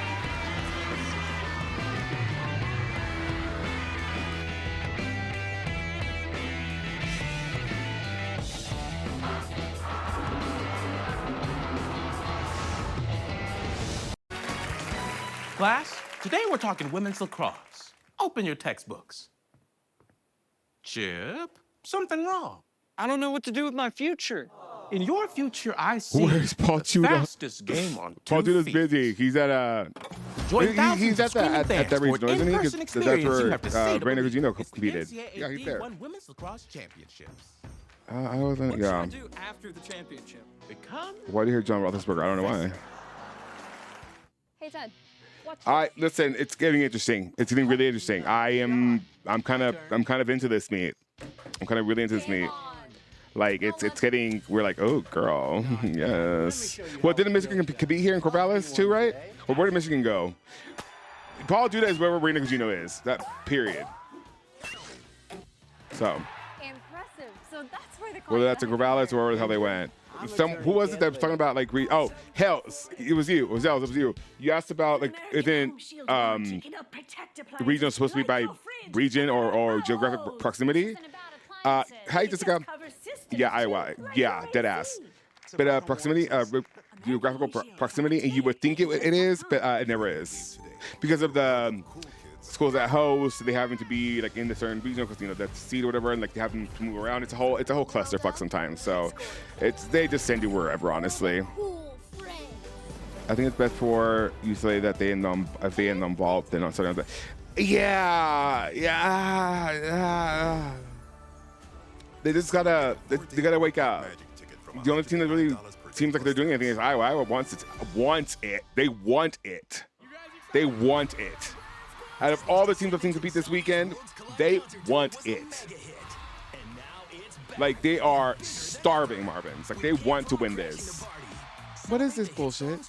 Class, today we're talking women's lacrosse. Open your textbooks. Chip, something wrong. I don't know what to do with my future. In your future, I see Where's Paul the Tudor? fastest game on Paul 2 Tudor's feet. busy. He's at Join thousands he's of at screaming that fans for regional, an isn't he? in-person 'Cause that's experience you where have to say to Brandon believe. Gugino It's the competed. NCAA Yeah, he's there. D1 Women's Lacrosse Championships. I wasn't. What Yeah. should I do after the championship? Become Why do you hear John Roethlisberger? I don't know why. Hey, Ted. Watch All right, listen. It's getting interesting. It's getting really interesting. I'm kind of into this meet. I'm kind of really into this meet. Like it's getting. We're like, oh girl, yes. Well, didn't Michigan compete here in Corvallis too, right? Or where did Michigan go? Paul Duda is where Brandon Gugino is. That period. So. Impressive. So that's where the Whether that's in Corvallis or how they went. Who was it that was talking about like hell, it was you. It was you. You asked about like isn't the region supposed to be by region or geographic proximity? Hi, Jessica. Yeah, Iowa. Yeah, dead ass. But proximity, geographical proximity, and you would think it is, but it never is because of the schools that host. They having to be like in the certain region because that's seed or whatever, and like they have to move around. It's a whole clusterfuck sometimes. So they just send you wherever, honestly. I think it's best for UCLA that if they end involved, they're not starting. Yeah. They just gotta wake up. The only team that really seems like they're doing anything is Iowa. Iowa wants it. They want it. Out of all the teams that seem to compete this weekend, they want it. Like they are starving Marvins. Like they want to win this. What is this bullshit?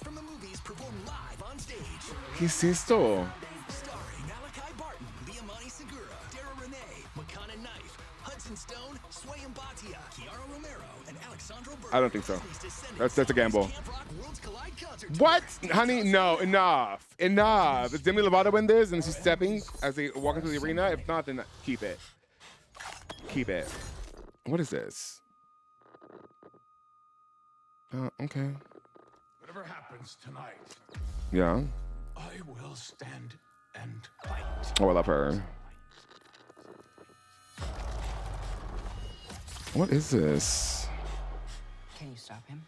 Hisisto. I don't think so. That's a gamble. What? Honey, no, enough. Is Demi Lovato win this and she's stepping as they walk into the arena? If not, then keep it. What is this? Oh, Okay. Whatever happens tonight, Yeah. I will stand and fight. Oh, I love her. What is this? Can you stop him?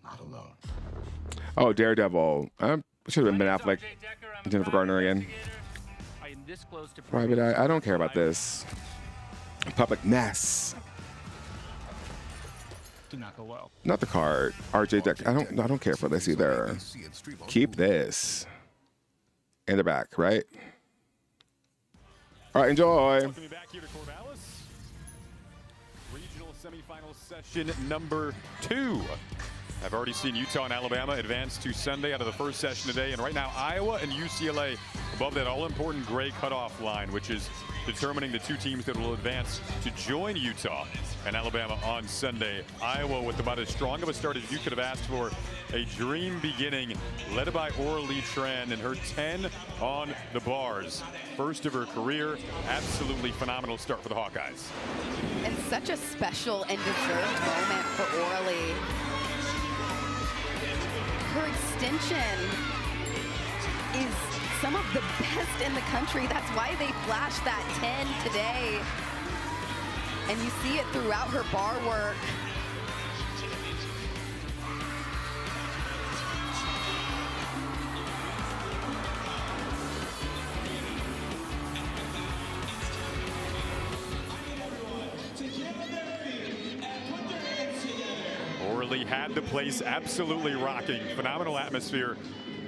Not alone. Oh, Daredevil. Should have been Ben Affleck. Jennifer Garner again. I am this close to Private Eye. I don't care about this. Public Mess. Do not go well. Not the card. RJ Deck. I don't care for this either. Keep this. In the back, right? All right, enjoy. Welcome back here to Corvallis. Regional semifinal session number 2. I've already seen Utah and Alabama advance to Sunday out of the first session today, and right now Iowa and UCLA above that all-important gray cutoff line, which is determining the 2 teams that will advance to join Utah and Alabama on Sunday. Iowa with about as strong of a start as you could have asked for. A dream beginning led by Orly Tran and her 10 on the bars. First of her career. Absolutely phenomenal start for the Hawkeyes. And such a special and deserved moment for Orly. Her extension is some of the best in the country. That's why they flashed that 10 today. And you see it throughout her bar work. Orly had the place absolutely rocking. Phenomenal atmosphere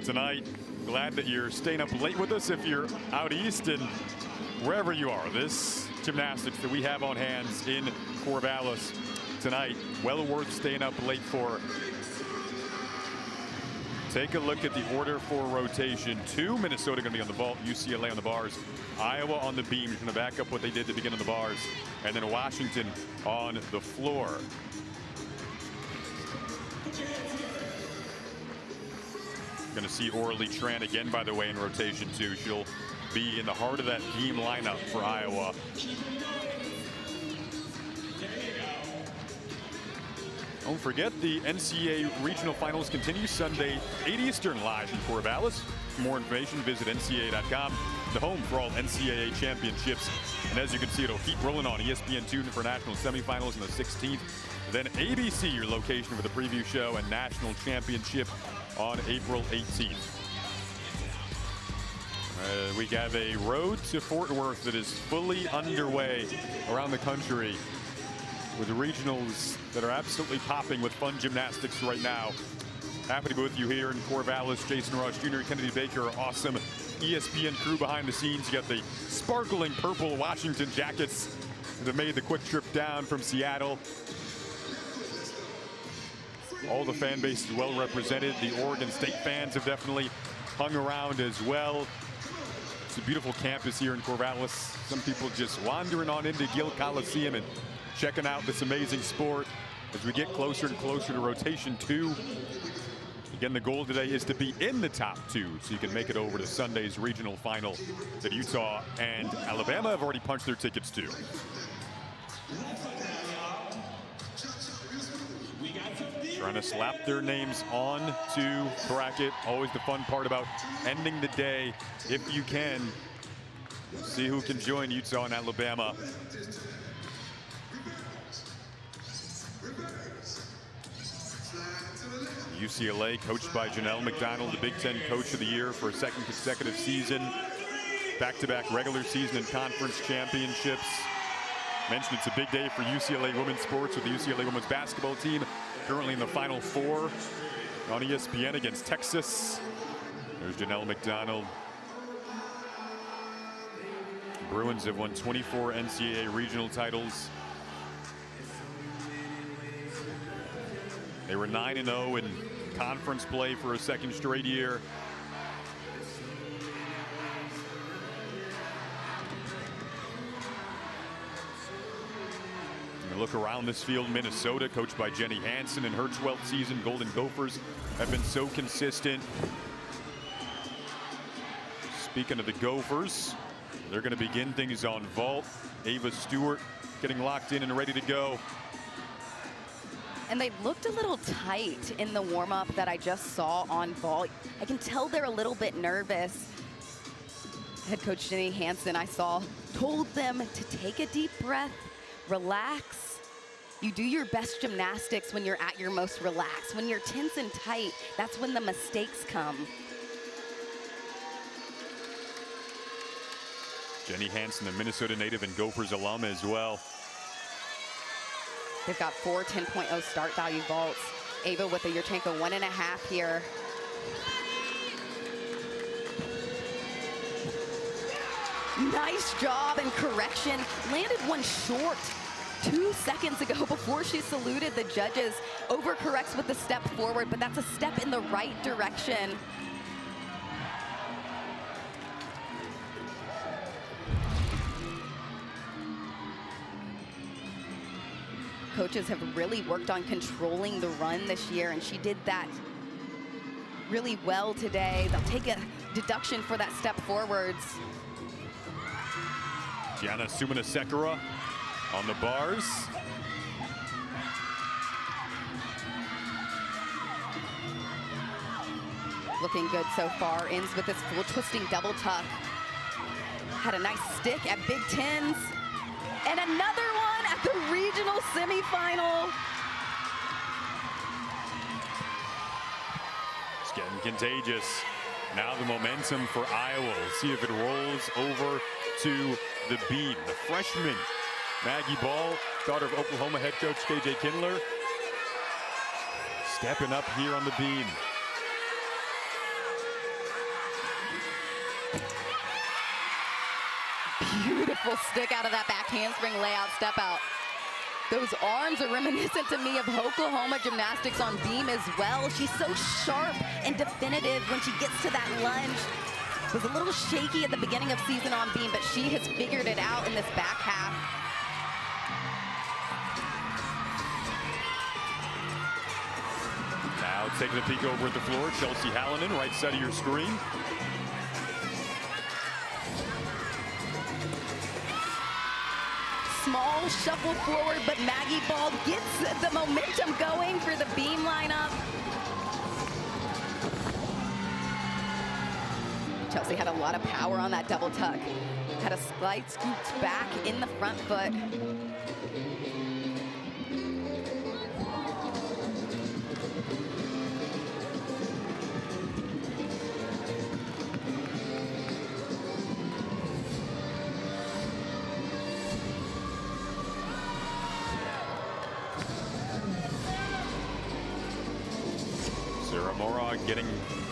tonight. Glad that you're staying up late with us if you're out east and wherever you are. This gymnastics that we have on hands in Corvallis tonight, well worth staying up late for. Take a look at the order for rotation. 2, Minnesota going to be on the vault, UCLA on the bars, Iowa on the beam. Going to back up what they did to begin on the bars, and then Washington on the floor. Going to see Orly Tran again, by the way, in rotation 2. She'll be in the heart of that beam lineup for Iowa. Don't forget, the NCAA regional finals continue Sunday, 8 Eastern, live in Corvallis. For more information, visit ncaa.com, the home for all NCAA championships. And as you can see, it'll keep rolling on ESPN2 for national semifinals on the 16th. Then ABC, your location for the preview show and national championship on April 18th. We have a road to Fort Worth that is fully underway around the country with regionals that are absolutely popping with fun gymnastics right now. Happy to be with you here in Corvallis. Jason Ross Jr., Kennedy Baker, awesome ESPN crew behind the scenes. You got the sparkling purple Washington jackets that have made the quick trip down from Seattle. All the fan base is well represented. The Oregon State fans have definitely hung around as well. It's a beautiful campus here in Corvallis. Some people just wandering on into Gill Coliseum and checking out this amazing sport as we get closer and closer to rotation 2. Again, the goal today is to be in the top 2 so you can make it over to Sunday's regional final that Utah and Alabama have already punched their tickets to. Trying to slap their names on to bracket. Always the fun part about ending the day, if you can. See who can join Utah and Alabama. UCLA, coached by Janelle McDonald, the Big Ten Coach of the Year for a 2nd consecutive season. Back-to-back regular season and conference championships. Mentioned it's a big day for UCLA women's sports with the UCLA women's basketball team currently in the Final Four on ESPN against Texas. There's Janelle McDonald. Bruins have won 24 NCAA regional titles. They were 9-0 in conference play for a 2nd straight year. Look around this field. Minnesota, coached by Jenny Hansen in her 12th season. Golden Gophers have been so consistent. Speaking of the Gophers, they're going to begin things on vault. Ava Stewart getting locked in and ready to go. And they looked a little tight in the warm-up that I just saw on vault. I can tell they're a little bit nervous. Head coach Jenny Hansen, I saw, told them to take a deep breath, relax. You do your best gymnastics when you're at your most relaxed. When you're tense and tight, that's when the mistakes come. Jenny Hansen, the Minnesota native and Gophers alum as well. They've got 4 10.0 start value vaults. Ava with a Yurchenko 1.5 here. Nice job and correction. Landed one short 2 seconds ago before she saluted the judges. Overcorrects with the step forward, but that's a step in the right direction. Coaches have really worked on controlling the run this year, and she did that really well today. They'll take a deduction for that step forwards. Gianna Sumana-Sekera on the bars. Looking good so far. Ends with this full twisting double tuck. Had a nice stick at Big Tens. And another one at the regional semifinal. It's getting contagious. Now the momentum for Iowa. We'll see if it rolls over to the beam. The freshman, Maggie Ball, daughter of Oklahoma head coach KJ Kindler, stepping up here on the beam. Beautiful stick out of that back handspring layout step out. Those arms are reminiscent to me of Oklahoma gymnastics on beam as well. She's so sharp and definitive when she gets to that lunge. Was a little shaky at the beginning of season on beam, but she has figured it out in this back half. Now taking a peek over at the floor, Chelsea Hallinan, right side of your screen. Small shuffle forward, but Maggie Ball gets the momentum going for the beam lineup. Chelsea had a lot of power on that double tuck. Had a slight scoot back in the front foot. Sarah Morag getting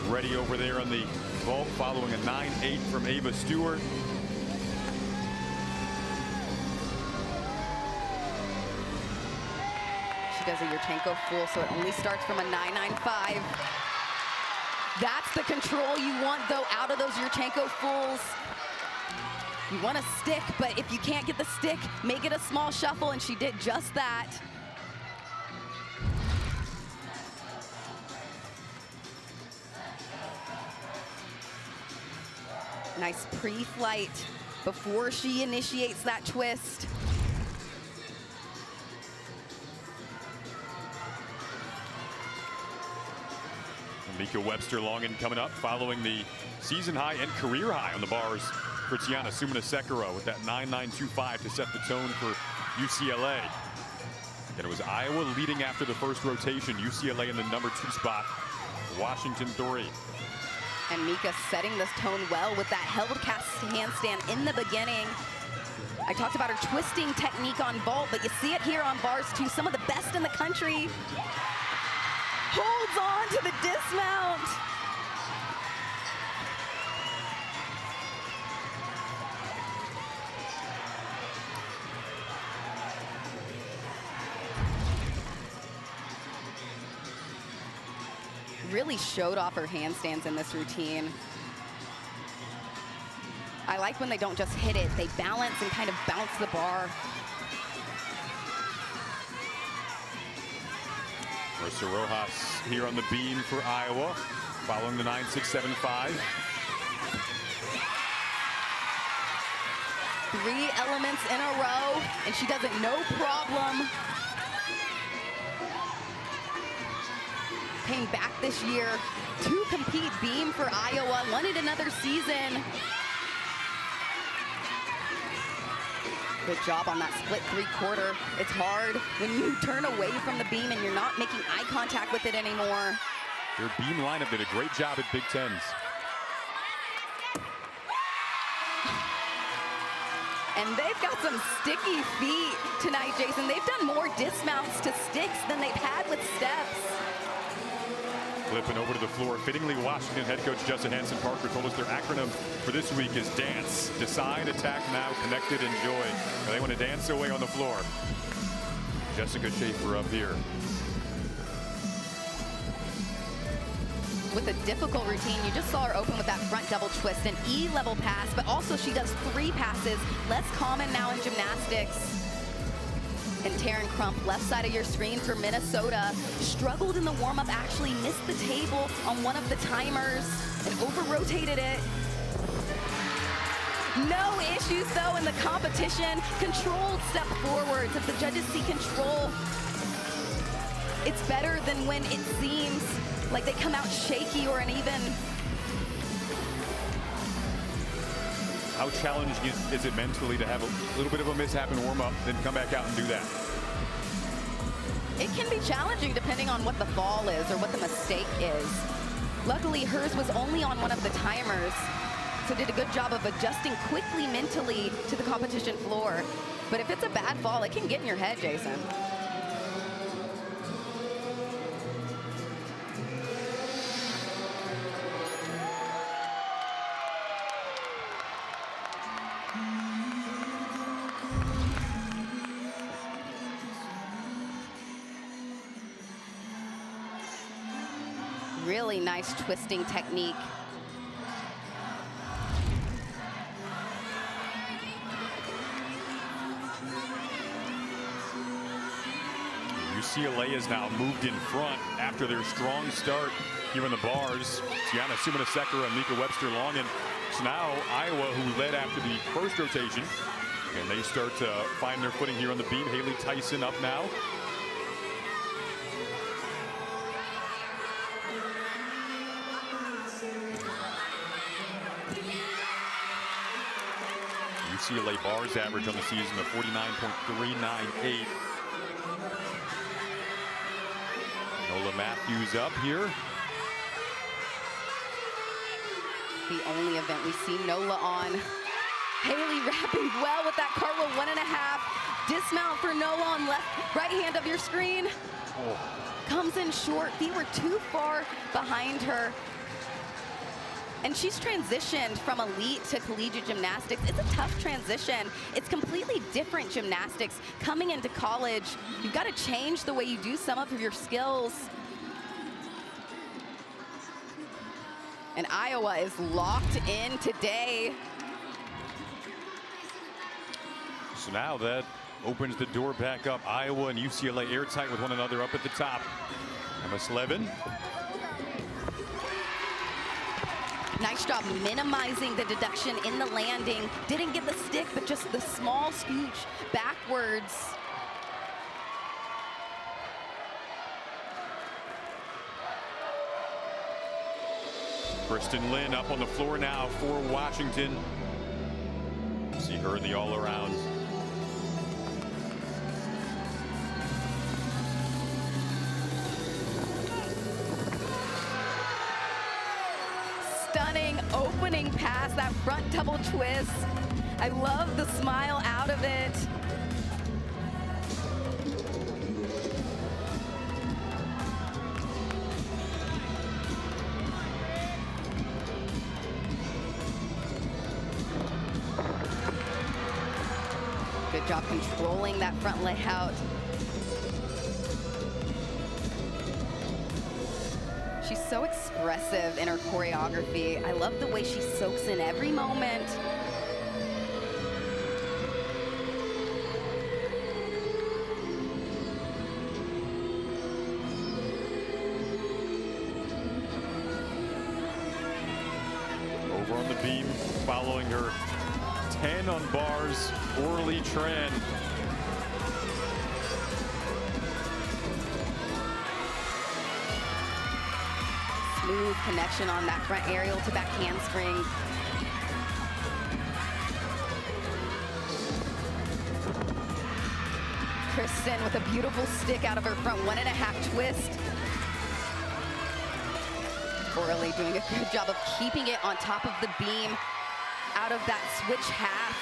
ready over there on the vault, following a 9.8 from Ava Stewart. She does a Yurchenko full, so it only starts from a 9.95. That's the control you want, though, out of those Yurchenko fulls. You want to stick, but if you can't get the stick, make it a small shuffle, and she did just that. Nice pre-flight before she initiates that twist. Mika Webster-Longen coming up, following the season high and career high on the bars for Gianna Sumana-Sekera with that 9.925 to set the tone for UCLA. And it was Iowa leading after the first rotation, UCLA in the number 2 spot, Washington 3. And Mika setting this tone well with that held cast handstand in the beginning. I talked about her twisting technique on vault, but you see it here on bars too. Some of the best in the country. Holds on to the dismount. Really showed off her handstands in this routine. I like when they don't just hit it, they balance and kind of bounce the bar. Marissa Rojas here on the beam for Iowa, following the 9.675. 3 elements in a row, and she does it no problem. came back this year to compete beam for Iowa, wanted another season. Good job on that split three-quarter. It's hard when you turn away from the beam and you're not making eye contact with it anymore. Their beam lineup did a great job at Big Tens. And they've got some sticky feet tonight, Jason. They've done more dismounts to sticks than they've had with steps. Flipping over to the floor. Fittingly, Washington head coach Justin Hansen Parker told us their acronym for this week is dance. Decide, attack now, connected, enjoy. They want to dance away on the floor. Jessica Schaefer up here. With a difficult routine, you just saw her open with that front double twist, an E-level pass, but also she does 3 passes, less common now in gymnastics. And Taryn Crump, left side of your screen for Minnesota, struggled in the warm-up, actually missed the table on one of the timers and over-rotated it. No issues, though, in the competition. Controlled step forwards. If the judges see control, it's better than when it seems like they come out shaky or uneven. How challenging is it mentally to have a little bit of a mishap in warm-up, then come back out and do that? It can be challenging depending on what the fall is or what the mistake is. Luckily, hers was only on one of the timers, so did a good job of adjusting quickly mentally to the competition floor. But if it's a bad fall, it can get in your head, Jason. Really nice twisting technique. UCLA has now moved in front after their strong start here in the bars. Tiana Suminasekera and Mika Webster-Long. And so now Iowa, who led after the first rotation, and they start to find their footing here on the beam. Haley Tyson up now. UCLA bars average on the season of 49.398. Nola Matthews up here. The only event we see Nola on. Haley wrapping well with that cartwheel, 1.5. Dismount for Nola on right hand of your screen. Oh. Comes in short. Feet were too far behind her. And she's transitioned from elite to collegiate gymnastics. It's a tough transition. It's completely different gymnastics. Coming into college, you've got to change the way you do some of your skills. And Iowa is locked in today. So now that opens the door back up. Iowa and UCLA airtight with one another up at the top. Emma Slevin. Nice job minimizing the deduction in the landing. Didn't get the stick, but just the small scooch backwards. Kristen Lynn up on the floor now for Washington. See her in the all-around. Stunning opening pass, that front double twist. I love the smile out of it. Good job controlling that front layout. She's so expressive in her choreography. I love the way she soaks in every moment. Over on the beam, following her 10 on bars, Orly Tran. smooth connection on that front aerial to back handspring. Kristen with a beautiful stick out of her front 1.5 twist. Orally doing a good job of keeping it on top of the beam out of that switch half.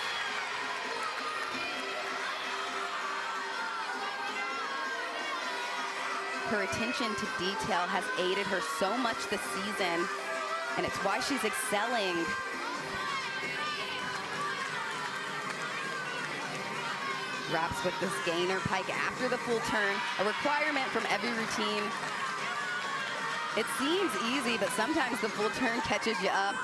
Her attention to detail has aided her so much this season, and it's why she's excelling. Wraps with this gainer pike after the full turn, a requirement from every routine. It seems easy, but sometimes the full turn catches you up.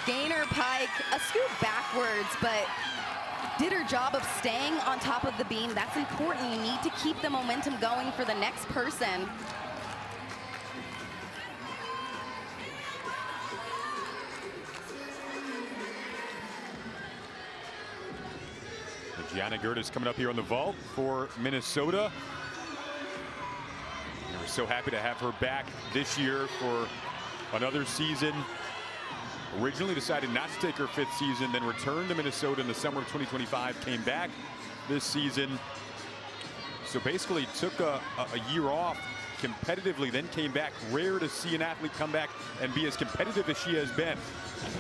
Gainer pike, a scoop backwards, but did her job of staying on top of the beam. That's important. You need to keep the momentum going for the next person. Gianna Gertis coming up here on the vault for Minnesota. And we're so happy to have her back this year for another season. Originally decided not to take her 5th season, then returned to Minnesota in the summer of 2025, came back this season. So basically took a year off competitively, then came back. Rare to see an athlete come back and be as competitive as she has been.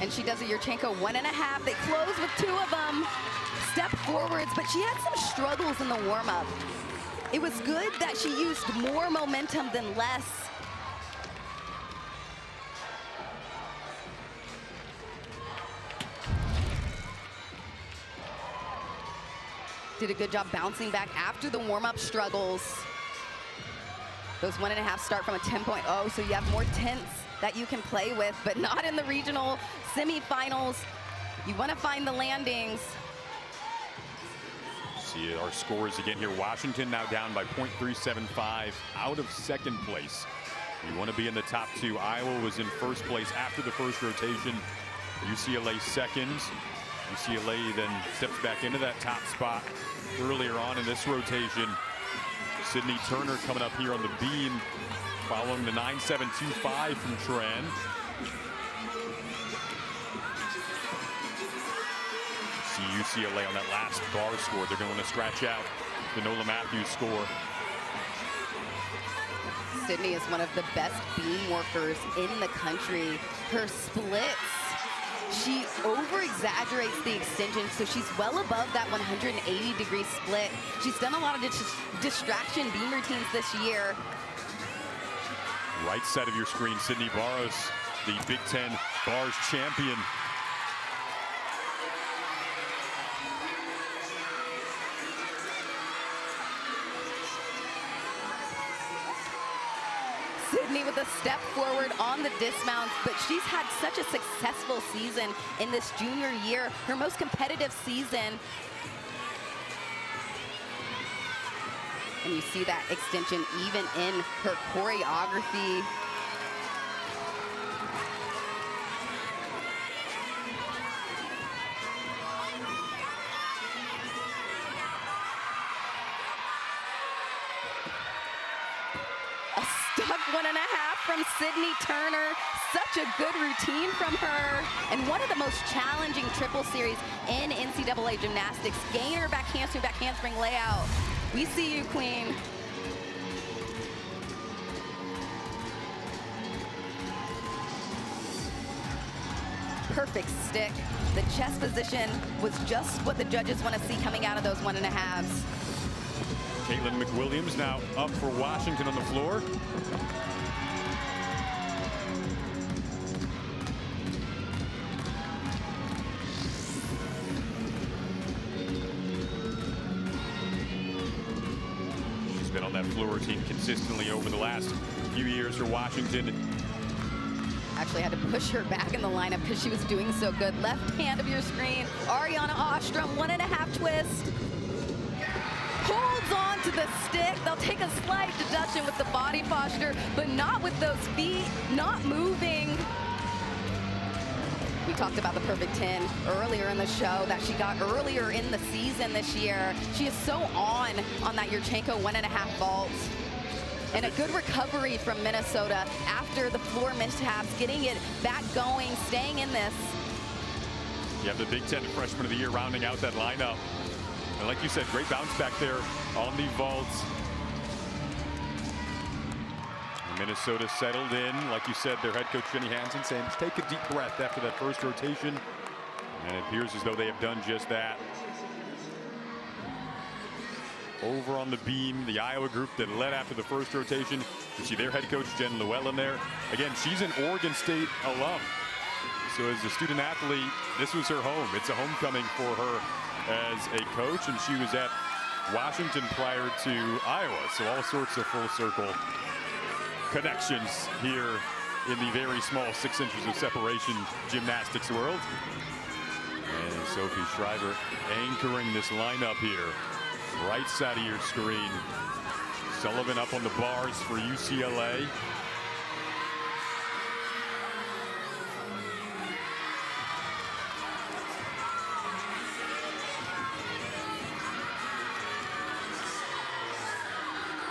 And she does a Yurchenko 1.5. They close with 2 of them. Step forwards, but she had some struggles in the warm-up. It was good that she used more momentum than less. Did a good job bouncing back after the warm-up struggles. Those 1.5 start from a 10.0, so you have more tenths that you can play with, but not in the regional semifinals. You want to find the landings. See our scores again here. Washington now down by 0.375, out of 2nd place. You want to be in the top 2. Iowa was in 1st place after the first rotation. UCLA 2nd. UCLA then steps back into that top spot earlier on in this rotation. Sydney Turner coming up here on the beam, following the 9.725 from Tran. See UCLA on that last bar score. They're going to scratch out the Nola Matthews score. Sydney is one of the best beam workers in the country. Her splits, she over-exaggerates the extension, so she's well above that 180-degree split. She's done a lot of distraction beam routines this year. Right side of your screen, Sydney Barros, the Big Ten bars champion. Sydney with a step forward on the dismounts, but she's had such a successful season in this junior year, her most competitive season. And you see that extension even in her choreography. Stuck 1.5 from Sydney Turner. Such a good routine from her. And one of the most challenging triple series in NCAA gymnastics. Gainer, back handspring layout. We see you, Queen. Perfect stick. The chest position was just what the judges want to see coming out of those 1.5s. Caitlin McWilliams now up for Washington on the floor. She's been on that floor routine consistently over the last few years for Washington. Actually had to push her back in the lineup because she was doing so good. Left hand of your screen, Ariana Ostrom, 1.5 twist. Holds on to the stick. They'll take a slight deduction with the body posture, but not with those feet, not moving. talked about the perfect 10 earlier in the show that she got earlier in the season this year. She is so on that Yurchenko 1.5 vault. And a good recovery from Minnesota after the floor mishaps, getting it back going, staying in this. You have the Big Ten freshman of the year rounding out that lineup. And like you said, great bounce back there on the vaults. Minnesota settled in. Like you said, their head coach Jenny Hansen saying, take a deep breath after that first rotation. And it appears as though they have done just that. Over on the beam, the Iowa group that led after the first rotation. You see their head coach Jen Llewellyn there. Again, she's an Oregon State alum. So as a student athlete, this was her home. It's a homecoming for her as a coach, and she was at Washington prior to Iowa. So all sorts of full circle connections here in the very small 6 inches of separation gymnastics world. And Sophie Shriver anchoring this lineup here. Right side of your screen. Sullivan up on the bars for UCLA.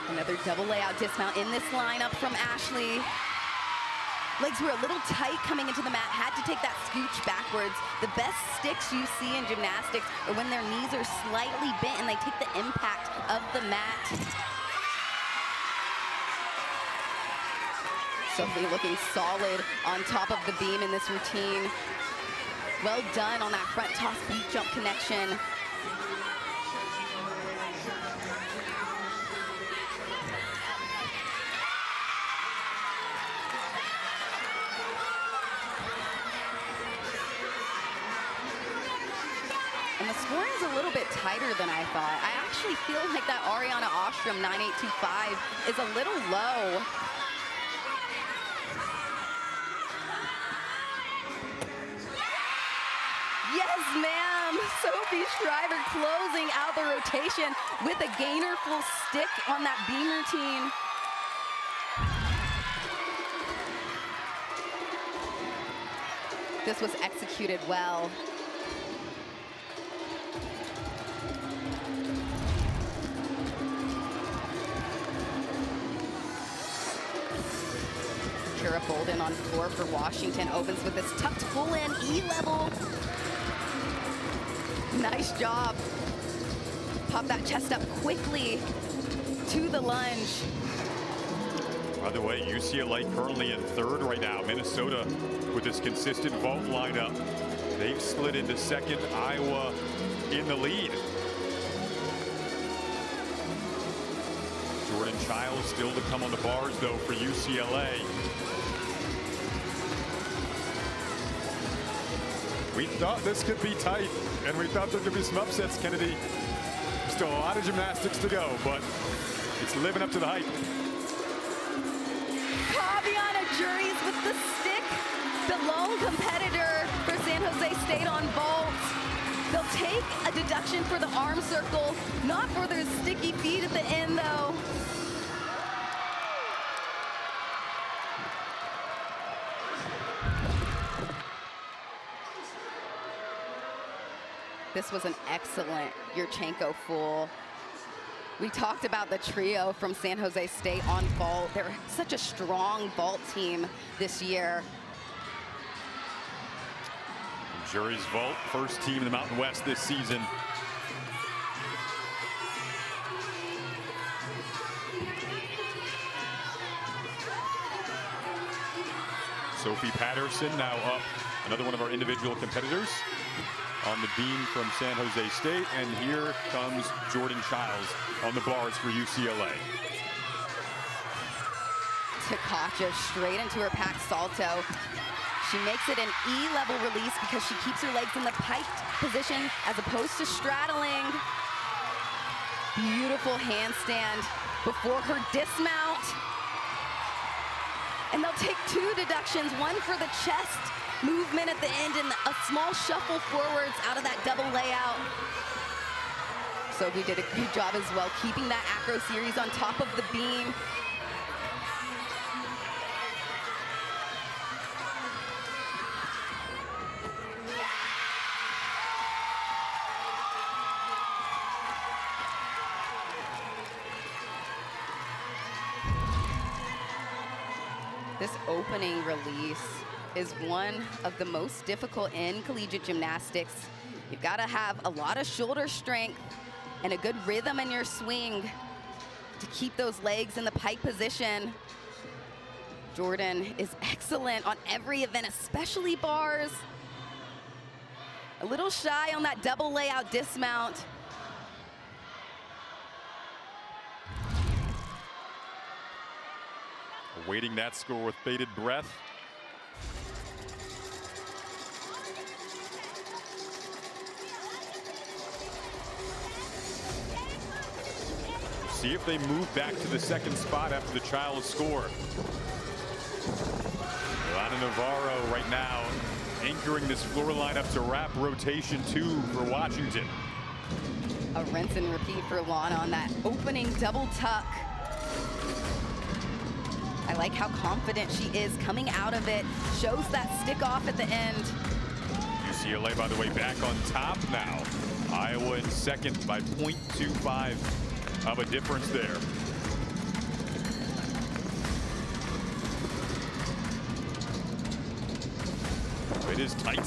Another double layout dismount in this lineup from Ashley. Legs were a little tight coming into the mat, had to take that scooch backwards. The best sticks you see in gymnastics are when their knees are slightly bent and they take the impact of the mat. Sophie looking solid on top of the beam in this routine. Well done on that front toss beat jump connection. And the scoring is a little bit tighter than I thought. I actually feel like that Ariana Ostrom 9825 is a little low. Yes, ma'am. Sophie Shriver closing out the rotation with a gainerful stick on that beam routine. This was executed well. Kira Bolden on floor for Washington opens with this tucked full in E-level. Nice job. Pop that chest up quickly to the lunge. By the way, UCLA currently in third right now. Minnesota with this consistent vault lineup. They've slid into second. Iowa in the lead. Jordan Childs still to come on the bars though for UCLA. We thought this could be tight, and we thought there could be some upsets, Kennedy. Still a lot of gymnastics to go, but it's living up to the hype. Kaviana Juries with the stick, the lone competitor for San Jose State on vault. They'll take a deduction for the arm circle, not for their sticky feet at the end though. This was an excellent Yurchenko full. We talked about the trio from San Jose State on vault. They're such a strong vault team this year. Jury's vault, first team in the Mountain West this season. Sophie Patterson now up, another one of our individual competitors on the beam from San Jose State, and here comes Jordan Childs on the bars for UCLA. Takacha straight into her packed salto. She makes it an E-level release because she keeps her legs in the piked position as opposed to straddling. Beautiful handstand before her dismount. And they'll take two deductions, one for the chest movement at the end and a small shuffle forwards out of that double layout. Sophie did a good job as well, keeping that acro series on top of the beam. This opening release is one of the most difficult in collegiate gymnastics. You've got to have a lot of shoulder strength and a good rhythm in your swing to keep those legs in the pike position. Jordan is excellent on every event, especially bars. A little shy on that double layout dismount. Awaiting that score with bated breath. See if they move back to the second spot after the Childs score. Lana Navarro right now anchoring this floor lineup to wrap rotation 2 for Washington. A rinse and repeat for Lana on that opening double tuck. I like how confident she is coming out of it. Shows that stick off at the end. UCLA, by the way, back on top now. Iowa in second by 0.25 of a difference there. It is tight.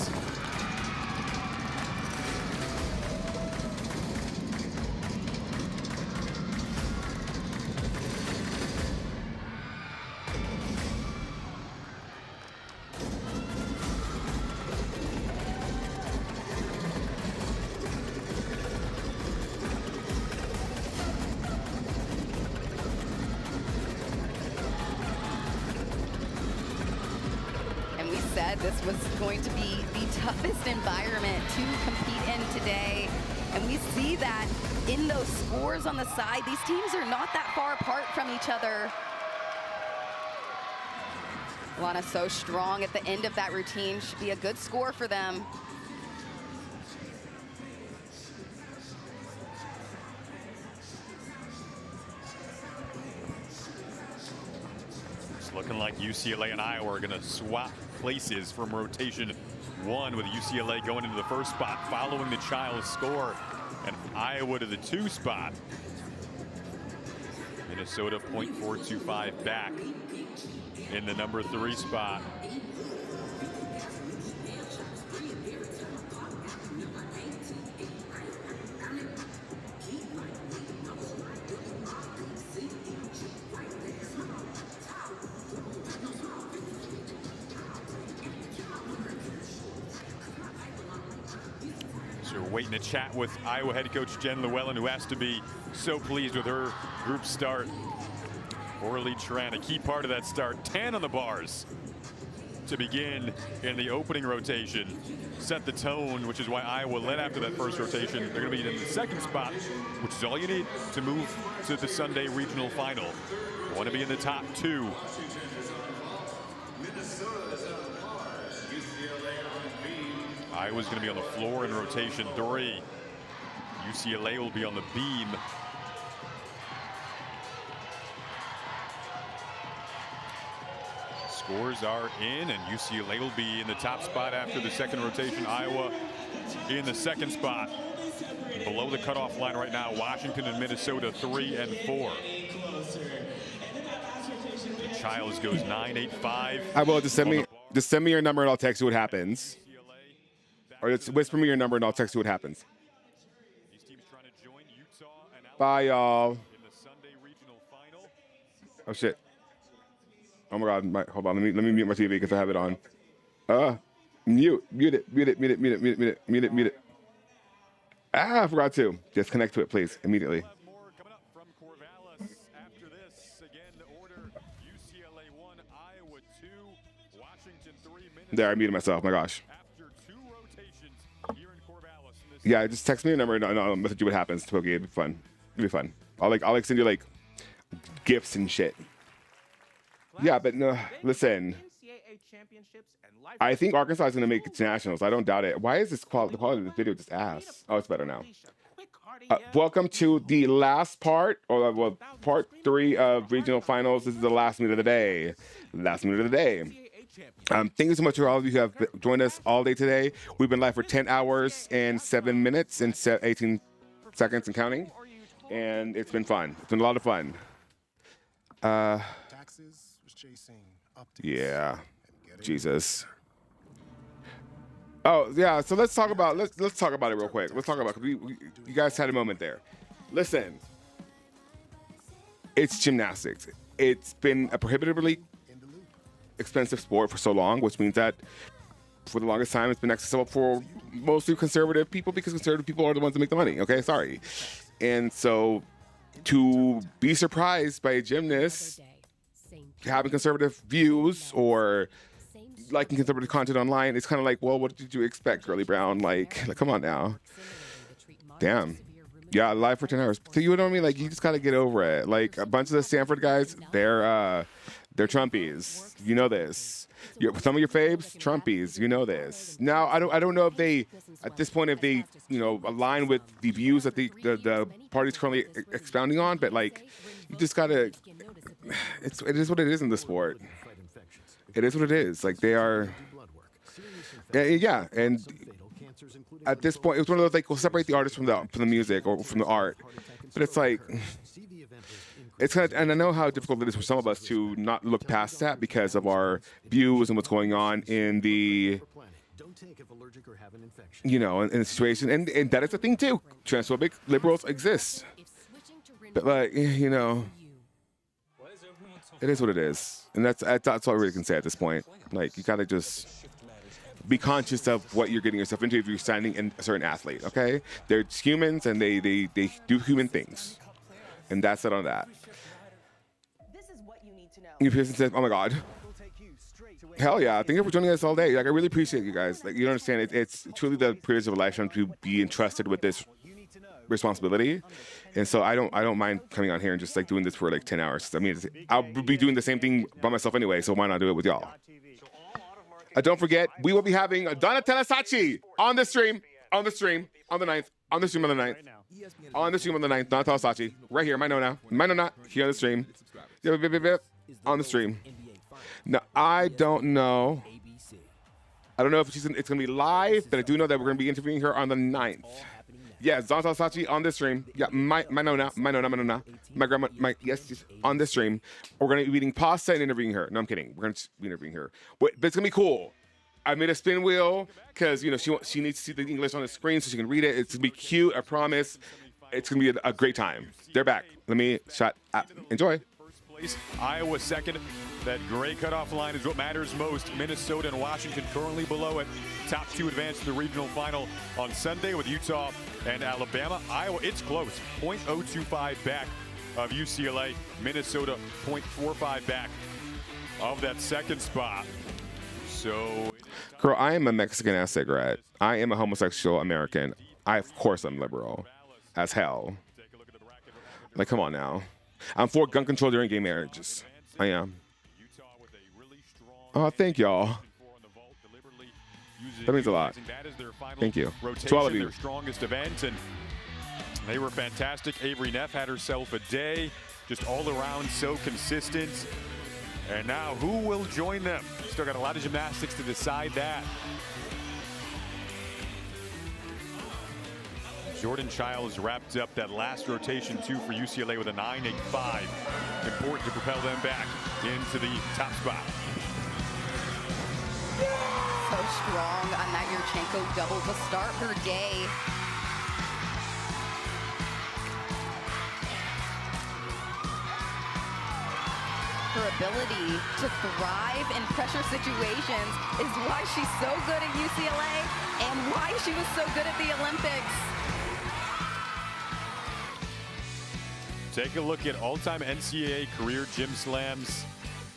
This was going to be the toughest environment to compete in today. And we see that in those scores on the side. These teams are not that far apart from each other. Lana so strong at the end of that routine. Should be a good score for them. It's looking like UCLA and Iowa are going to swap places from rotation 1, with UCLA going into the first spot following the Childs score, and Iowa to the 2 spot. Minnesota 0.425 back in the number 3 spot. Waiting to chat with Iowa head coach Jen Llewellyn, who has to be so pleased with her group start. Orly Tran, a key part of that start, 10 on the bars to begin in the opening rotation. Set the tone, which is why Iowa led after that first rotation. They're going to be in the second spot, which is all you need to move to the Sunday regional final. You want to be in the top 2. Iowa's going to be on the floor in rotation 3. UCLA will be on the beam. Scores are in, and UCLA will be in the top spot after the second rotation. Iowa in the second spot. Below the cutoff line right now, Washington and Minnesota 3 and 4. Childs goes 9-8-5. I will just send me your number and I'll text you what happens. Or just whisper me your number and I'll text you what happens. Bye, y'all. Oh shit. Oh my god. Hold on. Let me mute my TV because I have it on. Mute it. Ah, I forgot to. Just connect to it, please, immediately. There, I muted myself. My gosh. Yeah, just text me your number and I'll message you what happens to Pokey. It'll be fun. It'll be fun. I'll send you like gifts and shit. Yeah, but no, listen. I think Arkansas is going to make it to nationals. I don't doubt it. Why is this the quality of the video just ass? Oh, it's better now. Welcome to the last part, or well, part 3 of regional finals. This is the last minute of the day. Last minute of the day. Thank you so much to all of you who have joined us all day today. We've been live for 10 hours and 7 minutes and 18 seconds and counting. And it's been fun. It's been a lot of fun. Taxes was chasing Yeah. Jesus. Oh yeah, so let's talk about let's talk about it real quick. Let's talk about it. You guys had a moment there. Listen, it's gymnastics. It's been a prohibitively expensive sport for so long, which means that for the longest time it's been accessible for mostly conservative people because conservative people are the ones that make the money. Okay, sorry. And so to be surprised by a gymnast having conservative views or liking conservative content online, it's kind of like, well, what did you expect, Girly Brown? Like come on now. Damn. Yeah, live for 10 hours. So you know what I mean? Like, you just got to get over it. Like, a bunch of the Stanford guys, they're Trumpies. You know this. Some of your faves, Trumpies. You know this. Now, I don't know if they, at this point, if they, align with the views that the party's currently expounding on, but, like, you just got to, it is what it is in the sport. It is what it is. Like, they are, yeah, and at this point, it was one of those, like, we'll separate the artist from the music or from the art. But it's like, it's kind of, and I know how difficult it is for some of us to not look past that because of our views and what's going on in the, in the situation. And that is a thing, too. Transphobic liberals exist. But, like, it is what it is. And that's all I really can say at this point. Like, you got to just be conscious of what you're getting yourself into if you're signing in a certain athlete, okay? They're humans, and they do human things. And that's it on that. New Pearson says, oh, my God. Hell yeah. Thank you for joining us all day. Like, I really appreciate you guys. Like, you don't understand. It's truly the privilege of a lifetime to be entrusted with this responsibility. And so I don't mind coming on here and just, like, doing this for, like, 10 hours. I mean, I'll be doing the same thing by myself anyway, so why not do it with y'all? Don't forget, we will be having Donatella Sacchi on the stream on the 9th. On the stream on the 9th. Donatella Sacchi. Right here. Might know now. Here on the stream. On the stream. Now, I don't know. I don't know if it's going to be live, but I do know that we're going to be interviewing her on the 9th. Yes, Donatella Sacchi on this stream. Yeah, might know now. My grandma, yes, on this stream. We're going to be eating pasta and interviewing her. No, I'm kidding. We're going to be interviewing her. But it's going to be cool. I made a spin wheel because, she needs to see the English on the screen so she can read it. It's going to be cute, I promise. It's going to be a great time. They're back. Let me shut up. Enjoy. First place, Iowa second. That gray cutoff line is what matters most. Minnesota and Washington currently below it. Top two advance to the regional final on Sunday with Utah and Alabama. Iowa, it's close. 0.025 back of UCLA. Minnesota, 0.45 back of that second spot. So, girl, I am a Mexican ass cigarette. I am a homosexual American. Of course I'm liberal. As hell. Like, come on now. I'm for gun control during gay marriages. I am. Oh, thank y'all. That means a lot. Thank you. To all of you. Their strongest event, and they were fantastic. Avery Neff had herself a day, just all around so consistent. And now, who will join them? Still got a lot of gymnastics to decide that. Jordan Childs wrapped up that last rotation, too, for UCLA with a 9.85. Important to propel them back into the top spot. So strong on that Yurchenko double to start her day. Her ability to thrive in pressure situations is why she's so good at UCLA and why she was so good at the Olympics. Take a look at all-time NCAA career gym slams.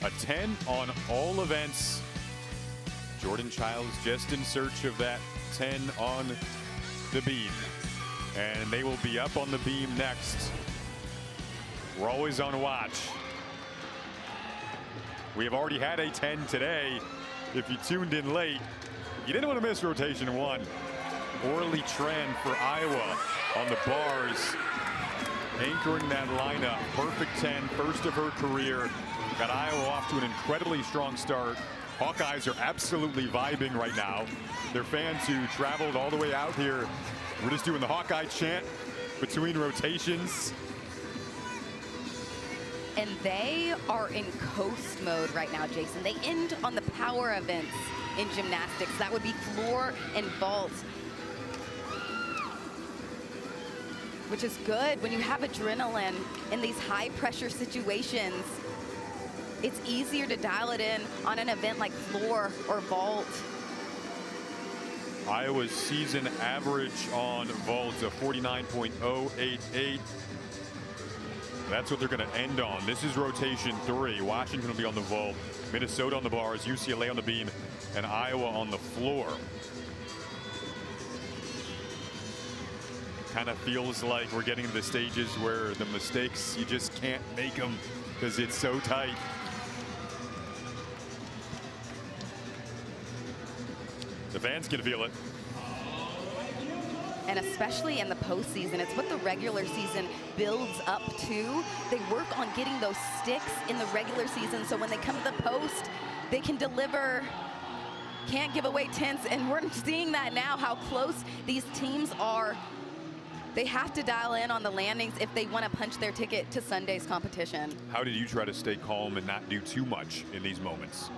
A 10 on all events. Jordan Childs just in search of that 10 on the beam. And they will be up on the beam next. We're always on watch. We have already had a 10 today. If you tuned in late, you didn't want to miss rotation 1. Orly Tran for Iowa on the bars, anchoring that lineup. Perfect 10, first of her career. Got Iowa off to an incredibly strong start. Hawkeyes are absolutely vibing right now. Their fans who traveled all the way out here, we're just doing the Hawkeye chant between rotations. and they are in coast mode right now, Jason. They end on the power events in gymnastics. That would be floor and vault, which is good when you have adrenaline in these high pressure situations. It's easier to dial it in on an event like floor or vault. Iowa's season average on vault of 49.088. That's what they're going to end on. This is rotation 3. Washington will be on the vault, Minnesota on the bars, UCLA on the beam, and Iowa on the floor. Kind of feels like we're getting to the stages where the mistakes, you just can't make them because it's so tight. The fans can feel it. And especially in the postseason, it's what the regular season builds up to. They work on getting those sticks in the regular season, so when they come to the post, they can deliver, can't give away tenths, and we're seeing that now, how close these teams are. They have to dial in on the landings if they want to punch their ticket to Sunday's competition. How did you try to stay calm and not do too much in these moments?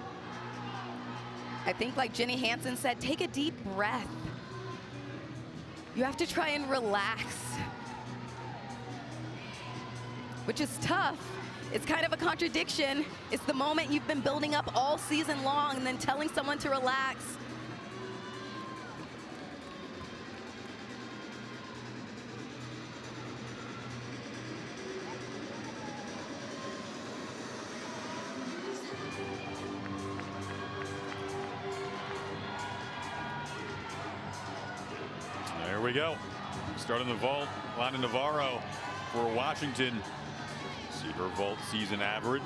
I think, like Jenny Hansen said, take a deep breath. You have to try and relax, which is tough. It's kind of a contradiction. It's the moment you've been building up all season long and then telling someone to relax. There we go. Starting the vault, Lana Navarro for Washington. See her vault season average.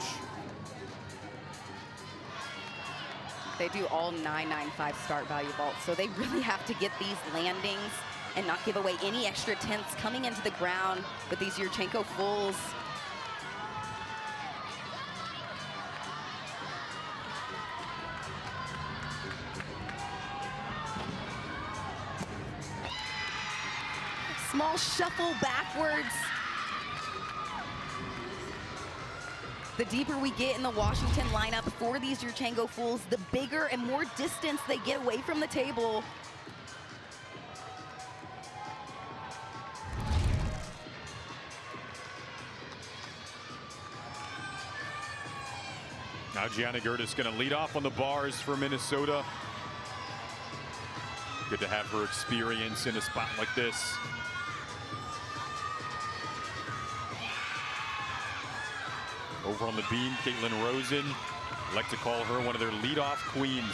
They do all 995 start value vaults, so they really have to get these landings and not give away any extra tenths coming into the ground with these Yurchenko fulls. Small shuffle backwards. The deeper we get in the Washington lineup for these Yurchenko fulls, the bigger and more distance they get away from the table. Now Gianna Gertis going to lead off on the bars for Minnesota. Good to have her experience in a spot like this. Over on the beam, Caitlin Rosen. I like to call her one of their leadoff queens.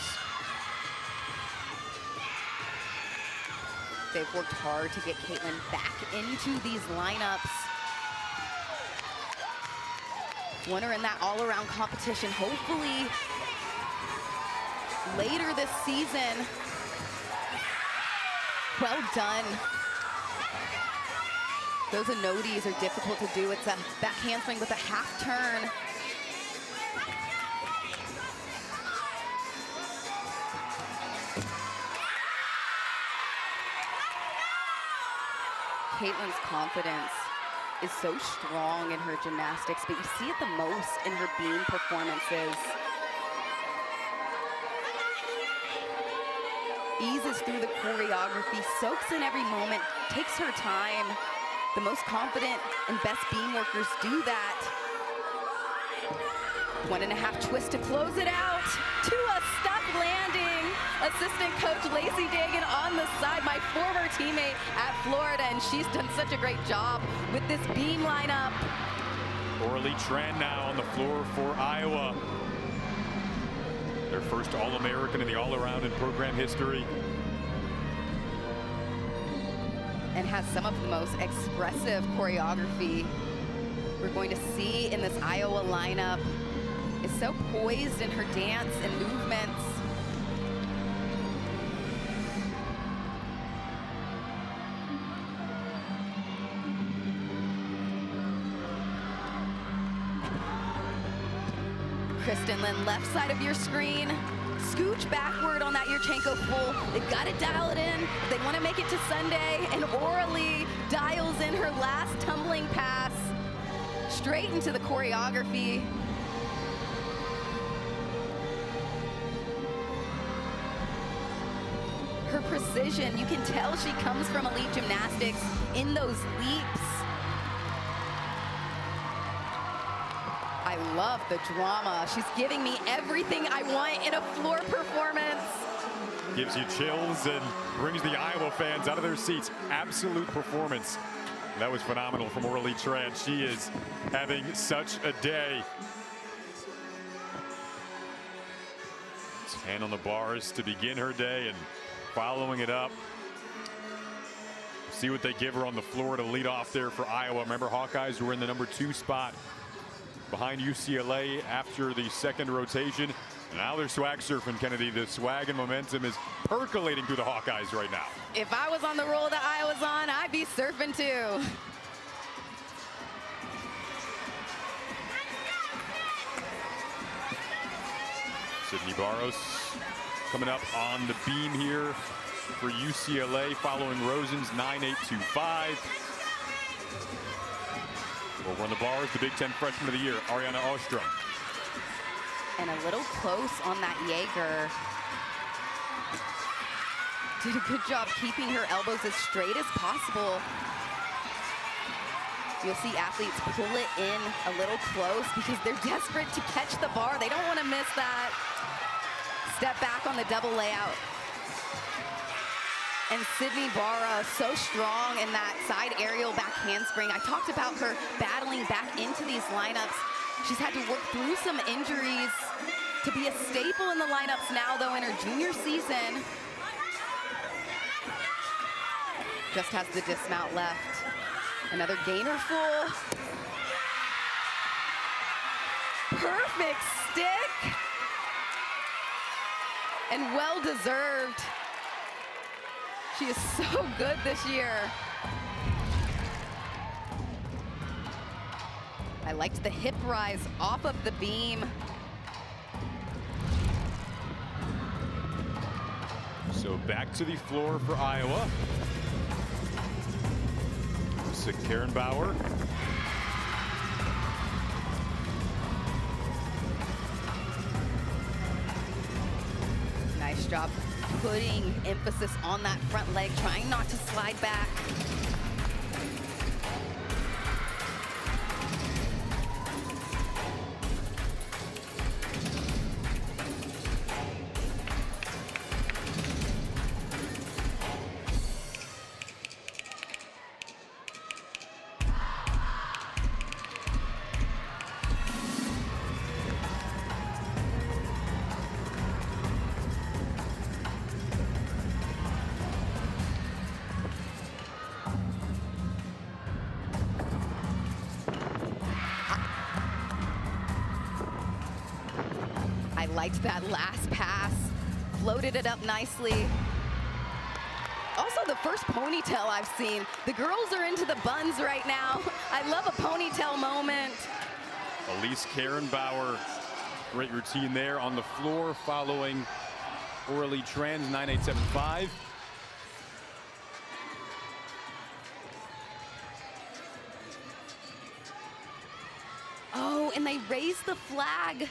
They've worked hard to get Caitlin back into these lineups. Want her in that all-around competition, hopefully later this season. Well done. Those anodies are difficult to do. It's a back handspring with a half turn. Caitlin's confidence is so strong in her gymnastics, but you see it the most in her beam performances. Eases through the choreography, soaks in every moment, takes her time. The most confident and best beam workers do that. 1.5 twist to close it out to a stuck landing. Assistant coach Lacey Dagan on the side, my former teammate at Florida, and she's done such a great job with this beam lineup. Orly Tran now on the floor for Iowa. Their first All-American in the all-around in program history. And has some of the most expressive choreography we're going to see in this Iowa lineup. Is so poised in her dance and movements. Kristen Lynn, left side of your screen. Scooch backward on that Yurchenko full. They've got to dial it in. They want to make it to Sunday, and Orly dials in her last tumbling pass. straight into the choreography. Her precision, you can tell she comes from elite gymnastics in those leaps. I love the drama. She's giving me everything I want in a floor performance. Gives you chills and brings the Iowa fans out of their seats. Absolute performance. That was phenomenal from Orly Tran. She is having such a day. 10 on the bars to begin her day and following it up. See what they give her on the floor to lead off there for Iowa. Remember, Hawkeyes were in the #2 spot behind UCLA after the second rotation. Now they're swag surfing, Kennedy. The swag and momentum is percolating through the Hawkeyes right now. If I was on the roll that I was on, I'd be surfing too. Sydney Barros coming up on the beam here for UCLA, following Rosen's 9.825. Over on the bars, the Big Ten Freshman of the Year, Ariana Ostrom. And a little close on that Jaeger. Did a good job keeping her elbows as straight as possible. You'll see athletes pull it in a little close because they're desperate to catch the bar. They don't want to miss that. Step back on the double layout. And Sydney Barra, so strong in that side aerial back handspring. I talked about her battling back into these lineups. She's had to work through some injuries to be a staple in the lineups now, though, in her junior season. Just has the dismount left. Another gainer full. Perfect stick. And well-deserved. She is so good this year. I liked the hip rise off of the beam. So back to the floor for Iowa. Karen Bauer. Nice job putting emphasis on that front leg, trying not to slide back. Liked that last pass, floated it up nicely. Also the first ponytail I've seen. The girls are into the buns right now. I love a ponytail moment. Elise Karen Bauer, great routine there on the floor following Orly Tran's 9.875. Oh, and they raised the flag.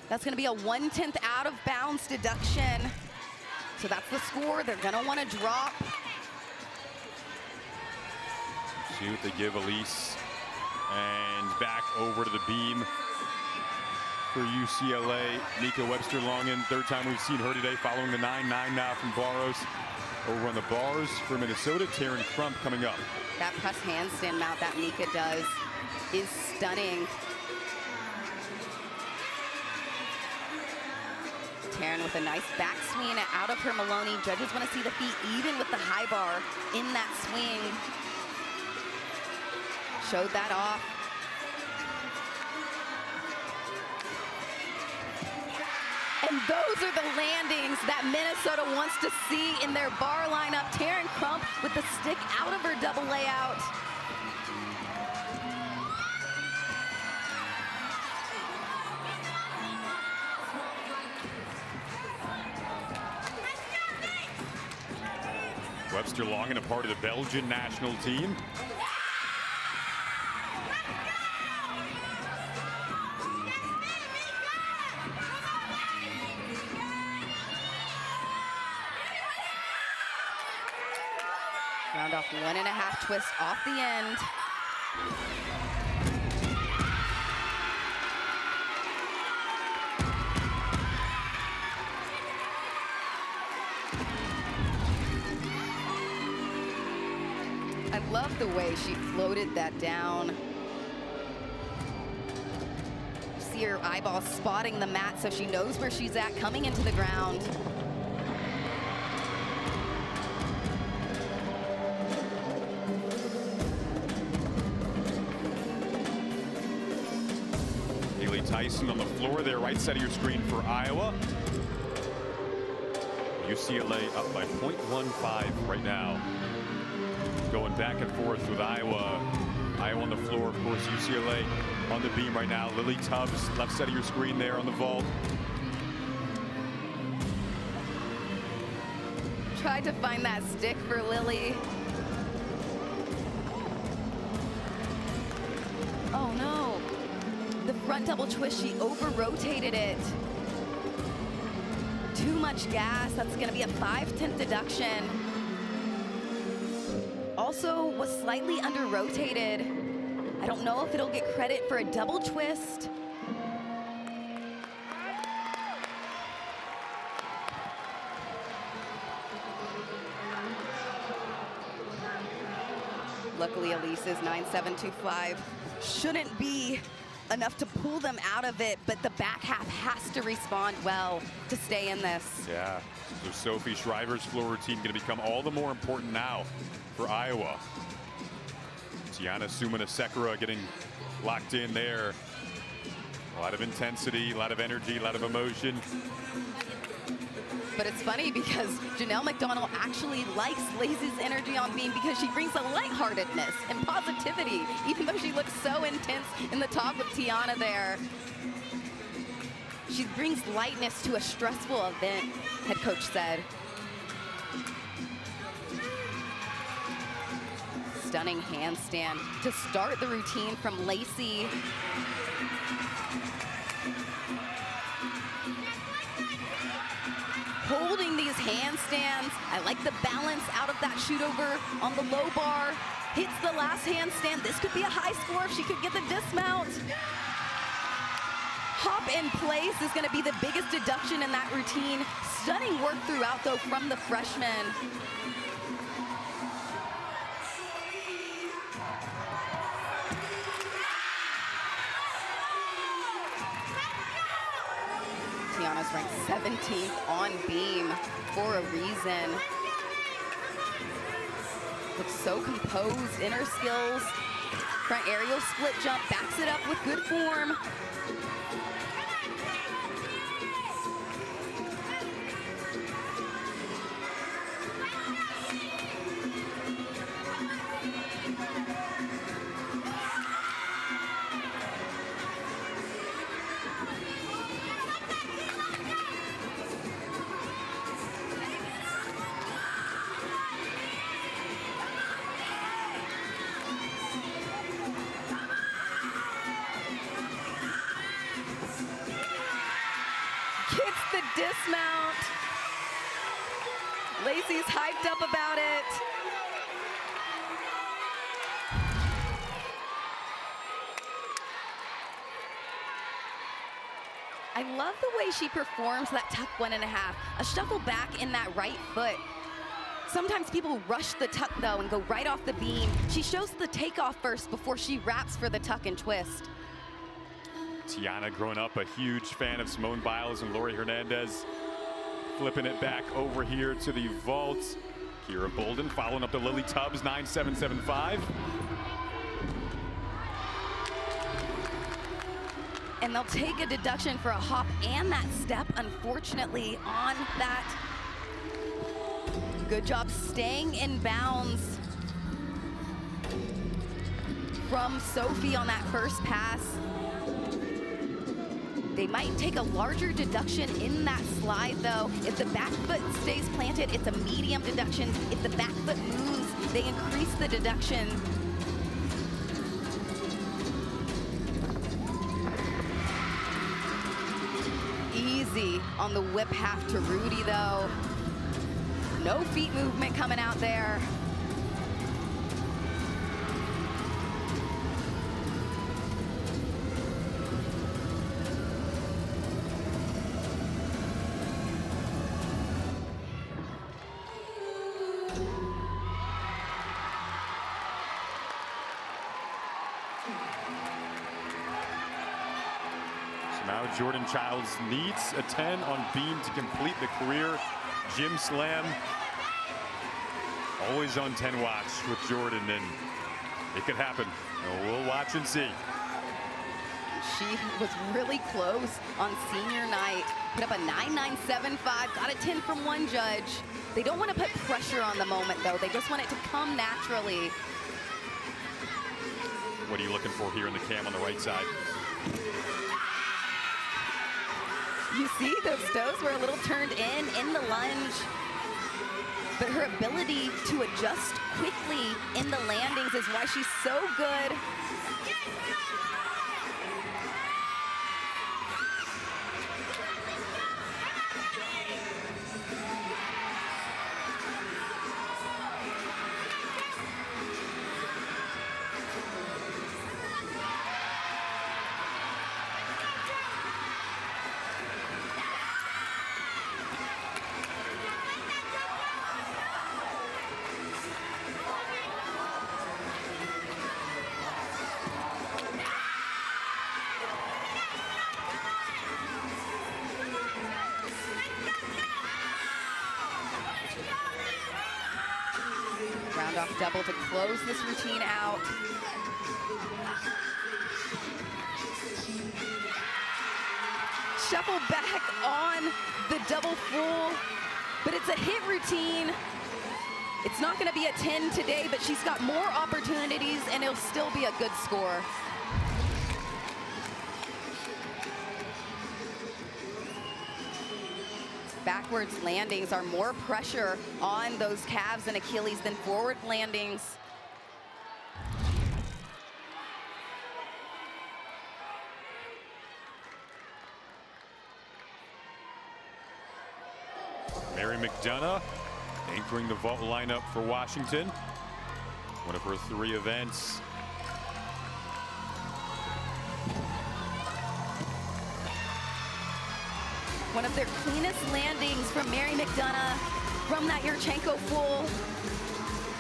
That's going to be a 1/10 out of bounds deduction. So that's the score they're going to want to drop. See what they give Elise. And back over to the beam for UCLA. Mika Webster-Longen, third time we've seen her today, following the 9.9 now from Barros. Over on the bars for Minnesota, Taryn Crump coming up. That press handstand mount that Mika does is stunning. Taryn with a nice backswing out of her Maloney. Judges want to see the feet even with the high bar in that swing. Showed that off. And those are the landings that Minnesota wants to see in their bar lineup. Taryn Crump with the stick out of her double layout. Webster-Longen, a part of the Belgian national team. Round off 1.5 twist off the end. I love the way she floated that down. See her eyeballs spotting the mat so she knows where she's at coming into the ground. Haley Tyson on the floor there, right side of your screen for Iowa. UCLA up by 0.15 right now. Going back and forth with Iowa. Iowa on the floor, of course, UCLA on the beam right now. Lily Tubbs, left side of your screen there on the vault. Tried to find that stick for Lily. Oh no. The front double twist, she over-rotated it. Too much gas, that's gonna be a 5/10 deduction. Also was slightly under-rotated. I don't know if it'll get credit for a double twist. Luckily, Elise's 9.725 shouldn't be enough to pull them out of it, but the back half has to respond well to stay in this. Yeah, so Sophie Shriver's floor routine going to become all the more important now for Iowa. Tiana Sumana-Sekera getting locked in there. A lot of intensity, a lot of energy, a lot of emotion. But it's funny because Janelle McDonald actually likes Lazy's energy on beam because she brings a lightheartedness and positivity, even though she looks so intense in the top with Tiana there. She brings lightness to a stressful event, head coach said. Stunning handstand to start the routine from Lacey. Holding these handstands. I like the balance out of that shoot over on the low bar. Hits the last handstand. This could be a high score if she could get the dismount. Hop in place is going to be the biggest deduction in that routine. Stunning work throughout, though, from the freshman. Tiana's ranked 17th on beam for a reason. Looks so composed, inner skills. Front aerial split jump, backs it up with good form. Gets the dismount. Lacey's hyped up about it. I love the way she performs that tuck 1.5. A shuffle back in that right foot. Sometimes people rush the tuck though and go right off the beam. She shows the takeoff first before she wraps for the tuck and twist. Tiana, growing up a huge fan of Simone Biles and Lori Hernandez. Flipping it back over here to the vault. Kira Bolden following up the Lily Tubbs 9.775. And they'll take a deduction for a hop and that step, unfortunately, on that. Good job staying in bounds from Sophie on that first pass. They might take a larger deduction in that slide, though. If the back foot stays planted, it's a medium deduction. If the back foot moves, they increase the deduction. Easy on the whip half to Rudy, though. No feet movement coming out there. Jordan Childs needs a 10 on beam to complete the career gym slam. Always on 10 watch with Jordan, and it could happen. We'll watch and see. She was really close on senior night. Put up a 9.975, got a 10 from one judge. They don't want to put pressure on the moment, though. They just want it to come naturally. What are you looking for here in the cam on the right side? You see, those toes were a little turned in the lunge. But her ability to adjust quickly in the landings is why she's so good. Round off double to close this routine out. Shuffle back on the double full, but it's a hit routine. It's not going to be a 10 today, but she's got more opportunities, and it'll still be a good score. Backwards landings are more pressure on those calves and Achilles than forward landings. Mary McDonough anchoring the vault lineup for Washington. One of her 3 events. One of their cleanest landings from Mary McDonough from that Yurchenko full.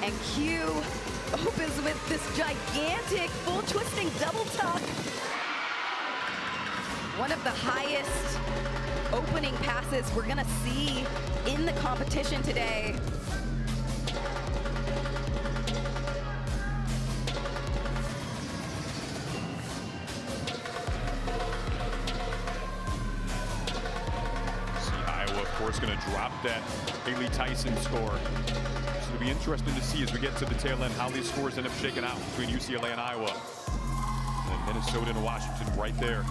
And Q opens with this gigantic full twisting double tuck. One of the highest opening passes we're gonna see in the competition today. Going to drop that Haley Tyson score. So it'll be interesting to see as we get to the tail end how these scores end up shaking out between UCLA and Iowa. And Minnesota and Washington right there.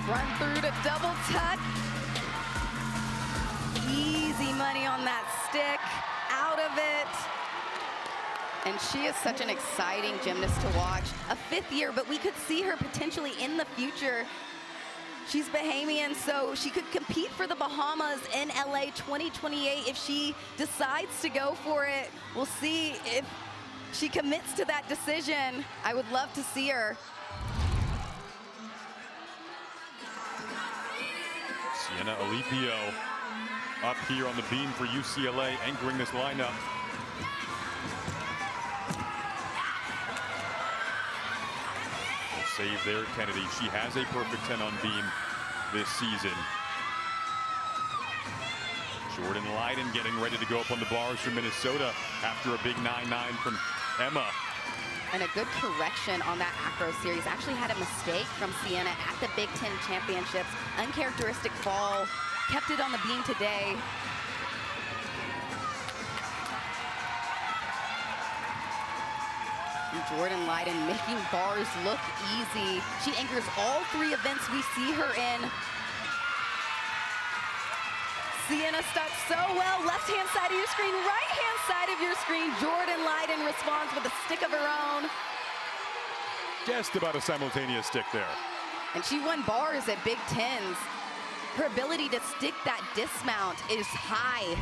Run through to double tuck. Easy money on that stick, out of it. And she is such an exciting gymnast to watch. A 5th year, but we could see her potentially in the future. She's Bahamian, so she could compete for the Bahamas in LA 2028 if she decides to go for it. We'll see if she commits to that decision. I would love to see her. Sienna Alipio up here on the beam for UCLA, anchoring this lineup. Save there, Kennedy. She has a perfect 10 on beam this season. Jordan Leiden getting ready to go up on the bars for Minnesota after a big 9-9 from Emma. And a good correction on that acro series. Actually had a mistake from Sienna at the Big Ten Championships. Uncharacteristic fall. Kept it on the beam today. And Jordan Leiden making bars look easy. She anchors all 3 events we see her in. Sienna starts so well. Left-hand side of your screen, right-hand side of your screen. Jordan Leiden responds with a stick of her own. Just about a simultaneous stick there. And she won bars at Big Tens. Her ability to stick that dismount is high.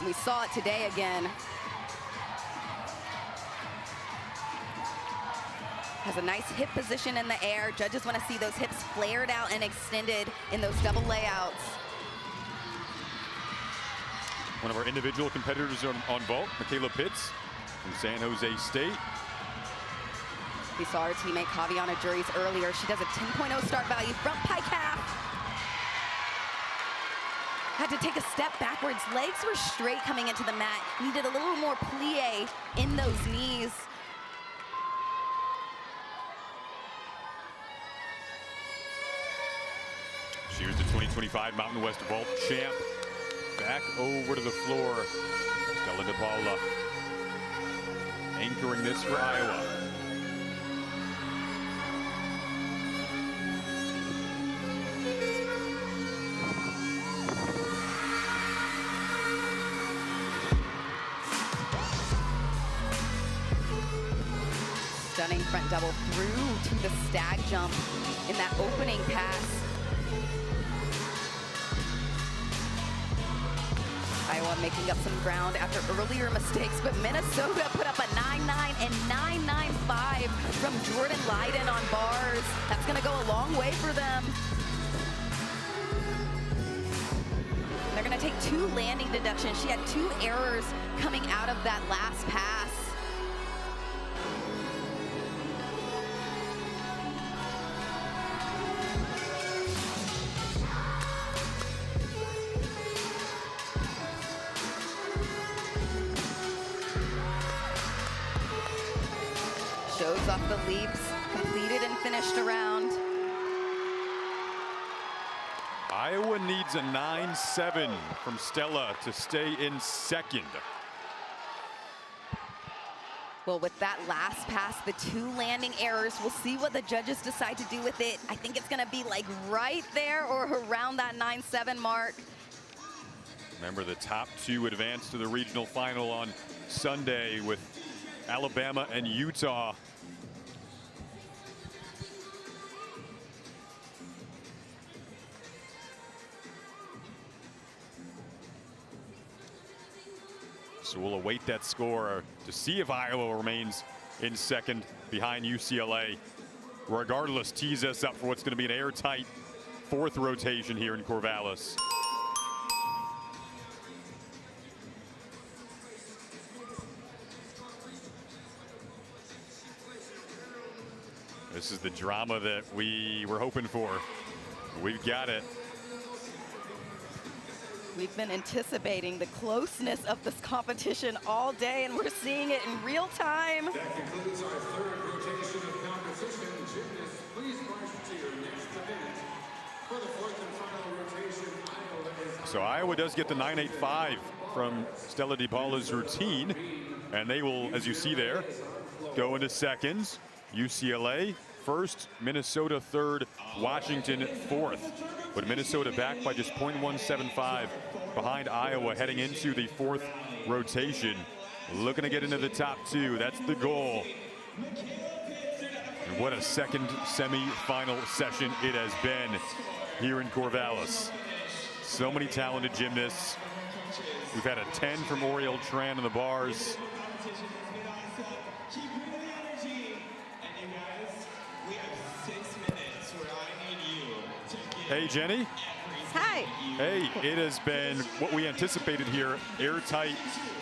We saw it today again. Has a nice hip position in the air. Judges want to see those hips flared out and extended in those double layouts. One of our individual competitors on vault, Michaela Pitts from San Jose State. We saw our teammate Kaviana Juries earlier. She does a 10.0 start value, front pike half. Had to take a step backwards. Legs were straight coming into the mat. Needed a little more plie in those knees. Here's the 2025 Mountain West Vault champ. Back over to the floor. Stella DePaula anchoring this for Iowa. Stunning front double through to the stag jump in that opening pass. Iowa making up some ground after earlier mistakes, but Minnesota put up a 9-9 and 9-9-5 from Jordan Leiden on bars. That's going to go a long way for them. They're going to take 2 landing deductions. She had 2 errors coming out of that last pass. Shows off the leaps, completed and finished around. Iowa needs a 9-7 from Stella to stay in second. Well, with that last pass, the 2 landing errors, we'll see what the judges decide to do with it. I think it's going to be like right there or around that 9-7 mark. Remember, the top 2 advance to the regional final on Sunday with Alabama and Utah. So we'll await that score to see if Iowa remains in second behind UCLA. Regardless, tease us up for what's going to be an airtight 4th rotation here in Corvallis. This is the drama that we were hoping for. We've got it. We've been anticipating the closeness of this competition all day, and we're seeing it in real time. That concludes our 3rd rotation of competition. Gymnasts, please march to your next event. For the 4th and final rotation, Iowa is... So Iowa does get the 9.85 from Stella DePaula's routine, and they will, as you see there, go into seconds. UCLA 1st, Minnesota 3rd, Washington 4th. But Minnesota back by just 0.175 behind Iowa heading into the 4th rotation. Looking to get into the top 2. That's the goal. And what a second semi-final session it has been here in Corvallis. So many talented gymnasts. We've had a 10 from Oriel Tran on the bars. Hey, Jenny. Hi. Hey, it has been what we anticipated here, airtight.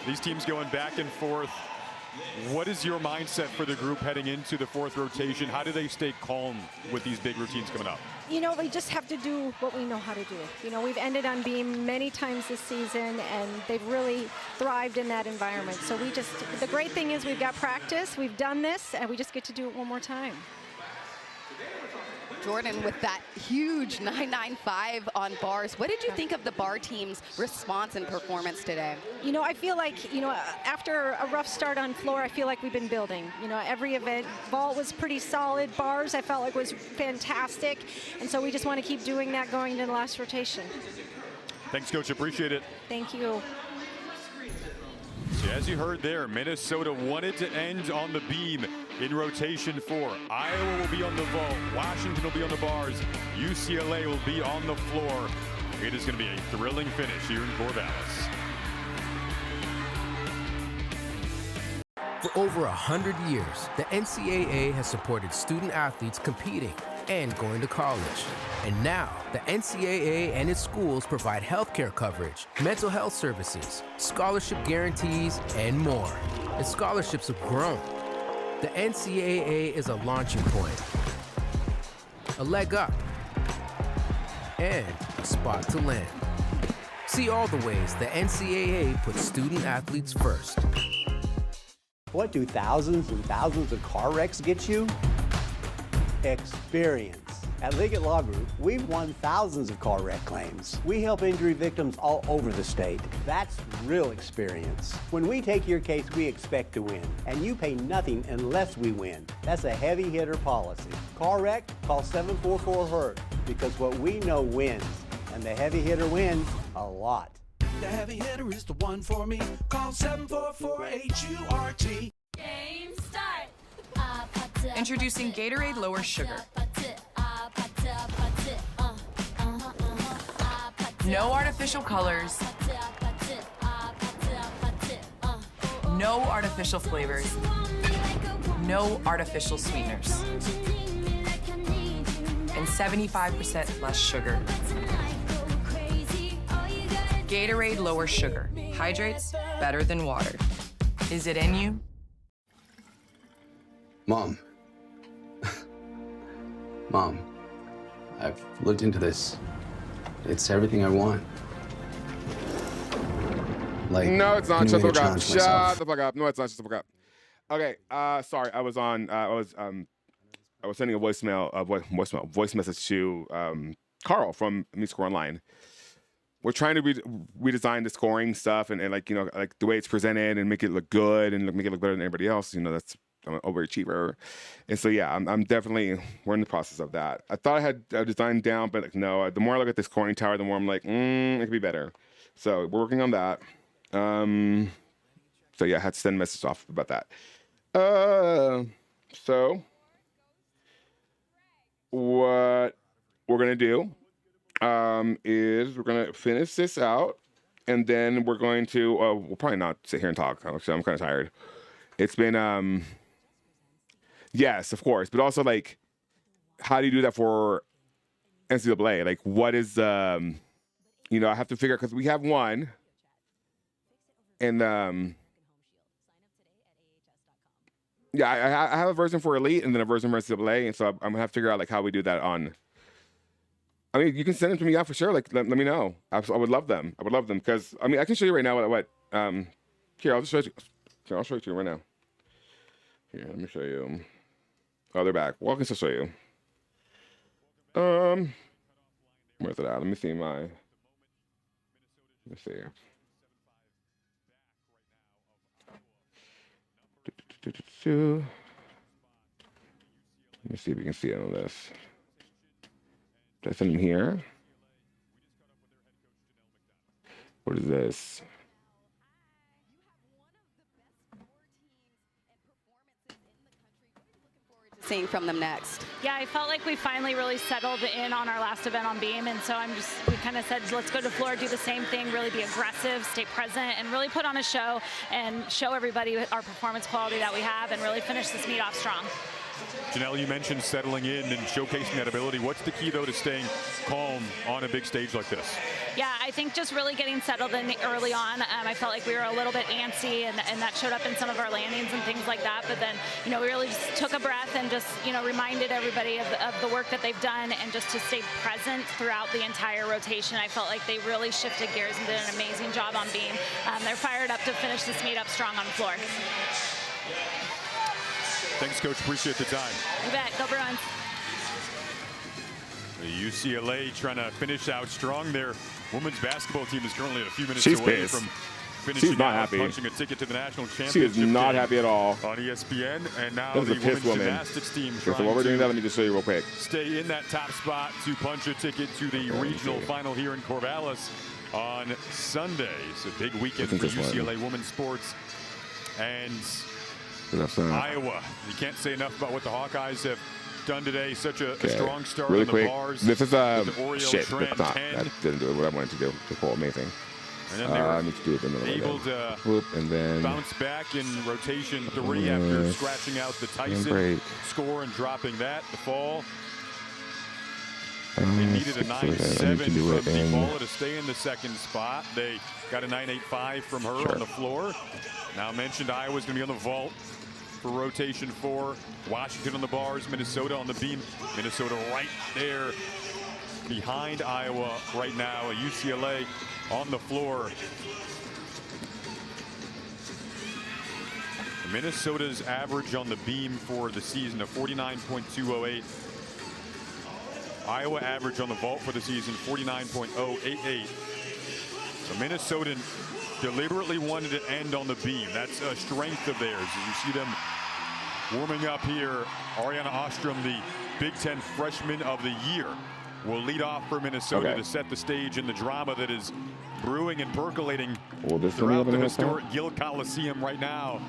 These teams going back and forth. What is your mindset for the group heading into the 4th rotation? How do they stay calm with these big routines coming up? You know, we just have to do what we know how to do. You know, we've ended on beam many times this season, and they've really thrived in that environment. So the great thing is we've got practice, we've done this, and we just get to do it one more time. Jordan with that huge 9.95 on bars. What did you think of the bar team's response and performance today? You know, I feel like, you know, after a rough start on floor, I feel like we've been building. You know, every event, vault was pretty solid. Bars, I felt like was fantastic. And so we just want to keep doing that going into the last rotation. Thanks, Coach. Appreciate it. Thank you. So as you heard there, Minnesota wanted to end on the beam in rotation 4. Iowa will be on the vault. Washington will be on the bars. UCLA will be on the floor. It is going to be a thrilling finish here in Corvallis. For over 100 years, the NCAA has supported student athletes competing and going to college. And now, the NCAA and its schools provide healthcare coverage, mental health services, scholarship guarantees, and more. And scholarships have grown. The NCAA is a launching point, a leg up, and a spot to land. See all the ways the NCAA puts student athletes first. What do thousands and thousands of car wrecks get you? Experience. At Liggett Law Group, we've won thousands of car wreck claims. We help injury victims all over the state. That's real experience. When we take your case, we expect to win, and you pay nothing unless we win. That's a heavy hitter policy. Car wreck? Call 744-HURT, because what we know wins, and the heavy hitter wins a lot. The heavy hitter is the one for me. Call 744-HURT. Game start. Introducing Gatorade Lower Sugar. No artificial colors. No artificial flavors. No artificial sweeteners. And 75% less sugar. Gatorade Lower Sugar. Hydrates better than water. Is it in you? Mom. Mom, I've looked into this. It's everything I want. Like, no, it's not. any Shut way the to fuck up. challenge Shut myself. the fuck up. No, it's not. Shut the fuck up. Okay. Sorry. I was sending a voice message to Carl from Music Online. We're trying to redesign the scoring stuff and like, you know, like the way it's presented and make it look good and make it look better than everybody else. You know, that's, I'm an overachiever. And so, yeah, I'm definitely, we're in the process of that. I thought I had a design down, but like, no, the more I look at this scoring tower, the more I'm like, it could be better. So we're working on that. So yeah, I had to send a message off about that. So what we're going to do is we're going to finish this out, and then we're going to, we'll probably not sit here and talk. Actually, I'm kind of tired. It's been, yes, of course, but also like, how do you do that for NCAA? Like, what is, you know, I have to figure out, because we have one, and yeah, I have a version for Elite and then a version for NCAA, and so I'm gonna have to figure out like how we do that on. I mean, you can send them to me, yeah, for sure. Like, let me know. I would love them. I would love them because I mean, I can show you right now what here, I'll just show you. Here, I'll show it to you right now. Here, let me show you. Oh, they're back. Well, I can still show you. Where's it at? Let me see my. Let me see. Let me see if we can see it on this. Did I send them here? What is this? Seeing from them next. Yeah, I felt like we finally really settled in on our last event on beam, and so we kind of said, let's go to floor, do the same thing, really be aggressive, stay present, and really put on a show and show everybody our performance quality that we have and really finish this meet off strong. Janelle, you mentioned settling in and showcasing that ability. What's the key, though, to staying calm on a big stage like this? Yeah, I think just really getting settled in early on. I felt like we were a little bit antsy, and that showed up in some of our landings and things like that. But then, you know, we really just took a breath and just, you know, reminded everybody of the work that they've done and just to stay present throughout the entire rotation. I felt like they really shifted gears and did an amazing job on beam. They're fired up to finish this meet up strong on the floor. Thanks, Coach. Appreciate the time. You bet. Go Bruins. The UCLA trying to finish out strong. Their women's basketball team is currently a few minutes She's away pissed. from finishing She's not out, happy. punching a ticket to the national championship. She is not happy at all. On ESPN, and now That the is a pissed women's woman. gymnastics team Okay, trying so while we're doing to that, let me just show you real quick. stay in that top spot to punch a ticket to the regional final here in Corvallis on Sunday. It's a big weekend for UCLA women's sports. And Iowa, you can't say enough about what the Hawkeyes have done today. Such a strong start Really on the quick. bars. This is with the Oreo shit. Trend That's not. 10. That didn't do what I wanted to do. Just pull amazing. And then they were need to do it in the middle able again. to Whoop, and then bounce back in rotation 3 after scratching out the Tyson break. score and dropping that. The fall. They needed a 9.7 from DePaula to stay in the second spot. They got a 9.85 from her on the floor. Now mentioned Iowa's going to be on the vault for rotation 4. Washington on the bars, Minnesota on the beam. Minnesota right there behind Iowa right now. UCLA on the floor. Minnesota's average on the beam for the season of 49.208. Iowa average on the vault for the season 49.088. The Minnesotan deliberately wanted to end on the beam. That's a strength of theirs. As you see them warming up here, Ariana Ostrom, the Big Ten Freshman of the Year, will lead off for Minnesota to set the stage in the drama that is brewing and percolating throughout the historic Gill Coliseum right now.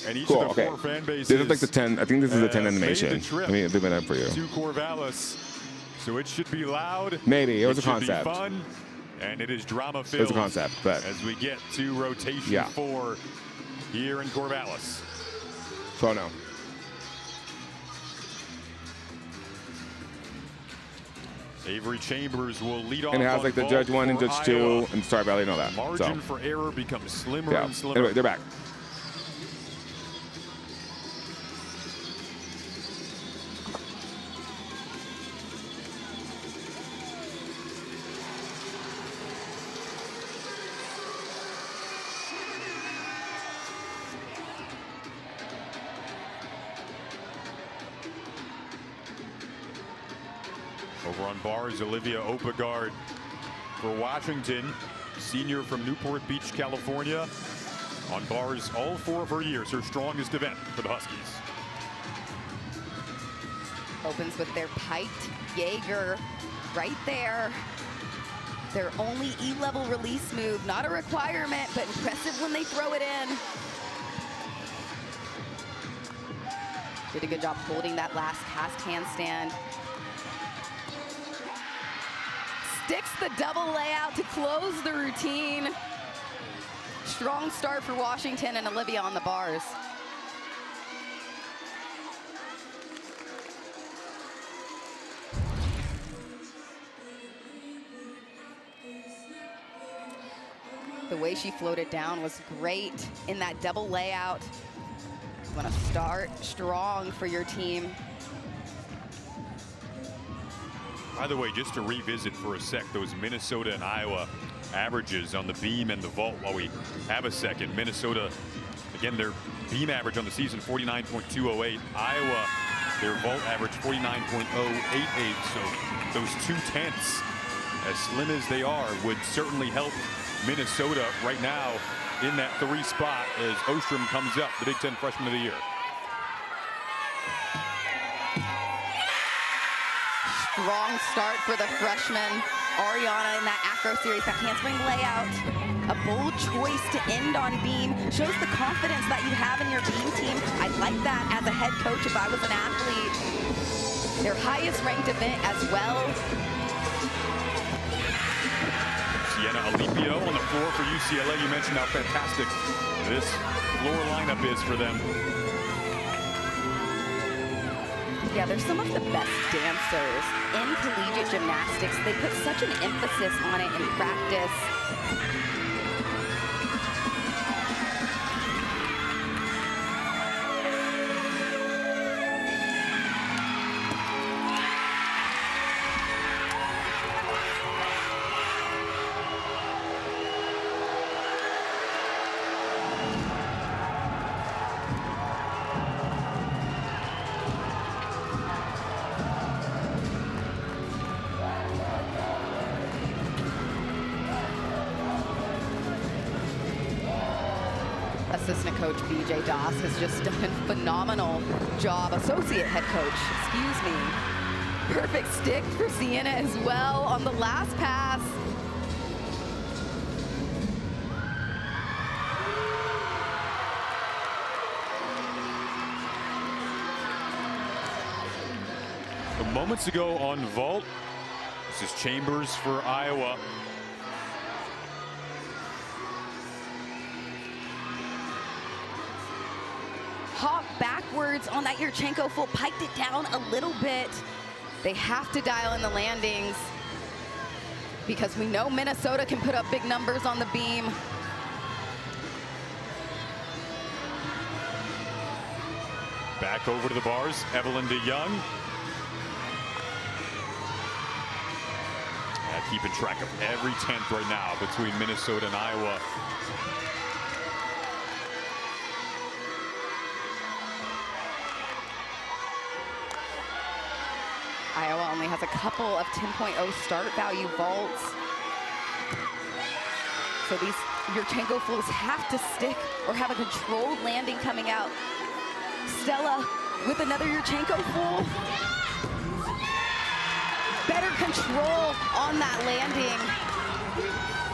And each of the 4 fan bases. This is like the 10. I think this is the 10 animation. Let me do that for you. To Corvallis. So it should be loud. Maybe. It was a should concept. Be fun. And it is drama filled. It was a concept, but as we get to rotation 4 here in Corvallis. So no. Avery Chambers will lead off. And it has like the judge 1 and judge 2 and Star Valley and all that. Margin for error becomes slimmer and slimmer. Anyway, they're back. Over on bars, Olivia Opegard for Washington, senior from Newport Beach, California. On bars all 4 of her years, her strongest event for the Huskies. Opens with their piked Jaeger right there. Their only E-level release move, not a requirement, but impressive when they throw it in. Did a good job holding that last cast handstand. Sticks the double layout to close the routine. Strong start for Washington and Olivia on the bars. The way she floated down was great in that double layout. You want to start strong for your team. By the way, just to revisit for a sec, those Minnesota and Iowa averages on the beam and the vault while we have a second. Minnesota, again, their beam average on the season, 49.208. Iowa, their vault average, 49.088. So those 2/10, as slim as they are, would certainly help Minnesota right now in that 3 spot as Ostrom comes up, the Big Ten Freshman of the Year. Strong start for the freshman. Ariana in that acro series, that handspring layout. A bold choice to end on beam. Shows the confidence that you have in your beam team. I'd like that as a head coach if I was an athlete. Their highest ranked event as well. Sienna Alipio on the floor for UCLA. You mentioned how fantastic this floor lineup is for them. Yeah, they're some of the best dancers in collegiate gymnastics. They put such an emphasis on it in practice. Assistant coach BJ Doss has just done a phenomenal job. Associate head coach, excuse me. Perfect stick for Sienna as well on the last pass. Moments ago on vault, this is Chambers for Iowa. hop backwards on that Yurchenko full, piked it down a little bit. They have to dial in the landings because we know Minnesota can put up big numbers on the beam. Back over to the bars, Evelyn DeYoung. Keeping track of every 10th right now between Minnesota and Iowa. Iowa only has a couple of 10.0 start value vaults. So these Yurchenko fulls have to stick or have a controlled landing coming out. Stella with another Yurchenko full. Better control on that landing.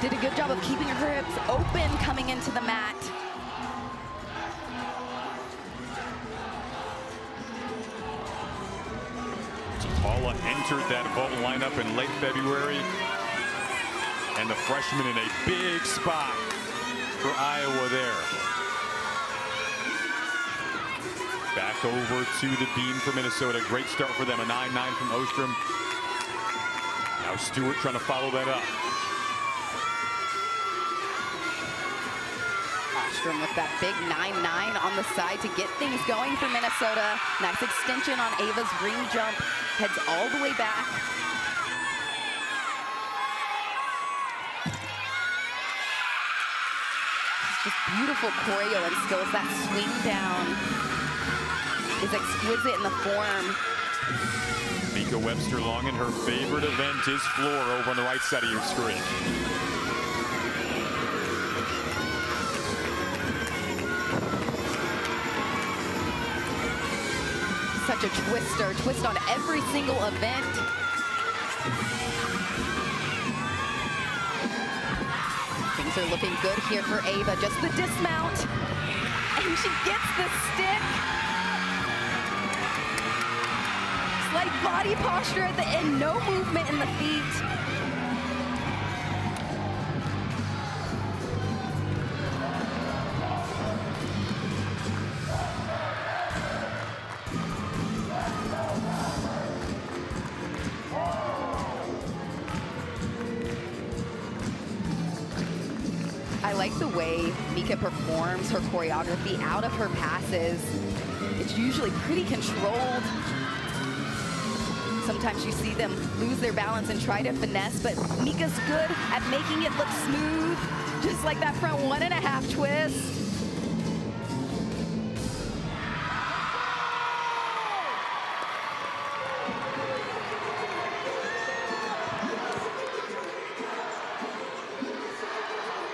Did a good job of keeping her hips open coming into the mat. Paula entered that vault lineup in late February. And the freshman in a big spot for Iowa there. Back over to the beam for Minnesota. Great start for them, a 9-9 from Ostrom. Now Stewart trying to follow that up. Ostrom with that big 9-9 on the side to get things going for Minnesota. Nice extension on Ava's ring jump. Heads all the way back. Just beautiful choreo and skills. That swing down is exquisite in the form. Mika Webster-Long, and her favorite event is floor over on the right side of your screen. Such a twister, twist on every single event. Things are looking good here for Ava. Just the dismount, and she gets the stick. Slight body posture at the end, no movement in the feet. I like the way Mika performs her choreography out of her passes. It's usually pretty controlled. Sometimes you see them lose their balance and try to finesse, but Mika's good at making it look smooth, just like that front 1.5 twist.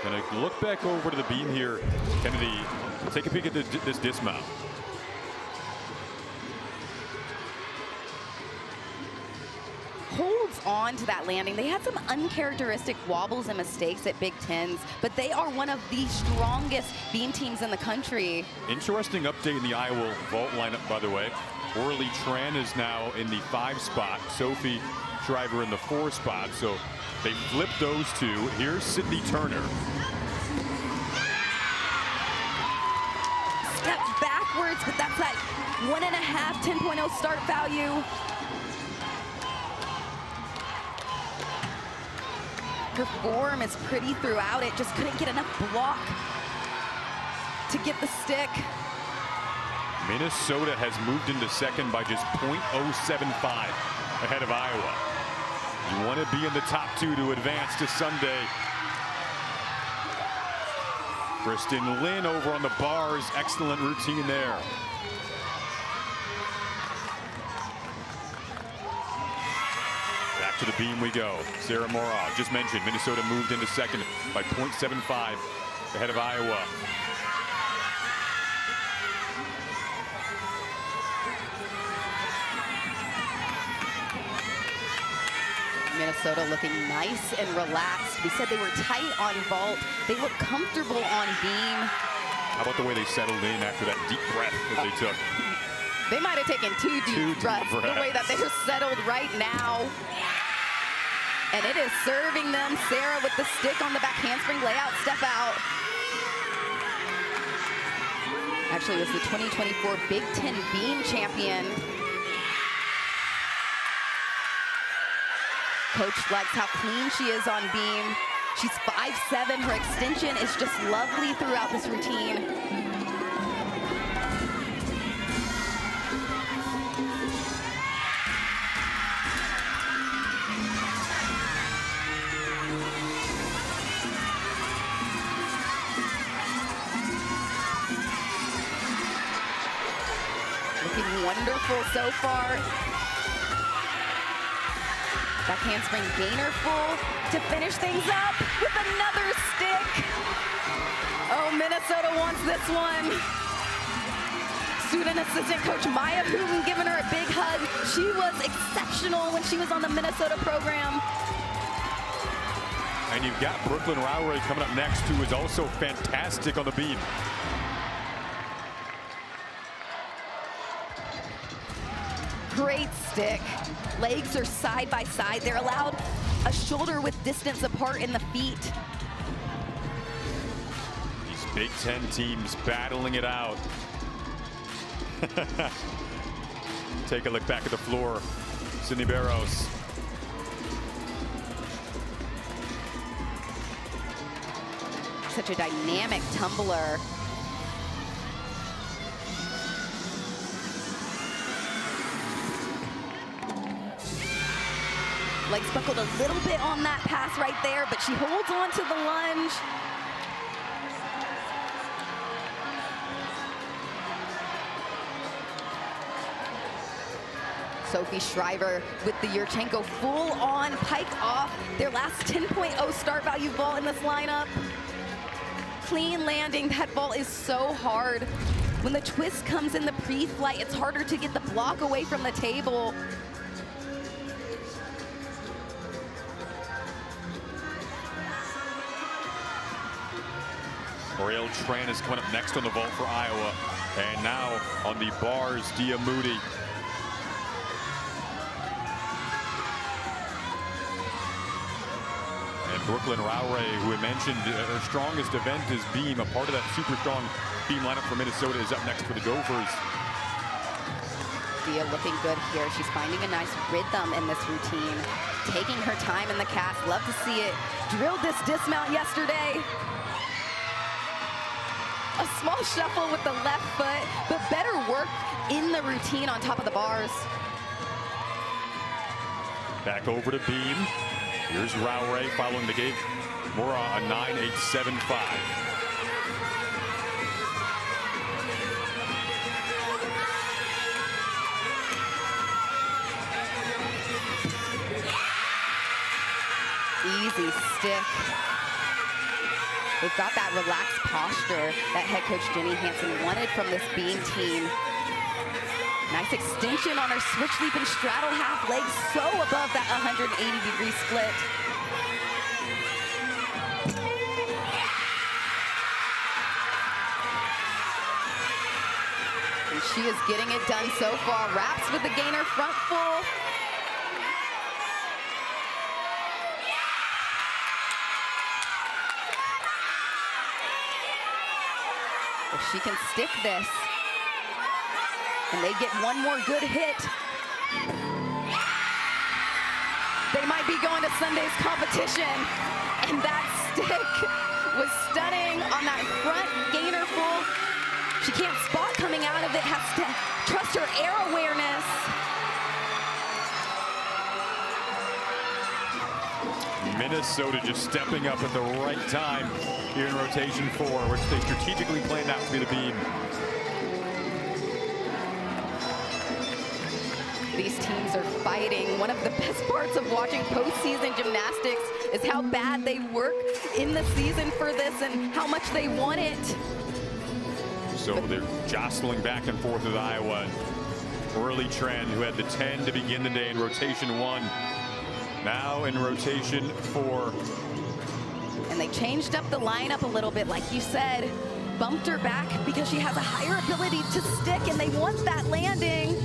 Gonna look back over to the beam here, Kennedy. Take a peek at this dismount. Holds on to that landing. They had some uncharacteristic wobbles and mistakes at Big Tens, but they are one of the strongest beam teams in the country. Interesting update in the Iowa vault lineup, by the way. Orly Tran is now in the 5 spot. Sophie Shriver in the 4 spot. So they flipped those two. Here's Sydney Turner. Step backwards, but that's that 1.5, 10.0 start value. Her form is pretty throughout it, just couldn't get enough block to get the stick. Minnesota has moved into second by just 0.075 ahead of Iowa. You want to be in the top 2 to advance to Sunday. Kristen Lynn over on the bars, excellent routine there. Back to the beam we go. Sarah Morrow, just mentioned, Minnesota moved into second by 0.75 ahead of Iowa. Minnesota looking nice and relaxed. We said they were tight on vault. They look comfortable on beam. How about the way they settled in after that deep breath that they took? They might have taken two deep breaths. The way that they're settled right now. And it is serving them. Sarah with the stick on the back handspring layout, step out. Actually, was the 2024 Big Ten beam champion. Coach likes how clean she is on beam. She's 5'7". Her extension is just lovely throughout this routine. Looking wonderful so far. Back handspring gainer full to finish things up with another stick. Oh, Minnesota wants this one. Student assistant coach Maya Hooten giving her a big hug. She was exceptional when she was on the Minnesota program. And you've got Brooklyn Rowray coming up next, who is also fantastic on the beam. Great stick. Legs are side by side. They're allowed a shoulder with distance apart in the feet. These Big Ten teams battling it out. Take a look back at the floor. Sydney Barros. Such a dynamic tumbler. Legs buckled a little bit on that pass right there, but she holds on to the lunge. Sophie Shriver with the Yurchenko full-on pike off. Their last 10.0 start value vault in this lineup. Clean landing. That vault is so hard. When the twist comes in the pre-flight, it's harder to get the block away from the table. Oriel Tran is coming up next on the vault for Iowa. And now on the bars, Dia Moody. And Brooklyn Rowray, who we mentioned, her strongest event is beam. A part of that super strong beam lineup for Minnesota is up next for the Gophers. Dia looking good here. She's finding a nice rhythm in this routine. Taking her time in the cast. Love to see it. Drilled this dismount yesterday. A small shuffle with the left foot, but better work in the routine on top of the bars. Back over to beam. Here's Rowray following the gate. Mora a 9.875. Easy stick. They've got that relaxed posture that head coach Jenny Hansen wanted from this beam team. Nice extension on her switch leap and straddle half, legs so above that 180-degree split. And she is getting it done so far. Wraps with the gainer front full. If she can stick this, and they get one more good hit, they might be going to Sunday's competition. And that stick was stunning on that front gainer full. She can't spot coming out of it, has to trust her air awareness. Minnesota just stepping up at the right time here in rotation 4, which they strategically planned out to be the beam. These teams are fighting. One of the best parts of watching postseason gymnastics is how bad they work in the season for this and how much they want it. So they're jostling back and forth with Iowa. Early Tran, who had the 10 to begin the day in rotation 1. Now in rotation 4. And they changed up the lineup a little bit, like you said. Bumped her back because she has a higher ability to stick, and they want that landing.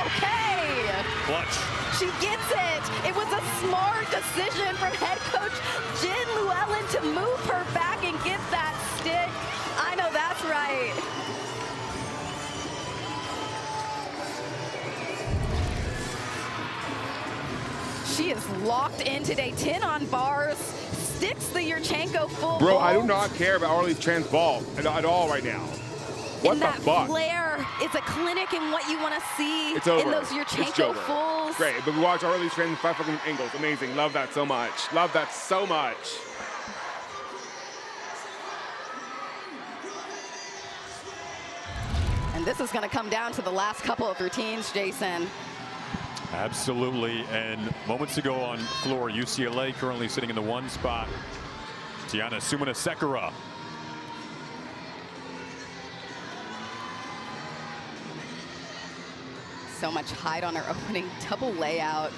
Okay! Clutch. She gets it. It was a smart decision from head coach Jen Llewellyn to move her back and get that stick. I know that's right. She is locked in today. 10 on bars. Sticks the Yurchenko full Bro, vault. I do not care about Orly's trans vault at all right now. What and the that fuck? flare, it's a clinic in what you want to see It's over. in those It's Yurchenko over. fulls. Great, but we watch Orly's trans 5 fucking angles. Amazing. Love that so much. Love that so much. And this is going to come down to the last couple of routines, Jason. Absolutely, and moments ago on floor, UCLA currently sitting in the 1 spot. Tiana Sumana-Sekera. So much height on her opening double layout.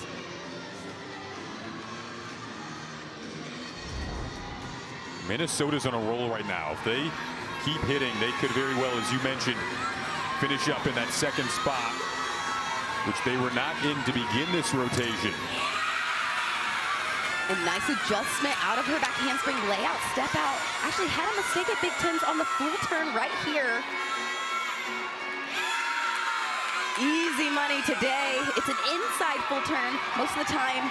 Minnesota's on a roll right now. If they keep hitting, they could very well, as you mentioned, finish up in that 2nd spot, which they were not in to begin this rotation. A nice adjustment out of her back handspring layout, step out. Actually had a mistake at Big Tens on the full turn right here. Easy money today. It's an inside full turn. Most of the time,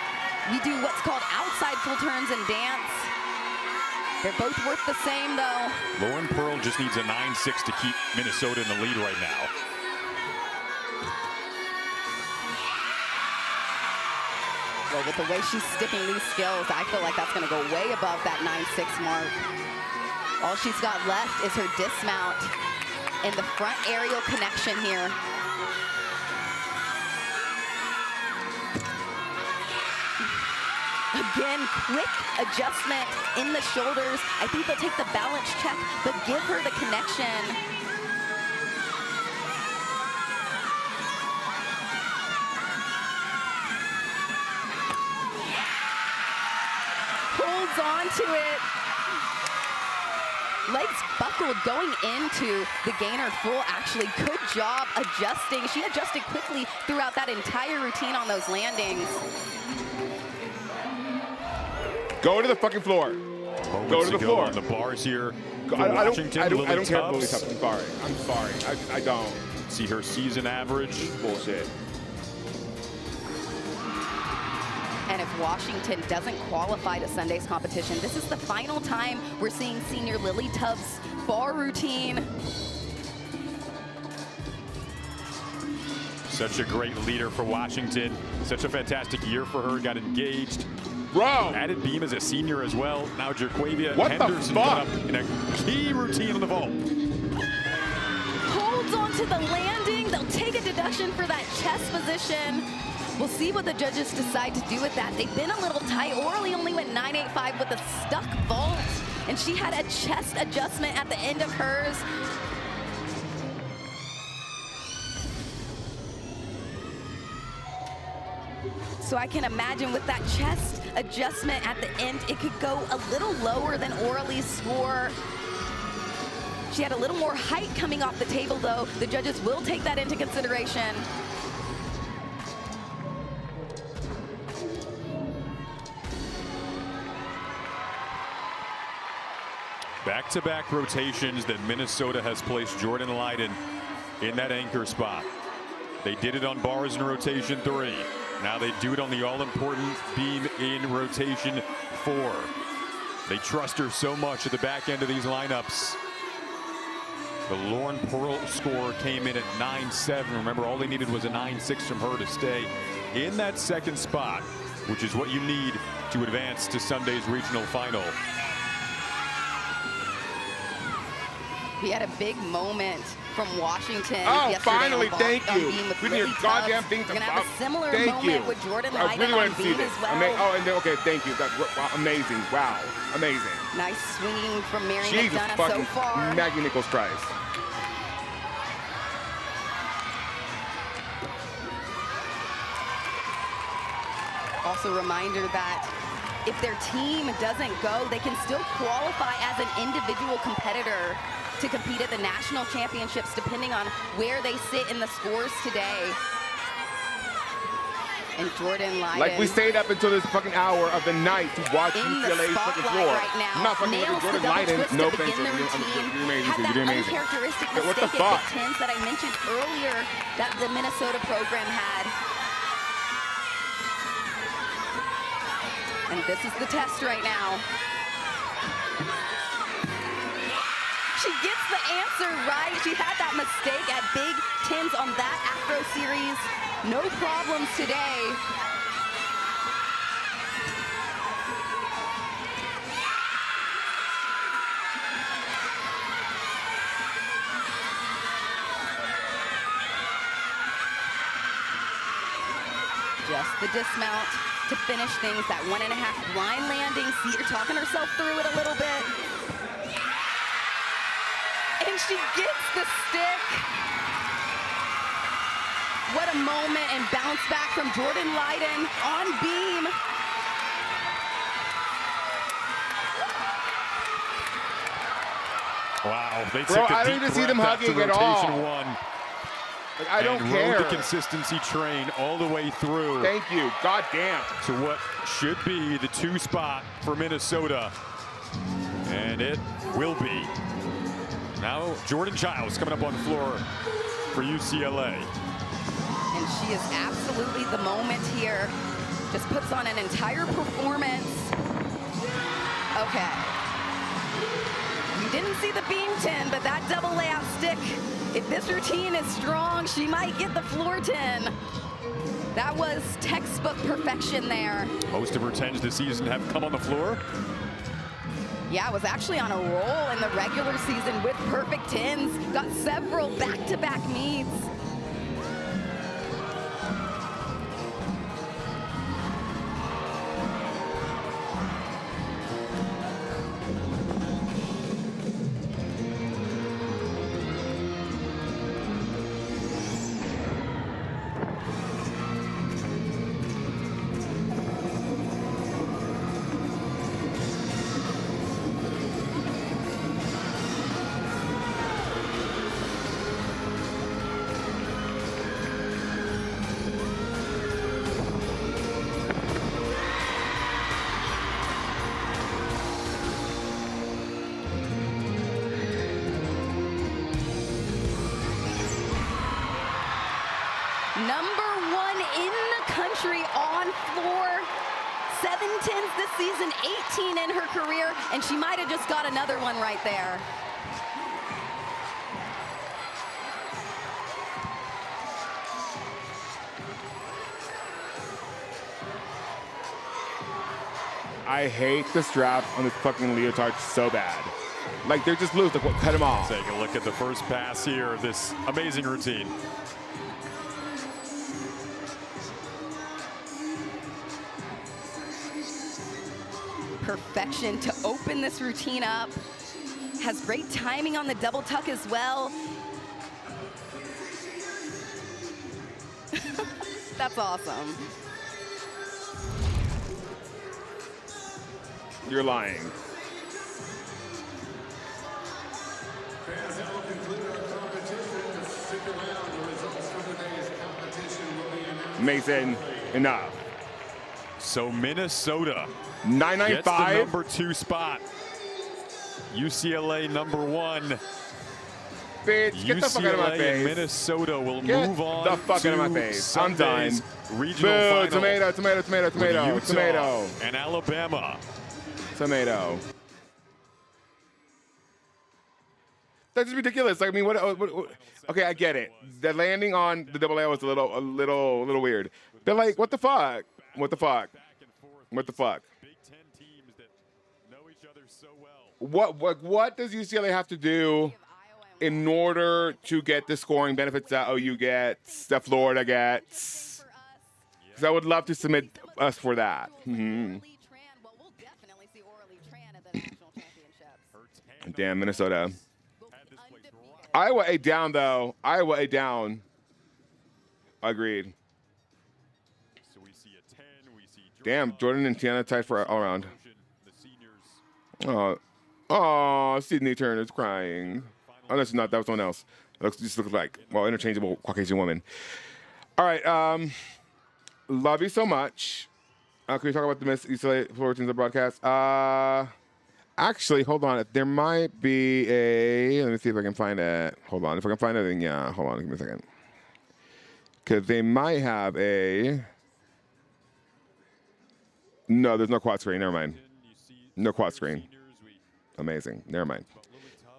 we do what's called outside full turns in dance. They're both worth the same, though. Lauren Pearl just needs a 9-6 to keep Minnesota in the lead right now. Well, with the way she's sticking these skills, I feel like that's going to go way above that 9-6 mark. All she's got left is her dismount and the front aerial connection here. Again, quick adjustment in the shoulders. I think they'll take the balance check, but give her the connection. Holds on to it. Legs buckled going into the gainer full. Actually, good job adjusting. She adjusted quickly throughout that entire routine on those landings. Go to the fucking floor. Go to the floor. On the bars here. I don't care Lily about Lily Tubbs. Tubbs. I'm sorry. I don't. See her season average. Bullshit. And if Washington doesn't qualify to Sunday's competition, this is the final time we're seeing senior Lily Tubbs' bar routine. Such a great leader for Washington. Such a fantastic year for her. Got engaged. Bro. Added beam as a senior as well. Now Jerquavia What the Henderson fuck? coming up in a key routine on the vault. Holds on to the landing. They'll take a deduction for that chest position. We'll see what the judges decide to do with that. They've been a little tight. Orly only went 9.85 with a stuck vault, and she had a chest adjustment at the end of hers. So I can imagine with that chest adjustment at the end, it could go a little lower than Orly's score. She had a little more height coming off the table, though. The judges will take that into consideration. Back-to-back rotations that Minnesota has placed Jordan Leiden in that anchor spot. They did it on bars in rotation 3. Now they do it on the all-important beam in rotation 4. They trust her so much at the back end of these lineups. The Lauren Pearl score came in at 9.7. Remember, all they needed was a 9.6 from her to stay in that 2nd spot, which is what you need to advance to Sunday's regional final. We had a big moment from Washington. Oh, yesterday finally, on thank you. With We need Lily your goddamn Tubbs. thing We're to gonna have a similar thank moment you. with Jordan I Leiden really on want to see beam this. as well. Oh, and then, okay, thank you. Wow, amazing. Wow, amazing. Nice swinging from Mary Jesus McDonough so fucking far. Maggie Nichols Christ. Also a reminder that if their team doesn't go, they can still qualify as an individual competitor to compete at the national championships, depending on where they sit in the scores today. And Jordan Leiden. Like we stayed up until this fucking hour of the night to watch UCLA's fucking floor. Right now. I'm not fucking with Jordan Leiden. No offense. You're amazing. Had You're that amazing. uncharacteristic Hey, what the mistake at fuck? Big Tens that I mentioned earlier that the Minnesota program had. And this is the test right now. She gets the answer right. She had that mistake at Big Tens on that Afro series. No problems today. Just the dismount to finish things. That 1.5 blind landing. See her talking herself through it a little bit. And she gets the stick. What a moment, and bounce back from Jordan Leiden on beam. Wow, they Bro, took a I don't deep even see breath them after hugging at rotation all. one. Like, I don't and care. Rode the consistency train all the way through. Thank you. God damn. To what should be the 2 spot for Minnesota. And it will be. Now Jordan Giles coming up on the floor for UCLA. And she is absolutely the moment here. Just puts on an entire performance. Okay. We didn't see the beam 10, but that double layout stick, if this routine is strong, she might get the floor 10. That was textbook perfection there. Most of her 10s this season have come on the floor. Yeah, was actually on a roll in the regular season with perfect 10s. Got several back-to-back meets. #1 in the country on floor. 7 10s this season, 18 in her career, and she might have just got another one right there. I hate the strap on this fucking leotard so bad. Like, they're just loose. Like, what? Cut them off. Take a look at the first pass here of this amazing routine. Perfection to open this routine up. Has great timing on the double tuck as well. That's awesome. You're lying. Fans, that will conclude our competition. Stick around. The results for today's competition will be announced. Mason, enough. So Minnesota 995 gets the number 2 spot. UCLA #1. Bitch, get the fuck out of my UCLA face. and Minnesota will Get move on the fuck out of my to face. I'm done. Sunday's regional Boo, final tomato, tomato, tomato, with tomato, Utah tomato. and Alabama. Tomato. That's just ridiculous. Like, I mean, what? Okay, I get it. The landing on the double A was a little weird. But like, what the fuck? What the fuck? What the fuck? What does UCLA have to do in order to get the scoring benefits that OU gets, that Florida gets? Because I would love to submit us for that. Damn, Minnesota. Iowa A down, though. Iowa A down. Agreed. Damn, Jordan and Tiana tied for all around. Oh, Sydney Turner's crying. Oh, that's not. That was someone else. Just looks like, well, interchangeable Caucasian woman. All right. Love you so much. Can we talk about the Miss UCLA Florida Teams broadcast? Actually, hold on. There might be a. Let me see if I can find it. Hold on. If I can find it, then yeah. Hold on. Give me a second. Because they might have a. No, there's no quad screen. Never mind. No quad screen. Amazing. Never mind.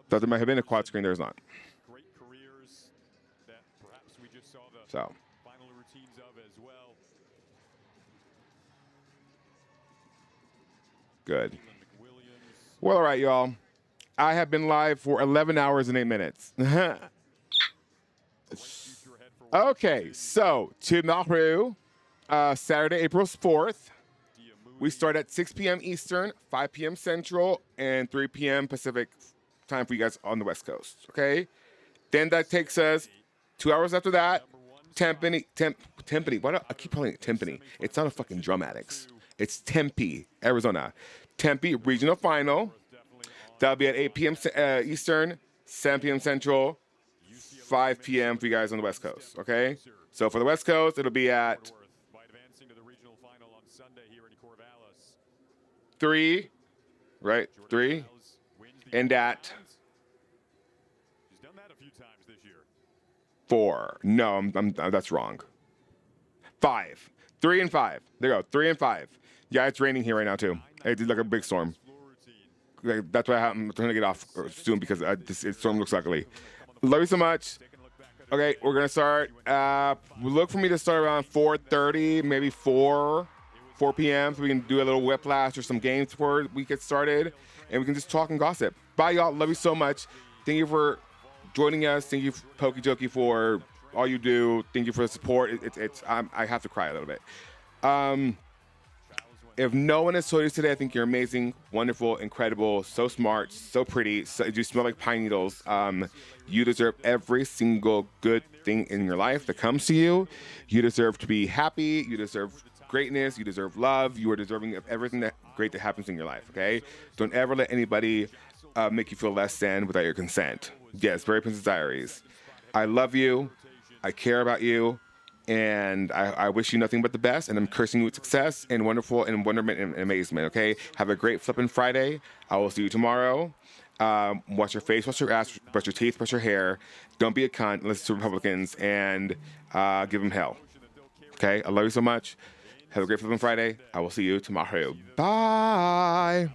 Thought there might have been a quad screen. There's not. So. Good. Well, all right, y'all. I have been live for 11 hours and 8 minutes. Okay, so tomorrow, Saturday, April 4th, we start at 6 p.m. Eastern, 5 p.m. Central, and 3 p.m. Pacific time for you guys on the West Coast, okay? Then that takes us 2 hours after that, Tempe. Why do I keep calling it Tempe? It's not a fucking Drum Addicts. It's Tempe, Arizona. Tempe Regional Final. That'll be at 8 p.m. Eastern, 7 p.m. Central, 5 p.m. for you guys on the West Coast, okay? So for the West Coast, it'll be at 3, right? 3, and at 4. No, that's wrong. 5. 3 and 5. There you go. 3 and 5. Yeah, it's raining here right now too. It did like a big storm. That's why I'm trying to get off soon because this storm looks ugly. Love you so much. Okay, we're gonna start. Look for me to start around 4:30, maybe 4 p.m. so we can do a little whiplash or some games before we get started, and we can just talk and gossip. Bye, y'all. Love you so much. Thank you for joining us. Thank you, Pokey Jokey, for all you do. Thank you for the support. I have to cry a little bit. If no one has told you today, I think you're amazing, wonderful, incredible, so smart, so pretty. You smell like pine needles. You deserve every single good thing in your life that comes to you. You deserve to be happy. You deserve greatness. You deserve love. You are deserving of everything great that happens in your life, okay? Don't ever let anybody make you feel less than without your consent. Yes, Very Princess Diaries. I love you. I care about you. And I wish you nothing but the best, and I'm cursing you with success and wonderful and wonderment and amazement, okay? Have a great flippin' Friday. I will see you tomorrow. Wash your face, wash your ass, brush your teeth, brush your hair. Don't be a cunt, listen to Republicans, and give them hell, okay? I love you so much. Have a great flippin' Friday. I will see you tomorrow. Bye.